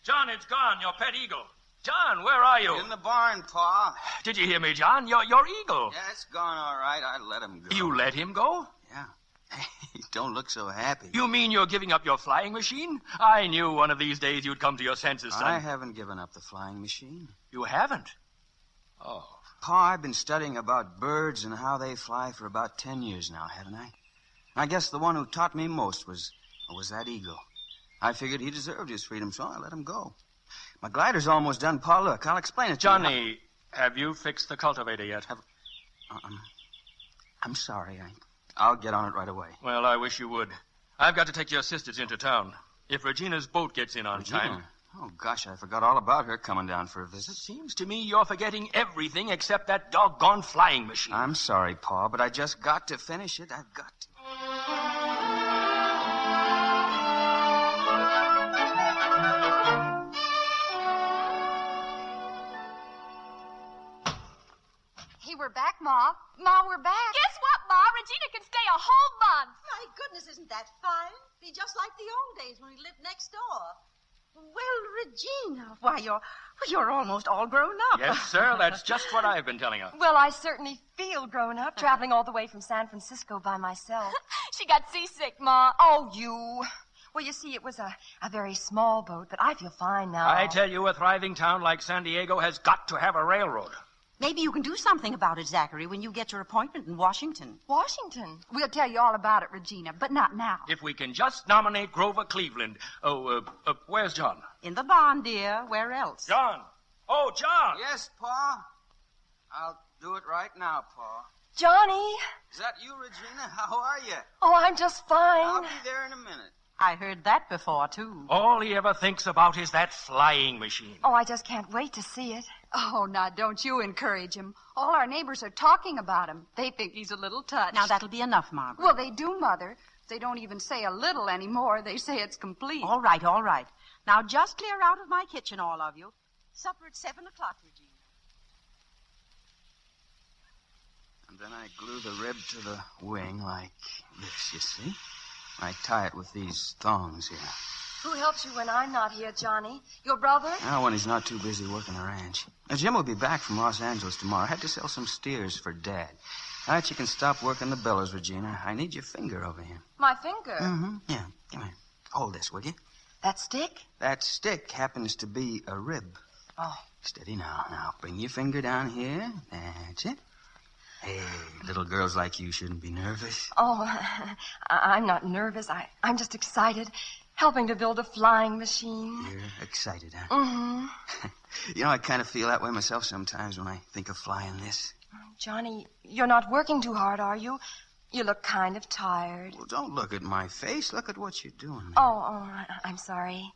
[SPEAKER 1] John, it's gone, your pet eagle. John, where are you?
[SPEAKER 18] In the barn, Pa.
[SPEAKER 1] Did you hear me, John? Your eagle.
[SPEAKER 18] Yeah, it's gone all right. I let him go.
[SPEAKER 1] You let him go?
[SPEAKER 18] Yeah. He don't look so happy.
[SPEAKER 1] You mean you're giving up your flying machine? I knew one of these days you'd come to your senses, son.
[SPEAKER 18] I haven't given up the flying machine.
[SPEAKER 1] You haven't? Oh.
[SPEAKER 18] Pa, I've been studying about birds and how they fly for about 10 years now, haven't I? I guess the one who taught me most was that eagle. I figured he deserved his freedom, so I let him go. My glider's almost done, Pa. Look, I'll explain it to you.
[SPEAKER 1] Johnny, have you fixed the cultivator yet?
[SPEAKER 18] I'm sorry. I'll get on it right away.
[SPEAKER 1] Well, I wish you would. I've got to take your sisters into town. If Regina's boat gets in on time...
[SPEAKER 18] Oh, gosh, I forgot all about her coming down for a visit.
[SPEAKER 1] Seems to me you're forgetting everything except that doggone flying machine.
[SPEAKER 18] I'm sorry, Pa, but I just got to finish it. I've got to.
[SPEAKER 19] Hey, we're back, Ma. Ma, we're back. Guess what, Ma? Regina can stay a whole month.
[SPEAKER 20] My goodness, isn't that fine? Be just like the old days when we lived next door. Well, Regina, why, you're almost all grown up.
[SPEAKER 1] Yes, sir, that's just what I've been telling her.
[SPEAKER 17] Well, I certainly feel grown up, traveling all the way from San Francisco by myself.
[SPEAKER 19] She got seasick, Ma.
[SPEAKER 17] Oh, you. Well, you see, it was a very small boat, but I feel fine now.
[SPEAKER 1] I tell you, a thriving town like San Diego has got to have a railroad.
[SPEAKER 20] Maybe you can do something about it, Zachary, when you get your appointment in Washington.
[SPEAKER 17] Washington?
[SPEAKER 19] We'll tell you all about it, Regina, but not now.
[SPEAKER 1] If we can just nominate Grover Cleveland. Where's John?
[SPEAKER 20] In the barn, dear. Where else?
[SPEAKER 1] John! Oh, John!
[SPEAKER 18] Yes, Pa? I'll do it right now, Pa.
[SPEAKER 17] Johnny!
[SPEAKER 18] Is that you, Regina? How are you?
[SPEAKER 17] Oh, I'm just fine.
[SPEAKER 18] I'll be there in a minute.
[SPEAKER 20] I heard that before, too.
[SPEAKER 1] All he ever thinks about is that flying machine.
[SPEAKER 17] Oh, I just can't wait to see it.
[SPEAKER 19] Oh, now, don't you encourage him. All our neighbors are talking about him. They think he's a little touched.
[SPEAKER 20] Now, that'll be enough, Margaret.
[SPEAKER 19] Well, they do, Mother. They don't even say a little anymore. They say it's complete.
[SPEAKER 20] All right, all right. Now, just clear out of my kitchen, all of you. Supper at 7 o'clock, Regina.
[SPEAKER 18] And then I glue the rib to the wing like this, you see? I tie it with these thongs here.
[SPEAKER 5] Who helps you when I'm not here, Johnny? Your brother?
[SPEAKER 18] Now, when he's not too busy working the ranch. Now, Jim will be back from Los Angeles tomorrow. I had to sell some steers for Dad. All right, you can stop working the bellows, Regina. I need your finger over here.
[SPEAKER 5] My finger?
[SPEAKER 18] Mm-hmm. Yeah, come here. Hold this, will you?
[SPEAKER 5] That stick?
[SPEAKER 18] That stick happens to be a rib.
[SPEAKER 5] Oh.
[SPEAKER 18] Steady now. Now, bring your finger down here. That's it. Hey, little girls like you shouldn't be nervous.
[SPEAKER 5] Oh, I'm not nervous. I'm just excited. Helping to build a flying machine.
[SPEAKER 18] You're excited, huh?
[SPEAKER 5] Mm-hmm.
[SPEAKER 18] You know, I kind of feel that way myself sometimes when I think of flying this.
[SPEAKER 5] Johnny, you're not working too hard, are you? You look kind of tired.
[SPEAKER 18] Well, don't look at my face. Look at what you're doing.
[SPEAKER 5] Oh, I'm sorry.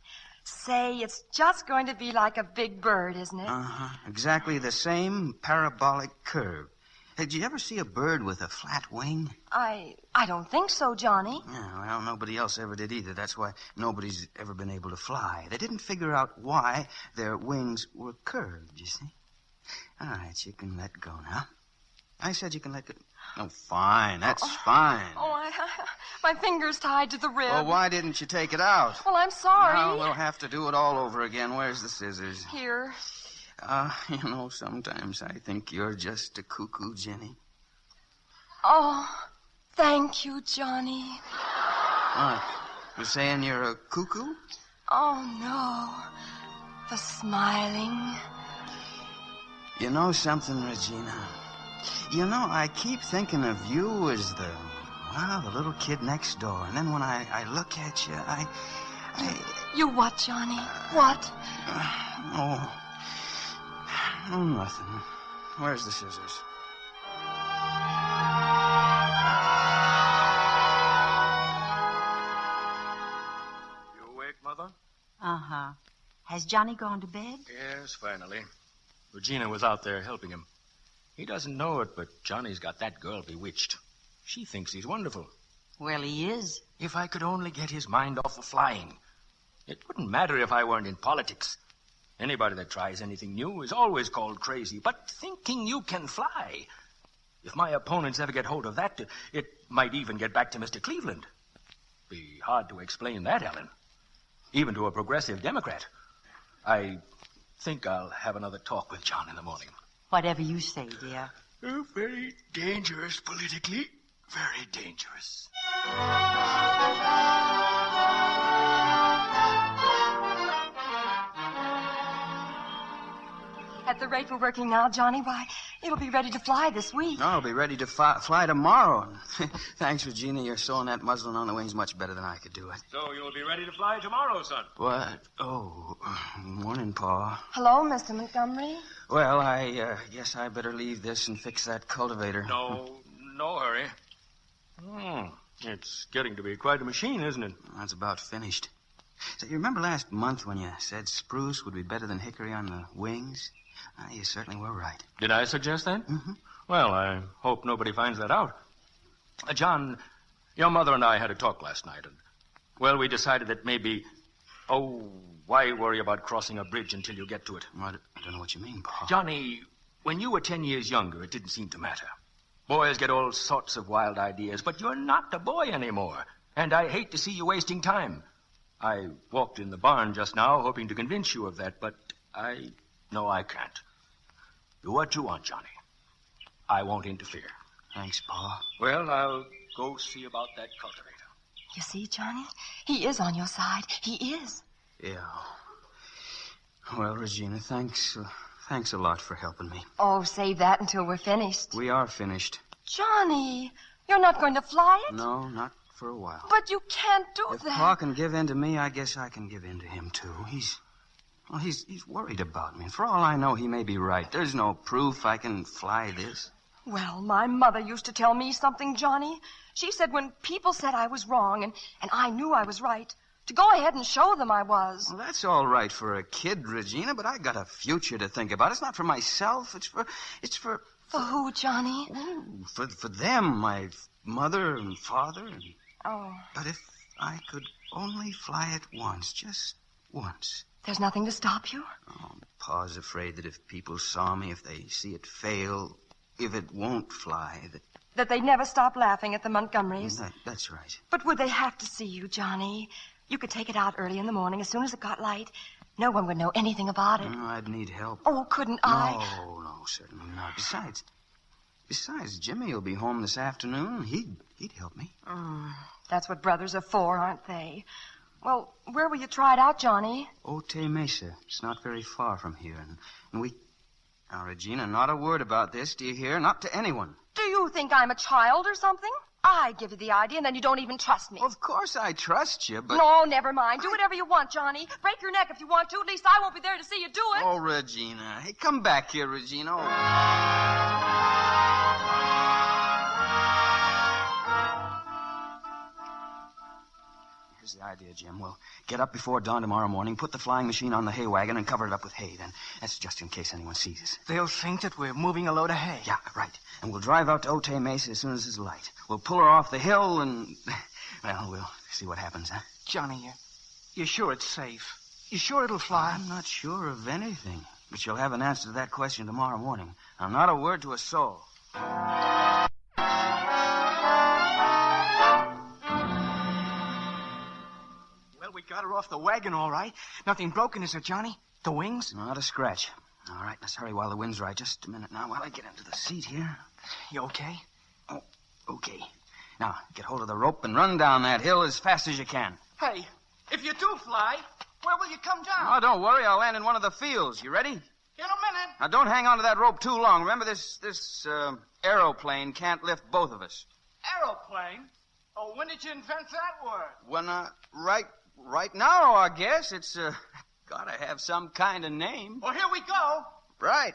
[SPEAKER 5] Say, it's just going to be like a big bird, isn't it?
[SPEAKER 18] Uh-huh. Exactly the same parabolic curve. Hey, did you ever see a bird with a flat wing?
[SPEAKER 5] I don't think so, Johnny.
[SPEAKER 18] Yeah, well, nobody else ever did either. That's why nobody's ever been able to fly. They didn't figure out why their wings were curved, you see. All right, you can let go now. I said you can let go. Oh, fine. That's fine.
[SPEAKER 5] Oh, my finger's tied to the rib.
[SPEAKER 18] Well, why didn't you take it out?
[SPEAKER 5] Well, I'm sorry.
[SPEAKER 18] Now we'll have to do it all over again. Where's the scissors?
[SPEAKER 5] Here.
[SPEAKER 18] You know, sometimes I think you're just a cuckoo, Jenny.
[SPEAKER 5] Oh, thank you, Johnny.
[SPEAKER 18] What? You're saying you're a cuckoo?
[SPEAKER 5] Oh, no. The smiling.
[SPEAKER 18] You know something, Regina? You know, I keep thinking of you as the little kid next door. And then when I look at you, I...
[SPEAKER 5] You what, Johnny? What?
[SPEAKER 18] Oh, nothing. Where's the scissors?
[SPEAKER 1] You awake, Mother?
[SPEAKER 20] Uh-huh. Has Johnny gone to bed?
[SPEAKER 1] Yes, finally. Regina was out there helping him. He doesn't know it, but Johnny's got that girl bewitched. She thinks he's wonderful.
[SPEAKER 20] Well, he is.
[SPEAKER 1] If I could only get his mind off of flying. It wouldn't matter if I weren't in politics. Anybody that tries anything new is always called crazy. But thinking you can fly... If my opponents ever get hold of that, it might even get back to Mr. Cleveland. Be hard to explain that, Ellen. Even to a progressive Democrat. I think I'll have another talk with John in the morning.
[SPEAKER 20] Whatever you say, dear.
[SPEAKER 1] Very dangerous politically. Very dangerous.
[SPEAKER 5] At the rate we're working now, Johnny, why, it'll be ready to fly this week.
[SPEAKER 18] No, I'll be ready to fly tomorrow. Thanks, Regina. You're sewing that muslin on the wings much better than I could do it.
[SPEAKER 1] So you'll be ready to fly tomorrow, son?
[SPEAKER 18] What? Oh, morning, Pa.
[SPEAKER 5] Hello, Mr. Montgomery.
[SPEAKER 18] Well, I guess I better leave this and fix that cultivator.
[SPEAKER 1] No hurry. It's getting to be quite a machine, isn't it?
[SPEAKER 18] That's about finished. So you remember last month when you said spruce would be better than hickory on the wings? You certainly were right.
[SPEAKER 1] Did I suggest that?
[SPEAKER 18] Mm-hmm.
[SPEAKER 1] Well, I hope nobody finds that out. John, your mother and I had a talk last night, and, well, we decided that maybe... Oh, why worry about crossing a bridge until you get to it?
[SPEAKER 18] I don't know what you mean, Pa.
[SPEAKER 1] Johnny, when you were 10 years younger, it didn't seem to matter. Boys get all sorts of wild ideas, but you're not a boy anymore, and I hate to see you wasting time. I walked in the barn just now, hoping to convince you of that, but No, I can't. Do what you want, Johnny. I won't interfere.
[SPEAKER 18] Thanks, Pa.
[SPEAKER 1] Well, I'll go see about that cultivator.
[SPEAKER 5] You see, Johnny? He is on your side. He is.
[SPEAKER 18] Yeah. Well, Regina, thanks a lot for helping me.
[SPEAKER 5] Oh, save that until we're finished.
[SPEAKER 18] We are finished.
[SPEAKER 5] Johnny, you're not going to fly it?
[SPEAKER 18] No, not for a while.
[SPEAKER 5] But you can't do
[SPEAKER 18] If
[SPEAKER 5] that.
[SPEAKER 18] Pa can give in to me, I guess I can give in to him, too. He's worried about me. And for all I know, he may be right. There's no proof I can fly this.
[SPEAKER 5] Well, my mother used to tell me something, Johnny. She said when people said I was wrong and I knew I was right, to go ahead and show them I was.
[SPEAKER 18] Well, that's all right for a kid, Regina, but I got a future to think about. It's not for myself. It's for...
[SPEAKER 5] For who, Johnny?
[SPEAKER 18] Oh, for them, my mother and father.
[SPEAKER 5] Oh.
[SPEAKER 18] But if I could only fly it once, just once.
[SPEAKER 5] There's nothing to stop you?
[SPEAKER 18] Oh, Pa's afraid that if people saw me, if they see it fail, if it won't fly,
[SPEAKER 5] that they'd never stop laughing at the Montgomerys.
[SPEAKER 18] That's right.
[SPEAKER 5] But would they have to see you, Johnny? You could take it out early in the morning as soon as it got light. No one would know anything about it.
[SPEAKER 18] No, I'd need help.
[SPEAKER 5] Oh, couldn't I?
[SPEAKER 18] No, certainly not. Besides, Jimmy will be home this afternoon. He'd help me.
[SPEAKER 5] That's what brothers are for, aren't they? Well, where will you try it out, Johnny?
[SPEAKER 18] Otay Mesa. It's not very far from here. And we... Now, Regina, not a word about this, do you hear? Not to anyone.
[SPEAKER 5] Do you think I'm a child or something? I give you the idea, and then you don't even trust me.
[SPEAKER 18] Of course I trust you, but...
[SPEAKER 5] No, never mind. Do whatever you want, Johnny. Break your neck if you want to. At least I won't be there to see you do it.
[SPEAKER 18] Oh, Regina. Hey, come back here, Regina. Here's the idea, Jim. We'll get up before dawn tomorrow morning, put the flying machine on the hay wagon, and cover it up with hay. Then that's just in case anyone sees us.
[SPEAKER 7] They'll think that we're moving a load of hay.
[SPEAKER 18] Yeah, right. And we'll drive out to Otay Mesa as soon as it's light. We'll pull her off the hill and... Well, we'll see what happens, huh?
[SPEAKER 7] Johnny, you're sure it's safe? You sure it'll fly?
[SPEAKER 18] I'm not sure of anything. But you'll have an answer to that question tomorrow morning. Now, not a word to a soul.
[SPEAKER 7] Well, we got her off the wagon, all right. Nothing broken, is there, Johnny? The wings?
[SPEAKER 18] Not a scratch. All right, let's hurry while the wind's right. Just a minute now while I get into the seat here.
[SPEAKER 7] You okay?
[SPEAKER 18] Oh, okay. Now, get hold of the rope and run down that hill as fast as you can.
[SPEAKER 7] Hey, if you do fly, where will you come down?
[SPEAKER 18] Oh, don't worry. I'll land in one of the fields. You ready?
[SPEAKER 7] In a minute.
[SPEAKER 18] Now, don't hang on to that rope too long. Remember, this aeroplane can't lift both of us.
[SPEAKER 7] Aeroplane? Oh, when did you invent that word?
[SPEAKER 18] When, right now, I guess. It's, gotta have some kind of name.
[SPEAKER 7] Well, here we go.
[SPEAKER 18] Right.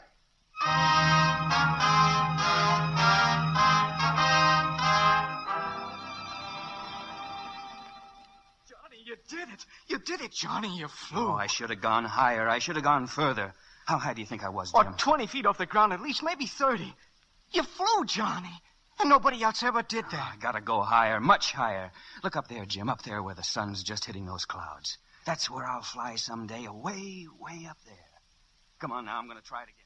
[SPEAKER 7] Johnny, you did it. You did it, Johnny. You flew.
[SPEAKER 18] Oh, I should have gone higher. I should have gone further. How high do you think I was, Jim?
[SPEAKER 7] 20 feet off the ground at least, maybe 30. You flew, Johnny. And nobody else ever did that.
[SPEAKER 18] I gotta go higher, much higher. Look up there, Jim, up there where the sun's just hitting those clouds. That's where I'll fly someday, way, way up there. Come on now, I'm gonna try it again.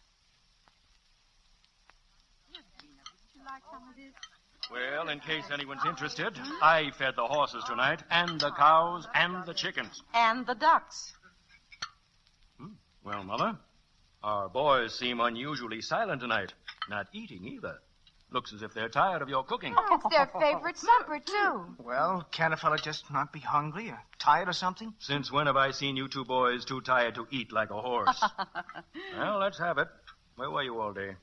[SPEAKER 1] Well, in case anyone's interested, I fed the horses tonight, and the cows, and the chickens.
[SPEAKER 20] And the ducks.
[SPEAKER 1] Well, Mother, our boys seem unusually silent tonight. Not eating either. Looks as if they're tired of your cooking.
[SPEAKER 19] It's their favorite supper, too.
[SPEAKER 7] Well, can a fella just not be hungry or tired or something?
[SPEAKER 1] Since when have I seen you two boys too tired to eat like a horse? Well, let's have it. Where were you all day?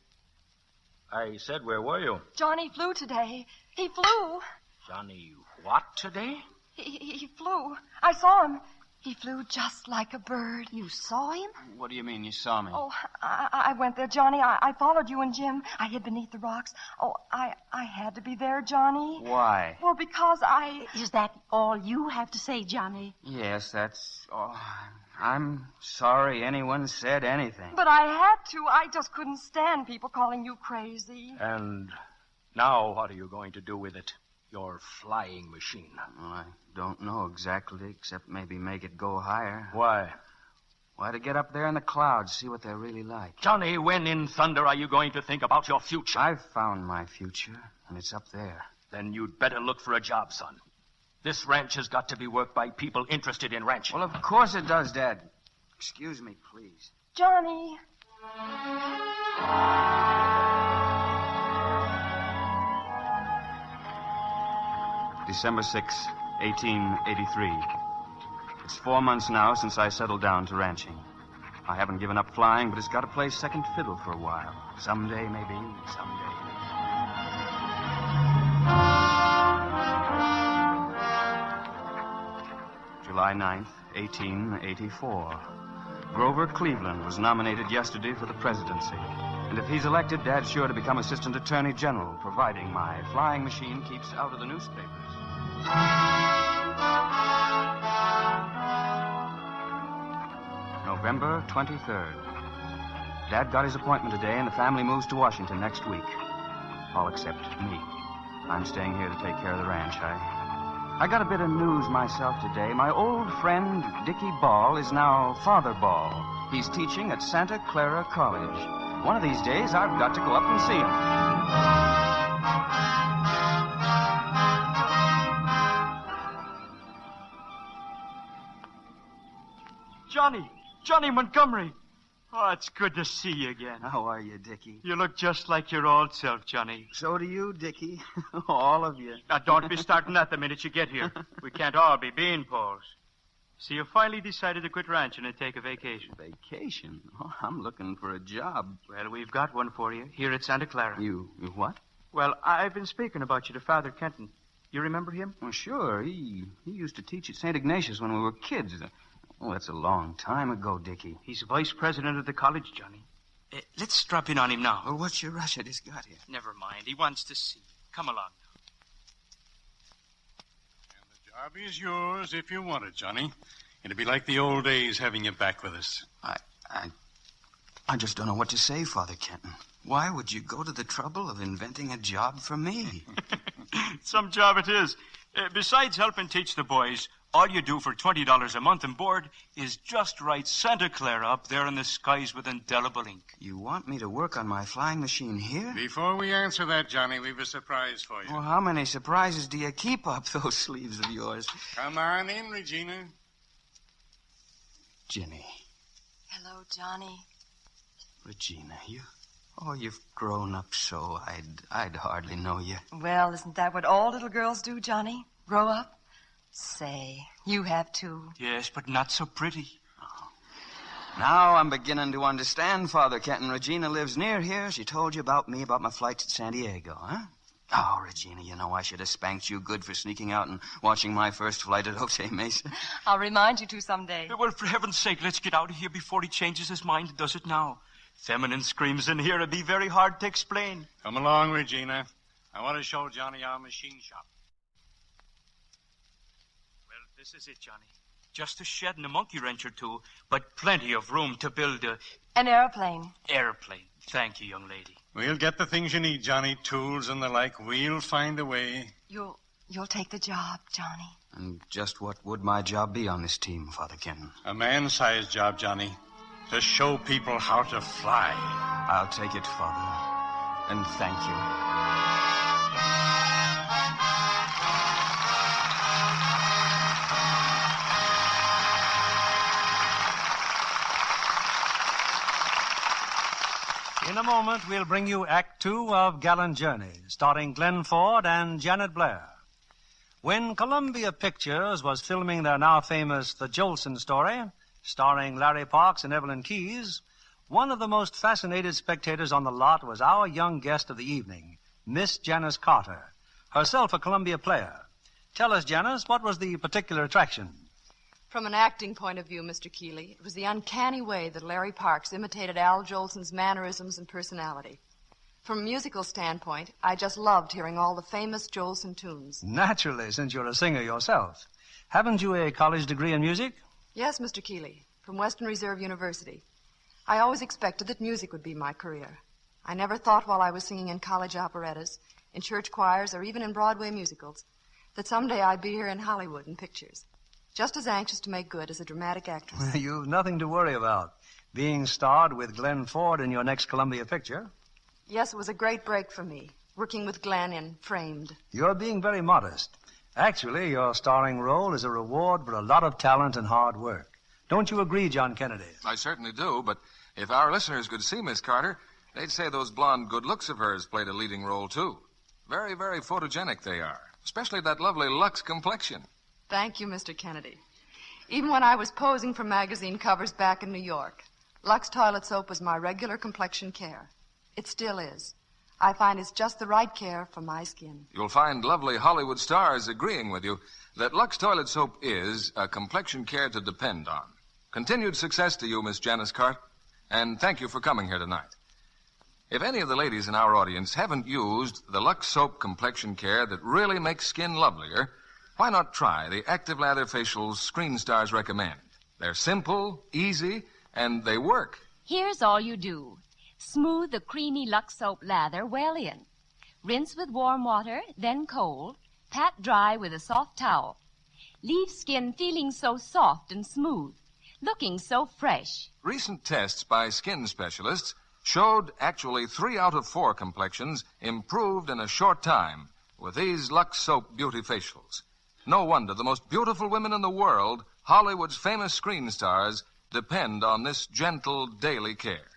[SPEAKER 1] I said, where were you?
[SPEAKER 5] Johnny flew today. He flew.
[SPEAKER 1] Johnny what today?
[SPEAKER 5] He flew. I saw him. He flew just like a bird.
[SPEAKER 20] You saw him?
[SPEAKER 18] What do you mean you saw me?
[SPEAKER 5] Oh, I went there, Johnny. I followed you and Jim. I hid beneath the rocks. Oh, I had to be there, Johnny.
[SPEAKER 18] Why?
[SPEAKER 5] Well, because I...
[SPEAKER 20] Is that all you have to say, Johnny?
[SPEAKER 18] Yes, that's all. I'm sorry anyone said anything.
[SPEAKER 5] But I had to. I just couldn't stand people calling you crazy.
[SPEAKER 1] And now what are you going to do with it? Your flying machine.
[SPEAKER 18] Well, I don't know exactly, except maybe make it go higher.
[SPEAKER 1] Why?
[SPEAKER 18] Why, to get up there in the clouds, see what they're really like.
[SPEAKER 1] Johnny, when in thunder are you going to think about your future?
[SPEAKER 18] I've found my future, and it's up there.
[SPEAKER 1] Then you'd better look for a job, son. This ranch has got to be worked by people interested in ranching.
[SPEAKER 18] Well, of course it does, Dad. Excuse me, please.
[SPEAKER 5] Johnny.
[SPEAKER 18] December 6, 1883. It's 4 months now since I settled down to ranching. I haven't given up flying, but it's got to play second fiddle for a while. Someday, maybe, someday. July 9th, 1884. Grover Cleveland was nominated yesterday for the presidency. And if he's elected, Dad's sure to become Assistant Attorney General, providing my flying machine keeps out of the newspapers. November 23rd. Dad got his appointment today, and the family moves to Washington next week. All except me. I'm staying here to take care of the ranch. I got a bit of news myself today. My old friend, Dickie Ball, is now Father Ball. He's teaching at Santa Clara College. One of these days, I've got to go up and see him.
[SPEAKER 14] Johnny Montgomery. Oh, it's good to see you again.
[SPEAKER 18] How are you, Dickie?
[SPEAKER 14] You look just like your old self, Johnny.
[SPEAKER 18] So do you, Dickie. All of you.
[SPEAKER 14] Now, don't be starting that the minute you get here. We can't all be beanpoles. So you finally decided to quit ranching and take a vacation.
[SPEAKER 18] Vacation? Oh, I'm looking for a job.
[SPEAKER 14] Well, we've got one for you here at Santa Clara.
[SPEAKER 18] You what?
[SPEAKER 14] Well, I've been speaking about you to Father Kenton. You remember him?
[SPEAKER 18] Oh, sure. He used to teach at St. Ignatius when we were kids. Oh, that's a long time ago, Dickie.
[SPEAKER 14] He's vice president of the college, Johnny. Let's drop in on him now.
[SPEAKER 18] Well, what's your rush? I just got here.
[SPEAKER 14] Never mind. He wants to see you. Come along now.
[SPEAKER 16] And the job is yours if you want it, Johnny. It'll be like the old days having you back with us.
[SPEAKER 18] I just don't know what to say, Father Kenton. Why would you go to the trouble of inventing a job for me?
[SPEAKER 14] Some job it is. Besides helping teach the boys, all you do for $20 a month and board is just write Santa Clara up there in the skies with indelible ink.
[SPEAKER 18] You want me to work on my flying machine here?
[SPEAKER 16] Before we answer that, Johnny, we've a surprise for you.
[SPEAKER 18] Well, how many surprises do you keep up those sleeves of yours?
[SPEAKER 16] Come on in, Regina.
[SPEAKER 18] Ginny.
[SPEAKER 5] Hello, Johnny.
[SPEAKER 18] Regina, you've grown up so I'd hardly know you.
[SPEAKER 5] Well, isn't that what all little girls do, Johnny? Grow up? Say, you have too.
[SPEAKER 14] Yes, but not so pretty.
[SPEAKER 18] Oh. Now I'm beginning to understand, Father Kenton. Regina lives near here. She told you about me, about my flight to San Diego, huh? Oh, Regina, you know I should have spanked you good for sneaking out and watching my first flight at Jose Mesa.
[SPEAKER 5] I'll remind you to someday.
[SPEAKER 14] Well, for heaven's sake, let's get out of here before he changes his mind and does it now. Feminine screams in here would be very hard to explain.
[SPEAKER 16] Come along, Regina. I want to show Johnny our machine shop.
[SPEAKER 14] Well, this is it, Johnny. Just a shed and a monkey wrench or two, but plenty of room to build
[SPEAKER 5] an airplane.
[SPEAKER 14] Airplane. Thank you, young lady.
[SPEAKER 16] We'll get the things you need, Johnny, tools and the like. We'll find a way.
[SPEAKER 5] You'll take the job, Johnny.
[SPEAKER 18] And just what would my job be on this team, Father Kenton?
[SPEAKER 16] A man-sized job, Johnny. To show people how to fly.
[SPEAKER 18] I'll take it, Father. And thank you.
[SPEAKER 21] In a moment, we'll bring you Act Two of Gallant Journey, starring Glenn Ford and Janet Blair. When Columbia Pictures was filming their now famous The Jolson Story, starring Larry Parks and Evelyn Keyes, one of the most fascinated spectators on the lot was our young guest of the evening, Miss Janice Carter, herself a Columbia player. Tell us, Janice, what was the particular attraction?
[SPEAKER 23] From an acting point of view, Mr. Keeley, it was the uncanny way that Larry Parks imitated Al Jolson's mannerisms and personality. From a musical standpoint, I just loved hearing all the famous Jolson tunes.
[SPEAKER 21] Naturally, since you're a singer yourself. Haven't you a college degree in music?
[SPEAKER 23] Yes, Mr. Keeley, from Western Reserve University. I always expected that music would be my career. I never thought while I was singing in college operettas, in church choirs, or even in Broadway musicals, that someday I'd be here in Hollywood in pictures. Just as anxious to make good as a dramatic actress.
[SPEAKER 21] You've nothing to worry about. Being starred with Glenn Ford in your next Columbia picture.
[SPEAKER 23] Yes, it was a great break for me, working with Glenn in Framed.
[SPEAKER 21] You're being very modest. Actually, your starring role is a reward for a lot of talent and hard work. Don't you agree, John Kennedy?
[SPEAKER 6] I certainly do, but if our listeners could see Miss Carter, they'd say those blonde good looks of hers played a leading role, too. Very, very photogenic they are, especially that lovely Lux complexion.
[SPEAKER 23] Thank you, Mr. Kennedy. Even when I was posing for magazine covers back in New York, Lux toilet soap was my regular complexion care. It still is. I find it's just the right care for my skin.
[SPEAKER 6] You'll find lovely Hollywood stars agreeing with you that Lux toilet soap is a complexion care to depend on. Continued success to you, Miss Janice Carter, and thank you for coming here tonight. If any of the ladies in our audience haven't used the Lux soap complexion care that really makes skin lovelier, why not try the active lather facials Screen Stars recommend? They're simple, easy, and they work.
[SPEAKER 24] Here's all you do. Smooth the creamy Lux soap lather well in. Rinse with warm water, then cold. Pat dry with a soft towel. Leave skin feeling so soft and smooth, looking so fresh.
[SPEAKER 6] Recent tests by skin specialists showed actually 3 out of 4 complexions improved in a short time with these Lux soap beauty facials. No wonder the most beautiful women in the world, Hollywood's famous screen stars, depend on this gentle daily care.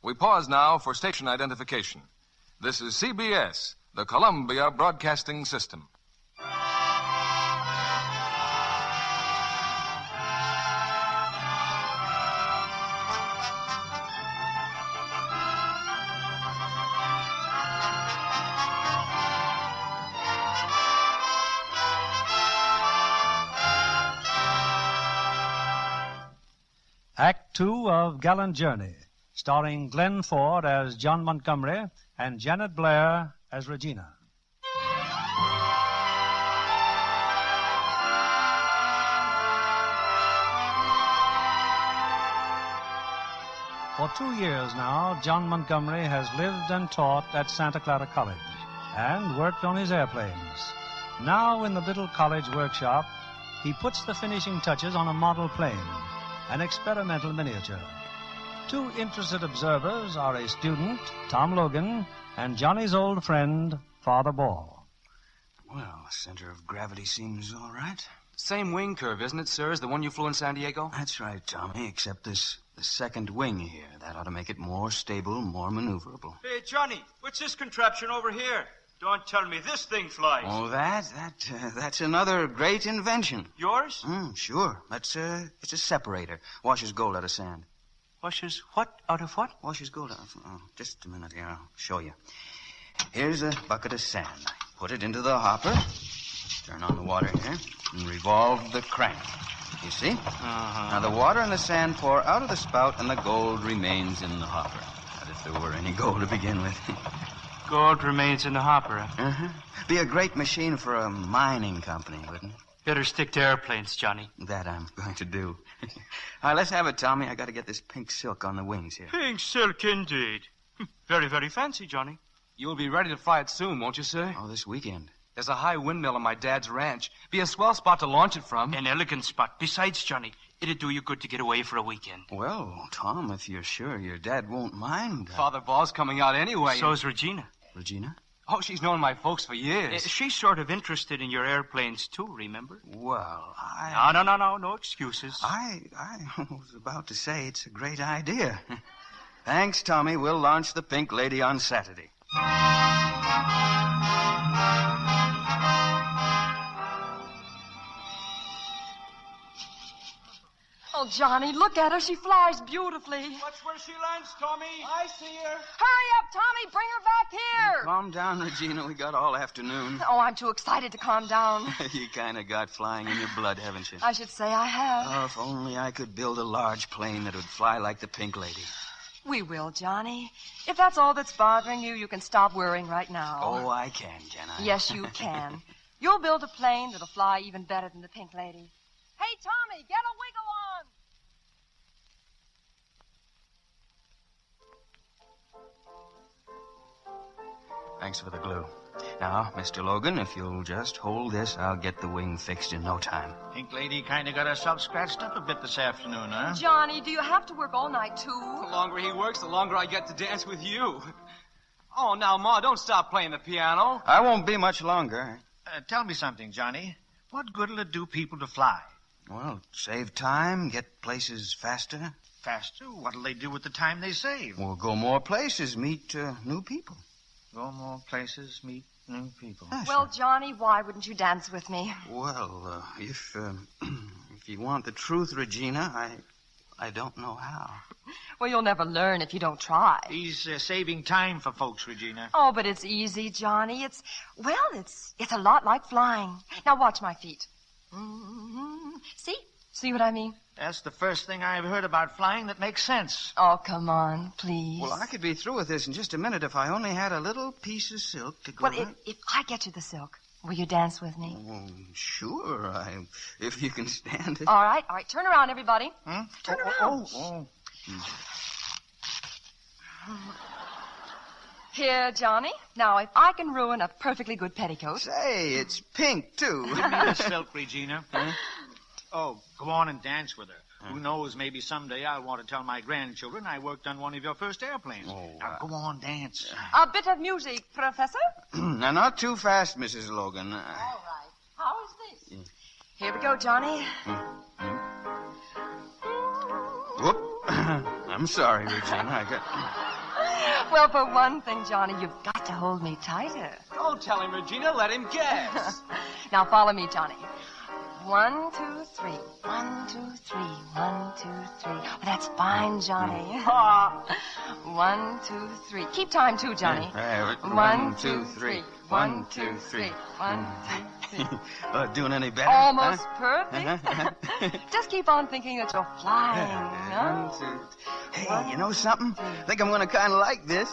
[SPEAKER 6] We pause now for station identification. This is CBS, the Columbia Broadcasting System.
[SPEAKER 21] Act Two of Gallant Journey, starring Glenn Ford as John Montgomery and Janet Blair as Regina. For 2 years now, John Montgomery has lived and taught at Santa Clara College and worked on his airplanes. Now in the little college workshop, he puts the finishing touches on a model plane, an experimental miniature. 2 interested observers are a student, Tom Logan, and Johnny's old friend, Father Ball.
[SPEAKER 18] Well, the center of gravity seems all right. Same wing curve, isn't it, sir, as the one you flew in San Diego? That's right, Tommy, except the second wing here. That ought to make it more stable, more maneuverable.
[SPEAKER 14] Hey, Johnny, what's this contraption over here? Don't tell me this thing flies.
[SPEAKER 18] Oh, that's another great invention.
[SPEAKER 14] Yours?
[SPEAKER 18] Sure. It's a separator. Washes gold out of sand.
[SPEAKER 14] Washes what out of what?
[SPEAKER 18] Washes gold out of... Oh, just a minute here. I'll show you. Here's a bucket of sand. I put it into the hopper, turn on the water here, and revolve the crank. You see?
[SPEAKER 14] Uh-huh.
[SPEAKER 18] Now, the water and the sand pour out of the spout, and the gold remains in the hopper. Not if there were any gold to begin with.
[SPEAKER 14] Gold remains in the hopper.
[SPEAKER 18] Uh-huh. Be a great machine for a mining company, wouldn't it?
[SPEAKER 14] Better stick to airplanes, Johnny.
[SPEAKER 18] That I'm going to do. All right, let's have it, Tommy. I got to get this pink silk on the wings here.
[SPEAKER 14] Pink silk, indeed. Very, very fancy, Johnny.
[SPEAKER 18] You'll be ready to fly it soon, won't you, sir? Oh, this weekend. There's a high windmill on my dad's ranch. Be a swell spot to launch it from.
[SPEAKER 14] An elegant spot. Besides, Johnny, it'd do you good to get away for a weekend.
[SPEAKER 18] Well, Tom, if you're sure your dad won't mind.
[SPEAKER 2] Father Ball's coming out anyway.
[SPEAKER 14] So's Regina.
[SPEAKER 18] Regina?
[SPEAKER 2] Oh, she's known my folks for years.
[SPEAKER 14] She's sort of interested in your airplanes, too, remember?
[SPEAKER 18] Well,
[SPEAKER 14] No excuses.
[SPEAKER 18] I was about to say it's a great idea. Thanks, Tommy. We'll launch the Pink Lady on Saturday.
[SPEAKER 5] Oh, Johnny, look at her. She flies beautifully.
[SPEAKER 14] Watch where she lands, Tommy.
[SPEAKER 5] I see her. Hurry up, Tommy. Bring her back here.
[SPEAKER 18] Calm down, Regina. We got all afternoon.
[SPEAKER 5] Oh, I'm too excited to calm down.
[SPEAKER 18] You kind of got flying in your blood, haven't you?
[SPEAKER 5] I should say I have.
[SPEAKER 18] Oh, if only I could build a large plane that would fly like the Pink Lady.
[SPEAKER 5] We will, Johnny. If that's all that's bothering you, you can stop worrying right now.
[SPEAKER 18] Oh, I can I?
[SPEAKER 5] Yes, you can. You'll build a plane that'll fly even better than the Pink Lady. Hey, Tommy, get a wiggle on.
[SPEAKER 18] Thanks for the glue. Now, Mr. Logan, if you'll just hold this, I'll get the wing fixed in no time.
[SPEAKER 9] Pink Lady kind of got herself scratched up a bit this afternoon, huh?
[SPEAKER 5] Johnny, do you have to work all night, too?
[SPEAKER 2] The longer he works, the longer I get to dance with you. Oh, now, Ma, don't stop playing the piano.
[SPEAKER 18] I won't be much longer.
[SPEAKER 9] Tell me something, Johnny. What good'll it do people to fly?
[SPEAKER 18] Well, save time, get places faster.
[SPEAKER 9] Faster? What'll they do with the time they save?
[SPEAKER 18] We'll go more places, meet new people.
[SPEAKER 9] Go more places, meet new people.
[SPEAKER 5] Well, Johnny, why wouldn't you dance with me?
[SPEAKER 18] Well, if you want the truth, Regina, I don't know how.
[SPEAKER 5] Well, you'll never learn if you don't try.
[SPEAKER 9] He's saving time for folks, Regina.
[SPEAKER 5] Oh, but it's easy, Johnny. It's a lot like flying. Now watch my feet. Mm-hmm. See what I mean?
[SPEAKER 9] That's the first thing I've heard about flying that makes sense.
[SPEAKER 5] Oh, come on, please.
[SPEAKER 18] Well, I could be through with this in just a minute if I only had a little piece of silk to go
[SPEAKER 5] Well, if I get you the silk, will you dance with me?
[SPEAKER 18] Oh, sure, if you can stand it.
[SPEAKER 5] All right. Turn around, everybody. Turn around.
[SPEAKER 18] Oh.
[SPEAKER 5] Here, Johnny. Now, if I can ruin a perfectly good petticoat.
[SPEAKER 18] Say, it's pink, too.
[SPEAKER 9] Give me the silk, Regina. Huh? Oh, go on and dance with her. Who knows, maybe someday I'll want to tell my grandchildren I worked on one of your first airplanes. Now, go on, dance.
[SPEAKER 5] A bit of music, Professor.
[SPEAKER 18] Now, not too fast, Mrs. Logan.
[SPEAKER 5] All right. How is this? Here we go, Johnny.
[SPEAKER 18] Whoop. I'm sorry, Regina.
[SPEAKER 5] Well, for one thing, Johnny, you've got to hold me tighter.
[SPEAKER 2] Don't tell him, Regina. Let him guess.
[SPEAKER 5] Now follow me, Johnny. 1, 2, 3. 1, 2, 3. 1, 2, 3. Oh, that's fine, Johnny. 1, 2, 3. Keep time, too, Johnny. 1, 2, 3. 1, 2, 3. 1, 2, 3.
[SPEAKER 18] Doing any better?
[SPEAKER 5] Almost perfect. Just keep on thinking that you're flying. Huh?
[SPEAKER 18] 1, 2. Hey, you know something? I think I'm going to kind of like this.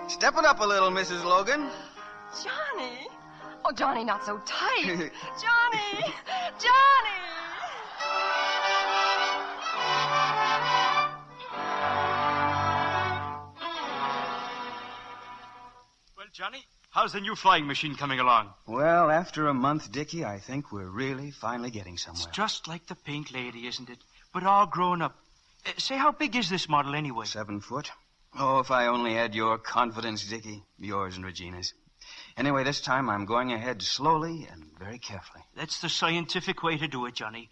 [SPEAKER 18] Step it up a little, Mrs. Logan.
[SPEAKER 5] Johnny. Oh, Johnny, not so tight. Johnny! Johnny!
[SPEAKER 14] Well, Johnny, how's the new flying machine coming along?
[SPEAKER 18] Well, after a month, Dickie, I think we're really finally getting somewhere.
[SPEAKER 14] It's just like the Pink Lady, isn't it? But all grown up. Say, how big is this model anyway?
[SPEAKER 18] 7 foot. Oh, if I only had your confidence, Dickie. Yours and Regina's. Anyway, this time I'm going ahead slowly and very carefully.
[SPEAKER 14] That's the scientific way to do it, Johnny.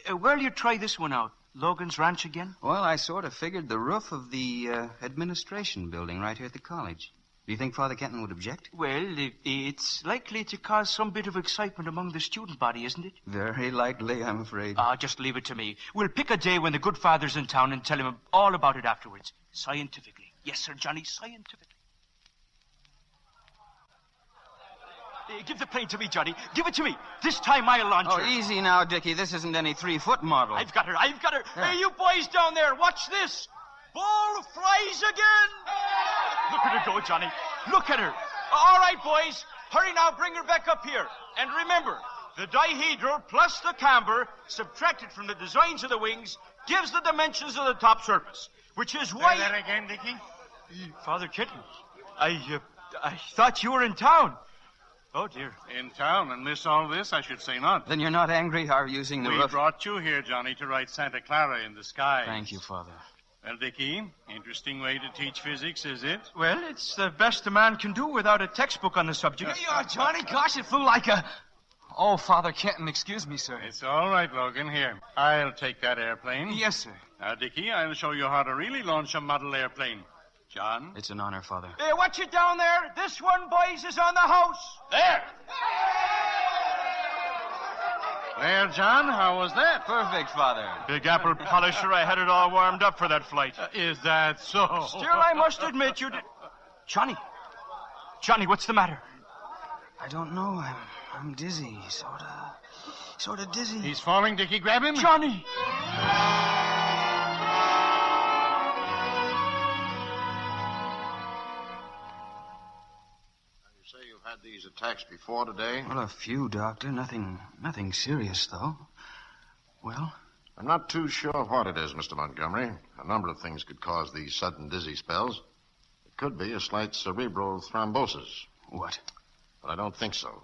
[SPEAKER 14] Where'll you try this one out? Logan's Ranch again?
[SPEAKER 18] Well, I sort of figured the roof of the administration building right here at the college. Do you think Father Kenton would object?
[SPEAKER 14] Well, it's likely to cause some bit of excitement among the student body, isn't it?
[SPEAKER 18] Very likely, I'm afraid.
[SPEAKER 14] Just leave it to me. We'll pick a day when the good father's in town and tell him all about it afterwards. Scientifically. Yes, sir, Johnny, scientifically. Give the plane to me, Johnny. Give it to me. This time I'll launch her.
[SPEAKER 18] Oh, easy now, Dickie. This isn't any 3-foot model.
[SPEAKER 14] I've got her. Hey, you boys down there, watch this. Ball flies again. Look at her go, Johnny. Look at her. All right, boys. Hurry now, bring her back up here. And remember, the dihedral plus the camber, subtracted from the designs of the wings, gives the dimensions of the top surface, which is why...
[SPEAKER 16] Say that again, Dickie?
[SPEAKER 14] Father Kenton, I thought you were in town. Oh, dear.
[SPEAKER 16] In town and miss all this? I should say not.
[SPEAKER 18] Then you're not angry our using the
[SPEAKER 16] We
[SPEAKER 18] roof?
[SPEAKER 16] brought you here, Johnny, to write Santa Clara in the sky.
[SPEAKER 18] Thank you, Father.
[SPEAKER 16] Well, Dickie, interesting way to teach physics, is it?
[SPEAKER 14] Well, it's the best a man can do without a textbook on the subject.
[SPEAKER 2] Here you are, Johnny. Gosh, it flew like a... Oh, Father Kenton, excuse me, sir.
[SPEAKER 16] It's all right, Logan. Here, I'll take that airplane.
[SPEAKER 2] Yes, sir.
[SPEAKER 16] Now, Dickie, I'll show you how to really launch a model airplane. John?
[SPEAKER 18] It's an honor, Father.
[SPEAKER 14] Hey, watch it down there. This one, boys, is on the house.
[SPEAKER 16] There! There, John, how was that?
[SPEAKER 18] Perfect, Father.
[SPEAKER 14] Big apple polisher, I had it all warmed up for that flight.
[SPEAKER 16] Is that so?
[SPEAKER 14] Still, I must admit you did... Johnny, what's the matter?
[SPEAKER 18] I don't know. I'm dizzy, sort of dizzy.
[SPEAKER 16] He's falling, Dickie. Grab him.
[SPEAKER 14] Johnny!
[SPEAKER 4] Had these attacks before today?
[SPEAKER 18] Well, a few, Doctor. Nothing serious, though. Well?
[SPEAKER 4] I'm not too sure what it is, Mr. Montgomery. A number of things could cause these sudden dizzy spells. It could be a slight cerebral thrombosis.
[SPEAKER 18] What?
[SPEAKER 4] But I don't think so.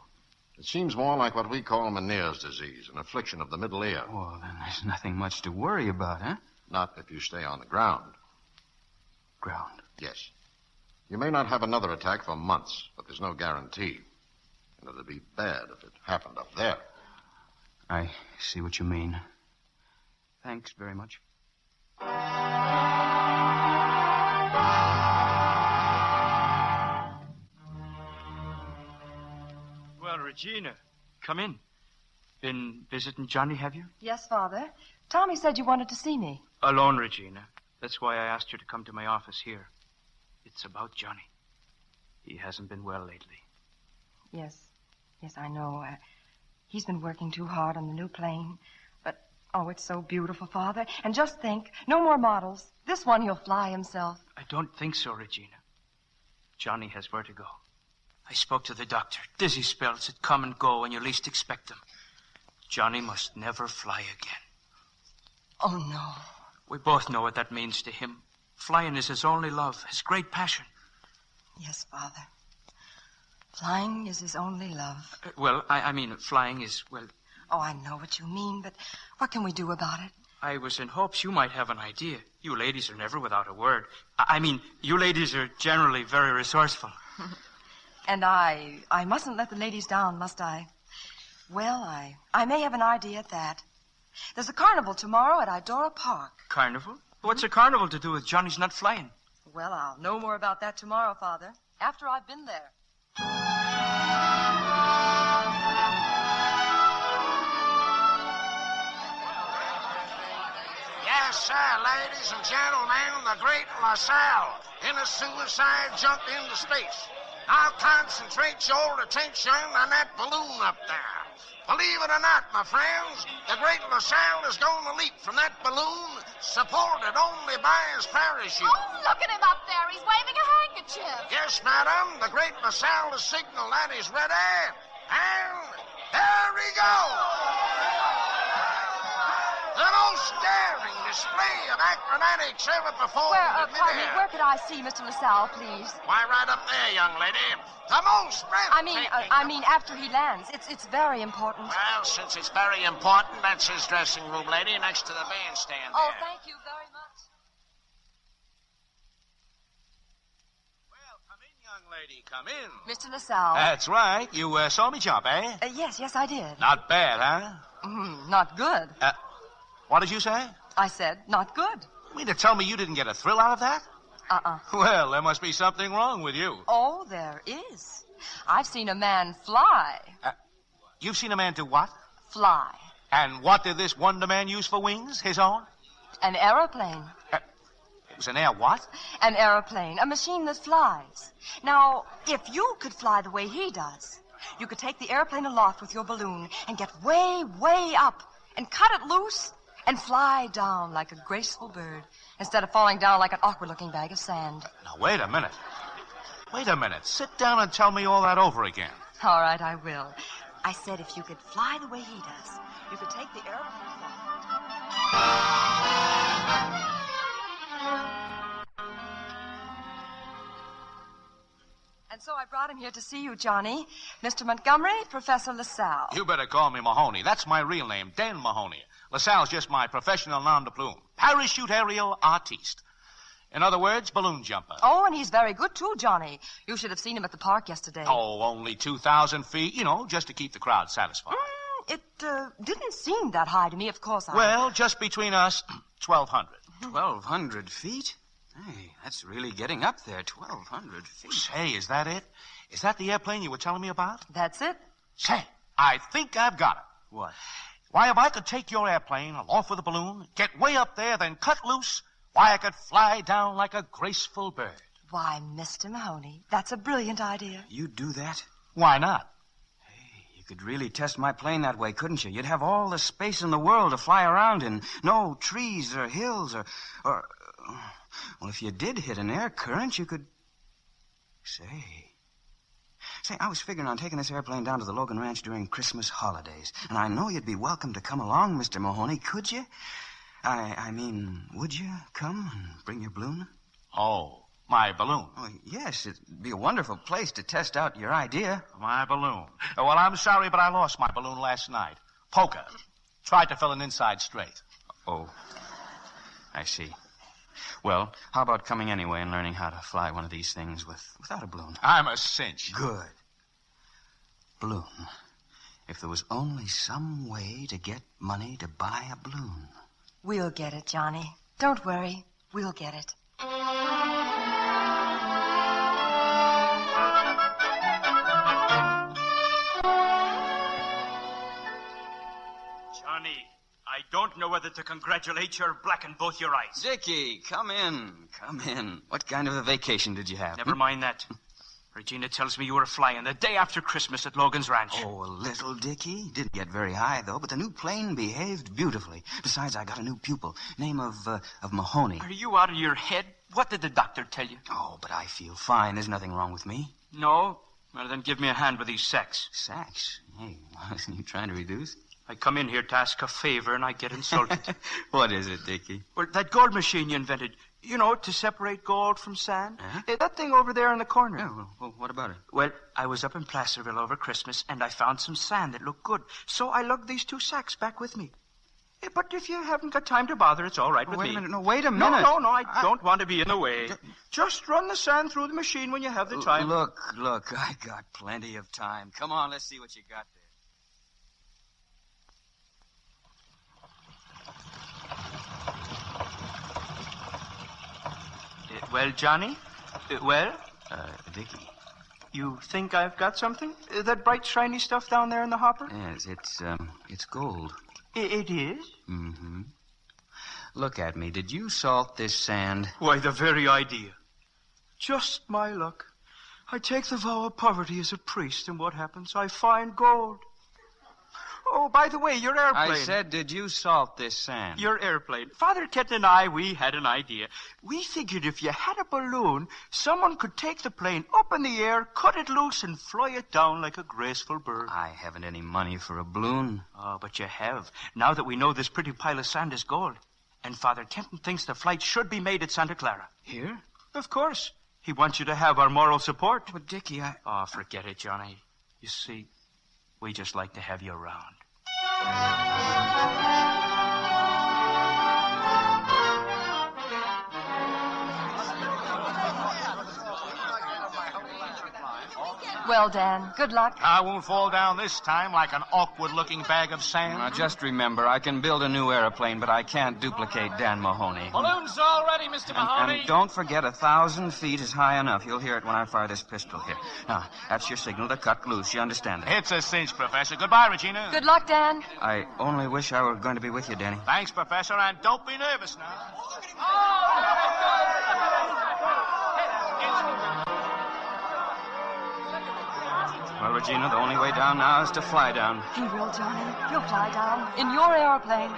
[SPEAKER 4] It seems more like what we call Meniere's disease, an affliction of the middle ear.
[SPEAKER 18] Well, then there's nothing much to worry about, huh?
[SPEAKER 4] Not if you stay on the ground.
[SPEAKER 18] Ground?
[SPEAKER 4] Yes. You may not have another attack for months, but there's no guarantee. And it'd be bad if it happened up there.
[SPEAKER 18] I see what you mean. Thanks very much.
[SPEAKER 14] Well, Regina, come in. Been visiting Johnny, have you?
[SPEAKER 5] Yes, Father. Tommy said you wanted to see me.
[SPEAKER 14] Alone, Regina. That's why I asked you to come to my office here. It's about Johnny. He hasn't been well lately.
[SPEAKER 5] Yes, I know. He's been working too hard on the new plane. But, oh, it's so beautiful, Father. And just think, no more models. This one he'll fly himself.
[SPEAKER 14] I don't think so, Regina. Johnny has vertigo. I spoke to the doctor. Dizzy spells that come and go when you least expect them. Johnny must never fly again.
[SPEAKER 5] Oh, no.
[SPEAKER 14] We both know what that means to him. Flying is his only love, his great passion.
[SPEAKER 5] Yes, Father. Flying is his only love.
[SPEAKER 14] Well, I mean, flying is, well...
[SPEAKER 5] Oh, I know what you mean, but what can we do about it?
[SPEAKER 14] I was in hopes you might have an idea. You ladies are never without a word. I mean, you ladies are generally very resourceful.
[SPEAKER 5] And I mustn't let the ladies down, must I? Well, I may have an idea at that. There's a carnival tomorrow at Idora Park.
[SPEAKER 14] Carnival? What's a carnival to do with Johnny's not flying?
[SPEAKER 5] Well, I'll know more about that tomorrow, Father, after I've been there.
[SPEAKER 4] Yes, sir, ladies and gentlemen, the great LaSalle in a suicide jump into space. Now concentrate your attention on that balloon up there. Believe it or not, my friends, the great LaSalle is going to leap from that balloon, supported only by his parachute.
[SPEAKER 19] Oh, look at him up there. He's waving a handkerchief.
[SPEAKER 4] Yes, madam, the great LaSalle has signaled that he's ready. And there he goes. The most daring display of acrobatics ever performed in midair.
[SPEAKER 5] Where could I see Mr. LaSalle, please?
[SPEAKER 4] Why, right up there, young lady. The most breathtaking.
[SPEAKER 5] I mean, after he lands. It's very important.
[SPEAKER 4] Well, since it's very important, that's his dressing room, lady, next to the bandstand there.
[SPEAKER 5] Oh, thank you very much.
[SPEAKER 4] Well, come in, young lady, come in.
[SPEAKER 5] Mr. LaSalle.
[SPEAKER 9] That's right. You saw me jump, eh?
[SPEAKER 5] Yes, I did.
[SPEAKER 9] Not bad, huh?
[SPEAKER 5] Not good.
[SPEAKER 9] What did you say?
[SPEAKER 5] I said, not good.
[SPEAKER 9] You mean to tell me you didn't get a thrill out of that? Well, there must be something wrong with you.
[SPEAKER 5] Oh, there is. I've seen a man fly.
[SPEAKER 9] You've seen a man do what?
[SPEAKER 5] Fly.
[SPEAKER 9] And what did this wonder man use for wings? His own?
[SPEAKER 5] An aeroplane.
[SPEAKER 9] It was an air what?
[SPEAKER 5] An aeroplane. A machine that flies. Now, if you could fly the way he does, you could take the airplane aloft with your balloon and get way, way up and cut it loose and fly down like a graceful bird instead of falling down like an awkward-looking bag of sand.
[SPEAKER 9] Now, wait a minute. Wait a minute. Sit down and tell me all that over again.
[SPEAKER 5] All right, I will. I said if you could fly the way he does, you could take the airplane And so I brought him here to see you, Johnny. Mr. Montgomery, Professor LaSalle.
[SPEAKER 9] You better call me Mahoney. That's my real name, Dan Mahoney. LaSalle's just my professional nom de plume. Parachute aerial artiste. In other words, balloon jumper.
[SPEAKER 5] Oh, and he's very good, too, Johnny. You should have seen him at the park yesterday.
[SPEAKER 9] Oh, only 2,000 feet, just to keep the crowd satisfied.
[SPEAKER 5] It didn't seem that high to me, of course.
[SPEAKER 9] Well, just between us, 1,200.
[SPEAKER 18] 1,200 feet? Hey, that's really getting up there, 1,200 feet.
[SPEAKER 9] Say, is that it? Is that the airplane you were telling me about?
[SPEAKER 5] That's it.
[SPEAKER 9] Say, I think I've got it.
[SPEAKER 18] What?
[SPEAKER 9] Why, if I could take your airplane aloft with a balloon, get way up there, then cut loose, why, I could fly down like a graceful bird.
[SPEAKER 5] Why, Mr. Mahoney, that's a brilliant idea.
[SPEAKER 18] You'd do that?
[SPEAKER 9] Why not?
[SPEAKER 18] Hey, you could really test my plane that way, couldn't you? You'd have all the space in the world to fly around in. No trees or hills or... Well, if you did hit an air current, you could... Say, I was figuring on taking this airplane down to the Logan Ranch during Christmas holidays. And I know you'd be welcome to come along, Mr. Mahoney. Could you? I mean, would you come and bring your balloon?
[SPEAKER 9] Oh, my balloon.
[SPEAKER 18] Oh, yes, it'd be a wonderful place to test out your idea.
[SPEAKER 9] My balloon. Well, I'm sorry, but I lost my balloon last night. Poker. Tried to fill an inside straight.
[SPEAKER 18] Oh, I see. Well, how about coming anyway and learning how to fly one of these things without a balloon?
[SPEAKER 9] I'm a cinch.
[SPEAKER 18] Good. Balloon. If there was only some way to get money to buy a balloon.
[SPEAKER 5] We'll get it, Johnny. Don't worry. We'll get it.
[SPEAKER 14] Johnny, I don't know whether to congratulate you or blacken both your eyes.
[SPEAKER 18] Dickie, come in. Come in. What kind of a vacation did you have?
[SPEAKER 14] Never mind that. Regina tells me you were flying the day after Christmas at Logan's Ranch.
[SPEAKER 18] Oh, a little, Dickie. Didn't get very high, though, but the new plane behaved beautifully. Besides, I got a new pupil. Name of Mahoney.
[SPEAKER 14] Are you out of your head? What did the doctor tell you?
[SPEAKER 18] Oh, but I feel fine. There's nothing wrong with me.
[SPEAKER 14] No? Well, then give me a hand with these sacks.
[SPEAKER 18] Sacks? Hey, what are you trying to reduce?
[SPEAKER 14] I come in here to ask a favor, and I get insulted.
[SPEAKER 18] What is it, Dickie?
[SPEAKER 14] Well, that gold machine you invented. To separate gold from sand.
[SPEAKER 18] Uh-huh.
[SPEAKER 14] That thing over there in the corner.
[SPEAKER 18] Yeah, well, what about it?
[SPEAKER 14] Well, I was up in Placerville over Christmas, and I found some sand that looked good. So I lugged these 2 sacks back with me. But if you haven't got time to bother, it's all right with me.
[SPEAKER 18] Wait a minute. No, wait a minute.
[SPEAKER 14] No, I don't want to be in the way. Just run the sand through the machine when you have the time.
[SPEAKER 18] Look, I got plenty of time. Come on, let's see what you got there.
[SPEAKER 14] Well, Johnny? Well?
[SPEAKER 18] Dickie.
[SPEAKER 14] You think I've got something? That bright, shiny stuff down there in the hopper?
[SPEAKER 18] Yes, it's gold.
[SPEAKER 14] It is?
[SPEAKER 18] Mm-hmm. Look at me. Did you salt this sand?
[SPEAKER 14] Why, the very idea. Just my luck. I take the vow of poverty as a priest, and what happens? I find gold. Oh, by the way, your airplane.
[SPEAKER 18] I said, did you salt this sand?
[SPEAKER 14] Your airplane. Father Kent and I, we had an idea. We figured if you had a balloon, someone could take the plane up in the air, cut it loose, and fly it down like a graceful bird.
[SPEAKER 18] I haven't any money for a balloon.
[SPEAKER 14] Oh, but you have. Now that we know this pretty pile of sand is gold. And Father Kenton thinks the flight should be made at Santa Clara.
[SPEAKER 18] Here?
[SPEAKER 14] Of course. He wants you to have our moral support.
[SPEAKER 18] But, Dickie,
[SPEAKER 14] Oh, forget it, Johnny. You see, we just like to have you around.
[SPEAKER 5] Well, Dan, good luck.
[SPEAKER 9] I won't fall down this time like an awkward-looking bag of sand.
[SPEAKER 18] Now, just remember, I can build a new airplane, but I can't duplicate Dan Mahoney.
[SPEAKER 8] Balloon's all ready, Mr. Mahoney.
[SPEAKER 18] And don't forget, 1,000 feet is high enough. You'll hear it when I fire this pistol here. Now, that's your signal to cut loose. You understand it?
[SPEAKER 9] It's a cinch, Professor. Goodbye, Regina.
[SPEAKER 5] Good luck, Dan.
[SPEAKER 18] I only wish I were going to be with you, Danny.
[SPEAKER 9] Thanks, Professor, and don't be nervous now.
[SPEAKER 18] Well, Regina, the only way down now is to fly down.
[SPEAKER 5] He will, Johnny. You'll fly down in your airplane.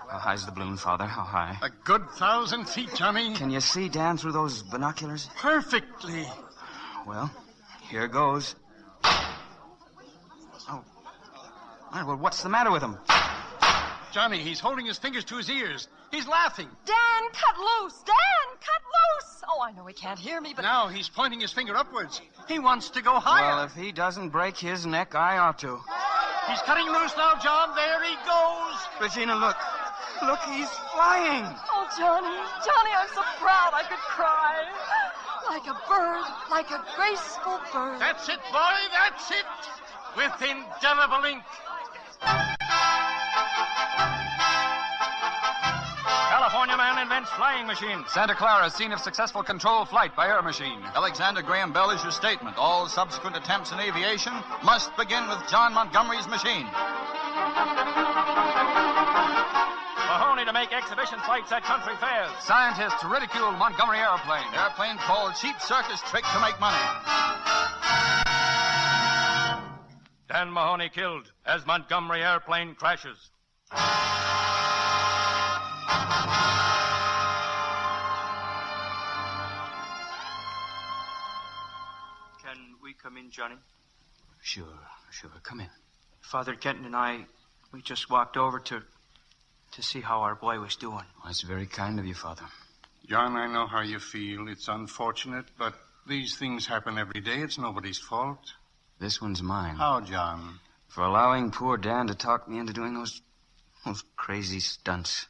[SPEAKER 18] How high's the balloon, Father? How high?
[SPEAKER 16] A good 1,000 feet, Johnny.
[SPEAKER 18] Can you see Dan through those binoculars?
[SPEAKER 16] Perfectly.
[SPEAKER 18] Well, here goes. Oh. Well, what's the matter with him?
[SPEAKER 16] Johnny, he's holding his fingers to his ears. He's laughing.
[SPEAKER 5] Dan, cut loose! Dan, cut loose! Oh, I know he can't hear me, but...
[SPEAKER 16] Now he's pointing his finger upwards. He wants to go higher.
[SPEAKER 18] Well, if he doesn't break his neck, I ought to.
[SPEAKER 16] He's cutting loose now, John. There he goes.
[SPEAKER 18] Regina, look. Look, he's flying.
[SPEAKER 5] Oh, Johnny. Johnny, I'm so proud I could cry. Like a bird, like a graceful bird.
[SPEAKER 16] That's it, boy, that's it. With indelible ink.
[SPEAKER 1] California man invents flying machine.
[SPEAKER 10] Santa Clara, scene of successful control flight by air machine.
[SPEAKER 8] Alexander Graham Bell is your statement. All subsequent attempts in aviation must begin with John Montgomery's machine.
[SPEAKER 1] Mahoney to make exhibition flights at country fairs.
[SPEAKER 10] Scientists ridicule Montgomery airplane.
[SPEAKER 8] Airplane called cheap circus trick to make money.
[SPEAKER 1] Dan Mahoney killed as Montgomery airplane crashes.
[SPEAKER 14] Can we come in, Johnny?
[SPEAKER 18] Sure. Come in.
[SPEAKER 14] Father Kenton and I, we just walked over to see how our boy was doing.
[SPEAKER 18] Well, that's very kind of you, Father.
[SPEAKER 16] John, I know how you feel. It's unfortunate, but these things happen every day. It's nobody's fault.
[SPEAKER 18] This one's mine.
[SPEAKER 16] How, John?
[SPEAKER 18] For allowing poor Dan to talk me into doing those crazy stunts.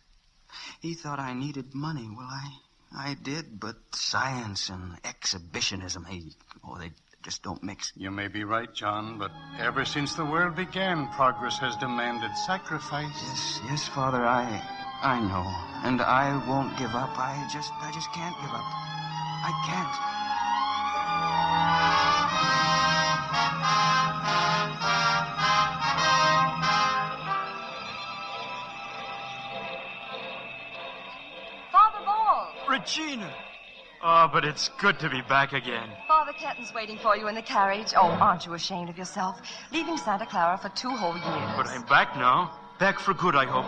[SPEAKER 18] He thought I needed money. Well, I did, but science and exhibitionism, they just don't mix.
[SPEAKER 16] You may be right, John, but ever since the world began, progress has demanded sacrifice.
[SPEAKER 18] Yes, Father, I know. And I won't give up. I just can't give up. I can't.
[SPEAKER 14] Regina! Oh, but it's good to be back again.
[SPEAKER 5] Father Kenton's waiting for you in the carriage. Oh, aren't you ashamed of yourself? Leaving Santa Clara for 2 whole years.
[SPEAKER 14] But I'm back now. Back for good, I hope.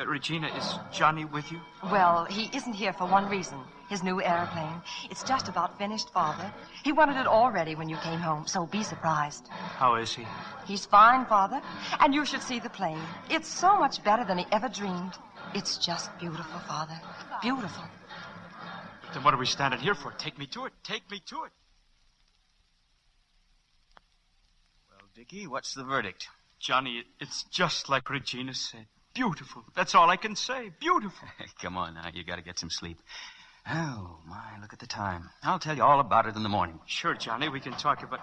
[SPEAKER 14] Regina, is Johnny with you?
[SPEAKER 5] Well, he isn't here for one reason. His new airplane. It's just about finished, Father. He wanted it all ready when you came home, so be surprised.
[SPEAKER 14] How is he?
[SPEAKER 5] He's fine, Father. And you should see the plane. It's so much better than he ever dreamed. It's just beautiful, Father. Beautiful.
[SPEAKER 14] Then what are we standing here for? Take me to it. Take me to it.
[SPEAKER 18] Well, Dickie, what's the verdict?
[SPEAKER 14] Johnny, it's just like Regina said. Beautiful. That's all I can say. Beautiful.
[SPEAKER 18] Come on now. You got to get some sleep. Oh, my, look at the time. I'll tell you all about it in the morning.
[SPEAKER 14] Sure, Johnny. We can talk about...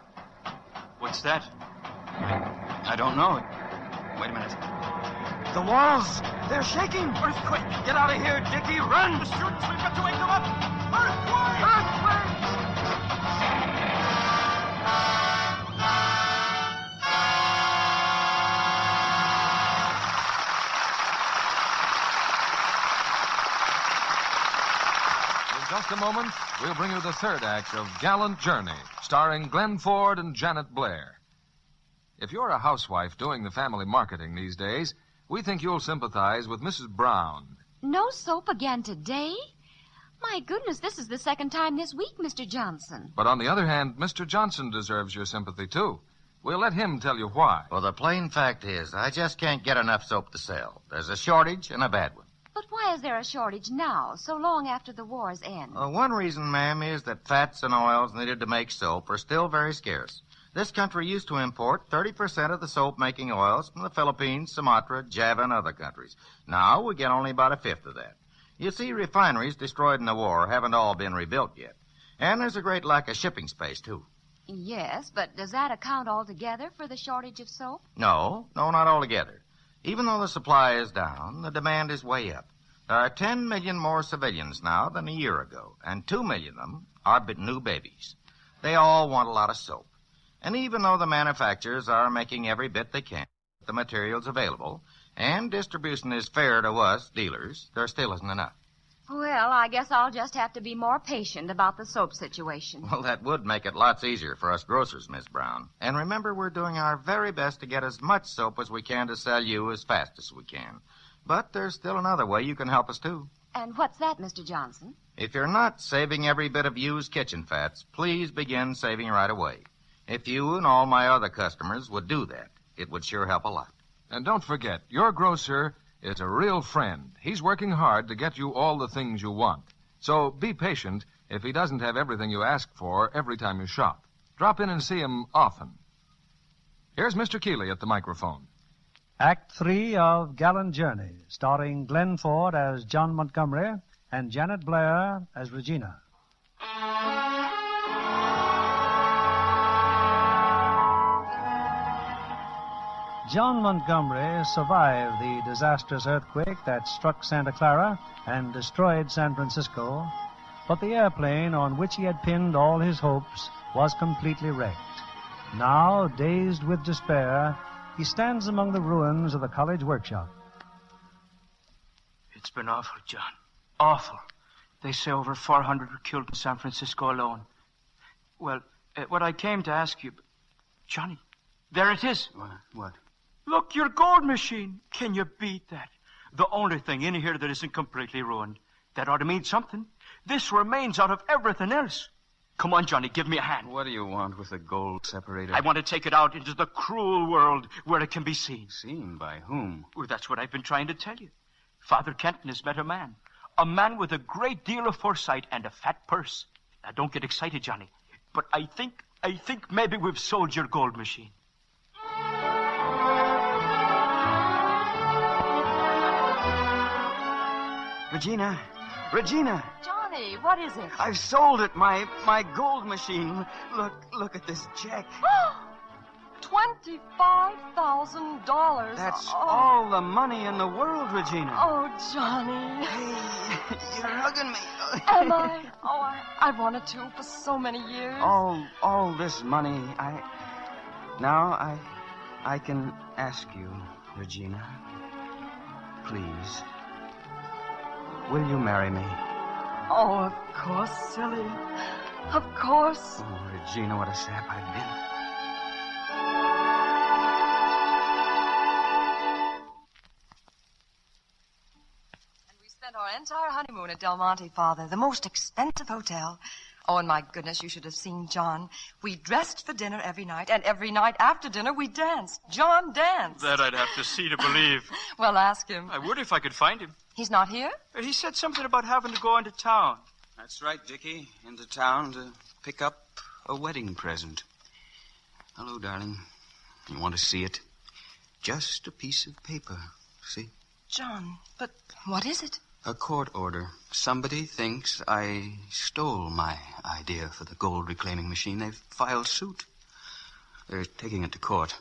[SPEAKER 14] What's that?
[SPEAKER 18] I don't know.
[SPEAKER 1] Wait a minute.
[SPEAKER 7] The walls, they're shaking.
[SPEAKER 1] Earthquake! Get out of here, Dickie! Run!
[SPEAKER 14] The students, we've got to wake them up! Earthquake!
[SPEAKER 7] Earthquake!
[SPEAKER 6] In just a moment, we'll bring you the third act of Gallant Journey, starring Glenn Ford and Janet Blair. If you're a housewife doing the family marketing these days, we think you'll sympathize with Mrs. Brown.
[SPEAKER 24] No soap again today? My goodness, this is the second time this week, Mr. Johnson.
[SPEAKER 6] But on the other hand, Mr. Johnson deserves your sympathy, too. We'll let him tell you why.
[SPEAKER 3] Well, the plain fact is, I just can't get enough soap to sell. There's a shortage and a bad one.
[SPEAKER 24] But why is there a shortage now, so long after the war's end?
[SPEAKER 3] One reason, ma'am, is that fats and oils needed to make soap are still very scarce. This country used to import 30% of the soap-making oils from the Philippines, Sumatra, Java, and other countries. Now we get only about a fifth of that. You see, refineries destroyed in the war haven't all been rebuilt yet. And there's a great lack of shipping space, too.
[SPEAKER 24] Yes, but does that account altogether for the shortage of soap?
[SPEAKER 3] No, not altogether. Even though the supply is down, the demand is way up. There are 10 million more civilians now than a year ago, and 2 million of them are new babies. They all want a lot of soap. And even though the manufacturers are making every bit they can, the materials available, and distribution is fair to us, dealers, there still isn't enough.
[SPEAKER 24] Well, I guess I'll just have to be more patient about the soap situation.
[SPEAKER 3] Well, that would make it lots easier for us grocers, Miss Brown. And remember, we're doing our very best to get as much soap as we can to sell you as fast as we can. But there's still another way you can help us, too.
[SPEAKER 24] And what's that, Mr. Johnson?
[SPEAKER 3] If you're not saving every bit of used kitchen fats, please begin saving right away. If you and all my other customers would do that, it would sure help a lot.
[SPEAKER 6] And don't forget, your grocer is a real friend. He's working hard to get you all the things you want. So be patient if he doesn't have everything you ask for every time you shop. Drop in and see him often. Here's Mr. Keeley at the microphone.
[SPEAKER 21] Act 3 of Gallant Journey, starring Glenn Ford as John Montgomery and Janet Blair as Regina. John Montgomery survived the disastrous earthquake that struck Santa Clara and destroyed San Francisco, but the airplane on which he had pinned all his hopes was completely wrecked. Now, dazed with despair, he stands among the ruins of the college workshop.
[SPEAKER 11] It's been awful, John. Awful. They say over 400 were killed in San Francisco alone. Well, what I came to ask you... Johnny, there it is.
[SPEAKER 18] What?
[SPEAKER 11] Look, your gold machine. Can you beat that? The only thing in here that isn't completely ruined. That ought to mean something. This remains out of everything else. Come on, Johnny, give me a hand.
[SPEAKER 18] What do you want with the gold separator?
[SPEAKER 11] I want to take it out into the cruel world where it can be seen.
[SPEAKER 18] Seen by whom?
[SPEAKER 11] Well, that's what I've been trying to tell you. Father Kenton has met a man with a great deal of foresight and a fat purse. Now, don't get excited, Johnny, but I think maybe we've sold your gold machine.
[SPEAKER 18] Regina!
[SPEAKER 5] Johnny, what is it?
[SPEAKER 18] I've sold it, my gold machine. Look at this check.
[SPEAKER 5] $25,000.
[SPEAKER 18] That's all the money in the world, Regina.
[SPEAKER 5] Oh, Johnny.
[SPEAKER 18] Hey, you're hugging me.
[SPEAKER 5] Am I? Oh, I've wanted to for so many years.
[SPEAKER 18] All this money, I can ask you, Regina. Please. Will you marry me?
[SPEAKER 5] Oh, of course, silly. Of course.
[SPEAKER 18] Oh, Regina, what a sap I've been.
[SPEAKER 5] And we spent our entire honeymoon at Del Monte, Father. The most expensive hotel. Oh, and my goodness, you should have seen John. We dressed for dinner every night, and every night after dinner we danced. John danced.
[SPEAKER 11] That I'd have to see to believe.
[SPEAKER 5] Well, ask him.
[SPEAKER 11] I would if I could find him.
[SPEAKER 5] He's not here?
[SPEAKER 11] He said something about having to go into town.
[SPEAKER 18] That's right, Dickie. Into town to pick up a wedding present. Hello, darling. You want to see it? Just a piece of paper. See?
[SPEAKER 5] John, but what is it?
[SPEAKER 18] A court order. Somebody thinks I stole my idea for the gold reclaiming machine. They've filed suit. They're taking it to court.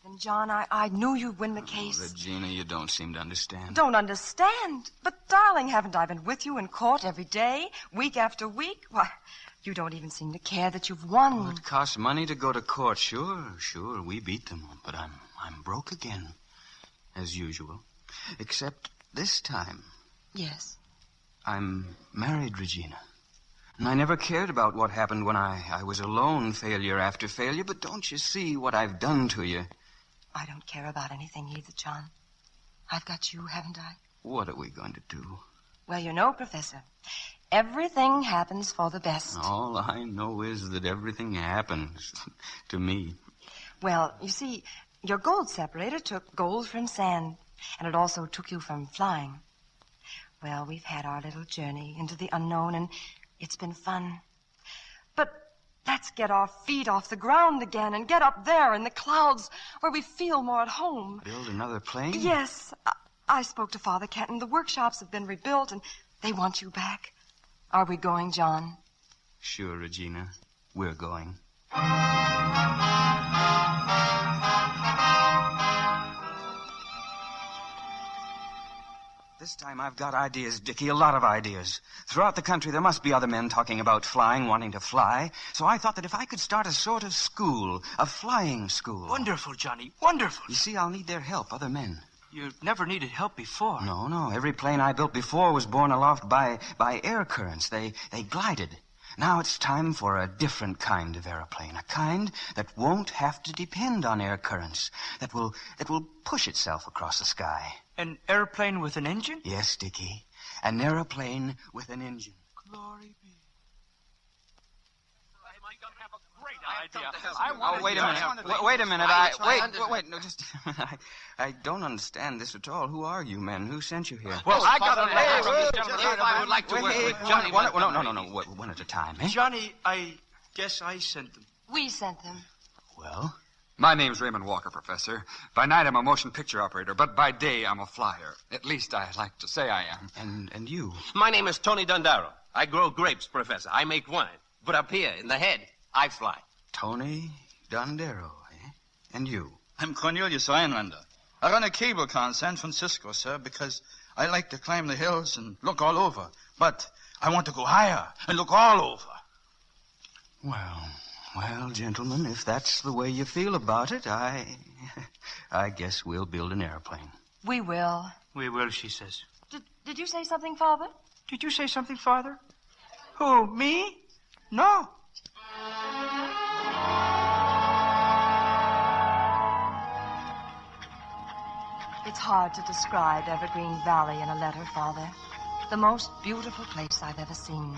[SPEAKER 5] Then, John, I knew you'd win the case.
[SPEAKER 18] Regina, you don't seem to understand.
[SPEAKER 5] Don't understand? But, darling, haven't I been with you in court every day, week after week? Why, you don't even seem to care that you've won.
[SPEAKER 18] Well, it costs money to go to court. Sure, we beat them. But I'm broke again, as usual. Except this time.
[SPEAKER 5] Yes.
[SPEAKER 18] I'm married, Regina. And I never cared about what happened when I was alone, failure after failure. But don't you see what I've done to you?
[SPEAKER 5] I don't care about anything either, John. I've got you, haven't I?
[SPEAKER 18] What are we going to do?
[SPEAKER 5] Well, you know, Professor, everything happens for the best.
[SPEAKER 18] All I know is that everything happens to me.
[SPEAKER 5] Well, you see, your gold separator took gold from sand, and it also took you from flying. Well, we've had our little journey into the unknown, and it's been fun. But let's get our feet off the ground again and get up there in the clouds where we feel more at home.
[SPEAKER 18] Build another plane?
[SPEAKER 5] Yes. I spoke to Father Kenton. The workshops have been rebuilt, and they want you back. Are we going, John?
[SPEAKER 18] Sure, Regina. We're going. This time I've got ideas, Dickie, a lot of ideas. Throughout the country there must be other men talking about flying, wanting to fly. So I thought that if I could start a sort of school, a flying school.
[SPEAKER 11] Wonderful, Johnny, wonderful.
[SPEAKER 18] You see, I'll need their help, other men.
[SPEAKER 11] You never needed help before.
[SPEAKER 18] No. Every plane I built before was borne aloft by air currents. They glided. Now it's time for a different kind of airplane, a kind that won't have to depend on air currents, that will push itself across the sky.
[SPEAKER 11] An airplane with an engine?
[SPEAKER 18] Yes, Dickie. An airplane with an engine.
[SPEAKER 11] Glory be.
[SPEAKER 18] Wait a minute. Wait a minute. Wait. No, just a minute. I don't understand this at all. Who are you men? Who sent you here?
[SPEAKER 10] Well, I got a letter from this gentleman. If I would like to work with Johnny.
[SPEAKER 18] No. One at a time, eh?
[SPEAKER 11] Johnny, I guess I sent them.
[SPEAKER 5] We sent them.
[SPEAKER 18] Well?
[SPEAKER 10] My name's Raymond Walker, Professor. By night, I'm a motion picture operator, but by day, I'm a flyer. At least I like to say I am.
[SPEAKER 18] And you?
[SPEAKER 12] My name is Tony Dondaro. I grow grapes, Professor. I make wine. But up here, in the head, I fly.
[SPEAKER 18] Tony Dondaro, eh? And you?
[SPEAKER 8] I'm Cornelius Rhinelander. I run a cable car in San Francisco, sir, because I like to climb the hills and look all over. But I want to go higher and look all over.
[SPEAKER 18] Well, gentlemen, if that's the way you feel about it, I guess we'll build an airplane.
[SPEAKER 5] We will.
[SPEAKER 11] We will, she says.
[SPEAKER 5] Did you say something, Father?
[SPEAKER 11] Did you say something, Father? Who, me? No.
[SPEAKER 5] It's hard to describe Evergreen Valley in a letter, Father. The most beautiful place I've ever seen.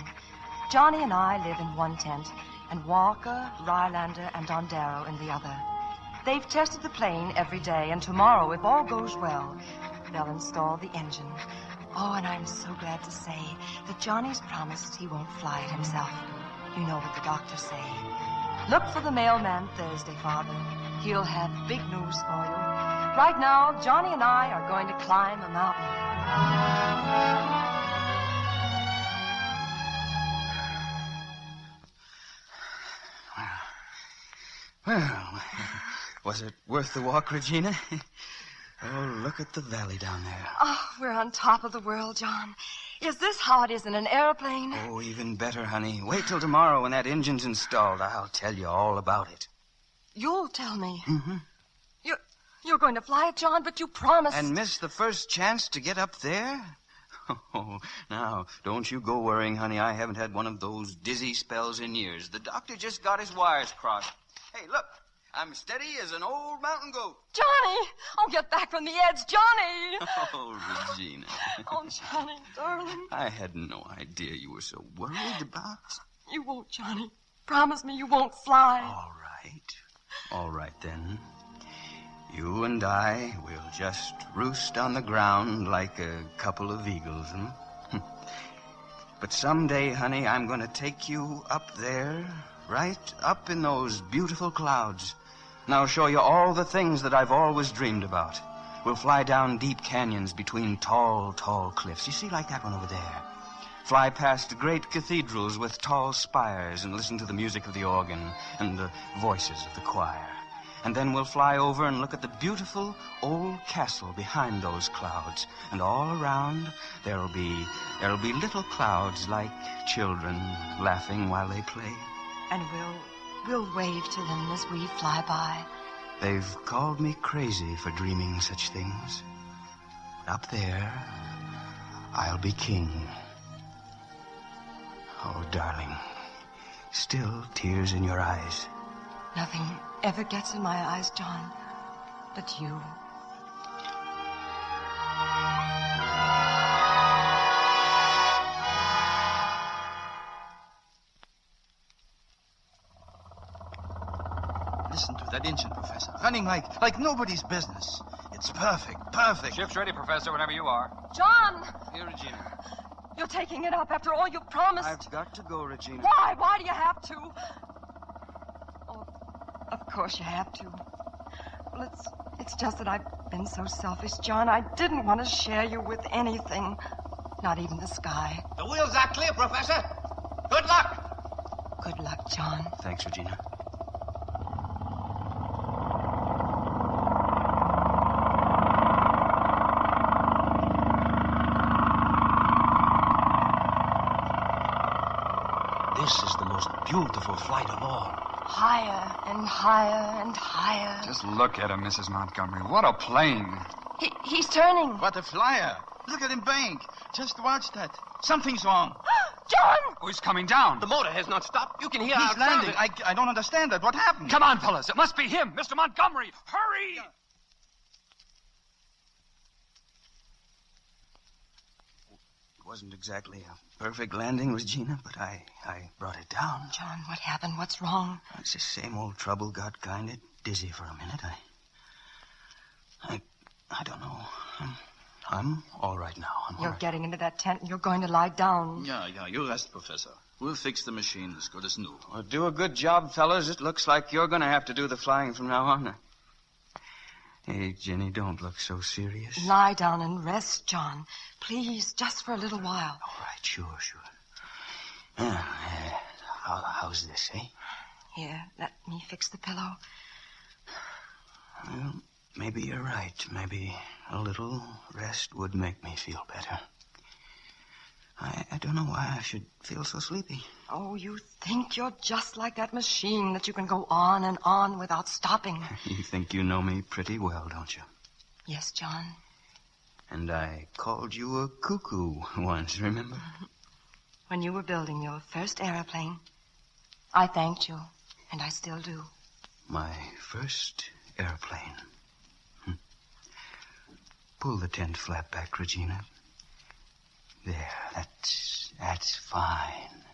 [SPEAKER 5] Johnny and I live in one tent, and Walker, Rhinelander, and Dondaro in the other. They've tested the plane every day, and tomorrow, if all goes well, they'll install the engine. Oh, and I'm so glad to say that Johnny's promised he won't fly it himself. You know what the doctors say. Look for the mailman Thursday, Father. He'll have big news for you. Right now, Johnny and I are going to climb a mountain.
[SPEAKER 18] Well, was it worth the walk, Regina? Oh, look at the valley down there.
[SPEAKER 5] Oh, we're on top of the world, John. Is this how it is in an airplane?
[SPEAKER 18] Oh, even better, honey. Wait till tomorrow when that engine's installed. I'll tell you all about it.
[SPEAKER 5] You'll tell me.
[SPEAKER 18] Mm-hmm.
[SPEAKER 5] You're going to fly it, John, but you promised.
[SPEAKER 18] And miss the first chance to get up there? Oh, now, don't you go worrying, honey. I haven't had one of those dizzy spells in years. The doctor just got his wires crossed. Hey, look. I'm steady as an old mountain goat.
[SPEAKER 5] Johnny! Oh, get back from the edge, Johnny!
[SPEAKER 18] Oh, Regina.
[SPEAKER 5] Oh, Johnny, darling.
[SPEAKER 18] I had no idea you were so worried about...
[SPEAKER 5] You won't, Johnny. Promise me you won't fly.
[SPEAKER 18] All right, then. You and I will just roost on the ground like a couple of eagles, hmm? But someday, honey, I'm going to take you up there, right up in those beautiful clouds. And I'll show you all the things that I've always dreamed about. We'll fly down deep canyons between tall, tall cliffs. You see, like that one over there. Fly past great cathedrals with tall spires and listen to the music of the organ and the voices of the choir. And then we'll fly over and look at the beautiful old castle behind those clouds. And all around, there'll be little clouds like children laughing while they play.
[SPEAKER 5] And we'll wave to them as we fly by.
[SPEAKER 18] They've called me crazy for dreaming such things. But up there, I'll be king. Oh, darling, still tears in your eyes.
[SPEAKER 5] Nothing ever gets in my eyes, John, but you.
[SPEAKER 8] Listen to that engine, Professor. Running like nobody's business. It's perfect.
[SPEAKER 10] Ship's ready, Professor, whenever you are.
[SPEAKER 5] John!
[SPEAKER 8] Here, Regina.
[SPEAKER 5] You're taking it up after all you promised.
[SPEAKER 18] I've got to go, Regina.
[SPEAKER 5] Why? Why do you have to? Oh, of course you have to. Well, it's just that I've been so selfish, John. I didn't want to share you with anything. Not even the sky.
[SPEAKER 12] The wheels are clear, Professor. Good luck.
[SPEAKER 5] Good luck, John.
[SPEAKER 18] Thanks, Regina.
[SPEAKER 12] This is the most beautiful flight of all.
[SPEAKER 5] Higher and higher and higher.
[SPEAKER 10] Just look at him, Mrs. Montgomery. What a plane.
[SPEAKER 5] He's turning.
[SPEAKER 8] What a flyer. Look at him bank. Just watch that. Something's wrong.
[SPEAKER 5] John!
[SPEAKER 10] Oh, he's coming down.
[SPEAKER 12] The motor has not stopped. You can hear
[SPEAKER 8] He's
[SPEAKER 12] outside
[SPEAKER 8] landing. I don't understand that. What happened?
[SPEAKER 10] Come on, fellas. It must be him, Mr. Montgomery. Hurry!
[SPEAKER 18] It wasn't exactly a perfect landing, Regina, but I brought it down.
[SPEAKER 5] John, what happened? What's wrong?
[SPEAKER 18] It's the same old trouble. Got kind of dizzy for a minute. I don't know. I'm all right now.
[SPEAKER 5] You're getting into that tent and you're going to lie down.
[SPEAKER 8] Yeah, you rest, Professor. We'll fix the machine as good as new.
[SPEAKER 18] Well, do a good job, fellas. It looks like you're going to have to do the flying from now on. Hey, Jenny, don't look so serious.
[SPEAKER 5] Lie down and rest, John. Please, just for a little while.
[SPEAKER 18] All right, sure. How's this, eh?
[SPEAKER 5] Here, let me fix the pillow.
[SPEAKER 18] Well, maybe you're right. Maybe a little rest would make me feel better. I don't know why I should feel so sleepy.
[SPEAKER 5] Oh, you think you're just like that machine, that you can go on and on without stopping.
[SPEAKER 18] You think you know me pretty well, don't you?
[SPEAKER 5] Yes, John.
[SPEAKER 18] And I called you a cuckoo once, remember?
[SPEAKER 5] When you were building your first airplane, I thanked you, and I still do.
[SPEAKER 18] My first airplane. Pull the tent flap back, Regina. There, that's fine.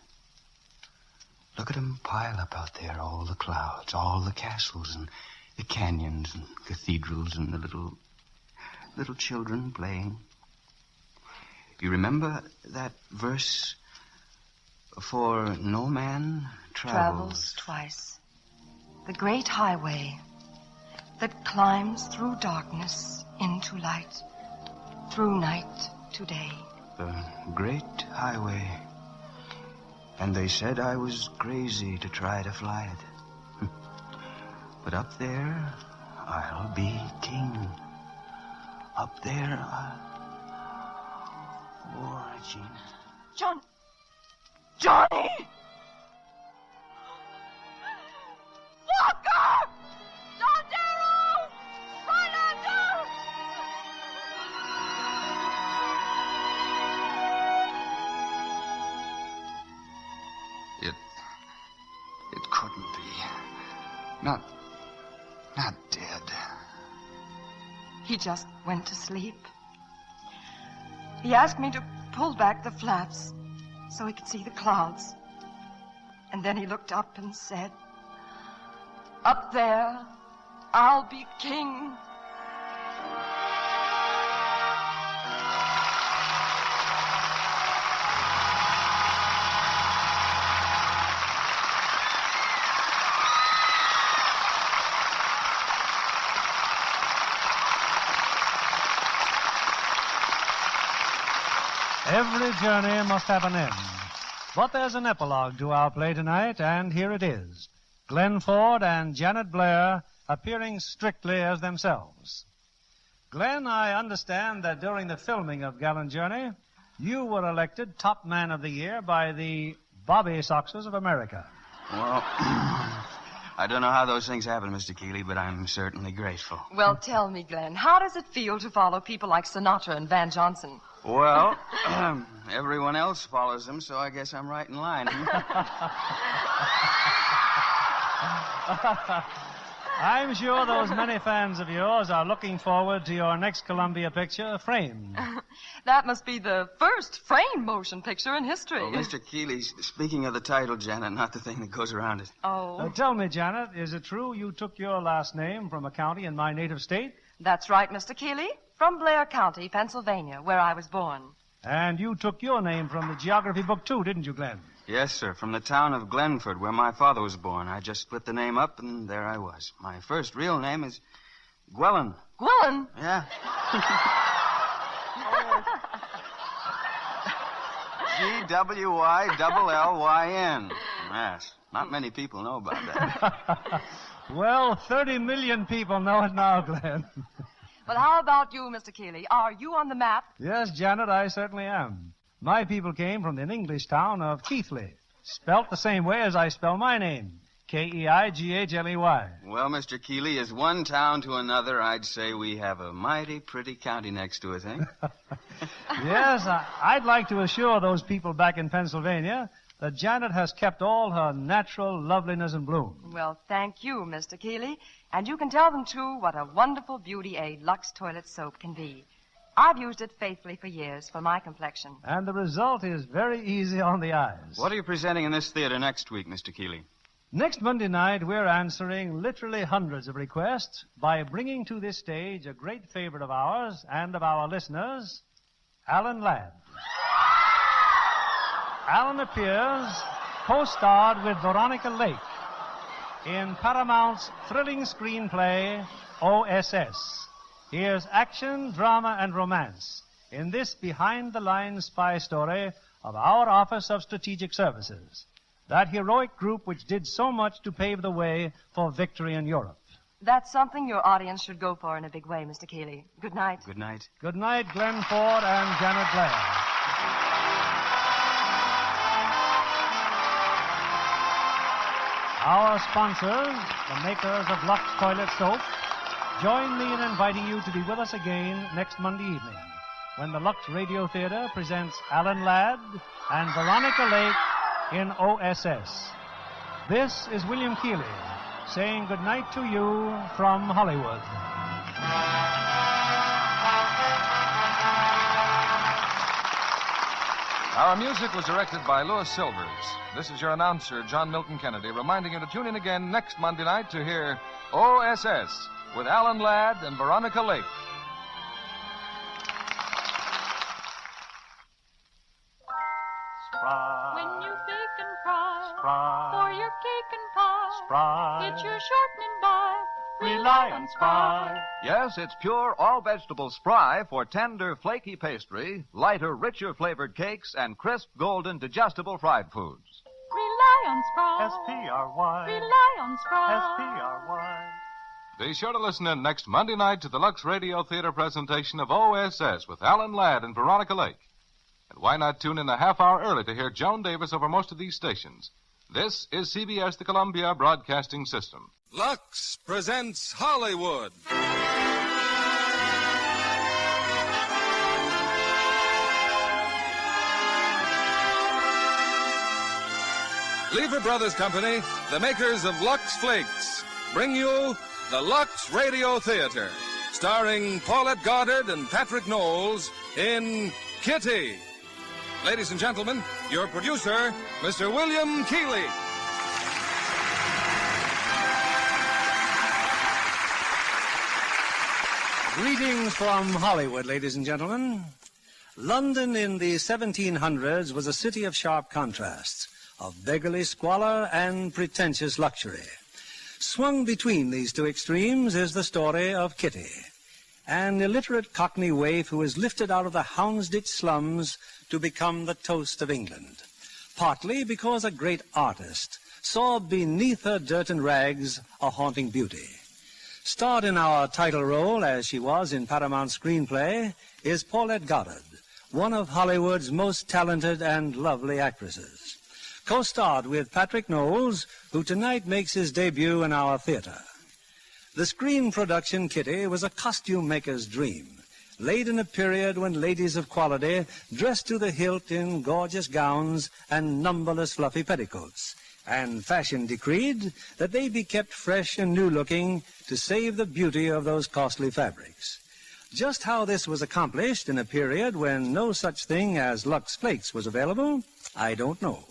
[SPEAKER 18] Look at them pile up out there, all the clouds, all the castles and the canyons and cathedrals and the little children playing. You remember that verse? For no man travels
[SPEAKER 5] twice. The great highway that climbs through darkness into light, through night to day.
[SPEAKER 18] The great highway. And they said I was crazy to try to fly it. But up there, I'll be king. Up there, Oh, Regina.
[SPEAKER 5] John! Johnny! Walker! John Darrow! Right under!
[SPEAKER 10] It couldn't be. Not dead.
[SPEAKER 5] He just went to sleep. He asked me to pull back the flaps so he could see the clouds. And then he looked up and said, "Up there, I'll be king."
[SPEAKER 21] Every journey must have an end. But there's an epilogue to our play tonight, and here it is. Glenn Ford and Janet Blair appearing strictly as themselves. Glenn, I understand that during the filming of Gallant Journey, you were elected Top Man of the Year by the Bobby Soxers of America.
[SPEAKER 18] Well, I don't know how those things happen, Mr. Keeley, but I'm certainly grateful.
[SPEAKER 5] Well, tell me, Glenn, how does it feel to follow people like Sinatra and Van Johnson?
[SPEAKER 18] Well, everyone else follows them, so I guess I'm right in line.
[SPEAKER 21] I'm sure those many fans of yours are looking forward to your next Columbia picture, Framed.
[SPEAKER 5] That must be the first framed motion picture in history.
[SPEAKER 18] Oh, Mr. Keeley, speaking of the title, Janet, not the thing that goes around it.
[SPEAKER 5] Oh.
[SPEAKER 21] Tell me, Janet, is it true you took your last name from a county in my native state?
[SPEAKER 5] That's right, Mr. Keeley. From Blair County, Pennsylvania, where I was born.
[SPEAKER 21] And you took your name from the geography book, too, didn't you, Glenn?
[SPEAKER 18] Yes, sir, from the town of Glenford, where my father was born. I just split the name up, and there I was. My first real name is Gwellen.
[SPEAKER 5] Gwellen?
[SPEAKER 18] Yeah. Gwillyn. Yes. Not many people know about that.
[SPEAKER 21] Well, 30 million people know it now, Glenn.
[SPEAKER 5] Well, how about you, Mr. Keeley? Are you on the map?
[SPEAKER 21] Yes, Janet, I certainly am. My people came from the English town of Keithley, spelt the same way as I spell my name, Keigley.
[SPEAKER 18] Well, Mr. Keeley, as one town to another, I'd say we have a mighty pretty county next to us, eh?
[SPEAKER 21] Yes, I'd like to assure those people back in Pennsylvania that Janet has kept all her natural loveliness and bloom.
[SPEAKER 5] Well, thank you, Mr. Keeley. And you can tell them, too, what a wonderful beauty aid Lux toilet soap can be. I've used it faithfully for years for my complexion.
[SPEAKER 21] And the result is very easy on the eyes.
[SPEAKER 18] What are you presenting in this theater next week, Mr. Keeley?
[SPEAKER 21] Next Monday night, we're answering literally hundreds of requests by bringing to this stage a great favorite of ours and of our listeners, Alan Ladd. Alan appears co-starred with Veronica Lake in Paramount's thrilling screenplay, OSS. Here's action, drama, and romance in this behind-the-lines spy story of our Office of Strategic Services, that heroic group which did so much to pave the way for victory in Europe.
[SPEAKER 5] That's something your audience should go for in a big way, Mr. Keeley. Good night.
[SPEAKER 18] Good night.
[SPEAKER 21] Good night, Glenn Ford and Janet Blair. Our sponsors, the makers of Lux Toilet Soap, join me in inviting you to be with us again next Monday evening when the Lux Radio Theatre presents Alan Ladd and Veronica Lake in OSS. This is William Keeley saying good night to you from Hollywood.
[SPEAKER 6] Our music was directed by Louis Silvers. This is your announcer, John Milton Kennedy, reminding you to tune in again next Monday night to hear OSS with Alan Ladd and Veronica Lake.
[SPEAKER 13] When you bake and fry for your cake and pie, get your shortening by. Rely on Spry.
[SPEAKER 15] Yes, it's pure all-vegetable Spry for tender, flaky pastry, lighter, richer flavored cakes, and crisp, golden, digestible fried foods.
[SPEAKER 13] Rely on Spry.
[SPEAKER 15] S-P-R-Y.
[SPEAKER 13] Rely on Spry.
[SPEAKER 15] S-P-R-Y.
[SPEAKER 6] Be sure to listen in next Monday night to the Lux Radio Theatre presentation of OSS with Alan Ladd and Veronica Lake. And why not tune in a half hour early to hear Joan Davis over most of these stations? This is CBS, the Columbia Broadcasting System.
[SPEAKER 17] Lux presents Hollywood. Lever Brothers Company, the makers of Lux Flakes, bring you the Lux Radio Theatre, starring Paulette Goddard and Patrick Knowles in Kitty. Ladies and gentlemen, your producer, Mr. William Keeley.
[SPEAKER 21] Greetings from Hollywood, ladies and gentlemen. London in the 1700s was a city of sharp contrasts, of beggarly squalor and pretentious luxury. Swung between these two extremes is the story of Kitty, an illiterate Cockney waif who is lifted out of the Houndsditch slums to become the toast of England, partly because a great artist saw beneath her dirt and rags a haunting beauty. Starred in our title role, as she was in Paramount's screenplay, is Paulette Goddard, one of Hollywood's most talented and lovely actresses. Co-starred with Patrick Knowles, who tonight makes his debut in our theater. The screen production, Kitty, was a costume maker's dream, laid in a period when ladies of quality dressed to the hilt in gorgeous gowns and numberless fluffy petticoats, and fashion decreed that they be kept fresh and new-looking to save the beauty of those costly fabrics. Just how this was accomplished in a period when no such thing as Lux Flakes was available, I don't know.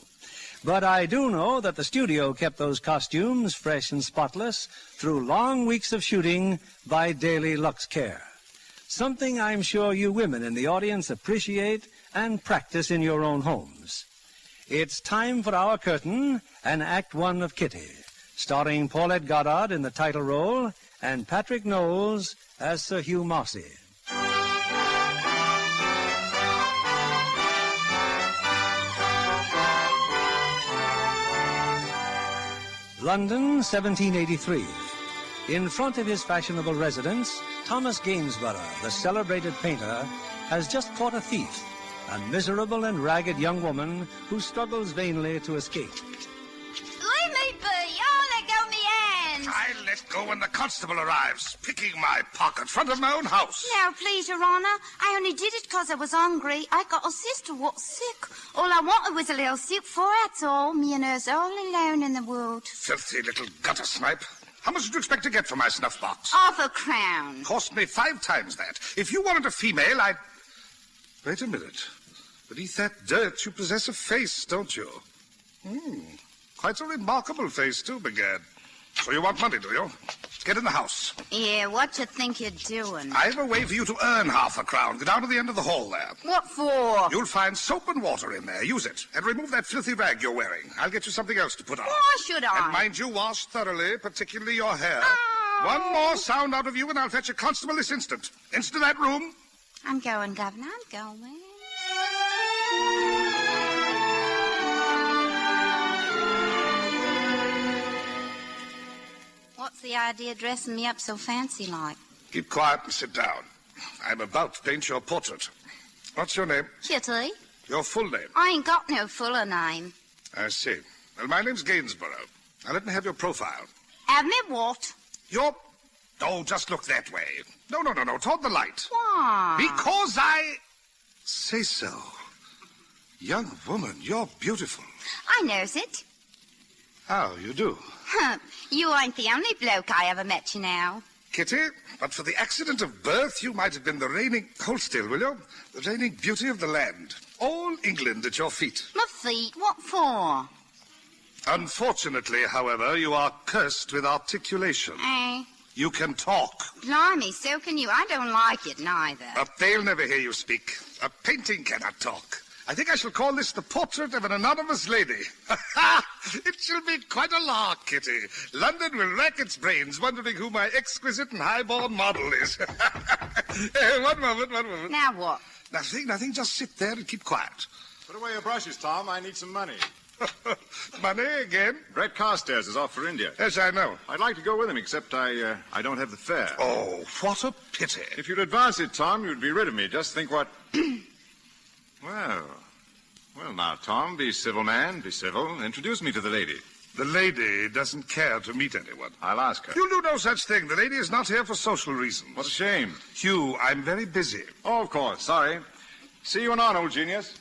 [SPEAKER 21] But I do know that the studio kept those costumes fresh and spotless through long weeks of shooting by daily Lux care. Something I'm sure you women in the audience appreciate and practice in your own homes. It's time for our curtain and Act One of Kitty, starring Paulette Goddard in the title role and Patrick Knowles as Sir Hugh Marcy. London, 1783. In front of his fashionable residence, Thomas Gainsborough, the celebrated painter, has just caught a thief, a miserable and ragged young woman who struggles vainly to escape.
[SPEAKER 2] Leave me be! Oh, let go me hands!
[SPEAKER 4] I let go when the constable arrives, picking my pocket front of my own house.
[SPEAKER 2] Now, please, Your Honour, I only did it 'cause I was hungry. I got a sister what's sick. All I wanted was a little soup for her, that's all. Me and her's all alone in the world.
[SPEAKER 4] Filthy little gutter snipe. How much did you expect to get for my snuff box?
[SPEAKER 2] £1/crown.
[SPEAKER 4] Cost me 5 times that. If you wanted a female, I'd... Wait a minute. Beneath that dirt, you possess a face, don't you? Quite a remarkable face, too, begad. So you want money, do you? Get in the house.
[SPEAKER 2] Yeah, what you think you're doing?
[SPEAKER 4] I have a way for you to earn £1/crown. Go down to the end of the hall there.
[SPEAKER 2] What for?
[SPEAKER 4] You'll find soap and water in there. Use it. And remove that filthy rag you're wearing. I'll get you something else to put on.
[SPEAKER 2] Why should I?
[SPEAKER 4] And mind you, wash thoroughly, particularly your hair. One more sound out of you and I'll fetch a constable this instant. Into that room.
[SPEAKER 2] I'm going, Governor. I'm going. What's the idea of dressing me up so fancy-like?
[SPEAKER 4] Keep quiet and sit down. I'm about to paint your portrait. What's your name?
[SPEAKER 2] Kitty?
[SPEAKER 4] Your full name?
[SPEAKER 2] I ain't got no fuller name.
[SPEAKER 4] I see. Well, my name's Gainsborough. Now, let me have your profile.
[SPEAKER 2] Have me what?
[SPEAKER 4] Your... Oh, just look that way. No, toward the light.
[SPEAKER 2] Why?
[SPEAKER 4] Because I say so. Young woman, you're beautiful.
[SPEAKER 2] I knows it.
[SPEAKER 4] How you do?
[SPEAKER 2] You ain't the only bloke I ever met, you know.
[SPEAKER 4] Kitty, but for the accident of birth, you might have been the reigning... Hold still, will you? The reigning beauty of the land. All England at your feet.
[SPEAKER 2] My feet? What for?
[SPEAKER 4] Unfortunately, however, you are cursed with articulation.
[SPEAKER 2] Eh?
[SPEAKER 4] You can talk.
[SPEAKER 2] Blimey, so can you. I don't like it, neither.
[SPEAKER 4] But they'll never hear you speak. A painting cannot talk. I think I shall call this the portrait of an anonymous lady. It shall be quite a lark, Kitty. London will rack its brains wondering who my exquisite and high-born model is. One moment.
[SPEAKER 2] Now what?
[SPEAKER 4] Nothing. Just sit there and keep quiet.
[SPEAKER 20] Put away your brushes, Tom. I need some money.
[SPEAKER 4] Money again?
[SPEAKER 20] Brett Carstairs is off for India.
[SPEAKER 4] Yes, I know.
[SPEAKER 20] I'd like to go with him, except I don't have the fare.
[SPEAKER 4] Oh, what a pity.
[SPEAKER 20] If you'd advance it, Tom, you'd be rid of me. Just think what... Well, now, Tom, be civil, man. Be civil. Introduce me to the lady.
[SPEAKER 4] The lady doesn't care to meet anyone.
[SPEAKER 20] I'll ask her.
[SPEAKER 4] You'll do no such thing. The lady is not here for social reasons.
[SPEAKER 20] What a shame.
[SPEAKER 4] Hugh, I'm very busy.
[SPEAKER 20] Oh, of course. Sorry. See you anon, old genius.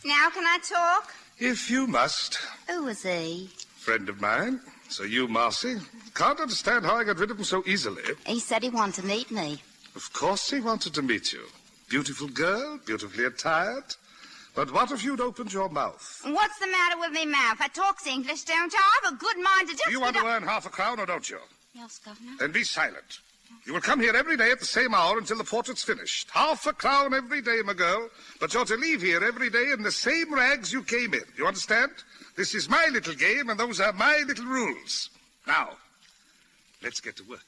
[SPEAKER 2] Now can I talk?
[SPEAKER 4] If you must.
[SPEAKER 2] Who was he?
[SPEAKER 4] Friend of mine. Sir Hugh Marcy. Can't understand how I got rid of him so easily.
[SPEAKER 2] He said he wanted to meet me.
[SPEAKER 4] Of course he wanted to meet you. Beautiful girl, beautifully attired. But what if you'd opened your mouth?
[SPEAKER 2] What's the matter with me mouth? I talks English, don't I? I have a good mind to just...
[SPEAKER 4] Do you want to earn £1/crown or don't you?
[SPEAKER 2] Yes, Governor.
[SPEAKER 4] Then be silent. You will come here every day at the same hour until the portrait's finished. £1/crown every day, my girl. But you're to leave here every day in the same rags you came in. You understand? This is my little game, and those are my little rules. Now, let's get to work.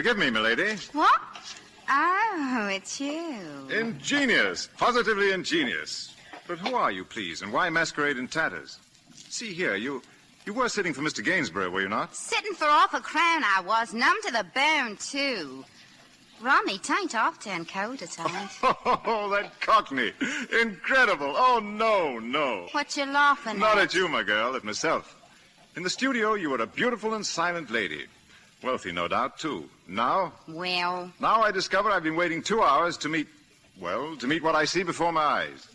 [SPEAKER 20] Forgive me, milady.
[SPEAKER 2] What? Oh, it's you.
[SPEAKER 20] Ingenious. Positively ingenious. But who are you, please, and why masquerade in tatters? See here, you were sitting for Mr. Gainsborough, were you not?
[SPEAKER 2] Sitting for half a crown I was, numb to the bone, too. Rummy, tain't off turn cold at times.
[SPEAKER 20] Oh, that cockney. Incredible. Oh, no.
[SPEAKER 2] What you laughing
[SPEAKER 20] Not
[SPEAKER 2] at?
[SPEAKER 20] at you, my girl, at myself. In the studio, you were a beautiful and silent lady. Wealthy, no doubt, too. Now?
[SPEAKER 2] Well...
[SPEAKER 20] Now I discover I've been waiting 2 hours to meet what I see before my eyes.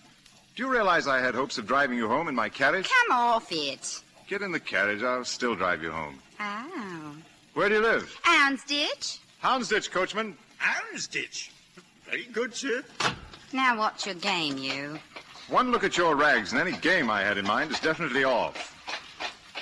[SPEAKER 20] Do you realize I had hopes of driving you home in my carriage?
[SPEAKER 2] Come off it.
[SPEAKER 20] Get in the carriage. I'll still drive you home.
[SPEAKER 2] Oh.
[SPEAKER 20] Where do you live?
[SPEAKER 2] Houndsditch?
[SPEAKER 20] Houndsditch, coachman.
[SPEAKER 9] Houndsditch? Very good, sir.
[SPEAKER 2] Now what's your game, you?
[SPEAKER 20] One look at your rags, and any game I had in mind is definitely off.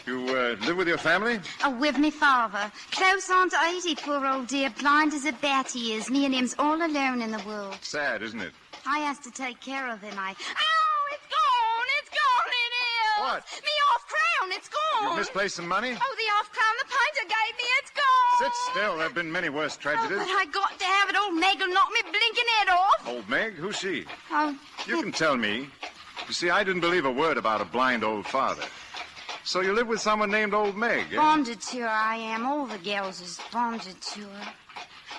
[SPEAKER 20] You live with your family?
[SPEAKER 2] Oh, with me father. Close on to 80, poor old dear. Blind as a bat he is. Me and him's all alone in the world.
[SPEAKER 20] Sad, isn't it?
[SPEAKER 2] I has to take care of him. Oh, it's gone! It's gone, it is!
[SPEAKER 20] What?
[SPEAKER 2] Me half-crown, it's gone!
[SPEAKER 20] You've misplaced some money?
[SPEAKER 2] Oh, the half-crown the painter gave me, it's gone!
[SPEAKER 20] Sit still. There have been many worse tragedies.
[SPEAKER 2] Oh, but I got to have it. Old Meg will knock me blinking head off.
[SPEAKER 20] Old Meg? Who's she?
[SPEAKER 2] Oh,
[SPEAKER 20] You can tell me. You see, I didn't believe a word about a blind old father. So you live with someone named Old Meg, eh?
[SPEAKER 2] Bonded to her, I am. All the girls is bonded to her.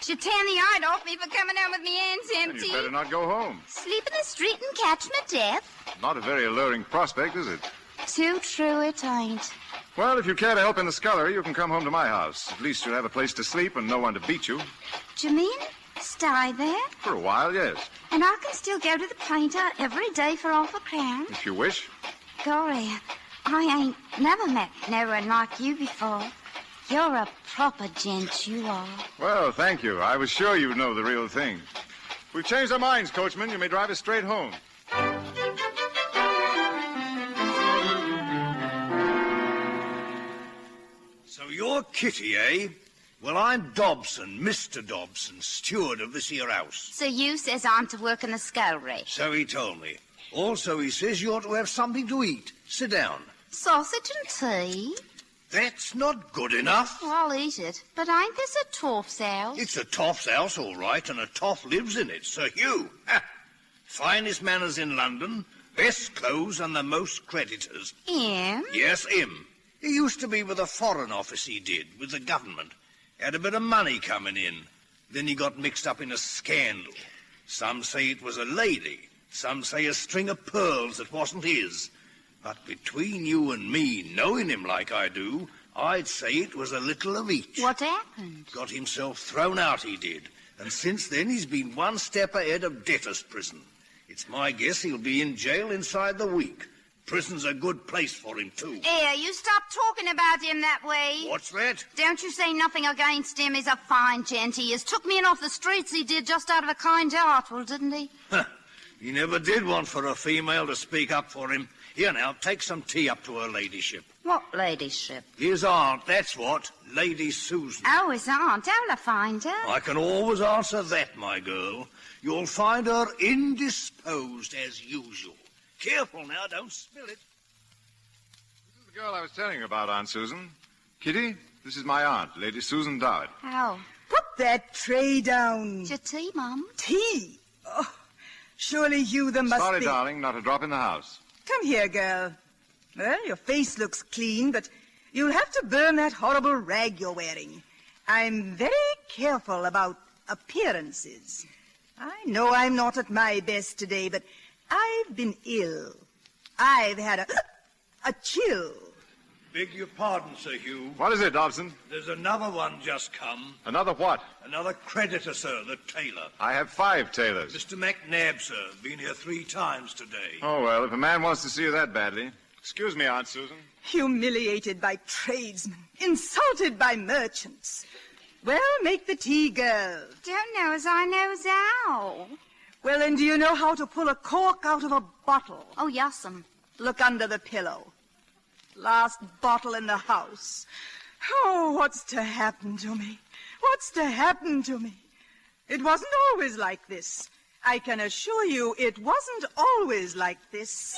[SPEAKER 2] She'd tear the eye off me for coming home with me hands
[SPEAKER 20] Then
[SPEAKER 2] empty.
[SPEAKER 20] you better not go home.
[SPEAKER 2] Sleep in the street and catch my death.
[SPEAKER 20] Not a very alluring prospect, is it?
[SPEAKER 2] Too true it ain't.
[SPEAKER 20] Well, if you care to help in the scullery, you can come home to my house. At least you'll have a place to sleep and no one to beat you.
[SPEAKER 2] Do you mean stay there?
[SPEAKER 20] For a while, yes.
[SPEAKER 2] And I can still go to the painter every day for half a crown?
[SPEAKER 20] If you wish.
[SPEAKER 2] Gory, I ain't never met no one like you before. You're a proper gent, you are.
[SPEAKER 20] Well, thank you. I was sure you'd know the real thing. We've changed our minds, coachman. You may drive us straight home.
[SPEAKER 9] So you're Kitty, eh? Well, I'm Dobson, Mr. Dobson, steward of this here house.
[SPEAKER 2] So you says I'm to work in the scullery.
[SPEAKER 9] So he told me. Also, he says you ought to have something to eat. Sit down.
[SPEAKER 2] Sausage and tea?
[SPEAKER 9] That's not good enough.
[SPEAKER 2] Well, I'll eat it. But ain't this a toff's house?
[SPEAKER 9] It's a toff's house, all right, and a toff lives in it, Sir Hugh. Ha! Finest manners in London, best clothes, and the most creditors.
[SPEAKER 2] Him?
[SPEAKER 9] Yes, him. He used to be with a foreign office, he did, with the government. Had a bit of money coming in. Then he got mixed up in a scandal. Some say it was a lady. Some say a string of pearls that wasn't his. But between you and me, knowing him like I do, I'd say it was a little of each.
[SPEAKER 2] What happened?
[SPEAKER 9] Got himself thrown out, he did. And since then, he's been one step ahead of debtor's prison. It's my guess he'll be in jail inside the week. Prison's a good place for him, too.
[SPEAKER 2] Here, you stop talking about him that way.
[SPEAKER 9] What's that?
[SPEAKER 2] Don't you say nothing against him. He's a fine gent. He is. Took me in off the streets, he did, just out of a kind heart, well, didn't he?
[SPEAKER 9] He never did want for a female to speak up for him. Here now, take some tea up to her ladyship.
[SPEAKER 2] What ladyship?
[SPEAKER 9] His aunt, that's what. Lady Susan.
[SPEAKER 2] Oh, his aunt. How'll I find her?
[SPEAKER 9] I can always answer that, my girl. You'll find her indisposed as usual. Careful now, don't spill it.
[SPEAKER 20] This is the girl I was telling you about, Aunt Susan. Kitty, this is my aunt, Lady Susan Dodd.
[SPEAKER 2] Oh.
[SPEAKER 19] Put that tray down.
[SPEAKER 2] It's your tea, Mum.
[SPEAKER 19] Tea? Oh, surely you there must
[SPEAKER 20] Sorry,
[SPEAKER 19] be...
[SPEAKER 20] darling, not a drop in the house.
[SPEAKER 19] Come here, girl. Well, your face looks clean, but you'll have to burn that horrible rag you're wearing. I'm very careful about appearances. I know I'm not at my best today, but I've been ill. I've had a chill.
[SPEAKER 9] Beg your pardon, Sir Hugh.
[SPEAKER 20] What is it, Dobson?
[SPEAKER 9] There's another one just come.
[SPEAKER 20] Another what?
[SPEAKER 9] Another creditor, sir, the tailor.
[SPEAKER 20] I have 5 tailors.
[SPEAKER 9] Mr. McNabb, sir. Been here 3 times today.
[SPEAKER 20] Oh, well, if a man wants to see you that badly. Excuse me, Aunt Susan.
[SPEAKER 19] Humiliated by tradesmen, insulted by merchants. Well, make the tea, girl.
[SPEAKER 2] Don't know as I knows how.
[SPEAKER 19] Well, then, do you know how to pull a cork out of a bottle?
[SPEAKER 2] Oh, yes'm.
[SPEAKER 19] Look under the pillow. Last bottle in the house. Oh, what's to happen to me? What's to happen to me? It wasn't always like this. I can assure you it wasn't always like this.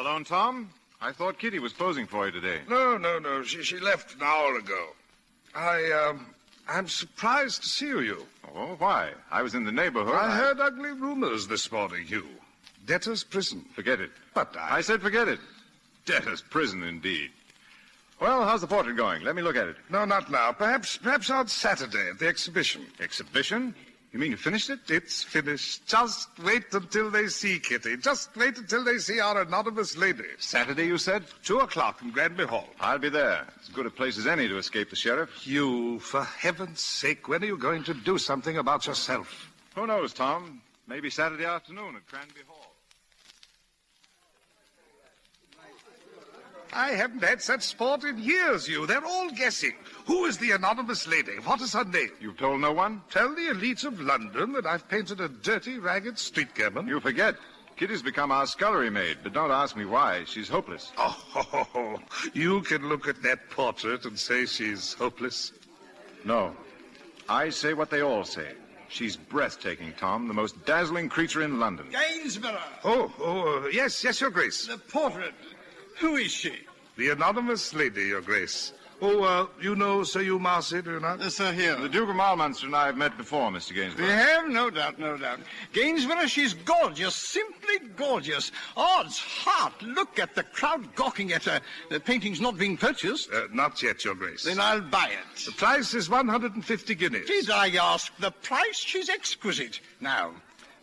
[SPEAKER 20] Alone, Tom? I thought Kitty was posing for you today.
[SPEAKER 9] No. She left an hour ago. I'm surprised to see you.
[SPEAKER 20] Oh, why? I was in the neighborhood.
[SPEAKER 9] I heard ugly rumors this morning, Hugh. Debtor's prison.
[SPEAKER 20] Forget it.
[SPEAKER 9] But
[SPEAKER 20] I said forget it. Debtor's prison, indeed. Well, how's the portrait going? Let me look at it.
[SPEAKER 9] No, not now. Perhaps on Saturday at the exhibition.
[SPEAKER 20] Exhibition? You mean you finished it?
[SPEAKER 9] It's finished. Just wait until they see Kitty. Just wait until they see our anonymous lady.
[SPEAKER 20] Saturday, you said?
[SPEAKER 9] 2:00 in Granby Hall.
[SPEAKER 20] I'll be there. As good a place as any to escape the sheriff.
[SPEAKER 9] You, for heaven's sake, when are you going to do something about yourself?
[SPEAKER 20] Who knows, Tom? Maybe Saturday afternoon at Granby Hall.
[SPEAKER 9] I haven't had such sport in years, you. They're all guessing. Who is the anonymous lady? What is her name?
[SPEAKER 20] You've told no one?
[SPEAKER 9] Tell the elites of London that I've painted a dirty, ragged street gamin.
[SPEAKER 20] You forget. Kitty's become our scullery maid, but don't ask me why. She's hopeless.
[SPEAKER 9] Oh, you can look at that portrait and say she's hopeless.
[SPEAKER 20] No. I say what they all say. She's breathtaking, Tom. The most dazzling creature in London.
[SPEAKER 9] Gainsborough! Oh, yes, Your Grace.
[SPEAKER 1] The portrait. Who is she?
[SPEAKER 9] The anonymous lady, Your Grace. Oh, you know Sir Hugh Marcy, do you not?
[SPEAKER 1] Sir Hugh.
[SPEAKER 20] The Duke of Malminster and I have met before, Mr. Gainsborough.
[SPEAKER 1] We have? No doubt. Gainsborough, she's gorgeous, simply gorgeous. Odds heart, look at the crowd gawking at her. The painting's not being purchased.
[SPEAKER 9] Not yet, Your Grace.
[SPEAKER 1] Then I'll buy it.
[SPEAKER 9] The price is 150 guineas.
[SPEAKER 1] Did I ask the price? She's exquisite. Now,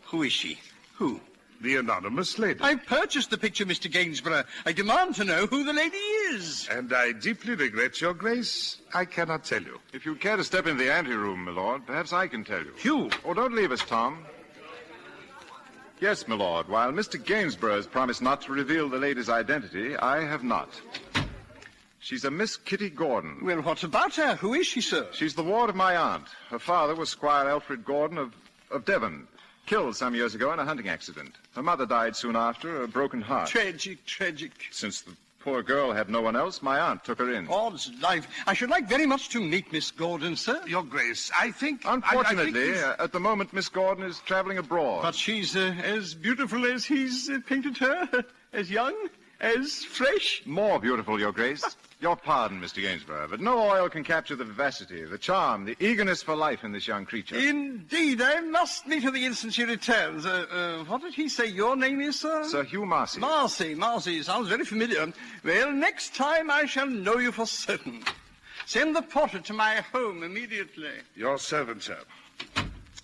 [SPEAKER 1] who is she? Who?
[SPEAKER 9] The anonymous lady.
[SPEAKER 1] I purchased the picture, Mr. Gainsborough. I demand to know who the lady is.
[SPEAKER 9] And I deeply regret, Your Grace, I cannot tell you.
[SPEAKER 20] If you'd care to step into the anteroom, my lord, perhaps I can tell you.
[SPEAKER 9] Hugh!
[SPEAKER 20] Oh, don't leave us, Tom. Yes, my lord, while Mr. Gainsborough has promised not to reveal the lady's identity, I have not. She's a Miss Kitty Gordon.
[SPEAKER 1] Well, what about her? Who is she, sir?
[SPEAKER 20] She's the ward of my aunt. Her father was Squire Alfred Gordon of Devon. Killed some years ago in a hunting accident. Her mother died soon after, a broken heart.
[SPEAKER 1] Tragic.
[SPEAKER 20] Since the poor girl had no one else, my aunt took her in.
[SPEAKER 1] Odds life. I should like very much to meet Miss Gordon, sir.
[SPEAKER 9] Your Grace, I think...
[SPEAKER 20] Unfortunately, at the moment, Miss Gordon is traveling abroad.
[SPEAKER 1] But she's as beautiful as he's painted her? As young? As fresh?
[SPEAKER 20] More beautiful, Your Grace. Your pardon, Mr. Gainsborough, but no oil can capture the vivacity, the charm, the eagerness for life in this young creature.
[SPEAKER 1] Indeed, I must meet her the instant she returns. What did he say your name is, sir?
[SPEAKER 20] Sir Hugh Marcy.
[SPEAKER 1] Marcy. Sounds very familiar. Well, next time I shall know you for certain. Send the portrait to my home immediately.
[SPEAKER 9] Your servant, sir.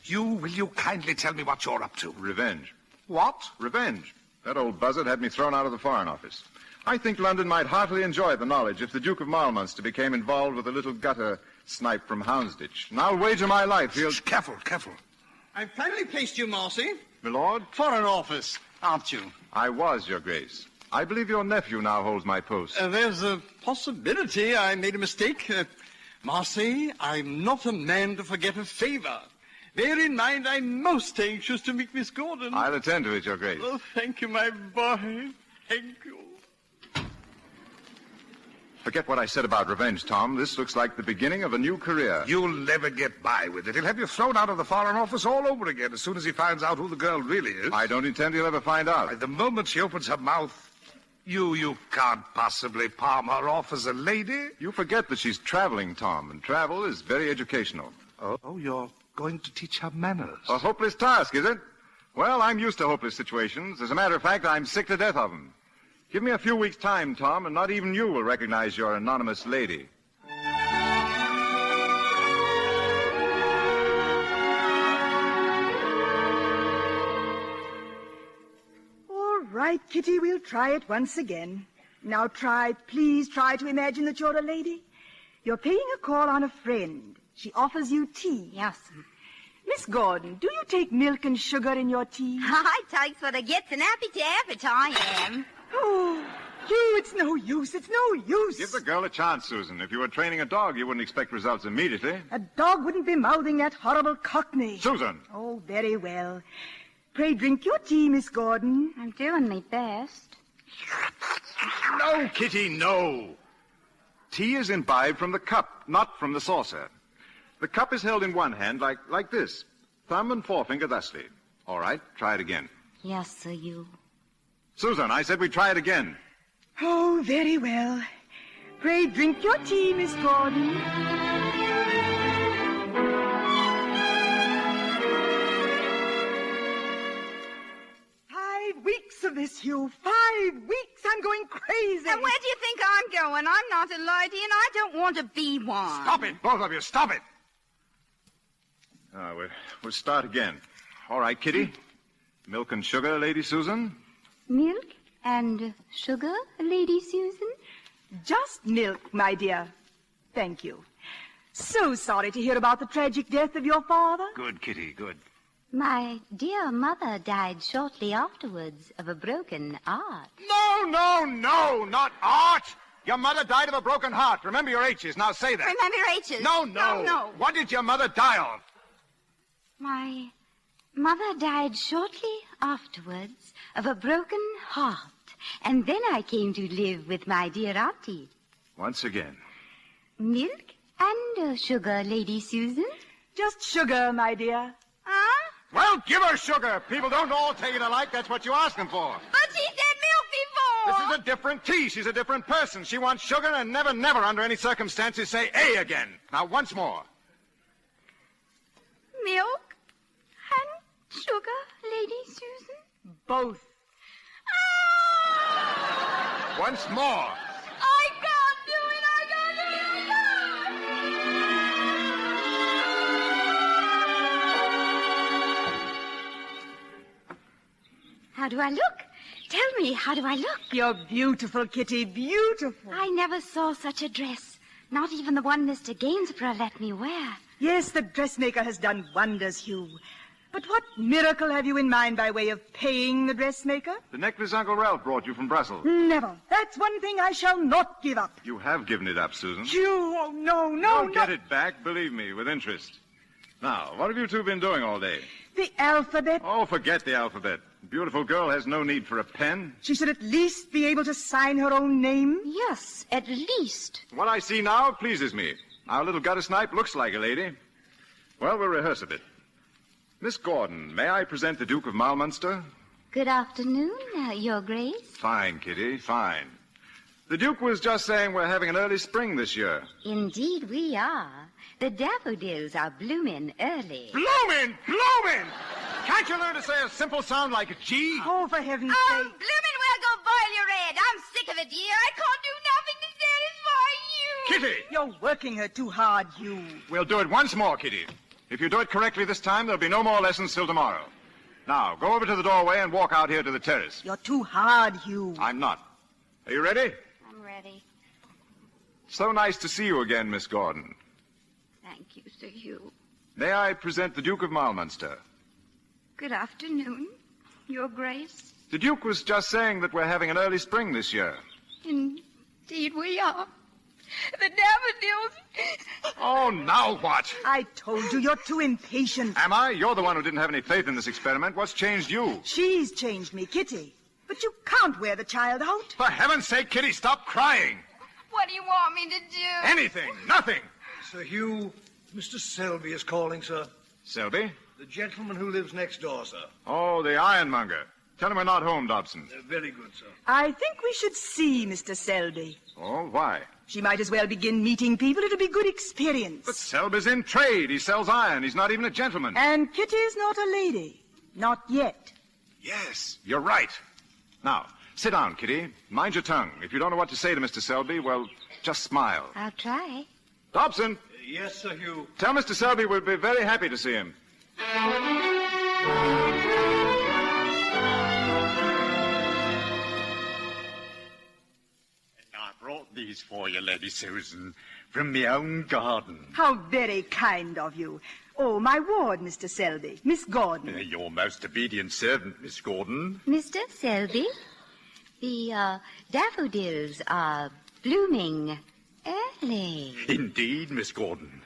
[SPEAKER 9] Hugh, will you kindly tell me what you're up to?
[SPEAKER 20] Revenge.
[SPEAKER 9] What?
[SPEAKER 20] Revenge. That old buzzard had me thrown out of the Foreign Office. I think London might heartily enjoy the knowledge if the Duke of Malminster became involved with a little gutter snipe from Houndsditch. And I'll wager my life he'll...
[SPEAKER 9] Careful.
[SPEAKER 1] I've finally placed you, Marcy.
[SPEAKER 20] My lord?
[SPEAKER 1] Foreign Office, aren't you?
[SPEAKER 20] I was, Your Grace. I believe your nephew now holds my post.
[SPEAKER 1] There's a possibility I made a mistake. Marcy, I'm not a man to forget a favor. Bear in mind, I'm most anxious to meet Miss Gordon.
[SPEAKER 20] I'll attend to it, Your Grace.
[SPEAKER 1] Oh, thank you, my boy. Thank you.
[SPEAKER 20] Forget what I said about revenge, Tom. This looks like the beginning of a new career.
[SPEAKER 9] You'll never get by with it. He'll have you thrown out of the Foreign Office all over again as soon as he finds out who the girl really is.
[SPEAKER 20] I don't intend he'll ever find out.
[SPEAKER 9] The moment she opens her mouth, you can't possibly palm her off as a lady.
[SPEAKER 20] You forget that she's traveling, Tom, and travel is very educational.
[SPEAKER 9] Oh, you're going to teach her manners.
[SPEAKER 20] A hopeless task, is it? Well, I'm used to hopeless situations. As a matter of fact, I'm sick to death of them. Give me a few weeks' time, Tom, and not even you will recognize your anonymous lady.
[SPEAKER 19] All right, Kitty, we'll try it once again. Now please try to imagine that you're a lady. You're paying a call on a friend. She offers you tea.
[SPEAKER 2] Yes.
[SPEAKER 19] Miss Gordon, do you take milk and sugar in your tea?
[SPEAKER 2] I takes what I gets, and happy to have it, I am.
[SPEAKER 19] Oh, Hugh, it's no use.
[SPEAKER 20] Give the girl a chance, Susan. If you were training a dog, you wouldn't expect results immediately.
[SPEAKER 19] A dog wouldn't be mouthing that horrible Cockney.
[SPEAKER 20] Susan!
[SPEAKER 19] Oh, very well. Pray drink your tea, Miss Gordon.
[SPEAKER 2] I'm doing my best.
[SPEAKER 20] No, Kitty, no. Tea is imbibed from the cup, not from the saucer. The cup is held in one hand like this. Thumb and forefinger thusly. All right, try it again.
[SPEAKER 2] Yes, sir, you.
[SPEAKER 20] Susan, I said we'd try it again.
[SPEAKER 19] Oh, very well. Pray drink your tea, Miss Gordon. 5 weeks of this, Hugh. 5 weeks. I'm going crazy.
[SPEAKER 2] And where do you think I'm going? I'm not a lady, and I don't want to be one.
[SPEAKER 20] Stop it, both of you. Stop it. We'll start again. All right, Kitty. Milk and sugar, Lady Susan.
[SPEAKER 2] Milk and sugar, Lady Susan?
[SPEAKER 19] Just milk, my dear. Thank you. So sorry to hear about the tragic death of your father.
[SPEAKER 20] Good, Kitty, good.
[SPEAKER 2] My dear mother died shortly afterwards of a broken heart.
[SPEAKER 20] No, not art. Your mother died of a broken heart. Remember your H's. Now say that.
[SPEAKER 2] Remember your H's?
[SPEAKER 20] No. What did your mother die of?
[SPEAKER 2] My mother died shortly afterwards of a broken heart. And then I came to live with my dear auntie.
[SPEAKER 20] Once again.
[SPEAKER 2] Milk and sugar, Lady Susan?
[SPEAKER 19] Just sugar, my dear.
[SPEAKER 2] Huh?
[SPEAKER 20] Well, give her sugar. People don't all take it alike. That's what you ask them for.
[SPEAKER 2] But she said milk before.
[SPEAKER 20] This is a different tea. She's a different person. She wants sugar and never, under any circumstances, say A again. Now, once more.
[SPEAKER 2] Milk and sugar, Lady Susan?
[SPEAKER 19] Both.
[SPEAKER 20] Once more.
[SPEAKER 2] I can't do it. How do I look? Tell me, how do I look?
[SPEAKER 19] You're beautiful, Kitty, beautiful.
[SPEAKER 2] I never saw such a dress. Not even the one Mr. Gainsborough let me wear.
[SPEAKER 19] Yes, the dressmaker has done wonders, Hugh. But what miracle have you in mind by way of paying the dressmaker?
[SPEAKER 20] The necklace Uncle Ralph brought you from Brussels.
[SPEAKER 19] Never. That's one thing I shall not give up.
[SPEAKER 20] You have given it up, Susan.
[SPEAKER 19] Hugh, oh, no.
[SPEAKER 20] You'll get it back, believe me, with interest. Now, what have you two been doing all day?
[SPEAKER 19] The alphabet.
[SPEAKER 20] Oh, forget the alphabet. A beautiful girl has no need for a pen.
[SPEAKER 19] She should at least be able to sign her own name.
[SPEAKER 2] Yes, at least.
[SPEAKER 20] What I see now pleases me. Our little gutter snipe looks like a lady. Well, we'll rehearse a bit. Miss Gordon, may I present the Duke of Malmunster?
[SPEAKER 2] Good afternoon, Your Grace.
[SPEAKER 20] Fine, Kitty, fine. The Duke was just saying we're having an early spring this year.
[SPEAKER 2] Indeed we are. The daffodils are blooming early.
[SPEAKER 20] Blooming! Can't you learn to say a simple sound like a G?
[SPEAKER 19] Oh, for heaven's
[SPEAKER 2] Oh,
[SPEAKER 19] sake.
[SPEAKER 2] blooming well go boil your head. I'm sick of it, dear. I can't do nothing to satisfy you.
[SPEAKER 20] Kitty!
[SPEAKER 19] You're working her too hard, Hugh.
[SPEAKER 20] We'll do it once more, Kitty. If you do it correctly this time, there'll be no more lessons till tomorrow. Now, go over to the doorway and walk out here to the terrace.
[SPEAKER 19] You're too hard, Hugh.
[SPEAKER 20] I'm not. Are you ready?
[SPEAKER 2] I'm ready.
[SPEAKER 20] So nice to see you again, Miss Gordon.
[SPEAKER 2] Thank you, Sir Hugh.
[SPEAKER 20] May I present the Duke of Malmunster?
[SPEAKER 2] Good afternoon, Your Grace.
[SPEAKER 20] The Duke was just saying that we're having an early spring this year.
[SPEAKER 2] Indeed we are. The daffodils.
[SPEAKER 20] Oh, now what?
[SPEAKER 19] I told you, you're too impatient.
[SPEAKER 20] Am I? You're the one who didn't have any faith in this experiment. What's changed you?
[SPEAKER 19] She's changed me, Kitty. But you can't wear the child out.
[SPEAKER 20] For heaven's sake, Kitty, stop crying.
[SPEAKER 2] What do you want me to do?
[SPEAKER 20] Anything. Nothing.
[SPEAKER 9] Sir Hugh, Mr. Selby is calling, sir.
[SPEAKER 20] Selby?
[SPEAKER 9] The gentleman who lives next door, sir.
[SPEAKER 20] Oh, the ironmonger. Tell him we're not home, Dobson.
[SPEAKER 9] Very good, sir.
[SPEAKER 19] I think we should see Mr. Selby.
[SPEAKER 20] Oh, why?
[SPEAKER 19] She might as well begin meeting people. It'll be good experience.
[SPEAKER 20] But Selby's in trade. He sells iron. He's not even a gentleman.
[SPEAKER 19] And Kitty's not a lady. Not yet.
[SPEAKER 20] Yes, you're right. Now, sit down, Kitty. Mind your tongue. If you don't know what to say to Mr. Selby, well, just smile.
[SPEAKER 2] I'll try.
[SPEAKER 20] Dobson.
[SPEAKER 9] Yes, Sir Hugh.
[SPEAKER 20] Tell Mr. Selby we'll be very happy to see him.
[SPEAKER 14] Brought these for you, Lady Susan, from my own garden.
[SPEAKER 19] How very kind of you. Oh, my ward, Mr. Selby. Miss Gordon.
[SPEAKER 14] Your most obedient servant, Miss Gordon.
[SPEAKER 2] Mr. Selby, the daffodils are blooming early.
[SPEAKER 14] Indeed, Miss Gordon.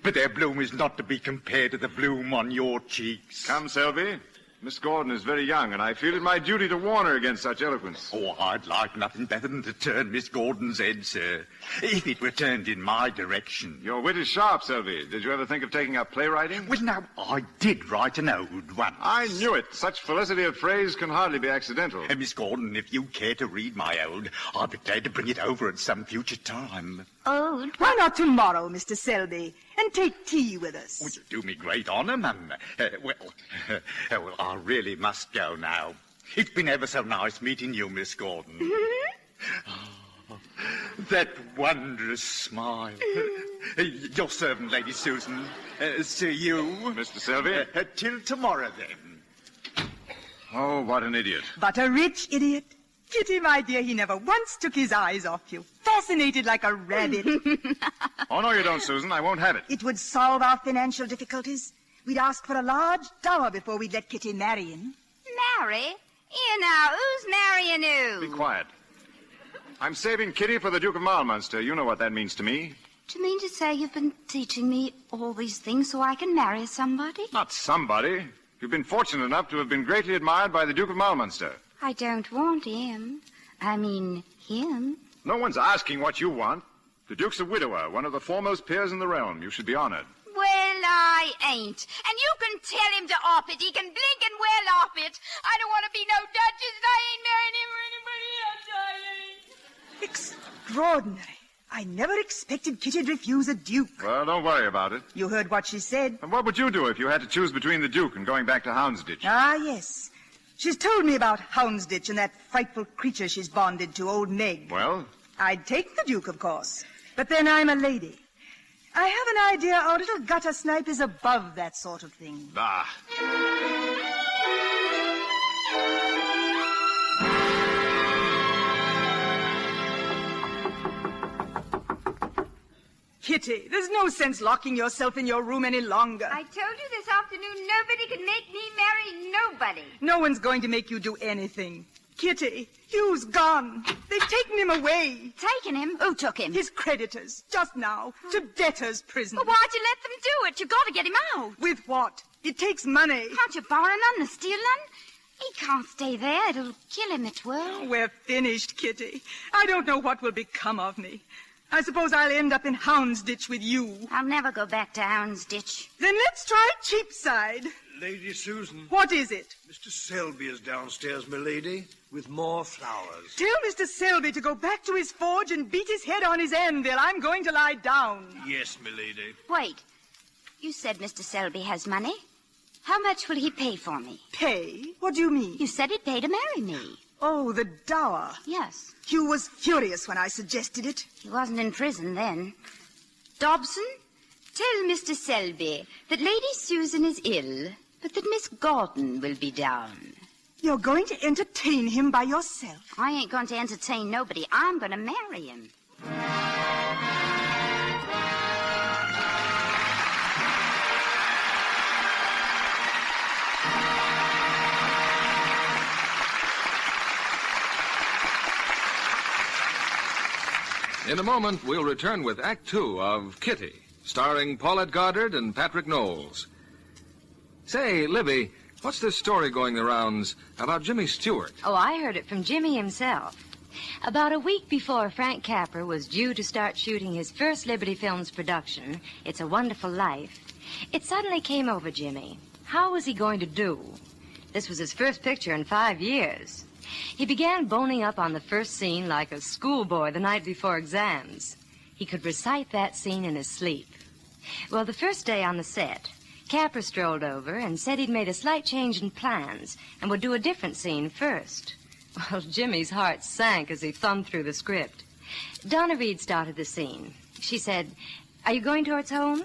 [SPEAKER 14] But their bloom is not to be compared to the bloom on your cheeks.
[SPEAKER 20] Come, Selby. Miss Gordon is very young, and I feel it my duty to warn her against such eloquence.
[SPEAKER 14] Oh, I'd like nothing better than to turn Miss Gordon's head, sir. If it were turned in my direction.
[SPEAKER 20] Your wit is sharp, Selby. Did you ever think of taking up playwriting?
[SPEAKER 14] Well, now, I did write an ode once.
[SPEAKER 20] I knew it. Such felicity of phrase can hardly be accidental.
[SPEAKER 14] Miss Gordon, if you care to read my ode, I'll be glad to bring it over at some future time.
[SPEAKER 19] Ode? Why not tomorrow, Mr. Selby, and take tea with us?
[SPEAKER 14] Would you do me great honor, ma'am? Well, I really must go now. It's been ever so nice meeting you, Miss Gordon. Oh, that wondrous smile. Your servant, Lady Susan. See you.
[SPEAKER 20] Mr. Selby?
[SPEAKER 14] Till tomorrow, then.
[SPEAKER 20] Oh, what an idiot.
[SPEAKER 19] But a rich idiot. Kitty, my dear, he never once took his eyes off you. Fascinated like a rabbit.
[SPEAKER 20] Oh, no, you don't, Susan. I won't have it.
[SPEAKER 19] It would solve our financial difficulties. We'd ask for a large dower before we'd let Kitty marry him.
[SPEAKER 2] Marry? Here now, who's marrying who?
[SPEAKER 20] Be quiet. I'm saving Kitty for the Duke of Marlmonster. You know what that means to me.
[SPEAKER 2] Do you mean to say you've been teaching me all these things so I can marry somebody?
[SPEAKER 20] Not somebody. You've been fortunate enough to have been greatly admired by the Duke of Marlmonster.
[SPEAKER 2] I don't want him. I mean, him.
[SPEAKER 20] No one's asking what you want. The Duke's a widower, one of the foremost peers in the realm. You should be honored.
[SPEAKER 2] Well, I ain't. And you can tell him to off it. He can blink and well off it. I don't want to be no duchess, and I ain't marrying him or anybody else. I ain't.
[SPEAKER 19] Extraordinary. I never expected Kitty to refuse a duke.
[SPEAKER 20] Well, don't worry about it.
[SPEAKER 19] You heard what she said.
[SPEAKER 20] And what would you do if you had to choose between the Duke and going back to Houndsditch?
[SPEAKER 19] Ah, yes. She's told me about Houndsditch and that frightful creature she's bonded to, old Meg.
[SPEAKER 20] Well?
[SPEAKER 19] I'd take the Duke, of course. But then I'm a lady. I have an idea our little gutter snipe is above that sort of thing.
[SPEAKER 20] Bah.
[SPEAKER 19] Kitty, there's no sense locking yourself in your room any longer.
[SPEAKER 2] I told you this afternoon nobody could make me marry nobody.
[SPEAKER 19] No one's going to make you do anything. Kitty, Hugh's gone. They've taken him away.
[SPEAKER 2] Taken him? Who took him?
[SPEAKER 19] His creditors, just now, to debtor's prison.
[SPEAKER 2] Well, why'd you let them do it? You got to get him out.
[SPEAKER 19] With what? It takes money.
[SPEAKER 2] Can't you borrow none or steal none? He can't stay there. It'll kill him, it will.
[SPEAKER 19] We're finished, Kitty. I don't know what will become of me. I suppose I'll end up in Houndsditch with you.
[SPEAKER 2] I'll never go back to Houndsditch.
[SPEAKER 19] Then let's try Cheapside.
[SPEAKER 9] Lady Susan.
[SPEAKER 19] What is it?
[SPEAKER 9] Mr. Selby is downstairs, milady, with more flowers.
[SPEAKER 19] Tell Mr. Selby to go back to his forge and beat his head on his anvil. I'm going to lie down.
[SPEAKER 9] Yes, milady.
[SPEAKER 2] Wait. You said Mr. Selby has money. How much will he pay for me?
[SPEAKER 19] Pay? What do you mean?
[SPEAKER 2] You said he'd pay to marry me.
[SPEAKER 19] Oh, the dower.
[SPEAKER 2] Yes.
[SPEAKER 19] Hugh was furious when I suggested it.
[SPEAKER 2] He wasn't in prison then. Dobson, tell Mr. Selby that Lady Susan is ill, but that Miss Gordon will be down.
[SPEAKER 19] You're going to entertain him by yourself?
[SPEAKER 2] I ain't going to entertain nobody. I'm going to marry him.
[SPEAKER 17] In a moment, we'll return with Act Two of Kitty, starring Paulette Goddard and Patrick Knowles. Say, Libby, what's this story going the rounds about Jimmy Stewart?
[SPEAKER 24] Oh, I heard it from Jimmy himself. About a week before Frank Capra was due to start shooting his first Liberty Films production, It's a Wonderful Life, it suddenly came over Jimmy. How was he going to do? This was his first picture in 5 years. He began boning up on the first scene like a schoolboy the night before exams. He could recite that scene in his sleep. Well, the first day on the set, Capra strolled over and said he'd made a slight change in plans and would do a different scene first. Well, Jimmy's heart sank as he thumbed through the script. Donna Reed started the scene. She said, "Are you going towards home?"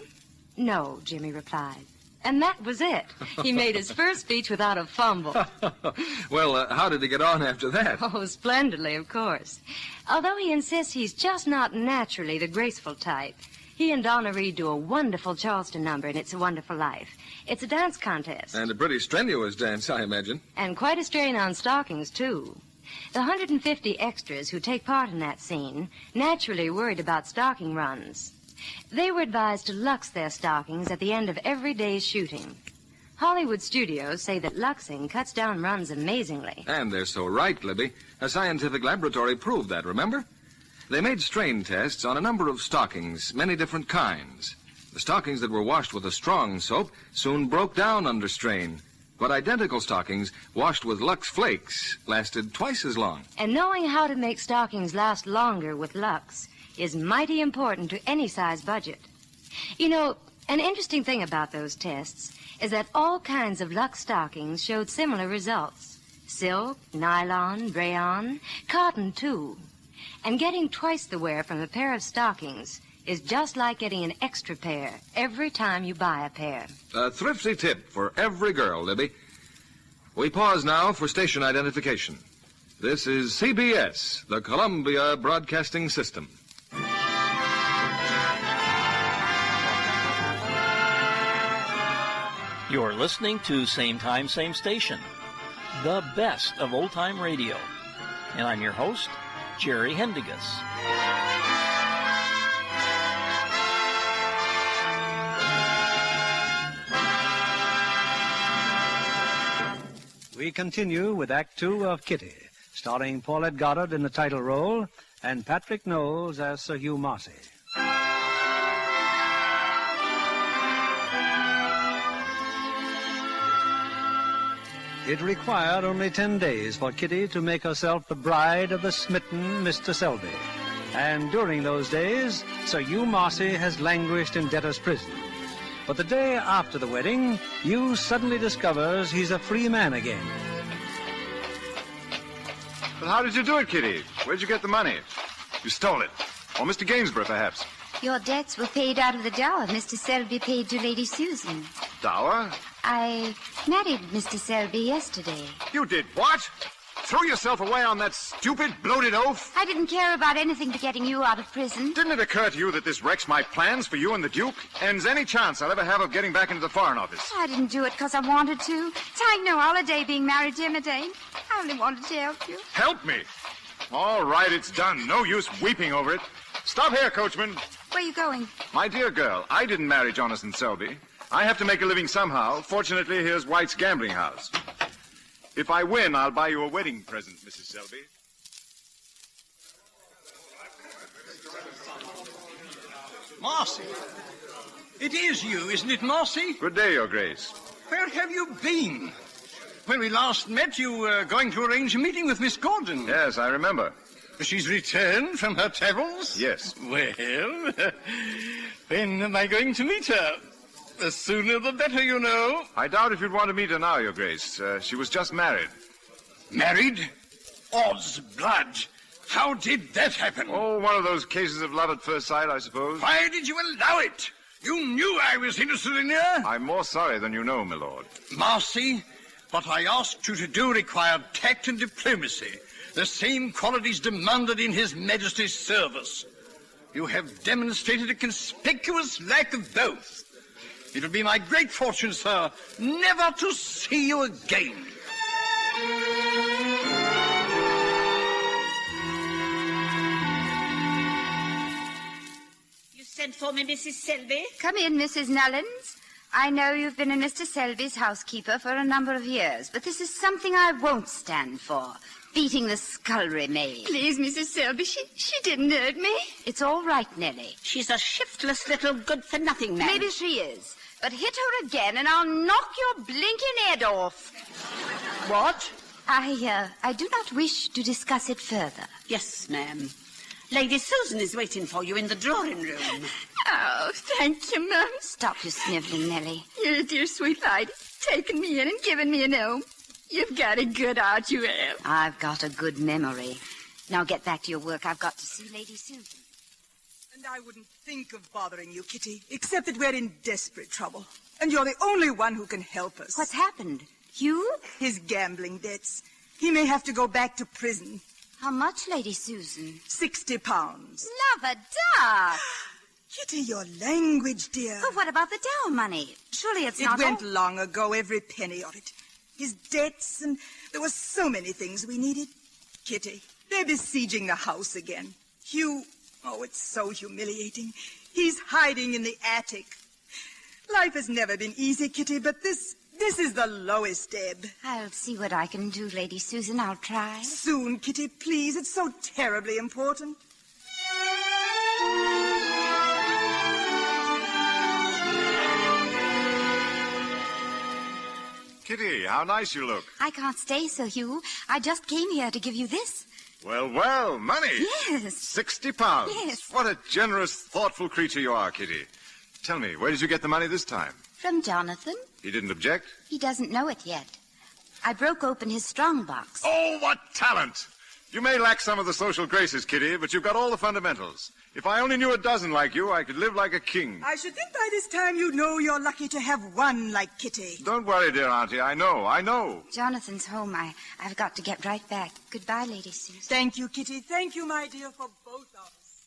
[SPEAKER 24] "No," Jimmy replied. And that was it. He made his first speech without a fumble.
[SPEAKER 17] Well, how did he get on after that?
[SPEAKER 24] Oh, splendidly, of course. Although he insists he's just not naturally the graceful type, he and Donna Reed do a wonderful Charleston number in It's a Wonderful Life. It's a dance contest.
[SPEAKER 17] And a pretty strenuous dance, I imagine.
[SPEAKER 24] And quite a strain on stockings, too. The 150 extras who take part in that scene naturally worried about stocking runs. They were advised to lux their stockings at the end of every day's shooting. Hollywood studios say that luxing cuts down runs amazingly.
[SPEAKER 6] And they're so right, Libby. A scientific laboratory proved that, remember? They made strain tests on a number of stockings, many different kinds. The stockings that were washed with a strong soap soon broke down under strain. But identical stockings washed with Lux Flakes lasted twice as long.
[SPEAKER 24] And knowing how to make stockings last longer with Lux is mighty important to any size budget. You know, an interesting thing about those tests is that all kinds of Lux stockings showed similar results. Silk, nylon, rayon, cotton, too. And getting twice the wear from a pair of stockings is just like getting an extra pair every time you buy a pair.
[SPEAKER 6] A thrifty tip for every girl, Libby. We pause now for station identification. This is CBS, the Columbia Broadcasting System.
[SPEAKER 7] You're listening to Same Time, Same Station, the best of old-time radio. And I'm your host, Jerry Hendigas.
[SPEAKER 21] We continue with Act Two of Kitty, starring Paulette Goddard in the title role and Patrick Knowles as Sir Hugh Marcy. It required only 10 days for Kitty to make herself the bride of the smitten Mr. Selby. And during those days, Sir Hugh Marcy has languished in debtor's prison. But the day after the wedding, Hugh suddenly discovers he's a free man again.
[SPEAKER 20] But how did you do it, Kitty? Where'd you get the money? You stole it. Or Mr. Gainsborough, perhaps.
[SPEAKER 2] Your debts were paid out of the dower Mr. Selby paid to Lady Susan.
[SPEAKER 20] Dower?
[SPEAKER 2] I married Mr. Selby yesterday.
[SPEAKER 20] You did what? Throw yourself away on that stupid, bloated oaf?
[SPEAKER 2] I didn't care about anything but getting you out of prison.
[SPEAKER 20] Didn't it occur to you that this wrecks my plans for you and the Duke? Ends any chance I'll ever have of getting back into the Foreign Office.
[SPEAKER 2] I didn't do it because I wanted to. It ain't no holiday being married to him, it ain't. I only wanted to help you.
[SPEAKER 20] Help me? All right, it's done. No use weeping over it. Stop here, coachman.
[SPEAKER 2] Where are you going?
[SPEAKER 20] My dear girl, I didn't marry Jonathan Selby. I have to make a living somehow. Fortunately, here's White's gambling house. If I win, I'll buy you a wedding present, Mrs. Selby.
[SPEAKER 1] Marcy. It is you, isn't it, Marcy?
[SPEAKER 20] Good day, Your Grace.
[SPEAKER 1] Where have you been? When we last met, you were going to arrange a meeting with Miss Gordon.
[SPEAKER 20] Yes, I remember.
[SPEAKER 1] She's returned from her travels?
[SPEAKER 20] Yes.
[SPEAKER 1] Well, when am I going to meet her? The sooner the better, you know.
[SPEAKER 20] I doubt if you'd want to meet her now, Your Grace. She was just married.
[SPEAKER 1] Married? Odds blood. How did that happen?
[SPEAKER 20] Oh, one of those cases of love at first sight, I suppose.
[SPEAKER 1] Why did you allow it? You knew I was interested in her.
[SPEAKER 20] I'm more sorry than you know, my lord.
[SPEAKER 1] Marcy, what I asked you to do required tact and diplomacy. The same qualities demanded in His Majesty's service. You have demonstrated a conspicuous lack of both. It will be my great fortune, sir, never to see you again.
[SPEAKER 2] You sent for me, Mrs. Selby? Come in, Mrs. Nullins. I know you've been in Mr. Selby's housekeeper for a number of years, but this is something I won't stand for. Beating the scullery maid.
[SPEAKER 16] Please, Mrs. Selby, she didn't hurt me.
[SPEAKER 2] It's all right, Nellie.
[SPEAKER 16] She's a shiftless little good-for-nothing man.
[SPEAKER 2] Maybe she is. But hit her again and I'll knock your blinking head off.
[SPEAKER 16] What?
[SPEAKER 2] I do not wish to discuss it further.
[SPEAKER 16] Yes, ma'am. Lady Susan is waiting for you in the drawing room. Oh, thank you, Mum.
[SPEAKER 2] Stop your sniveling, Nellie.
[SPEAKER 16] You're a dear sweet lady, taking me in and giving me an home. You've got a good heart, you have.
[SPEAKER 2] I've got a good memory. Now get back to your work. I've got to see Lady Susan.
[SPEAKER 19] And I wouldn't think of bothering you, Kitty, except that we're in desperate trouble. And you're the only one who can help us.
[SPEAKER 2] What's happened? Hugh?
[SPEAKER 19] His gambling debts. He may have to go back to prison.
[SPEAKER 2] How much, Lady Susan?
[SPEAKER 19] £60.
[SPEAKER 2] Love a duck!
[SPEAKER 19] Kitty, your language, dear.
[SPEAKER 2] But what about the dower money? Surely it's not
[SPEAKER 19] It went long ago, every penny of it. His debts, and there were so many things we needed. Kitty, they're besieging the house again. Hugh, oh, it's so humiliating. He's hiding in the attic. Life has never been easy, Kitty, but this This is the lowest ebb.
[SPEAKER 2] I'll see what I can do, Lady Susan. I'll try.
[SPEAKER 19] Soon, Kitty, please. It's so terribly important.
[SPEAKER 20] Kitty, how nice you look.
[SPEAKER 2] I can't stay, Sir Hugh. I just came here to give you this.
[SPEAKER 20] Well, well, money.
[SPEAKER 2] Yes.
[SPEAKER 20] £60.
[SPEAKER 2] Yes.
[SPEAKER 20] What a generous, thoughtful creature you are, Kitty. Tell me, where did you get the money this time?
[SPEAKER 2] From Jonathan.
[SPEAKER 20] He didn't object?
[SPEAKER 2] He doesn't know it yet. I broke open his strong box.
[SPEAKER 20] Oh, what talent! You may lack some of the social graces, Kitty, but you've got all the fundamentals. If I only knew a dozen like you, I could live like a king.
[SPEAKER 19] I should think by this time you know you're lucky to have one like Kitty.
[SPEAKER 20] Don't worry, dear Auntie. I know.
[SPEAKER 2] Jonathan's home. I've got to get right back. Goodbye, Lady Susan.
[SPEAKER 19] Thank you, Kitty. Thank you, my dear, for both of us.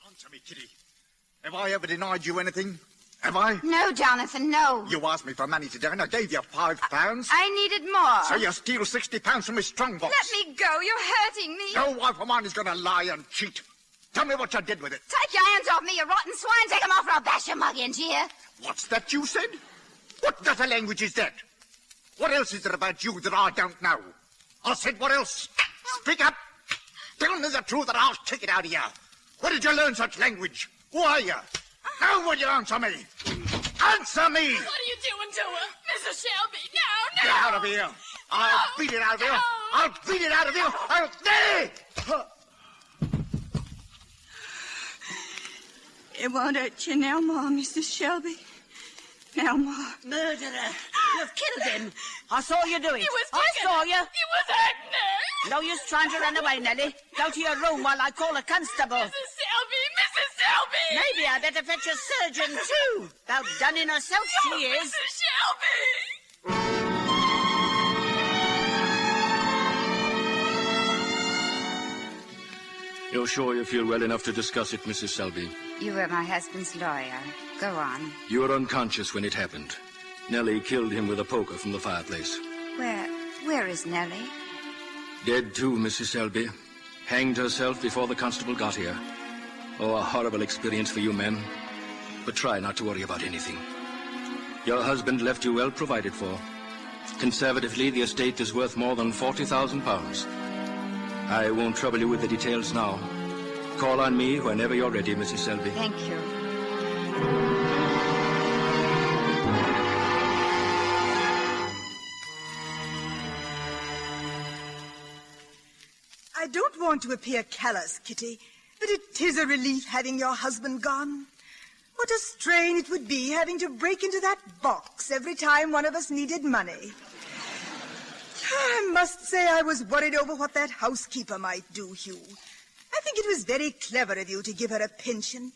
[SPEAKER 14] Answer me, Kitty. Have I ever denied you anything? Have I?
[SPEAKER 2] No, Jonathan, no.
[SPEAKER 14] You asked me for money today, and I gave you £5.
[SPEAKER 2] I needed more.
[SPEAKER 14] So you steal £60 from his strong box.
[SPEAKER 2] Let me go. You're hurting me.
[SPEAKER 14] No wife of mine is going to lie and cheat. Tell me what you did with it.
[SPEAKER 2] Take your hands off me, you rotten swine. Take them off or I'll bash your mug into you.
[SPEAKER 14] What's that you said? What gutter language is that? What else is there about you that I don't know? I said, what else? Speak up. Tell me the truth, or I'll take it out of you. Where did you learn such language? Who are you? Now will you answer me? Answer me!
[SPEAKER 13] What are you doing to her? Mrs. Shelby, no!
[SPEAKER 14] Get out of here! I'll beat it out of you! I'll beat it out of you! I'll...
[SPEAKER 16] It won't hurt you no more, Mrs. Shelby. No more.
[SPEAKER 3] Murderer! You've killed him! I saw you do it!
[SPEAKER 13] I
[SPEAKER 3] saw you!
[SPEAKER 13] He was hurting her!
[SPEAKER 3] No use trying to run away, Nellie. Go to your room while I call a constable.
[SPEAKER 13] Mrs. Shelby!
[SPEAKER 3] Maybe I better fetch a surgeon, too. About done in herself, she is.
[SPEAKER 13] Mrs. Shelby!
[SPEAKER 11] You're sure you feel well enough to discuss it, Mrs. Selby?
[SPEAKER 2] You were my husband's lawyer. Go on.
[SPEAKER 11] You were unconscious when it happened. Nellie killed him with a poker from the fireplace.
[SPEAKER 2] Where is Nellie?
[SPEAKER 11] Dead too, Mrs. Selby. Hanged herself before the constable got here. Oh, a horrible experience for you men. But try not to worry about anything. Your husband left you well provided for. Conservatively, the estate is worth more than £40,000. I won't trouble you with the details now. Call on me whenever you're ready, Mrs. Selby.
[SPEAKER 2] Thank you.
[SPEAKER 19] I don't want to appear callous, Kitty, but it is a relief having your husband gone. What a strain it would be having to break into that box every time one of us needed money. I must say I was worried over what that housekeeper might do, Hugh. I think it was very clever of you to give her a pension.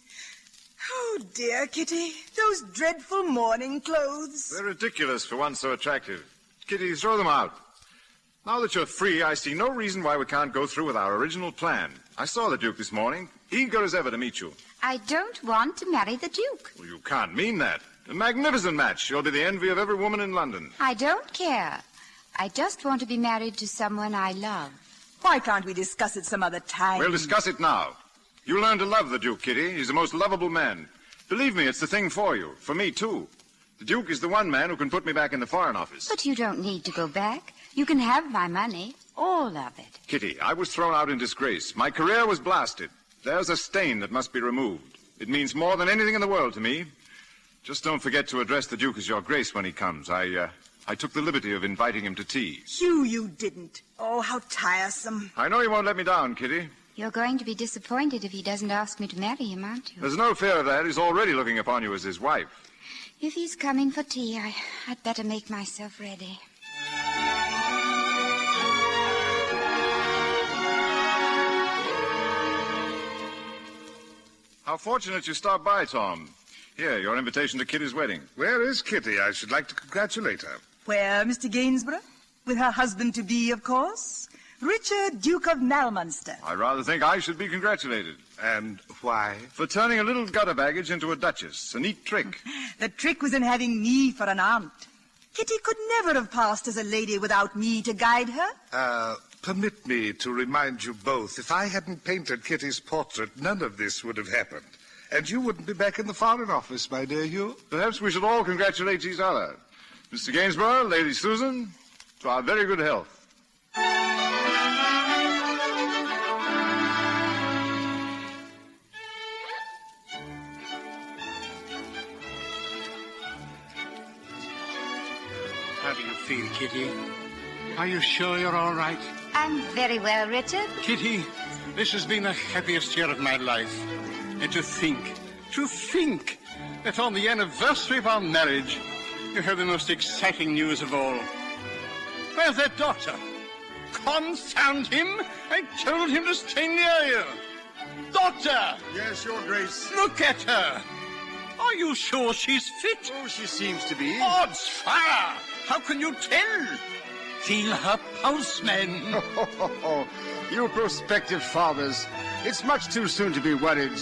[SPEAKER 19] Oh, dear, Kitty, those dreadful mourning clothes.
[SPEAKER 20] They're ridiculous for one so attractive. Kitty, throw them out. Now that you're free, I see no reason why we can't go through with our original plan. I saw the Duke this morning, eager as ever to meet you.
[SPEAKER 2] I don't want to marry the Duke.
[SPEAKER 20] Well, you can't mean that. A magnificent match. You'll be the envy of every woman in London.
[SPEAKER 2] I don't care. I just want to be married to someone I love.
[SPEAKER 19] Why can't we discuss it some other time?
[SPEAKER 20] We'll discuss it now. You learn to love the Duke, Kitty. He's the most lovable man. Believe me, it's the thing for you. For me, too. The Duke is the one man who can put me back in the Foreign Office.
[SPEAKER 2] But you don't need to go back. You can have my money. All of it.
[SPEAKER 20] Kitty, I was thrown out in disgrace. My career was blasted. There's a stain that must be removed. It means more than anything in the world to me. Just don't forget to address the Duke as Your Grace when he comes. I took the liberty of inviting him to tea.
[SPEAKER 19] Hugh, you didn't. Oh, how tiresome.
[SPEAKER 20] I know you won't let me down, Kitty.
[SPEAKER 2] You're going to be disappointed if he doesn't ask me to marry him, aren't you?
[SPEAKER 20] There's no fear of that. He's already looking upon you as his wife.
[SPEAKER 2] If he's coming for tea, I'd better make myself ready.
[SPEAKER 20] How fortunate you stopped by, Tom. Here, your invitation to Kitty's wedding.
[SPEAKER 22] Where is Kitty? I should like to congratulate her.
[SPEAKER 19] Where, Mr. Gainsborough? With her husband-to-be, of course. Richard, Duke of Malminster.
[SPEAKER 20] I rather think I should be congratulated.
[SPEAKER 22] And why?
[SPEAKER 20] For turning a little gutter baggage into a duchess. A neat trick.
[SPEAKER 19] The trick was in having me for an aunt. Kitty could never have passed as a lady without me to guide her.
[SPEAKER 22] Permit me to remind you both, if I hadn't painted Kitty's portrait, none of this would have happened. And you wouldn't be back in the Foreign Office, my dear Hugh.
[SPEAKER 20] Perhaps we should all congratulate each other. Mr. Gainsborough, Lady Susan, to our very good health.
[SPEAKER 1] How do you feel, Kitty? Are you sure you're all right?
[SPEAKER 2] I'm very well, Richard.
[SPEAKER 1] Kitty, this has been the happiest year of my life. And to think that on the anniversary of our marriage, you have the most exciting news of all. Where's that doctor? Confound him! I told him to stay near you. Doctor!
[SPEAKER 22] Yes, Your Grace.
[SPEAKER 1] Look at her. Are you sure she's fit?
[SPEAKER 22] Oh, she seems to be.
[SPEAKER 1] Odds fire! How can you tell? Feel her pulse, man.
[SPEAKER 8] You prospective fathers. It's much too soon to be worried.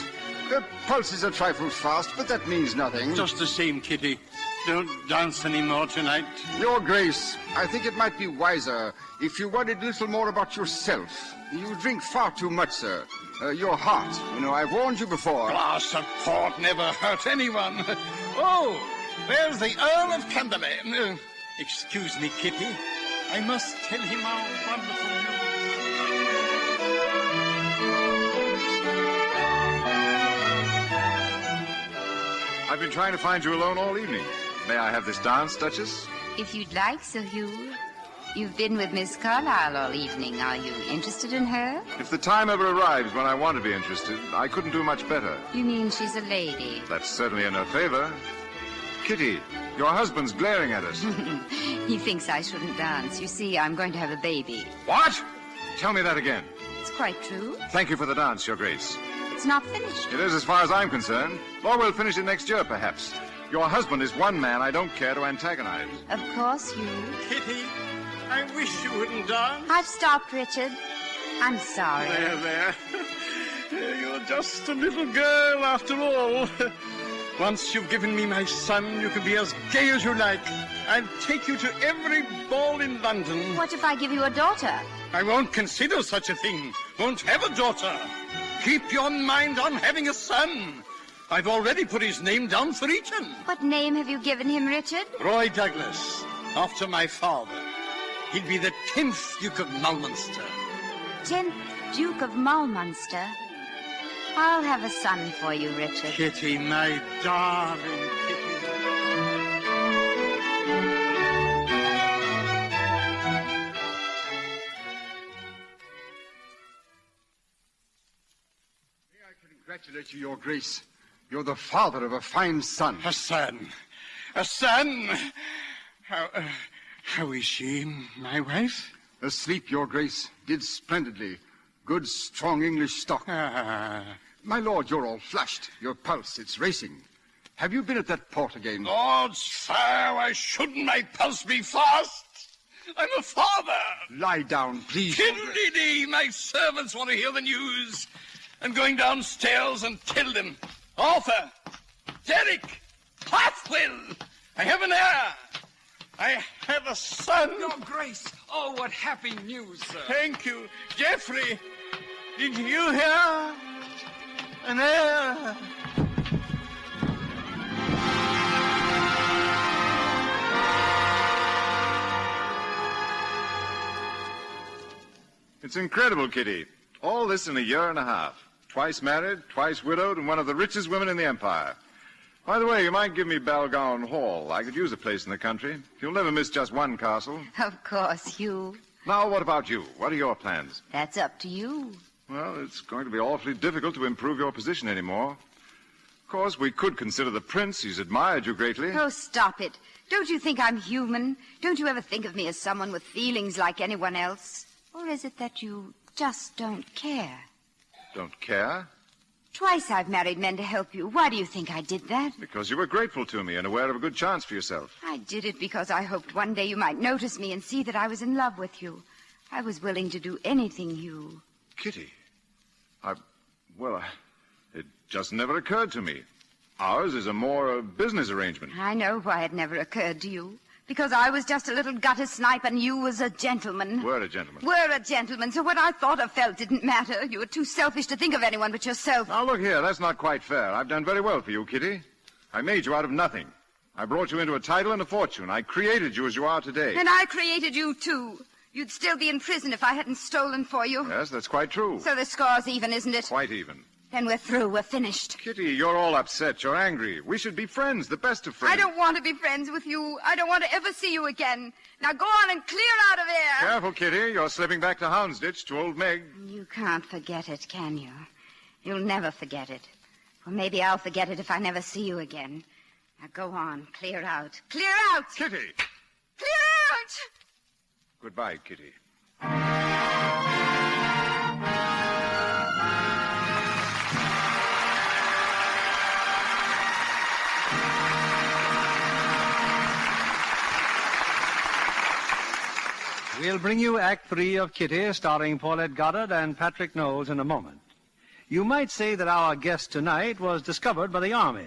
[SPEAKER 8] The pulse is a trifle fast, but that means nothing.
[SPEAKER 1] Just the same, Kitty. Don't dance any more tonight.
[SPEAKER 8] Your Grace, I think it might be wiser if you worried a little more about yourself. You drink far too much, sir. Your heart, I've warned you before.
[SPEAKER 1] Glass of port never hurt anyone. Oh, there's the Earl of Camberley. Excuse me, Kitty. I must tell him how wonderful you are.
[SPEAKER 20] I've been trying to find you alone all evening. May I have this dance, Duchess?
[SPEAKER 2] If you'd like, Sir Hugh. You've been with Miss Carlyle all evening. Are you interested in her?
[SPEAKER 20] If the time ever arrives when I want to be interested, I couldn't do much better.
[SPEAKER 2] You mean she's a lady?
[SPEAKER 20] That's certainly in her favor. Kitty, your husband's glaring at us.
[SPEAKER 2] He thinks I shouldn't dance. You see, I'm going to have a baby.
[SPEAKER 20] What? Tell me that again.
[SPEAKER 2] It's quite true.
[SPEAKER 20] Thank you for the dance, Your Grace.
[SPEAKER 2] It's not finished.
[SPEAKER 20] It is as far as I'm concerned. Or we'll finish it next year, perhaps. Your husband is one man I don't care to antagonize.
[SPEAKER 2] Of course, Hugh.
[SPEAKER 1] Kitty, I wish you wouldn't dance.
[SPEAKER 2] I've stopped, Richard. I'm sorry.
[SPEAKER 1] There. You're just a little girl after all. Once you've given me my son, you can be as gay as you like. I'll take you to every ball in London.
[SPEAKER 2] What if I give you a daughter?
[SPEAKER 1] I won't consider such a thing. Won't have a daughter. Keep your mind on having a son. I've already put his name down for Eton.
[SPEAKER 2] What name have you given him, Richard?
[SPEAKER 1] Roy Douglas, after my father. He'll be the 10th Duke of Mulmunster.
[SPEAKER 2] 10th Duke of Mulmunster? I'll have a son for you, Richard.
[SPEAKER 1] Kitty, my darling Kitty.
[SPEAKER 8] May I congratulate you, Your Grace. You're the father of a fine son.
[SPEAKER 1] A son. A son? How is she, my wife?
[SPEAKER 8] Asleep, Your Grace. Did splendidly. Good, strong English stock. My lord, you're all flushed. Your pulse, it's racing. Have you been at that port again?
[SPEAKER 1] Odds fire, why shouldn't my pulse be fast? I'm a father.
[SPEAKER 8] Lie down, please.
[SPEAKER 1] Fiddly-dee, my servants want to hear the news. I'm going downstairs and tell them. Arthur, Derek, Halfwell, I have an heir. I have a son.
[SPEAKER 10] Your Grace. Oh, what happy news, sir.
[SPEAKER 1] Thank you. Geoffrey, did you hear? An heir.
[SPEAKER 20] It's incredible, Kitty. All this in a year and a half. Twice married, twice widowed, and one of the richest women in the empire. By the way, you might give me Balgowan Hall. I could use a place in the country. You'll never miss just one castle.
[SPEAKER 2] Of course, Hugh.
[SPEAKER 20] Now, what about you? What are your plans?
[SPEAKER 2] That's up to you.
[SPEAKER 20] Well, it's going to be awfully difficult to improve your position anymore. Of course, we could consider the prince. He's admired you greatly.
[SPEAKER 2] Oh, stop it. Don't you think I'm human? Don't you ever think of me as someone with feelings like anyone else? Or is it that you just don't care?
[SPEAKER 20] Don't care?
[SPEAKER 2] Twice I've married men to help you. Why do you think I did that?
[SPEAKER 20] Because you were grateful to me and aware of a good chance for yourself.
[SPEAKER 2] I did it because I hoped one day you might notice me and see that I was in love with you. I was willing to do anything, Hugh.
[SPEAKER 20] Kitty, it just never occurred to me. Ours is a more business arrangement.
[SPEAKER 2] I know why it never occurred to you. Because I was just a little gutter snipe and you was a gentleman.
[SPEAKER 20] Were a gentleman.
[SPEAKER 2] Were a gentleman, so what I thought or felt didn't matter. You were too selfish to think of anyone but yourself.
[SPEAKER 20] Now, look here, that's not quite fair. I've done very well for you, Kitty. I made you out of nothing. I brought you into a title and a fortune. I created you as you are today.
[SPEAKER 2] And I created you, too. You'd still be in prison if I hadn't stolen for you.
[SPEAKER 20] Yes, that's quite true.
[SPEAKER 2] So the score's even, isn't it?
[SPEAKER 20] Quite even.
[SPEAKER 2] Then we're through. We're finished.
[SPEAKER 20] Kitty, you're all upset. You're angry. We should be friends, the best of friends.
[SPEAKER 2] I don't want to be friends with you. I don't want to ever see you again. Now go on and clear out of here.
[SPEAKER 20] Careful, Kitty. You're slipping back to Houndsditch, to old Meg.
[SPEAKER 2] You can't forget it, can you? You'll never forget it. Or maybe I'll forget it if I never see you again. Now go on. Clear out. Clear out!
[SPEAKER 20] Kitty!
[SPEAKER 2] Clear out!
[SPEAKER 20] Goodbye, Kitty.
[SPEAKER 21] We'll bring you Act 3 of Kitty, starring Paulette Goddard and Patrick Knowles in a moment. You might say that our guest tonight was discovered by the Army.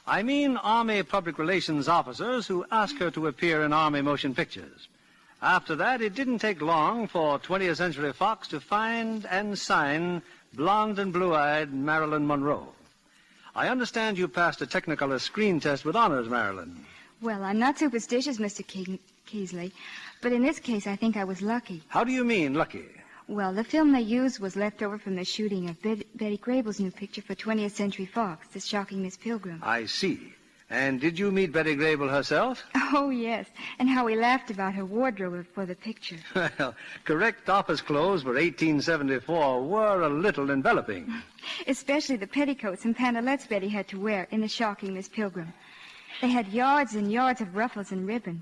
[SPEAKER 21] I mean Army public relations officers who asked her to appear in Army motion pictures. After that, it didn't take long for 20th Century Fox to find and sign blonde and blue-eyed Marilyn Monroe. I understand you passed a Technicolor screen test with honors, Marilyn.
[SPEAKER 5] Well, I'm not superstitious, Mr. Keasley, but in this case, I think I was lucky.
[SPEAKER 21] How do you mean, lucky?
[SPEAKER 5] Well, the film they used was left over from the shooting of Betty Grable's new picture for 20th Century Fox, The Shocking Miss Pilgrim.
[SPEAKER 21] I see. And did you meet Betty Grable herself?
[SPEAKER 5] Oh, yes, and how we laughed about her wardrobe for the picture.
[SPEAKER 21] Well, correct office clothes for 1874 were a little enveloping.
[SPEAKER 5] Especially the petticoats and pantalettes Betty had to wear in The Shocking Miss Pilgrim. They had yards and yards of ruffles and ribbons.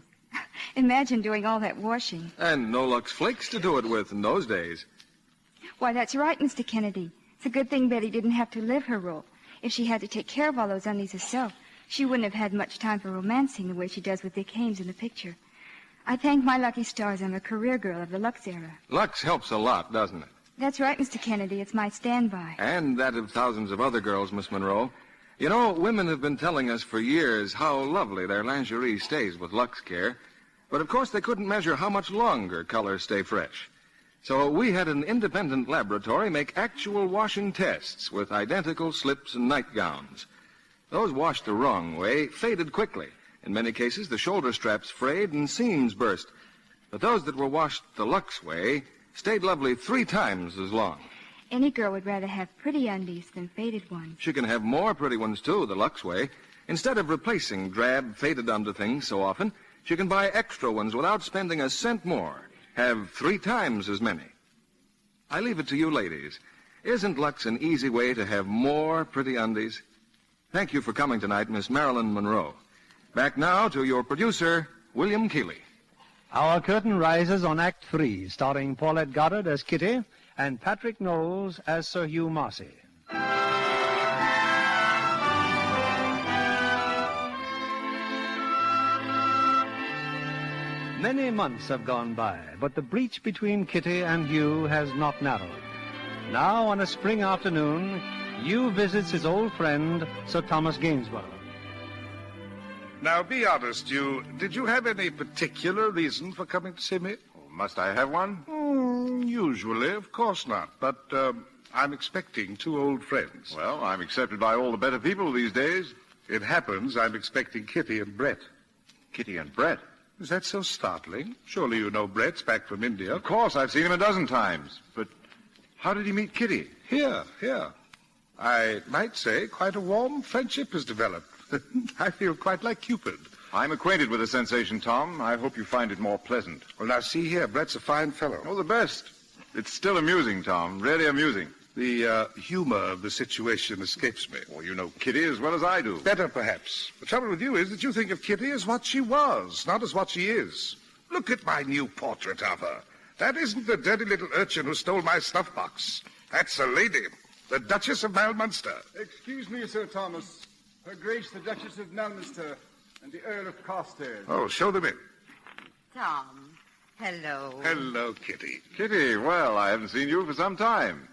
[SPEAKER 5] Imagine doing all that washing.
[SPEAKER 6] And no Lux Flakes to do it with in those days.
[SPEAKER 5] Why, that's right, Mr. Kennedy. It's a good thing Betty didn't have to live her role. If she had to take care of all those undies herself, she wouldn't have had much time for romancing the way she does with Dick Haymes in the picture. I thank my lucky stars I'm a career girl of the Lux era.
[SPEAKER 6] Lux helps a lot, doesn't it?
[SPEAKER 5] That's right, Mr. Kennedy. It's my standby.
[SPEAKER 6] And that of thousands of other girls, Miss Monroe. You know, women have been telling us for years how lovely their lingerie stays with Lux Care. But, of course, they couldn't measure how much longer colors stay fresh. So we had an independent laboratory make actual washing tests with identical slips and nightgowns. Those washed the wrong way faded quickly. In many cases, the shoulder straps frayed and seams burst. But those that were washed the Lux way stayed lovely 3 times as long.
[SPEAKER 5] Any girl would rather have pretty undies than faded ones.
[SPEAKER 6] She can have more pretty ones, too, the Lux way. Instead of replacing drab, faded underthings so often, she can buy extra ones without spending a cent more. Have 3 times as many. I leave it to you ladies. Isn't Lux an easy way to have more pretty undies? Thank you for coming tonight, Miss Marilyn Monroe. Back now to your producer, William Keeley.
[SPEAKER 21] Our curtain rises on Act 3, starring Paulette Goddard as Kitty and Patrick Knowles as Sir Hugh Marcy. Many months have gone by, but the breach between Kitty and Hugh has not narrowed. Now, on a spring afternoon, Hugh visits his old friend, Sir Thomas Gainsborough.
[SPEAKER 22] Now, be honest, Hugh. Did you have any particular reason for coming to see me?
[SPEAKER 20] Oh, must I have one?
[SPEAKER 22] Usually, of course not. But I'm expecting 2 old friends.
[SPEAKER 20] Well, I'm accepted by all the better people these days.
[SPEAKER 22] It happens I'm expecting Kitty and Brett.
[SPEAKER 20] Kitty and Brett?
[SPEAKER 22] Is that so startling? Surely you know Brett's back from India.
[SPEAKER 20] Of course, I've seen him a dozen times. But how did he meet Kitty?
[SPEAKER 22] Here. I might say quite a warm friendship has developed. I feel quite like Cupid.
[SPEAKER 20] I'm acquainted with the sensation, Tom. I hope you find it more pleasant.
[SPEAKER 22] Well, now, see here. Brett's a fine fellow.
[SPEAKER 20] Oh, the best. It's still amusing, Tom. Really amusing.
[SPEAKER 22] The humor of the situation escapes me.
[SPEAKER 20] Well, you know Kitty as well as I do.
[SPEAKER 22] Better, perhaps. The trouble with you is that you think of Kitty as what she was, not as what she is. Look at my new portrait of her. That isn't the dirty little urchin who stole my snuff box. That's a lady, the Duchess of Malmunster.
[SPEAKER 8] Excuse me, Sir Thomas. Her Grace the Duchess of Malmunster and the Earl of Carstairs.
[SPEAKER 22] Oh, show them in.
[SPEAKER 3] Tom, hello.
[SPEAKER 22] Hello, Kitty.
[SPEAKER 20] Kitty, well, I haven't seen you for some time.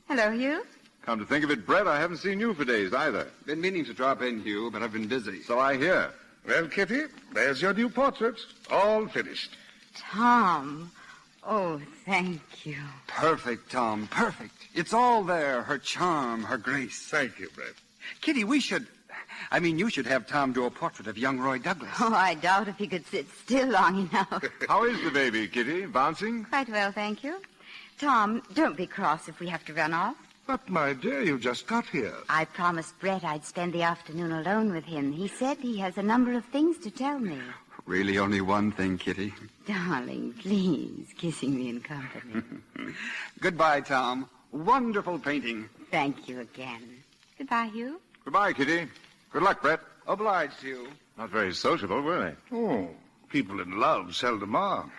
[SPEAKER 2] Hello, Hugh.
[SPEAKER 20] Come to think of it, Brett, I haven't seen you for days either.
[SPEAKER 12] Been meaning to drop in, Hugh, but I've been busy.
[SPEAKER 20] So I hear.
[SPEAKER 22] Well, Kitty, there's your new portrait. All finished.
[SPEAKER 2] Tom. Oh, thank you.
[SPEAKER 12] Perfect, Tom, perfect. It's all there, her charm, her grace.
[SPEAKER 22] Thank you, Brett.
[SPEAKER 12] Kitty, we should I mean, you should have Tom do a portrait of young Roy Douglas.
[SPEAKER 2] Oh, I doubt if he could sit still long enough.
[SPEAKER 20] How is the baby, Kitty? Bouncing?
[SPEAKER 2] Quite well, thank you. Tom, don't be cross if we have to run off.
[SPEAKER 22] But, my dear, you just got here.
[SPEAKER 2] I promised Brett I'd spend the afternoon alone with him. He said he has a number of things to tell me.
[SPEAKER 12] Really only one thing, Kitty.
[SPEAKER 2] Darling, please, kissing me in company.
[SPEAKER 12] Goodbye, Tom. Wonderful painting.
[SPEAKER 2] Thank you again. Goodbye, Hugh.
[SPEAKER 20] Goodbye, Kitty. Good luck, Brett.
[SPEAKER 12] Obliged to you.
[SPEAKER 20] Not very sociable, were they?
[SPEAKER 22] Oh, people in love seldom are.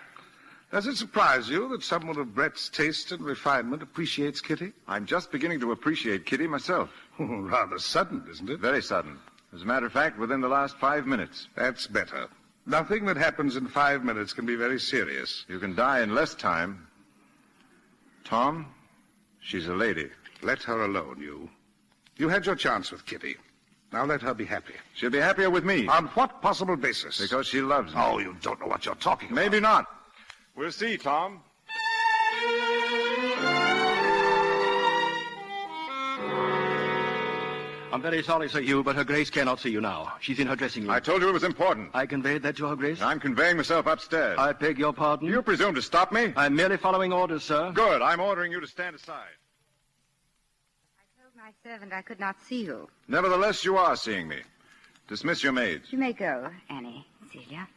[SPEAKER 22] Does it surprise you that someone of Brett's taste and refinement appreciates Kitty?
[SPEAKER 20] I'm just beginning to appreciate Kitty myself.
[SPEAKER 22] Rather sudden, isn't it?
[SPEAKER 20] Very sudden. As a matter of fact, within the last 5 minutes.
[SPEAKER 22] That's better. Nothing that happens in 5 minutes can be very serious.
[SPEAKER 20] You can die in less time. Tom, she's a lady.
[SPEAKER 22] Let her alone, you. You had your chance with Kitty. Now let her be happy.
[SPEAKER 20] She'll be happier with me.
[SPEAKER 22] On what possible basis?
[SPEAKER 20] Because she loves me.
[SPEAKER 22] Oh, you don't know what you're talking about.
[SPEAKER 20] Maybe not. We'll see, Tom.
[SPEAKER 11] I'm very sorry, Sir Hugh, but Her Grace cannot see you now. She's in her dressing room.
[SPEAKER 20] I told you it was important.
[SPEAKER 11] I conveyed that to Her Grace.
[SPEAKER 20] I'm conveying myself upstairs.
[SPEAKER 11] I beg your pardon?
[SPEAKER 20] Do you presume to stop me?
[SPEAKER 11] I'm merely following orders, sir.
[SPEAKER 20] Good. I'm ordering you to stand aside.
[SPEAKER 2] I told my servant I could not see you.
[SPEAKER 20] Nevertheless, you are seeing me. Dismiss your maids.
[SPEAKER 2] You may go, Annie, Celia.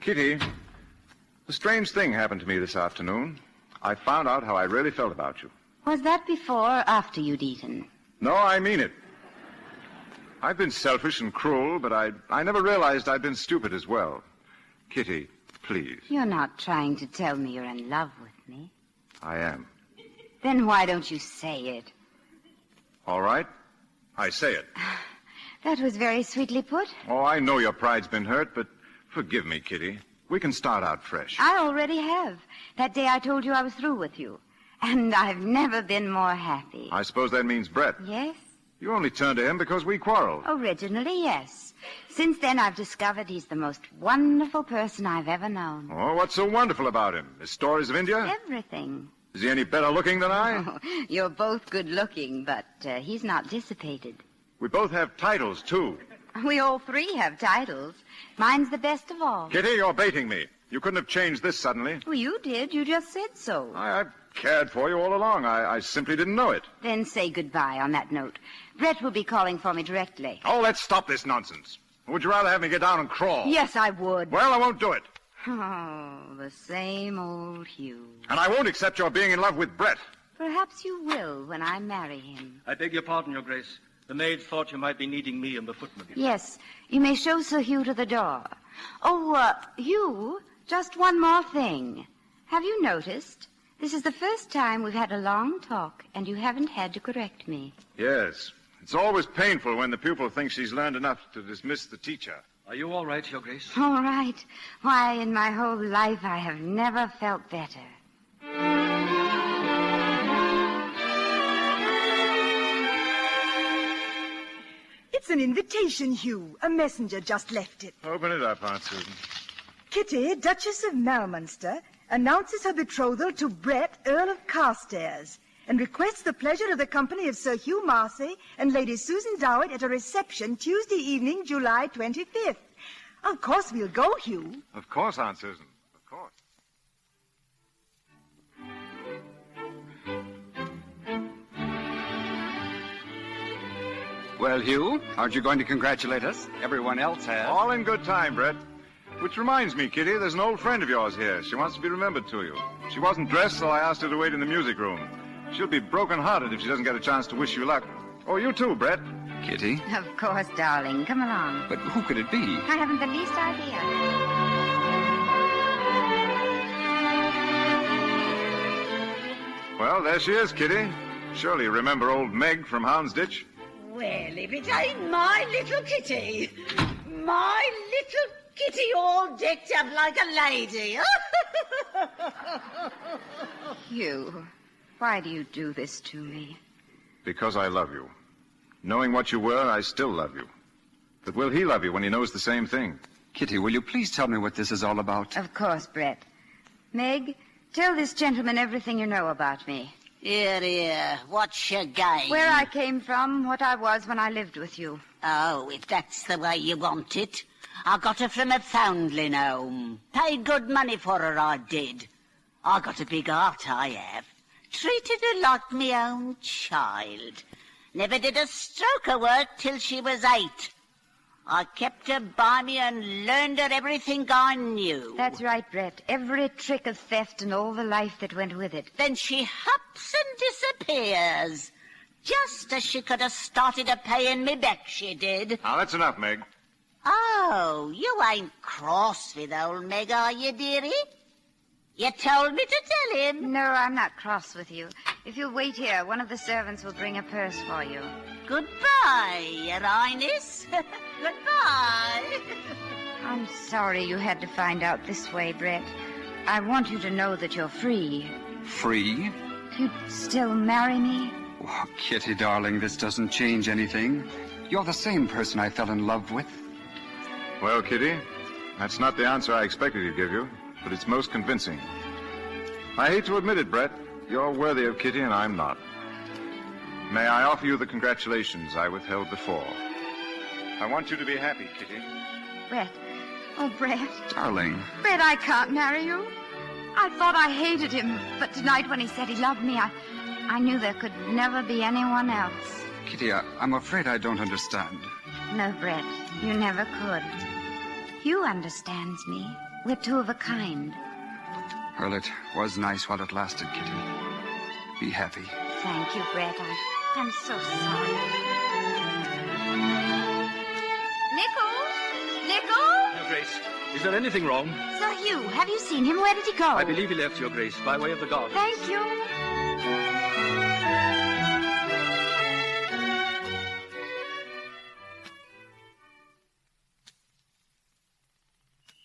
[SPEAKER 20] Kitty, a strange thing happened to me this afternoon. I found out how I really felt about you.
[SPEAKER 2] Was that before or after you'd eaten?
[SPEAKER 20] No, I mean it. I've been selfish and cruel, but I never realized I'd been stupid as well. Kitty, please.
[SPEAKER 2] You're not trying to tell me you're in love with me.
[SPEAKER 20] I am.
[SPEAKER 2] Then why don't you say it?
[SPEAKER 20] All right. I say it.
[SPEAKER 2] That was very sweetly put.
[SPEAKER 20] Oh, I know your pride's been hurt, but forgive me, Kitty. We can start out fresh.
[SPEAKER 2] I already have. That day I told you I was through with you. And I've never been more happy.
[SPEAKER 20] I suppose that means Brett.
[SPEAKER 2] Yes?
[SPEAKER 20] You only turned to him because we quarreled.
[SPEAKER 2] Originally, yes. Since then, I've discovered he's the most wonderful person I've ever known.
[SPEAKER 20] Oh, what's so wonderful about him? His stories of India?
[SPEAKER 2] Everything.
[SPEAKER 20] Is he any better looking than I?
[SPEAKER 2] Oh, you're both good looking, but he's not dissipated.
[SPEAKER 20] We both have titles, too.
[SPEAKER 2] We all three have titles. Mine's the best of all.
[SPEAKER 20] Kitty, you're baiting me. You couldn't have changed this suddenly.
[SPEAKER 2] Well, you did. You just said so.
[SPEAKER 20] I've cared for you all along. I simply didn't know it.
[SPEAKER 2] Then say goodbye on that note. Brett will be calling for me directly.
[SPEAKER 20] Oh, let's stop this nonsense. Would you rather have me get down and crawl?
[SPEAKER 2] Yes, I would.
[SPEAKER 20] Well, I won't do it.
[SPEAKER 2] Oh, the same old Hugh.
[SPEAKER 20] And I won't accept your being in love with Brett.
[SPEAKER 2] Perhaps you will when I marry him.
[SPEAKER 11] I beg your pardon, Your Grace. The maid thought you might be needing me and the footman.
[SPEAKER 2] Yes, you may show Sir Hugh to the door. Oh, Hugh, just one more thing. Have you noticed? This is the first time we've had a long talk, and you haven't had to correct me.
[SPEAKER 20] Yes. It's always painful when the pupil thinks she's learned enough to dismiss the teacher.
[SPEAKER 11] Are you all right, Your Grace?
[SPEAKER 2] All right. Why, in my whole life, I have never felt better.
[SPEAKER 19] It's an invitation, Hugh. A messenger just left it.
[SPEAKER 20] Open it up, Aunt Susan.
[SPEAKER 19] Kitty, Duchess of Malminster, announces her betrothal to Brett, Earl of Carstairs, and requests the pleasure of the company of Sir Hugh Marcy and Lady Susan Dowett at a reception Tuesday evening, July 25th. Of course we'll go, Hugh.
[SPEAKER 20] Of course, Aunt Susan. Of course.
[SPEAKER 12] Well, Hugh, aren't you going to congratulate us? Everyone else has.
[SPEAKER 20] All in good time, Brett. Which reminds me, Kitty, there's an old friend of yours here. She wants to be remembered to you. She wasn't dressed, so I asked her to wait in the music room. She'll be broken-hearted if she doesn't get a chance to wish you luck. Oh, you too, Brett.
[SPEAKER 12] Kitty?
[SPEAKER 2] Of course, darling. Come along.
[SPEAKER 12] But who could it be?
[SPEAKER 2] I haven't the least idea.
[SPEAKER 20] Well, there she is, Kitty. Surely you remember old Meg from Houndsditch?
[SPEAKER 3] Well, if it ain't my little Kitty. My little Kitty all decked up like a lady.
[SPEAKER 2] Hugh, why do you do this to me?
[SPEAKER 20] Because I love you. Knowing what you were, I still love you. But will he love you when he knows the same thing?
[SPEAKER 12] Kitty, will you please tell me what this is all about?
[SPEAKER 2] Of course, Brett. Meg, tell this gentleman everything you know about me.
[SPEAKER 3] Here. What's your game?
[SPEAKER 2] Where I came from, what I was when I lived with you.
[SPEAKER 3] Oh, if that's the way you want it. I got her from a foundling home. Paid good money for her, I did. I got a big heart, I have. Treated her like me own child. Never did a stroke of work till she was 8. I kept her by me and learned her everything I knew.
[SPEAKER 2] That's right, Brett. Every trick of theft and all the life that went with it.
[SPEAKER 3] Then she hops and disappears. Just as she could have started a paying me back, she did.
[SPEAKER 20] Now, that's enough, Meg.
[SPEAKER 3] Oh, you ain't cross with old Meg, are you, dearie? You told me to tell him.
[SPEAKER 2] No, I'm not cross with you. If you'll wait here, one of the servants will bring a purse for you.
[SPEAKER 3] Goodbye, Your Highness. Goodbye.
[SPEAKER 2] I'm sorry you had to find out this way, Brett. I want you to know that you're free.
[SPEAKER 12] Free?
[SPEAKER 2] You'd still marry me?
[SPEAKER 12] Oh, Kitty, darling, this doesn't change anything. You're the same person I fell in love with.
[SPEAKER 20] Well, Kitty, that's not the answer I expected he'd give you, but it's most convincing. I hate to admit it, Brett. You're worthy of Kitty and I'm not. May I offer you the congratulations I withheld before? I want you to be happy, Kitty.
[SPEAKER 2] Brett. Oh, Brett.
[SPEAKER 12] Darling.
[SPEAKER 2] Brett, I can't marry you. I thought I hated him, but tonight when he said he loved me, I knew there could never be anyone else.
[SPEAKER 12] Kitty, I'm afraid I don't understand.
[SPEAKER 2] No, Brett, you never could. Hugh understands me. We're two of a kind.
[SPEAKER 12] Well, it was nice while it lasted, Kitty. Be happy.
[SPEAKER 2] Thank you, Brett. I'm so sorry. Nichols?
[SPEAKER 11] Your Grace, is there anything wrong?
[SPEAKER 2] Sir Hugh, have you seen him? Where did he go?
[SPEAKER 11] I believe he left, Your Grace, by way of the garden.
[SPEAKER 2] Thank you.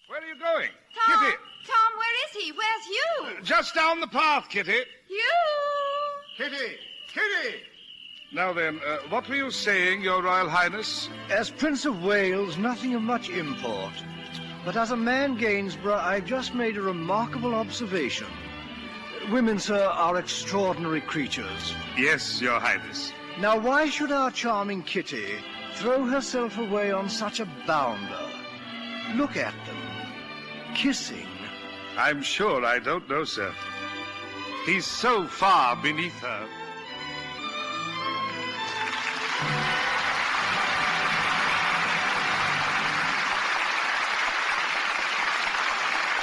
[SPEAKER 22] Where are you going?
[SPEAKER 2] Tom!
[SPEAKER 22] Kitty!
[SPEAKER 2] Tom, where is he? Where's Hugh?
[SPEAKER 22] Just down the path, Kitty.
[SPEAKER 2] Hugh!
[SPEAKER 22] Kitty! Kitty! Now then, what were you saying, Your Royal Highness?
[SPEAKER 4] As Prince of Wales, nothing of much import. But as a man, Gainsborough, I've just made a remarkable observation. Women, sir, are extraordinary creatures.
[SPEAKER 22] Yes, Your Highness.
[SPEAKER 4] Now, why should our charming Kitty throw herself away on such a bounder? Look at them. Kissing.
[SPEAKER 22] I'm sure I don't know, sir. He's so far beneath her.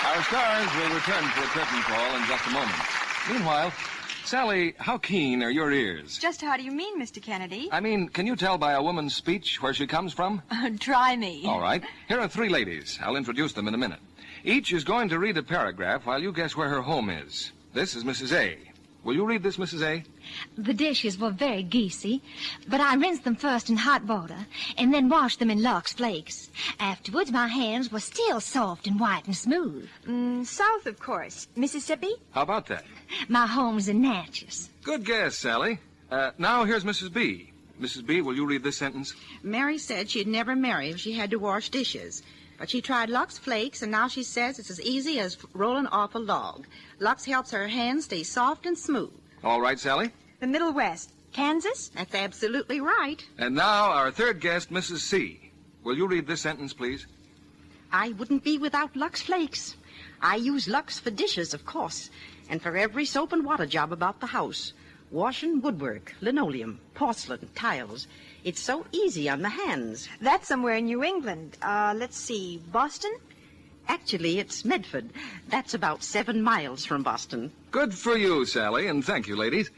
[SPEAKER 6] Our stars will return for a curtain call in just a moment. Meanwhile, Sally, how keen are your ears?
[SPEAKER 5] Just how do you mean, Mr. Kennedy?
[SPEAKER 6] I mean, can you tell by a woman's speech where she comes from?
[SPEAKER 5] Try me.
[SPEAKER 6] All right. Here are 3 ladies. I'll introduce them in a minute. Each is going to read a paragraph while you guess where her home is. This is Mrs. A. Will you read this, Mrs. A?
[SPEAKER 24] The dishes were very greasy, but I rinsed them first in hot water and then washed them in Lux Flakes. Afterwards, my hands were still soft and white and smooth.
[SPEAKER 5] South, of course. Mississippi?
[SPEAKER 6] How about that?
[SPEAKER 24] My home's in Natchez.
[SPEAKER 6] Good guess, Sally. Now here's Mrs. B. Mrs. B, will you read this sentence?
[SPEAKER 15] Mary said she'd never marry if she had to wash dishes. But she tried Lux Flakes, and now she says it's as easy as rolling off a log. Lux helps her hands stay soft and smooth.
[SPEAKER 6] All right, Sally.
[SPEAKER 5] The Middle West. Kansas?
[SPEAKER 15] That's absolutely right.
[SPEAKER 6] And now our third guest, Mrs. C. Will you read this sentence, please?
[SPEAKER 15] I wouldn't be without Lux Flakes. I use Lux for dishes, of course, and for every soap and water job about the house. Washing woodwork, linoleum, porcelain, tiles. It's so easy on the hands.
[SPEAKER 5] That's somewhere in New England. Let's see, Boston?
[SPEAKER 15] Actually, it's Medford. That's about 7 miles from Boston.
[SPEAKER 6] Good for you, Sally, and thank you, ladies.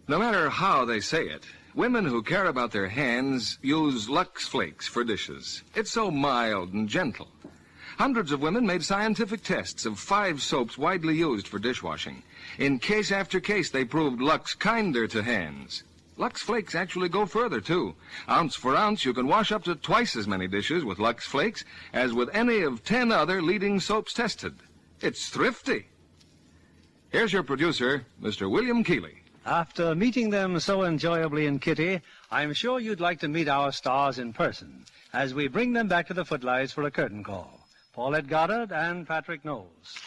[SPEAKER 6] No matter how they say it, women who care about their hands use Lux Flakes for dishes. It's so mild and gentle. Hundreds of women made scientific tests of 5 soaps widely used for dishwashing. In case after case, they proved Lux kinder to hands. Lux Flakes actually go further, too. Ounce for ounce, you can wash up to twice as many dishes with Lux Flakes as with any of 10 other leading soaps tested. It's thrifty. Here's your producer, Mr. William Keeley.
[SPEAKER 21] After meeting them so enjoyably in Kitty, I'm sure you'd like to meet our stars in person as we bring them back to the footlights for a curtain call. Paulette Goddard and Patrick Knowles.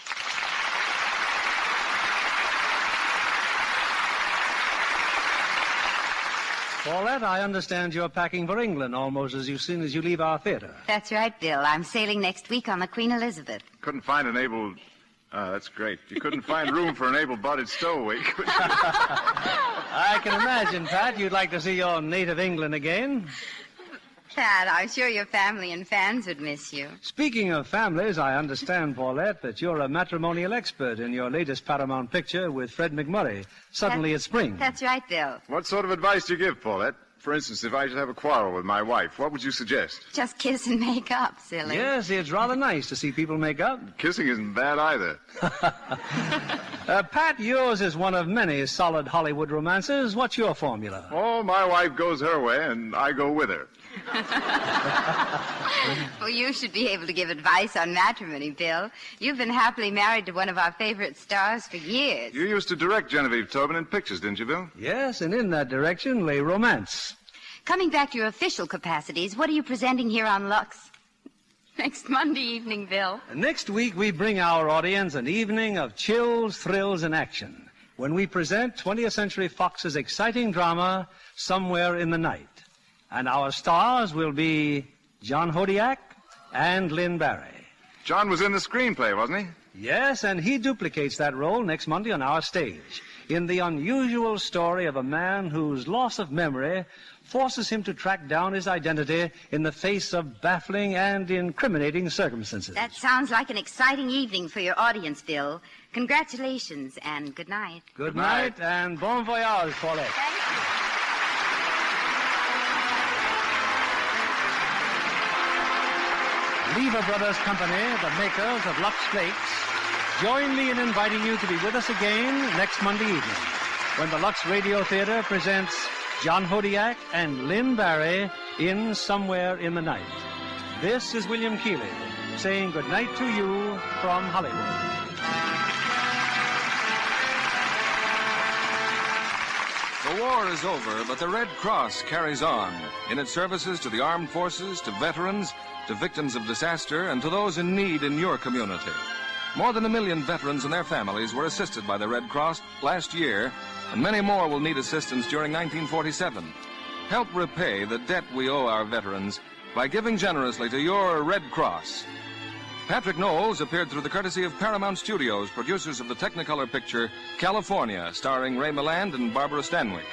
[SPEAKER 21] Paulette, I understand you're packing for England almost as soon as you leave our theater.
[SPEAKER 2] That's right, Bill. I'm sailing next week on the Queen Elizabeth.
[SPEAKER 20] Couldn't find an able... that's great. You couldn't find room for an able-bodied stowaway, could you?
[SPEAKER 21] I can imagine, Pat, you'd like to see your native England again.
[SPEAKER 2] Pat, I'm sure your family and fans would miss you.
[SPEAKER 21] Speaking of families, I understand, Paulette, that you're a matrimonial expert in your latest Paramount picture with Fred McMurray, Suddenly It's Spring.
[SPEAKER 2] That's right, Bill.
[SPEAKER 20] What sort of advice do you give, Paulette? For instance, if I should have a quarrel with my wife, what would you suggest?
[SPEAKER 2] Just kiss and make up, silly.
[SPEAKER 21] Yes, it's rather nice to see people make up.
[SPEAKER 20] Kissing isn't bad either.
[SPEAKER 21] Pat, yours is one of many solid Hollywood romances. What's your formula?
[SPEAKER 20] Oh, my wife goes her way, and I go with her.
[SPEAKER 2] Well, you should be able to give advice on matrimony, Bill. You've been happily married to one of our favorite stars for years.
[SPEAKER 20] You used to direct Genevieve Tobin in pictures, didn't you, Bill?
[SPEAKER 21] Yes, and in that direction lay romance.
[SPEAKER 2] Coming back to your official capacities, what are you presenting here on Lux? Next Monday evening, Bill.
[SPEAKER 21] Next week, we bring our audience an evening of chills, thrills, and action when we present 20th Century Fox's exciting drama, Somewhere in the Night. And our stars will be John Hodiak and Lynn Barry.
[SPEAKER 20] John was in the screenplay, wasn't he?
[SPEAKER 21] Yes, and he duplicates that role next Monday on our stage in the unusual story of a man whose loss of memory forces him to track down his identity in the face of baffling and incriminating circumstances.
[SPEAKER 2] That sounds like an exciting evening for your audience, Bill. Congratulations and good night.
[SPEAKER 21] Good night and bon voyage, Paulette.
[SPEAKER 2] Thank you.
[SPEAKER 21] Lever Brothers Company, the makers of Lux Flakes, join me in inviting you to be with us again next Monday evening when the Lux Radio Theatre presents John Hodiak and Lynn Barry in Somewhere in the Night. This is William Keighley saying good night to you from Hollywood.
[SPEAKER 6] The war is over, but the Red Cross carries on in its services to the armed forces, to veterans, to victims of disaster, and to those in need in your community. More than 1 million veterans and their families were assisted by the Red Cross last year, and many more will need assistance during 1947. Help repay the debt we owe our veterans by giving generously to your Red Cross. Patrick Knowles appeared through the courtesy of Paramount Studios, producers of the Technicolor picture California, starring Ray Milland and Barbara Stanwyck.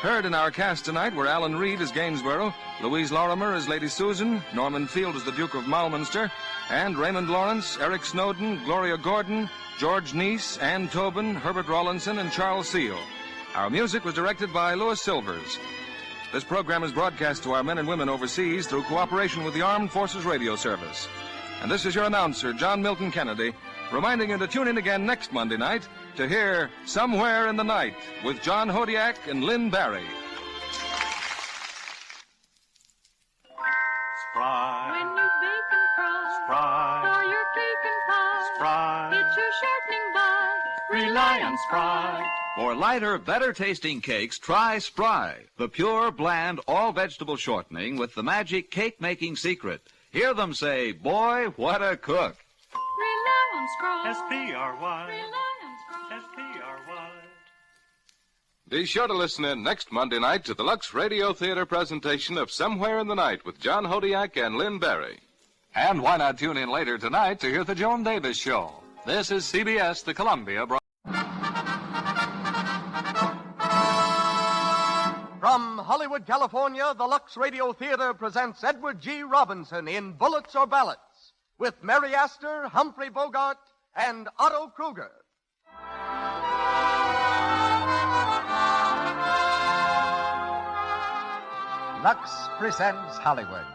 [SPEAKER 6] Heard in our cast tonight were Alan Reed as Gainsborough, Louise Lorimer as Lady Susan, Norman Field as the Duke of Malminster, and Raymond Lawrence, Eric Snowden, Gloria Gordon, George Neese, Ann Tobin, Herbert Rawlinson, and Charles Seal. Our music was directed by Louis Silvers. This program is broadcast to our men and women overseas through cooperation with the Armed Forces Radio Service. And this is your announcer, John Milton Kennedy, reminding you to tune in again next Monday night to hear Somewhere in the Night with John Hodiak and Lynn Barry.
[SPEAKER 13] Spry. When you bake and fry. Spry. For your cake and pie. Spry. Get your shortening by. Rely on Spry.
[SPEAKER 9] For lighter, better-tasting cakes, try Spry, the pure, bland, all-vegetable shortening with the magic cake-making secret. Hear them say, boy, what a cook.
[SPEAKER 13] Rely on Spry. S-P-R-Y. Rely on Spry. S-P-R-Y.
[SPEAKER 6] Be sure to listen in next Monday night to the Lux Radio Theatre presentation of Somewhere in the Night with John Hodiak and Lynn Barry. And why not tune in later tonight to hear the Joan Davis Show? This is CBS, the Columbia Broadcasting.
[SPEAKER 17] From Hollywood, California, the Lux Radio Theatre presents Edward G. Robinson in Bullets or Ballots with Mary Astor, Humphrey Bogart, and Otto Kruger.
[SPEAKER 18] Lux presents Hollywood.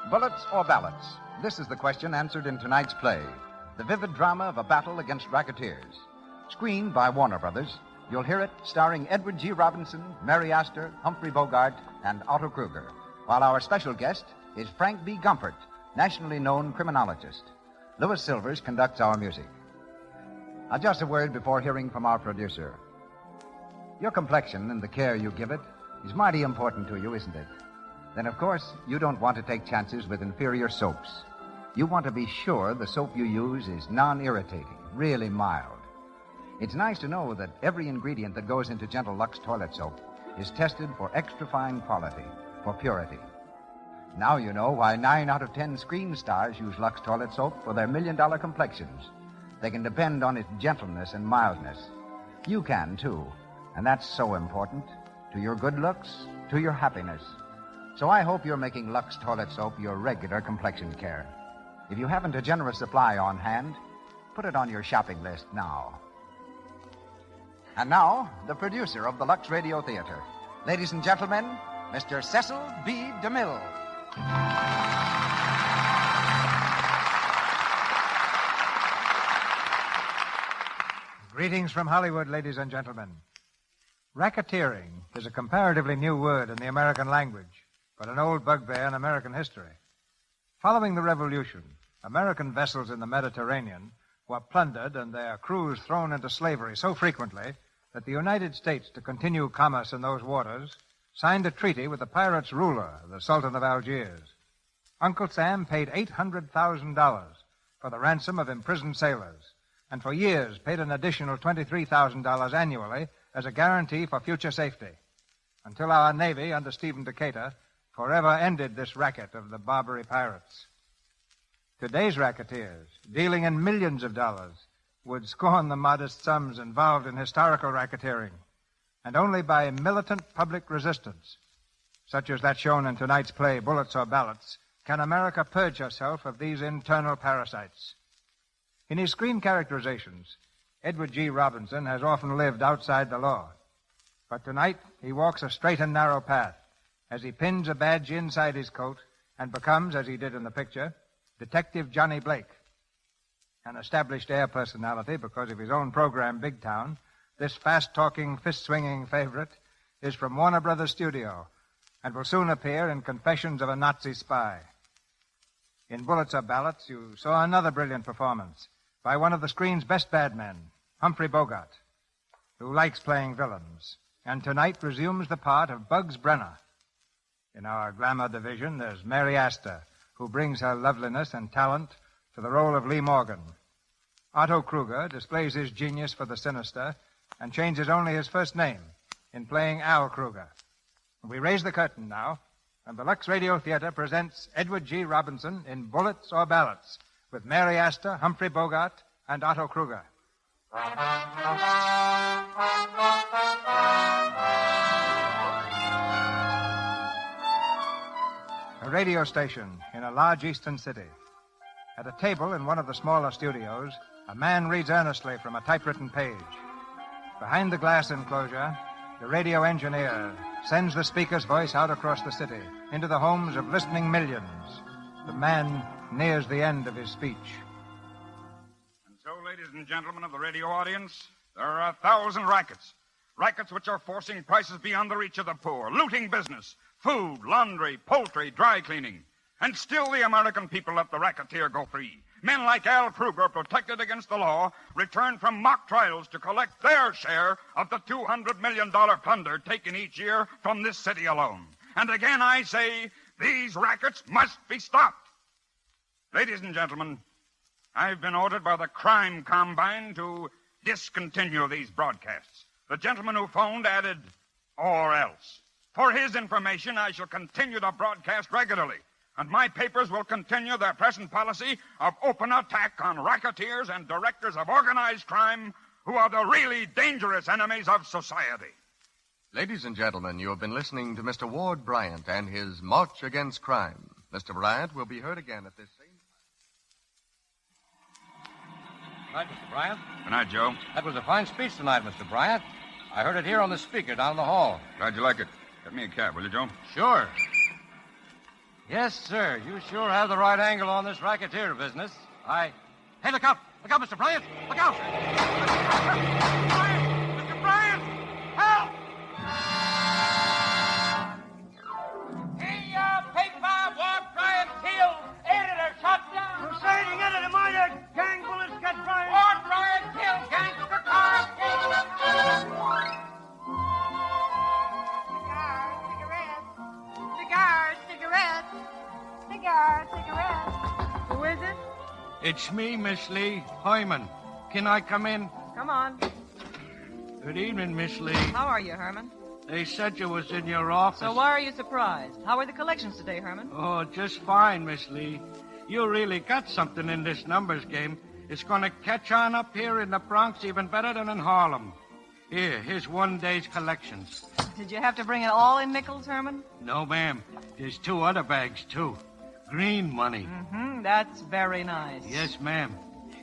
[SPEAKER 18] Bullets or Ballots? This is the question answered in tonight's play. The vivid drama of a battle against racketeers. Screened by Warner Brothers, you'll hear it starring Edward G. Robinson, Mary Astor, Humphrey Bogart, and Otto Kruger, while our special guest is Frank B. Gumpert, nationally known criminologist. Louis Silvers conducts our music. Now, just a word before hearing from our producer. Your complexion and the care you give it is mighty important to you, isn't it? Then, of course, you don't want to take chances with inferior soaps. You want to be sure the soap you use is non-irritating, really mild. It's nice to know that every ingredient that goes into Gentle Lux toilet soap is tested for extra fine quality, for purity. Now you know why 9 out of 10 screen stars use Lux toilet soap for their million-dollar complexions. They can depend on its gentleness and mildness. You can, too. And that's so important to your good looks, to your happiness. So I hope you're making Lux toilet soap your regular complexion care. If you haven't a generous supply on hand, put it on your shopping list now. And now, the producer of the Lux Radio Theatre. Ladies and gentlemen, Mr. Cecil B. DeMille.
[SPEAKER 7] Greetings from Hollywood, ladies and gentlemen. Racketeering is a comparatively new word in the American language, but an old bugbear in American history. Following the Revolution, American vessels in the Mediterranean were plundered and their crews thrown into slavery so frequently that the United States, to continue commerce in those waters, signed a treaty with the pirates' ruler, the Sultan of Algiers. Uncle Sam paid $800,000 for the ransom of imprisoned sailors, and for years paid an additional $23,000 annually as a guarantee for future safety, until our Navy, under Stephen Decatur, forever ended this racket of the Barbary pirates. Today's racketeers, dealing in millions of dollars, would scorn the modest sums involved in historical racketeering, and only by militant public resistance, such as that shown in tonight's play, Bullets or Ballots, can America purge herself of these internal parasites. In his screen characterizations, Edward G. Robinson has often lived outside the law, but tonight he walks a straight and narrow path as he pins a badge inside his coat and becomes, as he did in the picture, Detective Johnny Blake. An established air personality because of his own program, Big Town, this fast-talking, fist-swinging favorite is from Warner Brothers Studio and will soon appear in Confessions of a Nazi Spy. In Bullets or Ballots, you saw another brilliant performance by one of the screen's best bad men, Humphrey Bogart, who likes playing villains, and tonight resumes the part of Bugs Brenner. In our glamour division, there's Mary Astor, who brings her loveliness and talent to the role of Lee Morgan. Otto Kruger displays his genius for the sinister and changes only his first name in playing Al Kruger. We raise the curtain now, and the Lux Radio Theatre presents Edward G. Robinson in Bullets or Ballots with Mary Astor, Humphrey Bogart, and Otto Kruger. A radio station in a large eastern city. At a table in one of the smaller studios, a man reads earnestly from a typewritten page. Behind the glass enclosure, the radio engineer sends the speaker's voice out across the city, into the homes of listening millions. The man nears the end of his speech.
[SPEAKER 14] And so, ladies and gentlemen of the radio audience, there are 1,000 rackets. Rackets which are forcing prices beyond the reach of the poor, looting business, food, laundry, poultry, dry cleaning. And still the American people let the racketeer go free. Men like Al Kruger, protected against the law, return from mock trials to collect their share of the $200 million plunder taken each year from this city alone. And again I say, these rackets must be stopped. Ladies and gentlemen, I've been ordered by the Crime Combine to discontinue these broadcasts. The gentleman who phoned added, or else. For his information, I shall continue to broadcast regularly. And my papers will continue their present policy of open attack on racketeers and directors of organized crime who are the really dangerous enemies of society.
[SPEAKER 16] Ladies and gentlemen, you have been listening to Mr. Ward Bryant and his March Against Crime. Mr. Bryant will be heard again at this same
[SPEAKER 23] Good night, Mr. Bryant.
[SPEAKER 14] Good night, Joe.
[SPEAKER 23] That was a fine speech tonight, Mr. Bryant. I heard it here on the speaker down in the hall.
[SPEAKER 14] Glad you like it. Get me a cab, will you, Joe?
[SPEAKER 23] Sure. Yes, sir. You sure have the right angle on this racketeer business. Hey, look out. Look out, Mr. Bryant. Look out.
[SPEAKER 14] Mr. Bryant! Help!
[SPEAKER 25] Hey, paper, Ward Bryant killed. Editor shot down.
[SPEAKER 26] Presiding editor, murdered. Gang bullets got Bryant.
[SPEAKER 25] Ward Bryant killed. Gangster car killed.
[SPEAKER 26] Cigarette. Who is it?
[SPEAKER 23] It's me, Miss Lee. Hyman. Can I come in?
[SPEAKER 26] Come on.
[SPEAKER 23] Good evening, Miss Lee.
[SPEAKER 26] How are you, Herman?
[SPEAKER 1] They said you was in your office.
[SPEAKER 3] So why are you surprised? How are the collections today, Herman?
[SPEAKER 1] Oh, just fine, Miss Lee. You really got something in this numbers game. It's going to catch on up here in the Bronx even better than in Harlem. Here's one day's collections.
[SPEAKER 3] Did you have to bring it all in nickels, Herman?
[SPEAKER 1] No, ma'am. There's 2 other bags, too. Green money.
[SPEAKER 3] Mm-hmm. That's very nice.
[SPEAKER 1] Yes, ma'am.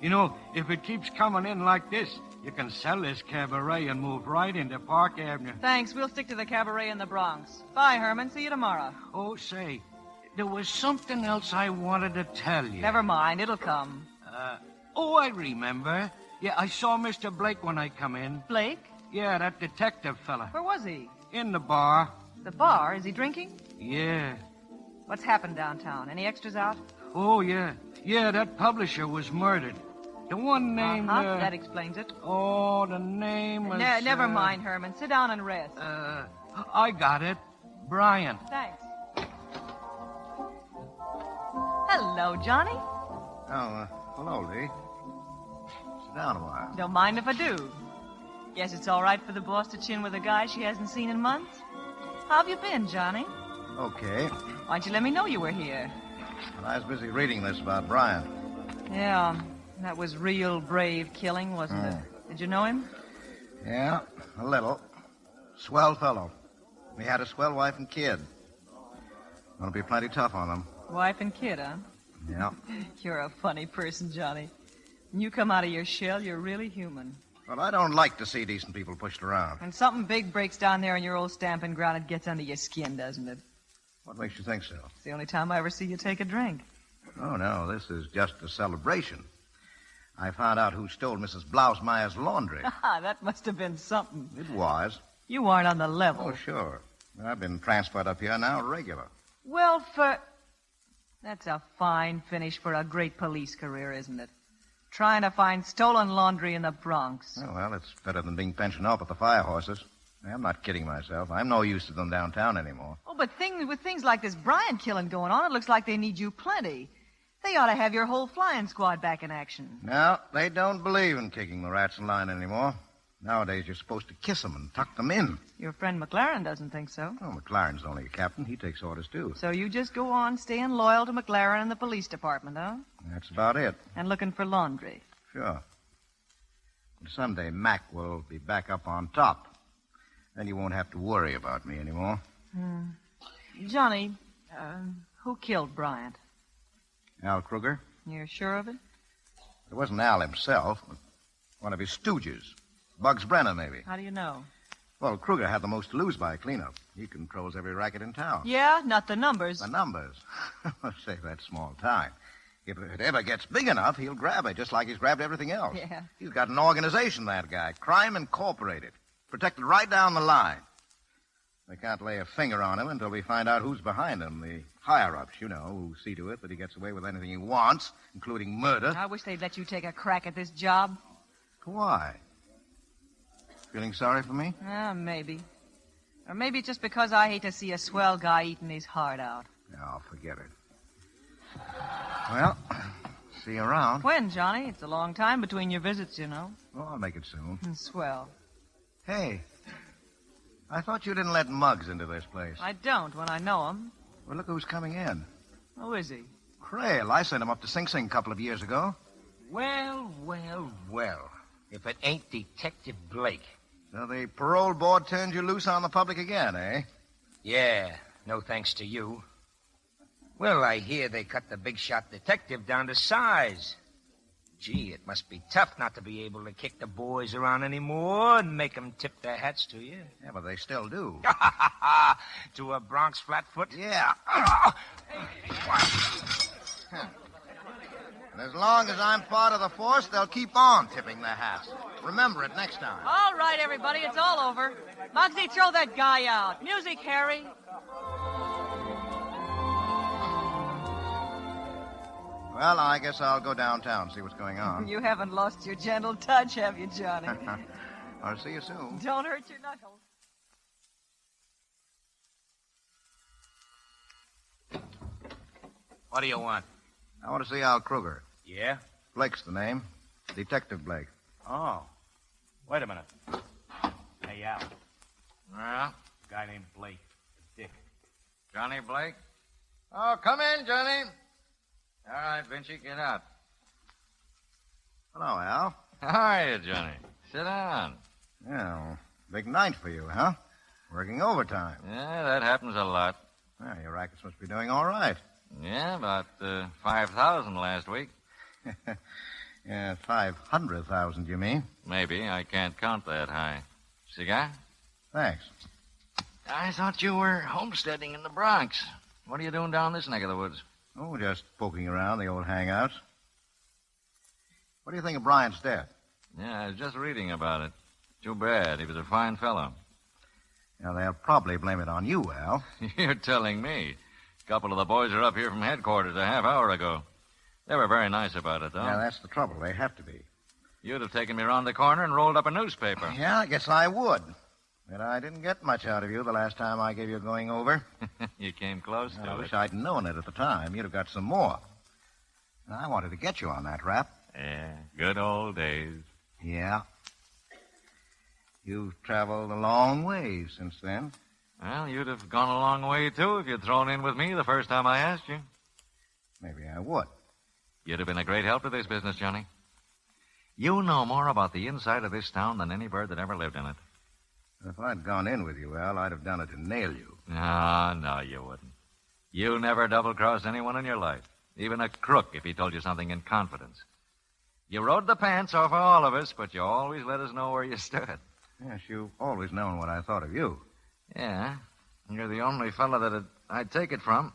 [SPEAKER 1] You know, if it keeps coming in like this, you can sell this cabaret and move right into Park Avenue.
[SPEAKER 3] Thanks. We'll stick to the cabaret in the Bronx. Bye, Herman. See you tomorrow.
[SPEAKER 1] Oh, say, there was something else I wanted to tell you.
[SPEAKER 3] Never mind. It'll come.
[SPEAKER 1] I remember. Yeah, I saw Mr. Blake when I come in.
[SPEAKER 3] Blake?
[SPEAKER 1] Yeah, that detective fella.
[SPEAKER 3] Where was he?
[SPEAKER 1] In the bar.
[SPEAKER 3] The bar? Is he drinking?
[SPEAKER 1] Yeah.
[SPEAKER 3] What's happened downtown? Any extras out?
[SPEAKER 1] Oh, yeah. Yeah, that publisher was murdered. The one named...
[SPEAKER 3] That explains it.
[SPEAKER 1] Oh, the name was...
[SPEAKER 3] Never mind, Herman. Sit down and rest.
[SPEAKER 1] I got it. Bryant.
[SPEAKER 3] Thanks. Hello, Johnny.
[SPEAKER 7] Oh, hello, Lee. Sit down a while.
[SPEAKER 3] Don't mind if I do. Guess it's all right for the boss to chin with a guy she hasn't seen in months? How have you been, Johnny?
[SPEAKER 7] Okay.
[SPEAKER 3] Why'd you let me know you were here?
[SPEAKER 7] Well, I was busy reading this about Bryant.
[SPEAKER 3] Yeah, that was real brave killing, wasn't it? Did you know him?
[SPEAKER 7] Yeah, a little. Swell fellow. He had a swell wife and kid. Gonna be plenty tough on them.
[SPEAKER 3] Wife and kid, huh?
[SPEAKER 7] Yeah.
[SPEAKER 3] You're a funny person, Johnny. When you come out of your shell, you're really human.
[SPEAKER 7] Well, I don't like to see decent people pushed around.
[SPEAKER 3] When something big breaks down there in your old stamping ground, it gets under your skin, doesn't it?
[SPEAKER 7] What makes you think so?
[SPEAKER 3] It's the only time I ever see you take a drink.
[SPEAKER 7] Oh, no, this is just a celebration. I found out who stole Mrs. Blouse-Meyer's laundry.
[SPEAKER 3] That must have been something.
[SPEAKER 7] It was.
[SPEAKER 3] You aren't on the level.
[SPEAKER 7] Oh, sure. I've been transferred up here now regular.
[SPEAKER 3] Well, that's a fine finish for a great police career, isn't it? Trying to find stolen laundry in the Bronx.
[SPEAKER 7] Oh, well, it's better than being pensioned off at the fire horses. I'm not kidding myself. I'm no use to them downtown anymore.
[SPEAKER 3] Oh, but with things like this Bryant killing going on, it looks like they need you plenty. They ought to have your whole flying squad back in action.
[SPEAKER 7] No, they don't believe in kicking the rats in line anymore. Nowadays, you're supposed to kiss them and tuck them in.
[SPEAKER 3] Your friend McLaren doesn't think so.
[SPEAKER 7] Oh, McLaren's only a captain. He takes orders, too.
[SPEAKER 3] So you just go on staying loyal to McLaren and the police department, huh?
[SPEAKER 7] That's about it.
[SPEAKER 3] And looking for laundry.
[SPEAKER 7] Sure. But someday Mac will be back up on top. Then you won't have to worry about me anymore.
[SPEAKER 3] Johnny, who killed Bryant?
[SPEAKER 7] Al Kruger?
[SPEAKER 3] You're sure of it?
[SPEAKER 7] It wasn't Al himself, but one of his stooges. Bugs Brenner, maybe.
[SPEAKER 3] How do you know?
[SPEAKER 7] Well, Kruger had the most to lose by a cleanup. He controls every racket in town.
[SPEAKER 3] Yeah, not the numbers.
[SPEAKER 7] The numbers? Save that small time. If it ever gets big enough, he'll grab it, just like he's grabbed everything else.
[SPEAKER 3] Yeah.
[SPEAKER 7] He's got an organization, that guy. Crime Incorporated. Protected right down the line. They can't lay a finger on him until we find out who's behind him. The higher-ups, you know, who see to it that he gets away with anything he wants, including murder.
[SPEAKER 3] I wish they'd let you take a crack at this job.
[SPEAKER 7] Why? Feeling sorry for me?
[SPEAKER 3] Maybe. Or maybe it's just because I hate to see a swell guy eating his heart out.
[SPEAKER 7] No, forget it. Well, see you around.
[SPEAKER 3] When, Johnny? It's a long time between your visits, you know.
[SPEAKER 7] Oh, I'll make it soon.
[SPEAKER 3] Swell.
[SPEAKER 7] Hey, I thought you didn't let Muggs into this place.
[SPEAKER 3] I don't when I know him.
[SPEAKER 7] Well, look who's coming in.
[SPEAKER 3] Who is he?
[SPEAKER 7] Crail. I sent him up to Sing Sing a couple of years ago.
[SPEAKER 8] Well. If it ain't Detective Blake.
[SPEAKER 7] So the parole board turned you loose on the public again, eh?
[SPEAKER 8] Yeah, no thanks to you. Well, I hear they cut the big shot detective down to size. Gee, it must be tough not to be able to kick the boys around anymore and make them tip their hats to you.
[SPEAKER 7] Yeah, but they still do.
[SPEAKER 8] To a Bronx flatfoot?
[SPEAKER 7] Yeah. And as long as I'm part of the force, they'll keep on tipping their hats. Remember it next time.
[SPEAKER 3] All right, everybody, it's all over. Muggsy, throw that guy out. Music, Harry.
[SPEAKER 7] Well, I guess I'll go downtown and see what's going on.
[SPEAKER 3] You haven't lost your gentle touch, have you, Johnny?
[SPEAKER 7] I'll see you soon.
[SPEAKER 3] Don't hurt your knuckles.
[SPEAKER 8] What do you want?
[SPEAKER 7] I want to see Al Kruger.
[SPEAKER 8] Yeah?
[SPEAKER 7] Blake's the name. Detective Blake.
[SPEAKER 8] Oh. Wait a minute. Hey, Al.
[SPEAKER 11] Well,
[SPEAKER 23] Johnny Blake?
[SPEAKER 4] Oh, come in, Johnny.
[SPEAKER 23] All right, Vincey, get out.
[SPEAKER 4] Hello, Al.
[SPEAKER 23] How are you, Johnny? Sit down.
[SPEAKER 4] Yeah, well, big night for you, huh? Working overtime.
[SPEAKER 23] Yeah, that happens a lot.
[SPEAKER 4] Well, your rackets must be doing all right.
[SPEAKER 23] Yeah, about 5,000 last week.
[SPEAKER 4] Yeah, 500,000, you mean?
[SPEAKER 23] Maybe. I can't count that high. Cigar?
[SPEAKER 4] Thanks.
[SPEAKER 23] I thought you were homesteading in the Bronx. What are you doing down this neck of the woods?
[SPEAKER 4] Oh, just poking around the old hangouts. What do you think of Bryant's death?
[SPEAKER 23] Yeah, I was just reading about it. Too bad. He was a fine fellow.
[SPEAKER 4] Now, they'll probably blame it on you, Al.
[SPEAKER 23] You're telling me. A couple of the boys are up here from headquarters a half hour ago. They were very nice about it, though.
[SPEAKER 4] Yeah, that's the trouble. They have to be.
[SPEAKER 23] You'd have taken me around the corner and rolled up a newspaper.
[SPEAKER 4] Yeah, I guess I would. But I didn't get much out of you the last time I gave you a going over.
[SPEAKER 23] You came close to
[SPEAKER 4] I
[SPEAKER 23] it.
[SPEAKER 4] wish I'd known it at the time. You'd have got some more. And I wanted to get you on that rap.
[SPEAKER 23] Yeah, good old days.
[SPEAKER 4] Yeah. You've traveled a long way since then.
[SPEAKER 23] Well, you'd have gone a long way, too, if you'd thrown in with me the first time I asked you.
[SPEAKER 4] Maybe I would.
[SPEAKER 23] You'd have been a great help to this business, Johnny. You know more about the inside of this town than any bird that ever lived in it.
[SPEAKER 4] If I'd gone in with you, Al, I'd have done it to nail you.
[SPEAKER 23] No, you wouldn't. You never double-crossed anyone in your life, even a crook if he told you something in confidence. You rode the pants off of all of us, but you always let us know where you stood.
[SPEAKER 4] Yes, you've always known what I thought of you.
[SPEAKER 23] Yeah, you're the only fellow that I'd take it from.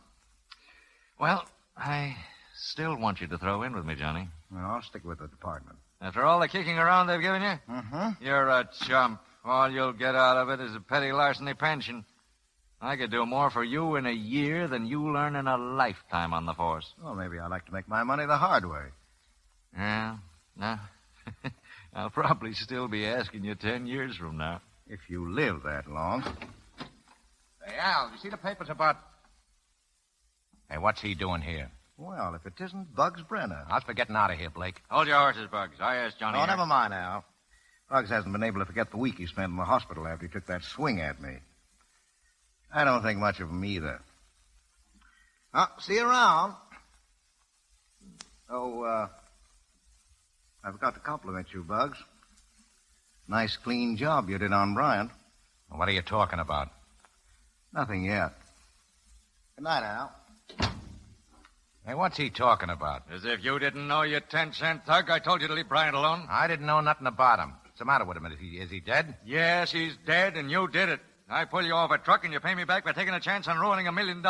[SPEAKER 23] Well, I still want you to throw in with me, Johnny.
[SPEAKER 4] Well, I'll stick with the department.
[SPEAKER 23] After all the kicking around they've given you?
[SPEAKER 4] Mm-hmm.
[SPEAKER 23] You're a chump. All you'll get out of it is a petty larceny pension. I could do more for you in a year than you learn in a lifetime on the force.
[SPEAKER 4] Well, maybe I like to make my money the hard way.
[SPEAKER 23] Yeah, no. I'll probably still be asking you 10 years from now.
[SPEAKER 4] If you live that long.
[SPEAKER 18] Hey, Al, you see the papers about... Hey, what's he doing here?
[SPEAKER 4] Well, if it isn't Bugs Brenner.
[SPEAKER 18] How's for getting out of here, Blake?
[SPEAKER 23] Hold your horses, Bugs. I asked Johnny.
[SPEAKER 4] Oh, never mind, Al. Bugs hasn't been able to forget the week he spent in the hospital after he took that swing at me. I don't think much of him either. See you around. Oh, I forgot to compliment you, Bugs. Nice, clean job you did on Bryant.
[SPEAKER 18] What are you talking about?
[SPEAKER 4] Nothing yet. Good night, Al.
[SPEAKER 18] Hey, what's he talking about?
[SPEAKER 23] As if you didn't know, you 10-cent thug. I told you to leave Bryant alone.
[SPEAKER 18] I didn't know nothing about him. What's the matter with him? Is he dead?
[SPEAKER 23] Yes, he's dead, and you did it. I pull you off a truck, and you pay me back by taking a chance on ruining $1 million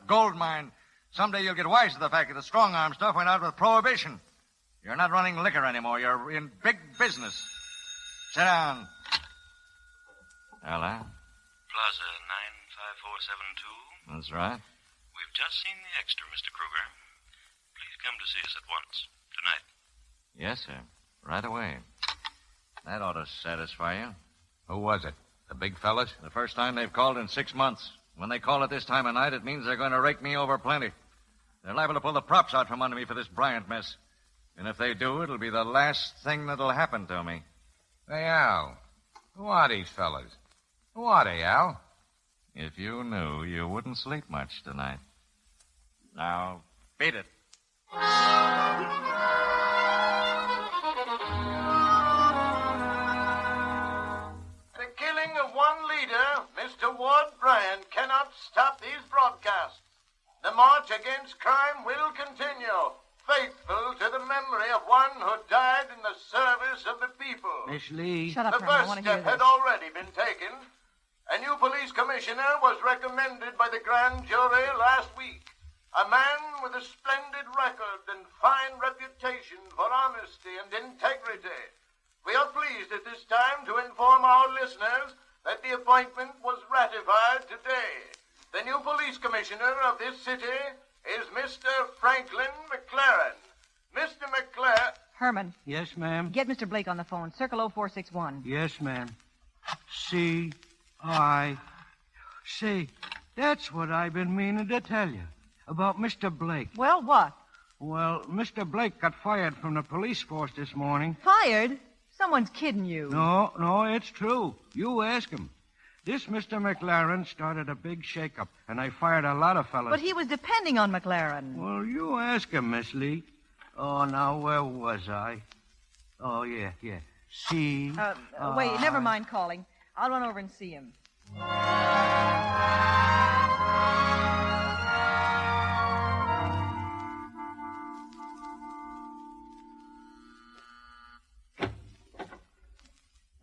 [SPEAKER 23] gold mine. Someday you'll get wise to the fact that the strong-arm stuff went out with Prohibition. You're not running liquor anymore. You're in big business. Sit down. Hello?
[SPEAKER 10] Plaza 95472.
[SPEAKER 23] That's right.
[SPEAKER 10] We've just seen the extra, Mr. Kruger. Please come to see us at once. Tonight.
[SPEAKER 23] Yes, sir. Right away. That ought to satisfy you.
[SPEAKER 18] Who was it? The big fellas?
[SPEAKER 23] The first time they've called in 6 months. When they call at this time of night, it means they're going to rake me over plenty. They're liable to pull the props out from under me for this Bryant mess. And if they do, it'll be the last thing that'll happen to me.
[SPEAKER 18] Hey, Al. Who are these fellas? Who are they, Al?
[SPEAKER 23] If you knew, you wouldn't sleep much tonight. Now, beat it.
[SPEAKER 12] The killing of one leader, Mr. Ward Bryant, cannot stop these broadcasts. The march against crime will continue, faithful to the memory of one who died in the service of the people.
[SPEAKER 1] Miss Lee.
[SPEAKER 3] Shut up,
[SPEAKER 12] The
[SPEAKER 3] Colonel. I
[SPEAKER 12] first
[SPEAKER 3] want to hear
[SPEAKER 12] step had
[SPEAKER 3] this.
[SPEAKER 12] already been taken. A new police commissioner was recommended by the grand jury last week. A man with a splendid record and fine reputation for honesty and integrity. We are pleased at this time to inform our listeners that the appointment was ratified today. The new police commissioner of this city is Mr. Franklin McLaren. Mr. McLaren...
[SPEAKER 3] Herman,
[SPEAKER 1] Yes, ma'am.
[SPEAKER 3] get Mr. Blake on the phone. Circle 0461.
[SPEAKER 1] Yes, ma'am. See, that's what I've been meaning to tell you about Mr. Blake.
[SPEAKER 3] Well, what?
[SPEAKER 1] Well, Mr. Blake got fired from the police force this morning.
[SPEAKER 3] Fired? Someone's kidding you.
[SPEAKER 1] No, it's true. You ask him. This Mr. McLaren started a big shake-up, and I fired a lot of fellas.
[SPEAKER 3] But he was depending on McLaren.
[SPEAKER 1] Well, you ask him, Miss Lee. Oh, now, where was I? Oh, yeah. See?
[SPEAKER 3] Wait, never mind calling. I'll run over and see him.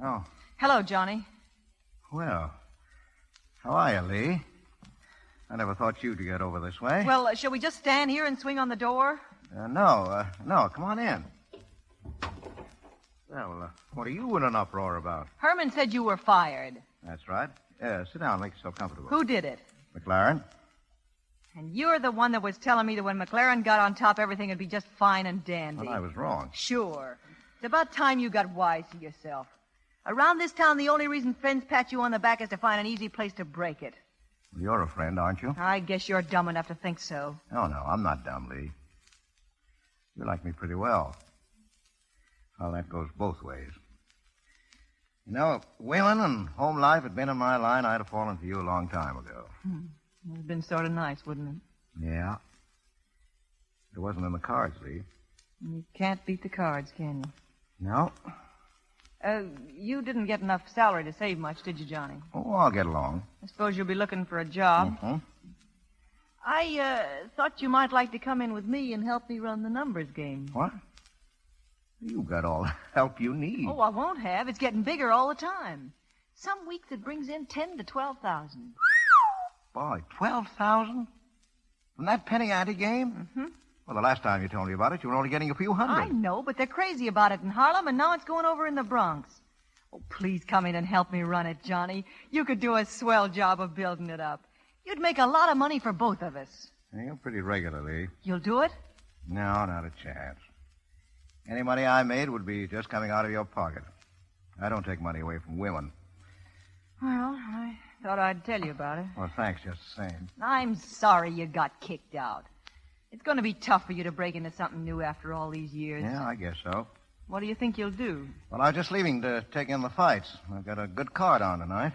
[SPEAKER 4] Oh.
[SPEAKER 3] Hello, Johnny.
[SPEAKER 4] Well, how are you, Lee? I never thought you'd get over this way.
[SPEAKER 3] Well, shall we just stand here and swing on the door?
[SPEAKER 4] No. Come on in. Well, what are you in an uproar about?
[SPEAKER 3] Herman said you were fired.
[SPEAKER 4] That's right. Sit down. Make yourself comfortable.
[SPEAKER 3] Who did it?
[SPEAKER 4] McLaren.
[SPEAKER 3] And you're the one that was telling me that when McLaren got on top, everything would be just fine and dandy.
[SPEAKER 4] Well, I was wrong.
[SPEAKER 3] Sure. It's about time you got wise to yourself. Around this town, the only reason friends pat you on the back is to find an easy place to break it.
[SPEAKER 4] Well, you're a friend, aren't you?
[SPEAKER 3] I guess you're dumb enough to think so.
[SPEAKER 4] No, I'm not dumb, Lee. You like me pretty well. Well, that goes both ways. You know, if women and home life had been in my line, I'd have fallen for you a long time ago.
[SPEAKER 3] It would have been sort of nice, wouldn't it?
[SPEAKER 4] Yeah. It wasn't in the cards, Lee.
[SPEAKER 3] You can't beat the cards, can you?
[SPEAKER 4] No.
[SPEAKER 3] You didn't get enough salary to save much, did you, Johnny?
[SPEAKER 4] Oh, I'll get along.
[SPEAKER 3] I suppose you'll be looking for a job.
[SPEAKER 4] Mm-hmm.
[SPEAKER 3] I thought you might like to come in with me and help me run the numbers game.
[SPEAKER 4] What? You got all the help you need.
[SPEAKER 3] Oh, I won't have. It's getting bigger all the time. Some weeks it brings in 10 to 12,000.
[SPEAKER 4] Boy, 12,000? From that penny ante game?
[SPEAKER 3] Mm-hmm.
[SPEAKER 4] Well, the last time you told me about it, you were only getting a few hundred.
[SPEAKER 3] I know, but they're crazy about it in Harlem, and now it's going over in the Bronx. Oh, please come in and help me run it, Johnny. You could do a swell job of building it up. You'd make a lot of money for both of us.
[SPEAKER 4] You're pretty regularly.
[SPEAKER 3] You'll do it?
[SPEAKER 4] No, not a chance. Any money I made would be just coming out of your pocket. I don't take money away from women.
[SPEAKER 3] Well, I thought I'd tell you about it.
[SPEAKER 4] Well, thanks just the same.
[SPEAKER 3] I'm sorry you got kicked out. It's going to be tough for you to break into something new after all these years.
[SPEAKER 4] Yeah, I guess so.
[SPEAKER 3] What do you think you'll do?
[SPEAKER 4] Well, I was just leaving to take in the fights. I've got a good card on tonight.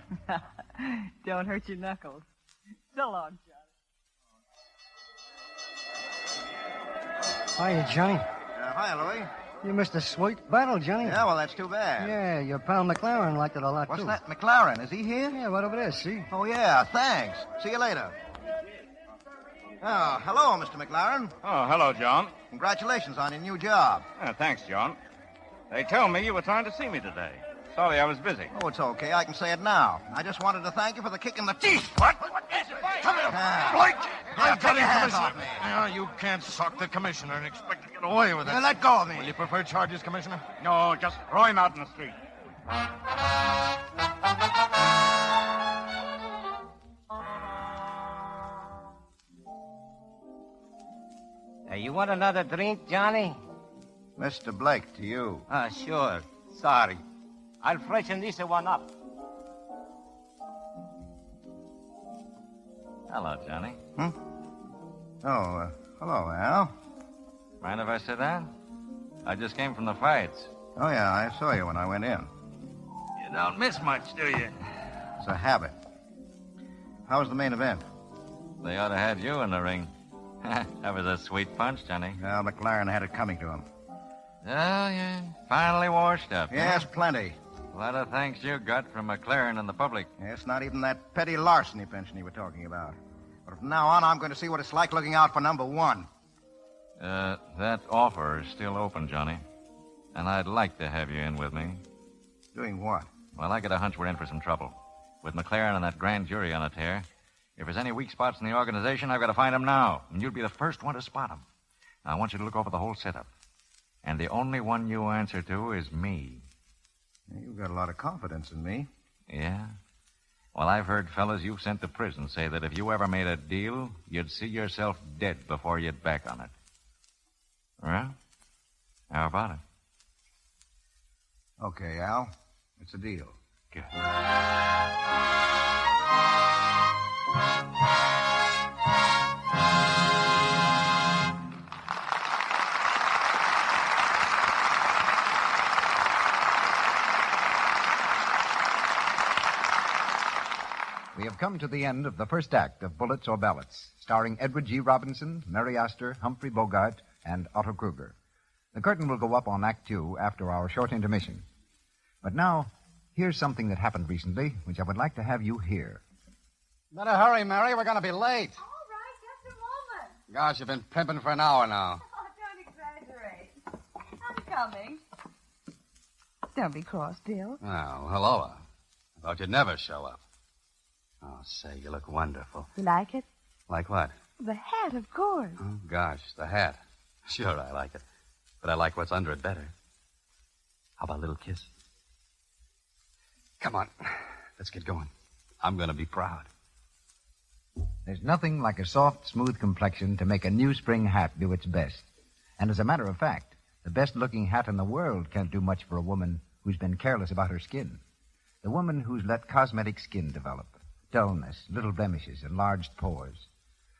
[SPEAKER 3] Don't hurt your knuckles. So long, Johnny.
[SPEAKER 5] Hiya, Johnny.
[SPEAKER 4] Hi, Louie.
[SPEAKER 5] You missed a sweet battle, Johnny.
[SPEAKER 4] Yeah, well, that's too bad.
[SPEAKER 5] Yeah, your pal McLaren liked it a lot,
[SPEAKER 4] What's
[SPEAKER 5] too.
[SPEAKER 4] that? McLaren? Is he here?
[SPEAKER 5] Yeah, right over there, see?
[SPEAKER 4] Oh, yeah, thanks. See you later. Oh, hello, Mr. McLaren.
[SPEAKER 14] Oh, hello, John.
[SPEAKER 4] Congratulations on your new job.
[SPEAKER 14] Thanks, John. They told me you were trying to see me today. Sorry, I was busy.
[SPEAKER 4] Oh, it's okay. I can say it now. I just wanted to thank you for the kick in the teeth.
[SPEAKER 12] What is it? Come here. Blake! I've got
[SPEAKER 4] take your hands
[SPEAKER 12] him,
[SPEAKER 4] off
[SPEAKER 12] Commissioner.
[SPEAKER 4] me.
[SPEAKER 12] You can't sock the commissioner and expect to get away with it.
[SPEAKER 4] Now, let go of me.
[SPEAKER 12] Will you prefer charges, Commissioner?
[SPEAKER 14] No, just throw him out in the street.
[SPEAKER 8] You want another drink, Johnny?
[SPEAKER 4] Mr. Blake, to you.
[SPEAKER 8] Sure. Sorry. I'll freshen this one up.
[SPEAKER 15] Hello, Johnny.
[SPEAKER 4] Oh, hello, Al.
[SPEAKER 15] Mind if I sit down? I just came from the fights.
[SPEAKER 4] Oh, yeah, I saw you when I went in.
[SPEAKER 15] You don't miss much, do you?
[SPEAKER 4] It's a habit. How was the main event?
[SPEAKER 15] They ought to have you in the ring. That was a sweet punch, Johnny.
[SPEAKER 4] Well, McLaren had it coming to him.
[SPEAKER 15] Oh, yeah. Finally washed up.
[SPEAKER 4] Yes,
[SPEAKER 15] huh?
[SPEAKER 4] plenty.
[SPEAKER 15] A lot of thanks you got from McLaren and the public.
[SPEAKER 4] It's not even that petty larceny pension you were talking about. But from now on, I'm going to see what it's like looking out for number one.
[SPEAKER 15] That offer is still open, Johnny. And I'd like to have you in with me.
[SPEAKER 4] Doing what?
[SPEAKER 15] Well, I get a hunch we're in for some trouble. With McLaren and that grand jury on a tear, if there's any weak spots in the organization, I've got to find them now. And you'll be the first one to spot them. Now, I want you to look over the whole setup. And the only one you answer to is me.
[SPEAKER 4] You've got a lot of confidence in me.
[SPEAKER 15] Yeah? Well, I've heard fellas you've sent to prison say that if you ever made a deal, you'd see yourself dead before you'd back on it. Well, how about it?
[SPEAKER 4] Okay, Al. It's a deal.
[SPEAKER 15] Good.
[SPEAKER 18] have come to the end of the first act of Bullets or Ballots, starring Edward G. Robinson, Mary Astor, Humphrey Bogart, and Otto Kruger. The curtain will go up on Act 2 after our short intermission. But now, here's something that happened recently, which I would like to have you hear.
[SPEAKER 5] Better hurry, Mary. We're going to be late.
[SPEAKER 3] All right, just a moment.
[SPEAKER 5] Gosh, you've been pimping for an hour now.
[SPEAKER 3] Oh, don't exaggerate. I'm coming. Don't be cross, Bill.
[SPEAKER 5] Oh, hello. I thought you'd never show up. Oh, say, you look wonderful.
[SPEAKER 3] You like it?
[SPEAKER 5] Like what?
[SPEAKER 3] The hat, of course.
[SPEAKER 5] Oh, gosh, the hat. Sure, I like it. But I like what's under it better. How about a little kiss? Come on. Let's get going. I'm going to be proud.
[SPEAKER 18] There's nothing like a soft, smooth complexion to make a new spring hat do its best. And as a matter of fact, the best-looking hat in the world can't do much for a woman who's been careless about her skin. The woman who's let cosmetic skin develop. Dullness, little blemishes, enlarged pores.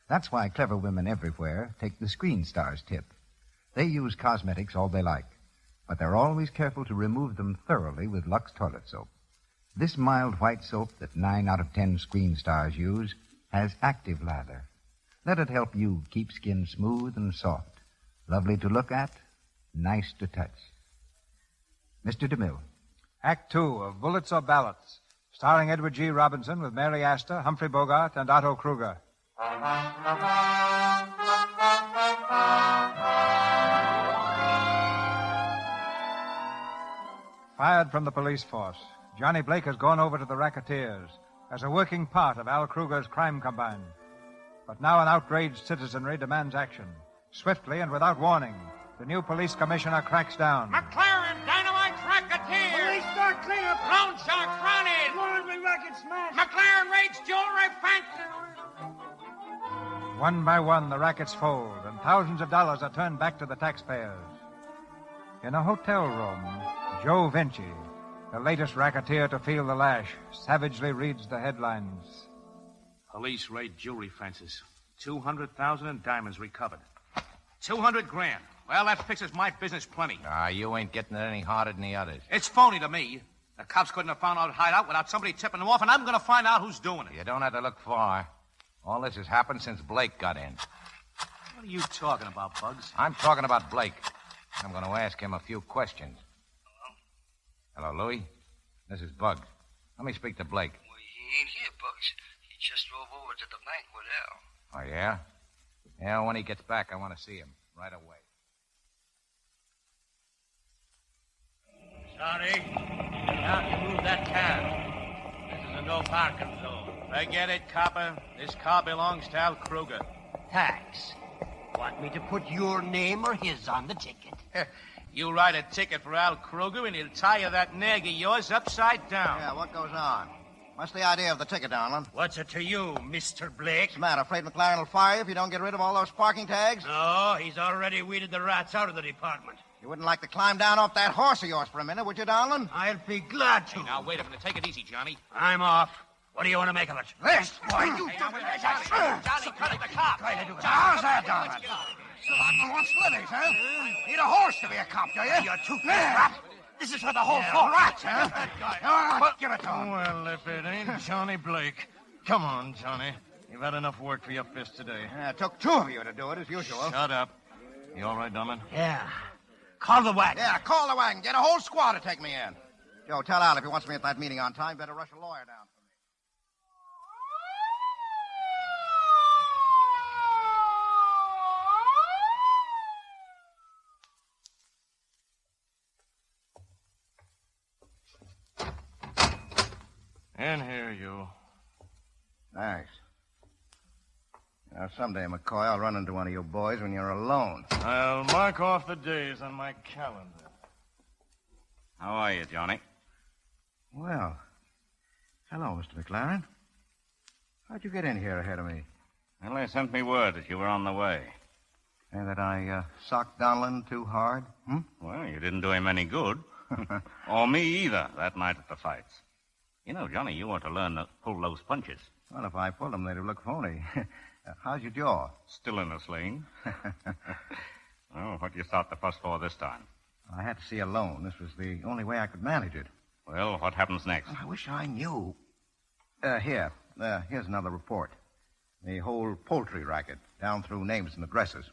[SPEAKER 18] That's why clever women everywhere take the screen star's tip. They use cosmetics all they like, but they're always careful to remove them thoroughly with Lux toilet soap. This mild white soap that 9 out of 10 screen stars use has active lather. Let it help you keep skin smooth and soft, lovely to look at, nice to touch. Mr. DeMille.
[SPEAKER 7] Act 2 of Bullets or Ballots, starring Edward G. Robinson with Mary Astor, Humphrey Bogart, and Otto Kruger. Fired from the police force, Johnny Blake has gone over to the racketeers as a working part of Al Kruger's crime combine. But now an outraged citizenry demands action. Swiftly and without warning, the new police commissioner cracks down.
[SPEAKER 25] McLaren, dynamite racketeer!
[SPEAKER 26] Police start cleanup!
[SPEAKER 25] Loan sharks running!
[SPEAKER 26] Laundry racket smash!
[SPEAKER 25] McLaren raids jewelry fancy!
[SPEAKER 7] One by one, the rackets fold, and thousands of dollars are turned back to the taxpayers. In a hotel room, Joe Vinci, the latest racketeer to feel the lash, savagely reads the headlines.
[SPEAKER 2] Police raid jewelry fences. 200,000 in diamonds recovered. 200 grand. Well, that fixes my business plenty.
[SPEAKER 15] You ain't getting it any harder than the others.
[SPEAKER 2] It's phony to me. The cops couldn't have found out hideout without somebody tipping them off, and I'm going to find out who's doing it.
[SPEAKER 15] You don't have to look far. All this has happened since Blake got in.
[SPEAKER 2] What are you talking about, Bugs?
[SPEAKER 15] I'm talking about Blake. I'm going to ask him a few questions. Hello, Louie. This is Bugs. Let me speak to Blake.
[SPEAKER 19] Well, he ain't here, Bugs. He just drove over to the bank with Al.
[SPEAKER 15] Oh, yeah? Yeah, when he gets back, I want to see him right away.
[SPEAKER 20] Sorry. You have to move that car. This is a no parking zone.
[SPEAKER 2] Forget it, copper. This car belongs to Al Kruger.
[SPEAKER 20] Thanks. Want me to put your name or his on the ticket?
[SPEAKER 2] You write a ticket for Al Kruger, and he'll tie you that nag of yours upside down.
[SPEAKER 4] Yeah, what goes on? What's the idea of the ticket, Donlin?
[SPEAKER 20] What's it to you, Mr. Blake?
[SPEAKER 4] What's the matter? Afraid McLaren will fire you if you don't get rid of all those parking tags?
[SPEAKER 20] No, he's already weeded the rats out of the department.
[SPEAKER 4] You wouldn't like to climb down off that horse of yours for a minute, would you, Donlin?
[SPEAKER 20] I'll be glad to.
[SPEAKER 2] Hey, now, wait a minute. Take it easy, Johnny.
[SPEAKER 20] I'm off. What do you want to make of it?
[SPEAKER 4] This, boy, you...
[SPEAKER 2] Hey, Johnny, cut it, the cop.
[SPEAKER 4] How's that, Donlin? Slotman wants slivies, huh? Need a horse to be a cop, do you?
[SPEAKER 20] You're too rat. This is for the whole force.
[SPEAKER 4] Rats, huh? All right, give it to him.
[SPEAKER 1] Well, if it ain't Johnny Blake. Come on, Johnny. You've had enough work for your fist today.
[SPEAKER 4] It took 2 of you to do it, as usual.
[SPEAKER 1] Shut up. You all right, Donlin?
[SPEAKER 20] Yeah. Call the wagon.
[SPEAKER 4] Yeah, call the wagon. Get a whole squad to take me in. Joe, tell Al if he wants me at that meeting on time, better rush a lawyer down for me.
[SPEAKER 1] In here, you.
[SPEAKER 4] Thanks. Now, someday, McCoy, I'll run into one of you boys when you're alone.
[SPEAKER 1] I'll mark off the days on my calendar.
[SPEAKER 15] How are you, Johnny?
[SPEAKER 4] Well, hello, Mr. McLaren. How'd you get in here ahead of me?
[SPEAKER 15] Well, they sent me word that you were on the way.
[SPEAKER 4] And that I socked Donlin too hard?
[SPEAKER 15] Well, you didn't do him any good. Or me either, that night at the fights. You know, Johnny, you ought to learn to pull those punches.
[SPEAKER 4] Well, if I pulled them, they'd look phony. How's your jaw?
[SPEAKER 15] Still in a sling. Well, what do you start the fuss for this time?
[SPEAKER 4] I had to see a loan. This was the only way I could manage it.
[SPEAKER 15] Well, what happens next?
[SPEAKER 4] I wish I knew. Here. here's another report. The whole poultry racket, down through names and addresses.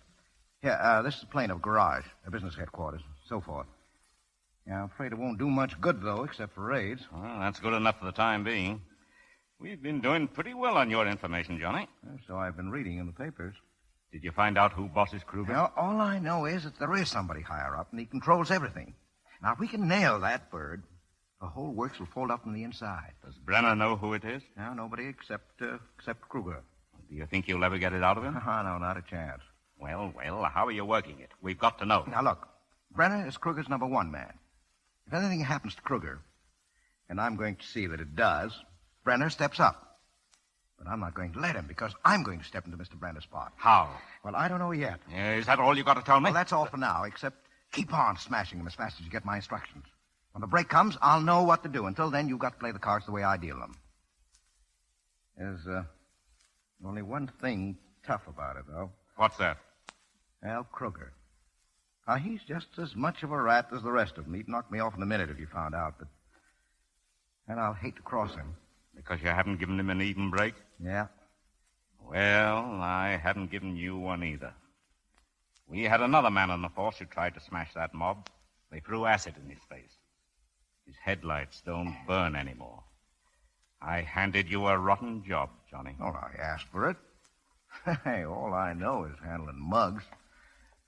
[SPEAKER 4] Here, this is the Plaintiff garage, a business headquarters, so forth. Yeah, I'm afraid it won't do much good, though, except for raids.
[SPEAKER 2] Well, that's good enough for the time being. We've been doing pretty well on your information, Johnny.
[SPEAKER 4] So I've been reading in the papers.
[SPEAKER 2] Did you find out who bosses Kruger?
[SPEAKER 4] Well, all I know is that there is somebody higher up, and he controls everything. Now, if we can nail that bird, the whole works will fold up from the inside.
[SPEAKER 2] Does Brenner know who it is?
[SPEAKER 4] No, nobody except Kruger.
[SPEAKER 2] Do you think you'll ever get it out of him?
[SPEAKER 4] No, not a chance.
[SPEAKER 2] Well, how are you working it? We've got to know.
[SPEAKER 4] Now, look, Brenner is Kruger's number one man. If anything happens to Kruger, and I'm going to see that it does, Brenner steps up. But I'm not going to let him, because I'm going to step into Mr. Brenner's spot.
[SPEAKER 2] How?
[SPEAKER 4] Well, I don't know yet.
[SPEAKER 2] Is that all you got to tell me?
[SPEAKER 4] Well, that's all for now, except keep on smashing him as fast as you get my instructions. When the break comes, I'll know what to do. Until then, you've got to play the cards the way I deal them. There's only one thing tough about it, though.
[SPEAKER 2] What's that?
[SPEAKER 4] Al Kruger. Now, he's just as much of a rat as the rest of them. He'd knock me off in a minute if he found out, but... And I'll hate to cross him.
[SPEAKER 2] Because you haven't given him an even break?
[SPEAKER 4] Yeah.
[SPEAKER 2] Well, I haven't given you one either. We had another man on the force who tried to smash that mob. They threw acid in his face. His headlights don't burn anymore. I handed you a rotten job, Johnny.
[SPEAKER 4] Oh, I asked for it. Hey, all I know is handling mugs.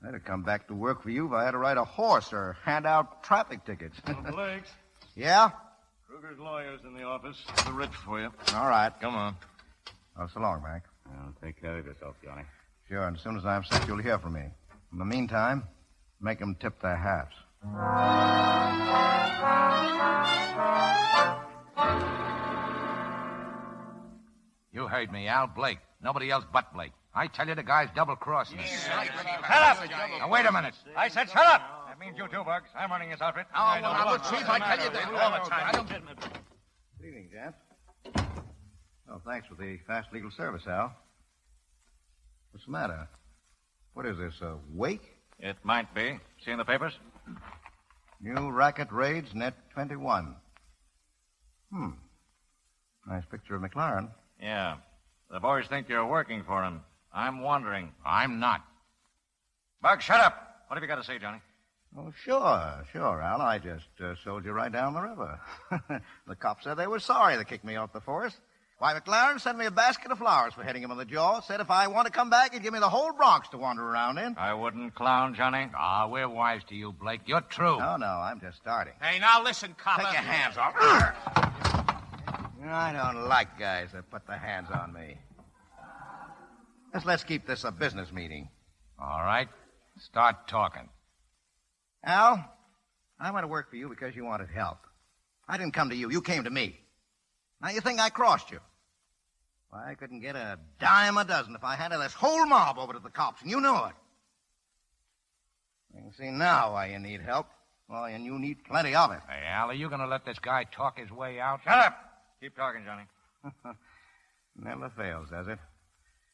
[SPEAKER 4] I'd have come back to work for you if I had to ride a horse or hand out traffic tickets.
[SPEAKER 23] Blakes.
[SPEAKER 4] Yeah?
[SPEAKER 23] Kruger's lawyer's in the office. The rich for you.
[SPEAKER 4] All right.
[SPEAKER 23] Come on.
[SPEAKER 4] Oh, so long, Mac.
[SPEAKER 2] Well, take care of yourself, Johnny.
[SPEAKER 4] Sure, and as soon as I'm set, you'll hear from me. In the meantime, make them tip their hats.
[SPEAKER 8] You heard me, Al. Blake. Nobody else but Blake. I tell you, the guy's double-crossing us.
[SPEAKER 23] Shut up!
[SPEAKER 8] Now, wait a minute.
[SPEAKER 23] I said shut up! That means you too, Bugs. I'm running this outfit.
[SPEAKER 8] Chief, I tell you that all the time.
[SPEAKER 4] Good evening, gents. Oh, thanks for the fast legal service, Al. What's the matter? What is this, a wake?
[SPEAKER 23] It might be. See in the papers?
[SPEAKER 4] New racket raids, net 21. Nice picture of McLaren.
[SPEAKER 23] Yeah. The boys think you're working for him. I'm wondering.
[SPEAKER 8] I'm not.
[SPEAKER 23] Bugs, shut up. What have you got to say, Johnny?
[SPEAKER 4] Oh, sure, Al. I just sold you right down the river. The cops said they were sorry they kicked me off the force. Why, McLaren sent me a basket of flowers for hitting him in the jaw. Said if I want to come back, he'd give me the whole Bronx to wander around in.
[SPEAKER 23] I wouldn't clown, Johnny.
[SPEAKER 8] We're wise to you, Blake. You're true.
[SPEAKER 4] No, I'm just starting.
[SPEAKER 8] Hey, now listen, copper.
[SPEAKER 4] Take your hands off. I don't like guys that put their hands on me. Let's keep this a business meeting.
[SPEAKER 8] All right. Start talking.
[SPEAKER 4] Al, I went to work for you because you wanted help. I didn't come to you. You came to me. Now, you think I crossed you? Why, I couldn't get a dime a dozen if I handed this whole mob over to the cops, and you know it. You can see now why you need help. Well, and you need plenty of it.
[SPEAKER 8] Hey, Al, are you going to let this guy talk his way out?
[SPEAKER 23] Shut up! Keep talking, Johnny.
[SPEAKER 4] Never fails, does it?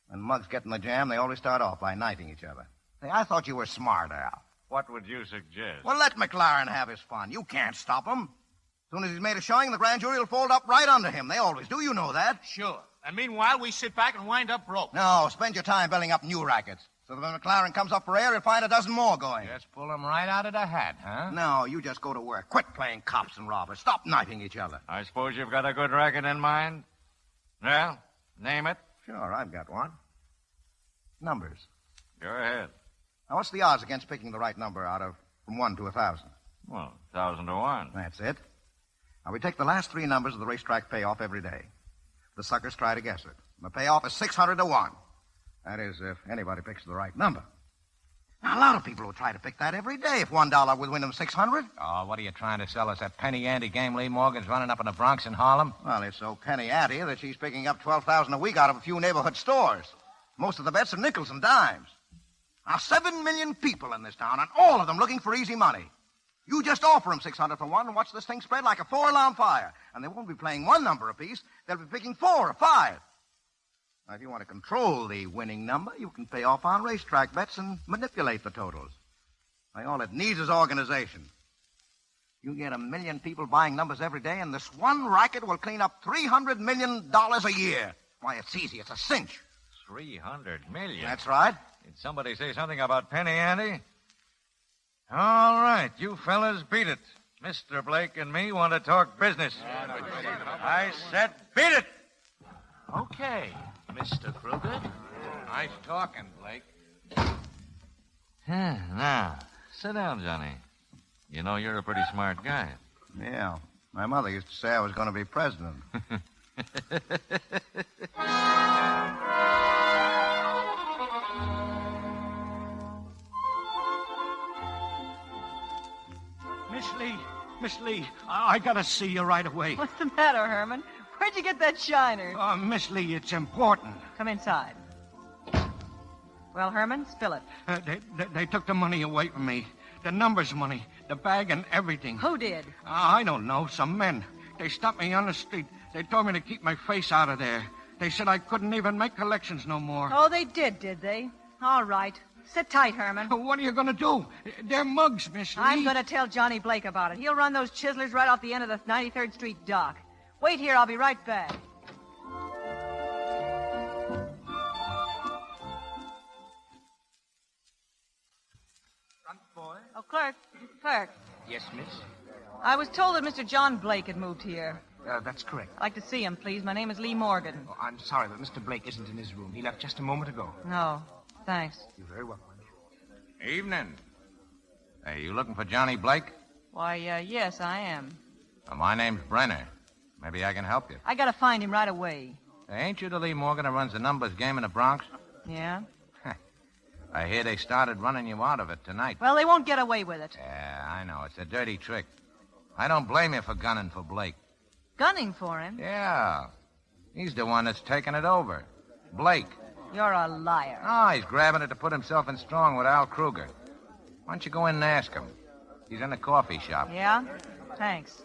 [SPEAKER 4] When mugs get in the jam, they always start off by knifing each other. Hey, I thought you were smart, Al.
[SPEAKER 23] What would you suggest?
[SPEAKER 4] Well, let McLaren have his fun. You can't stop him. As soon as he's made a showing, the grand jury will fold up right under him. They always do. You know that.
[SPEAKER 8] Sure. And meanwhile, we sit back and wind up broke.
[SPEAKER 4] No, spend your time building up new rackets. So that when McLaren comes up for air, he'll find a dozen more going.
[SPEAKER 8] Just pull him right out of the hat, huh?
[SPEAKER 4] No, you just go to work. Quit playing cops and robbers. Stop knifing each other.
[SPEAKER 23] I suppose you've got a good racket in mind? Well, name it.
[SPEAKER 4] Sure, I've got one. Numbers.
[SPEAKER 23] Go ahead.
[SPEAKER 4] Now, what's the odds against picking the right number out of from 1 to 1,000?
[SPEAKER 23] Well, 1,000 to 1.
[SPEAKER 4] That's it. Now, we take the last three numbers of the racetrack payoff every day. The suckers try to guess it. The payoff is 600 to 1. That is, if anybody picks the right number. Now, a lot of people will try to pick that every day if $1 would win them 600.
[SPEAKER 8] Oh, what are you trying to sell us? That penny ante game Lee Morgan's running up in the Bronx and Harlem?
[SPEAKER 4] Well, it's so penny ante that she's picking up $12,000 a week out of a few neighborhood stores. Most of the bets are nickels and dimes. Now, 7 million people in this town, and all of them looking for easy money. You just offer them 600 for one and watch this thing spread like a 4-alarm fire. And they won't be playing one number apiece. They'll be picking 4 or 5. Now, if you want to control the winning number, you can pay off on racetrack bets and manipulate the totals. Now, all it needs is organization. You get 1 million people buying numbers every day, and this one racket will clean up $300 million a year. Why, it's easy. It's a cinch.
[SPEAKER 15] 300 million?
[SPEAKER 4] That's right.
[SPEAKER 15] Did somebody say something about penny ante? All right, you fellas beat it. Mr. Blake and me want to talk business. I said beat it!
[SPEAKER 8] Okay, Mr. Kruger.
[SPEAKER 15] Nice talking, Blake. Now, sit down, Johnny. You know you're a pretty smart guy.
[SPEAKER 4] Yeah. My mother used to say I was going to be president.
[SPEAKER 1] Miss Lee, I gotta see you right away.
[SPEAKER 3] What's the matter, Herman? Where'd you get that shiner?
[SPEAKER 1] Miss Lee, it's important.
[SPEAKER 3] Come inside. Well, Herman, spill it.
[SPEAKER 1] They took the money away from me. The numbers money, the bag and everything.
[SPEAKER 3] Who did?
[SPEAKER 1] I don't know. Some men. They stopped me on the street. They told me to keep my face out of there. They said I couldn't even make collections no more.
[SPEAKER 3] Oh, they did they? All right. Sit tight, Herman.
[SPEAKER 1] What are you going to do? They're mugs, Miss Lee.
[SPEAKER 3] I'm going to tell Johnny Blake about it. He'll run those chiselers right off the end of the 93rd Street dock. Wait here. I'll be right back.
[SPEAKER 8] Front boy?
[SPEAKER 3] Oh, clerk.
[SPEAKER 8] Yes, miss?
[SPEAKER 3] I was told that Mr. John Blake had moved here.
[SPEAKER 8] That's correct.
[SPEAKER 3] I'd like to see him, please. My name is Lee Morgan.
[SPEAKER 8] Oh, I'm sorry, but Mr. Blake isn't in his room. He left just a moment ago.
[SPEAKER 3] No, thanks.
[SPEAKER 8] You're very welcome.
[SPEAKER 6] Evening. Hey, you looking for Johnny Blake?
[SPEAKER 3] Why, yes, I am.
[SPEAKER 6] Well, my name's Brenner. Maybe I can help you.
[SPEAKER 3] I gotta find him right away.
[SPEAKER 6] Hey, ain't you the Lee Morgan who runs the numbers game in the Bronx?
[SPEAKER 3] Yeah?
[SPEAKER 6] I hear they started running you out of it tonight.
[SPEAKER 3] Well, they won't get away with it.
[SPEAKER 6] Yeah, I know. It's a dirty trick. I don't blame you for gunning for Blake.
[SPEAKER 3] Gunning for him?
[SPEAKER 6] Yeah. He's the one that's taking it over. Blake.
[SPEAKER 3] You're a liar.
[SPEAKER 6] Oh, he's grabbing it to put himself in strong with Al Kruger. Why don't you go in and ask him? He's in the coffee shop.
[SPEAKER 3] Yeah? Thanks.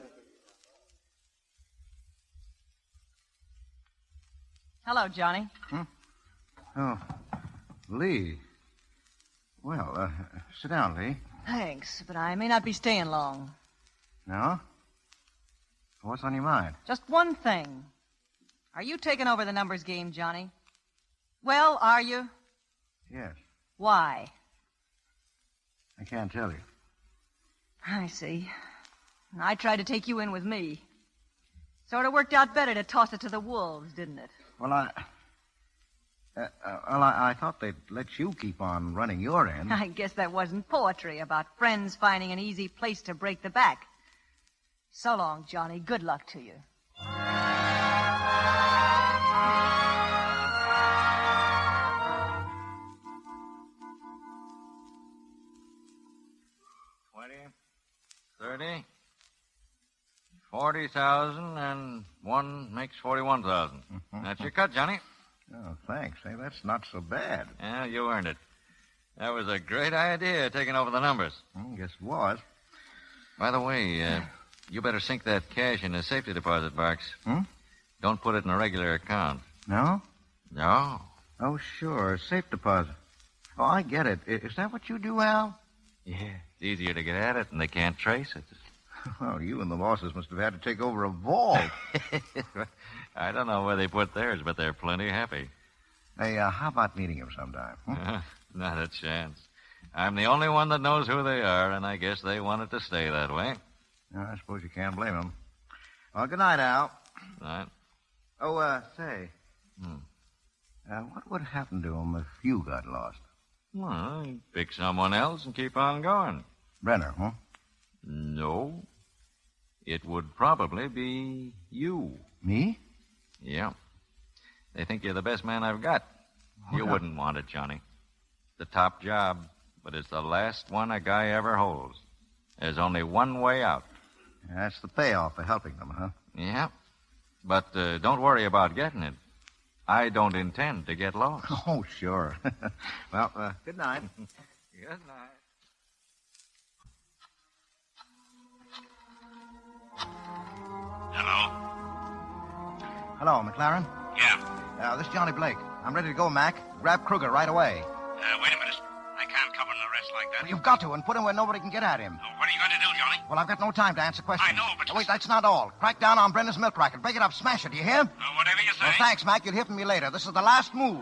[SPEAKER 3] Hello, Johnny.
[SPEAKER 4] Oh, Lee. Well, sit down, Lee.
[SPEAKER 3] Thanks, but I may not be staying long.
[SPEAKER 4] No? What's on your mind?
[SPEAKER 3] Just one thing. Are you taking over the numbers game, Johnny? Well, are you?
[SPEAKER 4] Yes.
[SPEAKER 3] Why?
[SPEAKER 4] I can't tell you.
[SPEAKER 3] I see. I tried to take you in with me. Sort of worked out better to toss it to the wolves, didn't it?
[SPEAKER 4] Well, I thought they'd let you keep on running your end.
[SPEAKER 3] I guess that wasn't poetry about friends finding an easy place to break the back. So long, Johnny. Good luck to you.
[SPEAKER 15] $30,000, 40,000, and one makes 41,000. That's your cut, Johnny.
[SPEAKER 4] Oh, thanks. Hey, that's not so bad.
[SPEAKER 15] Yeah, you earned it. That was a great idea, taking over the numbers.
[SPEAKER 4] I guess it was.
[SPEAKER 15] By the way, you better sink that cash in a safety deposit box. Don't put it in a regular account.
[SPEAKER 4] No?
[SPEAKER 15] No.
[SPEAKER 4] Oh, sure. Safe deposit. Oh, I get it. Is that what you do, Al?
[SPEAKER 15] Yeah. It's easier to get at it, and they can't trace it.
[SPEAKER 4] Well, you and the bosses must have had to take over a vault.
[SPEAKER 15] I don't know where they put theirs, but they're plenty happy.
[SPEAKER 4] Hey, how about meeting him sometime?
[SPEAKER 15] Not a chance. I'm the only one that knows who they are, and I guess they want it to stay that way.
[SPEAKER 4] I suppose you can't blame them. Well, good night, Al.
[SPEAKER 15] Night.
[SPEAKER 4] Oh, say. What would happen to him if you got lost?
[SPEAKER 15] Well, you'd pick someone else and keep on going.
[SPEAKER 4] Brenner, huh?
[SPEAKER 15] No. It would probably be you.
[SPEAKER 4] Me?
[SPEAKER 15] Yeah. They think you're the best man I've got. You wouldn't want it, Johnny. The top job, but it's the last one a guy ever holds. There's only one way out.
[SPEAKER 4] That's the payoff for helping them, huh?
[SPEAKER 15] Yeah. But don't worry about getting it. I don't intend to get lost.
[SPEAKER 4] Oh, sure. Well, good night.
[SPEAKER 15] Good night.
[SPEAKER 10] Hello?
[SPEAKER 4] Hello, McLaren.
[SPEAKER 10] Yeah.
[SPEAKER 4] This is Johnny Blake. I'm ready to go, Mac. Grab Kruger right away.
[SPEAKER 10] Wait a minute. I can't cover an arrest like that.
[SPEAKER 4] Well, you've got to, and put him where nobody can get at him.
[SPEAKER 10] What are you going to do, Johnny?
[SPEAKER 4] Well, I've got no time to answer questions.
[SPEAKER 10] I know, but...
[SPEAKER 4] Oh, wait, that's not all. Crack down on Brenda's milk racket. Break it up. Smash it, do you hear?
[SPEAKER 10] Whatever you say.
[SPEAKER 4] Well, thanks, Mac. You'll hear from me later. This is the last move.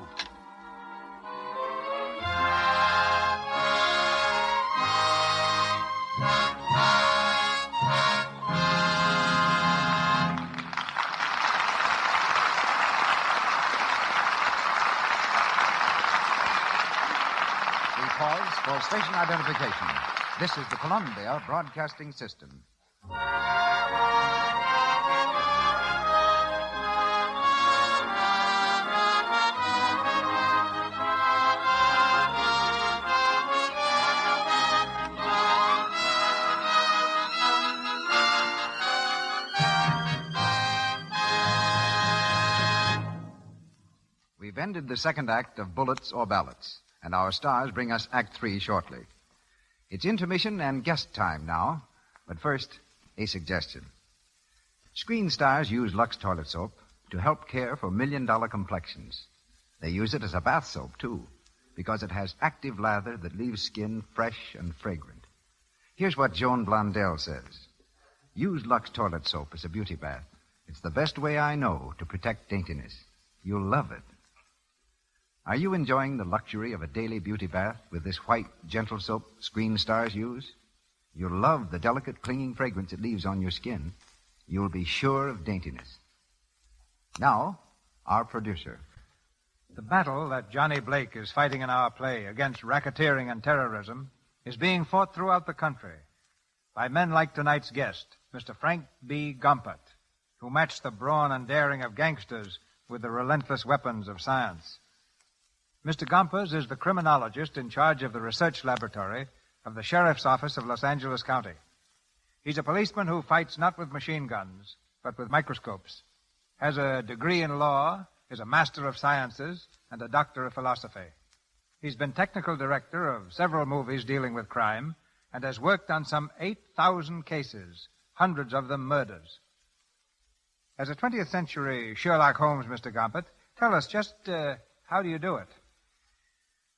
[SPEAKER 18] Pause for station identification. This is the Columbia Broadcasting System. We've ended the second act of Bullets or Ballots, and our stars bring us Act 3 shortly. It's intermission and guest time now, but first, a suggestion. Screen stars use Lux toilet soap to help care for million-dollar complexions. They use it as a bath soap, too, because it has active lather that leaves skin fresh and fragrant. Here's what Joan Blondell says. Use Lux toilet soap as a beauty bath. It's the best way I know to protect daintiness. You'll love it. Are you enjoying the luxury of a daily beauty bath with this white, gentle soap screen stars use? You'll love the delicate, clinging fragrance it leaves on your skin. You'll be sure of daintiness. Now, our producer.
[SPEAKER 7] The battle that Johnny Blake is fighting in our play against racketeering and terrorism is being fought throughout the country by men like tonight's guest, Mr. Frank B. Gumpert, who matched the brawn and daring of gangsters with the relentless weapons of science. Mr. Gompers is the criminologist in charge of the research laboratory of the Sheriff's Office of Los Angeles County. He's a policeman who fights not with machine guns, but with microscopes, has a degree in law, is a master of sciences, and a doctor of philosophy. He's been technical director of several movies dealing with crime and has worked on some 8,000 cases, hundreds of them murders. As a 20th century Sherlock Holmes, Mr. Gompert, tell us just how do you do it?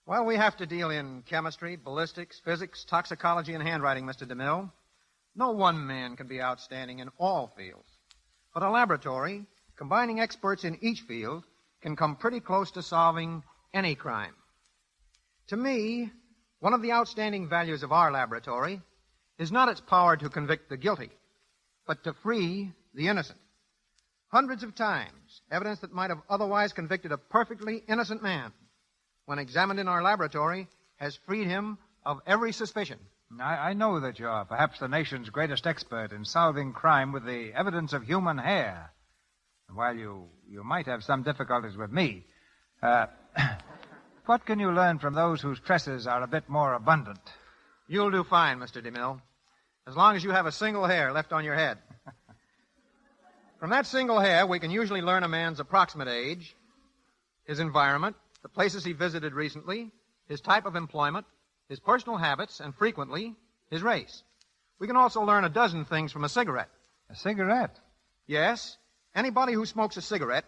[SPEAKER 9] Well, we have to deal in chemistry, ballistics, physics, toxicology, and handwriting, Mr. DeMille. No one man can be outstanding in all fields. But a laboratory, combining experts in each field, can come pretty close to solving any crime. To me, one of the outstanding values of our laboratory is not its power to convict the guilty, but to free the innocent. Hundreds of times, evidence that might have otherwise convicted a perfectly innocent man, when examined in our laboratory, has freed him of every suspicion.
[SPEAKER 7] I know that you're perhaps the nation's greatest expert in solving crime with the evidence of human hair. And while you might have some difficulties with me, what can you learn from those whose tresses are a bit more abundant?
[SPEAKER 9] You'll do fine, Mr. DeMille, as long as you have a single hair left on your head. From that single hair, we can usually learn a man's approximate age, his environment, the places he visited recently, his type of employment, his personal habits, and frequently, his race. We can also learn a dozen things from a cigarette.
[SPEAKER 7] A cigarette?
[SPEAKER 9] Yes. Anybody who smokes a cigarette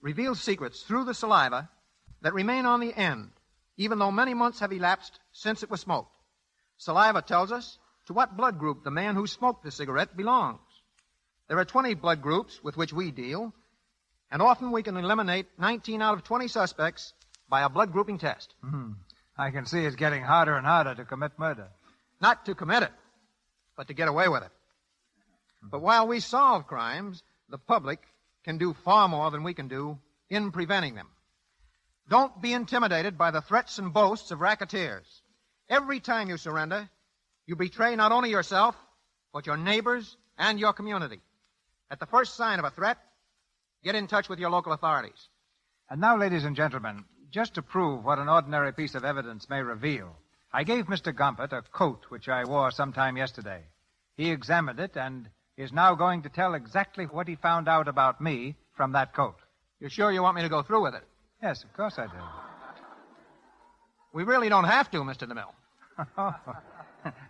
[SPEAKER 9] reveals secrets through the saliva that remain on the end, even though many months have elapsed since it was smoked. Saliva tells us to what blood group the man who smoked the cigarette belongs. There are 20 blood groups with which we deal, and often we can eliminate 19 out of 20 suspects by a blood grouping test.
[SPEAKER 7] I can see it's getting harder and harder to commit murder.
[SPEAKER 9] Not to commit it, but to get away with it. But while we solve crimes, the public can do far more than we can do in preventing them. Don't be intimidated by the threats and boasts of racketeers. Every time you surrender, you betray not only yourself, but your neighbors and your community. At the first sign of a threat, get in touch with your local authorities.
[SPEAKER 7] And now, ladies and gentlemen, just to prove what an ordinary piece of evidence may reveal, I gave Mr. Gompert a coat which I wore sometime yesterday. He examined it and is now going to tell exactly what he found out about me from that coat.
[SPEAKER 9] You're sure you want me to go through with it?
[SPEAKER 7] Yes, of course I do.
[SPEAKER 9] We really don't have to, Mr. DeMille.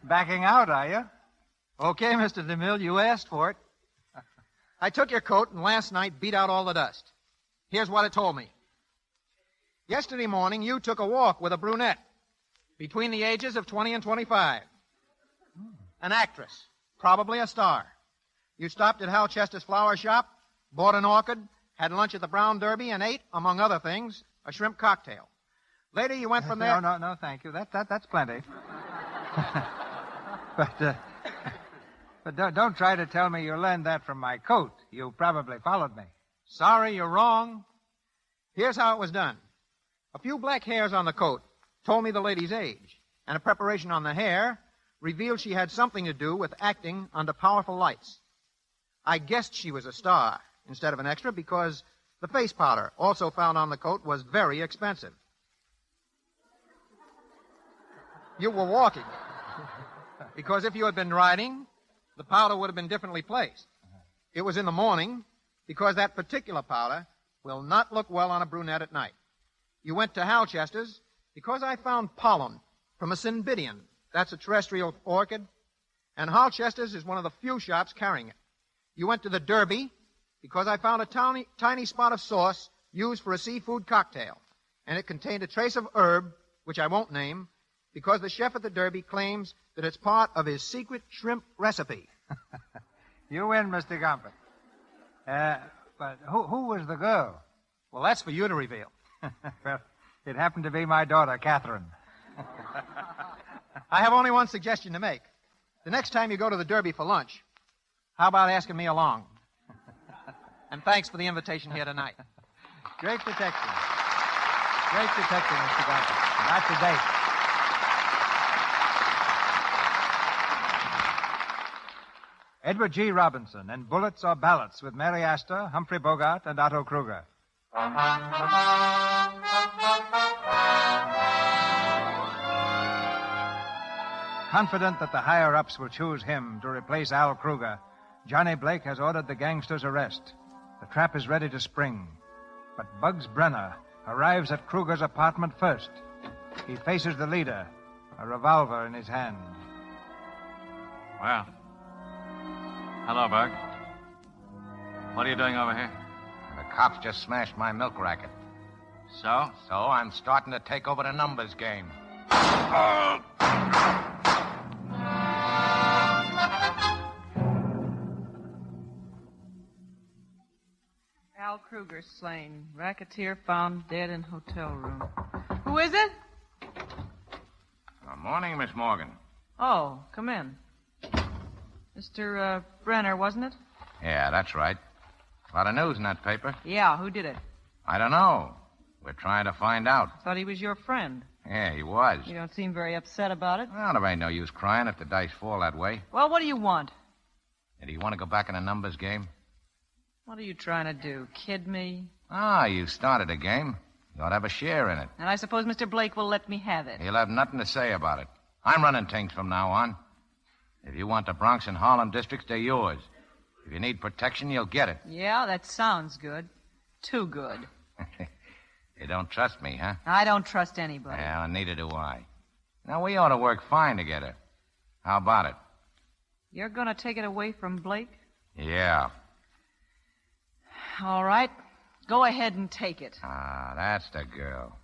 [SPEAKER 7] Backing out, are you?
[SPEAKER 9] Okay, Mr. DeMille, you asked for it. I took your coat and last night beat out all the dust. Here's what it told me. Yesterday morning, you took a walk with a brunette between the ages of 20 and 25. An actress. Probably a star. You stopped at Hal Chester's flower shop, bought an orchid, had lunch at the Brown Derby, and ate, among other things, a shrimp cocktail. Later, you went from there...
[SPEAKER 7] No, thank you. That's plenty. But don't try to tell me you learned that from my coat. You probably followed me.
[SPEAKER 9] Sorry, you're wrong. Here's how it was done. A few black hairs on the coat told me the lady's age, and a preparation on the hair revealed she had something to do with acting under powerful lights. I guessed she was a star instead of an extra because the face powder, also found on the coat, was very expensive. You were walking. Because if you had been riding, the powder would have been differently placed. It was in the morning because that particular powder will not look well on a brunette at night. You went to Hal Chester's because I found pollen from a cymbidium. That's a terrestrial orchid. And Hal Chester's is one of the few shops carrying it. You went to the Derby because I found a tiny spot of sauce used for a seafood cocktail. And it contained a trace of herb, which I won't name, because the chef at the Derby claims that it's part of his secret shrimp recipe.
[SPEAKER 7] You win, Mr. Gumpert. But who was the girl?
[SPEAKER 9] Well, that's for you to reveal.
[SPEAKER 7] Well, it happened to be my daughter, Catherine.
[SPEAKER 9] I have only one suggestion to make. The next time you go to the Derby for lunch, how about asking me along? And thanks for the invitation here tonight.
[SPEAKER 7] Great detective. Great detective, Mr. Gumpert. Not to date. Edward G. Robinson in Bullets or Ballots with Mary Astor, Humphrey Bogart, and Otto Kruger. Confident that the higher-ups will choose him to replace Al Kruger, Johnny Blake has ordered the gangster's arrest. The trap is ready to spring. But Bugs Brenner arrives at Kruger's apartment first. He faces the leader, a revolver in his hand.
[SPEAKER 15] Well, hello, Bug. What are you doing over here?
[SPEAKER 6] The cops just smashed my milk racket.
[SPEAKER 15] So?
[SPEAKER 6] So I'm starting to take over the numbers game.
[SPEAKER 13] Al Kruger slain. Racketeer found dead in hotel room. Who is it?
[SPEAKER 6] Good morning, Miss Morgan.
[SPEAKER 13] Oh, come in. Mr. Brenner, wasn't it?
[SPEAKER 6] Yeah, that's right. A lot of news in that paper.
[SPEAKER 13] Yeah, who did it?
[SPEAKER 6] I don't know. We're trying to find out.
[SPEAKER 13] I thought he was your friend.
[SPEAKER 6] Yeah, he was.
[SPEAKER 13] You don't seem very upset about it.
[SPEAKER 6] Well, there ain't no use crying if the dice fall that way.
[SPEAKER 13] Well, what do you want?
[SPEAKER 6] Do you want to go back in the numbers game?
[SPEAKER 13] What are you trying to do? Kid me?
[SPEAKER 6] Ah, you started a game. You ought to have a share in it.
[SPEAKER 13] And I suppose Mr. Blake will let me have it.
[SPEAKER 6] He'll have nothing to say about it. I'm running things from now on. If you want the Bronx and Harlem districts, they're yours. If you need protection, you'll get it.
[SPEAKER 13] Yeah, that sounds good. Too good.
[SPEAKER 6] You don't trust me, huh?
[SPEAKER 13] I don't trust anybody.
[SPEAKER 6] Well, neither do I. Now, we ought to work fine together. How about it?
[SPEAKER 13] You're going to take it away from Blake?
[SPEAKER 6] Yeah.
[SPEAKER 13] All right. Go ahead and take it.
[SPEAKER 6] Ah, that's the girl.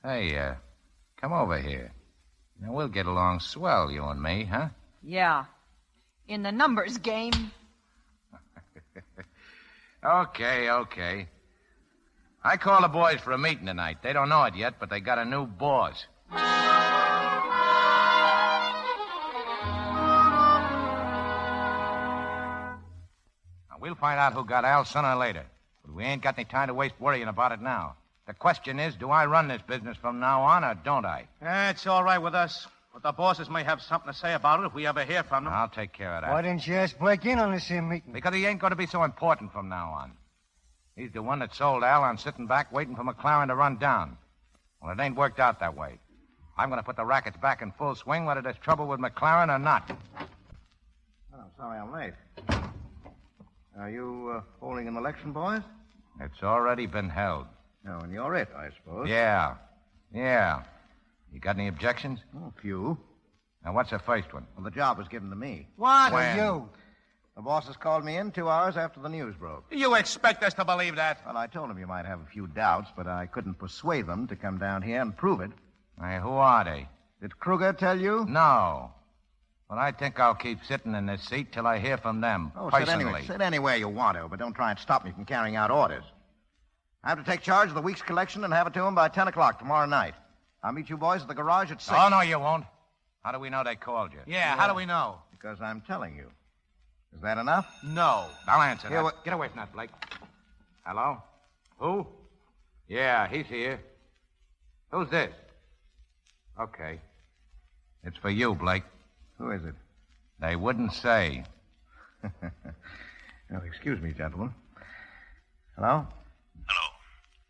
[SPEAKER 6] Hey, come over here. Now, we'll get along swell, you and me, huh?
[SPEAKER 13] Yeah. In the numbers game.
[SPEAKER 6] Okay. I called the boys for a meeting tonight. They don't know it yet, but they got a new boss. Now, we'll find out who got Al sooner or later. But we ain't got any time to waste worrying about it now. The question is, do I run this business from now on, or don't I?
[SPEAKER 1] It's all right with us. But the bosses may have something to say about it if we ever hear from them.
[SPEAKER 6] I'll take care of that.
[SPEAKER 16] Why didn't you ask Blake in on this here meeting?
[SPEAKER 6] Because he ain't going to be so important from now on. He's the one that sold Al on sitting back waiting for McLaren to run down. Well, it ain't worked out that way. I'm going to put the rackets back in full swing, whether there's trouble with McLaren or not.
[SPEAKER 4] Oh, sorry I'm late. Are you holding an election, boys?
[SPEAKER 6] It's already been held.
[SPEAKER 4] No, and you're it, I suppose.
[SPEAKER 6] Yeah. You got any objections?
[SPEAKER 4] Oh, a few.
[SPEAKER 6] Now, what's the first one?
[SPEAKER 4] Well, the job was given to me.
[SPEAKER 1] What?
[SPEAKER 6] When?
[SPEAKER 1] You?
[SPEAKER 4] The bosses called me in 2 hours after the news broke.
[SPEAKER 1] You expect us to believe that?
[SPEAKER 4] Well, I told them you might have a few doubts, but I couldn't persuade them to come down here and prove it.
[SPEAKER 6] Hey, who are they?
[SPEAKER 4] Did Kruger tell you?
[SPEAKER 6] No. Well, I think I'll keep sitting in this seat till I hear from them,
[SPEAKER 4] Oh,
[SPEAKER 6] personally.
[SPEAKER 4] sit anywhere you want to, but don't try and stop me from carrying out orders. I have to take charge of the week's collection and have it to them by 10 o'clock tomorrow night. I'll meet you boys at the garage at 6.
[SPEAKER 6] Oh, no, you won't. How do we know they called you?
[SPEAKER 9] Yeah, how do we know?
[SPEAKER 4] Because I'm telling you. Is that enough?
[SPEAKER 9] No.
[SPEAKER 6] I'll answer
[SPEAKER 4] Here,
[SPEAKER 6] that. Get away from that, Blake. Hello? Who? Yeah, he's here. Who's this? Okay. It's for you, Blake.
[SPEAKER 4] Who is it?
[SPEAKER 6] They wouldn't say.
[SPEAKER 4] Well, excuse me, gentlemen. Hello?
[SPEAKER 10] Hello.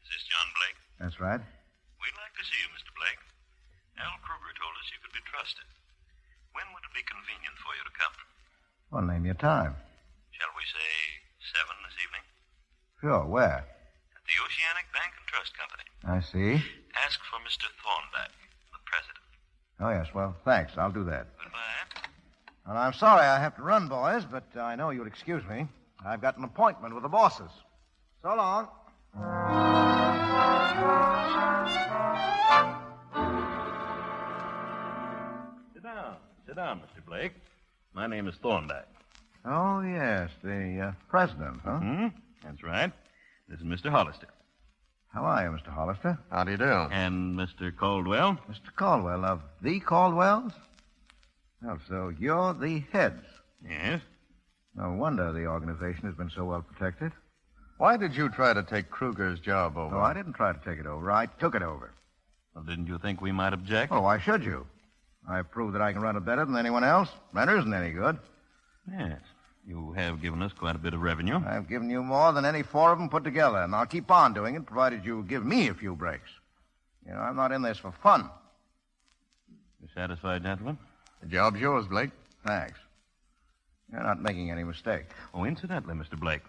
[SPEAKER 10] Is this John Blake?
[SPEAKER 4] That's right.
[SPEAKER 10] We'd like to see you, Mr. Blake. Al Kruger told us you could be trusted. When would it be convenient for you to come?
[SPEAKER 4] Well, name your time.
[SPEAKER 10] Shall we say 7 this evening?
[SPEAKER 4] Sure, where?
[SPEAKER 10] At the Oceanic Bank and Trust Company.
[SPEAKER 4] I see.
[SPEAKER 10] Ask for Mr. Thornback, the president.
[SPEAKER 4] Oh, yes, well, thanks. I'll do that.
[SPEAKER 10] Goodbye.
[SPEAKER 4] Well, I'm sorry I have to run, boys, but I know you'll excuse me. I've got an appointment with the bosses. So long.
[SPEAKER 10] Sit down, Mr. Blake. My name is Thornback.
[SPEAKER 4] Oh, yes, the president, huh?
[SPEAKER 10] Hmm? That's right. This is Mr. Hollister.
[SPEAKER 4] How are you, Mr. Hollister?
[SPEAKER 5] How do you do?
[SPEAKER 10] And Mr. Caldwell.
[SPEAKER 4] Mr. Caldwell, of the Caldwells? Well, so you're the heads.
[SPEAKER 10] Yes.
[SPEAKER 4] No wonder the organization has been so well protected.
[SPEAKER 5] Why did you try to take Kruger's job over?
[SPEAKER 4] Oh, I didn't try to take it over. I took it over.
[SPEAKER 10] Well, didn't you think we might object?
[SPEAKER 4] Oh, why should you? I've proved that I can run it better than anyone else. Renter isn't any good.
[SPEAKER 10] Yes. You have given us quite a bit of revenue.
[SPEAKER 4] I've given you more than any 4 of them put together, and I'll keep on doing it, provided you give me a few breaks. You know, I'm not in this for fun.
[SPEAKER 10] You satisfied, gentlemen?
[SPEAKER 5] The job's yours, Blake.
[SPEAKER 4] Thanks. You're not making any mistake.
[SPEAKER 10] Oh, incidentally, Mr. Blake,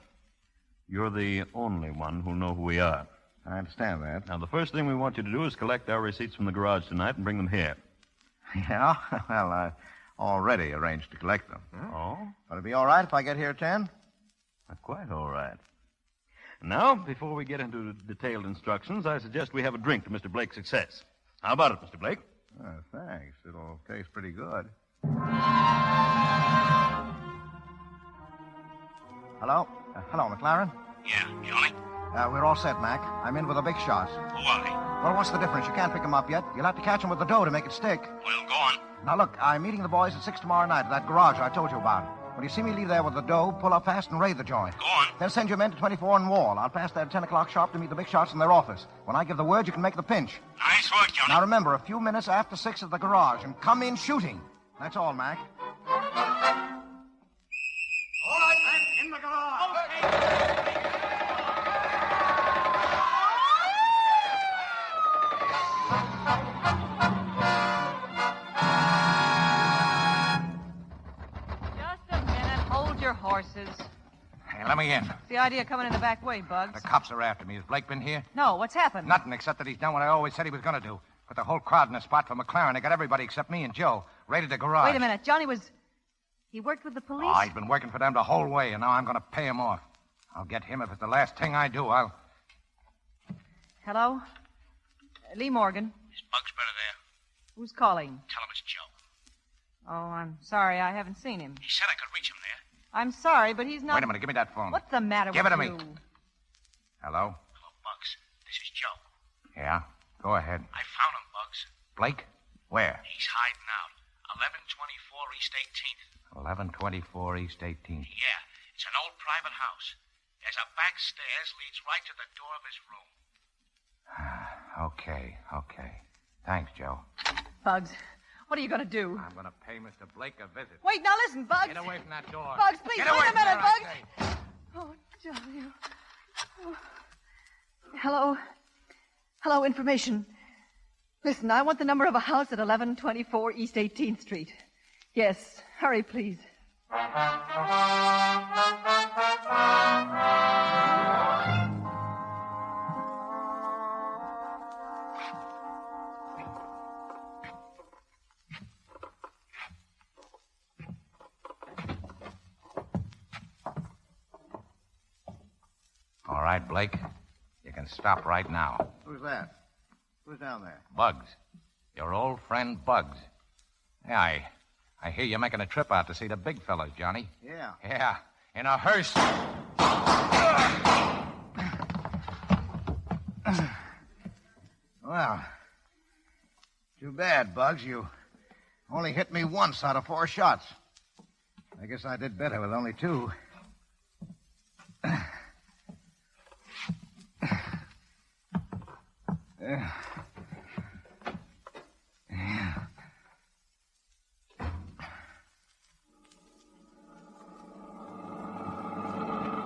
[SPEAKER 10] you're the only one who'll know who we are.
[SPEAKER 4] I understand that.
[SPEAKER 10] Now, the first thing we want you to do is collect our receipts from the garage tonight and bring them here.
[SPEAKER 4] Yeah? Well, I've already arranged to collect them.
[SPEAKER 10] Oh?
[SPEAKER 4] Will it be all right if I get here at 10?
[SPEAKER 10] Quite all right. Now, before we get into detailed instructions, I suggest we have a drink to Mr. Blake's success. How about it, Mr. Blake?
[SPEAKER 4] Thanks. It'll taste pretty good. Hello? Hello, McLaren?
[SPEAKER 10] Yeah, Johnny?
[SPEAKER 4] We're all set, Mac. I'm in with the big shots.
[SPEAKER 10] Who are they?
[SPEAKER 4] Well, what's the difference? You can't pick them up yet. You'll have to catch them with the dough to make it stick.
[SPEAKER 10] Well, go on.
[SPEAKER 4] Now, look, I'm meeting the boys at 6 tomorrow night at that garage I told you about. When you see me leave there with the dough, pull up fast and raid the joint.
[SPEAKER 10] Go on.
[SPEAKER 4] Then send your men to 24 and Wall. I'll pass that 10 o'clock sharp to meet the big shots in their office. When I give the word, you can make the pinch.
[SPEAKER 10] Nice work, Johnny.
[SPEAKER 4] Now, remember, a few minutes after 6 at the garage, and come in shooting. That's all, Mac.
[SPEAKER 26] All right, man, in the garage.
[SPEAKER 3] Just a minute. Hold your horses.
[SPEAKER 6] Hey, let me in.
[SPEAKER 3] What's the idea of coming in the back way, Bugs?
[SPEAKER 6] The cops are after me. Has Blake been here?
[SPEAKER 3] No, what's happened?
[SPEAKER 6] Nothing, except that he's done what I always said he was going to do. Put the whole crowd in a spot for McLaren. They got everybody except me and Joe. Raided the garage.
[SPEAKER 3] Wait a minute. Johnny was... He worked with the police?
[SPEAKER 6] Oh, he's been working for them the whole way, and now I'm going to pay him off. I'll get him if it's the last thing I do.
[SPEAKER 3] Hello? Lee Morgan.
[SPEAKER 19] Is Bugs better there?
[SPEAKER 3] Who's calling?
[SPEAKER 19] Tell him it's Joe.
[SPEAKER 3] Oh, I'm sorry. I haven't seen him.
[SPEAKER 19] He said I could reach him there.
[SPEAKER 3] I'm sorry, but he's not...
[SPEAKER 6] Wait a minute. Give me that phone.
[SPEAKER 3] What's the matter
[SPEAKER 6] Give
[SPEAKER 3] with
[SPEAKER 6] it to
[SPEAKER 3] you?
[SPEAKER 6] me. Hello?
[SPEAKER 19] Hello, Bugs. This is Joe.
[SPEAKER 6] Yeah? Go ahead.
[SPEAKER 19] I found him, Bugs.
[SPEAKER 6] Blake? Where?
[SPEAKER 19] He's hiding out. 1124 East 18th.
[SPEAKER 6] 1124 East 18th.
[SPEAKER 19] Yeah, it's an old private house. There's a back stairs leads right to the door of his room.
[SPEAKER 6] Okay. Thanks, Joe.
[SPEAKER 3] Bugs, what are you going to do?
[SPEAKER 6] I'm going to pay Mr. Blake a visit.
[SPEAKER 3] Wait, now listen, Bugs.
[SPEAKER 6] Get away from that door.
[SPEAKER 3] Bugs, please,
[SPEAKER 6] Get away
[SPEAKER 3] wait a
[SPEAKER 6] from
[SPEAKER 3] minute,
[SPEAKER 6] there, I
[SPEAKER 3] Bugs.
[SPEAKER 6] say.
[SPEAKER 3] Oh, Johnny. Oh. Hello? Hello, information. Listen, I want the number of a house at 1124 East 18th Street. Yes, hurry, please.
[SPEAKER 6] All right, Blake. You can stop right now.
[SPEAKER 4] Who's that? Who's down there?
[SPEAKER 6] Bugs. Your old friend Bugs. Yeah, I I hear you're making a trip out to see the big fellas, Johnny.
[SPEAKER 4] Yeah.
[SPEAKER 6] Yeah, in a hearse.
[SPEAKER 4] Well, too bad, Bugs. You only hit me once out of 4 shots. I guess I did better with only 2.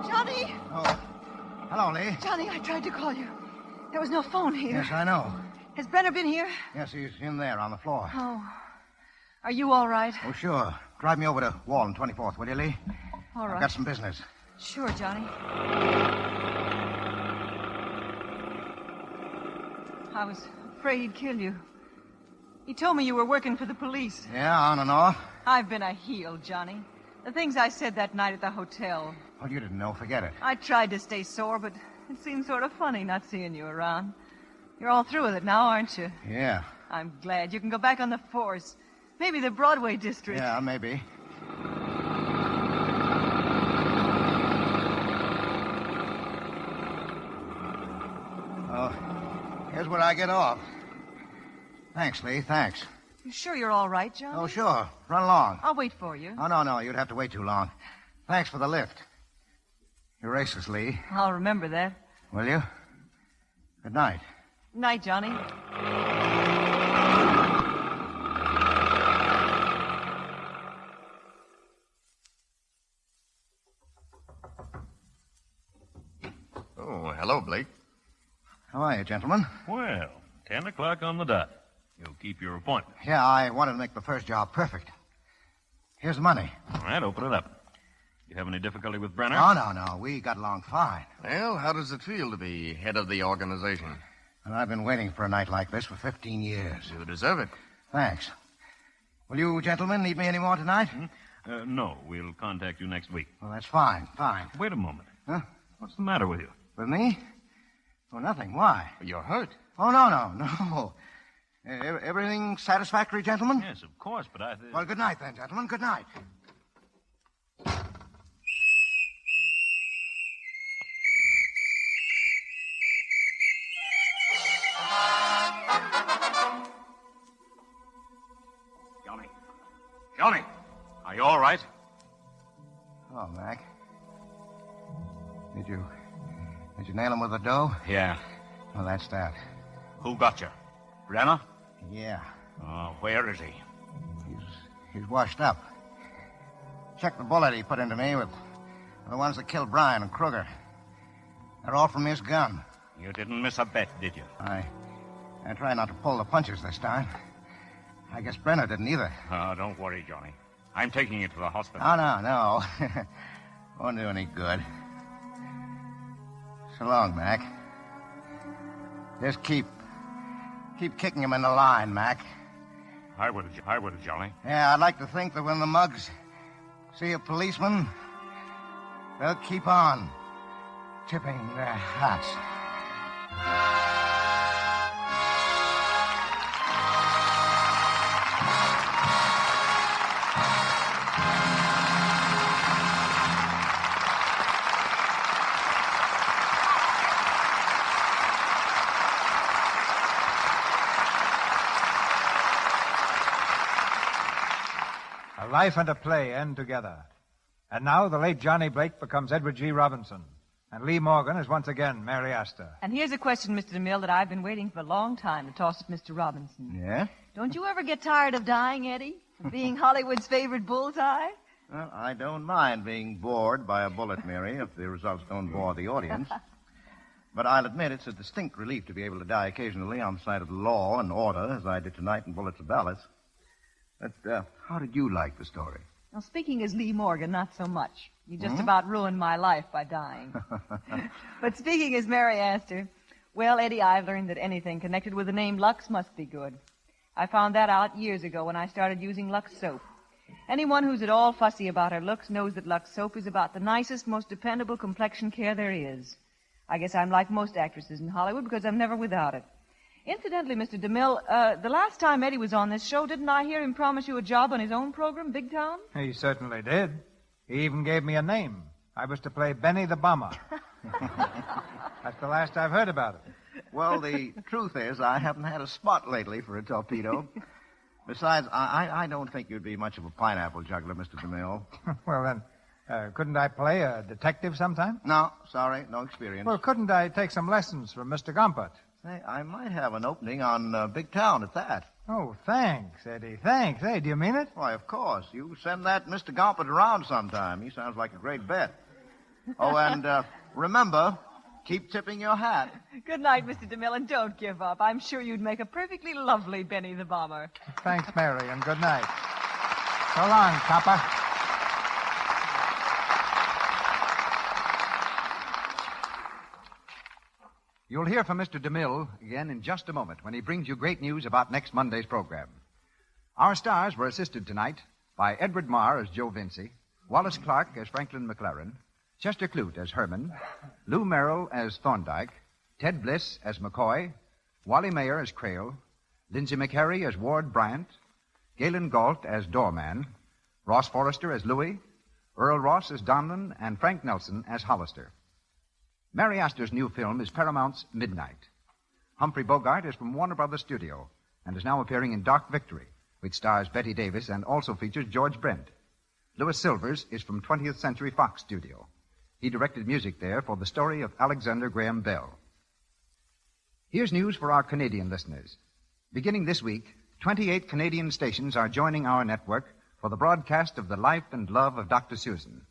[SPEAKER 3] Johnny!
[SPEAKER 4] Oh. Hello, Lee.
[SPEAKER 3] Johnny, I tried to call you. There was no phone here.
[SPEAKER 4] Yes, I know.
[SPEAKER 3] Has Brenner been here?
[SPEAKER 4] Yes, he's in there on the floor.
[SPEAKER 3] Oh. Are you all right?
[SPEAKER 4] Oh, sure. Drive me over to Wall and 24th, will you, Lee?
[SPEAKER 3] All right.
[SPEAKER 4] I've got some business.
[SPEAKER 3] Sure, Johnny. I was afraid he'd kill you. He told me you were working for the police.
[SPEAKER 4] Yeah, on and off.
[SPEAKER 3] I've been a heel, Johnny. The things I said that night at the hotel.
[SPEAKER 4] Well, you didn't know. Forget it.
[SPEAKER 3] I tried to stay sore, but it seemed sort of funny not seeing you around. You're all through with it now, aren't you?
[SPEAKER 4] Yeah.
[SPEAKER 3] I'm glad. You can go back on the force. Maybe the Broadway district.
[SPEAKER 4] Yeah, maybe. Oh, here's where I get off. Thanks, Lee. Thanks.
[SPEAKER 3] You sure you're all right, Johnny?
[SPEAKER 4] Oh, sure. Run along.
[SPEAKER 3] I'll wait for you.
[SPEAKER 4] Oh, no. You'd have to wait too long. Thanks for the lift. You're racist, Lee.
[SPEAKER 3] I'll remember that.
[SPEAKER 4] Will you? Good night.
[SPEAKER 3] Night, Johnny.
[SPEAKER 10] Oh, hello, Blake.
[SPEAKER 4] How are you, gentlemen?
[SPEAKER 10] Well, 10 o'clock on the dot. You'll keep your appointment.
[SPEAKER 4] Yeah, I wanted to make the first job perfect. Here's the money.
[SPEAKER 10] All right, open it up. You have any difficulty with Brenner?
[SPEAKER 4] Oh, no. We got along fine.
[SPEAKER 10] Well, how does it feel to be head of the organization?
[SPEAKER 4] And I've been waiting for a night like this for 15 years.
[SPEAKER 10] You deserve it.
[SPEAKER 4] Thanks. Will you gentlemen need me any more tonight?
[SPEAKER 10] No, we'll contact you next week.
[SPEAKER 4] Well, that's fine.
[SPEAKER 10] Wait a moment.
[SPEAKER 4] Huh?
[SPEAKER 10] What's the matter with you?
[SPEAKER 4] With me? Oh, nothing. Why?
[SPEAKER 10] You're hurt.
[SPEAKER 4] Oh, no. Everything satisfactory, gentlemen?
[SPEAKER 10] Yes, of course, but I...
[SPEAKER 4] Well, good night, then, gentlemen. Good night.
[SPEAKER 2] Johnny, are you all right?
[SPEAKER 4] Oh, Mac. Did you nail him with the dough?
[SPEAKER 2] Yeah.
[SPEAKER 4] Well, that's that.
[SPEAKER 2] Who got you? Brenner?
[SPEAKER 4] Yeah.
[SPEAKER 2] Oh, where is he?
[SPEAKER 4] He's washed up. Check the bullet he put into me with the ones that killed Bryan and Kruger. They're all from his gun.
[SPEAKER 2] You didn't miss a bet, did you?
[SPEAKER 4] I tried not to pull the punches this time. I guess Brenner didn't either.
[SPEAKER 2] Oh, don't worry, Johnny. I'm taking you to the hospital.
[SPEAKER 4] Oh, no. Won't do any good. So long, Mac. Just keep kicking him in the line, Mac.
[SPEAKER 2] I will, Johnny.
[SPEAKER 4] Yeah, I'd like to think that when the mugs see a policeman, they'll keep on tipping their hats.
[SPEAKER 7] Life and a play end together. And now the late Johnny Blake becomes Edward G. Robinson. And Lee Morgan is once again Mary Astor.
[SPEAKER 3] And here's a question, Mr. DeMille, that I've been waiting for a long time to toss at Mr. Robinson.
[SPEAKER 4] Yeah?
[SPEAKER 3] Don't you ever get tired of dying, Eddie? Of being Hollywood's favorite bullseye?
[SPEAKER 4] Well, I don't mind being bored by a bullet, Mary, if the results don't bore the audience. But I'll admit it's a distinct relief to be able to die occasionally on the side of the law and order, as I did tonight in Bullets of Ballots. But how did you like the story?
[SPEAKER 3] Well, speaking as Lee Morgan, not so much. You just about ruined my life by dying. But speaking as Mary Astor, well, Eddie, I've learned that anything connected with the name Lux must be good. I found that out years ago when I started using Lux soap. Anyone who's at all fussy about her looks knows that Lux soap is about the nicest, most dependable complexion care there is. I guess I'm like most actresses in Hollywood because I'm never without it. Incidentally, Mr. DeMille, the last time Eddie was on this show, didn't I hear him promise you a job on his own program, Big Town?
[SPEAKER 7] He certainly did. He even gave me a name. I was to play Benny the Bomber. That's the last I've heard about it.
[SPEAKER 4] Well, the truth is, I haven't had a spot lately for a torpedo. Besides, I don't think you'd be much of a pineapple juggler, Mr. DeMille.
[SPEAKER 7] Well, then, couldn't I play a detective sometime?
[SPEAKER 4] No, sorry, no experience.
[SPEAKER 7] Well, couldn't I take some lessons from Mr. Gompert?
[SPEAKER 4] Say, I might have an opening on Big Town at that.
[SPEAKER 7] Oh, thanks, Eddie. Thanks. Hey, do you mean it?
[SPEAKER 4] Why, of course. You send that Mr. Gompert around sometime. He sounds like a great bet. Oh, and remember, keep tipping your hat.
[SPEAKER 3] Good night, Mr. DeMille, and don't give up. I'm sure you'd make a perfectly lovely Benny the Bomber.
[SPEAKER 7] Thanks, Mary, and good night. So long, copper.
[SPEAKER 18] You'll hear from Mr. DeMille again in just a moment when he brings you great news about next Monday's program. Our stars were assisted tonight by Edward Marr as Joe Vinci, Wallace Clark as Franklin McLaren, Chester Clute as Herman, Lou Merrill as Thorndyke, Ted Bliss as McCoy, Wally Mayer as Crail, Lindsay McHarry as Ward Bryant, Galen Galt as Doorman, Ross Forrester as Louis, Earl Ross as Donlin, and Frank Nelson as Hollister. Mary Astor's new film is Paramount's Midnight. Humphrey Bogart is from Warner Brothers Studio and is now appearing in Dark Victory, which stars Bette Davis and also features George Brent. Louis Silvers is from 20th Century Fox Studio. He directed music there for the story of Alexander Graham Bell. Here's news for our Canadian listeners. Beginning this week, 28 Canadian stations are joining our network for the broadcast of the life and love of Dr. Susan.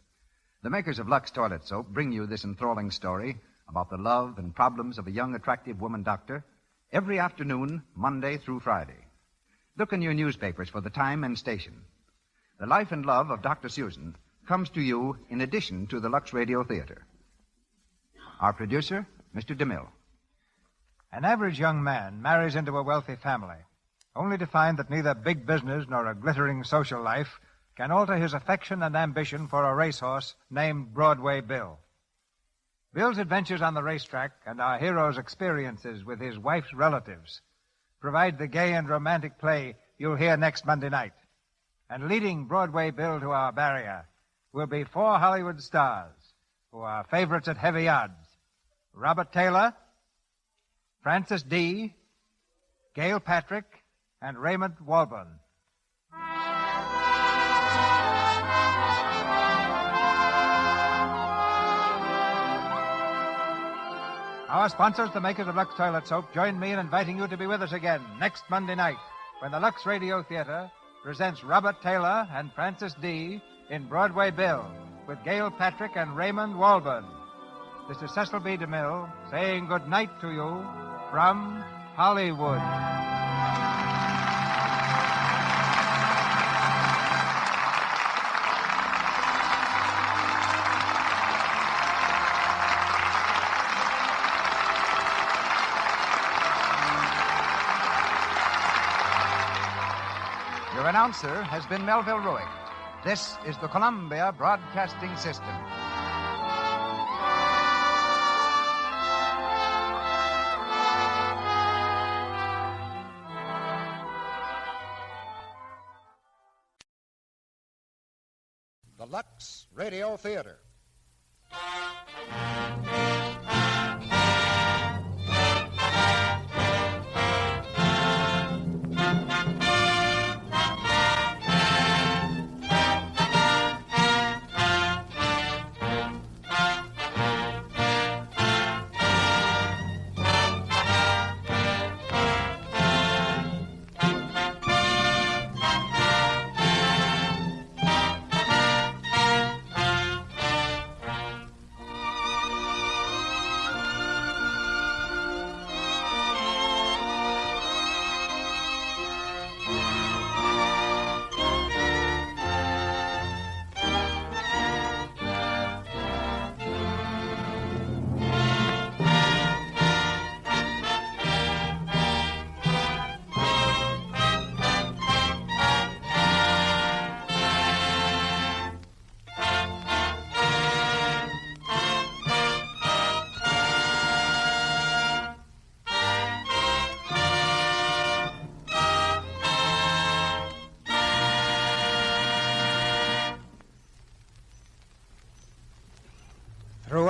[SPEAKER 18] The makers of Lux Toilet Soap bring you this enthralling story about the love and problems of a young, attractive woman doctor every afternoon, Monday through Friday. Look in your newspapers for the time and station. The life and love of Dr. Susan comes to you in addition to the Lux Radio Theatre. Our producer, Mr. DeMille.
[SPEAKER 7] An average young man marries into a wealthy family, only to find that neither big business nor a glittering social life can alter his affection and ambition for a racehorse named Broadway Bill. Bill's adventures on the racetrack and our hero's experiences with his wife's relatives provide the gay and romantic play you'll hear next Monday night. And leading Broadway Bill to our barrier will be 4 Hollywood stars who are favorites at heavy odds: Robert Taylor, Francis D., Gail Patrick, and Raymond Walburn. Our sponsors, the makers of Lux Toilet Soap, join me in inviting you to be with us again next Monday night when the Lux Radio Theatre presents Robert Taylor and Francis D. in Broadway Bill with Gail Patrick and Raymond Walburn. This is Cecil B. DeMille saying good night to you from Hollywood.
[SPEAKER 18] Your announcer has been Melville Ruick. This is the Columbia Broadcasting System.
[SPEAKER 11] The Lux Radio Theatre.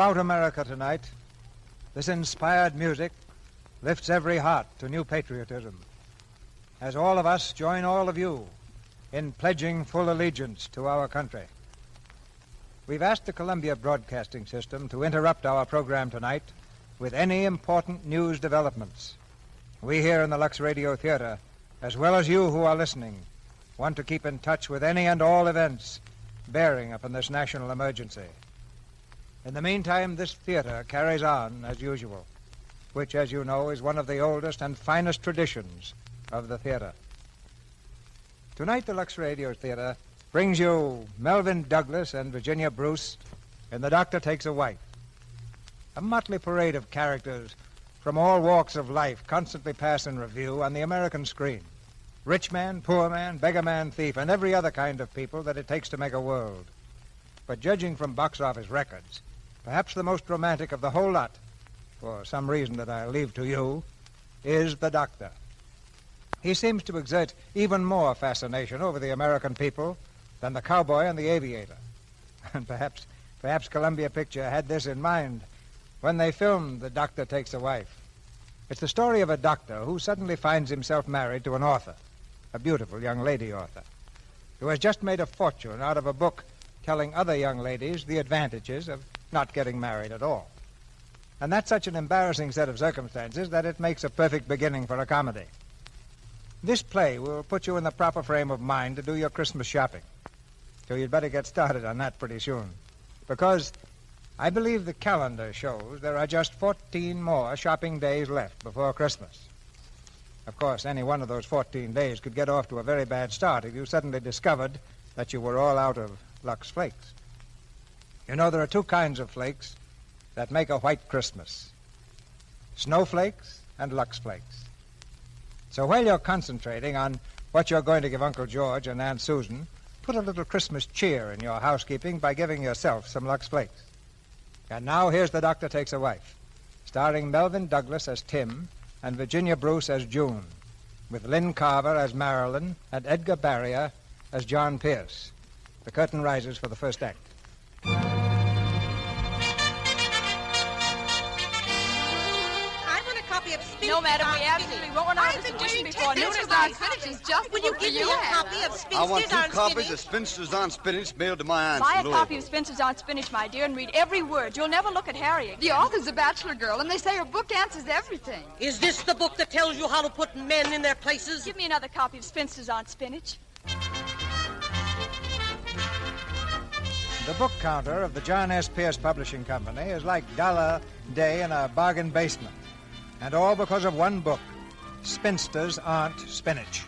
[SPEAKER 7] Throughout America tonight, this inspired music lifts every heart to new patriotism, as all of us join all of you in pledging full allegiance to our country. We've asked the Columbia Broadcasting System to interrupt our program tonight with any important news developments. We here in the Lux Radio Theatre, as well as you who are listening, want to keep in touch with any and all events bearing upon this national emergency. In the meantime, this theater carries on as usual, which, as you know, is one of the oldest and finest traditions of the theater. Tonight, the Lux Radio Theater brings you Melvyn Douglas and Virginia Bruce in The Doctor Takes a Wife. A motley parade of characters from all walks of life constantly pass in review on the American screen. Rich man, poor man, beggar man, thief, and every other kind of people that it takes to make a world. But judging from box office records, perhaps the most romantic of the whole lot, for some reason that I'll leave to you, is the Doctor. He seems to exert even more fascination over the American people than the cowboy and the aviator. And perhaps Columbia Picture had this in mind when they filmed The Doctor Takes a Wife. It's the story of a doctor who suddenly finds himself married to an author, a beautiful young lady author, who has just made a fortune out of a book telling other young ladies the advantages of not getting married at all. And that's such an embarrassing set of circumstances that it makes a perfect beginning for a comedy. This play will put you in the proper frame of mind to do your Christmas shopping. So you'd better get started on that pretty soon. Because I believe the calendar shows there are just 14 more shopping days left before Christmas. Of course, any one of those 14 days could get off to a very bad start if you suddenly discovered that you were all out of Lux Flakes. You know, there are two kinds of flakes that make a white Christmas: snowflakes and Lux Flakes. So while you're concentrating on what you're going to give Uncle George and Aunt Susan, put a little Christmas cheer in your housekeeping by giving yourself some Lux Flakes. And now here's The Doctor Takes a Wife, starring Melvyn Douglas as Tim and Virginia Bruce as June, with Lynn Carver as Marilyn and Edgar Barrier as John Pierce. The curtain rises for the first act.
[SPEAKER 12] No, madam, we absolutely won't run out of this edition before noon is on spinach is just Will you give me a copy of Spinsters on Spinach?
[SPEAKER 14] I want 2 copies of Spinsters on Spinach mailed to my aunt.
[SPEAKER 12] Buy a copy of Spinsters on Spinach, my dear, and read every word. You'll never look at Harry again.
[SPEAKER 17] The author's a bachelor girl, and they say her book answers everything.
[SPEAKER 21] Is this the book that tells you how to put men in their places?
[SPEAKER 12] Give me another copy of Spinsters on Spinach.
[SPEAKER 7] The book counter of the John S. Pierce Publishing Company is like $1 day in a bargain basement. And all because of one book, Spinsters Aren't Spinach.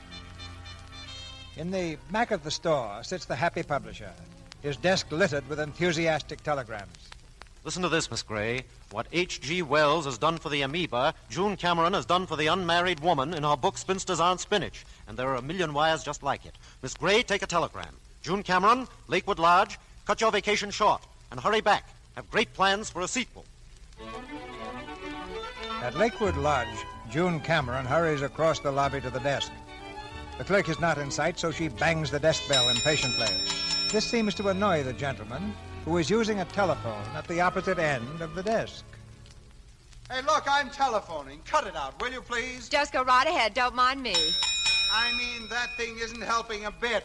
[SPEAKER 7] In the back of the store sits the happy publisher, his desk littered with enthusiastic telegrams.
[SPEAKER 22] Listen to this, Miss Gray. What H.G. Wells has done for the amoeba, June Cameron has done for the unmarried woman in her book Spinsters Aren't Spinach. And there are a million wires just like it. Miss Gray, take a telegram. June Cameron, Lakewood Lodge, cut your vacation short and hurry back. Have great plans for a sequel.
[SPEAKER 7] At Lakewood Lodge, June Cameron hurries across the lobby to the desk. The clerk is not in sight, so she bangs the desk bell impatiently. This seems to annoy the gentleman, who is using a telephone at the opposite end of the desk.
[SPEAKER 24] Hey, look, I'm telephoning. Cut it out, will you, please?
[SPEAKER 17] Just go right ahead. Don't mind me.
[SPEAKER 24] I mean, that thing isn't helping a bit.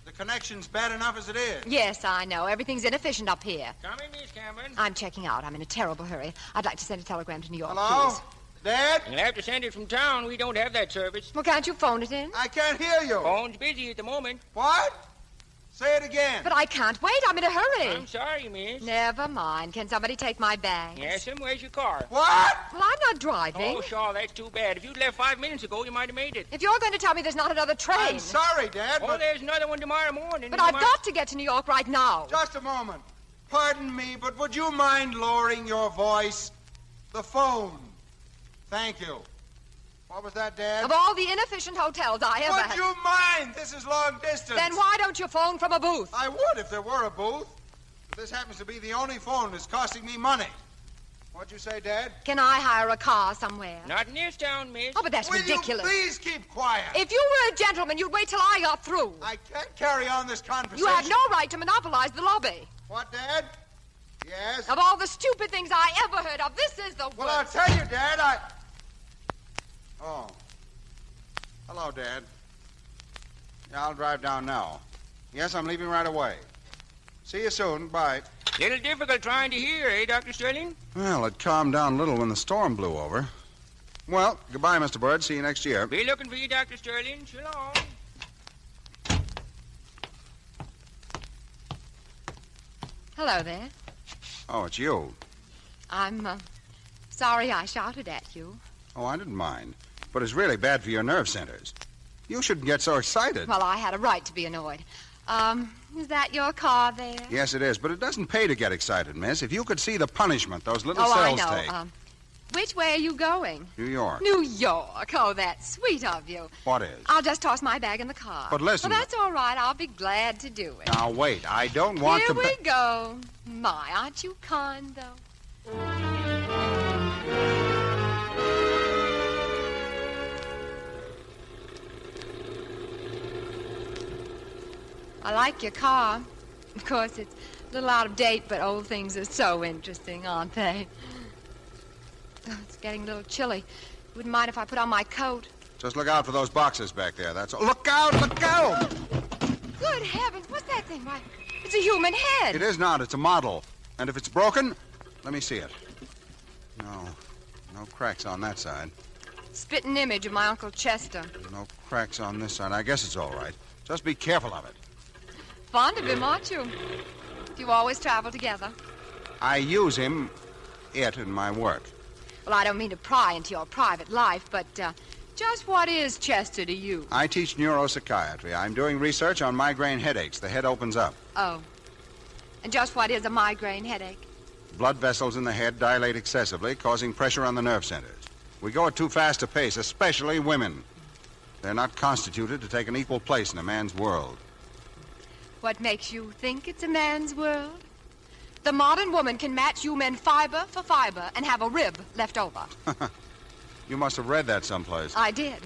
[SPEAKER 24] The connection's bad enough as it is.
[SPEAKER 17] Yes, I know. Everything's inefficient up here.
[SPEAKER 25] Come in, Miss Cameron.
[SPEAKER 17] I'm checking out. I'm in a terrible hurry. I'd like to send a telegram to New York,
[SPEAKER 24] Hello?
[SPEAKER 17] please.
[SPEAKER 24] Dad?
[SPEAKER 25] You'll have to send it from town. We don't have that service.
[SPEAKER 17] Well, can't you phone it in?
[SPEAKER 24] I can't hear you.
[SPEAKER 25] Phone's busy at the moment.
[SPEAKER 24] What? Say it again.
[SPEAKER 17] But I can't wait. I'm in a hurry.
[SPEAKER 25] I'm sorry, miss.
[SPEAKER 17] Never mind. Can somebody take my bag?
[SPEAKER 25] Yes, and where's your car?
[SPEAKER 24] What?
[SPEAKER 17] Well, I'm not driving.
[SPEAKER 25] Oh, Shaw, that's too bad. If you'd left 5 minutes ago, you might have made it.
[SPEAKER 17] If you're going to tell me there's not another train...
[SPEAKER 24] I'm sorry, Dad,
[SPEAKER 25] Oh, there's another one tomorrow morning.
[SPEAKER 17] But I've got to get to New York right now.
[SPEAKER 24] Just a moment. Pardon me, but would you mind lowering your voice? The phone. Thank you. What was that, Dad?
[SPEAKER 17] Of all the inefficient hotels I ever had...
[SPEAKER 24] Would you mind? This is long distance.
[SPEAKER 17] Then why don't you phone from a booth?
[SPEAKER 24] I would if there were a booth. But this happens to be the only phone that's costing me money. What'd you say, Dad?
[SPEAKER 17] Can I hire a car somewhere?
[SPEAKER 25] Not in this town, miss.
[SPEAKER 17] Oh, but that's ridiculous.
[SPEAKER 24] Will you please keep quiet?
[SPEAKER 17] If you were a gentleman, you'd wait till I got through.
[SPEAKER 24] I can't carry on this conversation.
[SPEAKER 17] You have no right to monopolize the lobby.
[SPEAKER 24] What, Dad? Yes?
[SPEAKER 12] Of all the stupid things I ever heard of, this is the worst.
[SPEAKER 24] Well, I'll tell you, Dad, Oh. Hello, Dad. Yeah, I'll drive down now. Yes, I'm leaving right away. See you soon. Bye.
[SPEAKER 8] Little difficult trying to hear, eh, Dr. Sterling?
[SPEAKER 24] Well, it calmed down a little when the storm blew over. Well, goodbye, Mr. Bird. See you next year.
[SPEAKER 8] Be looking for you, Dr. Sterling. So long.
[SPEAKER 17] Hello there.
[SPEAKER 24] Oh, it's you.
[SPEAKER 17] I'm sorry I shouted at you.
[SPEAKER 24] Oh, I didn't mind. But it's really bad for your nerve centers. You shouldn't get so excited.
[SPEAKER 17] Well, I had a right to be annoyed. Is that your car there?
[SPEAKER 24] Yes, it is, but it doesn't pay to get excited, miss. If you could see the punishment those little cells
[SPEAKER 17] I know.
[SPEAKER 24] take.
[SPEAKER 17] Which way are you going?
[SPEAKER 24] New York.
[SPEAKER 17] New York. Oh, that's sweet of you.
[SPEAKER 24] What is?
[SPEAKER 17] I'll just toss my bag in the car.
[SPEAKER 24] But listen.
[SPEAKER 17] Well, that's all right. I'll be glad to do it.
[SPEAKER 24] Now, wait. I don't want
[SPEAKER 17] Here
[SPEAKER 24] to...
[SPEAKER 17] we go. My, aren't you kind, though? I like your car. Of course, it's a little out of date, but old things are so interesting, aren't they? Oh, it's getting a little chilly. Wouldn't mind if I put on my coat.
[SPEAKER 24] Just look out for those boxes back there, that's all. Look out! Look out!
[SPEAKER 17] Good heavens, what's that thing? Why, it's a human head.
[SPEAKER 24] It is not. It's a model. And if it's broken, let me see it. No cracks on that side.
[SPEAKER 17] Spitting image of my Uncle Chester.
[SPEAKER 24] No cracks on this side. I guess it's all right. Just be careful of it.
[SPEAKER 17] Fond of him, aren't you? Do you always travel together?
[SPEAKER 24] I use it in my work.
[SPEAKER 17] Well, I don't mean to pry into your private life, but just what is Chester to you?
[SPEAKER 24] I teach neuropsychiatry. I'm doing research on migraine headaches. The head opens up.
[SPEAKER 17] Oh. And just what is a migraine headache?
[SPEAKER 24] Blood vessels in the head dilate excessively, causing pressure on the nerve centers. We go at too fast a pace, especially women. They're not constituted to take an equal place in a man's world.
[SPEAKER 17] What makes you think it's a man's world? The modern woman can match you men fiber for fiber and have a rib left over.
[SPEAKER 24] You must have read that someplace.
[SPEAKER 17] I did.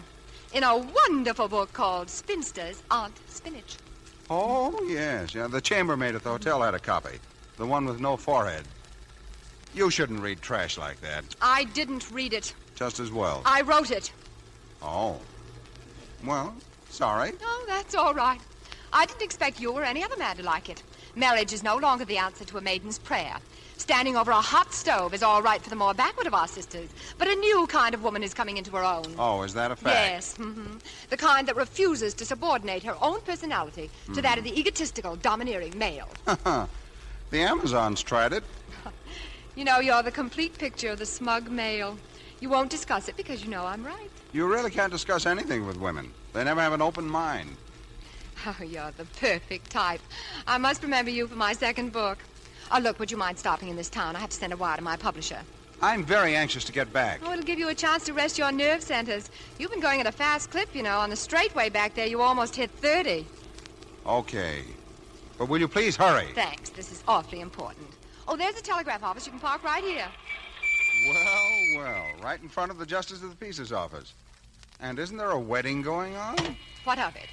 [SPEAKER 17] In a wonderful book called Spinsters Aren't Spinach.
[SPEAKER 24] Oh, yes. Yeah, the chambermaid at the hotel had a copy. The one with no forehead. You shouldn't read trash like that.
[SPEAKER 17] I didn't read it.
[SPEAKER 24] Just as well.
[SPEAKER 17] I wrote it.
[SPEAKER 24] Oh. Well, sorry.
[SPEAKER 17] Oh, that's all right. I didn't expect you or any other man to like it. Marriage is no longer the answer to a maiden's prayer. Standing over a hot stove is all right for the more backward of our sisters, but a new kind of woman is coming into her own.
[SPEAKER 24] Oh, is that a fact?
[SPEAKER 17] Yes. The kind that refuses to subordinate her own personality to that of the egotistical, domineering male.
[SPEAKER 24] The Amazons tried it.
[SPEAKER 17] You know, you're the complete picture of the smug male. You won't discuss it because you know I'm right.
[SPEAKER 24] You really can't discuss anything with women. They never have an open mind.
[SPEAKER 17] Oh, you're the perfect type. I must remember you for my second book. Oh, look, would you mind stopping in this town? I have to send a wire to my publisher.
[SPEAKER 24] I'm very anxious to get back.
[SPEAKER 17] Oh, it'll give you a chance to rest your nerve centers. You've been going at a fast clip, you know. On the straightway back there, you almost hit 30.
[SPEAKER 24] Okay. But will you please hurry?
[SPEAKER 17] Thanks. This is awfully important. Oh, there's a telegraph office. You can park right here.
[SPEAKER 24] Well, right in front of the Justice of the Peace's office. And isn't there a wedding going on?
[SPEAKER 17] What of it?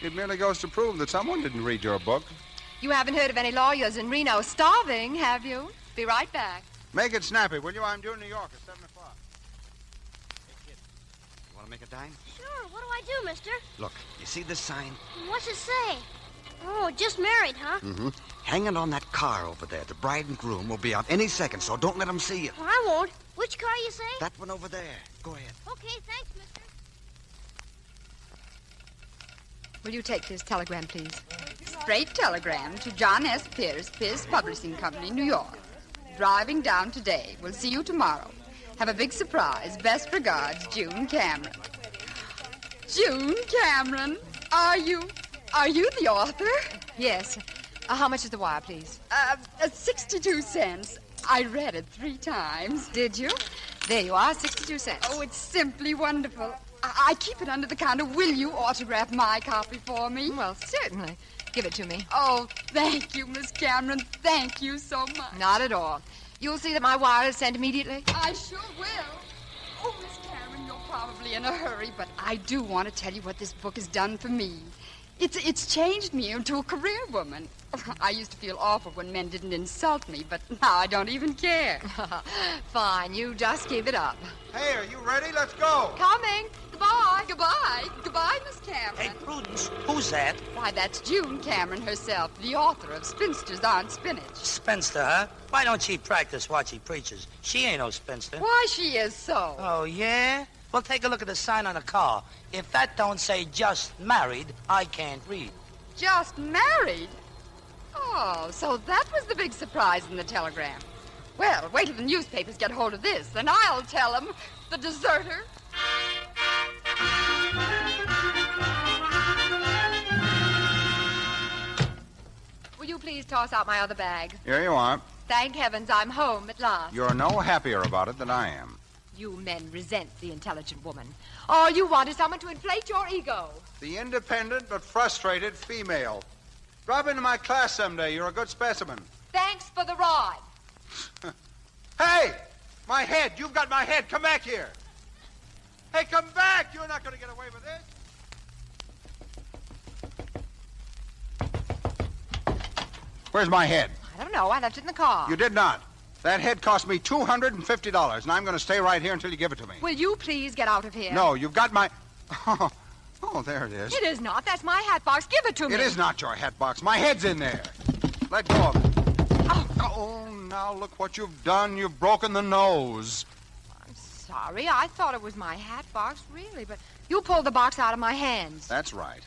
[SPEAKER 24] It merely goes to prove that someone didn't read your book.
[SPEAKER 17] You haven't heard of any lawyers in Reno starving, have you? Be right back.
[SPEAKER 24] Make it snappy, will you? I'm due in New York at 7 o'clock.
[SPEAKER 13] Hey, kid, you want to make a dime?
[SPEAKER 15] Sure. What do I do, mister?
[SPEAKER 13] Look, you see this sign?
[SPEAKER 15] What's it say? Oh, just married, huh?
[SPEAKER 13] Mm-hmm. Hanging on that car over there. The bride and groom will be out any second, so don't let them see you.
[SPEAKER 15] Well, I won't. Which car you say?
[SPEAKER 13] That one over there. Go ahead.
[SPEAKER 15] Okay, thanks, mister.
[SPEAKER 17] Will you take this telegram, please?
[SPEAKER 16] Straight telegram to John S. Pierce, Pierce Publishing Company, New York. Driving down today. We'll see you tomorrow. Have a big surprise. Best regards, June Cameron. June Cameron, are you the author?
[SPEAKER 17] Yes. How much is the wire, please?
[SPEAKER 16] 62 cents. I read it 3 times.
[SPEAKER 17] Did you? There you are, 62 cents.
[SPEAKER 16] Oh, it's simply wonderful. I keep it under the counter. Will you autograph my copy for me?
[SPEAKER 17] Well, certainly. Give it to me.
[SPEAKER 16] Oh, thank you, Miss Cameron. Thank you so much.
[SPEAKER 17] Not at all. You'll see that my wire is sent immediately.
[SPEAKER 16] I sure will. Oh, Miss Cameron, you're probably in a hurry, but I do want to tell you what this book has done for me. It's changed me into a career woman. I used to feel awful when men didn't insult me, but now I don't even care.
[SPEAKER 17] Fine, you just keep it up.
[SPEAKER 24] Hey, are you ready? Let's go.
[SPEAKER 16] Coming. Goodbye. Goodbye. Goodbye, Miss Cameron.
[SPEAKER 19] Hey, Prudence, who's that?
[SPEAKER 16] Why, that's June Cameron herself, the author of Spinsters on Spinach.
[SPEAKER 19] Spinster, huh? Why don't she practice what she preaches? She ain't no spinster.
[SPEAKER 16] Why, she is so.
[SPEAKER 19] Oh, yeah? Well, take a look at the sign on the car. If that don't say just married, I can't read.
[SPEAKER 16] Just married? Oh, so that was the big surprise in the telegram. Well, wait till the newspapers get hold of this, and I'll tell them. The deserter.
[SPEAKER 17] Will you please toss out my other bag?
[SPEAKER 24] Here you are.
[SPEAKER 17] Thank heavens I'm home at last.
[SPEAKER 24] You're no happier about it than I am.
[SPEAKER 17] You men resent the intelligent woman. All you want is someone to inflate your ego.
[SPEAKER 24] The independent but frustrated female. Drop into my class someday. You're a good specimen.
[SPEAKER 17] Thanks for the ride.
[SPEAKER 24] Hey! My head! You've got my head! Come back here! Hey, come back! You're not going to get away with this. Where's my head?
[SPEAKER 17] I don't know. I left it in the car.
[SPEAKER 24] You did not. That head cost me $250, and I'm going to stay right here until you give it to me.
[SPEAKER 17] Will you please get out of here?
[SPEAKER 24] No, you've got my... Oh, there it is.
[SPEAKER 17] It is not. That's my hat box. Give it to me.
[SPEAKER 24] It is not your hat box. My head's in there. Let go of it. Oh, now look what you've done. You've broken the nose.
[SPEAKER 17] I'm sorry. I thought it was my hat box, really, but you pulled the box out of my hands.
[SPEAKER 24] That's right.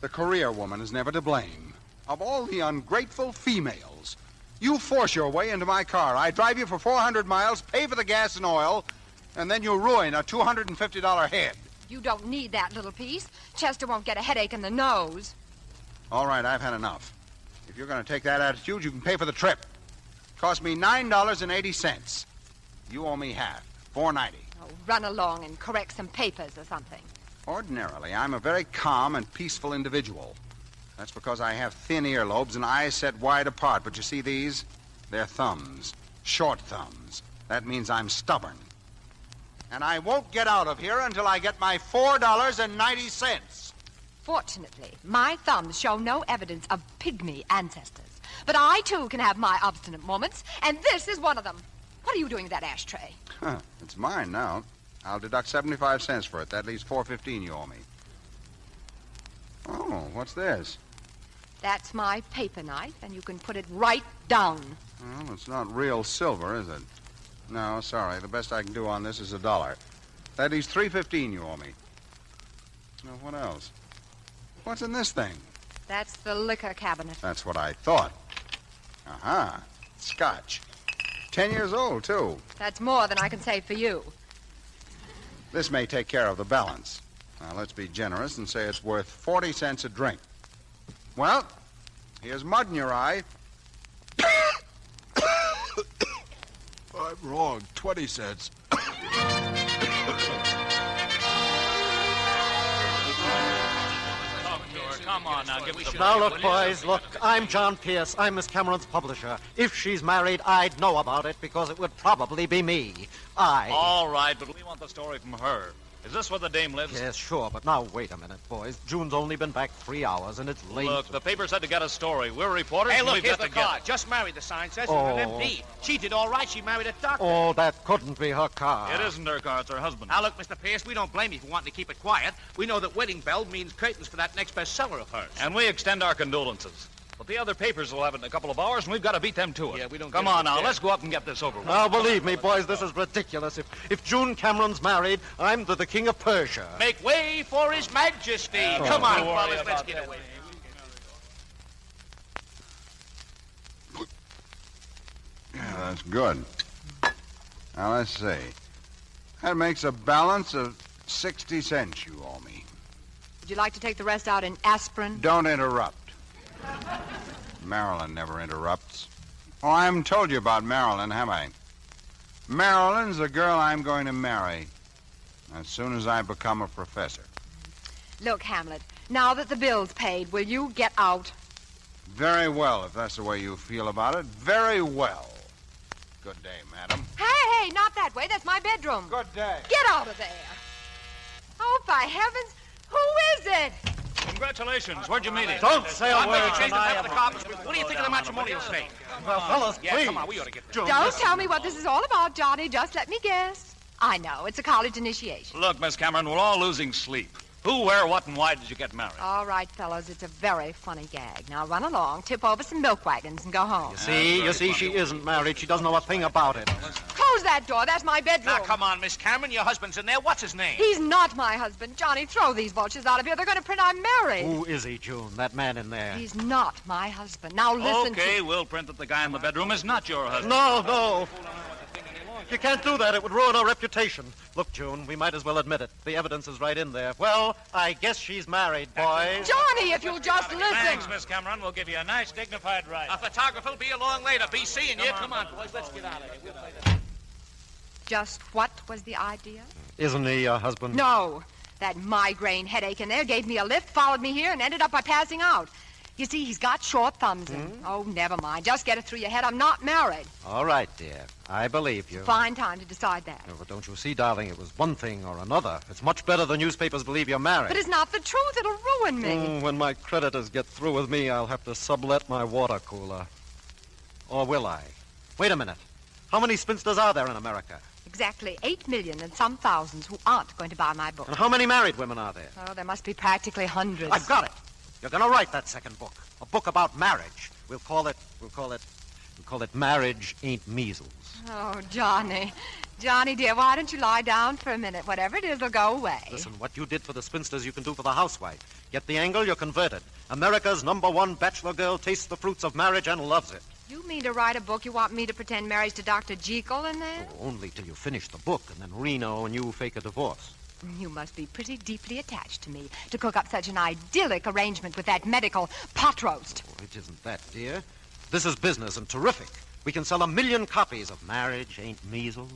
[SPEAKER 24] The career woman is never to blame. Of all the ungrateful females, you force your way into my car. I drive you for 400 miles, pay for the gas and oil, and then you ruin a $250 head.
[SPEAKER 17] You don't need that little piece. Chester won't get a headache in the nose.
[SPEAKER 24] All right, I've had enough. If you're going to take that attitude, you can pay for the trip. It cost me $9.80. You owe me half, $4.90.
[SPEAKER 17] Oh, run along and correct some papers or something.
[SPEAKER 24] Ordinarily, I'm a very calm and peaceful individual. That's because I have thin earlobes and eyes set wide apart. But you see these? They're thumbs. Short thumbs. That means I'm stubborn. And I won't get out of here until I get my $4.90.
[SPEAKER 17] Fortunately, my thumbs show no evidence of pygmy ancestors. But I, too, can have my obstinate moments, and this is one of them. What are you doing with that ashtray?
[SPEAKER 24] It's mine now. I'll deduct 75 cents for it. That leaves $4.15 you owe me. Oh, what's this?
[SPEAKER 17] That's my paper knife, and you can put it right down.
[SPEAKER 24] Well, it's not real silver, is it? No, sorry. The best I can do on this is $1. That leaves $3.15 you owe me. Now, what else? What's in this thing?
[SPEAKER 17] That's the liquor cabinet.
[SPEAKER 24] That's what I thought. Uh-huh. Scotch. 10 years old, too.
[SPEAKER 17] That's more than I can say for you.
[SPEAKER 24] This may take care of the balance. Now, let's be generous and say it's worth 40 cents a drink. Well, here's mud in your eye. I'm wrong. 20 cents.
[SPEAKER 1] Come on now, give me some...
[SPEAKER 22] Now, look, boys, look. I'm John Pierce. I'm Miss Cameron's publisher. If she's married, I'd know about it because it would probably be me.
[SPEAKER 1] All right, but we want the story from her. Is this where the dame lives?
[SPEAKER 22] Yes, sure, but now wait a minute, boys. June's only been back 3 hours, and it's late.
[SPEAKER 1] Look, the paper said to get a story. We're reporters,
[SPEAKER 19] Hey,
[SPEAKER 1] and
[SPEAKER 19] look,
[SPEAKER 1] we've
[SPEAKER 19] here's
[SPEAKER 1] got
[SPEAKER 19] the
[SPEAKER 1] to get
[SPEAKER 19] car.
[SPEAKER 1] it.
[SPEAKER 19] Just married, the sign says.
[SPEAKER 22] Oh.
[SPEAKER 19] It's an MD. She did all right. She married a doctor.
[SPEAKER 22] Oh, that couldn't be her car.
[SPEAKER 1] It isn't her car, it's her husband.
[SPEAKER 19] Now, look, Mr. Pierce, we don't blame you for wanting to keep it quiet. We know that wedding bell means curtains for that next bestseller of hers.
[SPEAKER 1] And we extend our condolences. But the other papers will have it in a couple of hours, and we've got to beat them to it.
[SPEAKER 19] Yeah, we don't
[SPEAKER 1] Come
[SPEAKER 19] get it
[SPEAKER 1] on now,
[SPEAKER 19] yet.
[SPEAKER 1] let's go up and get this over with.
[SPEAKER 22] Now, believe me, boys, this is ridiculous. If June Cameron's married, I'm the king of Persia.
[SPEAKER 19] Make way for His Majesty.
[SPEAKER 22] Oh,
[SPEAKER 19] Come on,
[SPEAKER 1] don't worry
[SPEAKER 19] fellas, let's
[SPEAKER 1] about
[SPEAKER 19] get
[SPEAKER 1] that.
[SPEAKER 19] away.
[SPEAKER 24] Yeah, that's good. Now, let's see. That makes a balance of 60 cents you owe me.
[SPEAKER 17] Would you like to take the rest out in aspirin?
[SPEAKER 24] Don't interrupt. Marilyn never interrupts. Oh, I haven't told you about Marilyn, have I? Marilyn's the girl I'm going to marry as soon as I become a professor.
[SPEAKER 17] Look, Hamlet, now that the bill's paid, will you get out?
[SPEAKER 24] Very well, if that's the way you feel about it. Very well. Good day, madam.
[SPEAKER 17] Hey, not that way. That's my bedroom.
[SPEAKER 24] Good day.
[SPEAKER 17] Get out of there. Oh, by heavens, who is it?
[SPEAKER 1] Congratulations. Where'd you meet him?
[SPEAKER 22] Don't say a word,
[SPEAKER 1] Change the
[SPEAKER 22] Anita.
[SPEAKER 1] of the cops. What do you think of the matrimonial state?
[SPEAKER 22] Well, fellas,
[SPEAKER 1] Yeah,
[SPEAKER 22] please.
[SPEAKER 1] come on, we ought to get
[SPEAKER 22] June,
[SPEAKER 17] Don't
[SPEAKER 22] listen.
[SPEAKER 17] tell me what this is all about, Johnny. Just let me guess. I know. It's a college initiation.
[SPEAKER 1] Look, Miss Cameron, we're all losing sleep. Who, where, what, and why did you get married?
[SPEAKER 17] All right, fellows, it's a very funny gag. Now run along, tip over some milk wagons, and go home.
[SPEAKER 22] You see, she isn't married. She doesn't know a thing about it.
[SPEAKER 17] Close that door. That's my bedroom.
[SPEAKER 19] Now, come on, Miss Cameron. Your husband's in there. What's his name?
[SPEAKER 17] He's not my husband. Johnny, throw these vultures out of here. They're going to print I'm married.
[SPEAKER 22] Who is he, June? That man in there.
[SPEAKER 17] He's not my husband. Now listen
[SPEAKER 1] Okay, we'll print that the guy in the bedroom is not your husband.
[SPEAKER 22] No. You can't do that. It would ruin our reputation. Look, June, we might as well admit it. The evidence is right in there. Well, I guess she's married, boys.
[SPEAKER 17] Johnny, if you'll just listen.
[SPEAKER 1] Thanks, Miss Cameron. We'll give you a nice, dignified ride.
[SPEAKER 19] A photographer will be along later. Be seeing you. Come on, boys. Let's get out of here. We'll play that.
[SPEAKER 17] Just what was the idea?
[SPEAKER 22] Isn't he your husband?
[SPEAKER 17] No. That migraine headache in there gave me a lift, followed me here, and ended up by passing out. You see, he's got short thumbs. Oh, never mind. Just get it through your head. I'm not married.
[SPEAKER 22] All right, dear. I believe you.
[SPEAKER 17] Fine time to decide that.
[SPEAKER 22] No, but don't you see, darling, it was one thing or another. It's much better the newspapers believe you're married.
[SPEAKER 17] But it's not the truth. It'll ruin me.
[SPEAKER 22] When my creditors get through with me, I'll have to sublet my water cooler. Or will I? Wait a minute. How many spinsters are there in America?
[SPEAKER 17] Exactly 8 million and some thousands who aren't going to buy my book.
[SPEAKER 22] And how many married women are there?
[SPEAKER 17] Oh, there must be practically hundreds.
[SPEAKER 22] I've got it. You're going to write that second book. A book about marriage. We'll call it Marriage Ain't Measles.
[SPEAKER 17] Oh, Johnny. Johnny, dear, why don't you lie down for a minute? Whatever it is will go away.
[SPEAKER 22] Listen, what you did for the spinsters, you can do for the housewife. Get the angle, you're converted. America's #1 bachelor girl tastes the fruits of marriage and loves it.
[SPEAKER 17] You mean to write a book you want me to pretend marriage to Dr. Jekyll in there?
[SPEAKER 22] Oh, only till you finish the book, and then Reno and you fake a divorce.
[SPEAKER 17] You must be pretty deeply attached to me to cook up such an idyllic arrangement with that medical pot roast.
[SPEAKER 22] Oh, it isn't that, dear. This is business and terrific. We can sell 1 million copies of Marriage Ain't Measles.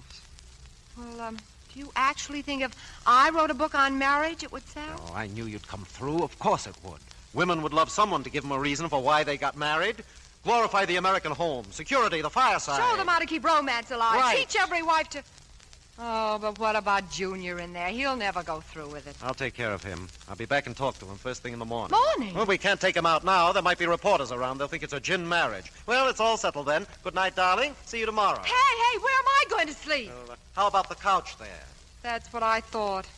[SPEAKER 17] Well, do you actually think if I wrote a book on marriage, it would sell?
[SPEAKER 22] Oh, I knew you'd come through. Of course it would. Women would love someone to give them a reason for why they got married. Glorify the American home, security, the fireside.
[SPEAKER 17] Show them how to keep romance alive.
[SPEAKER 22] Right.
[SPEAKER 17] Teach every wife to... Oh, but what about Junior in there? He'll never go through with it.
[SPEAKER 22] I'll take care of him. I'll be back and talk to him first thing in the morning.
[SPEAKER 17] Morning?
[SPEAKER 22] Well, we can't take him out now. There might be reporters around. They'll think it's a gin marriage. Well, it's all settled then. Good night, darling. See you tomorrow.
[SPEAKER 17] Hey, where am I going to sleep?
[SPEAKER 22] How about the couch there?
[SPEAKER 17] That's what I thought.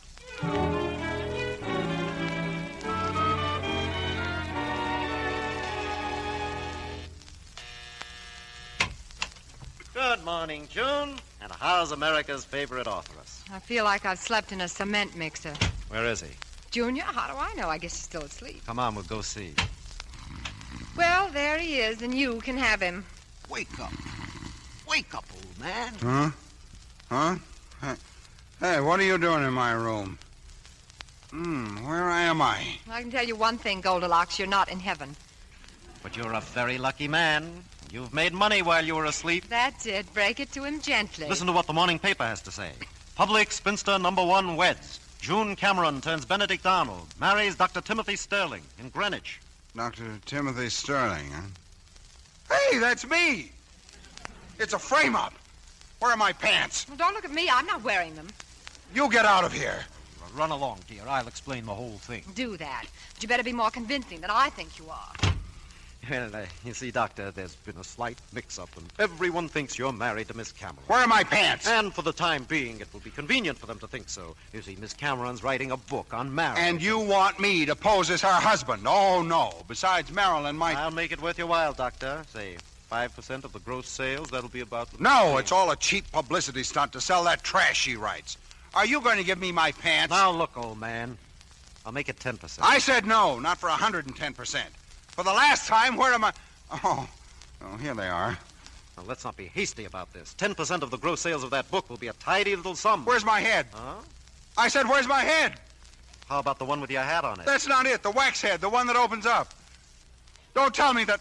[SPEAKER 22] Good morning, June. And how's America's favorite authoress?
[SPEAKER 17] I feel like I've slept in a cement mixer.
[SPEAKER 22] Where is he?
[SPEAKER 17] Junior, how do I know? I guess he's still asleep.
[SPEAKER 22] Come on, we'll go see.
[SPEAKER 17] Well, there he is, and you can have him.
[SPEAKER 14] Wake up. Wake up, old man.
[SPEAKER 24] Huh? Hey, what are you doing in my room? Where am I?
[SPEAKER 17] I can tell you one thing, Goldilocks, you're not in heaven.
[SPEAKER 22] But you're a very lucky man. You've made money while you were asleep.
[SPEAKER 17] That's it. Break it to him gently.
[SPEAKER 22] Listen to what the morning paper has to say. Public spinster #1 weds. June Cameron turns Benedict Arnold. Marries Dr. Timothy Sterling in Greenwich.
[SPEAKER 24] Dr. Timothy Sterling, huh? Hey, that's me! It's a frame-up. Where are my pants?
[SPEAKER 17] Well, don't look at me. I'm not wearing them.
[SPEAKER 24] You get out of here.
[SPEAKER 22] Run along, dear. I'll explain the whole thing.
[SPEAKER 17] Do that. But you better be more convincing than I think you are.
[SPEAKER 22] Well, you see, Doctor, there's been a slight mix-up, and everyone thinks you're married to Miss Cameron.
[SPEAKER 24] Where are my pants?
[SPEAKER 22] And for the time being, it will be convenient for them to think so. You see, Miss Cameron's writing a book on marriage.
[SPEAKER 24] And you want me to pose as her husband? Oh, no. Besides, Marilyn might...
[SPEAKER 22] I'll make it worth your while, Doctor. Say, 5% of the gross sales, that'll be about...
[SPEAKER 24] No, it's all a cheap publicity stunt to sell that trash she writes. Are you going to give me my pants?
[SPEAKER 22] Now, look, old man. I'll make it 10%.
[SPEAKER 24] I said no, not for 110%. For the last time, where am I... Oh, here they are.
[SPEAKER 22] Now, let's not be hasty about this. 10% of the gross sales of that book will be a tidy little sum.
[SPEAKER 24] Where's my head?
[SPEAKER 22] Huh?
[SPEAKER 24] I said, where's my head?
[SPEAKER 22] How about the one with your hat on it?
[SPEAKER 24] That's not it. The wax head, the one that opens up. Don't tell me that...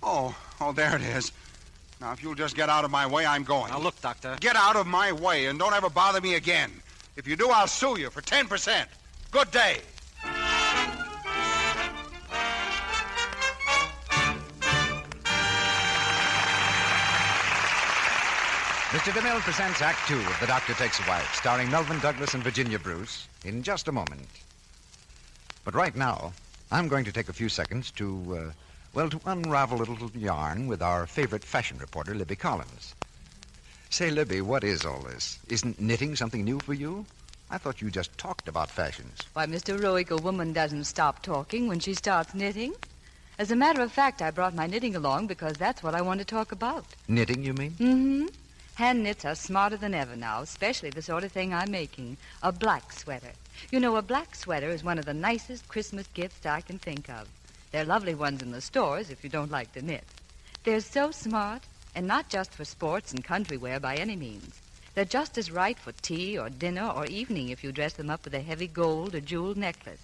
[SPEAKER 24] Oh, there it is. Now, if you'll just get out of my way, I'm going.
[SPEAKER 22] Now, look, Doctor.
[SPEAKER 24] Get out of my way and don't ever bother me again. If you do, I'll sue you for 10%. Good day.
[SPEAKER 18] Mr. DeMille presents Act Two of The Doctor Takes a Wife, starring Melvyn Douglas and Virginia Bruce, in just a moment. But right now, I'm going to take a few seconds to unravel a little yarn with our favorite fashion reporter, Libby Collins. Say, Libby, what is all this? Isn't knitting something new for you? I thought you just talked about fashions.
[SPEAKER 16] Why, Mr. Roick, a woman doesn't stop talking when she starts knitting. As a matter of fact, I brought my knitting along because that's what I want to talk about.
[SPEAKER 18] Knitting, you mean?
[SPEAKER 16] Mm-hmm. Hand knits are smarter than ever now, especially the sort of thing I'm making, a black sweater. You know, a black sweater is one of the nicest Christmas gifts I can think of. They're lovely ones in the stores if you don't like to knit. They're so smart, and not just for sports and country wear by any means. They're just as right for tea or dinner or evening if you dress them up with a heavy gold or jeweled necklace.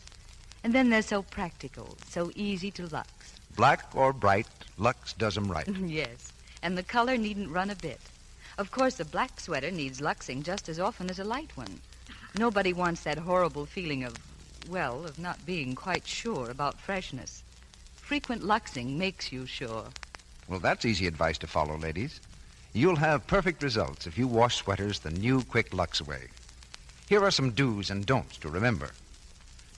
[SPEAKER 16] And then they're so practical, so easy to lux.
[SPEAKER 18] Black or bright, Lux does 'em right.
[SPEAKER 16] Yes, and the color needn't run a bit. Of course, a black sweater needs luxing just as often as a light one. Nobody wants that horrible feeling of not being quite sure about freshness. Frequent luxing makes you sure.
[SPEAKER 18] Well, that's easy advice to follow, ladies. You'll have perfect results if you wash sweaters the new Quick Lux way. Here are some do's and don'ts to remember.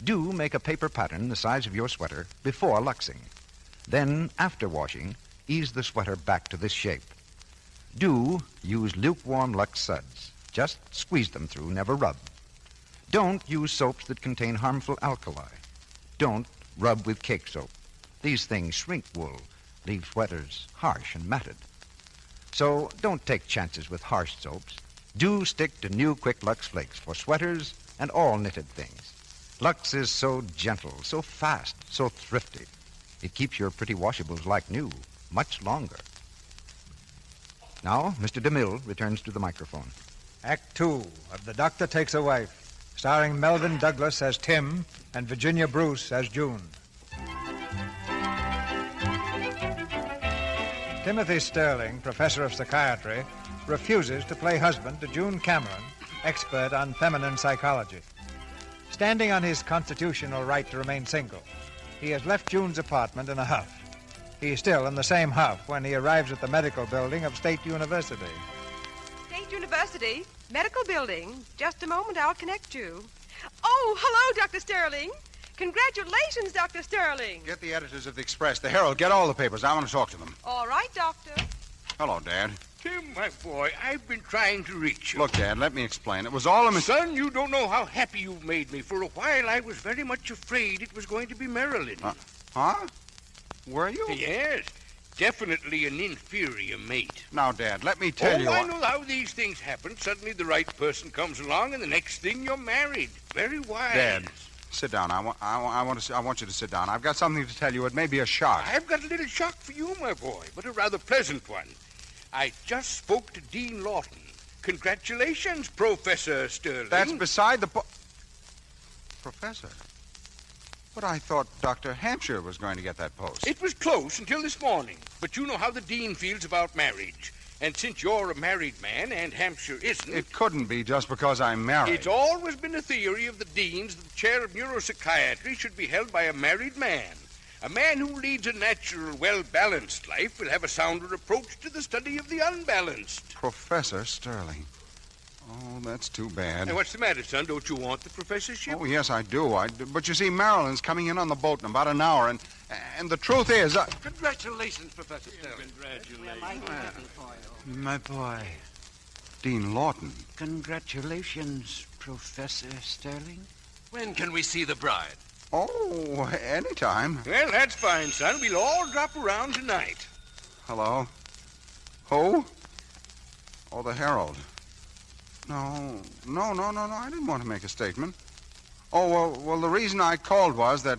[SPEAKER 18] Do make a paper pattern the size of your sweater before luxing. Then, after washing, ease the sweater back to this shape. Do use lukewarm Lux suds. Just squeeze them through, never rub. Don't use soaps that contain harmful alkali. Don't rub with cake soap. These things shrink wool, leave sweaters harsh and matted. So don't take chances with harsh soaps. Do stick to new Quick Lux Flakes for sweaters and all knitted things. Lux is so gentle, so fast, so thrifty. It keeps your pretty washables like new much longer. Now, Mr. DeMille returns to the microphone.
[SPEAKER 7] Act 2 of The Doctor Takes a Wife, starring Melvyn Douglas as Tim and Virginia Bruce as June. Timothy Sterling, professor of psychiatry, refuses to play husband to June Cameron, expert on feminine psychology. Standing on his constitutional right to remain single, he has left June's apartment in a huff. He's still in the same huff when he arrives at the medical building of State University.
[SPEAKER 12] State University? Medical building? Just a moment, I'll connect you. Oh, hello, Dr. Sterling. Congratulations, Dr. Sterling.
[SPEAKER 24] Get the editors of the Express, the Herald, get all the papers. I want to talk to them.
[SPEAKER 12] All right, Doctor.
[SPEAKER 24] Hello, Dad.
[SPEAKER 5] Tim, my boy, I've been trying to reach you.
[SPEAKER 24] Look, Dad, let me explain. It was all a mistake.
[SPEAKER 5] Son, you don't know how happy you've made me. For a while, I was very much afraid it was going to be Marilyn.
[SPEAKER 24] Huh? Were you?
[SPEAKER 5] Yes. Definitely an inferior mate.
[SPEAKER 24] Now, Dad, let me tell you...
[SPEAKER 5] I know how these things happen. Suddenly the right person comes along, and the next thing you're married. Very wise.
[SPEAKER 24] Dad, sit down. I want you to sit down. I've got something to tell you. It may be a shock.
[SPEAKER 5] I've got a little shock for you, my boy, but a rather pleasant one. I just spoke to Dean Lawton. Congratulations, Professor Sterling.
[SPEAKER 24] That's beside the Professor? But I thought Dr. Hampshire was going to get that post.
[SPEAKER 5] It was close until this morning. But you know how the dean feels about marriage. And since you're a married man and Hampshire isn't...
[SPEAKER 24] It couldn't be just because I'm married.
[SPEAKER 5] It's always been a theory of the deans that the chair of neuropsychiatry should be held by a married man. A man who leads a natural, well-balanced life will have a sounder approach to the study of the unbalanced.
[SPEAKER 24] Professor Sterling. Oh, that's too bad.
[SPEAKER 5] Now, what's the matter, son? Don't you want the professorship?
[SPEAKER 24] Oh, yes, I do. But you see, Marilyn's coming in on the boat in about an hour, and the truth is...
[SPEAKER 14] Congratulations, Professor Sterling.
[SPEAKER 5] Congratulations.
[SPEAKER 24] My boy, Dean Lawton.
[SPEAKER 14] Congratulations, Professor Sterling. When can we see the bride?
[SPEAKER 24] Oh, anytime.
[SPEAKER 5] Well, that's fine, son. We'll all drop around tonight.
[SPEAKER 24] Hello? Who? Oh, the Herald. No. I didn't want to make a statement. Oh, well, the reason I called was that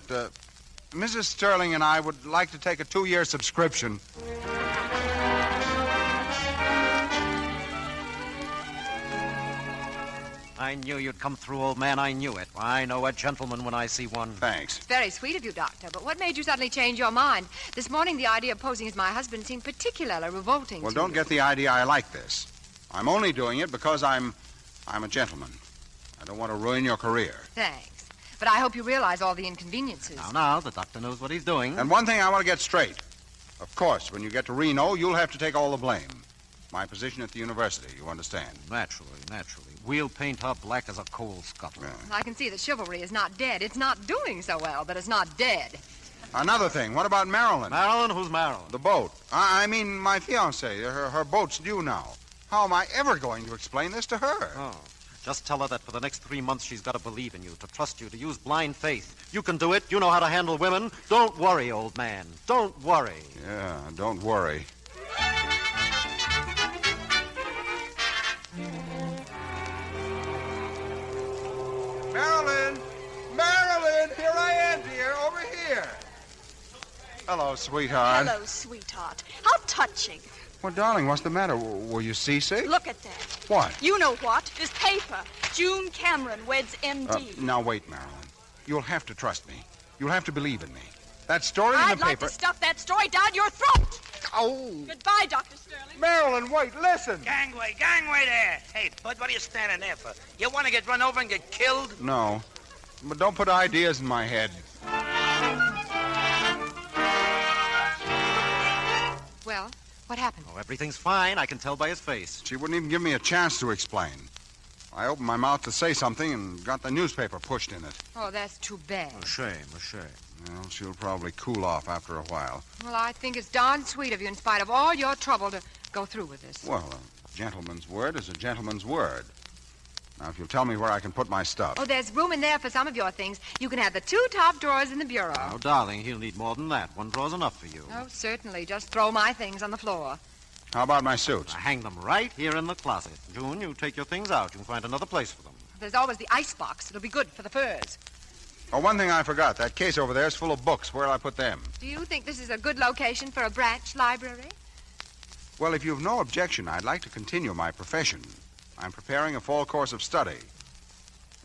[SPEAKER 24] Mrs. Sterling and I would like to take a 2-year subscription.
[SPEAKER 22] I knew you'd come through, old man. I knew it. I know a gentleman when I see one.
[SPEAKER 24] Thanks.
[SPEAKER 17] It's very sweet of you, Doctor, but what made you suddenly change your mind? This morning, the idea of posing as my husband seemed particularly revolting
[SPEAKER 24] Well,
[SPEAKER 17] to
[SPEAKER 24] don't
[SPEAKER 17] you.
[SPEAKER 24] get the idea I like this. I'm only doing it because I'm a gentleman. I don't want to ruin your career.
[SPEAKER 17] Thanks. But I hope you realize all the inconveniences.
[SPEAKER 22] Now, the doctor knows what he's doing.
[SPEAKER 24] And one thing I want to get straight. Of course, when you get to Reno, you'll have to take all the blame. My position at the university, you understand?
[SPEAKER 22] Naturally. We'll paint her black as a coal scuttle.
[SPEAKER 17] I can see that chivalry is not dead. It's not doing so well, but it's not dead.
[SPEAKER 24] Another thing, what about Marilyn?
[SPEAKER 22] Marilyn? Who's Marilyn?
[SPEAKER 24] The boat. I mean, my fiancée. Her boat's due now. How am I ever going to explain this to her?
[SPEAKER 22] Oh, just tell her that for the next 3 months she's got to believe in you, to trust you, to use blind faith. You can do it. You know how to handle women. Don't worry, old man. Don't worry.
[SPEAKER 24] Yeah, don't worry. Marilyn! Marilyn! Here I am, dear. Over here. Hello, sweetheart.
[SPEAKER 6] Hello, sweetheart. How touching.
[SPEAKER 24] Well, darling, what's the matter? Were you seasick?
[SPEAKER 6] Look at that.
[SPEAKER 24] What?
[SPEAKER 6] You know what? This paper. June Cameron weds M.D.
[SPEAKER 24] Now, wait, Marilyn. You'll have to trust me. You'll have to believe in me. That story in the
[SPEAKER 6] I'd like
[SPEAKER 24] paper...
[SPEAKER 6] to stuff that story down your throat.
[SPEAKER 24] Oh.
[SPEAKER 6] Goodbye, Dr. Sterling.
[SPEAKER 24] Marilyn, wait, listen.
[SPEAKER 19] Gangway there. Hey, bud, what are you standing there for? You want to get run over and get killed?
[SPEAKER 24] No. But don't put ideas in my head.
[SPEAKER 17] Well, what happened?
[SPEAKER 22] Oh, everything's fine. I can tell by his face.
[SPEAKER 24] She wouldn't even give me a chance to explain. I opened my mouth to say something and got the newspaper pushed in it.
[SPEAKER 17] Oh, that's too bad.
[SPEAKER 24] A shame. Well, she'll probably cool off after a while.
[SPEAKER 17] Well, I think it's darn sweet of you, in spite of all your trouble, to go through with this.
[SPEAKER 24] Well, a gentleman's word is a gentleman's word. Now, if you'll tell me where I can put my stuff.
[SPEAKER 17] Oh, there's room in there for some of your things. You can have the 2 top drawers in the bureau.
[SPEAKER 22] Oh, darling, he'll need more than that. 1 drawer's enough for you.
[SPEAKER 17] Oh, certainly. Just throw my things on the floor.
[SPEAKER 24] How about my suits?
[SPEAKER 22] I hang them right here in the closet. June, you take your things out. You can find another place for them.
[SPEAKER 17] There's always the icebox. It'll be good for the furs.
[SPEAKER 24] Oh, one thing I forgot. That case over there is full of books. Where'll I put them?
[SPEAKER 17] Do you think this is a good location for a branch library?
[SPEAKER 24] Well, if you've no objection, I'd like to continue my profession. I'm preparing a fall course of study.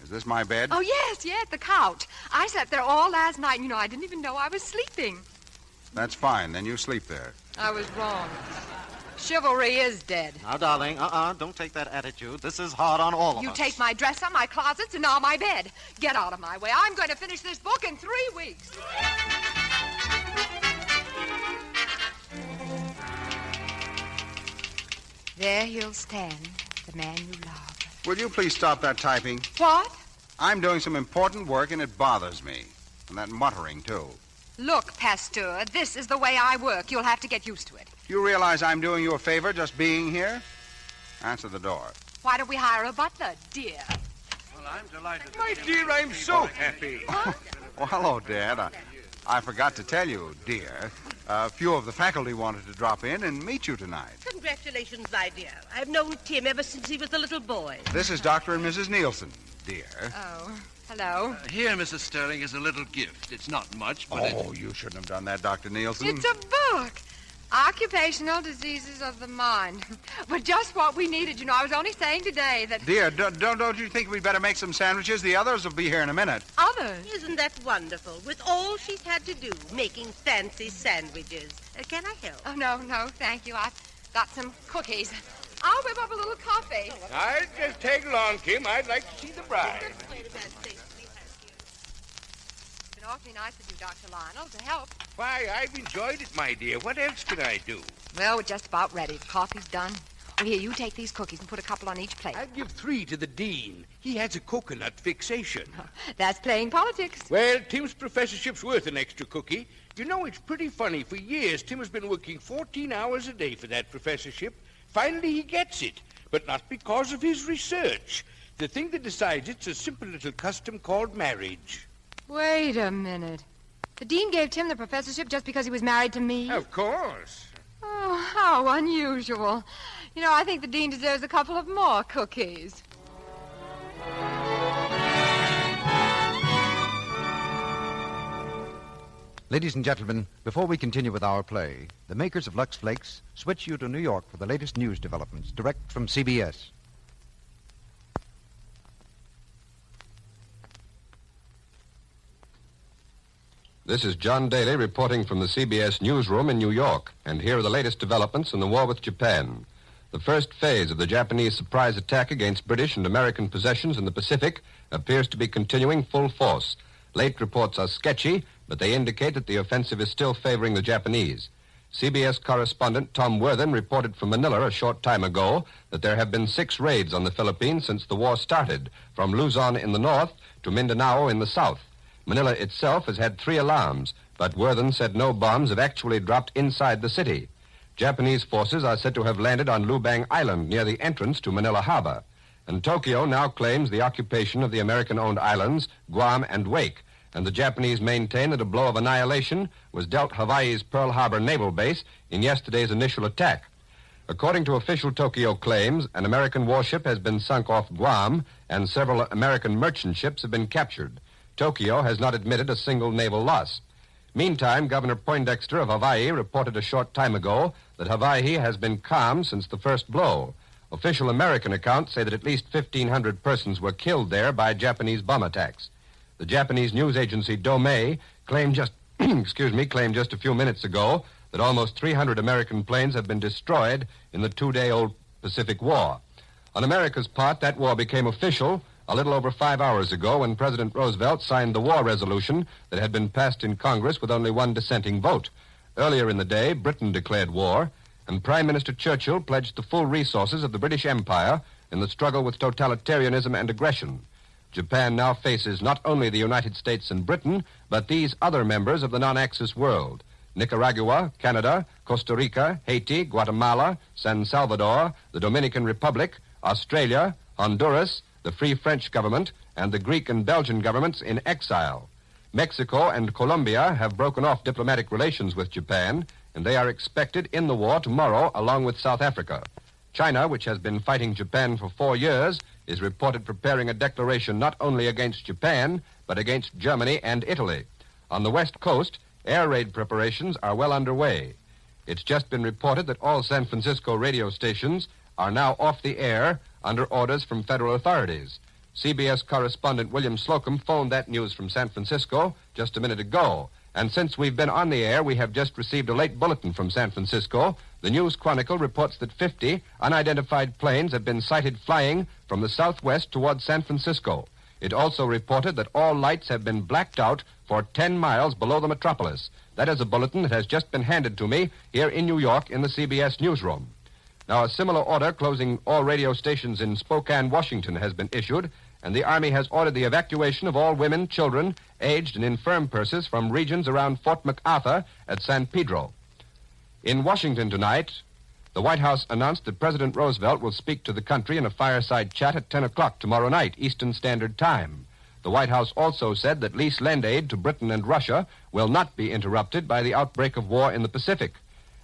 [SPEAKER 24] Is this my bed?
[SPEAKER 17] Oh, yes, the couch. I slept there all last night, and, I didn't even know I was sleeping.
[SPEAKER 24] That's fine. Then you sleep there.
[SPEAKER 17] I was wrong. Chivalry is dead.
[SPEAKER 22] Now, darling, don't take that attitude. This is hard on all of us.
[SPEAKER 17] You take my dresser, my closets, and now my bed. Get out of my way. I'm going to finish this book in 3 weeks. There he'll stand, the man you love.
[SPEAKER 24] Will you please stop that typing?
[SPEAKER 17] What?
[SPEAKER 24] I'm doing some important work, and it bothers me. And that muttering, too.
[SPEAKER 17] Look, Pasteur, this is the way I work. You'll have to get used to it.
[SPEAKER 24] Do you realize I'm doing you a favor just being here? Answer the door.
[SPEAKER 17] Why don't we hire a butler, dear?
[SPEAKER 5] Well, I'm delighted. My dear, I'm so happy.
[SPEAKER 24] Well, hello, Dad. I forgot to tell you, dear. A few of the faculty wanted to drop in and meet you tonight.
[SPEAKER 21] Congratulations, my dear. I've known Tim ever since he was a little boy.
[SPEAKER 24] This is Dr. and Mrs. Nielsen, dear.
[SPEAKER 17] Oh, hello.
[SPEAKER 14] Here, Mrs. Sterling, is a little gift. It's not much, but
[SPEAKER 24] you shouldn't have done that, Dr. Nielsen.
[SPEAKER 17] It's a book. Occupational Diseases of the Mind. But just what we needed, I was only saying today that...
[SPEAKER 24] Dear, don't you think we'd better make some sandwiches? The others will be here in a minute.
[SPEAKER 17] Others?
[SPEAKER 21] Isn't that wonderful? With all she's had to do, making fancy sandwiches. Can I help?
[SPEAKER 17] Oh, no, thank you. I've got some cookies. I'll whip up a little coffee.
[SPEAKER 5] I'll just tag along, Kim. I'd like to see the bride.
[SPEAKER 17] It's been awfully nice of you, Dr. Lionel, to help.
[SPEAKER 5] Why, I've enjoyed it, my dear. What else can I do?
[SPEAKER 17] Well, we're just about ready. The coffee's done. Well, here, you take these cookies and put a couple on each plate.
[SPEAKER 5] I'll give 3 to the dean. He has a coconut fixation.
[SPEAKER 17] That's playing politics.
[SPEAKER 5] Well, Tim's professorship's worth an extra cookie. It's pretty funny. For years, Tim has been working 14 hours a day for that professorship. Finally, he gets it, but not because of his research. The thing that decides it's a simple little custom called marriage.
[SPEAKER 17] Wait a minute. The dean gave Tim the professorship just because he was married to me?
[SPEAKER 5] Of course.
[SPEAKER 17] Oh, how unusual. I think the dean deserves a couple of more cookies.
[SPEAKER 18] Ladies and gentlemen, before we continue with our play, the makers of Lux Flakes switch you to New York for the latest news developments, direct from CBS.
[SPEAKER 9] This is John Daly reporting from the CBS newsroom in New York, and here are the latest developments in the war with Japan. The first phase of the Japanese surprise attack against British and American possessions in the Pacific appears to be continuing full force. Late reports are sketchy, but they indicate that the offensive is still favoring the Japanese. CBS correspondent Tom Worthen reported from Manila a short time ago that there have been 6 raids on the Philippines since the war started, from Luzon in the north to Mindanao in the south. Manila itself has had 3 alarms, but Worthen said no bombs have actually dropped inside the city. Japanese forces are said to have landed on Lubang Island near the entrance to Manila Harbor. And Tokyo now claims the occupation of the American-owned islands, Guam and Wake, and the Japanese maintain that a blow of annihilation was dealt Hawaii's Pearl Harbor naval base in yesterday's initial attack. According to official Tokyo claims, an American warship has been sunk off Guam, and several American merchant ships have been captured. Tokyo has not admitted a single naval loss. Meantime, Governor Poindexter of Hawaii reported a short time ago that Hawaii has been calm since the first blow. Official American accounts say that at least 1,500 persons were killed there by Japanese bomb attacks. The Japanese news agency Domei claimed just a few minutes ago that almost 300 American planes have been destroyed in the 2-day-old Pacific War. On America's part, that war became official a little over 5 hours ago when President Roosevelt signed the war resolution that had been passed in Congress with only 1 dissenting vote. Earlier in the day, Britain declared war, and Prime Minister Churchill pledged the full resources of the British Empire in the struggle with totalitarianism and aggression. Japan now faces not only the United States and Britain, but these other members of the non-Axis world: Nicaragua, Canada, Costa Rica, Haiti, Guatemala, San Salvador, the Dominican Republic, Australia, Honduras, the Free French government, and the Greek and Belgian governments in exile. Mexico and Colombia have broken off diplomatic relations with Japan, and they are expected in the war tomorrow, along with South Africa. China, which has been fighting Japan for 4 years, is reported preparing a declaration not only against Japan, but against Germany and Italy. On the West Coast, air raid preparations are well underway. It's just been reported that all San Francisco radio stations are now off the air under orders from federal authorities. CBS correspondent William Slocum phoned that news from San Francisco just a minute ago. And since we've been on the air, we have just received a late bulletin from San Francisco. The News Chronicle reports that 50 unidentified planes have been sighted flying from the southwest towards San Francisco. It also reported that all lights have been blacked out for 10 miles below the metropolis. That is a bulletin that has just been handed to me here in New York in the CBS newsroom. Now, a similar order closing all radio stations in Spokane, Washington has been issued, and the Army has ordered the evacuation of all women, children, aged and infirm persons from regions around Fort MacArthur at San Pedro. In Washington tonight, the White House announced that President Roosevelt will speak to the country in a fireside chat at 10 o'clock tomorrow night, Eastern Standard Time. The White House also said that lease lend aid to Britain and Russia will not be interrupted by the outbreak of war in the Pacific.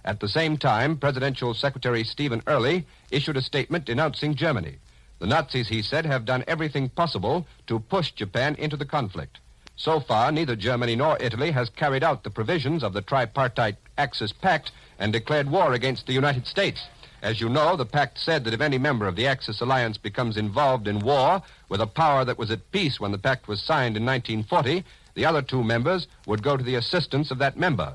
[SPEAKER 9] At the same time, Presidential Secretary Stephen Early issued a statement denouncing Germany. The Nazis, he said, have done everything possible to push Japan into the conflict. So far, neither Germany nor Italy has carried out the provisions of the tripartite Axis Pact and declared war against the United States. As you know, the pact said that if any member of the Axis alliance becomes involved in war with a power that was at peace when the pact was signed in 1940, the other 2 members would go to the assistance of that member.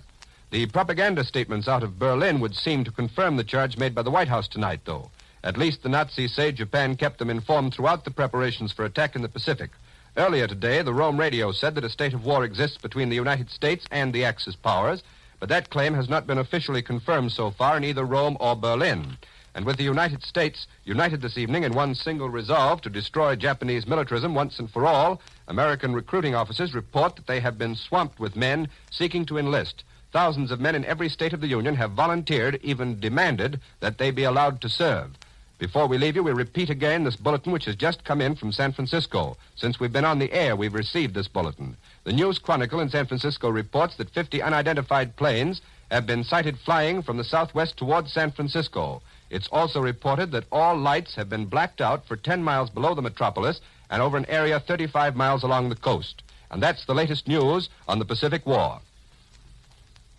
[SPEAKER 9] The propaganda statements out of Berlin would seem to confirm the charge made by the White House tonight, though. At least the Nazis say Japan kept them informed throughout the preparations for attack in the Pacific. Earlier today, the Rome radio said that a state of war exists between the United States and the Axis powers, but that claim has not been officially confirmed so far in either Rome or Berlin. And with the United States united this evening in one single resolve to destroy Japanese militarism once and for all, American recruiting officers report that they have been swamped with men seeking to enlist. Thousands of men in every state of the Union have volunteered, even demanded, that they be allowed to serve. Before we leave you, we repeat again this bulletin which has just come in from San Francisco. Since we've been on the air, we've received this bulletin. The News Chronicle in San Francisco reports that 50 unidentified planes have been sighted flying from the southwest towards San Francisco. It's also reported that all lights have been blacked out for 10 miles below the metropolis and over an area 35 miles along the coast. And that's the latest news on the Pacific War.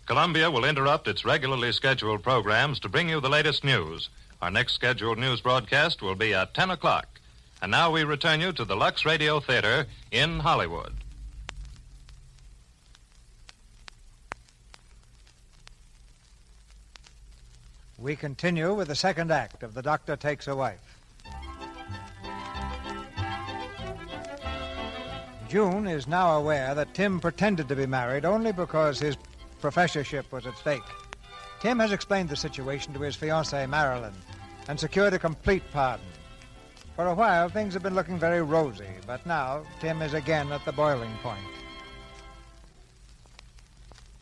[SPEAKER 2] Columbia will interrupt its regularly scheduled programs to bring you the latest news. Our next scheduled news broadcast will be at 10 o'clock. And now we return you to the Lux Radio Theatre in Hollywood.
[SPEAKER 7] We continue with the second act of The Doctor Takes a Wife. June is now aware that Tim pretended to be married only because his professorship was at stake. Tim has explained the situation to his fiancée, Marilyn, and secured a complete pardon. For a while, things have been looking very rosy, but now Tim is again at the boiling point.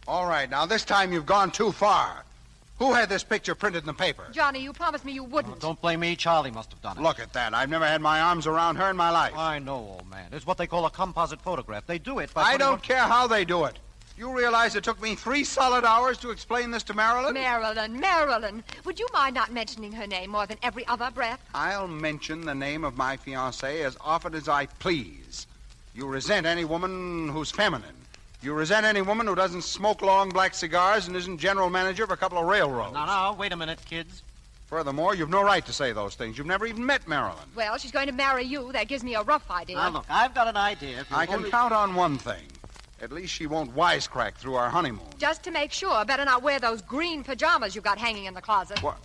[SPEAKER 24] All right, now this time you've gone too far. Who had this picture printed in the paper?
[SPEAKER 17] Johnny, you promised me you wouldn't.
[SPEAKER 22] Don't blame me. Charlie must have done it.
[SPEAKER 24] Look at that. I've never had my arms around her in my life.
[SPEAKER 22] I know, old man. It's what they call a composite photograph. They do it by...
[SPEAKER 24] I don't care how they do it. You realize it took me 3 solid hours to explain this to Marilyn?
[SPEAKER 17] Marilyn. Would you mind not mentioning her name more than every other breath?
[SPEAKER 24] I'll mention the name of my fiancée as often as I please. You resent any woman who's feminine. You resent any woman who doesn't smoke long black cigars and isn't general manager of a couple of railroads.
[SPEAKER 22] Now, wait a minute, kids.
[SPEAKER 24] Furthermore, you've no right to say those things. You've never even met Marilyn.
[SPEAKER 17] Well, she's going to marry you. That gives me a rough idea.
[SPEAKER 22] Now, look, I've got an idea.
[SPEAKER 24] I can count on one thing. At least she won't wisecrack through our honeymoon.
[SPEAKER 17] Just to make sure, better not wear those green pajamas you've got hanging in the closet.
[SPEAKER 24] What?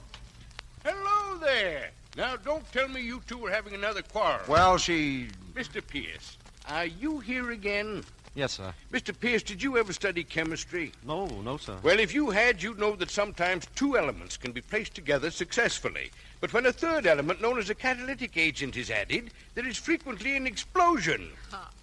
[SPEAKER 5] Hello there. Now, don't tell me you two are having another quarrel.
[SPEAKER 24] Well, she...
[SPEAKER 5] Mr. Pierce, are you here again?
[SPEAKER 22] Yes, sir.
[SPEAKER 5] Mr. Pierce, did you ever study chemistry?
[SPEAKER 22] No, sir.
[SPEAKER 5] Well, if you had, you'd know that sometimes 2 elements can be placed together successfully. But when a third element, known as a catalytic agent, is added, there is frequently an explosion.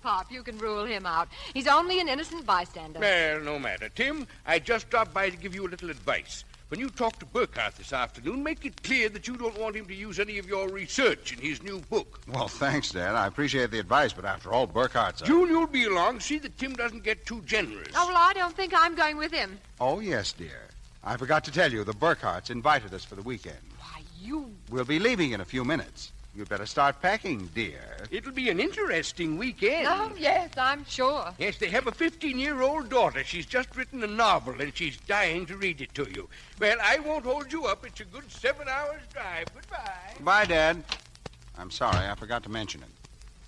[SPEAKER 17] Pop, you can rule him out. He's only an innocent bystander.
[SPEAKER 5] Well, no matter. Tim, I just dropped by to give you a little advice. When you talk to Burkhardt this afternoon, make it clear that you don't want him to use any of your research in his new book.
[SPEAKER 24] Well, thanks, Dad. I appreciate the advice, but after all, Burkhardt's...
[SPEAKER 5] June, you'll be along. See that Tim doesn't get too generous.
[SPEAKER 17] Oh, well, I don't think I'm going with him.
[SPEAKER 24] Oh, yes, dear. I forgot to tell you, the Burkhardts invited us for the weekend.
[SPEAKER 17] Why, you...
[SPEAKER 24] We'll be leaving in a few minutes. You'd better start packing, dear.
[SPEAKER 5] It'll be an interesting weekend.
[SPEAKER 17] Oh, yes, I'm sure.
[SPEAKER 5] Yes, they have a 15-year-old daughter. She's just written a novel, and she's dying to read it to you. Well, I won't hold you up. It's a good 7 hours drive. Goodbye.
[SPEAKER 24] Bye, Dad. I'm sorry, I forgot to mention it.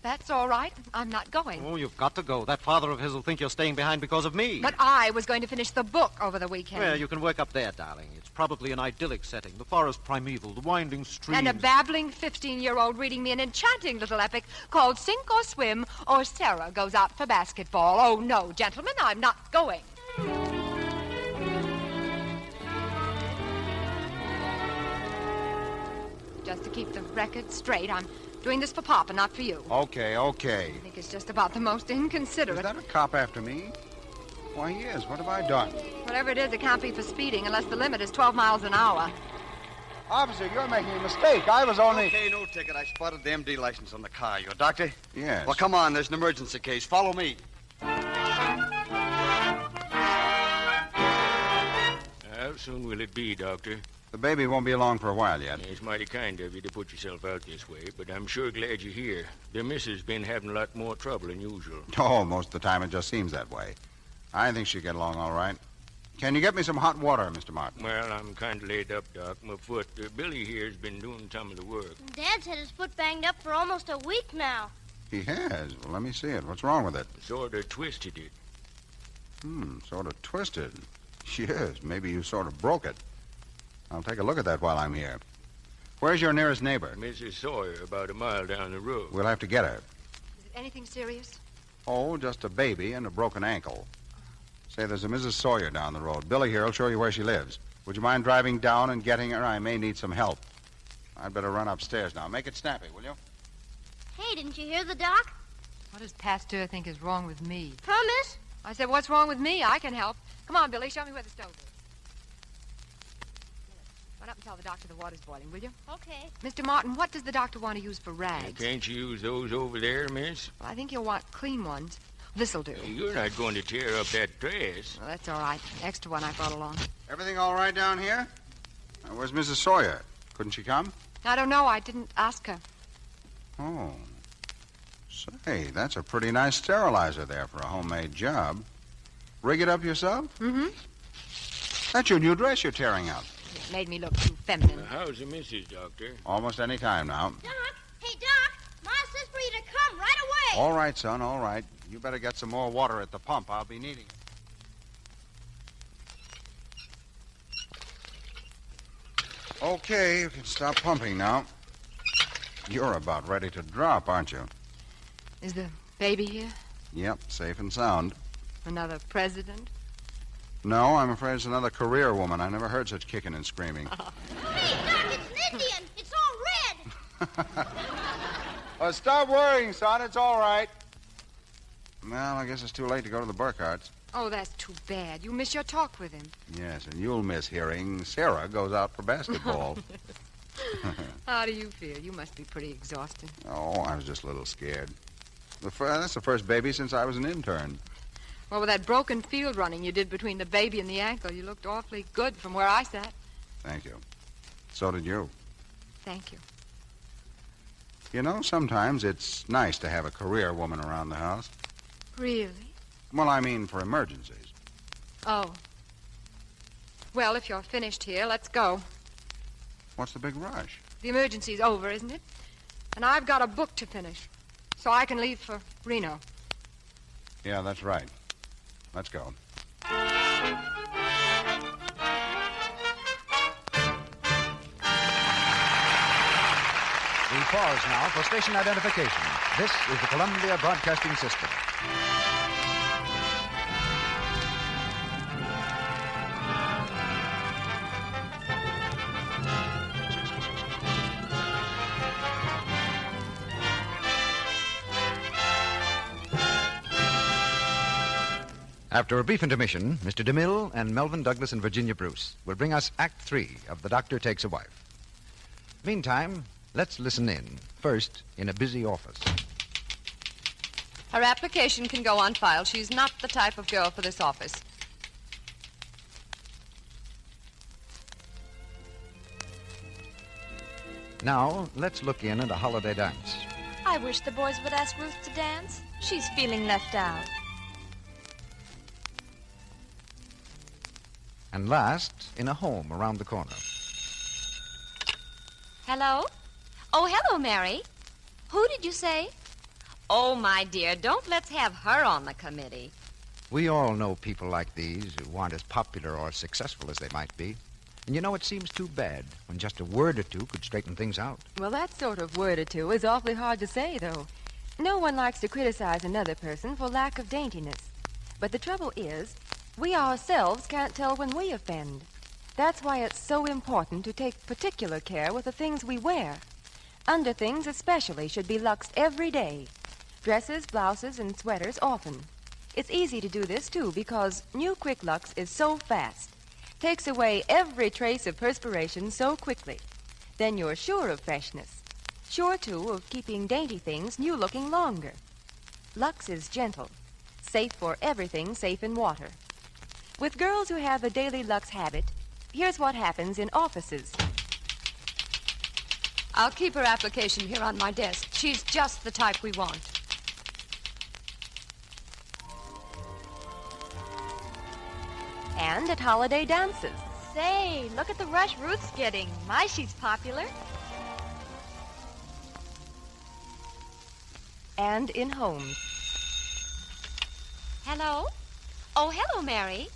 [SPEAKER 17] That's all right. I'm not going.
[SPEAKER 22] Oh, you've got to go. That father of his will think you're staying behind because of me.
[SPEAKER 17] But I was going to finish the book over the weekend.
[SPEAKER 22] Well, you can work up there, darling. It's probably an idyllic setting. The forest primeval, the winding streams.
[SPEAKER 17] And a babbling 15-year-old reading me an enchanting little epic called Sink or Swim or Sarah Goes Out for Basketball. Oh, no, gentlemen, I'm not going. Just to keep the record straight, I'm doing this for Papa, not for you.
[SPEAKER 24] Okay.
[SPEAKER 17] I think it's just about the most inconsiderate.
[SPEAKER 24] Is that a cop after me? Why, yes. What have I done?
[SPEAKER 17] Whatever it is, it can't be for speeding unless the limit is 12 miles an hour.
[SPEAKER 24] Officer, you're making a mistake. I was only...
[SPEAKER 13] Okay, no ticket. I spotted the MD license on the car. You a doctor?
[SPEAKER 24] Yes.
[SPEAKER 13] Well, come on. There's an emergency case. Follow me.
[SPEAKER 5] How soon will it be, Doctor?
[SPEAKER 24] The baby won't be along for a while yet.
[SPEAKER 5] It's mighty kind of you to put yourself out this way, but I'm sure glad you're here. The missus been having a lot more trouble than usual.
[SPEAKER 24] Oh, most of the time it just seems that way. I think she'll get along all right. Can you get me some hot water, Mr. Martin?
[SPEAKER 5] Well, I'm kind of laid up, Doc. My foot. Billy here's been doing some of the work.
[SPEAKER 15] Dad's had his foot banged up for almost a week now.
[SPEAKER 24] He has? Well, let me see it. What's wrong with it?
[SPEAKER 5] Sort of twisted it.
[SPEAKER 24] Sort of twisted. Yes, maybe you sort of broke it. I'll take a look at that while I'm here. Where's your nearest neighbor?
[SPEAKER 5] Mrs. Sawyer, about a mile down the road.
[SPEAKER 24] We'll have to get her.
[SPEAKER 17] Is it anything serious?
[SPEAKER 24] Oh, just a baby and a broken ankle. Say, there's a Mrs. Sawyer down the road. Billy here will show you where she lives. Would you mind driving down and getting her? I may need some help. I'd better run upstairs now. Make it snappy, will you?
[SPEAKER 15] Hey, didn't you hear the doc?
[SPEAKER 17] What does Pasteur think is wrong with me?
[SPEAKER 15] Promise?
[SPEAKER 17] I said, what's wrong with me? I can help. Come on, Billy, show me where the stove is. Run up and tell the doctor the water's boiling, will you?
[SPEAKER 15] Okay.
[SPEAKER 17] Mr. Martin, what does the doctor want to use for rags?
[SPEAKER 5] Can't you use those over there, miss?
[SPEAKER 17] Well, I think you'll want clean ones. This'll do.
[SPEAKER 5] You're not going to tear up that dress.
[SPEAKER 17] Well, that's all right. Extra one I brought along.
[SPEAKER 24] Everything all right down here? Where's Mrs. Sawyer? Couldn't she come?
[SPEAKER 17] I don't know. I didn't ask her.
[SPEAKER 24] Oh. Say, that's a pretty nice sterilizer there for a homemade job. Rig it up yourself?
[SPEAKER 17] Mm-hmm.
[SPEAKER 24] That's your new dress you're tearing up.
[SPEAKER 17] It made me look too feminine.
[SPEAKER 5] How's the missus, Doctor?
[SPEAKER 24] Almost any time now.
[SPEAKER 15] Doc! Hey, Doc! Ma says for you to come right away.
[SPEAKER 24] All right, son, all right. You better get some more water at the pump. I'll be needing it. Okay, you can stop pumping now. You're about ready to drop, aren't you?
[SPEAKER 17] Is the baby here?
[SPEAKER 24] Yep, safe and sound.
[SPEAKER 17] Another president?
[SPEAKER 24] No, I'm afraid it's another career woman. I never heard such kicking and screaming.
[SPEAKER 15] Hey, Doc, it's an Indian. It's all red.
[SPEAKER 24] Well, stop worrying, son. It's all right. Well, I guess it's too late to go to the Burkharts.
[SPEAKER 17] Oh, that's too bad. You miss your talk with him.
[SPEAKER 24] Yes, and you'll miss hearing Sarah goes out for basketball.
[SPEAKER 17] How do you feel? You must be pretty exhausted.
[SPEAKER 24] Oh, I was just a little scared. That's the first baby since I was an intern.
[SPEAKER 17] Well, with that broken field running you did between the baby and the ankle, you looked awfully good from where I sat.
[SPEAKER 24] Thank you. So did you.
[SPEAKER 17] Thank you.
[SPEAKER 24] You know, sometimes it's nice to have a career woman around the house.
[SPEAKER 17] Really?
[SPEAKER 24] Well, I mean for emergencies.
[SPEAKER 17] Oh. Well, if you're finished here, let's go.
[SPEAKER 24] What's the big rush?
[SPEAKER 17] The emergency's over, isn't it? And I've got a book to finish, so I can leave for Reno.
[SPEAKER 24] Yeah, that's right. Let's go.
[SPEAKER 18] We pause now for station identification. This is the Columbia Broadcasting System. After a brief intermission, Mr. DeMille and Melvyn Douglas and Virginia Bruce will bring us Act 3 of The Doctor Takes a Wife. Meantime, let's listen in, first in a busy office.
[SPEAKER 3] Her application can go on file. She's not the type of girl for this office.
[SPEAKER 18] Now, let's look in at a holiday dance.
[SPEAKER 4] I wish the boys would ask Ruth to dance. She's feeling left out.
[SPEAKER 18] And last, in a home around the corner.
[SPEAKER 10] Hello? Oh, hello, Mary. Who did you say? Oh, my dear, don't let's have her on the committee.
[SPEAKER 18] We all know people like these who aren't as popular or successful as they might be. And you know, it seems too bad when just a word or two could straighten things out.
[SPEAKER 12] Well, that sort of word or two is awfully hard to say, though. No one likes to criticize another person for lack of daintiness. But the trouble is, we ourselves can't tell when we offend. That's why it's so important to take particular care with the things we wear. Underthings especially should be luxed every day. Dresses, blouses, and sweaters often. It's easy to do this, too, because new Quick Lux is so fast. Takes away every trace of perspiration so quickly. Then you're sure of freshness. Sure, too, of keeping dainty things new-looking longer. Lux is gentle. Safe for everything safe in water. With girls who have a daily Lux habit, here's what happens in offices.
[SPEAKER 3] I'll keep her application here on my desk. She's just the type we want.
[SPEAKER 12] And at holiday dances.
[SPEAKER 4] Say, look at the rush Ruth's getting. My sheet's popular.
[SPEAKER 12] And in homes.
[SPEAKER 10] Hello? Oh, hello, Mary.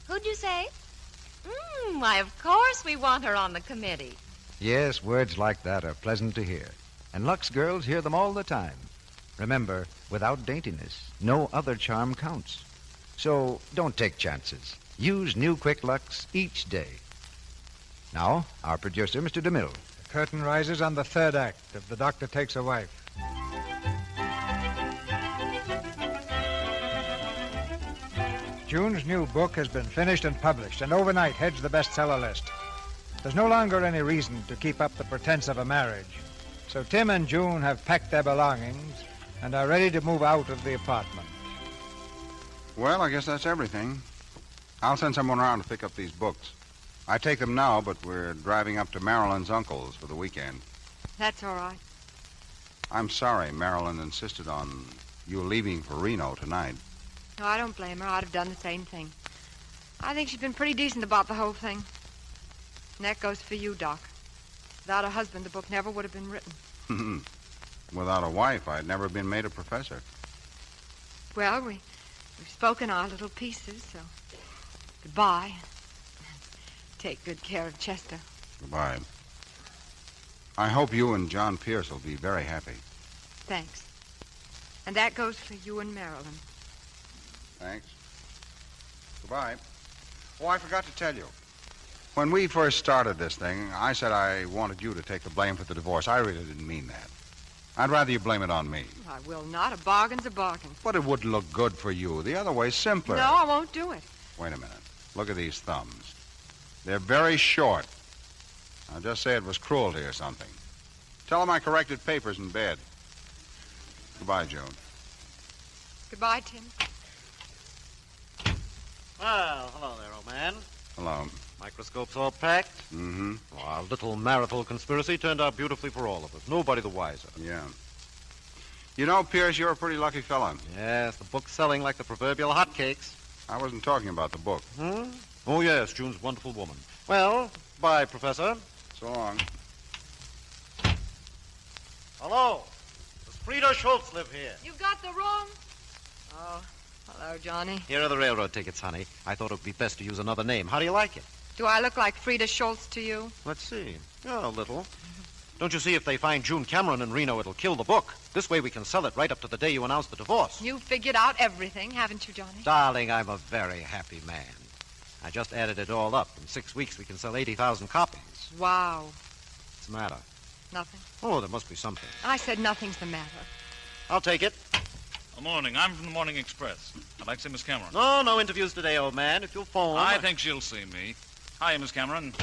[SPEAKER 10] Who'd you say? Why, of course we want her on the committee.
[SPEAKER 18] Yes, words like that are pleasant to hear. And Lux girls hear them all the time. Remember, without daintiness, no other charm counts. So don't take chances. Use new Quick Lux each day. Now, our producer, Mr. DeMille.
[SPEAKER 7] The curtain rises on the third act of The Doctor Takes a Wife. June's new book has been finished and published, and overnight heads the bestseller list. There's no longer any reason to keep up the pretense of a marriage. So Tim and June have packed their belongings and are ready to move out of the apartment.
[SPEAKER 24] Well, I guess that's everything. I'll send someone around to pick up these books. I take them now, but we're driving up to Marilyn's uncle's for the weekend.
[SPEAKER 17] That's all right.
[SPEAKER 24] I'm sorry Marilyn insisted on you leaving for Reno tonight.
[SPEAKER 17] No, I don't blame her. I'd have done the same thing. I think she's been pretty decent about the whole thing. And that goes for you, Doc. Without a husband, the book never would have been written.
[SPEAKER 24] Without a wife, I'd never been made a professor.
[SPEAKER 17] Well, we've spoken our little pieces, so goodbye. Take good care of Chester.
[SPEAKER 24] Goodbye. I hope you and John Pierce will be very happy.
[SPEAKER 17] Thanks. And that goes for you and Marilyn.
[SPEAKER 24] Thanks. Goodbye. Oh, I forgot to tell you. When we first started this thing, I said I wanted you to take the blame for the divorce. I really didn't mean that. I'd rather you blame it on me.
[SPEAKER 12] I will not. A bargain's a bargain.
[SPEAKER 24] But it wouldn't look good for you. The other way's simpler.
[SPEAKER 12] No, I won't do it.
[SPEAKER 24] Wait a minute. Look at these thumbs. They're very short. I'll just say it was cruelty or something. Tell them I corrected papers in bed. Goodbye, June.
[SPEAKER 12] Goodbye, Tim.
[SPEAKER 22] Well, hello there, old man.
[SPEAKER 24] Hello.
[SPEAKER 22] Microscope's all packed.
[SPEAKER 24] Mm-hmm.
[SPEAKER 22] Oh, our little marital conspiracy turned out beautifully for all of us. Nobody the wiser.
[SPEAKER 24] Yeah. You know, Pierce, you're a pretty lucky fella.
[SPEAKER 22] Yes, the book's selling like the proverbial hotcakes.
[SPEAKER 24] I wasn't talking about the book.
[SPEAKER 22] Hmm? Oh, yes, June's a wonderful woman. Well, bye, Professor.
[SPEAKER 24] So long.
[SPEAKER 22] Hello. Does Frida Schultz live here?
[SPEAKER 12] You got the room? Oh, hello, Johnny.
[SPEAKER 22] Here are the railroad tickets, honey. I thought it would be best to use another name. How do you like it?
[SPEAKER 12] Do I look like Frida Schultz to you?
[SPEAKER 22] Let's see. Oh, a little. Don't you see, if they find June Cameron in Reno, it'll kill the book. This way we can sell it right up to the day you announce the divorce.
[SPEAKER 12] You've figured out everything, haven't you, Johnny?
[SPEAKER 22] Darling, I'm a very happy man. I just added it all up. In 6 weeks, we can sell 80,000 copies.
[SPEAKER 12] Wow.
[SPEAKER 22] What's the matter?
[SPEAKER 12] Nothing.
[SPEAKER 22] Oh, there must be something.
[SPEAKER 12] I said nothing's the matter.
[SPEAKER 22] I'll take it.
[SPEAKER 1] Good morning. I'm from the Morning Express. I'd like to see Miss Cameron.
[SPEAKER 22] No interviews today, old man. If you'll phone.
[SPEAKER 1] I think she'll see me. Hi, Miss Cameron.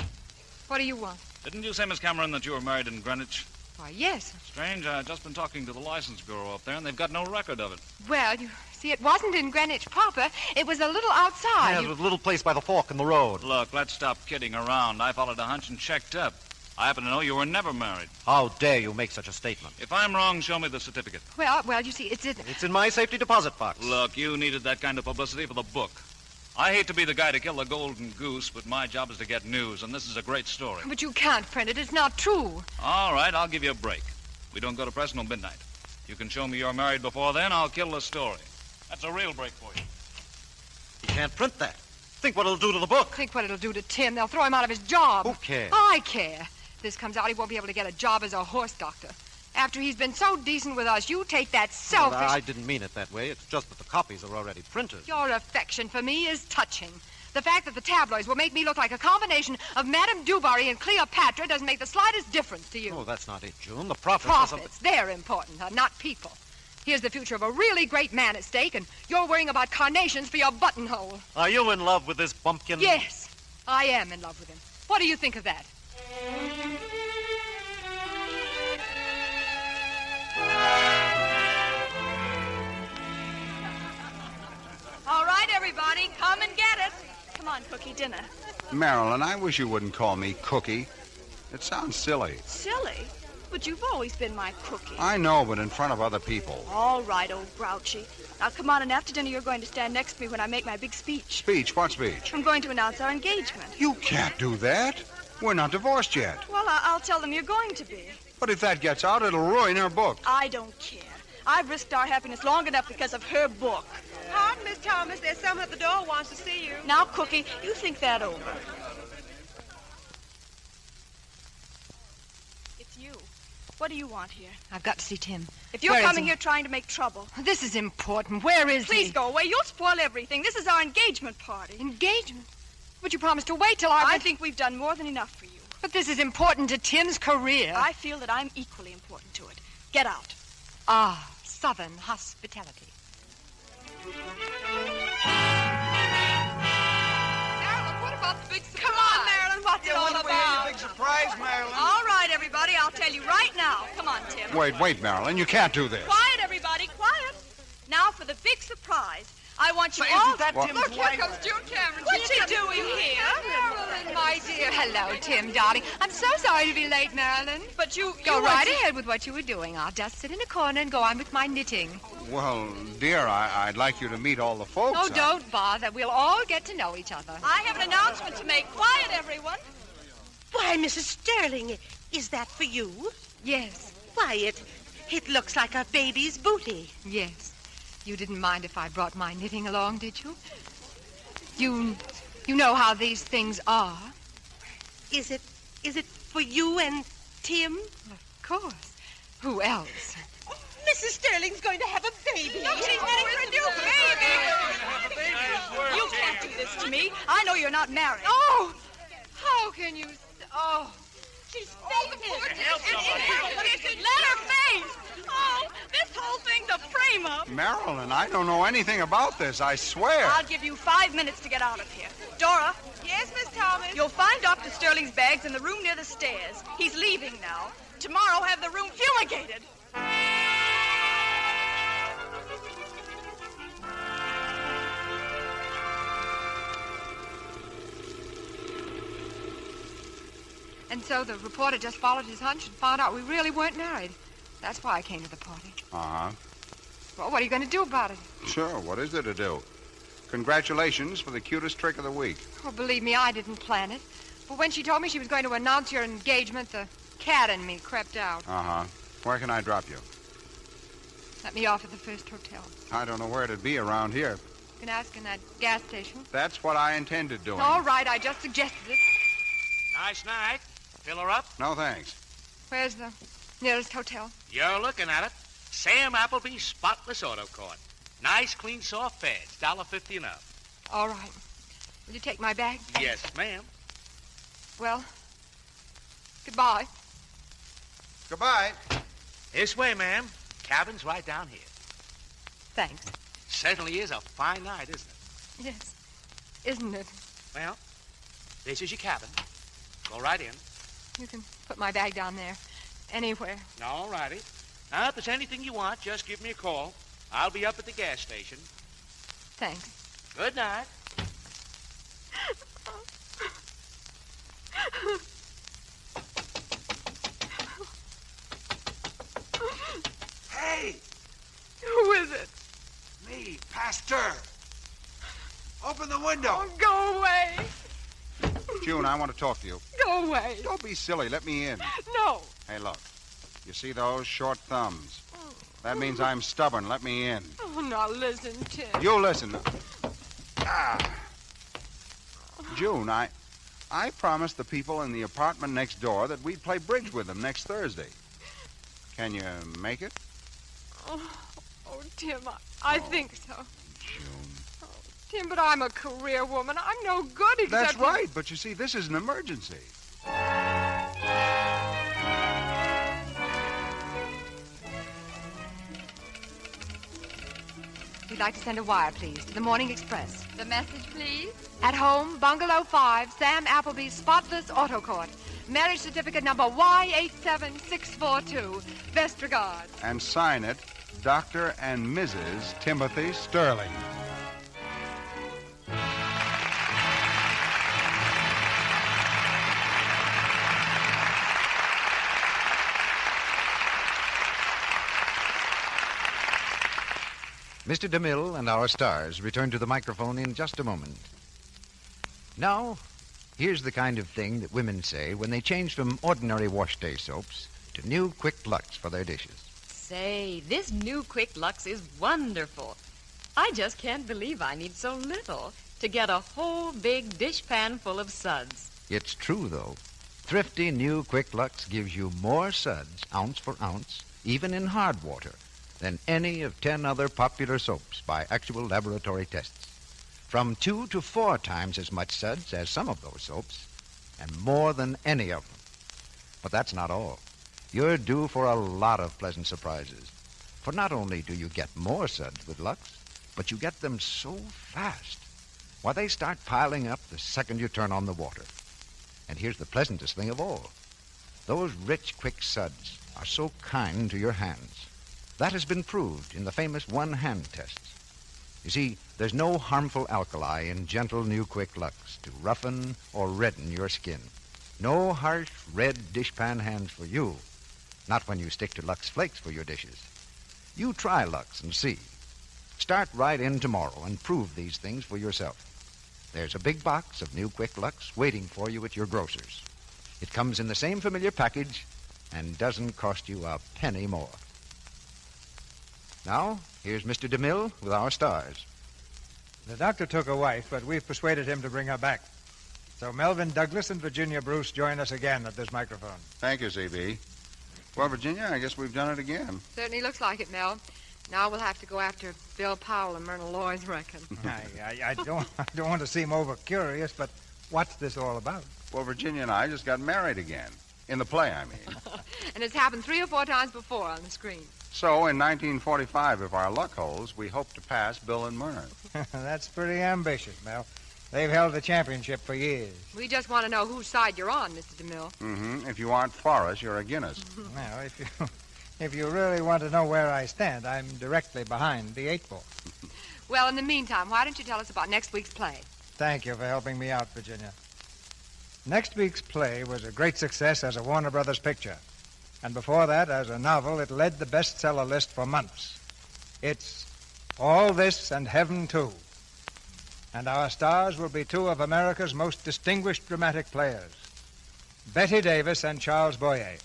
[SPEAKER 12] What do you want?
[SPEAKER 1] Didn't you say, Miss Cameron, that you were married in Greenwich?
[SPEAKER 12] Why, yes.
[SPEAKER 1] Strange. I've just been talking to the license bureau up there, and they've got no record of it.
[SPEAKER 12] Well, you see, it wasn't in Greenwich proper. It was a little outside.
[SPEAKER 22] Yeah, it was a little place by the fork in the road.
[SPEAKER 1] Look, let's stop kidding around. I followed a hunch and checked up. I happen to know you were never married.
[SPEAKER 22] How dare you make such a statement?
[SPEAKER 1] If I'm wrong, show me the certificate.
[SPEAKER 12] Well, you see, it's in...
[SPEAKER 22] It's in my safety deposit box.
[SPEAKER 1] Look, you needed that kind of publicity for the book. I hate to be the guy to kill the golden goose, but my job is to get news, and this is a great story.
[SPEAKER 12] But you can't print it. It's not true.
[SPEAKER 1] All right, I'll give you a break. We don't go to press until midnight. You can show me you're married before then, I'll kill the story. That's a real break for you.
[SPEAKER 22] You can't print that. Think what it'll do to the book.
[SPEAKER 12] Think what it'll do to Tim. They'll throw him out of his job.
[SPEAKER 22] Who cares?
[SPEAKER 12] I care. If this comes out, he won't be able to get a job as a horse doctor. After he's been so decent with us, you take that selfish...
[SPEAKER 22] Well, I didn't mean it that way. It's just that the copies are already printed.
[SPEAKER 12] Your affection for me is touching. The fact that the tabloids will make me look like a combination of Madame du Barry and Cleopatra doesn't make the slightest difference to you.
[SPEAKER 22] Oh, that's not it, June. The profits...
[SPEAKER 12] Profits, they're important, not people. Here's the future of a really great man at stake, and you're worrying about carnations for your buttonhole.
[SPEAKER 22] Are you in love with this bumpkin?
[SPEAKER 12] Yes, I am in love with him. What do you think of that?
[SPEAKER 6] All right, everybody, come and get it. Come on, Cookie, dinner.
[SPEAKER 24] Marilyn, I wish you wouldn't call me Cookie. It sounds silly.
[SPEAKER 6] Silly? But you've always been my cookie.
[SPEAKER 24] I know, but in front of other people.
[SPEAKER 6] All right, old grouchy. Now, come on, and after dinner, you're going to stand next to me when I make my big speech.
[SPEAKER 24] Speech? What speech?
[SPEAKER 6] I'm going to announce our engagement.
[SPEAKER 24] You can't do that. We're not divorced yet.
[SPEAKER 6] Well, I'll tell them you're going to be.
[SPEAKER 24] But if that gets out, it'll ruin her book.
[SPEAKER 6] I don't care. I've risked our happiness long enough because of her book.
[SPEAKER 21] Pardon, Miss Thomas. There's someone at the door who wants to see you.
[SPEAKER 6] Now, Cookie, you think that over. It's you. What do you want here?
[SPEAKER 12] I've got to see Tim.
[SPEAKER 6] If you're coming here trying to make trouble...
[SPEAKER 12] This is important. Where is he?
[SPEAKER 6] Please go away. You'll spoil everything. This is our engagement party.
[SPEAKER 12] Engagement? But you promised to wait till
[SPEAKER 6] I think we've done more than enough for you.
[SPEAKER 12] But this is important to Tim's career.
[SPEAKER 6] I feel that I'm equally important to it. Get out.
[SPEAKER 12] Ah, Southern hospitality.
[SPEAKER 6] Marilyn, what about the big surprise? Come on, Marilyn, what's it all about?
[SPEAKER 24] The big surprise, Marilyn.
[SPEAKER 6] All right, everybody, I'll tell you right now. Come on, Tim.
[SPEAKER 24] Wait, Marilyn, you can't do this.
[SPEAKER 6] Quiet, everybody, quiet. Now for the big surprise. I want you
[SPEAKER 24] But
[SPEAKER 6] all...
[SPEAKER 24] isn't that Tim's
[SPEAKER 6] Look,
[SPEAKER 24] wife?
[SPEAKER 6] here comes June Cameron. What's she doing here?
[SPEAKER 12] Marilyn, my dear. Hello, Tim, darling. I'm so sorry to be late, Marilyn.
[SPEAKER 6] But you
[SPEAKER 12] Go right ahead with what you were doing. I'll just sit in a corner and go on with my knitting.
[SPEAKER 24] Well, dear, I'd like you to meet all the folks.
[SPEAKER 12] Oh, don't bother. We'll all get to know each other.
[SPEAKER 6] I have an announcement to make. Quiet, everyone.
[SPEAKER 21] Why, Mrs. Sterling, is that for you?
[SPEAKER 12] Yes.
[SPEAKER 21] Why, it looks like a baby's booty.
[SPEAKER 12] Yes. You didn't mind if I brought my knitting along, did you? You know how these things are.
[SPEAKER 21] Is it for you and Tim?
[SPEAKER 12] Of course. Who else?
[SPEAKER 21] Mrs. Sterling's going to have a baby.
[SPEAKER 6] Look, she's heading for a new baby. You can't do this to me. I know you're not married.
[SPEAKER 17] Oh! How can you... Oh... She's fainted.
[SPEAKER 6] Let her faint. Oh, this whole thing's a frame-up.
[SPEAKER 24] Marilyn, I don't know anything about this, I swear.
[SPEAKER 6] I'll give you 5 minutes to get out of here. Dora.
[SPEAKER 17] Yes, Miss Thomas?
[SPEAKER 6] You'll find Dr. Sterling's bags in the room near the stairs. He's leaving now. Tomorrow, have the room fumigated.
[SPEAKER 17] And so the reporter just followed his hunch and found out we really weren't married. That's why I came to the party.
[SPEAKER 24] Uh-huh.
[SPEAKER 17] Well, what are you going to do about it?
[SPEAKER 24] Sure, what is there to do? Congratulations for the cutest trick of the week.
[SPEAKER 17] Oh, believe me, I didn't plan it. But when she told me she was going to announce your engagement, the cat in me crept out.
[SPEAKER 24] Uh-huh. Where can I drop you?
[SPEAKER 17] Let me off at the first hotel.
[SPEAKER 24] I don't know where it'd be around here.
[SPEAKER 17] You can ask in that gas station.
[SPEAKER 24] That's what I intended doing.
[SPEAKER 17] All right, I just suggested it.
[SPEAKER 19] Nice night. Fill her up?
[SPEAKER 24] No, thanks.
[SPEAKER 17] Where's the nearest hotel?
[SPEAKER 19] You're looking at it. Sam Appleby's Spotless Auto Court. Nice, clean, soft beds. $1.50 and up.
[SPEAKER 17] All right. Will you take my bag?
[SPEAKER 19] Yes, ma'am.
[SPEAKER 17] Well, goodbye.
[SPEAKER 24] Goodbye.
[SPEAKER 19] This way, ma'am. Cabin's right down here.
[SPEAKER 17] Thanks.
[SPEAKER 19] Certainly is a fine night, isn't it?
[SPEAKER 17] Yes. Isn't it?
[SPEAKER 19] Well, this is your cabin. Go right in.
[SPEAKER 17] You can put my bag down there. Anywhere.
[SPEAKER 19] All righty. Now, if there's anything you want, just give me a call. I'll be up at the gas station.
[SPEAKER 17] Thanks.
[SPEAKER 19] Good night.
[SPEAKER 14] Hey!
[SPEAKER 17] Who is it?
[SPEAKER 14] Me, Pasteur. Open the window.
[SPEAKER 17] Oh, go away.
[SPEAKER 24] June, I want to talk to you.
[SPEAKER 17] Go away.
[SPEAKER 24] Don't be silly. Let me in.
[SPEAKER 17] No.
[SPEAKER 24] Hey, look. You see those short thumbs? That means I'm stubborn. Let me in.
[SPEAKER 17] Oh, now listen, Tim.
[SPEAKER 24] You listen. June, I promised the people in the apartment next door that we'd play bridge with them next Thursday. Can you make it?
[SPEAKER 17] Oh, Tim, I think so.
[SPEAKER 24] June.
[SPEAKER 17] Oh, Tim, but I'm a career woman. I'm no good except...
[SPEAKER 24] That's right, but you see, this is an emergency.
[SPEAKER 17] We'd like to send a wire, please, to the Morning Express.
[SPEAKER 16] The message, please.
[SPEAKER 17] At home, Bungalow 5, Sam Appleby's Spotless Auto Court. Marriage certificate number Y87642. Best regards.
[SPEAKER 24] And sign it, Dr. and Mrs. Timothy Sterling.
[SPEAKER 18] Mr. DeMille and our stars return to the microphone in just a moment. Now, here's the kind of thing that women say when they change from ordinary wash day soaps to new Quick Lux for their dishes.
[SPEAKER 10] Say, this new Quick Lux is wonderful. I just can't believe I need so little to get a whole big dishpan full of suds.
[SPEAKER 18] It's true, though. Thrifty new Quick Lux gives you more suds, ounce for ounce, even in hard water, than any of 10 other popular soaps by actual laboratory tests. From 2 to 4 times as much suds as some of those soaps, and more than any of them. But that's not all. You're due for a lot of pleasant surprises. For not only do you get more suds with Lux, but you get them so fast. Why, they start piling up the second you turn on the water. And here's the pleasantest thing of all. Those rich, quick suds are so kind to your hands. That has been proved in the famous one-hand tests. You see, there's no harmful alkali in gentle new Quick Lux to roughen or redden your skin. No harsh red dishpan hands for you. Not when you stick to Lux Flakes for your dishes. You try Lux and see. Start right in tomorrow and prove these things for yourself. There's a big box of new Quick Lux waiting for you at your grocer's. It comes in the same familiar package and doesn't cost you a penny more. Now, here's Mr. DeMille with our stars.
[SPEAKER 7] The doctor took a wife, but we've persuaded him to bring her back. So Melvyn Douglas and Virginia Bruce join us again at this microphone.
[SPEAKER 24] Thank you, C.B. Well, Virginia, I guess we've done it again.
[SPEAKER 17] Certainly looks like it, Mel.
[SPEAKER 12] Now we'll have to go after Bill Powell and Myrna Loy's reckon.
[SPEAKER 7] I don't want to seem over-curious, but what's this all about?
[SPEAKER 24] Well, Virginia and I just got married again. In the play, I mean.
[SPEAKER 12] And it's happened 3 or 4 times before on the screen.
[SPEAKER 24] So, in 1945, if our luck holds, we hope to pass Bill and Myrna.
[SPEAKER 7] That's pretty ambitious, Mel. They've held the championship for years.
[SPEAKER 12] We just want to know whose side you're on, Mr. DeMille.
[SPEAKER 24] Mm-hmm. If you aren't for us, you're against us.
[SPEAKER 7] Now, if you really want to know where I stand, I'm directly behind the 8-ball.
[SPEAKER 12] Well, in the meantime, why don't you tell us about next week's play?
[SPEAKER 7] Thank you for helping me out, Virginia. Next week's play was a great success as a Warner Brothers picture. And before that, as a novel, it led the bestseller list for months. It's All This and Heaven, Too. And our stars will be 2 of America's most distinguished dramatic players, Betty Davis and Charles Boyer.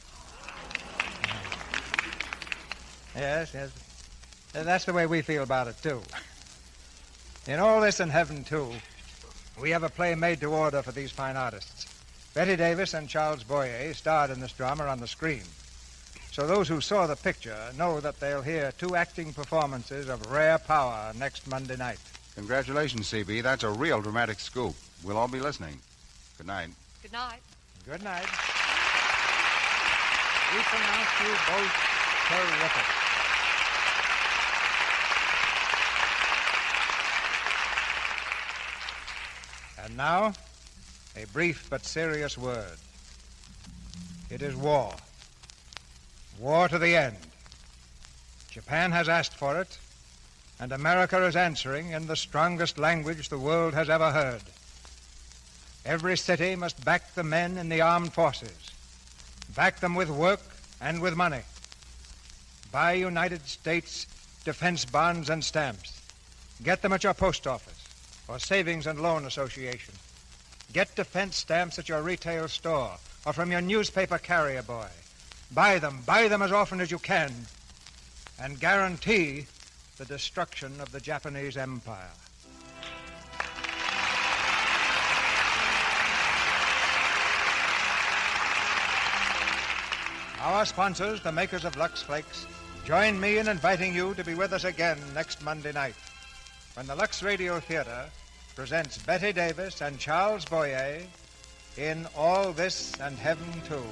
[SPEAKER 7] Yes. That's the way we feel about it, too. In All This and Heaven, Too, we have a play made to order for these fine artists. Betty Davis and Charles Boyer starred in this drama on the screen. So those who saw the picture know that they'll hear 2 acting performances of rare power next Monday night.
[SPEAKER 24] Congratulations, C.B. That's a real dramatic scoop. We'll all be listening. Good night.
[SPEAKER 12] Good night.
[SPEAKER 7] Good night. We pronounce you both terrific. And now, a brief but serious word. It is war. War to the end. Japan has asked for it, and America is answering in the strongest language the world has ever heard. Every city must back the men in the armed forces. Back them with work and with money. Buy United States defense bonds and stamps. Get them at your post office or savings and loan association. Get defense stamps at your retail store or from your newspaper carrier boy. Buy them as often as you can, and guarantee the destruction of the Japanese Empire. Our sponsors, the makers of Lux Flakes, join me in inviting you to be with us again next Monday night when the Lux Radio Theatre presents Betty Davis and Charles Boyer in All This and Heaven, Too.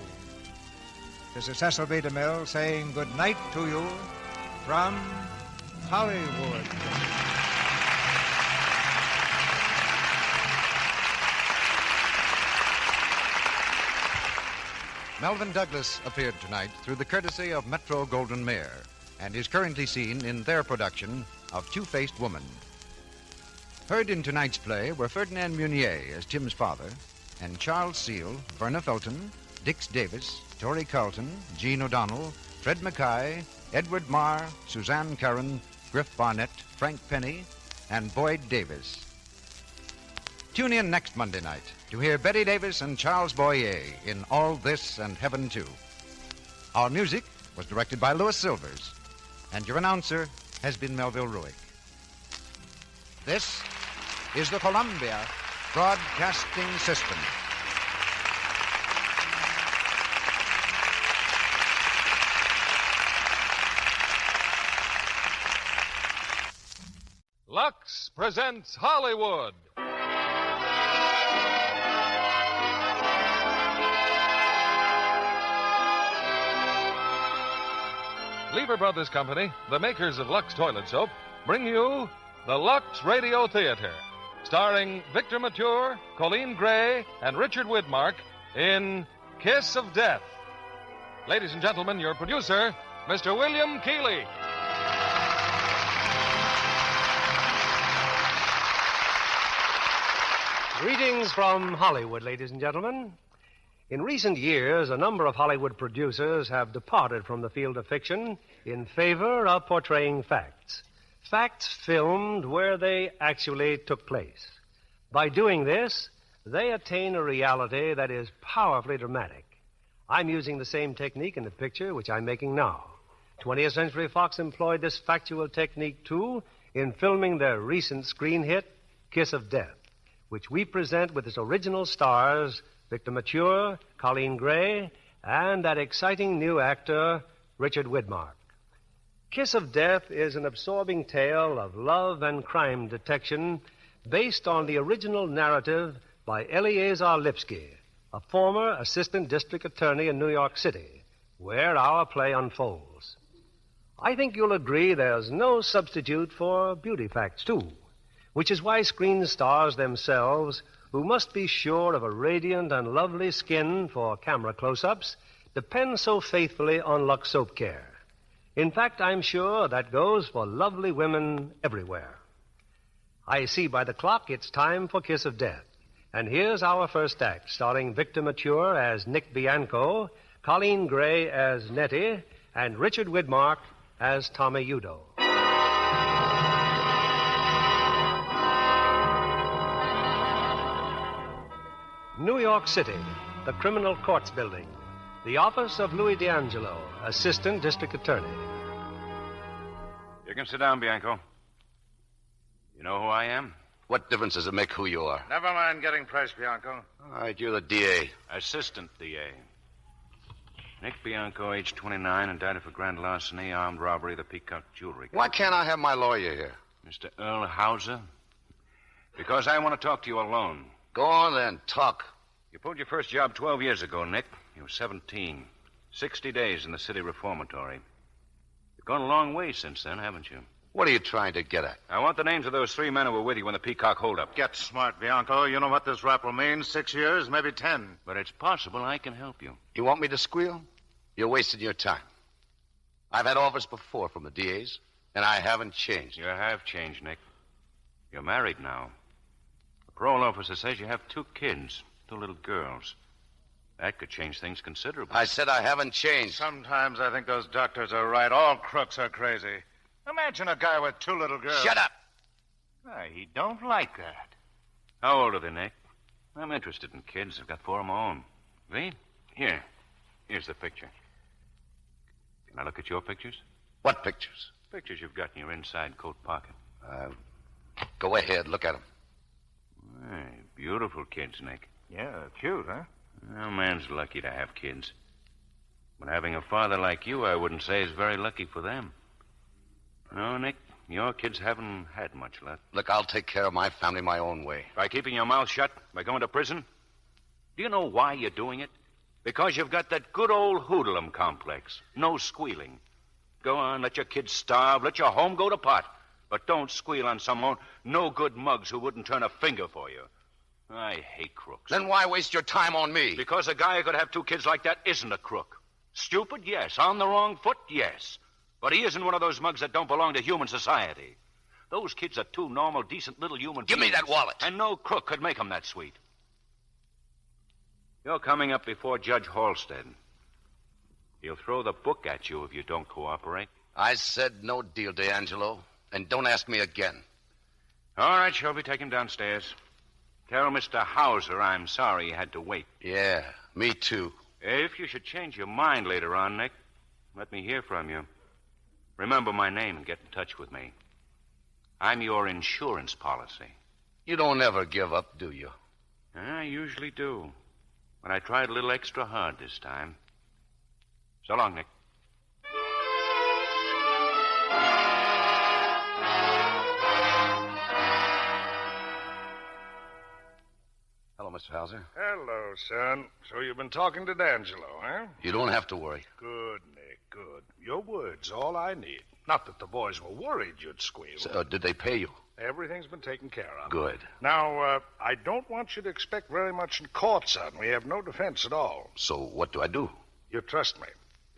[SPEAKER 7] This is Cecil B. DeMille saying good night to you from Hollywood.
[SPEAKER 18] Melvyn Douglas appeared tonight through the courtesy of Metro-Goldwyn-Mayer and is currently seen in their production of Two-Faced Woman. Heard in tonight's play were Ferdinand Munier as Tim's father and Charles Seal, Verna Felton, Dix Davis, Torrey Carlton, Jean O'Donnell, Fred Mackay, Edward Marr, Suzanne Curran, Griff Barnett, Frank Penny, and Boyd Davis. Tune in next Monday night to hear Betty Davis and Charles Boyer in All This and Heaven, Too. Our music was directed by Louis Silvers, and your announcer has been Melville Ruick. This is the Columbia Broadcasting System.
[SPEAKER 2] Lux presents Hollywood. Lever Brothers Company, the makers of Lux Toilet Soap, bring you the Lux Radio Theatre, starring Victor Mature, Colleen Gray, and Richard Widmark in Kiss of Death. Ladies and gentlemen, your producer, Mr. William Keighley.
[SPEAKER 8] Greetings from Hollywood, ladies and gentlemen. In recent years, a number of Hollywood producers have departed from the field of fiction in favor of portraying facts. Facts filmed where they actually took place. By doing this, they attain a reality that is powerfully dramatic. I'm using the same technique in the picture which I'm making now. 20th Century Fox employed this factual technique, too, in filming their recent screen hit, Kiss of Death, which we present with its original stars, Victor Mature, Colleen Gray, and that exciting new actor, Richard Widmark. Kiss of Death is an absorbing tale of love and crime detection based on the original narrative by Eleazar Lipsky, a former assistant district attorney in New York City, where our play unfolds. I think you'll agree there's no substitute for beauty facts, too, which is why screen stars themselves, who must be sure of a radiant and lovely skin for camera close-ups, depend so faithfully on Lux Soap Care. In fact, I'm sure that goes for lovely women everywhere. I see by the clock it's time for Kiss of Death. And here's our first act, starring Victor Mature as Nick Bianco, Colleen Gray as Nettie, and Richard Widmark as Tommy Udo. New York City, the Criminal Courts Building, the office of Louis D'Angelo, Assistant District Attorney.
[SPEAKER 9] You can sit down, Bianco. You know who I am?
[SPEAKER 11] What difference does it make who you are?
[SPEAKER 9] Never mind getting pressed, Bianco.
[SPEAKER 11] All right, you're the DA.
[SPEAKER 9] Assistant DA. Nick Bianco, age 29, indicted for grand larceny, armed robbery of the Peacock Jewelry.
[SPEAKER 11] Why can't I have my lawyer here?
[SPEAKER 9] Mr. Earl Hauser? Because I want to talk to you alone.
[SPEAKER 11] Go on then, talk.
[SPEAKER 9] You pulled your first job 12 years ago, Nick. You were 17. 60 days in the city reformatory. You've gone a long way since then, haven't you?
[SPEAKER 11] What are you trying to get at?
[SPEAKER 9] I want the names of those 3 men who were with you when the Peacock holdup.
[SPEAKER 20] Get smart, Bianco. You know what this rap will mean. 6 years, maybe 10.
[SPEAKER 9] But it's possible I can help you.
[SPEAKER 11] You want me to squeal? You're wasting your time. I've had offers before from the DAs, and I haven't changed.
[SPEAKER 9] You have changed, Nick. You're married now. The parole officer says you have 2 kids, 2 little girls. That could change things considerably.
[SPEAKER 11] I said I haven't changed.
[SPEAKER 20] Sometimes I think those doctors are right. All crooks are crazy. Imagine a guy with 2 little girls.
[SPEAKER 11] Shut up!
[SPEAKER 20] He don't like that.
[SPEAKER 9] How old are they, Nick? I'm interested in kids. I've got 4 of my own. See? Here's the picture. Can I look at your pictures?
[SPEAKER 11] What pictures?
[SPEAKER 9] Pictures you've got in your inside coat pocket.
[SPEAKER 11] Go ahead, look at them.
[SPEAKER 9] Hey, beautiful kids, Nick.
[SPEAKER 20] Yeah, cute, huh?
[SPEAKER 9] A man's lucky to have kids. But having a father like you, I wouldn't say is very lucky for them. No, Nick, your kids haven't had much luck.
[SPEAKER 11] Look, I'll take care of my family my own way.
[SPEAKER 9] By keeping your mouth shut? By going to prison? Do you know why you're doing it? Because you've got that good old hoodlum complex. No squealing. Go on, let your kids starve, let your home go to pot. But don't squeal on some no-good mugs who wouldn't turn a finger for you. I hate crooks.
[SPEAKER 11] Then why waste your time on me?
[SPEAKER 9] Because a guy who could have 2 kids like that isn't a crook. Stupid, yes. On the wrong foot, yes. But he isn't one of those mugs that don't belong to human society. Those kids are 2 normal, decent little human beings.
[SPEAKER 11] Give me that wallet.
[SPEAKER 9] And no crook could make them that sweet. You're coming up before Judge Halstead. He'll throw the book at you if you don't cooperate.
[SPEAKER 11] I said no deal, D'Angelo. And don't ask me again.
[SPEAKER 9] All right, Shelby, take him downstairs. Tell Mr. Hauser I'm sorry he had to wait.
[SPEAKER 11] Yeah, me too.
[SPEAKER 9] If you should change your mind later on, Nick, let me hear from you. Remember my name and get in touch with me. I'm your insurance policy.
[SPEAKER 11] You don't ever give up, do you?
[SPEAKER 9] I usually do. But I tried a little extra hard this time. So long, Nick.
[SPEAKER 11] Hello, Mr. Hauser.
[SPEAKER 20] Hello, son. So you've been talking to D'Angelo, huh?
[SPEAKER 11] You don't have to worry.
[SPEAKER 20] Good, Nick, good. Your word's all I need. Not that the boys were worried you'd squeal.
[SPEAKER 11] So, did they pay you?
[SPEAKER 20] Everything's been taken care of.
[SPEAKER 11] Good.
[SPEAKER 20] Now, I don't want you to expect very much in court, son. We have no defense at all.
[SPEAKER 11] So what do I do?
[SPEAKER 20] You trust me.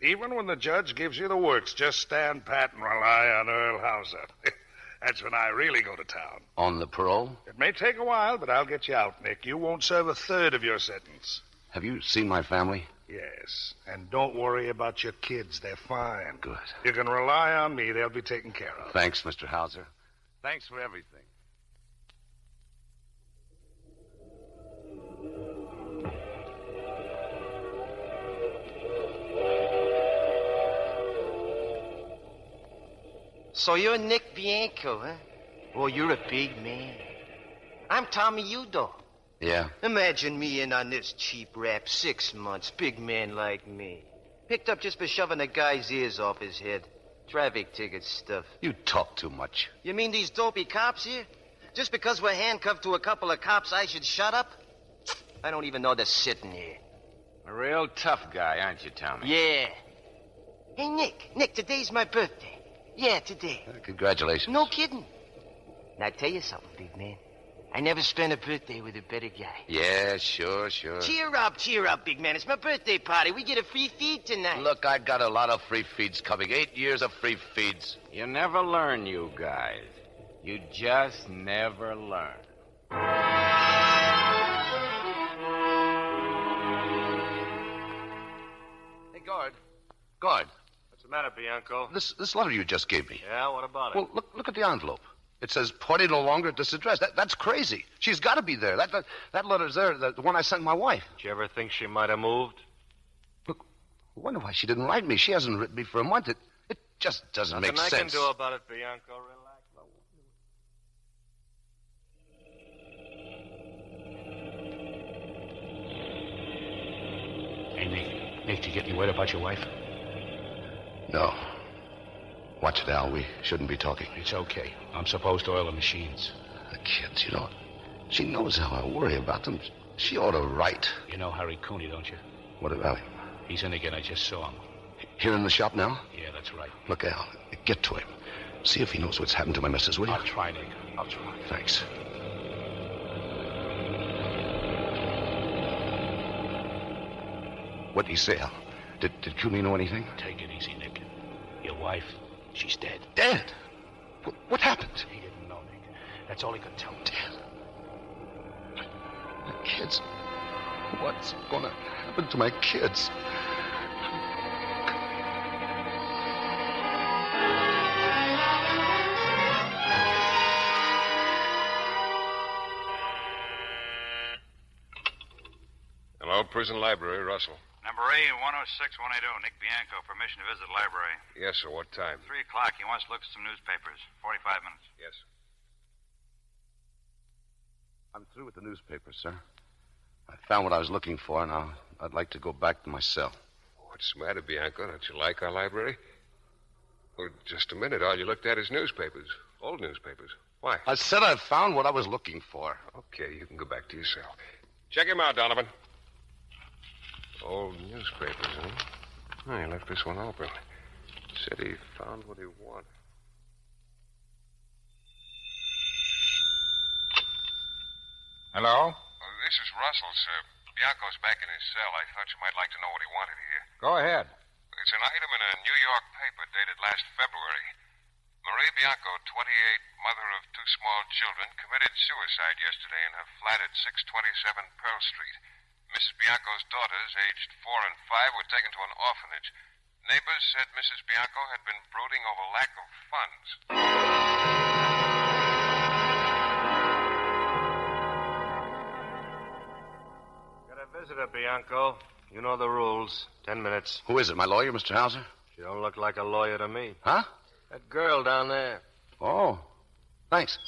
[SPEAKER 20] Even when the judge gives you the works, just stand pat and rely on Earl Hauser. That's when I really go to town.
[SPEAKER 11] On the parole?
[SPEAKER 20] It may take a while, but I'll get you out, Nick. You won't serve a third of your sentence.
[SPEAKER 11] Have you seen my family?
[SPEAKER 20] Yes. And don't worry about your kids. They're fine.
[SPEAKER 11] Good.
[SPEAKER 20] You can rely on me. They'll be taken care of.
[SPEAKER 11] Thanks, Mr. Hauser. Thanks for everything.
[SPEAKER 23] So you're Nick Bianco, huh? Oh, you're a big man. I'm Tommy Udo.
[SPEAKER 11] Yeah?
[SPEAKER 23] Imagine me in on this cheap rap 6 months. Big man like me. Picked up just for shoving a guy's ears off his head. Traffic ticket stuff.
[SPEAKER 11] You talk too much.
[SPEAKER 23] You mean these dopey cops here? Just because we're handcuffed to a couple of cops, I should shut up? I don't even know they're sitting here.
[SPEAKER 9] A real tough guy, aren't you, Tommy?
[SPEAKER 23] Yeah. Hey, Nick, today's my birthday. Yeah, today.
[SPEAKER 11] Congratulations.
[SPEAKER 23] No kidding. Now, tell you something, big man. I never spent a birthday with a better guy.
[SPEAKER 11] Yeah, sure.
[SPEAKER 23] Cheer up, big man. It's my birthday party. We get a free feed tonight.
[SPEAKER 11] Look, I got a lot of free feeds coming. 8 years of free feeds.
[SPEAKER 9] You never learn, you guys. You just never learn.
[SPEAKER 11] Hey, Guard.
[SPEAKER 8] What's the matter, Bianco?
[SPEAKER 11] This letter you just gave me.
[SPEAKER 8] Yeah, what about it?
[SPEAKER 11] Well, look at the envelope. It says, party no longer at this address. That's crazy. She's got to be there. That letter's there, the one I sent my wife.
[SPEAKER 8] Did you ever think she might have moved?
[SPEAKER 11] Look, I wonder why she didn't write me. She hasn't written me for a month. It just doesn't make sense.
[SPEAKER 8] Nothing I can do about it, Bianco. Relax.
[SPEAKER 19] Hey, Nick, did you get any word about your wife?
[SPEAKER 11] No. Watch it, Al. We shouldn't be talking.
[SPEAKER 19] It's okay. I'm supposed to oil the machines.
[SPEAKER 11] The kids, she knows how I worry about them. She ought to write.
[SPEAKER 19] You know Harry Cooney, don't you?
[SPEAKER 11] What about him?
[SPEAKER 19] He's in again. I just saw him.
[SPEAKER 11] Here in the shop now?
[SPEAKER 19] Yeah, that's right.
[SPEAKER 11] Look, Al, get to him. See if he knows what's happened to my missus, will you?
[SPEAKER 19] I'll try, Nick. I'll try.
[SPEAKER 11] Thanks. What did he say, Al? Did Cooney know anything?
[SPEAKER 19] Take it easy, Nick. Your wife, she's dead.
[SPEAKER 11] Dead? What happened?
[SPEAKER 19] He didn't know, Nick. That's all he could tell me.
[SPEAKER 11] Dead? My kids. What's going to happen to my kids?
[SPEAKER 3] Hello, prison library, Russell.
[SPEAKER 1] Number A-106-180, Nick Bianco, permission to visit the library.
[SPEAKER 3] Yes, sir. What time?
[SPEAKER 1] 3 o'clock. He wants to look at some newspapers. 45 minutes.
[SPEAKER 3] Yes.
[SPEAKER 11] I'm through with the newspapers, sir. I found what I was looking for, and I'd like to go back to my cell.
[SPEAKER 3] What's the matter, Bianco? Don't you like our library? Well, just a minute. All you looked at is newspapers. Old newspapers. Why?
[SPEAKER 11] I said I found what I was looking for.
[SPEAKER 3] Okay, you can go back to your cell. Check him out, Donovan. Old newspapers, huh? Oh, he left this one open. Said he found what he wanted.
[SPEAKER 5] Hello?
[SPEAKER 3] This is Russell, sir. Bianco's back in his cell. I thought you might like to know what he wanted here.
[SPEAKER 5] Go ahead.
[SPEAKER 3] It's an item in a New York paper dated last February. Marie Bianco, 28, mother of 2 small children, committed suicide yesterday in her flat at 627 Pearl Street. Mrs. Bianco's daughters, aged 4 and 5, were taken to an orphanage. Neighbors said Mrs. Bianco had been brooding over lack of funds.
[SPEAKER 8] Got a visitor, Bianco. You know the rules. 10 minutes.
[SPEAKER 11] Who is it, my lawyer, Mr. Hauser?
[SPEAKER 8] She don't look like a lawyer to me.
[SPEAKER 11] Huh?
[SPEAKER 8] That girl down there.
[SPEAKER 11] Oh, thanks.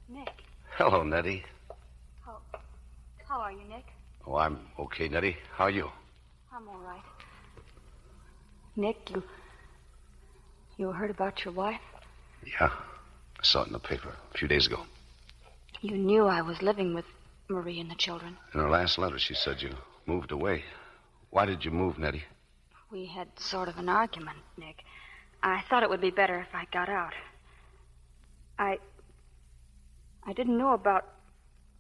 [SPEAKER 4] Nick.
[SPEAKER 11] Hello, Nettie.
[SPEAKER 4] How are you, Nick?
[SPEAKER 11] Oh, I'm okay, Nettie. How are you?
[SPEAKER 4] I'm all right. Nick, you heard about your wife?
[SPEAKER 11] Yeah. I saw it in the paper a few days ago.
[SPEAKER 4] You knew I was living with Marie and the children.
[SPEAKER 11] In her last letter, she said you moved away. Why did you move, Nettie?
[SPEAKER 4] We had sort of an argument, Nick. I thought it would be better if I got out. I didn't know about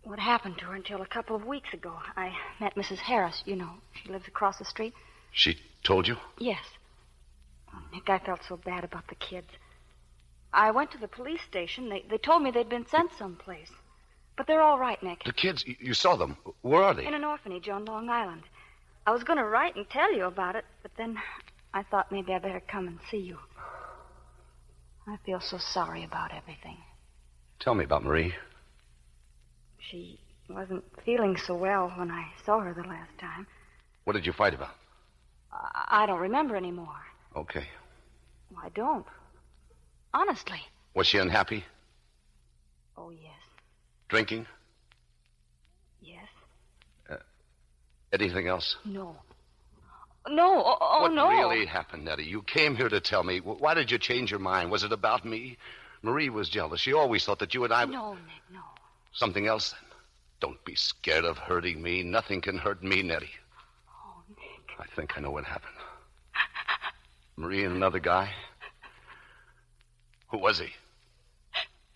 [SPEAKER 4] what happened to her until a couple of weeks ago. I met Mrs. Harris, you know. She lives across the street.
[SPEAKER 11] She told you?
[SPEAKER 4] Yes. Oh, Nick, I felt so bad about the kids. I went to the police station. They told me they'd been sent someplace. But they're all right, Nick.
[SPEAKER 11] The kids, you saw them. Where are they?
[SPEAKER 4] In an orphanage on Long Island. I was going to write and tell you about it, but then I thought maybe I better come and see you. I feel so sorry about everything.
[SPEAKER 11] Tell me about Marie.
[SPEAKER 4] She wasn't feeling so well when I saw her the last time.
[SPEAKER 11] What did you fight about?
[SPEAKER 4] I don't remember anymore.
[SPEAKER 11] Okay.
[SPEAKER 4] I don't. Honestly.
[SPEAKER 11] Was she unhappy?
[SPEAKER 4] Oh, yes.
[SPEAKER 11] Drinking?
[SPEAKER 4] Yes.
[SPEAKER 11] Anything else?
[SPEAKER 4] No. No,
[SPEAKER 11] what
[SPEAKER 4] no.
[SPEAKER 11] What really happened, Nettie? You came here to tell me. Why did you change your mind? Was it about me? Marie was jealous. She always thought that you and I...
[SPEAKER 4] No, Nick, no.
[SPEAKER 11] Something else, then? Don't be scared of hurting me. Nothing can hurt me, Nettie.
[SPEAKER 4] Oh, Nick.
[SPEAKER 11] I think I know what happened. Marie and another guy? Who was he?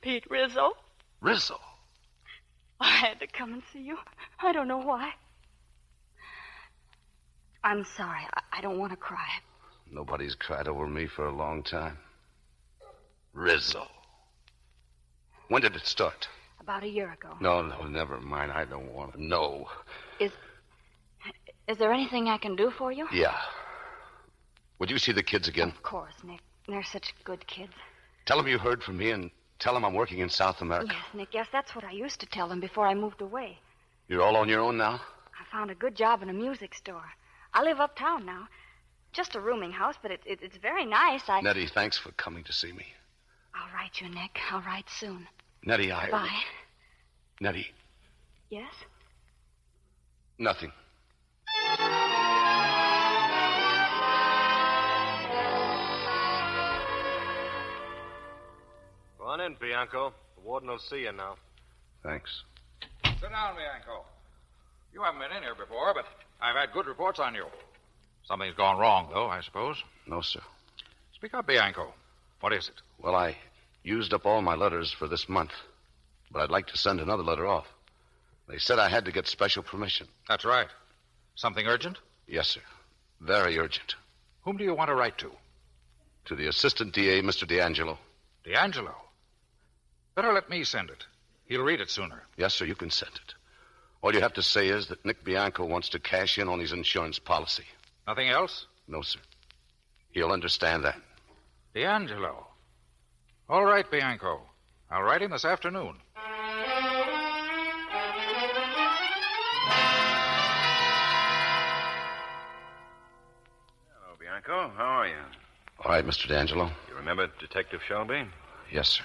[SPEAKER 4] Pete Rizzo.
[SPEAKER 11] Rizzo?
[SPEAKER 4] I had to come and see you. I don't know why. I'm sorry. I don't want to cry.
[SPEAKER 11] Nobody's cried over me for a long time. Rizzo. When did it start?
[SPEAKER 4] About a year ago.
[SPEAKER 11] No, never mind. I don't want to know.
[SPEAKER 4] Is there anything I can do for you?
[SPEAKER 11] Yeah. Would you see the kids again?
[SPEAKER 4] Of course, Nick. They're such good kids.
[SPEAKER 11] Tell them you heard from me and tell them I'm working in South America.
[SPEAKER 4] Yes, Nick. Yes, that's what I used to tell them before I moved away.
[SPEAKER 11] You're all on your own now?
[SPEAKER 4] I found a good job in a music store. I live uptown now. Just a rooming house, but it's very nice.
[SPEAKER 11] Nettie, thanks for coming to see me.
[SPEAKER 4] I'll write you, Nick. I'll write soon.
[SPEAKER 11] Nettie,
[SPEAKER 4] Bye.
[SPEAKER 11] Nettie.
[SPEAKER 4] Yes?
[SPEAKER 11] Nothing.
[SPEAKER 8] Go on in, Bianco. The warden will see you now.
[SPEAKER 11] Thanks.
[SPEAKER 5] Sit down, Bianco. You haven't been in here before, but I've had good reports on you. Something's gone wrong, though, I suppose.
[SPEAKER 11] No, sir.
[SPEAKER 5] Speak up, Bianco. What is it?
[SPEAKER 11] Well, I used up all my letters for this month, but I'd like to send another letter off. They said I had to get special permission.
[SPEAKER 5] That's right. Something urgent?
[SPEAKER 11] Yes, sir. Very urgent.
[SPEAKER 5] Whom do you want to write to?
[SPEAKER 11] To the assistant DA, Mr. D'Angelo.
[SPEAKER 5] D'Angelo? Better let me send it. He'll read it sooner.
[SPEAKER 11] Yes, sir, you can send it. All you have to say is that Nick Bianco wants to cash in on his insurance policy.
[SPEAKER 5] Nothing else?
[SPEAKER 11] No, sir. He'll understand that.
[SPEAKER 5] D'Angelo. All right, Bianco. I'll write him this afternoon.
[SPEAKER 9] Hello, Bianco. How are you?
[SPEAKER 11] All right, Mr. D'Angelo.
[SPEAKER 9] You remember Detective Shelby?
[SPEAKER 11] Yes, sir.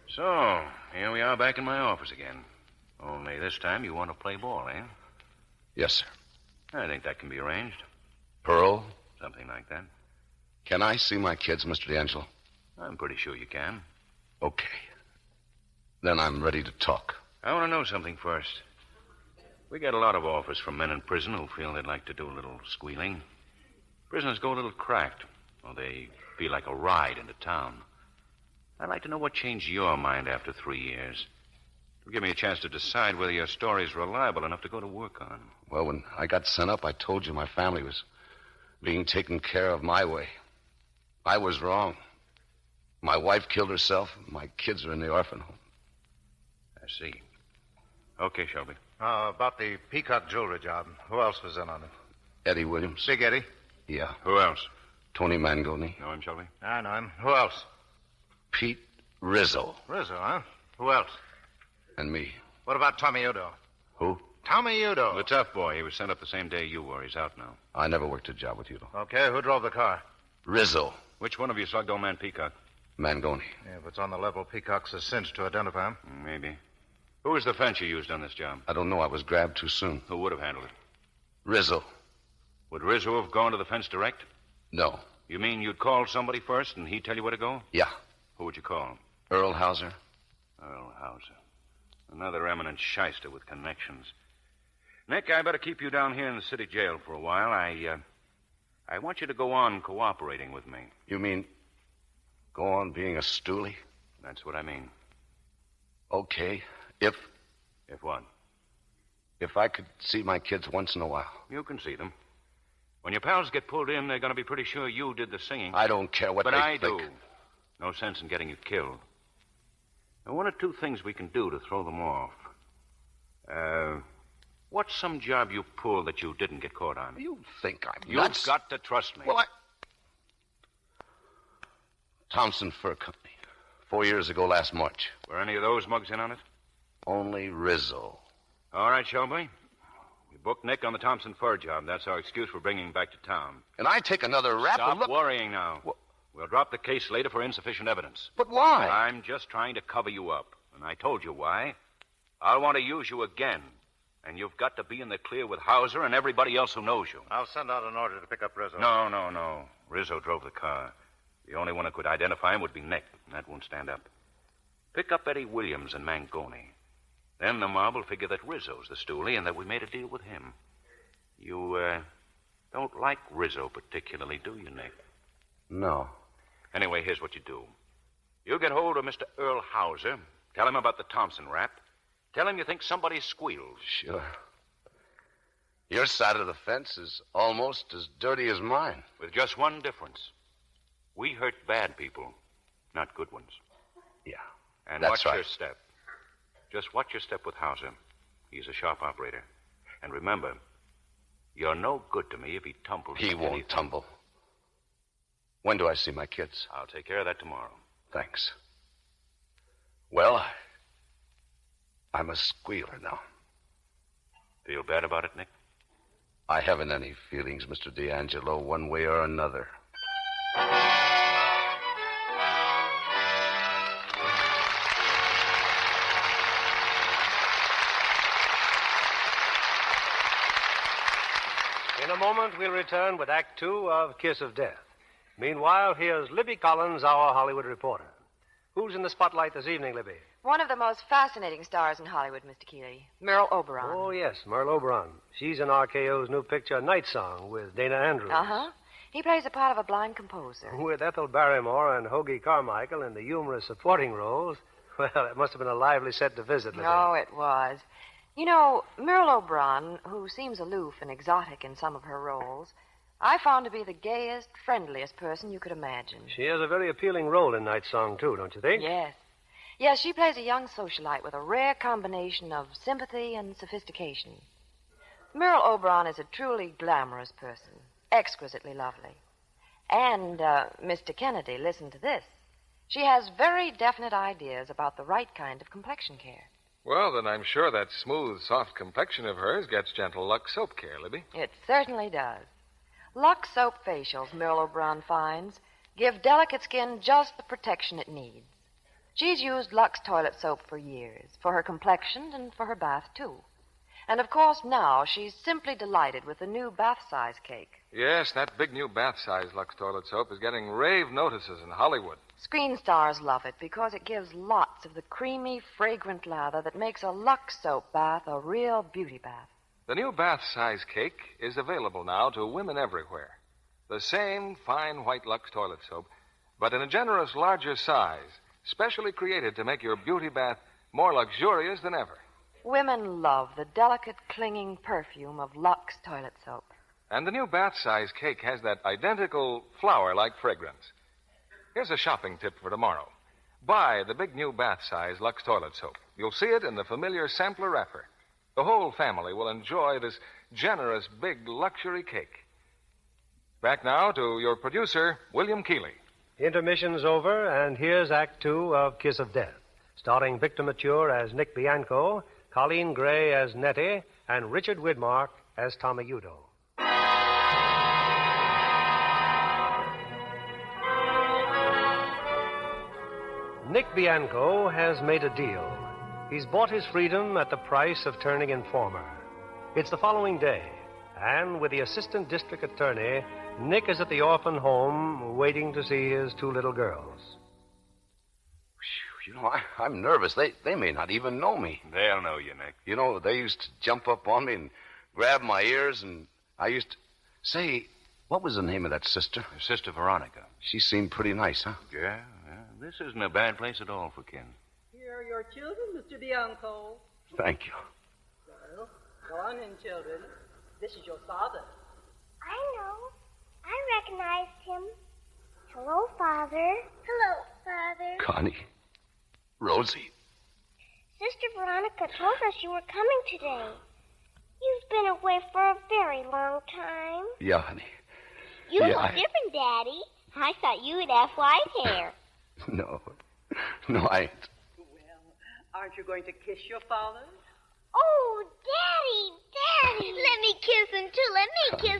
[SPEAKER 9] So, here we are back in my office again. Only this time you want to play ball, eh?
[SPEAKER 11] Yes, sir.
[SPEAKER 9] I think that can be arranged.
[SPEAKER 11] Pearl?
[SPEAKER 9] Something like that.
[SPEAKER 11] Can I see my kids, Mr. D'Angelo?
[SPEAKER 9] I'm pretty sure you can.
[SPEAKER 11] Okay. Then I'm ready to talk.
[SPEAKER 9] I want to know something first. We get a lot of offers from men in prison who feel they'd like to do a little squealing. Prisoners go a little cracked, or they feel like a ride into town. I'd like to know what changed your mind after 3 years. It'll give me a chance to decide whether your story's reliable enough to go to work on.
[SPEAKER 11] Well, when I got sent up, I told you my family was being taken care of my way. I was wrong. My wife killed herself. My kids are in the orphan home.
[SPEAKER 9] I see. Okay, Shelby.
[SPEAKER 8] About the peacock jewelry job. Who else was in on it?
[SPEAKER 11] Eddie Williams.
[SPEAKER 8] Big Eddie?
[SPEAKER 11] Yeah.
[SPEAKER 9] Who else?
[SPEAKER 11] Tony Mangoni.
[SPEAKER 9] Know him, Shelby?
[SPEAKER 8] I know him. Who else?
[SPEAKER 11] Pete Rizzo.
[SPEAKER 8] Rizzo, huh? Who else?
[SPEAKER 11] And me.
[SPEAKER 8] What about Tommy Udo?
[SPEAKER 11] Who?
[SPEAKER 8] Tommy Udo.
[SPEAKER 9] The tough boy. He was sent up the same day you were. He's out now.
[SPEAKER 11] I never worked a job with you, though.
[SPEAKER 8] Okay, who drove the car?
[SPEAKER 11] Rizzo.
[SPEAKER 9] Which one of you slugged old man Peacock?
[SPEAKER 11] Mangoni.
[SPEAKER 8] Yeah, if it's on the level, Peacock's a cinch to identify him.
[SPEAKER 9] Maybe. Who was the fence you used on this job?
[SPEAKER 11] I don't know. I was grabbed too soon.
[SPEAKER 9] Who would have handled it?
[SPEAKER 11] Rizzo.
[SPEAKER 9] Would Rizzo have gone to the fence direct?
[SPEAKER 11] No.
[SPEAKER 9] You mean you'd call somebody first and he'd tell you where to go?
[SPEAKER 11] Yeah.
[SPEAKER 9] Who would you call?
[SPEAKER 11] Earl Hauser.
[SPEAKER 9] Earl Hauser. Another eminent shyster with connections. Nick, I better keep you down here in the city jail for a while. I want you to go on cooperating with me.
[SPEAKER 11] You mean go on being a stoolie?
[SPEAKER 9] That's what I mean.
[SPEAKER 11] Okay. If
[SPEAKER 9] what?
[SPEAKER 11] If I could see my kids once in a while.
[SPEAKER 9] You can see them. When your pals get pulled in, they're going to be pretty sure you did the singing.
[SPEAKER 11] I don't care what
[SPEAKER 9] but
[SPEAKER 11] they
[SPEAKER 9] I
[SPEAKER 11] think.
[SPEAKER 9] do. No sense in getting you killed. Now, one or two things we can do to throw them off. What's some job you pulled that you didn't get caught on?
[SPEAKER 11] You think I'm
[SPEAKER 9] You've
[SPEAKER 11] nuts?
[SPEAKER 9] got to trust me.
[SPEAKER 11] Well, Thompson Fur Company. 4 years ago last March.
[SPEAKER 9] Were any of those mugs in on it?
[SPEAKER 11] Only Rizzo.
[SPEAKER 9] All right, Shelby. We booked Nick on the Thompson Fur job. That's our excuse for bringing him back to town.
[SPEAKER 11] And I take another rap
[SPEAKER 9] Stop
[SPEAKER 11] and look...
[SPEAKER 9] worrying now. We'll drop the case later for insufficient evidence.
[SPEAKER 11] But why?
[SPEAKER 9] I'm just trying to cover you up. And I told you why. I'll want to use you again. And you've got to be in the clear with Hauser and everybody else who knows you.
[SPEAKER 13] I'll send out an order to pick up Rizzo.
[SPEAKER 9] No. Rizzo drove the car. The only one who could identify him would be Nick, and that won't stand up. Pick up Eddie Williams and Mangoni. Then the mob will figure that Rizzo's the stoolie and that we made a deal with him. You, don't like Rizzo particularly, do you, Nick?
[SPEAKER 11] No.
[SPEAKER 9] Anyway, here's what you do. You get hold of Mr. Earl Hauser. Tell him about the Thompson rap. Tell him you think somebody squealed.
[SPEAKER 11] Sure. Your side of the fence is almost as dirty as mine.
[SPEAKER 9] With just one difference. We hurt bad people, not good ones.
[SPEAKER 11] Yeah,
[SPEAKER 9] and
[SPEAKER 11] that's
[SPEAKER 9] watch
[SPEAKER 11] right.
[SPEAKER 9] your step. Just watch your step with Hauser. He's a sharp operator. And remember, you're no good to me if he tumbles.
[SPEAKER 11] He won't tumble. When do I see my kids?
[SPEAKER 9] I'll take care of that tomorrow.
[SPEAKER 11] Thanks. Well, I'm a squealer now.
[SPEAKER 9] Feel bad about it, Nick?
[SPEAKER 11] I haven't any feelings, Mr. D'Angelo, one way or another.
[SPEAKER 8] In a moment, we'll return with Act Two of Kiss of Death. Meanwhile, here's Libby Collins, our Hollywood reporter. Who's in the spotlight this evening, Libby?
[SPEAKER 12] One of the most fascinating stars in Hollywood, Mr. Keeley. Merle Oberon.
[SPEAKER 8] Oh, yes, Merle Oberon. She's in RKO's new picture, Night Song, with Dana Andrews.
[SPEAKER 12] Uh-huh. He plays the part of a blind composer.
[SPEAKER 8] With Ethel Barrymore and Hoagie Carmichael in the humorous supporting roles. Well, it must have been a lively set to visit, Libby.
[SPEAKER 12] Oh, it was. You know, Merle Oberon, who seems aloof and exotic in some of her roles, I found to be the gayest, friendliest person you could imagine.
[SPEAKER 8] She has a very appealing role in Night Song, too, don't you think?
[SPEAKER 12] Yes. Yes, she plays a young socialite with a rare combination of sympathy and sophistication. Merle Oberon is a truly glamorous person, exquisitely lovely. And, Mr. Kennedy, listen to this. She has very definite ideas about the right kind of complexion care.
[SPEAKER 15] Well, then I'm sure that smooth, soft complexion of hers gets gentle Lux soap care, Libby.
[SPEAKER 12] It certainly does. Lux soap facials, Merle Oberon finds, give delicate skin just the protection it needs. She's used Lux toilet soap for years, for her complexion and for her bath, too. And, of course, now she's simply delighted with the new bath-size cake.
[SPEAKER 15] Yes, that big new bath-size Lux toilet soap is getting rave notices in Hollywood.
[SPEAKER 12] Screen stars love it because it gives lots of the creamy, fragrant lather that makes a Lux soap bath a real beauty bath.
[SPEAKER 15] The new bath-size cake is available now to women everywhere. The same fine white Lux toilet soap, but in a generous, larger size, specially created to make your beauty bath more luxurious than ever.
[SPEAKER 12] Women love the delicate, clinging perfume of Lux toilet soap.
[SPEAKER 15] And the new bath-size cake has that identical flower-like fragrance. Here's a shopping tip for tomorrow. Buy the big new bath-size Lux toilet soap. You'll see it in the familiar sampler wrapper. The whole family will enjoy this generous, big luxury cake. Back now to your producer, William Keeley.
[SPEAKER 8] Intermission's over, and here's Act Two of Kiss of Death, starring Victor Mature as Nick Bianco, Colleen Gray as Nettie, and Richard Widmark as Tommy Udo. Nick Bianco has made a deal. He's bought his freedom at the price of turning informer. It's the following day, and with the assistant district attorney, Nick is at the orphan home waiting to see his two little girls.
[SPEAKER 11] You know, I'm nervous. They may not even know me.
[SPEAKER 9] They'll know you, Nick.
[SPEAKER 11] You know, they used to jump up on me and grab my ears, and I used to... Say, what was the name of that sister?
[SPEAKER 9] Sister Veronica.
[SPEAKER 11] She seemed pretty nice, huh?
[SPEAKER 9] Yeah. This isn't a bad place at all for kin.
[SPEAKER 21] Here are your children, Mr. Bianco.
[SPEAKER 11] Thank you.
[SPEAKER 21] Well, go on in, children. This is your father.
[SPEAKER 22] I know. I recognized him. Hello, Father. Hello, Father.
[SPEAKER 11] Connie. Rosie.
[SPEAKER 22] Sister Veronica told us you were coming today. You've been away for a very long time.
[SPEAKER 11] Yeah, honey.
[SPEAKER 22] You look different, Daddy. I thought you would have white hair.
[SPEAKER 11] No, I ain't.
[SPEAKER 21] Well, aren't you going to kiss your father?
[SPEAKER 22] Oh, Daddy! Let me kiss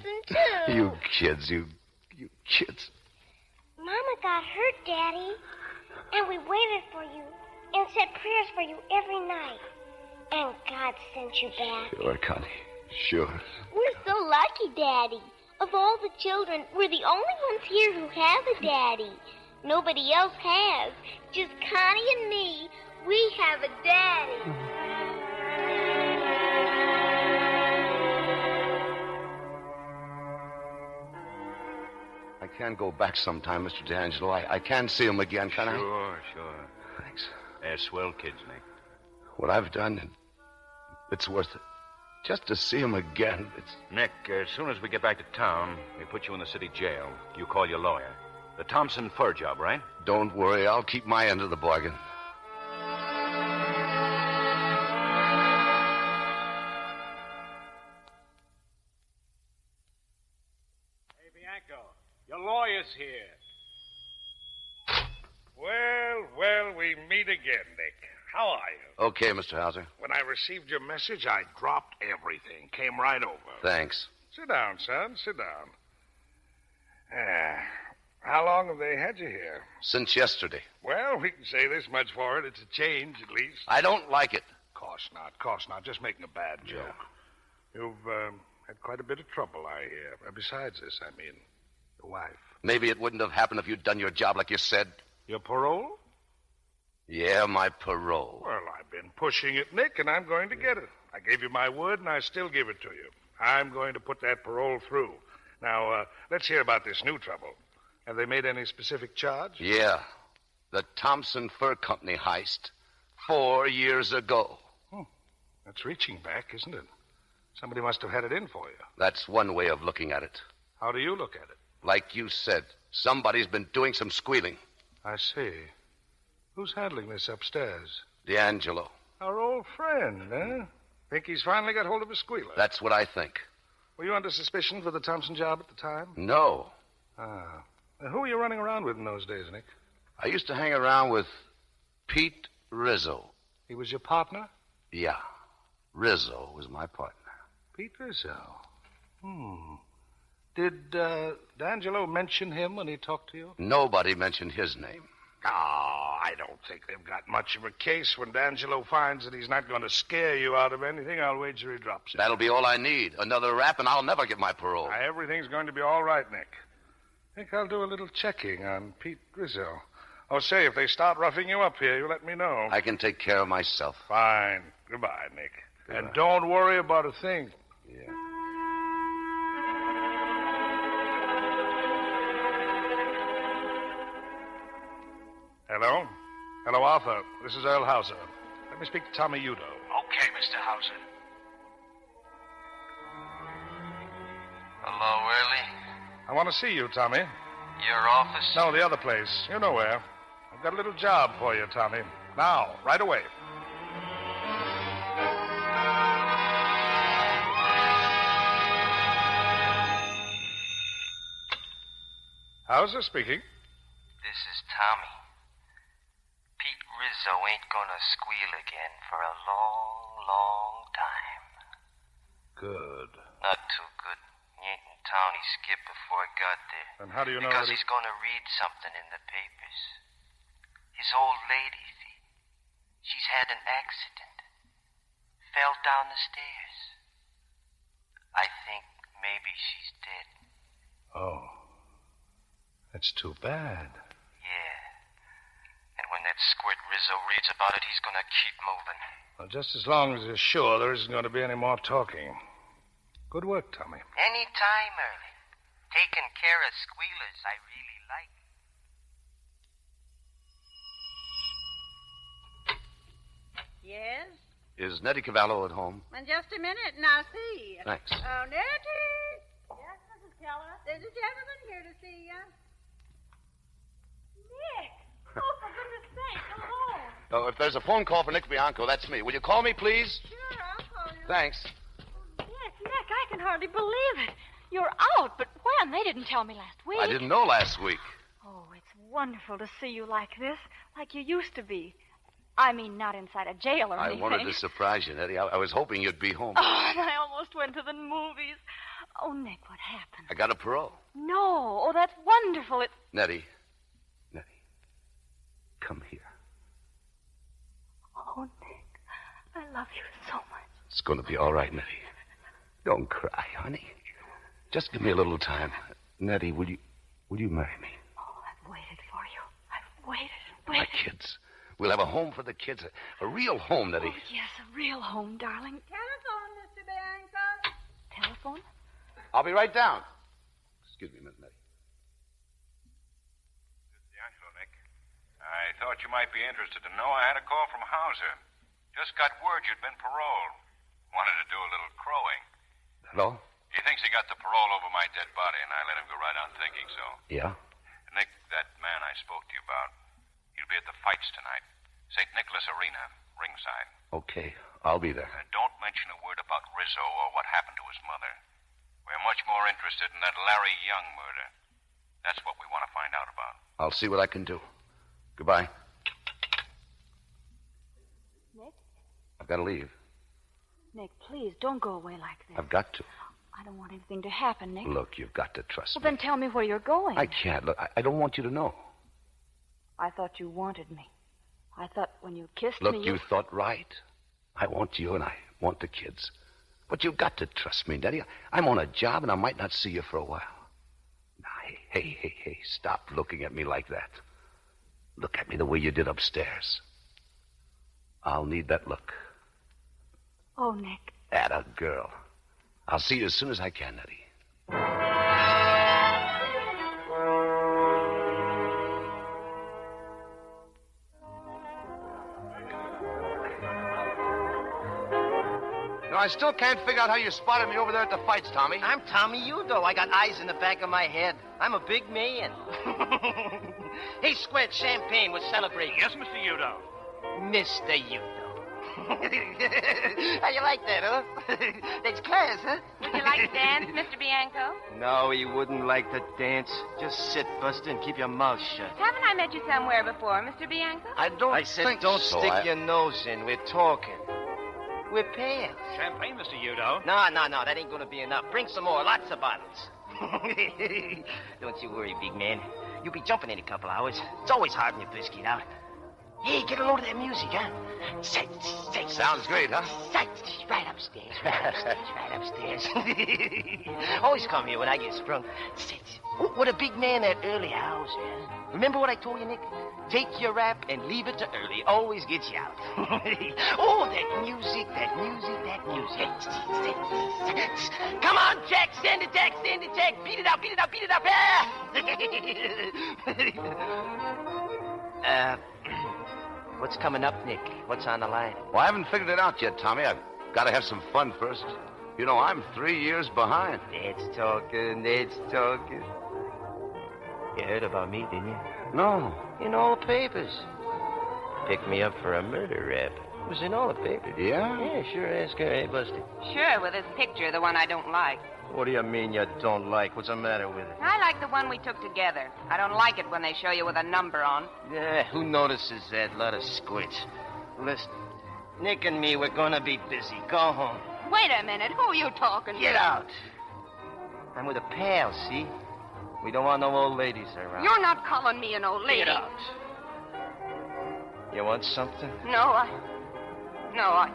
[SPEAKER 22] him, too.
[SPEAKER 11] You kids, you kids.
[SPEAKER 22] Mama got hurt, Daddy. And we waited for you and said prayers for you every night. And God sent you back.
[SPEAKER 11] Sure, Connie. Sure.
[SPEAKER 22] We're so lucky, Daddy. Of all the children, we're the only ones here who have a daddy. Nobody else has. Just Connie and me. We have a daddy.
[SPEAKER 11] I can go back sometime, Mr. D'Angelo. I can see him again, can I?
[SPEAKER 9] Sure.
[SPEAKER 11] Thanks.
[SPEAKER 9] They're swell kids, Nick.
[SPEAKER 11] What I've done, it's worth it. Just to see him again, it's...
[SPEAKER 9] Nick, as soon as we get back to town, we put you in the city jail. You call your lawyer. The Thompson fur job, right?
[SPEAKER 11] Don't worry, I'll keep my end of the bargain.
[SPEAKER 19] Hey, Bianco, your lawyer's here.
[SPEAKER 20] Well, we meet again, Nick. How are you?
[SPEAKER 11] Okay, Mr. Hauser.
[SPEAKER 20] When I received your message, I dropped everything. Came right over.
[SPEAKER 11] Thanks.
[SPEAKER 20] Sit down, son. Sit down. How long have they had you here?
[SPEAKER 11] Since yesterday.
[SPEAKER 20] Well, we can say this much for it. It's a change, at least.
[SPEAKER 11] I don't like it.
[SPEAKER 20] Course not. Just making a bad joke. You've had quite a bit of trouble, I hear. Besides this, I mean, your wife.
[SPEAKER 11] Maybe it wouldn't have happened if you'd done your job like you said.
[SPEAKER 20] Your parole?
[SPEAKER 11] Yeah, my parole.
[SPEAKER 20] Well, I've been pushing it, Nick, and I'm going to get it. I gave you my word, and I still give it to you. I'm going to put that parole through. Now, let's hear about this new trouble. Have they made any specific charge?
[SPEAKER 11] Yeah. The Thompson Fur Company heist 4 years ago.
[SPEAKER 20] That's reaching back, isn't it? Somebody must have had it in for you.
[SPEAKER 11] That's one way of looking at it.
[SPEAKER 20] How do you look at it?
[SPEAKER 11] Like you said, somebody's been doing some squealing.
[SPEAKER 20] I see. Who's handling this upstairs?
[SPEAKER 11] D'Angelo.
[SPEAKER 20] Our old friend, eh? Think he's finally got hold of a squealer?
[SPEAKER 11] That's what I think.
[SPEAKER 20] Were you under suspicion for the Thompson job at the time?
[SPEAKER 11] No.
[SPEAKER 20] Ah. Who were you running around with in those days, Nick?
[SPEAKER 11] I used to hang around with Pete Rizzo.
[SPEAKER 20] He was your partner?
[SPEAKER 11] Yeah. Rizzo was my partner.
[SPEAKER 20] Pete Rizzo. Did D'Angelo mention him when he talked to you?
[SPEAKER 11] Nobody mentioned his name.
[SPEAKER 20] Oh, I don't think they've got much of a case. When D'Angelo finds that he's not going to scare you out of anything, I'll wager he drops it.
[SPEAKER 11] That'll be all I need. Another rap, and I'll never get my parole.
[SPEAKER 20] Everything's going to be all right, Nick. I think I'll do a little checking on Pete Rizzo. Oh, say, if they start roughing you up here, you let me know.
[SPEAKER 11] I can take care of myself.
[SPEAKER 20] Fine. Goodbye, Nick.
[SPEAKER 11] Goodbye.
[SPEAKER 20] And don't worry about a thing.
[SPEAKER 11] Yeah.
[SPEAKER 20] Hello? Hello, Arthur. This is Earl Hauser. Let me speak to Tommy Udo.
[SPEAKER 13] Okay, Mr. Hauser.
[SPEAKER 6] Hello, Early.
[SPEAKER 20] I want to see you, Tommy.
[SPEAKER 6] Your office?
[SPEAKER 20] No, the other place. You know where. I've got a little job for you, Tommy. Now, right away. Hauser speaking.
[SPEAKER 6] This is Tommy. Pete Rizzo ain't gonna squeal again for a long, long time.
[SPEAKER 20] Good.
[SPEAKER 6] Not too good. He ain't in town. He skipped before I got there.
[SPEAKER 20] And how do you know
[SPEAKER 6] Because
[SPEAKER 20] that
[SPEAKER 6] he's gonna read something in the papers. His old lady, see? She's had an accident. Fell down the stairs. I think maybe she's dead.
[SPEAKER 20] Oh. That's too bad.
[SPEAKER 6] Yeah. And when that squirt Rizzo reads about it, he's gonna keep moving.
[SPEAKER 20] Well, just as long as you're sure there isn't going to be any more talking. Good work, Tommy.
[SPEAKER 6] Any time, Merle. Taking care of squealers, I really like.
[SPEAKER 10] Yes?
[SPEAKER 11] Is Nettie Cavallo at home?
[SPEAKER 10] In just a minute, and I'll see you.
[SPEAKER 11] Thanks.
[SPEAKER 10] Oh, Nettie! Yes, Mrs. Keller? There's a gentleman here to see you. Nick! Oh, for goodness sake, hello.
[SPEAKER 11] Oh, if there's a phone call for Nick Bianco, that's me. Will you call me, please?
[SPEAKER 10] Sure, I'll call you.
[SPEAKER 11] Thanks.
[SPEAKER 4] Nick, I can hardly believe it. You're out, but when? They didn't tell me last week.
[SPEAKER 11] I didn't know last week.
[SPEAKER 4] Oh, it's wonderful to see you like this, like you used to be. I mean, not inside a jail or anything.
[SPEAKER 11] I wanted to surprise you, Nettie. I was hoping you'd be home.
[SPEAKER 4] Oh, and I almost went to the movies. Oh, Nick, what happened?
[SPEAKER 11] I got a parole.
[SPEAKER 4] No. Oh, that's wonderful.
[SPEAKER 11] Nettie, come here.
[SPEAKER 4] Oh, Nick, I love you so much.
[SPEAKER 11] It's going to be all right, Nettie. Don't cry, honey. Just give me a little time. Nettie, will you marry me?
[SPEAKER 4] Oh, I've waited for you. I've waited and
[SPEAKER 11] My
[SPEAKER 4] waited.
[SPEAKER 11] kids. We'll have a home for the kids. A real home, Nettie.
[SPEAKER 4] Oh, yes, a real home, darling.
[SPEAKER 10] Telephone, Mr. Bianco.
[SPEAKER 4] Telephone?
[SPEAKER 11] I'll be right down. Excuse me a minute, Nettie.
[SPEAKER 3] D'Angelo, Nick. I thought you might be interested to know I had a call from Hauser. Just got word you'd been paroled. Wanted to do a little crowing.
[SPEAKER 11] Hello?
[SPEAKER 3] He thinks he got the parole over my dead body, and I let him go right on thinking so.
[SPEAKER 11] Yeah?
[SPEAKER 3] Nick, that man I spoke to you about, he'll be at the fights tonight. St. Nicholas Arena, ringside.
[SPEAKER 11] Okay, I'll be there.
[SPEAKER 3] Don't mention a word about Rizzo or what happened to his mother. We're much more interested in that Larry Young murder. That's what we want to find out about.
[SPEAKER 11] I'll see what I can do. Goodbye.
[SPEAKER 4] Nick?
[SPEAKER 11] I've got to leave.
[SPEAKER 4] Nick, please, don't go away like this.
[SPEAKER 11] I've got to.
[SPEAKER 4] I don't want anything to happen, Nick.
[SPEAKER 11] Look, you've got to trust
[SPEAKER 4] Well,
[SPEAKER 11] me.
[SPEAKER 4] then tell me where you're going.
[SPEAKER 11] I can't. Look, I don't want you to know.
[SPEAKER 4] I thought you wanted me. I thought when you kissed
[SPEAKER 11] Look,
[SPEAKER 4] me,
[SPEAKER 11] you thought right. I want you and I want the kids. But you've got to trust me, Daddy. I'm on a job and I might not see you for a while. Now, hey, stop looking at me like that. Look at me the way you did upstairs. I'll need that look.
[SPEAKER 4] Oh, Nick.
[SPEAKER 11] Atta girl. I'll see you as soon as I can, Nettie.
[SPEAKER 23] No, I still can't figure out how you spotted me over there at the fights, Tommy. I'm Tommy Udo. I got eyes in the back of my head. I'm a big man. Hey, Squid, champagne. We're celebrating.
[SPEAKER 19] Yes, Mr. Udo.
[SPEAKER 23] Mr. Udo. How you like that, huh? That's class, huh?
[SPEAKER 12] Would you like to dance, Mr. Bianco?
[SPEAKER 23] No, he wouldn't like to dance. Just sit, Buster, and keep your mouth shut.
[SPEAKER 12] Haven't I met you somewhere before, Mr. Bianco?
[SPEAKER 23] I said don't stick your nose in. We're talking. We're pals.
[SPEAKER 19] Champagne, Mr. Udo.
[SPEAKER 23] No, that ain't gonna be enough. Bring some more, lots of bottles. Don't you worry, big man. You'll be jumping in a couple hours. It's always hard when you first get out. Hey, get a load of that music, huh?
[SPEAKER 11] Sounds great, huh?
[SPEAKER 23] Right upstairs. Right upstairs. Always come here when I get sprung. What a big man that early house, man. Remember what I told you, Nick? Take your rap and leave it to early. Always gets you out. Oh, that music. Come on, Jack. Send it, Jack. Beat it up. What's coming up, Nick? What's on the line?
[SPEAKER 11] Well, I haven't figured it out yet, Tommy. I've got to have some fun first. You know, I'm 3 years behind.
[SPEAKER 23] That's talking. You heard about me, didn't you?
[SPEAKER 11] No.
[SPEAKER 23] In all the papers. Picked me up for a murder rap. It was in all the papers.
[SPEAKER 11] Yeah?
[SPEAKER 23] Yeah, sure. Ask her. Hey, Busty.
[SPEAKER 12] Sure, with this picture, the one I don't like.
[SPEAKER 23] What do you mean you don't like? What's the matter with it?
[SPEAKER 12] I like the one we took together. I don't like it when they show you with a number on.
[SPEAKER 23] Yeah, who notices that? Lot of squints. Listen, Nick and me, we're gonna be busy. Go home.
[SPEAKER 12] Wait a minute. Who are you talking to?
[SPEAKER 23] Get out. I'm with a pal, see? We don't want no old ladies around.
[SPEAKER 12] You're not calling me an old lady.
[SPEAKER 23] Get out. You want something?
[SPEAKER 12] No, I...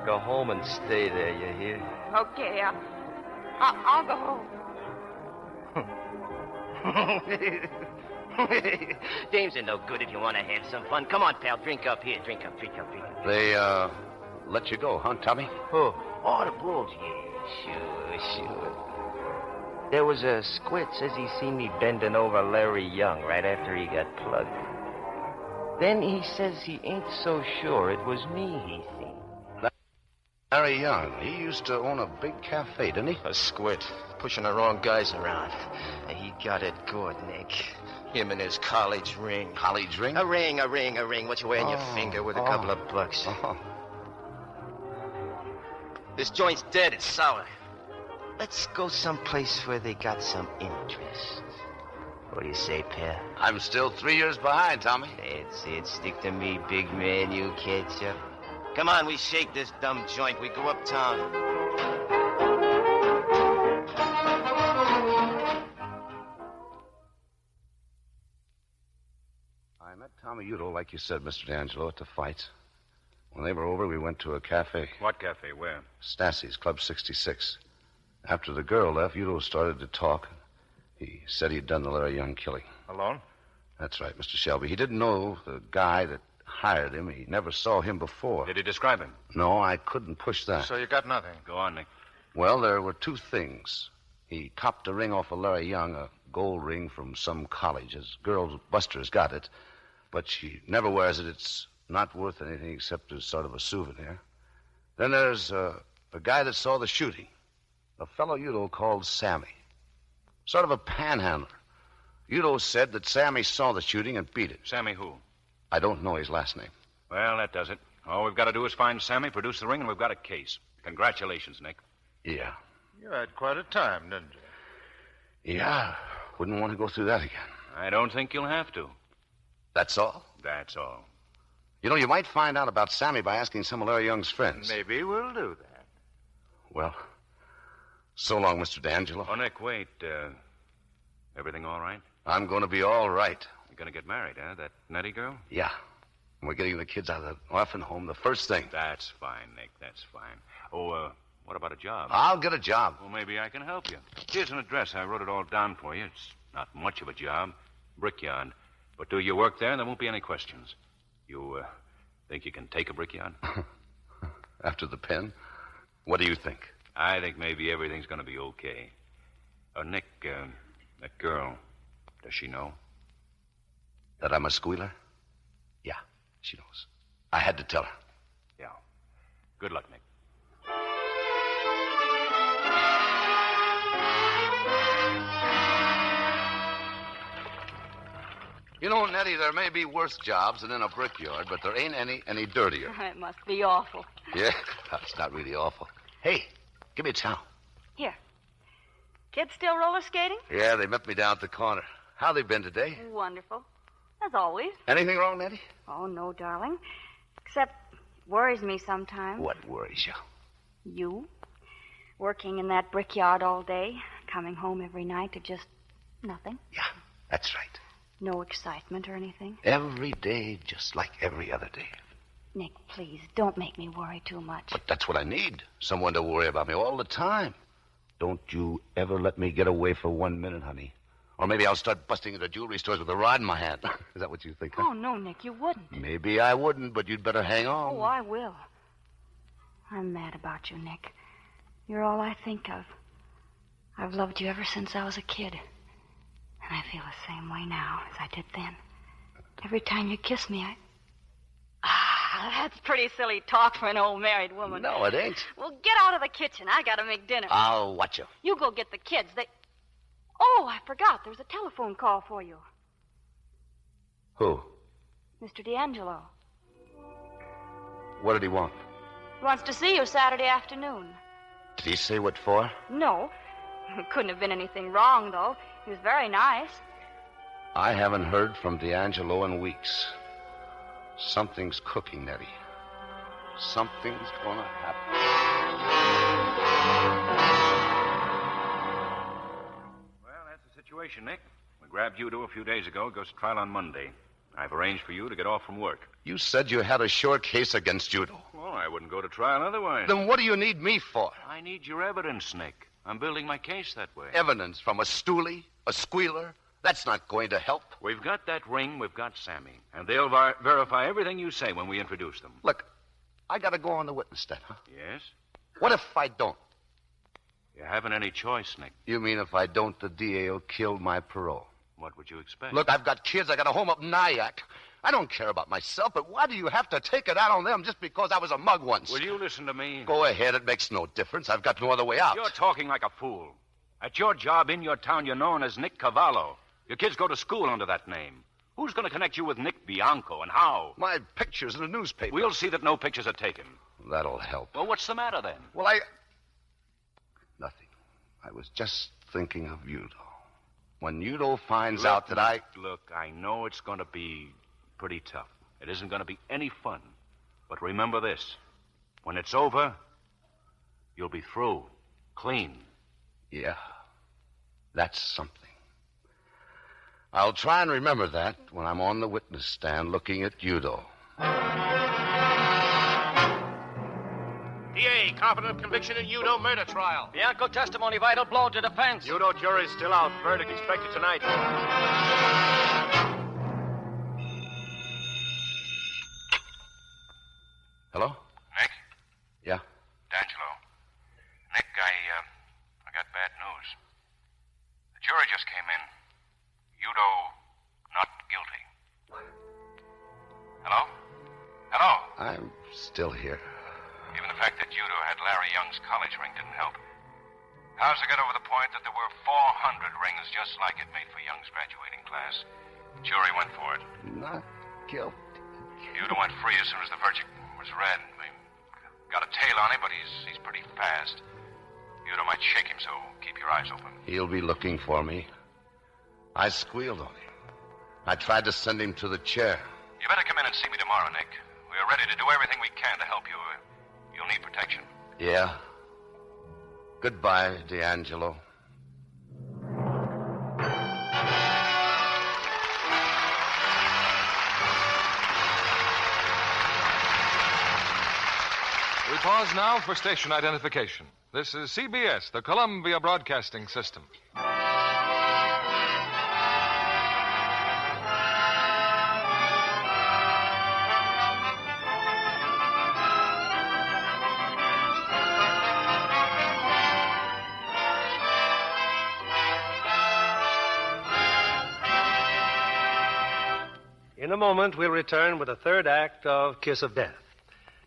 [SPEAKER 23] Go home and stay there, you hear?
[SPEAKER 12] Okay, I'll go home.
[SPEAKER 23] Dames are no good if you want to have some fun. Come on, pal. Drink up here. Drink up.
[SPEAKER 11] They, let you go, huh, Tommy?
[SPEAKER 23] Who? Oh, the Bulls. Yeah, sure. There was a squid says he seen me bending over Larry Young right after he got plugged. Then he says he ain't so sure it was me he seen.
[SPEAKER 11] Larry Young. He used to own a big cafe, didn't he?
[SPEAKER 23] A squid. Pushing the wrong guys around. He got it good, Nick. Him and his college ring.
[SPEAKER 11] College ring?
[SPEAKER 23] A ring. What you wear on your finger with a couple of bucks. This joint's dead. It's sour. Let's go someplace where they got some interest. What do you say, pal?
[SPEAKER 11] I'm still 3 years behind, Tommy.
[SPEAKER 23] That's it. Stick to me, big man. You catch up. Come on, we shake this dumb joint. We go uptown.
[SPEAKER 11] I met Tommy Udo, like you said, Mr. D'Angelo, at the fights. When they were over, we went to a cafe.
[SPEAKER 9] What cafe? Where?
[SPEAKER 11] Stassi's, Club 66. After the girl left, Udo started to talk. He said he'd done the Larry Young killing.
[SPEAKER 13] Alone?
[SPEAKER 11] That's right, Mr. Shelby. He didn't know the guy that hired him. He never saw him before.
[SPEAKER 9] Did he describe him?
[SPEAKER 11] No, I couldn't push that.
[SPEAKER 13] So you got nothing?
[SPEAKER 9] Go on, Nick.
[SPEAKER 11] Well, there were two things. He copped a ring off of Larry Young, a gold ring from some college. His girl Buster's got it, but she never wears it. It's not worth anything except as sort of a souvenir. Then there's a guy that saw the shooting, a fellow Udo called Sammy, sort of a panhandler. Udo said that Sammy saw the shooting and beat it.
[SPEAKER 9] Sammy who?
[SPEAKER 11] I don't know his last name.
[SPEAKER 9] Well, that does it. All we've got to do is find Sammy, produce the ring, and we've got a case. Congratulations, Nick.
[SPEAKER 11] Yeah.
[SPEAKER 13] You had quite a time, didn't you?
[SPEAKER 11] Yeah. Wouldn't want to go through that again.
[SPEAKER 9] I don't think you'll have to.
[SPEAKER 11] That's all?
[SPEAKER 9] That's all.
[SPEAKER 11] You know, you might find out about Sammy by asking some of Larry Young's friends.
[SPEAKER 13] Maybe we'll do that.
[SPEAKER 11] Well, so long, Mr. D'Angelo.
[SPEAKER 9] Oh, Nick, wait. Everything all right?
[SPEAKER 11] I'm going to be all right.
[SPEAKER 9] You're going to get married, huh? That Nettie girl?
[SPEAKER 11] Yeah. And we're getting the kids out of the orphan home the first thing.
[SPEAKER 9] That's fine, Nick. That's fine. Oh, what about a job?
[SPEAKER 11] I'll get a job.
[SPEAKER 9] Well, maybe I can help you. Here's an address. I wrote it all down for you. It's not much of a job. Brickyard. But do your work there, and there won't be any questions. You, think you can take a brickyard?
[SPEAKER 11] After the pen? What do you think?
[SPEAKER 9] I think maybe everything's going to be okay. Nick, that girl, does she know?
[SPEAKER 11] That I'm a squealer? Yeah, she knows. I had to tell her.
[SPEAKER 9] Yeah. Good luck, Nick.
[SPEAKER 11] You know, Nettie, there may be worse jobs than in a brickyard, but there ain't any dirtier.
[SPEAKER 4] It must be awful.
[SPEAKER 11] Yeah, that's not really awful. Hey, give me a towel.
[SPEAKER 4] Here. Kids still roller skating?
[SPEAKER 11] Yeah, they met me down at the corner. How they been today?
[SPEAKER 4] Wonderful. As always.
[SPEAKER 11] Anything wrong, Nettie?
[SPEAKER 4] Oh, no, darling. Except it worries me sometimes.
[SPEAKER 11] What worries you?
[SPEAKER 4] You. Working in that brickyard all day, coming home every night to just nothing.
[SPEAKER 11] Yeah, that's right.
[SPEAKER 4] No excitement or anything.
[SPEAKER 11] Every day, just like every other day.
[SPEAKER 4] Nick, please, don't make me worry too much.
[SPEAKER 11] But that's what I need. Someone to worry about me all the time. Don't you ever let me get away for 1 minute, honey. Or maybe I'll start busting into jewelry stores with a rod in my hand. Is that what you think, huh?
[SPEAKER 4] Oh, no, Nick, you wouldn't.
[SPEAKER 11] Maybe I wouldn't, but you'd better hang on.
[SPEAKER 4] Oh, I will. I'm mad about you, Nick. You're all I think of. I've loved you ever since I was a kid. And I feel the same way now as I did then. Every time you kiss me, that's pretty silly talk for an old married woman.
[SPEAKER 11] No, it ain't.
[SPEAKER 4] Well, get out of the kitchen. I gotta make dinner.
[SPEAKER 11] I'll watch you.
[SPEAKER 4] You go get the kids. Oh, I forgot. There's a telephone call for you.
[SPEAKER 11] Who?
[SPEAKER 4] Mr. D'Angelo.
[SPEAKER 11] What did he want?
[SPEAKER 4] He wants to see you Saturday afternoon.
[SPEAKER 11] Did he say what for?
[SPEAKER 4] No. Couldn't have been anything wrong, though. He was very nice.
[SPEAKER 11] I haven't heard from D'Angelo in weeks. Something's cooking, Nettie. Something's gonna happen.
[SPEAKER 9] Well, that's the situation, Nick. We grabbed Udo a few days ago. It goes to trial on Monday. I've arranged for you to get off from work.
[SPEAKER 11] You said you had a sure case against Udo.
[SPEAKER 9] Well, I wouldn't go to trial otherwise.
[SPEAKER 11] Then what do you need me for?
[SPEAKER 9] I need your evidence, Nick. I'm building my case that way.
[SPEAKER 11] Evidence from a stoolie, a squealer? That's not going to help.
[SPEAKER 9] We've got that ring, we've got Sammy. And they'll verify everything you say when we introduce them.
[SPEAKER 11] Look, I gotta go on the witness stand, huh?
[SPEAKER 9] Yes?
[SPEAKER 11] What if I don't?
[SPEAKER 9] You haven't any choice, Nick.
[SPEAKER 11] You mean if I don't, the DA will kill my parole?
[SPEAKER 9] What would you expect?
[SPEAKER 11] Look, I've got kids. I got a home up in Nyack. I don't care about myself, but why do you have to take it out on them just because I was a mug once?
[SPEAKER 9] Will you listen to me?
[SPEAKER 11] Go ahead. It makes no difference. I've got no other way out.
[SPEAKER 9] You're talking like a fool. At your job in your town, you're known as Nick Cavallo. Your kids go to school under that name. Who's going to connect you with Nick Bianco, and how?
[SPEAKER 11] My picture's in the newspaper.
[SPEAKER 9] We'll see that no pictures are taken.
[SPEAKER 11] That'll help.
[SPEAKER 9] Well, what's the matter, then?
[SPEAKER 11] Well, Nothing. I was just thinking of Udo. When Udo finds out that
[SPEAKER 9] Look, I know it's going to be pretty tough. It isn't going to be any fun. But remember this. When it's over, you'll be through. Clean.
[SPEAKER 11] Yeah. That's something. I'll try and remember that when I'm on the witness stand looking at Udo.
[SPEAKER 14] jury competent of conviction in Udo murder trial.
[SPEAKER 16] Bianco testimony vital blow to defense.
[SPEAKER 14] Udo jury's still out. Verdict expected tonight.
[SPEAKER 11] Hello?
[SPEAKER 3] Nick?
[SPEAKER 11] Yeah?
[SPEAKER 3] D'Angelo. Nick, I got bad news. The jury just came in. Udo not guilty. Hello? Hello?
[SPEAKER 11] I'm still here.
[SPEAKER 3] Even the fact that Udo had Larry Young's college ring didn't help. How's to get over the point that there were 400 rings just like it made for Young's graduating class? Jury went for it.
[SPEAKER 11] Not guilty.
[SPEAKER 3] Udo went free as soon as the verdict was read. We got a tail on him, but he's pretty fast. Udo might shake him, so keep your eyes open.
[SPEAKER 11] He'll be looking for me. I squealed on him. I tried to send him to the chair.
[SPEAKER 3] You better come in and see me tomorrow, Nick. We are ready to do everything we can to help you. You'll need protection.
[SPEAKER 11] Yeah. Goodbye, D'Angelo.
[SPEAKER 15] We pause now for station identification. This is CBS, the Columbia Broadcasting System.
[SPEAKER 8] In a moment, we'll return with the third act of Kiss of Death.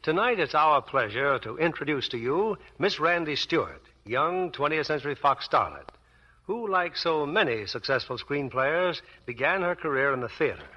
[SPEAKER 8] Tonight, it's our pleasure to introduce to you Miss Randy Stewart, young 20th Century Fox starlet, who, like so many successful screen players, began her career in the theater.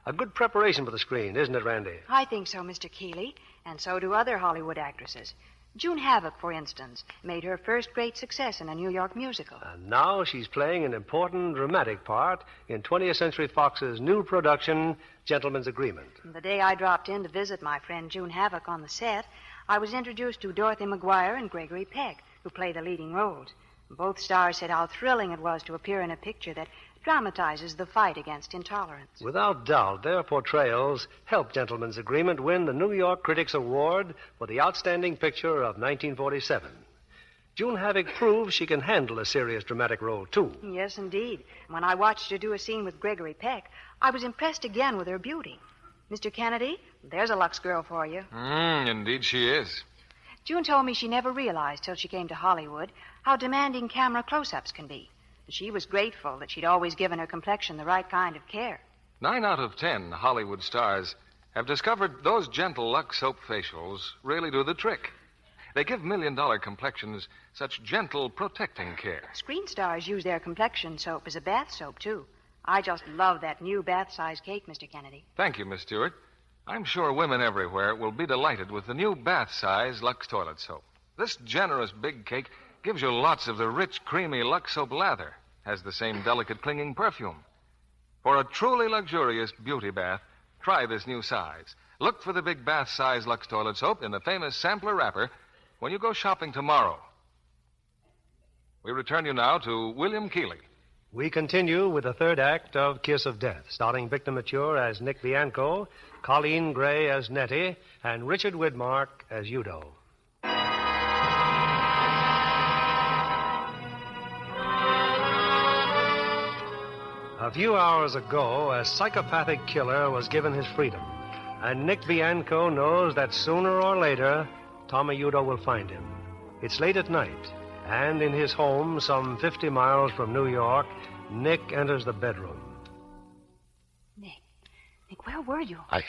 [SPEAKER 8] A good preparation for the screen, isn't it, Randy?
[SPEAKER 4] I think so, Mr. Keeley, and so do other Hollywood actresses. June Havoc, for instance, made her first great success in a New York musical.
[SPEAKER 8] And now she's playing an important dramatic part in 20th Century Fox's new production, Gentleman's Agreement.
[SPEAKER 4] The day I dropped in to visit my friend June Havoc on the set, I was introduced to Dorothy McGuire and Gregory Peck, who play the leading roles. Both stars said how thrilling it was to appear in a picture that dramatizes the fight against intolerance.
[SPEAKER 8] Without doubt, their portrayals helped Gentleman's Agreement win the New York Critics Award for the Outstanding Picture of 1947. June Havoc proves she can handle a serious dramatic role, too.
[SPEAKER 4] Yes, indeed. When I watched her do a scene with Gregory Peck, I was impressed again with her beauty. Mr. Kennedy, there's a Lux girl for you.
[SPEAKER 15] Indeed she is.
[SPEAKER 4] June told me she never realized till she came to Hollywood how demanding camera close-ups can be. She was grateful that she'd always given her complexion the right kind of care.
[SPEAKER 15] 9 out of 10 Hollywood stars have discovered those gentle Lux soap facials really do the trick. They give million-dollar complexions such gentle, protecting care.
[SPEAKER 4] Screen stars use their complexion soap as a bath soap, too. I just love that new bath-size cake, Mr. Kennedy.
[SPEAKER 15] Thank you, Miss Stewart. I'm sure women everywhere will be delighted with the new bath-size Lux toilet soap. This generous big cake gives you lots of the rich, creamy Lux soap lather. Has the same delicate, clinging perfume. For a truly luxurious beauty bath, try this new size. Look for the big bath-size Lux toilet soap in the famous sampler wrapper when you go shopping tomorrow. We return you now to William Keighley.
[SPEAKER 8] We continue with the third act of Kiss of Death, starring Victor Mature as Nick Bianco, Colleen Gray as Nettie, and Richard Widmark as Udo. A few hours ago, a psychopathic killer was given his freedom, and Nick Bianco knows that sooner or later, Tommy Udo will find him. It's late at night, and in his home, some 50 miles from New York, Nick enters the bedroom.
[SPEAKER 4] Nick, where were you?
[SPEAKER 11] I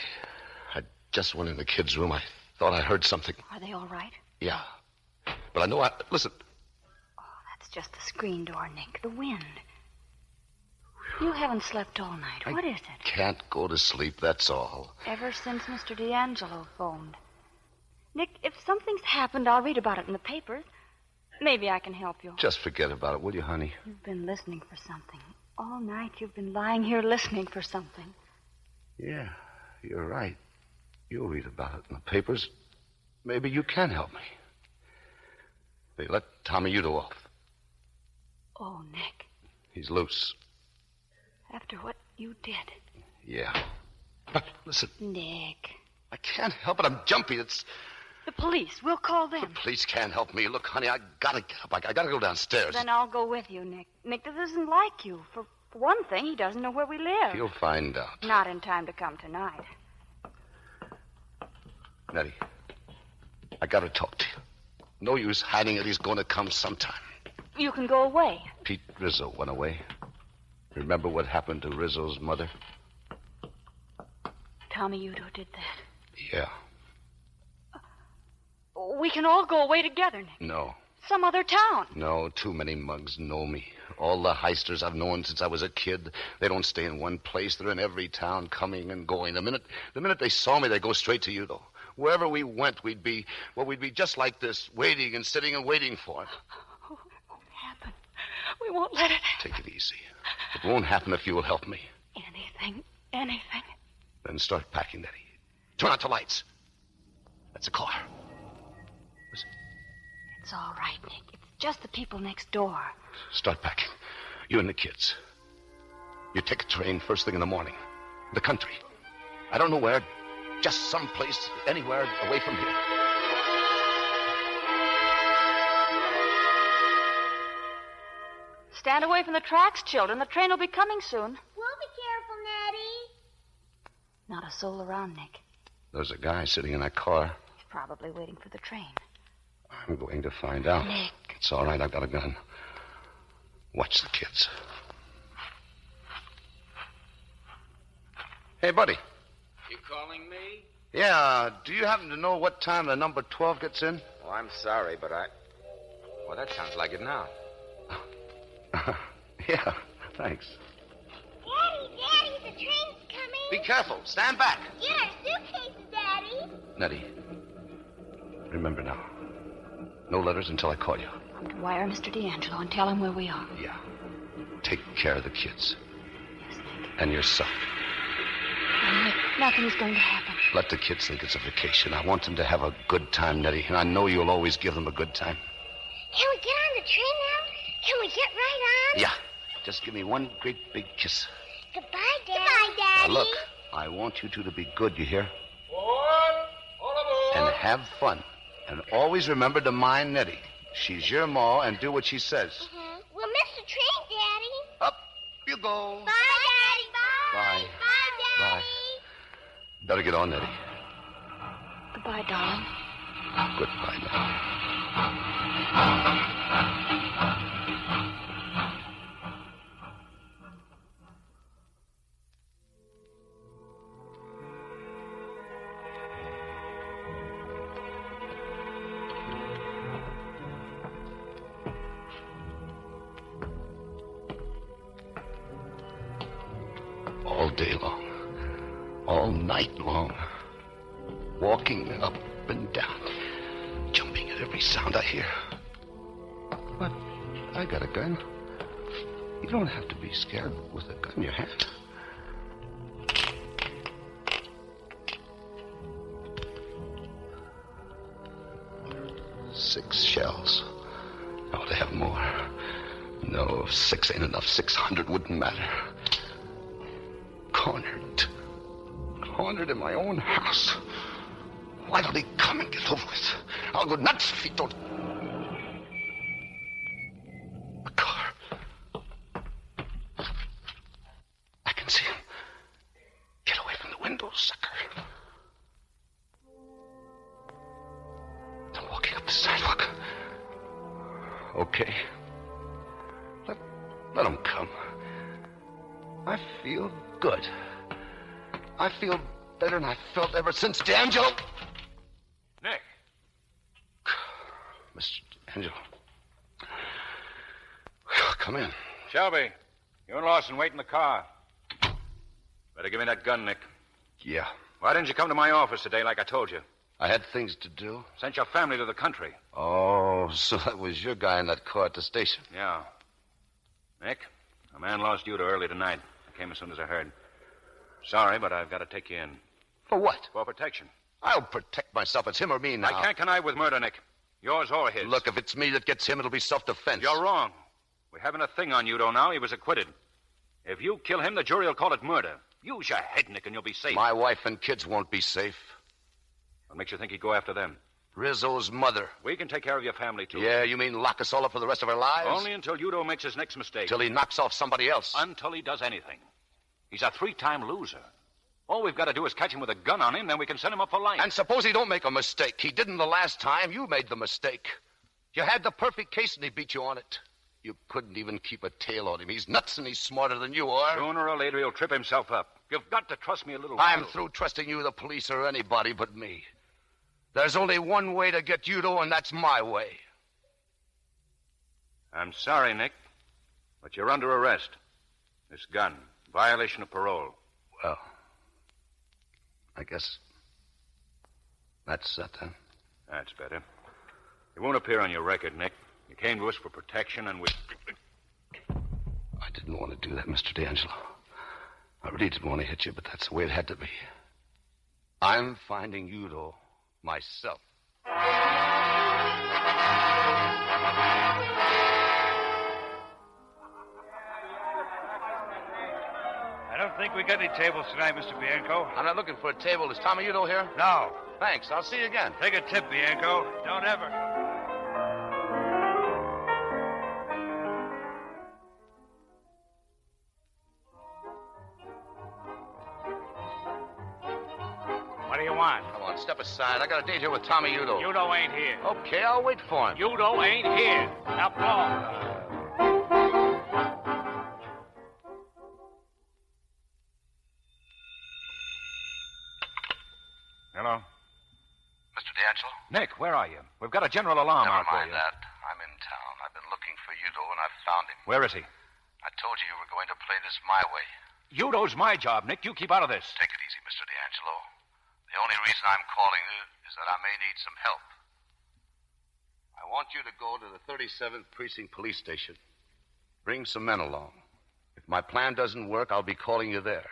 [SPEAKER 11] just went in the kids' room. I thought I heard something.
[SPEAKER 4] Are they all right?
[SPEAKER 11] Yeah. But I know Listen.
[SPEAKER 4] Oh, that's just the screen door, Nick. The wind. You haven't slept all night. What is it?
[SPEAKER 11] Can't go to sleep, that's all.
[SPEAKER 4] Ever since Mr. D'Angelo phoned. Nick, if something's happened, I'll read about it in the papers. Maybe I can help you.
[SPEAKER 11] Just forget about it, will you, honey?
[SPEAKER 4] You've been listening for something. All night you've been lying here listening for something.
[SPEAKER 11] Yeah, you're right. You'll read about it in the papers. Maybe you can help me. They let Tommy Udo off.
[SPEAKER 4] Oh, Nick.
[SPEAKER 11] He's loose.
[SPEAKER 4] After what you did.
[SPEAKER 11] Yeah. But listen.
[SPEAKER 4] Nick.
[SPEAKER 11] I can't help it. I'm jumpy.
[SPEAKER 4] The police. We'll call them.
[SPEAKER 11] The police can't help me. Look, honey, I gotta get up. I gotta go downstairs.
[SPEAKER 4] Then I'll go with you, Nick. Nick, this isn't like you. For one thing, he doesn't know where we live.
[SPEAKER 11] You'll find out.
[SPEAKER 4] Not in time to come tonight.
[SPEAKER 11] Nettie, I gotta talk to you. No use hiding it. He's gonna come sometime.
[SPEAKER 4] You can go away.
[SPEAKER 11] Pete Rizzo went away. Remember what happened to Rizzo's mother?
[SPEAKER 4] Tommy Udo did that.
[SPEAKER 11] Yeah.
[SPEAKER 4] We can all go away together, Nick.
[SPEAKER 11] No.
[SPEAKER 4] Some other town.
[SPEAKER 11] No, too many mugs know me. All the heisters I've known since I was a kid, they don't stay in one place. They're in every town, coming and going. The minute they saw me, they go straight to Udo. Wherever we went, we'd be just like this, waiting and sitting and waiting for it.
[SPEAKER 4] Oh, it won't happen. We won't let it happen.
[SPEAKER 11] Take it easy. It won't happen if you will help me.
[SPEAKER 4] Anything.
[SPEAKER 11] Then start packing, Nettie. Turn out the lights. That's a car.
[SPEAKER 4] It's all right, Nick. It's just the people next door.
[SPEAKER 11] Start packing. You and the kids. You take a train first thing in the morning. The country. I don't know where. Just someplace, anywhere away from here.
[SPEAKER 4] Stand away from the tracks, children. The train will be coming soon.
[SPEAKER 22] We'll be careful, Nettie.
[SPEAKER 4] Not a soul around, Nick.
[SPEAKER 11] There's a guy sitting in that car.
[SPEAKER 4] He's probably waiting for the train.
[SPEAKER 11] I'm going to find out.
[SPEAKER 4] Nick.
[SPEAKER 11] It's all right. I've got a gun. Watch the kids. Hey, buddy.
[SPEAKER 7] You calling me?
[SPEAKER 11] Yeah, do you happen to know what time the number 12 gets in?
[SPEAKER 7] Oh, I'm sorry, but Well, that sounds like it now.
[SPEAKER 11] Yeah, thanks.
[SPEAKER 22] Daddy, the train's coming.
[SPEAKER 11] Be careful. Stand back.
[SPEAKER 22] Get our suitcases, Daddy.
[SPEAKER 11] Nettie, remember now. No letters until I call you.
[SPEAKER 4] I'm to wire Mr. D'Angelo and tell him where we are.
[SPEAKER 11] Yeah. Take care of the kids.
[SPEAKER 4] Yes, Nick.
[SPEAKER 11] And yourself.
[SPEAKER 4] Nick, nothing's going to happen.
[SPEAKER 11] Let the kids think it's a vacation. I want them to have a good time, Nettie, and I know you'll always give them a good time.
[SPEAKER 22] Can we get on the train now? Can we get right on?
[SPEAKER 11] Yeah. Just give me one great big kiss.
[SPEAKER 22] Goodbye, Daddy. Goodbye, Daddy.
[SPEAKER 11] Now, look, I want you two to be good, you hear?
[SPEAKER 5] Forward! All aboard!
[SPEAKER 11] And have fun. And always remember to mind Nettie. She's your ma, and do what she says.
[SPEAKER 22] Mm-hmm. We'll miss the train, Daddy.
[SPEAKER 11] Up you go.
[SPEAKER 22] Bye, Daddy.
[SPEAKER 11] Bye.
[SPEAKER 22] Bye, Daddy.
[SPEAKER 11] Bye. Better get on, Nettie.
[SPEAKER 4] Goodbye, darling.
[SPEAKER 11] Goodbye, Nettie. All day long, all night long, walking up and down, jumping at every sound I hear. But I got a gun. You don't have to be scared with a gun in your hand. Six shells. I ought to have more. No, if 6 ain't enough, 600 wouldn't matter. Cornered in my own house. Why don't he come and get over it? I'll go nuts if he don't. A car. I can see him. Get away from the window, sucker. They're walking up the sidewalk. Okay. Let them come. I feel good. I feel better than I felt ever since D'Angelo.
[SPEAKER 5] Nick.
[SPEAKER 11] Mr. D'Angelo. Come in.
[SPEAKER 9] Shelby, you and Lawson wait in the car. Better give me that gun, Nick.
[SPEAKER 11] Yeah.
[SPEAKER 9] Why didn't you come to my office today like I told you?
[SPEAKER 11] I had things to do.
[SPEAKER 9] Sent your family to the country.
[SPEAKER 11] Oh, so that was your guy in that car at the station.
[SPEAKER 9] Yeah. Nick, a man lost Udo early tonight. I came as soon as I heard. Sorry, but I've got to take you in.
[SPEAKER 11] For what?
[SPEAKER 9] For protection.
[SPEAKER 11] I'll protect myself. It's him or me now.
[SPEAKER 9] I can't connive with murder, Nick. Yours or his.
[SPEAKER 11] Look, if it's me that gets him, it'll be self-defense.
[SPEAKER 9] You're wrong. We haven't a thing on Udo now. He was acquitted. If you kill him, the jury will call it murder. Use your head, Nick, and you'll be safe.
[SPEAKER 11] My wife and kids won't be safe.
[SPEAKER 9] What makes you think he'd go after them?
[SPEAKER 11] Rizzo's mother.
[SPEAKER 9] We can take care of your family, too.
[SPEAKER 11] Yeah, you mean lock us all up for the rest of our lives?
[SPEAKER 9] Only until Udo makes his next mistake.
[SPEAKER 11] Till he knocks off somebody else.
[SPEAKER 9] Until he does anything. He's a 3-time loser. All we've got to do is catch him with a gun on him, then we can send him up for life.
[SPEAKER 11] And suppose he don't make a mistake. He didn't the last time. You made the mistake. You had the perfect case and he beat you on it. You couldn't even keep a tail on him. He's nuts and he's smarter than you are.
[SPEAKER 9] Sooner or later, he'll trip himself up. You've got to trust me a little
[SPEAKER 11] I'm
[SPEAKER 9] while.
[SPEAKER 11] through trusting you, the police, or anybody but me. There's only one way to get Udo, and that's my way.
[SPEAKER 9] I'm sorry, Nick, but you're under arrest. This gun, violation of parole.
[SPEAKER 11] Well, I guess that's that, then.
[SPEAKER 9] That's better. It won't appear on your record, Nick. You came to us for protection, and we...
[SPEAKER 11] I didn't want to do that, Mr. D'Angelo. I really didn't want to hit you, but that's the way it had to be. I'm finding Udo myself.
[SPEAKER 1] I don't think we got any tables tonight, Mr. Bianco.
[SPEAKER 11] I'm not looking for a table. Is Tommy Udo here?
[SPEAKER 1] No.
[SPEAKER 11] Thanks. I'll see you again.
[SPEAKER 1] Take a tip, Bianco. Don't ever.
[SPEAKER 19] What do you want?
[SPEAKER 11] Come on, step aside. I got a date here with Tommy Udo.
[SPEAKER 19] Udo ain't here.
[SPEAKER 11] Okay, I'll wait for him.
[SPEAKER 19] Udo ain't here. Now, Paul.
[SPEAKER 9] Hello?
[SPEAKER 11] Mr. D'Angelo?
[SPEAKER 9] Nick, where are you? We've got a general alarm
[SPEAKER 11] Never
[SPEAKER 9] out there.
[SPEAKER 11] mind that. I'm in town. I've been looking for Udo, and I've found him.
[SPEAKER 9] Where is he?
[SPEAKER 11] I told you were going to play this my way.
[SPEAKER 9] Udo's my job, Nick. You keep out of this.
[SPEAKER 11] Take it easy, Mr. D'Angelo. The only reason I'm calling you is that I may need some help. I want you to go to the 37th Precinct Police Station. Bring some men along. If my plan doesn't work, I'll be calling you there.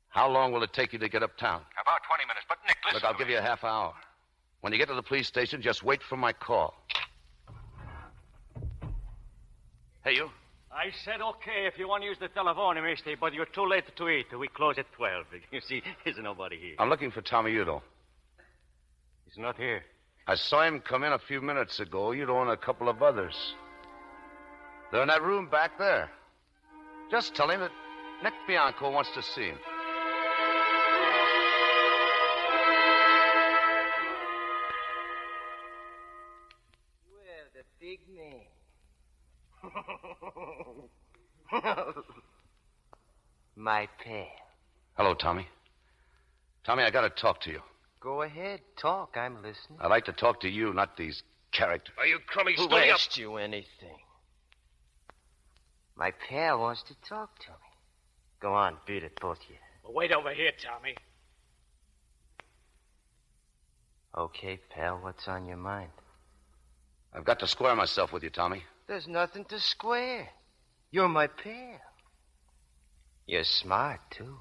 [SPEAKER 11] How long will it take you to get uptown?
[SPEAKER 9] About 20 minutes. But, Nick, listen.
[SPEAKER 11] Look, I'll give you a half hour. When you get to the police station, just wait for my call. Hey, you.
[SPEAKER 19] I said okay if you want to use the telephone, mister, but you're too late to eat. We close at 12. You see, there's nobody here.
[SPEAKER 11] I'm looking for Tommy Udo.
[SPEAKER 19] He's not here.
[SPEAKER 11] I saw him come in a few minutes ago. Udo and a couple of others. They're in that room back there. Just tell him that Nick Bianco wants to see him.
[SPEAKER 23] Well, the big man. My pal.
[SPEAKER 11] Hello, Tommy. Tommy, I got to talk to you.
[SPEAKER 23] Go ahead, talk. I'm listening.
[SPEAKER 11] I'd like to talk to you, not these characters.
[SPEAKER 20] Are you crummy
[SPEAKER 23] Who
[SPEAKER 20] stay up?
[SPEAKER 23] asked you anything? My pal wants to talk to me. Go on, beat it, both of you.
[SPEAKER 19] Well, wait over here, Tommy.
[SPEAKER 23] Okay, pal, what's on your mind?
[SPEAKER 11] I've got to square myself with you, Tommy.
[SPEAKER 23] There's nothing to square. You're my pal. You're smart, too.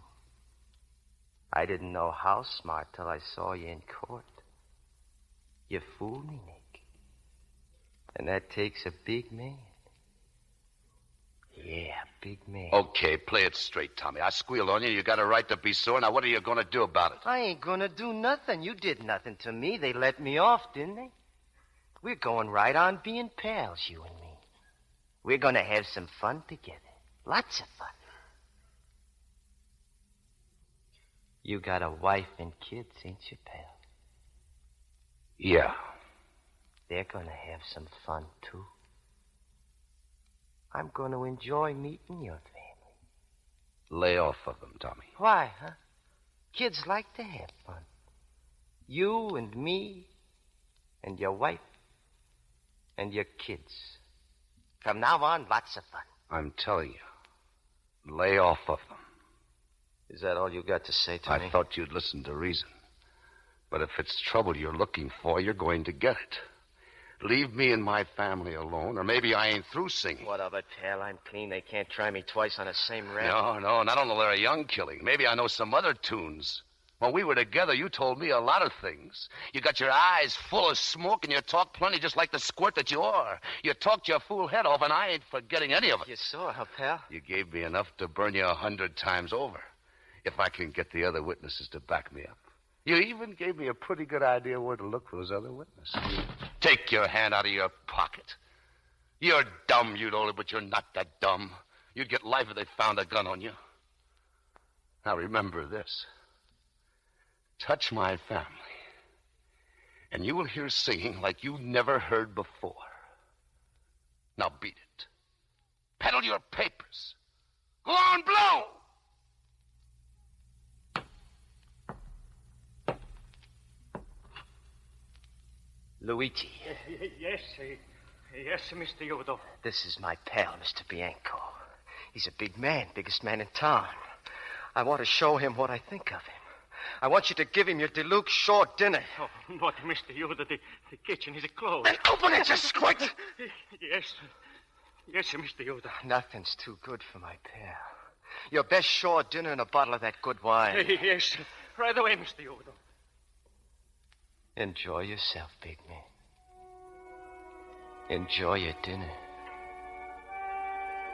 [SPEAKER 23] I didn't know how smart till I saw you in court. You fooled me, Nick. And that takes a big man. Yeah, big man.
[SPEAKER 11] Okay, play it straight, Tommy. I squealed on you. You got a right to be sore. Now, what are you going to do about it?
[SPEAKER 23] I ain't gonna do nothing. You did nothing to me. They let me off, didn't they? We're going right on being pals, you and me. We're gonna have some fun together. Lots of fun. You got a wife and kids, ain't you, pal?
[SPEAKER 11] Yeah.
[SPEAKER 23] They're gonna have some fun, too. I'm going to enjoy meeting your family.
[SPEAKER 11] Lay off of them, Tommy.
[SPEAKER 23] Why, huh? Kids like to have fun. You and me and your wife and your kids. From now on, lots of fun.
[SPEAKER 11] I'm telling you, lay off of them.
[SPEAKER 23] Is that all you got to say to me?
[SPEAKER 11] I thought you'd listen to reason. But if it's trouble you're looking for, you're going to get it. Leave me and my family alone, or maybe I ain't through singing.
[SPEAKER 23] What of it, pal? I'm clean. They can't try me twice on the same rap.
[SPEAKER 11] No, not on the Larry Young killing. Maybe I know some other tunes. When we were together, you told me a lot of things. You got your eyes full of smoke, and you talk plenty just like the squirt that you are. You talked your fool head off, and I ain't forgetting any of it.
[SPEAKER 23] You saw, huh, pal?
[SPEAKER 11] You gave me enough to burn you 100 times over. If I can get the other witnesses to back me up. You even gave me a pretty good idea where to look for those other witnesses. Take your hand out of your pocket. You're dumb, you'd only, but you're not that dumb. You'd get life if they found a gun on you. Now remember this. Touch my family, and you will hear singing like you never heard before. Now beat it. Peddle your papers. Go on, blow!
[SPEAKER 23] Luigi.
[SPEAKER 21] Yes, Mr. Udo.
[SPEAKER 23] This is my pal, Mr. Bianco. He's a big man, biggest man in town. I want to show him what I think of him. I want you to give him your deluxe short dinner.
[SPEAKER 21] Oh, but, Mr. Udo, the kitchen is closed.
[SPEAKER 23] Then open it, you squint!
[SPEAKER 21] Yes, Mr. Udo.
[SPEAKER 23] Nothing's too good for my pal. Your best short dinner and a bottle of that good wine.
[SPEAKER 21] Yes, right away, Mr. Udo.
[SPEAKER 23] Enjoy yourself, big man. Enjoy your dinner.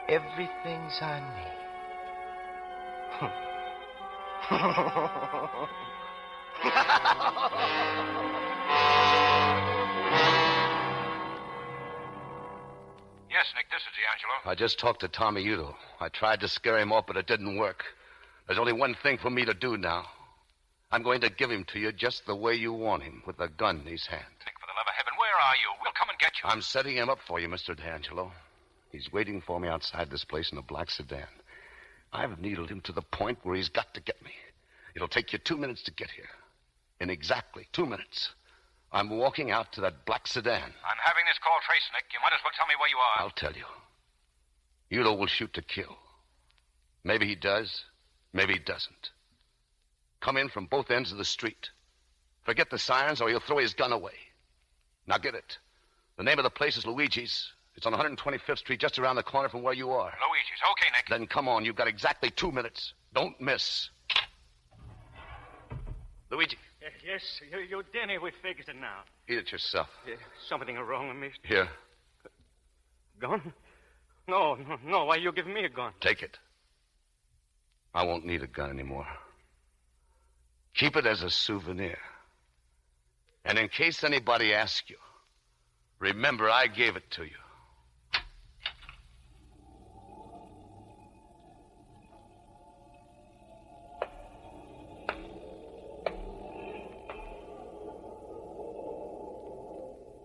[SPEAKER 23] Everything's on me.
[SPEAKER 3] Yes, Nick, this is D'Angelo.
[SPEAKER 11] I just talked to Tommy Udo. I tried to scare him off, but it didn't work. There's only one thing for me to do now. I'm going to give him to you just the way you want him, with a gun in his hand.
[SPEAKER 3] Nick, for the love of heaven, where are you? We'll come and get you.
[SPEAKER 11] I'm setting him up for you, Mr. D'Angelo. He's waiting for me outside this place in a black sedan. I've needled him to the point where he's got to get me. It'll take you 2 minutes to get here. In exactly 2 minutes. I'm walking out to that black sedan.
[SPEAKER 3] I'm having this call traced, Nick. You might as well tell me where you are.
[SPEAKER 11] I'll tell you. Udo will shoot to kill. Maybe he does. Maybe he doesn't. Come in from both ends of the street. Forget the sirens or he'll throw his gun away. Now get it. The name of the place is Luigi's. It's on 125th Street, just around the corner from where you are.
[SPEAKER 3] Luigi's. Okay, Nick.
[SPEAKER 11] Then come on. You've got exactly 2 minutes. Don't miss. Luigi.
[SPEAKER 21] Yes, your dinner, we figured it now.
[SPEAKER 11] Eat it yourself.
[SPEAKER 21] Something wrong with me.
[SPEAKER 11] Here.
[SPEAKER 21] Gun? No. Why you give me a gun?
[SPEAKER 11] Take it. I won't need a gun anymore. Keep it as a souvenir. And in case anybody asks you, remember I gave it to you.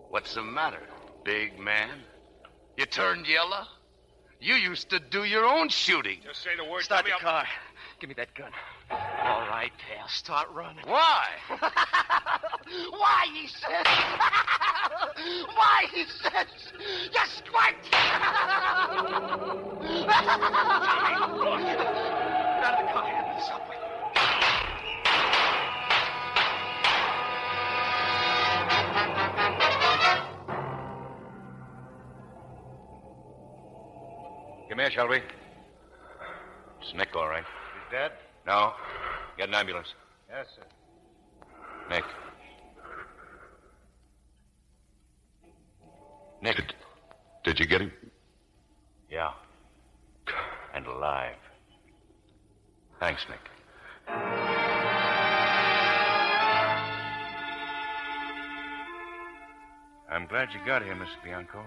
[SPEAKER 11] What's the matter, big man? You turned yellow? You used to do your own shooting.
[SPEAKER 21] Just say the word.
[SPEAKER 23] Start the car. Give me that gun. All right, pal. Start running.
[SPEAKER 11] Why?
[SPEAKER 23] Why, he says. Why, he says. You squint! Get out of the car. Head to the subway.
[SPEAKER 3] Come here, Shelby.
[SPEAKER 9] It's Nick, all right.
[SPEAKER 13] He's dead?
[SPEAKER 9] No. Get an ambulance.
[SPEAKER 13] Yes, sir.
[SPEAKER 9] Nick. Nick.
[SPEAKER 3] Did you get him?
[SPEAKER 9] Yeah. And alive. Thanks, Nick. I'm glad you got here, Miss Bianco.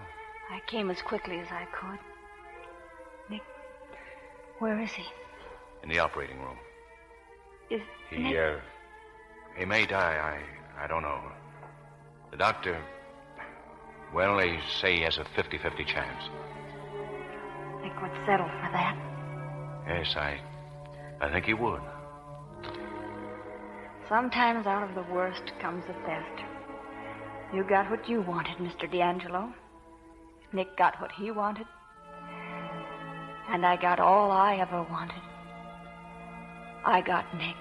[SPEAKER 4] I came as quickly as I could. Nick, where is he?
[SPEAKER 9] In the operating room.
[SPEAKER 4] Is
[SPEAKER 9] He,
[SPEAKER 4] Nick...
[SPEAKER 9] he may die. I don't know. The doctor, well, they say he has a 50-50 chance.
[SPEAKER 4] Nick would settle for that.
[SPEAKER 9] Yes, I think he would.
[SPEAKER 4] Sometimes out of the worst comes the best. You got what you wanted, Mr. D'Angelo. Nick got what he wanted. And I got all I ever wanted. I got Nick.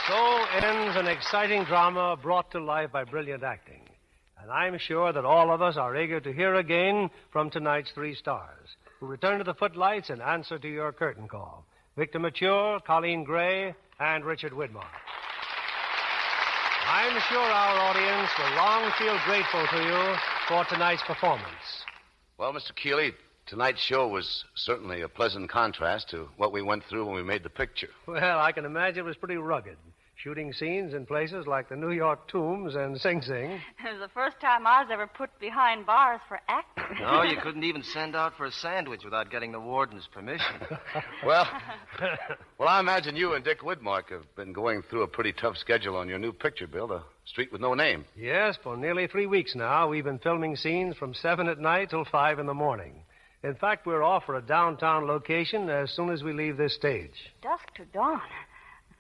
[SPEAKER 8] So ends an exciting drama brought to life by brilliant acting. And I'm sure that all of us are eager to hear again from tonight's 3 stars, who return to the footlights in answer to your curtain call. Victor Mature, Colleen Gray, and Richard Widmore. I'm sure our audience will long feel grateful to you for tonight's performance.
[SPEAKER 11] Well, Mr. Keeley, tonight's show was certainly a pleasant contrast to what we went through when we made the picture.
[SPEAKER 8] Well, I can imagine it was pretty rugged. Shooting scenes in places like the New York Tombs and Sing Sing.
[SPEAKER 4] It was the first time I was ever put behind bars for acting.
[SPEAKER 23] No, you couldn't even send out for a sandwich without getting the warden's permission.
[SPEAKER 11] Well, I imagine you and Dick Widmark have been going through a pretty tough schedule on your new picture, Bill, The Street with No Name.
[SPEAKER 8] Yes, for nearly 3 weeks now, we've been filming scenes from 7 at night till 5 in the morning. In fact, we're off for a downtown location as soon as we leave this stage.
[SPEAKER 4] Dusk to dawn.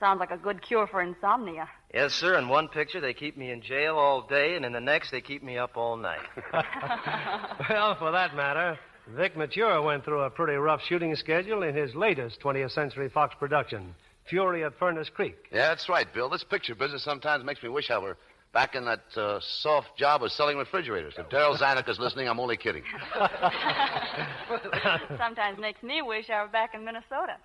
[SPEAKER 4] Sounds like a good cure for insomnia.
[SPEAKER 23] Yes, sir. In one picture, they keep me in jail all day, and in the next, they keep me up all night.
[SPEAKER 8] Well, for that matter, Vic Mature went through a pretty rough shooting schedule in his latest 20th Century Fox production, Fury at Furnace Creek.
[SPEAKER 11] Yeah, that's right, Bill. This picture business sometimes makes me wish I were back in that soft job of selling refrigerators. If Darryl Zanuck is listening, I'm only kidding.
[SPEAKER 4] Sometimes makes me wish I were back in Minnesota.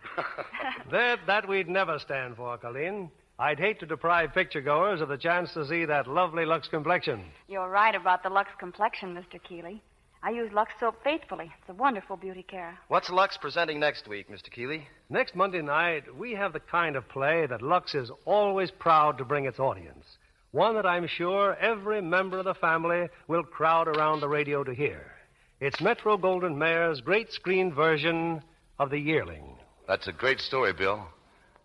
[SPEAKER 8] That we'd never stand for, Colleen. I'd hate to deprive picture-goers of the chance to see that lovely Lux complexion.
[SPEAKER 4] You're right about the Lux complexion, Mr. Keeley. I use Lux soap faithfully. It's a wonderful beauty care.
[SPEAKER 23] What's Lux presenting next week, Mr. Keeley?
[SPEAKER 8] Next Monday night, we have the kind of play that Lux is always proud to bring its audience. One that I'm sure every member of the family will crowd around the radio to hear. It's Metro-Goldwyn-Mayer's great screen version of The Yearling.
[SPEAKER 11] That's a great story, Bill.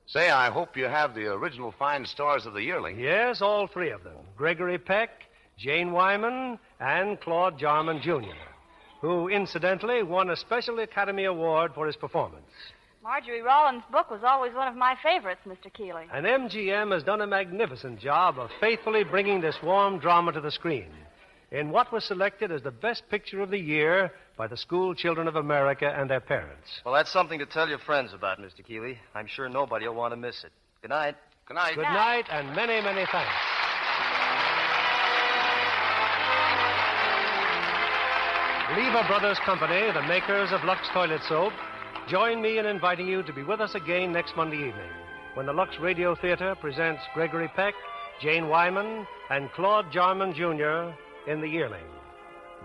[SPEAKER 11] Say, I hope you have the original fine stars of The Yearling.
[SPEAKER 8] Yes, all 3 of them. Gregory Peck, Jane Wyman, and Claude Jarman, Jr., who, incidentally, won a special Academy Award for his performance.
[SPEAKER 4] Marjorie Rollins' book was always one of my favorites, Mr. Keeley.
[SPEAKER 8] And MGM has done a magnificent job of faithfully bringing this warm drama to the screen in what was selected as the best picture of the year by the school children of America and their parents.
[SPEAKER 23] Well, that's something to tell your friends about, Mr. Keeley. I'm sure nobody will want to miss it. Good night.
[SPEAKER 11] Good night.
[SPEAKER 8] Good night, and many, many thanks. Lever Brothers Company, the makers of Lux Toilet Soap, join me in inviting you to be with us again next Monday evening when the Lux Radio Theatre presents Gregory Peck, Jane Wyman, and Claude Jarman, Jr. in The Yearling.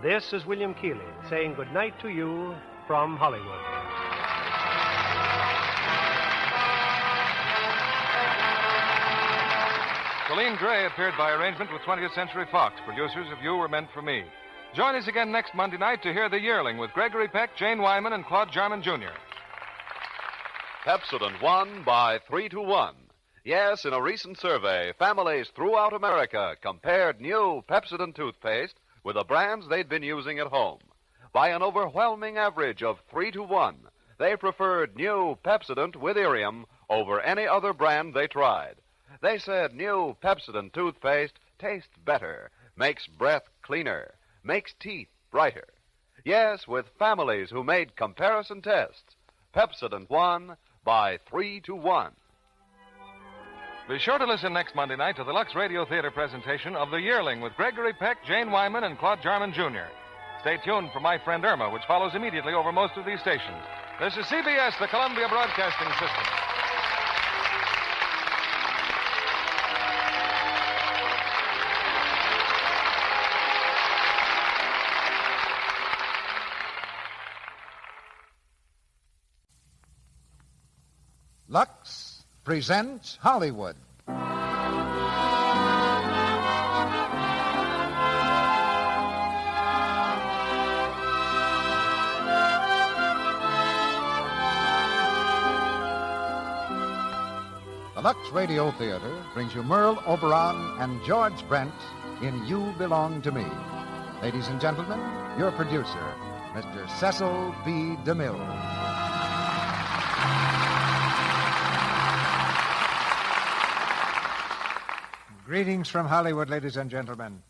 [SPEAKER 8] This is William Keeley saying good night to you from Hollywood.
[SPEAKER 15] Colleen Gray appeared by arrangement with 20th Century Fox, producers of You Were Meant for Me. Join us again next Monday night to hear The Yearling with Gregory Peck, Jane Wyman, and Claude Jarman, Jr.
[SPEAKER 2] Pepsodent won by 3-1. Yes, in a recent survey, families throughout America compared new Pepsodent toothpaste with the brands they'd been using at home. By an overwhelming average of 3-1, they preferred new Pepsodent with Irium over any other brand they tried. They said new Pepsodent toothpaste tastes better, makes breath cleaner, makes teeth brighter. Yes, with families who made comparison tests, Pepsodent won by 3-1.
[SPEAKER 15] Be sure to listen next Monday night to the Lux Radio Theatre presentation of The Yearling with Gregory Peck, Jane Wyman, and Claude Jarman, Jr. Stay tuned for My Friend Irma, which follows immediately over most of these stations. This is CBS, the Columbia Broadcasting System.
[SPEAKER 17] Lux presents Hollywood. The Lux Radio Theatre brings you Merle, Oberon, and George Brent in You Belong to Me. Ladies and gentlemen, your producer, Mr. Cecil B. DeMille. Greetings from Hollywood, ladies and gentlemen.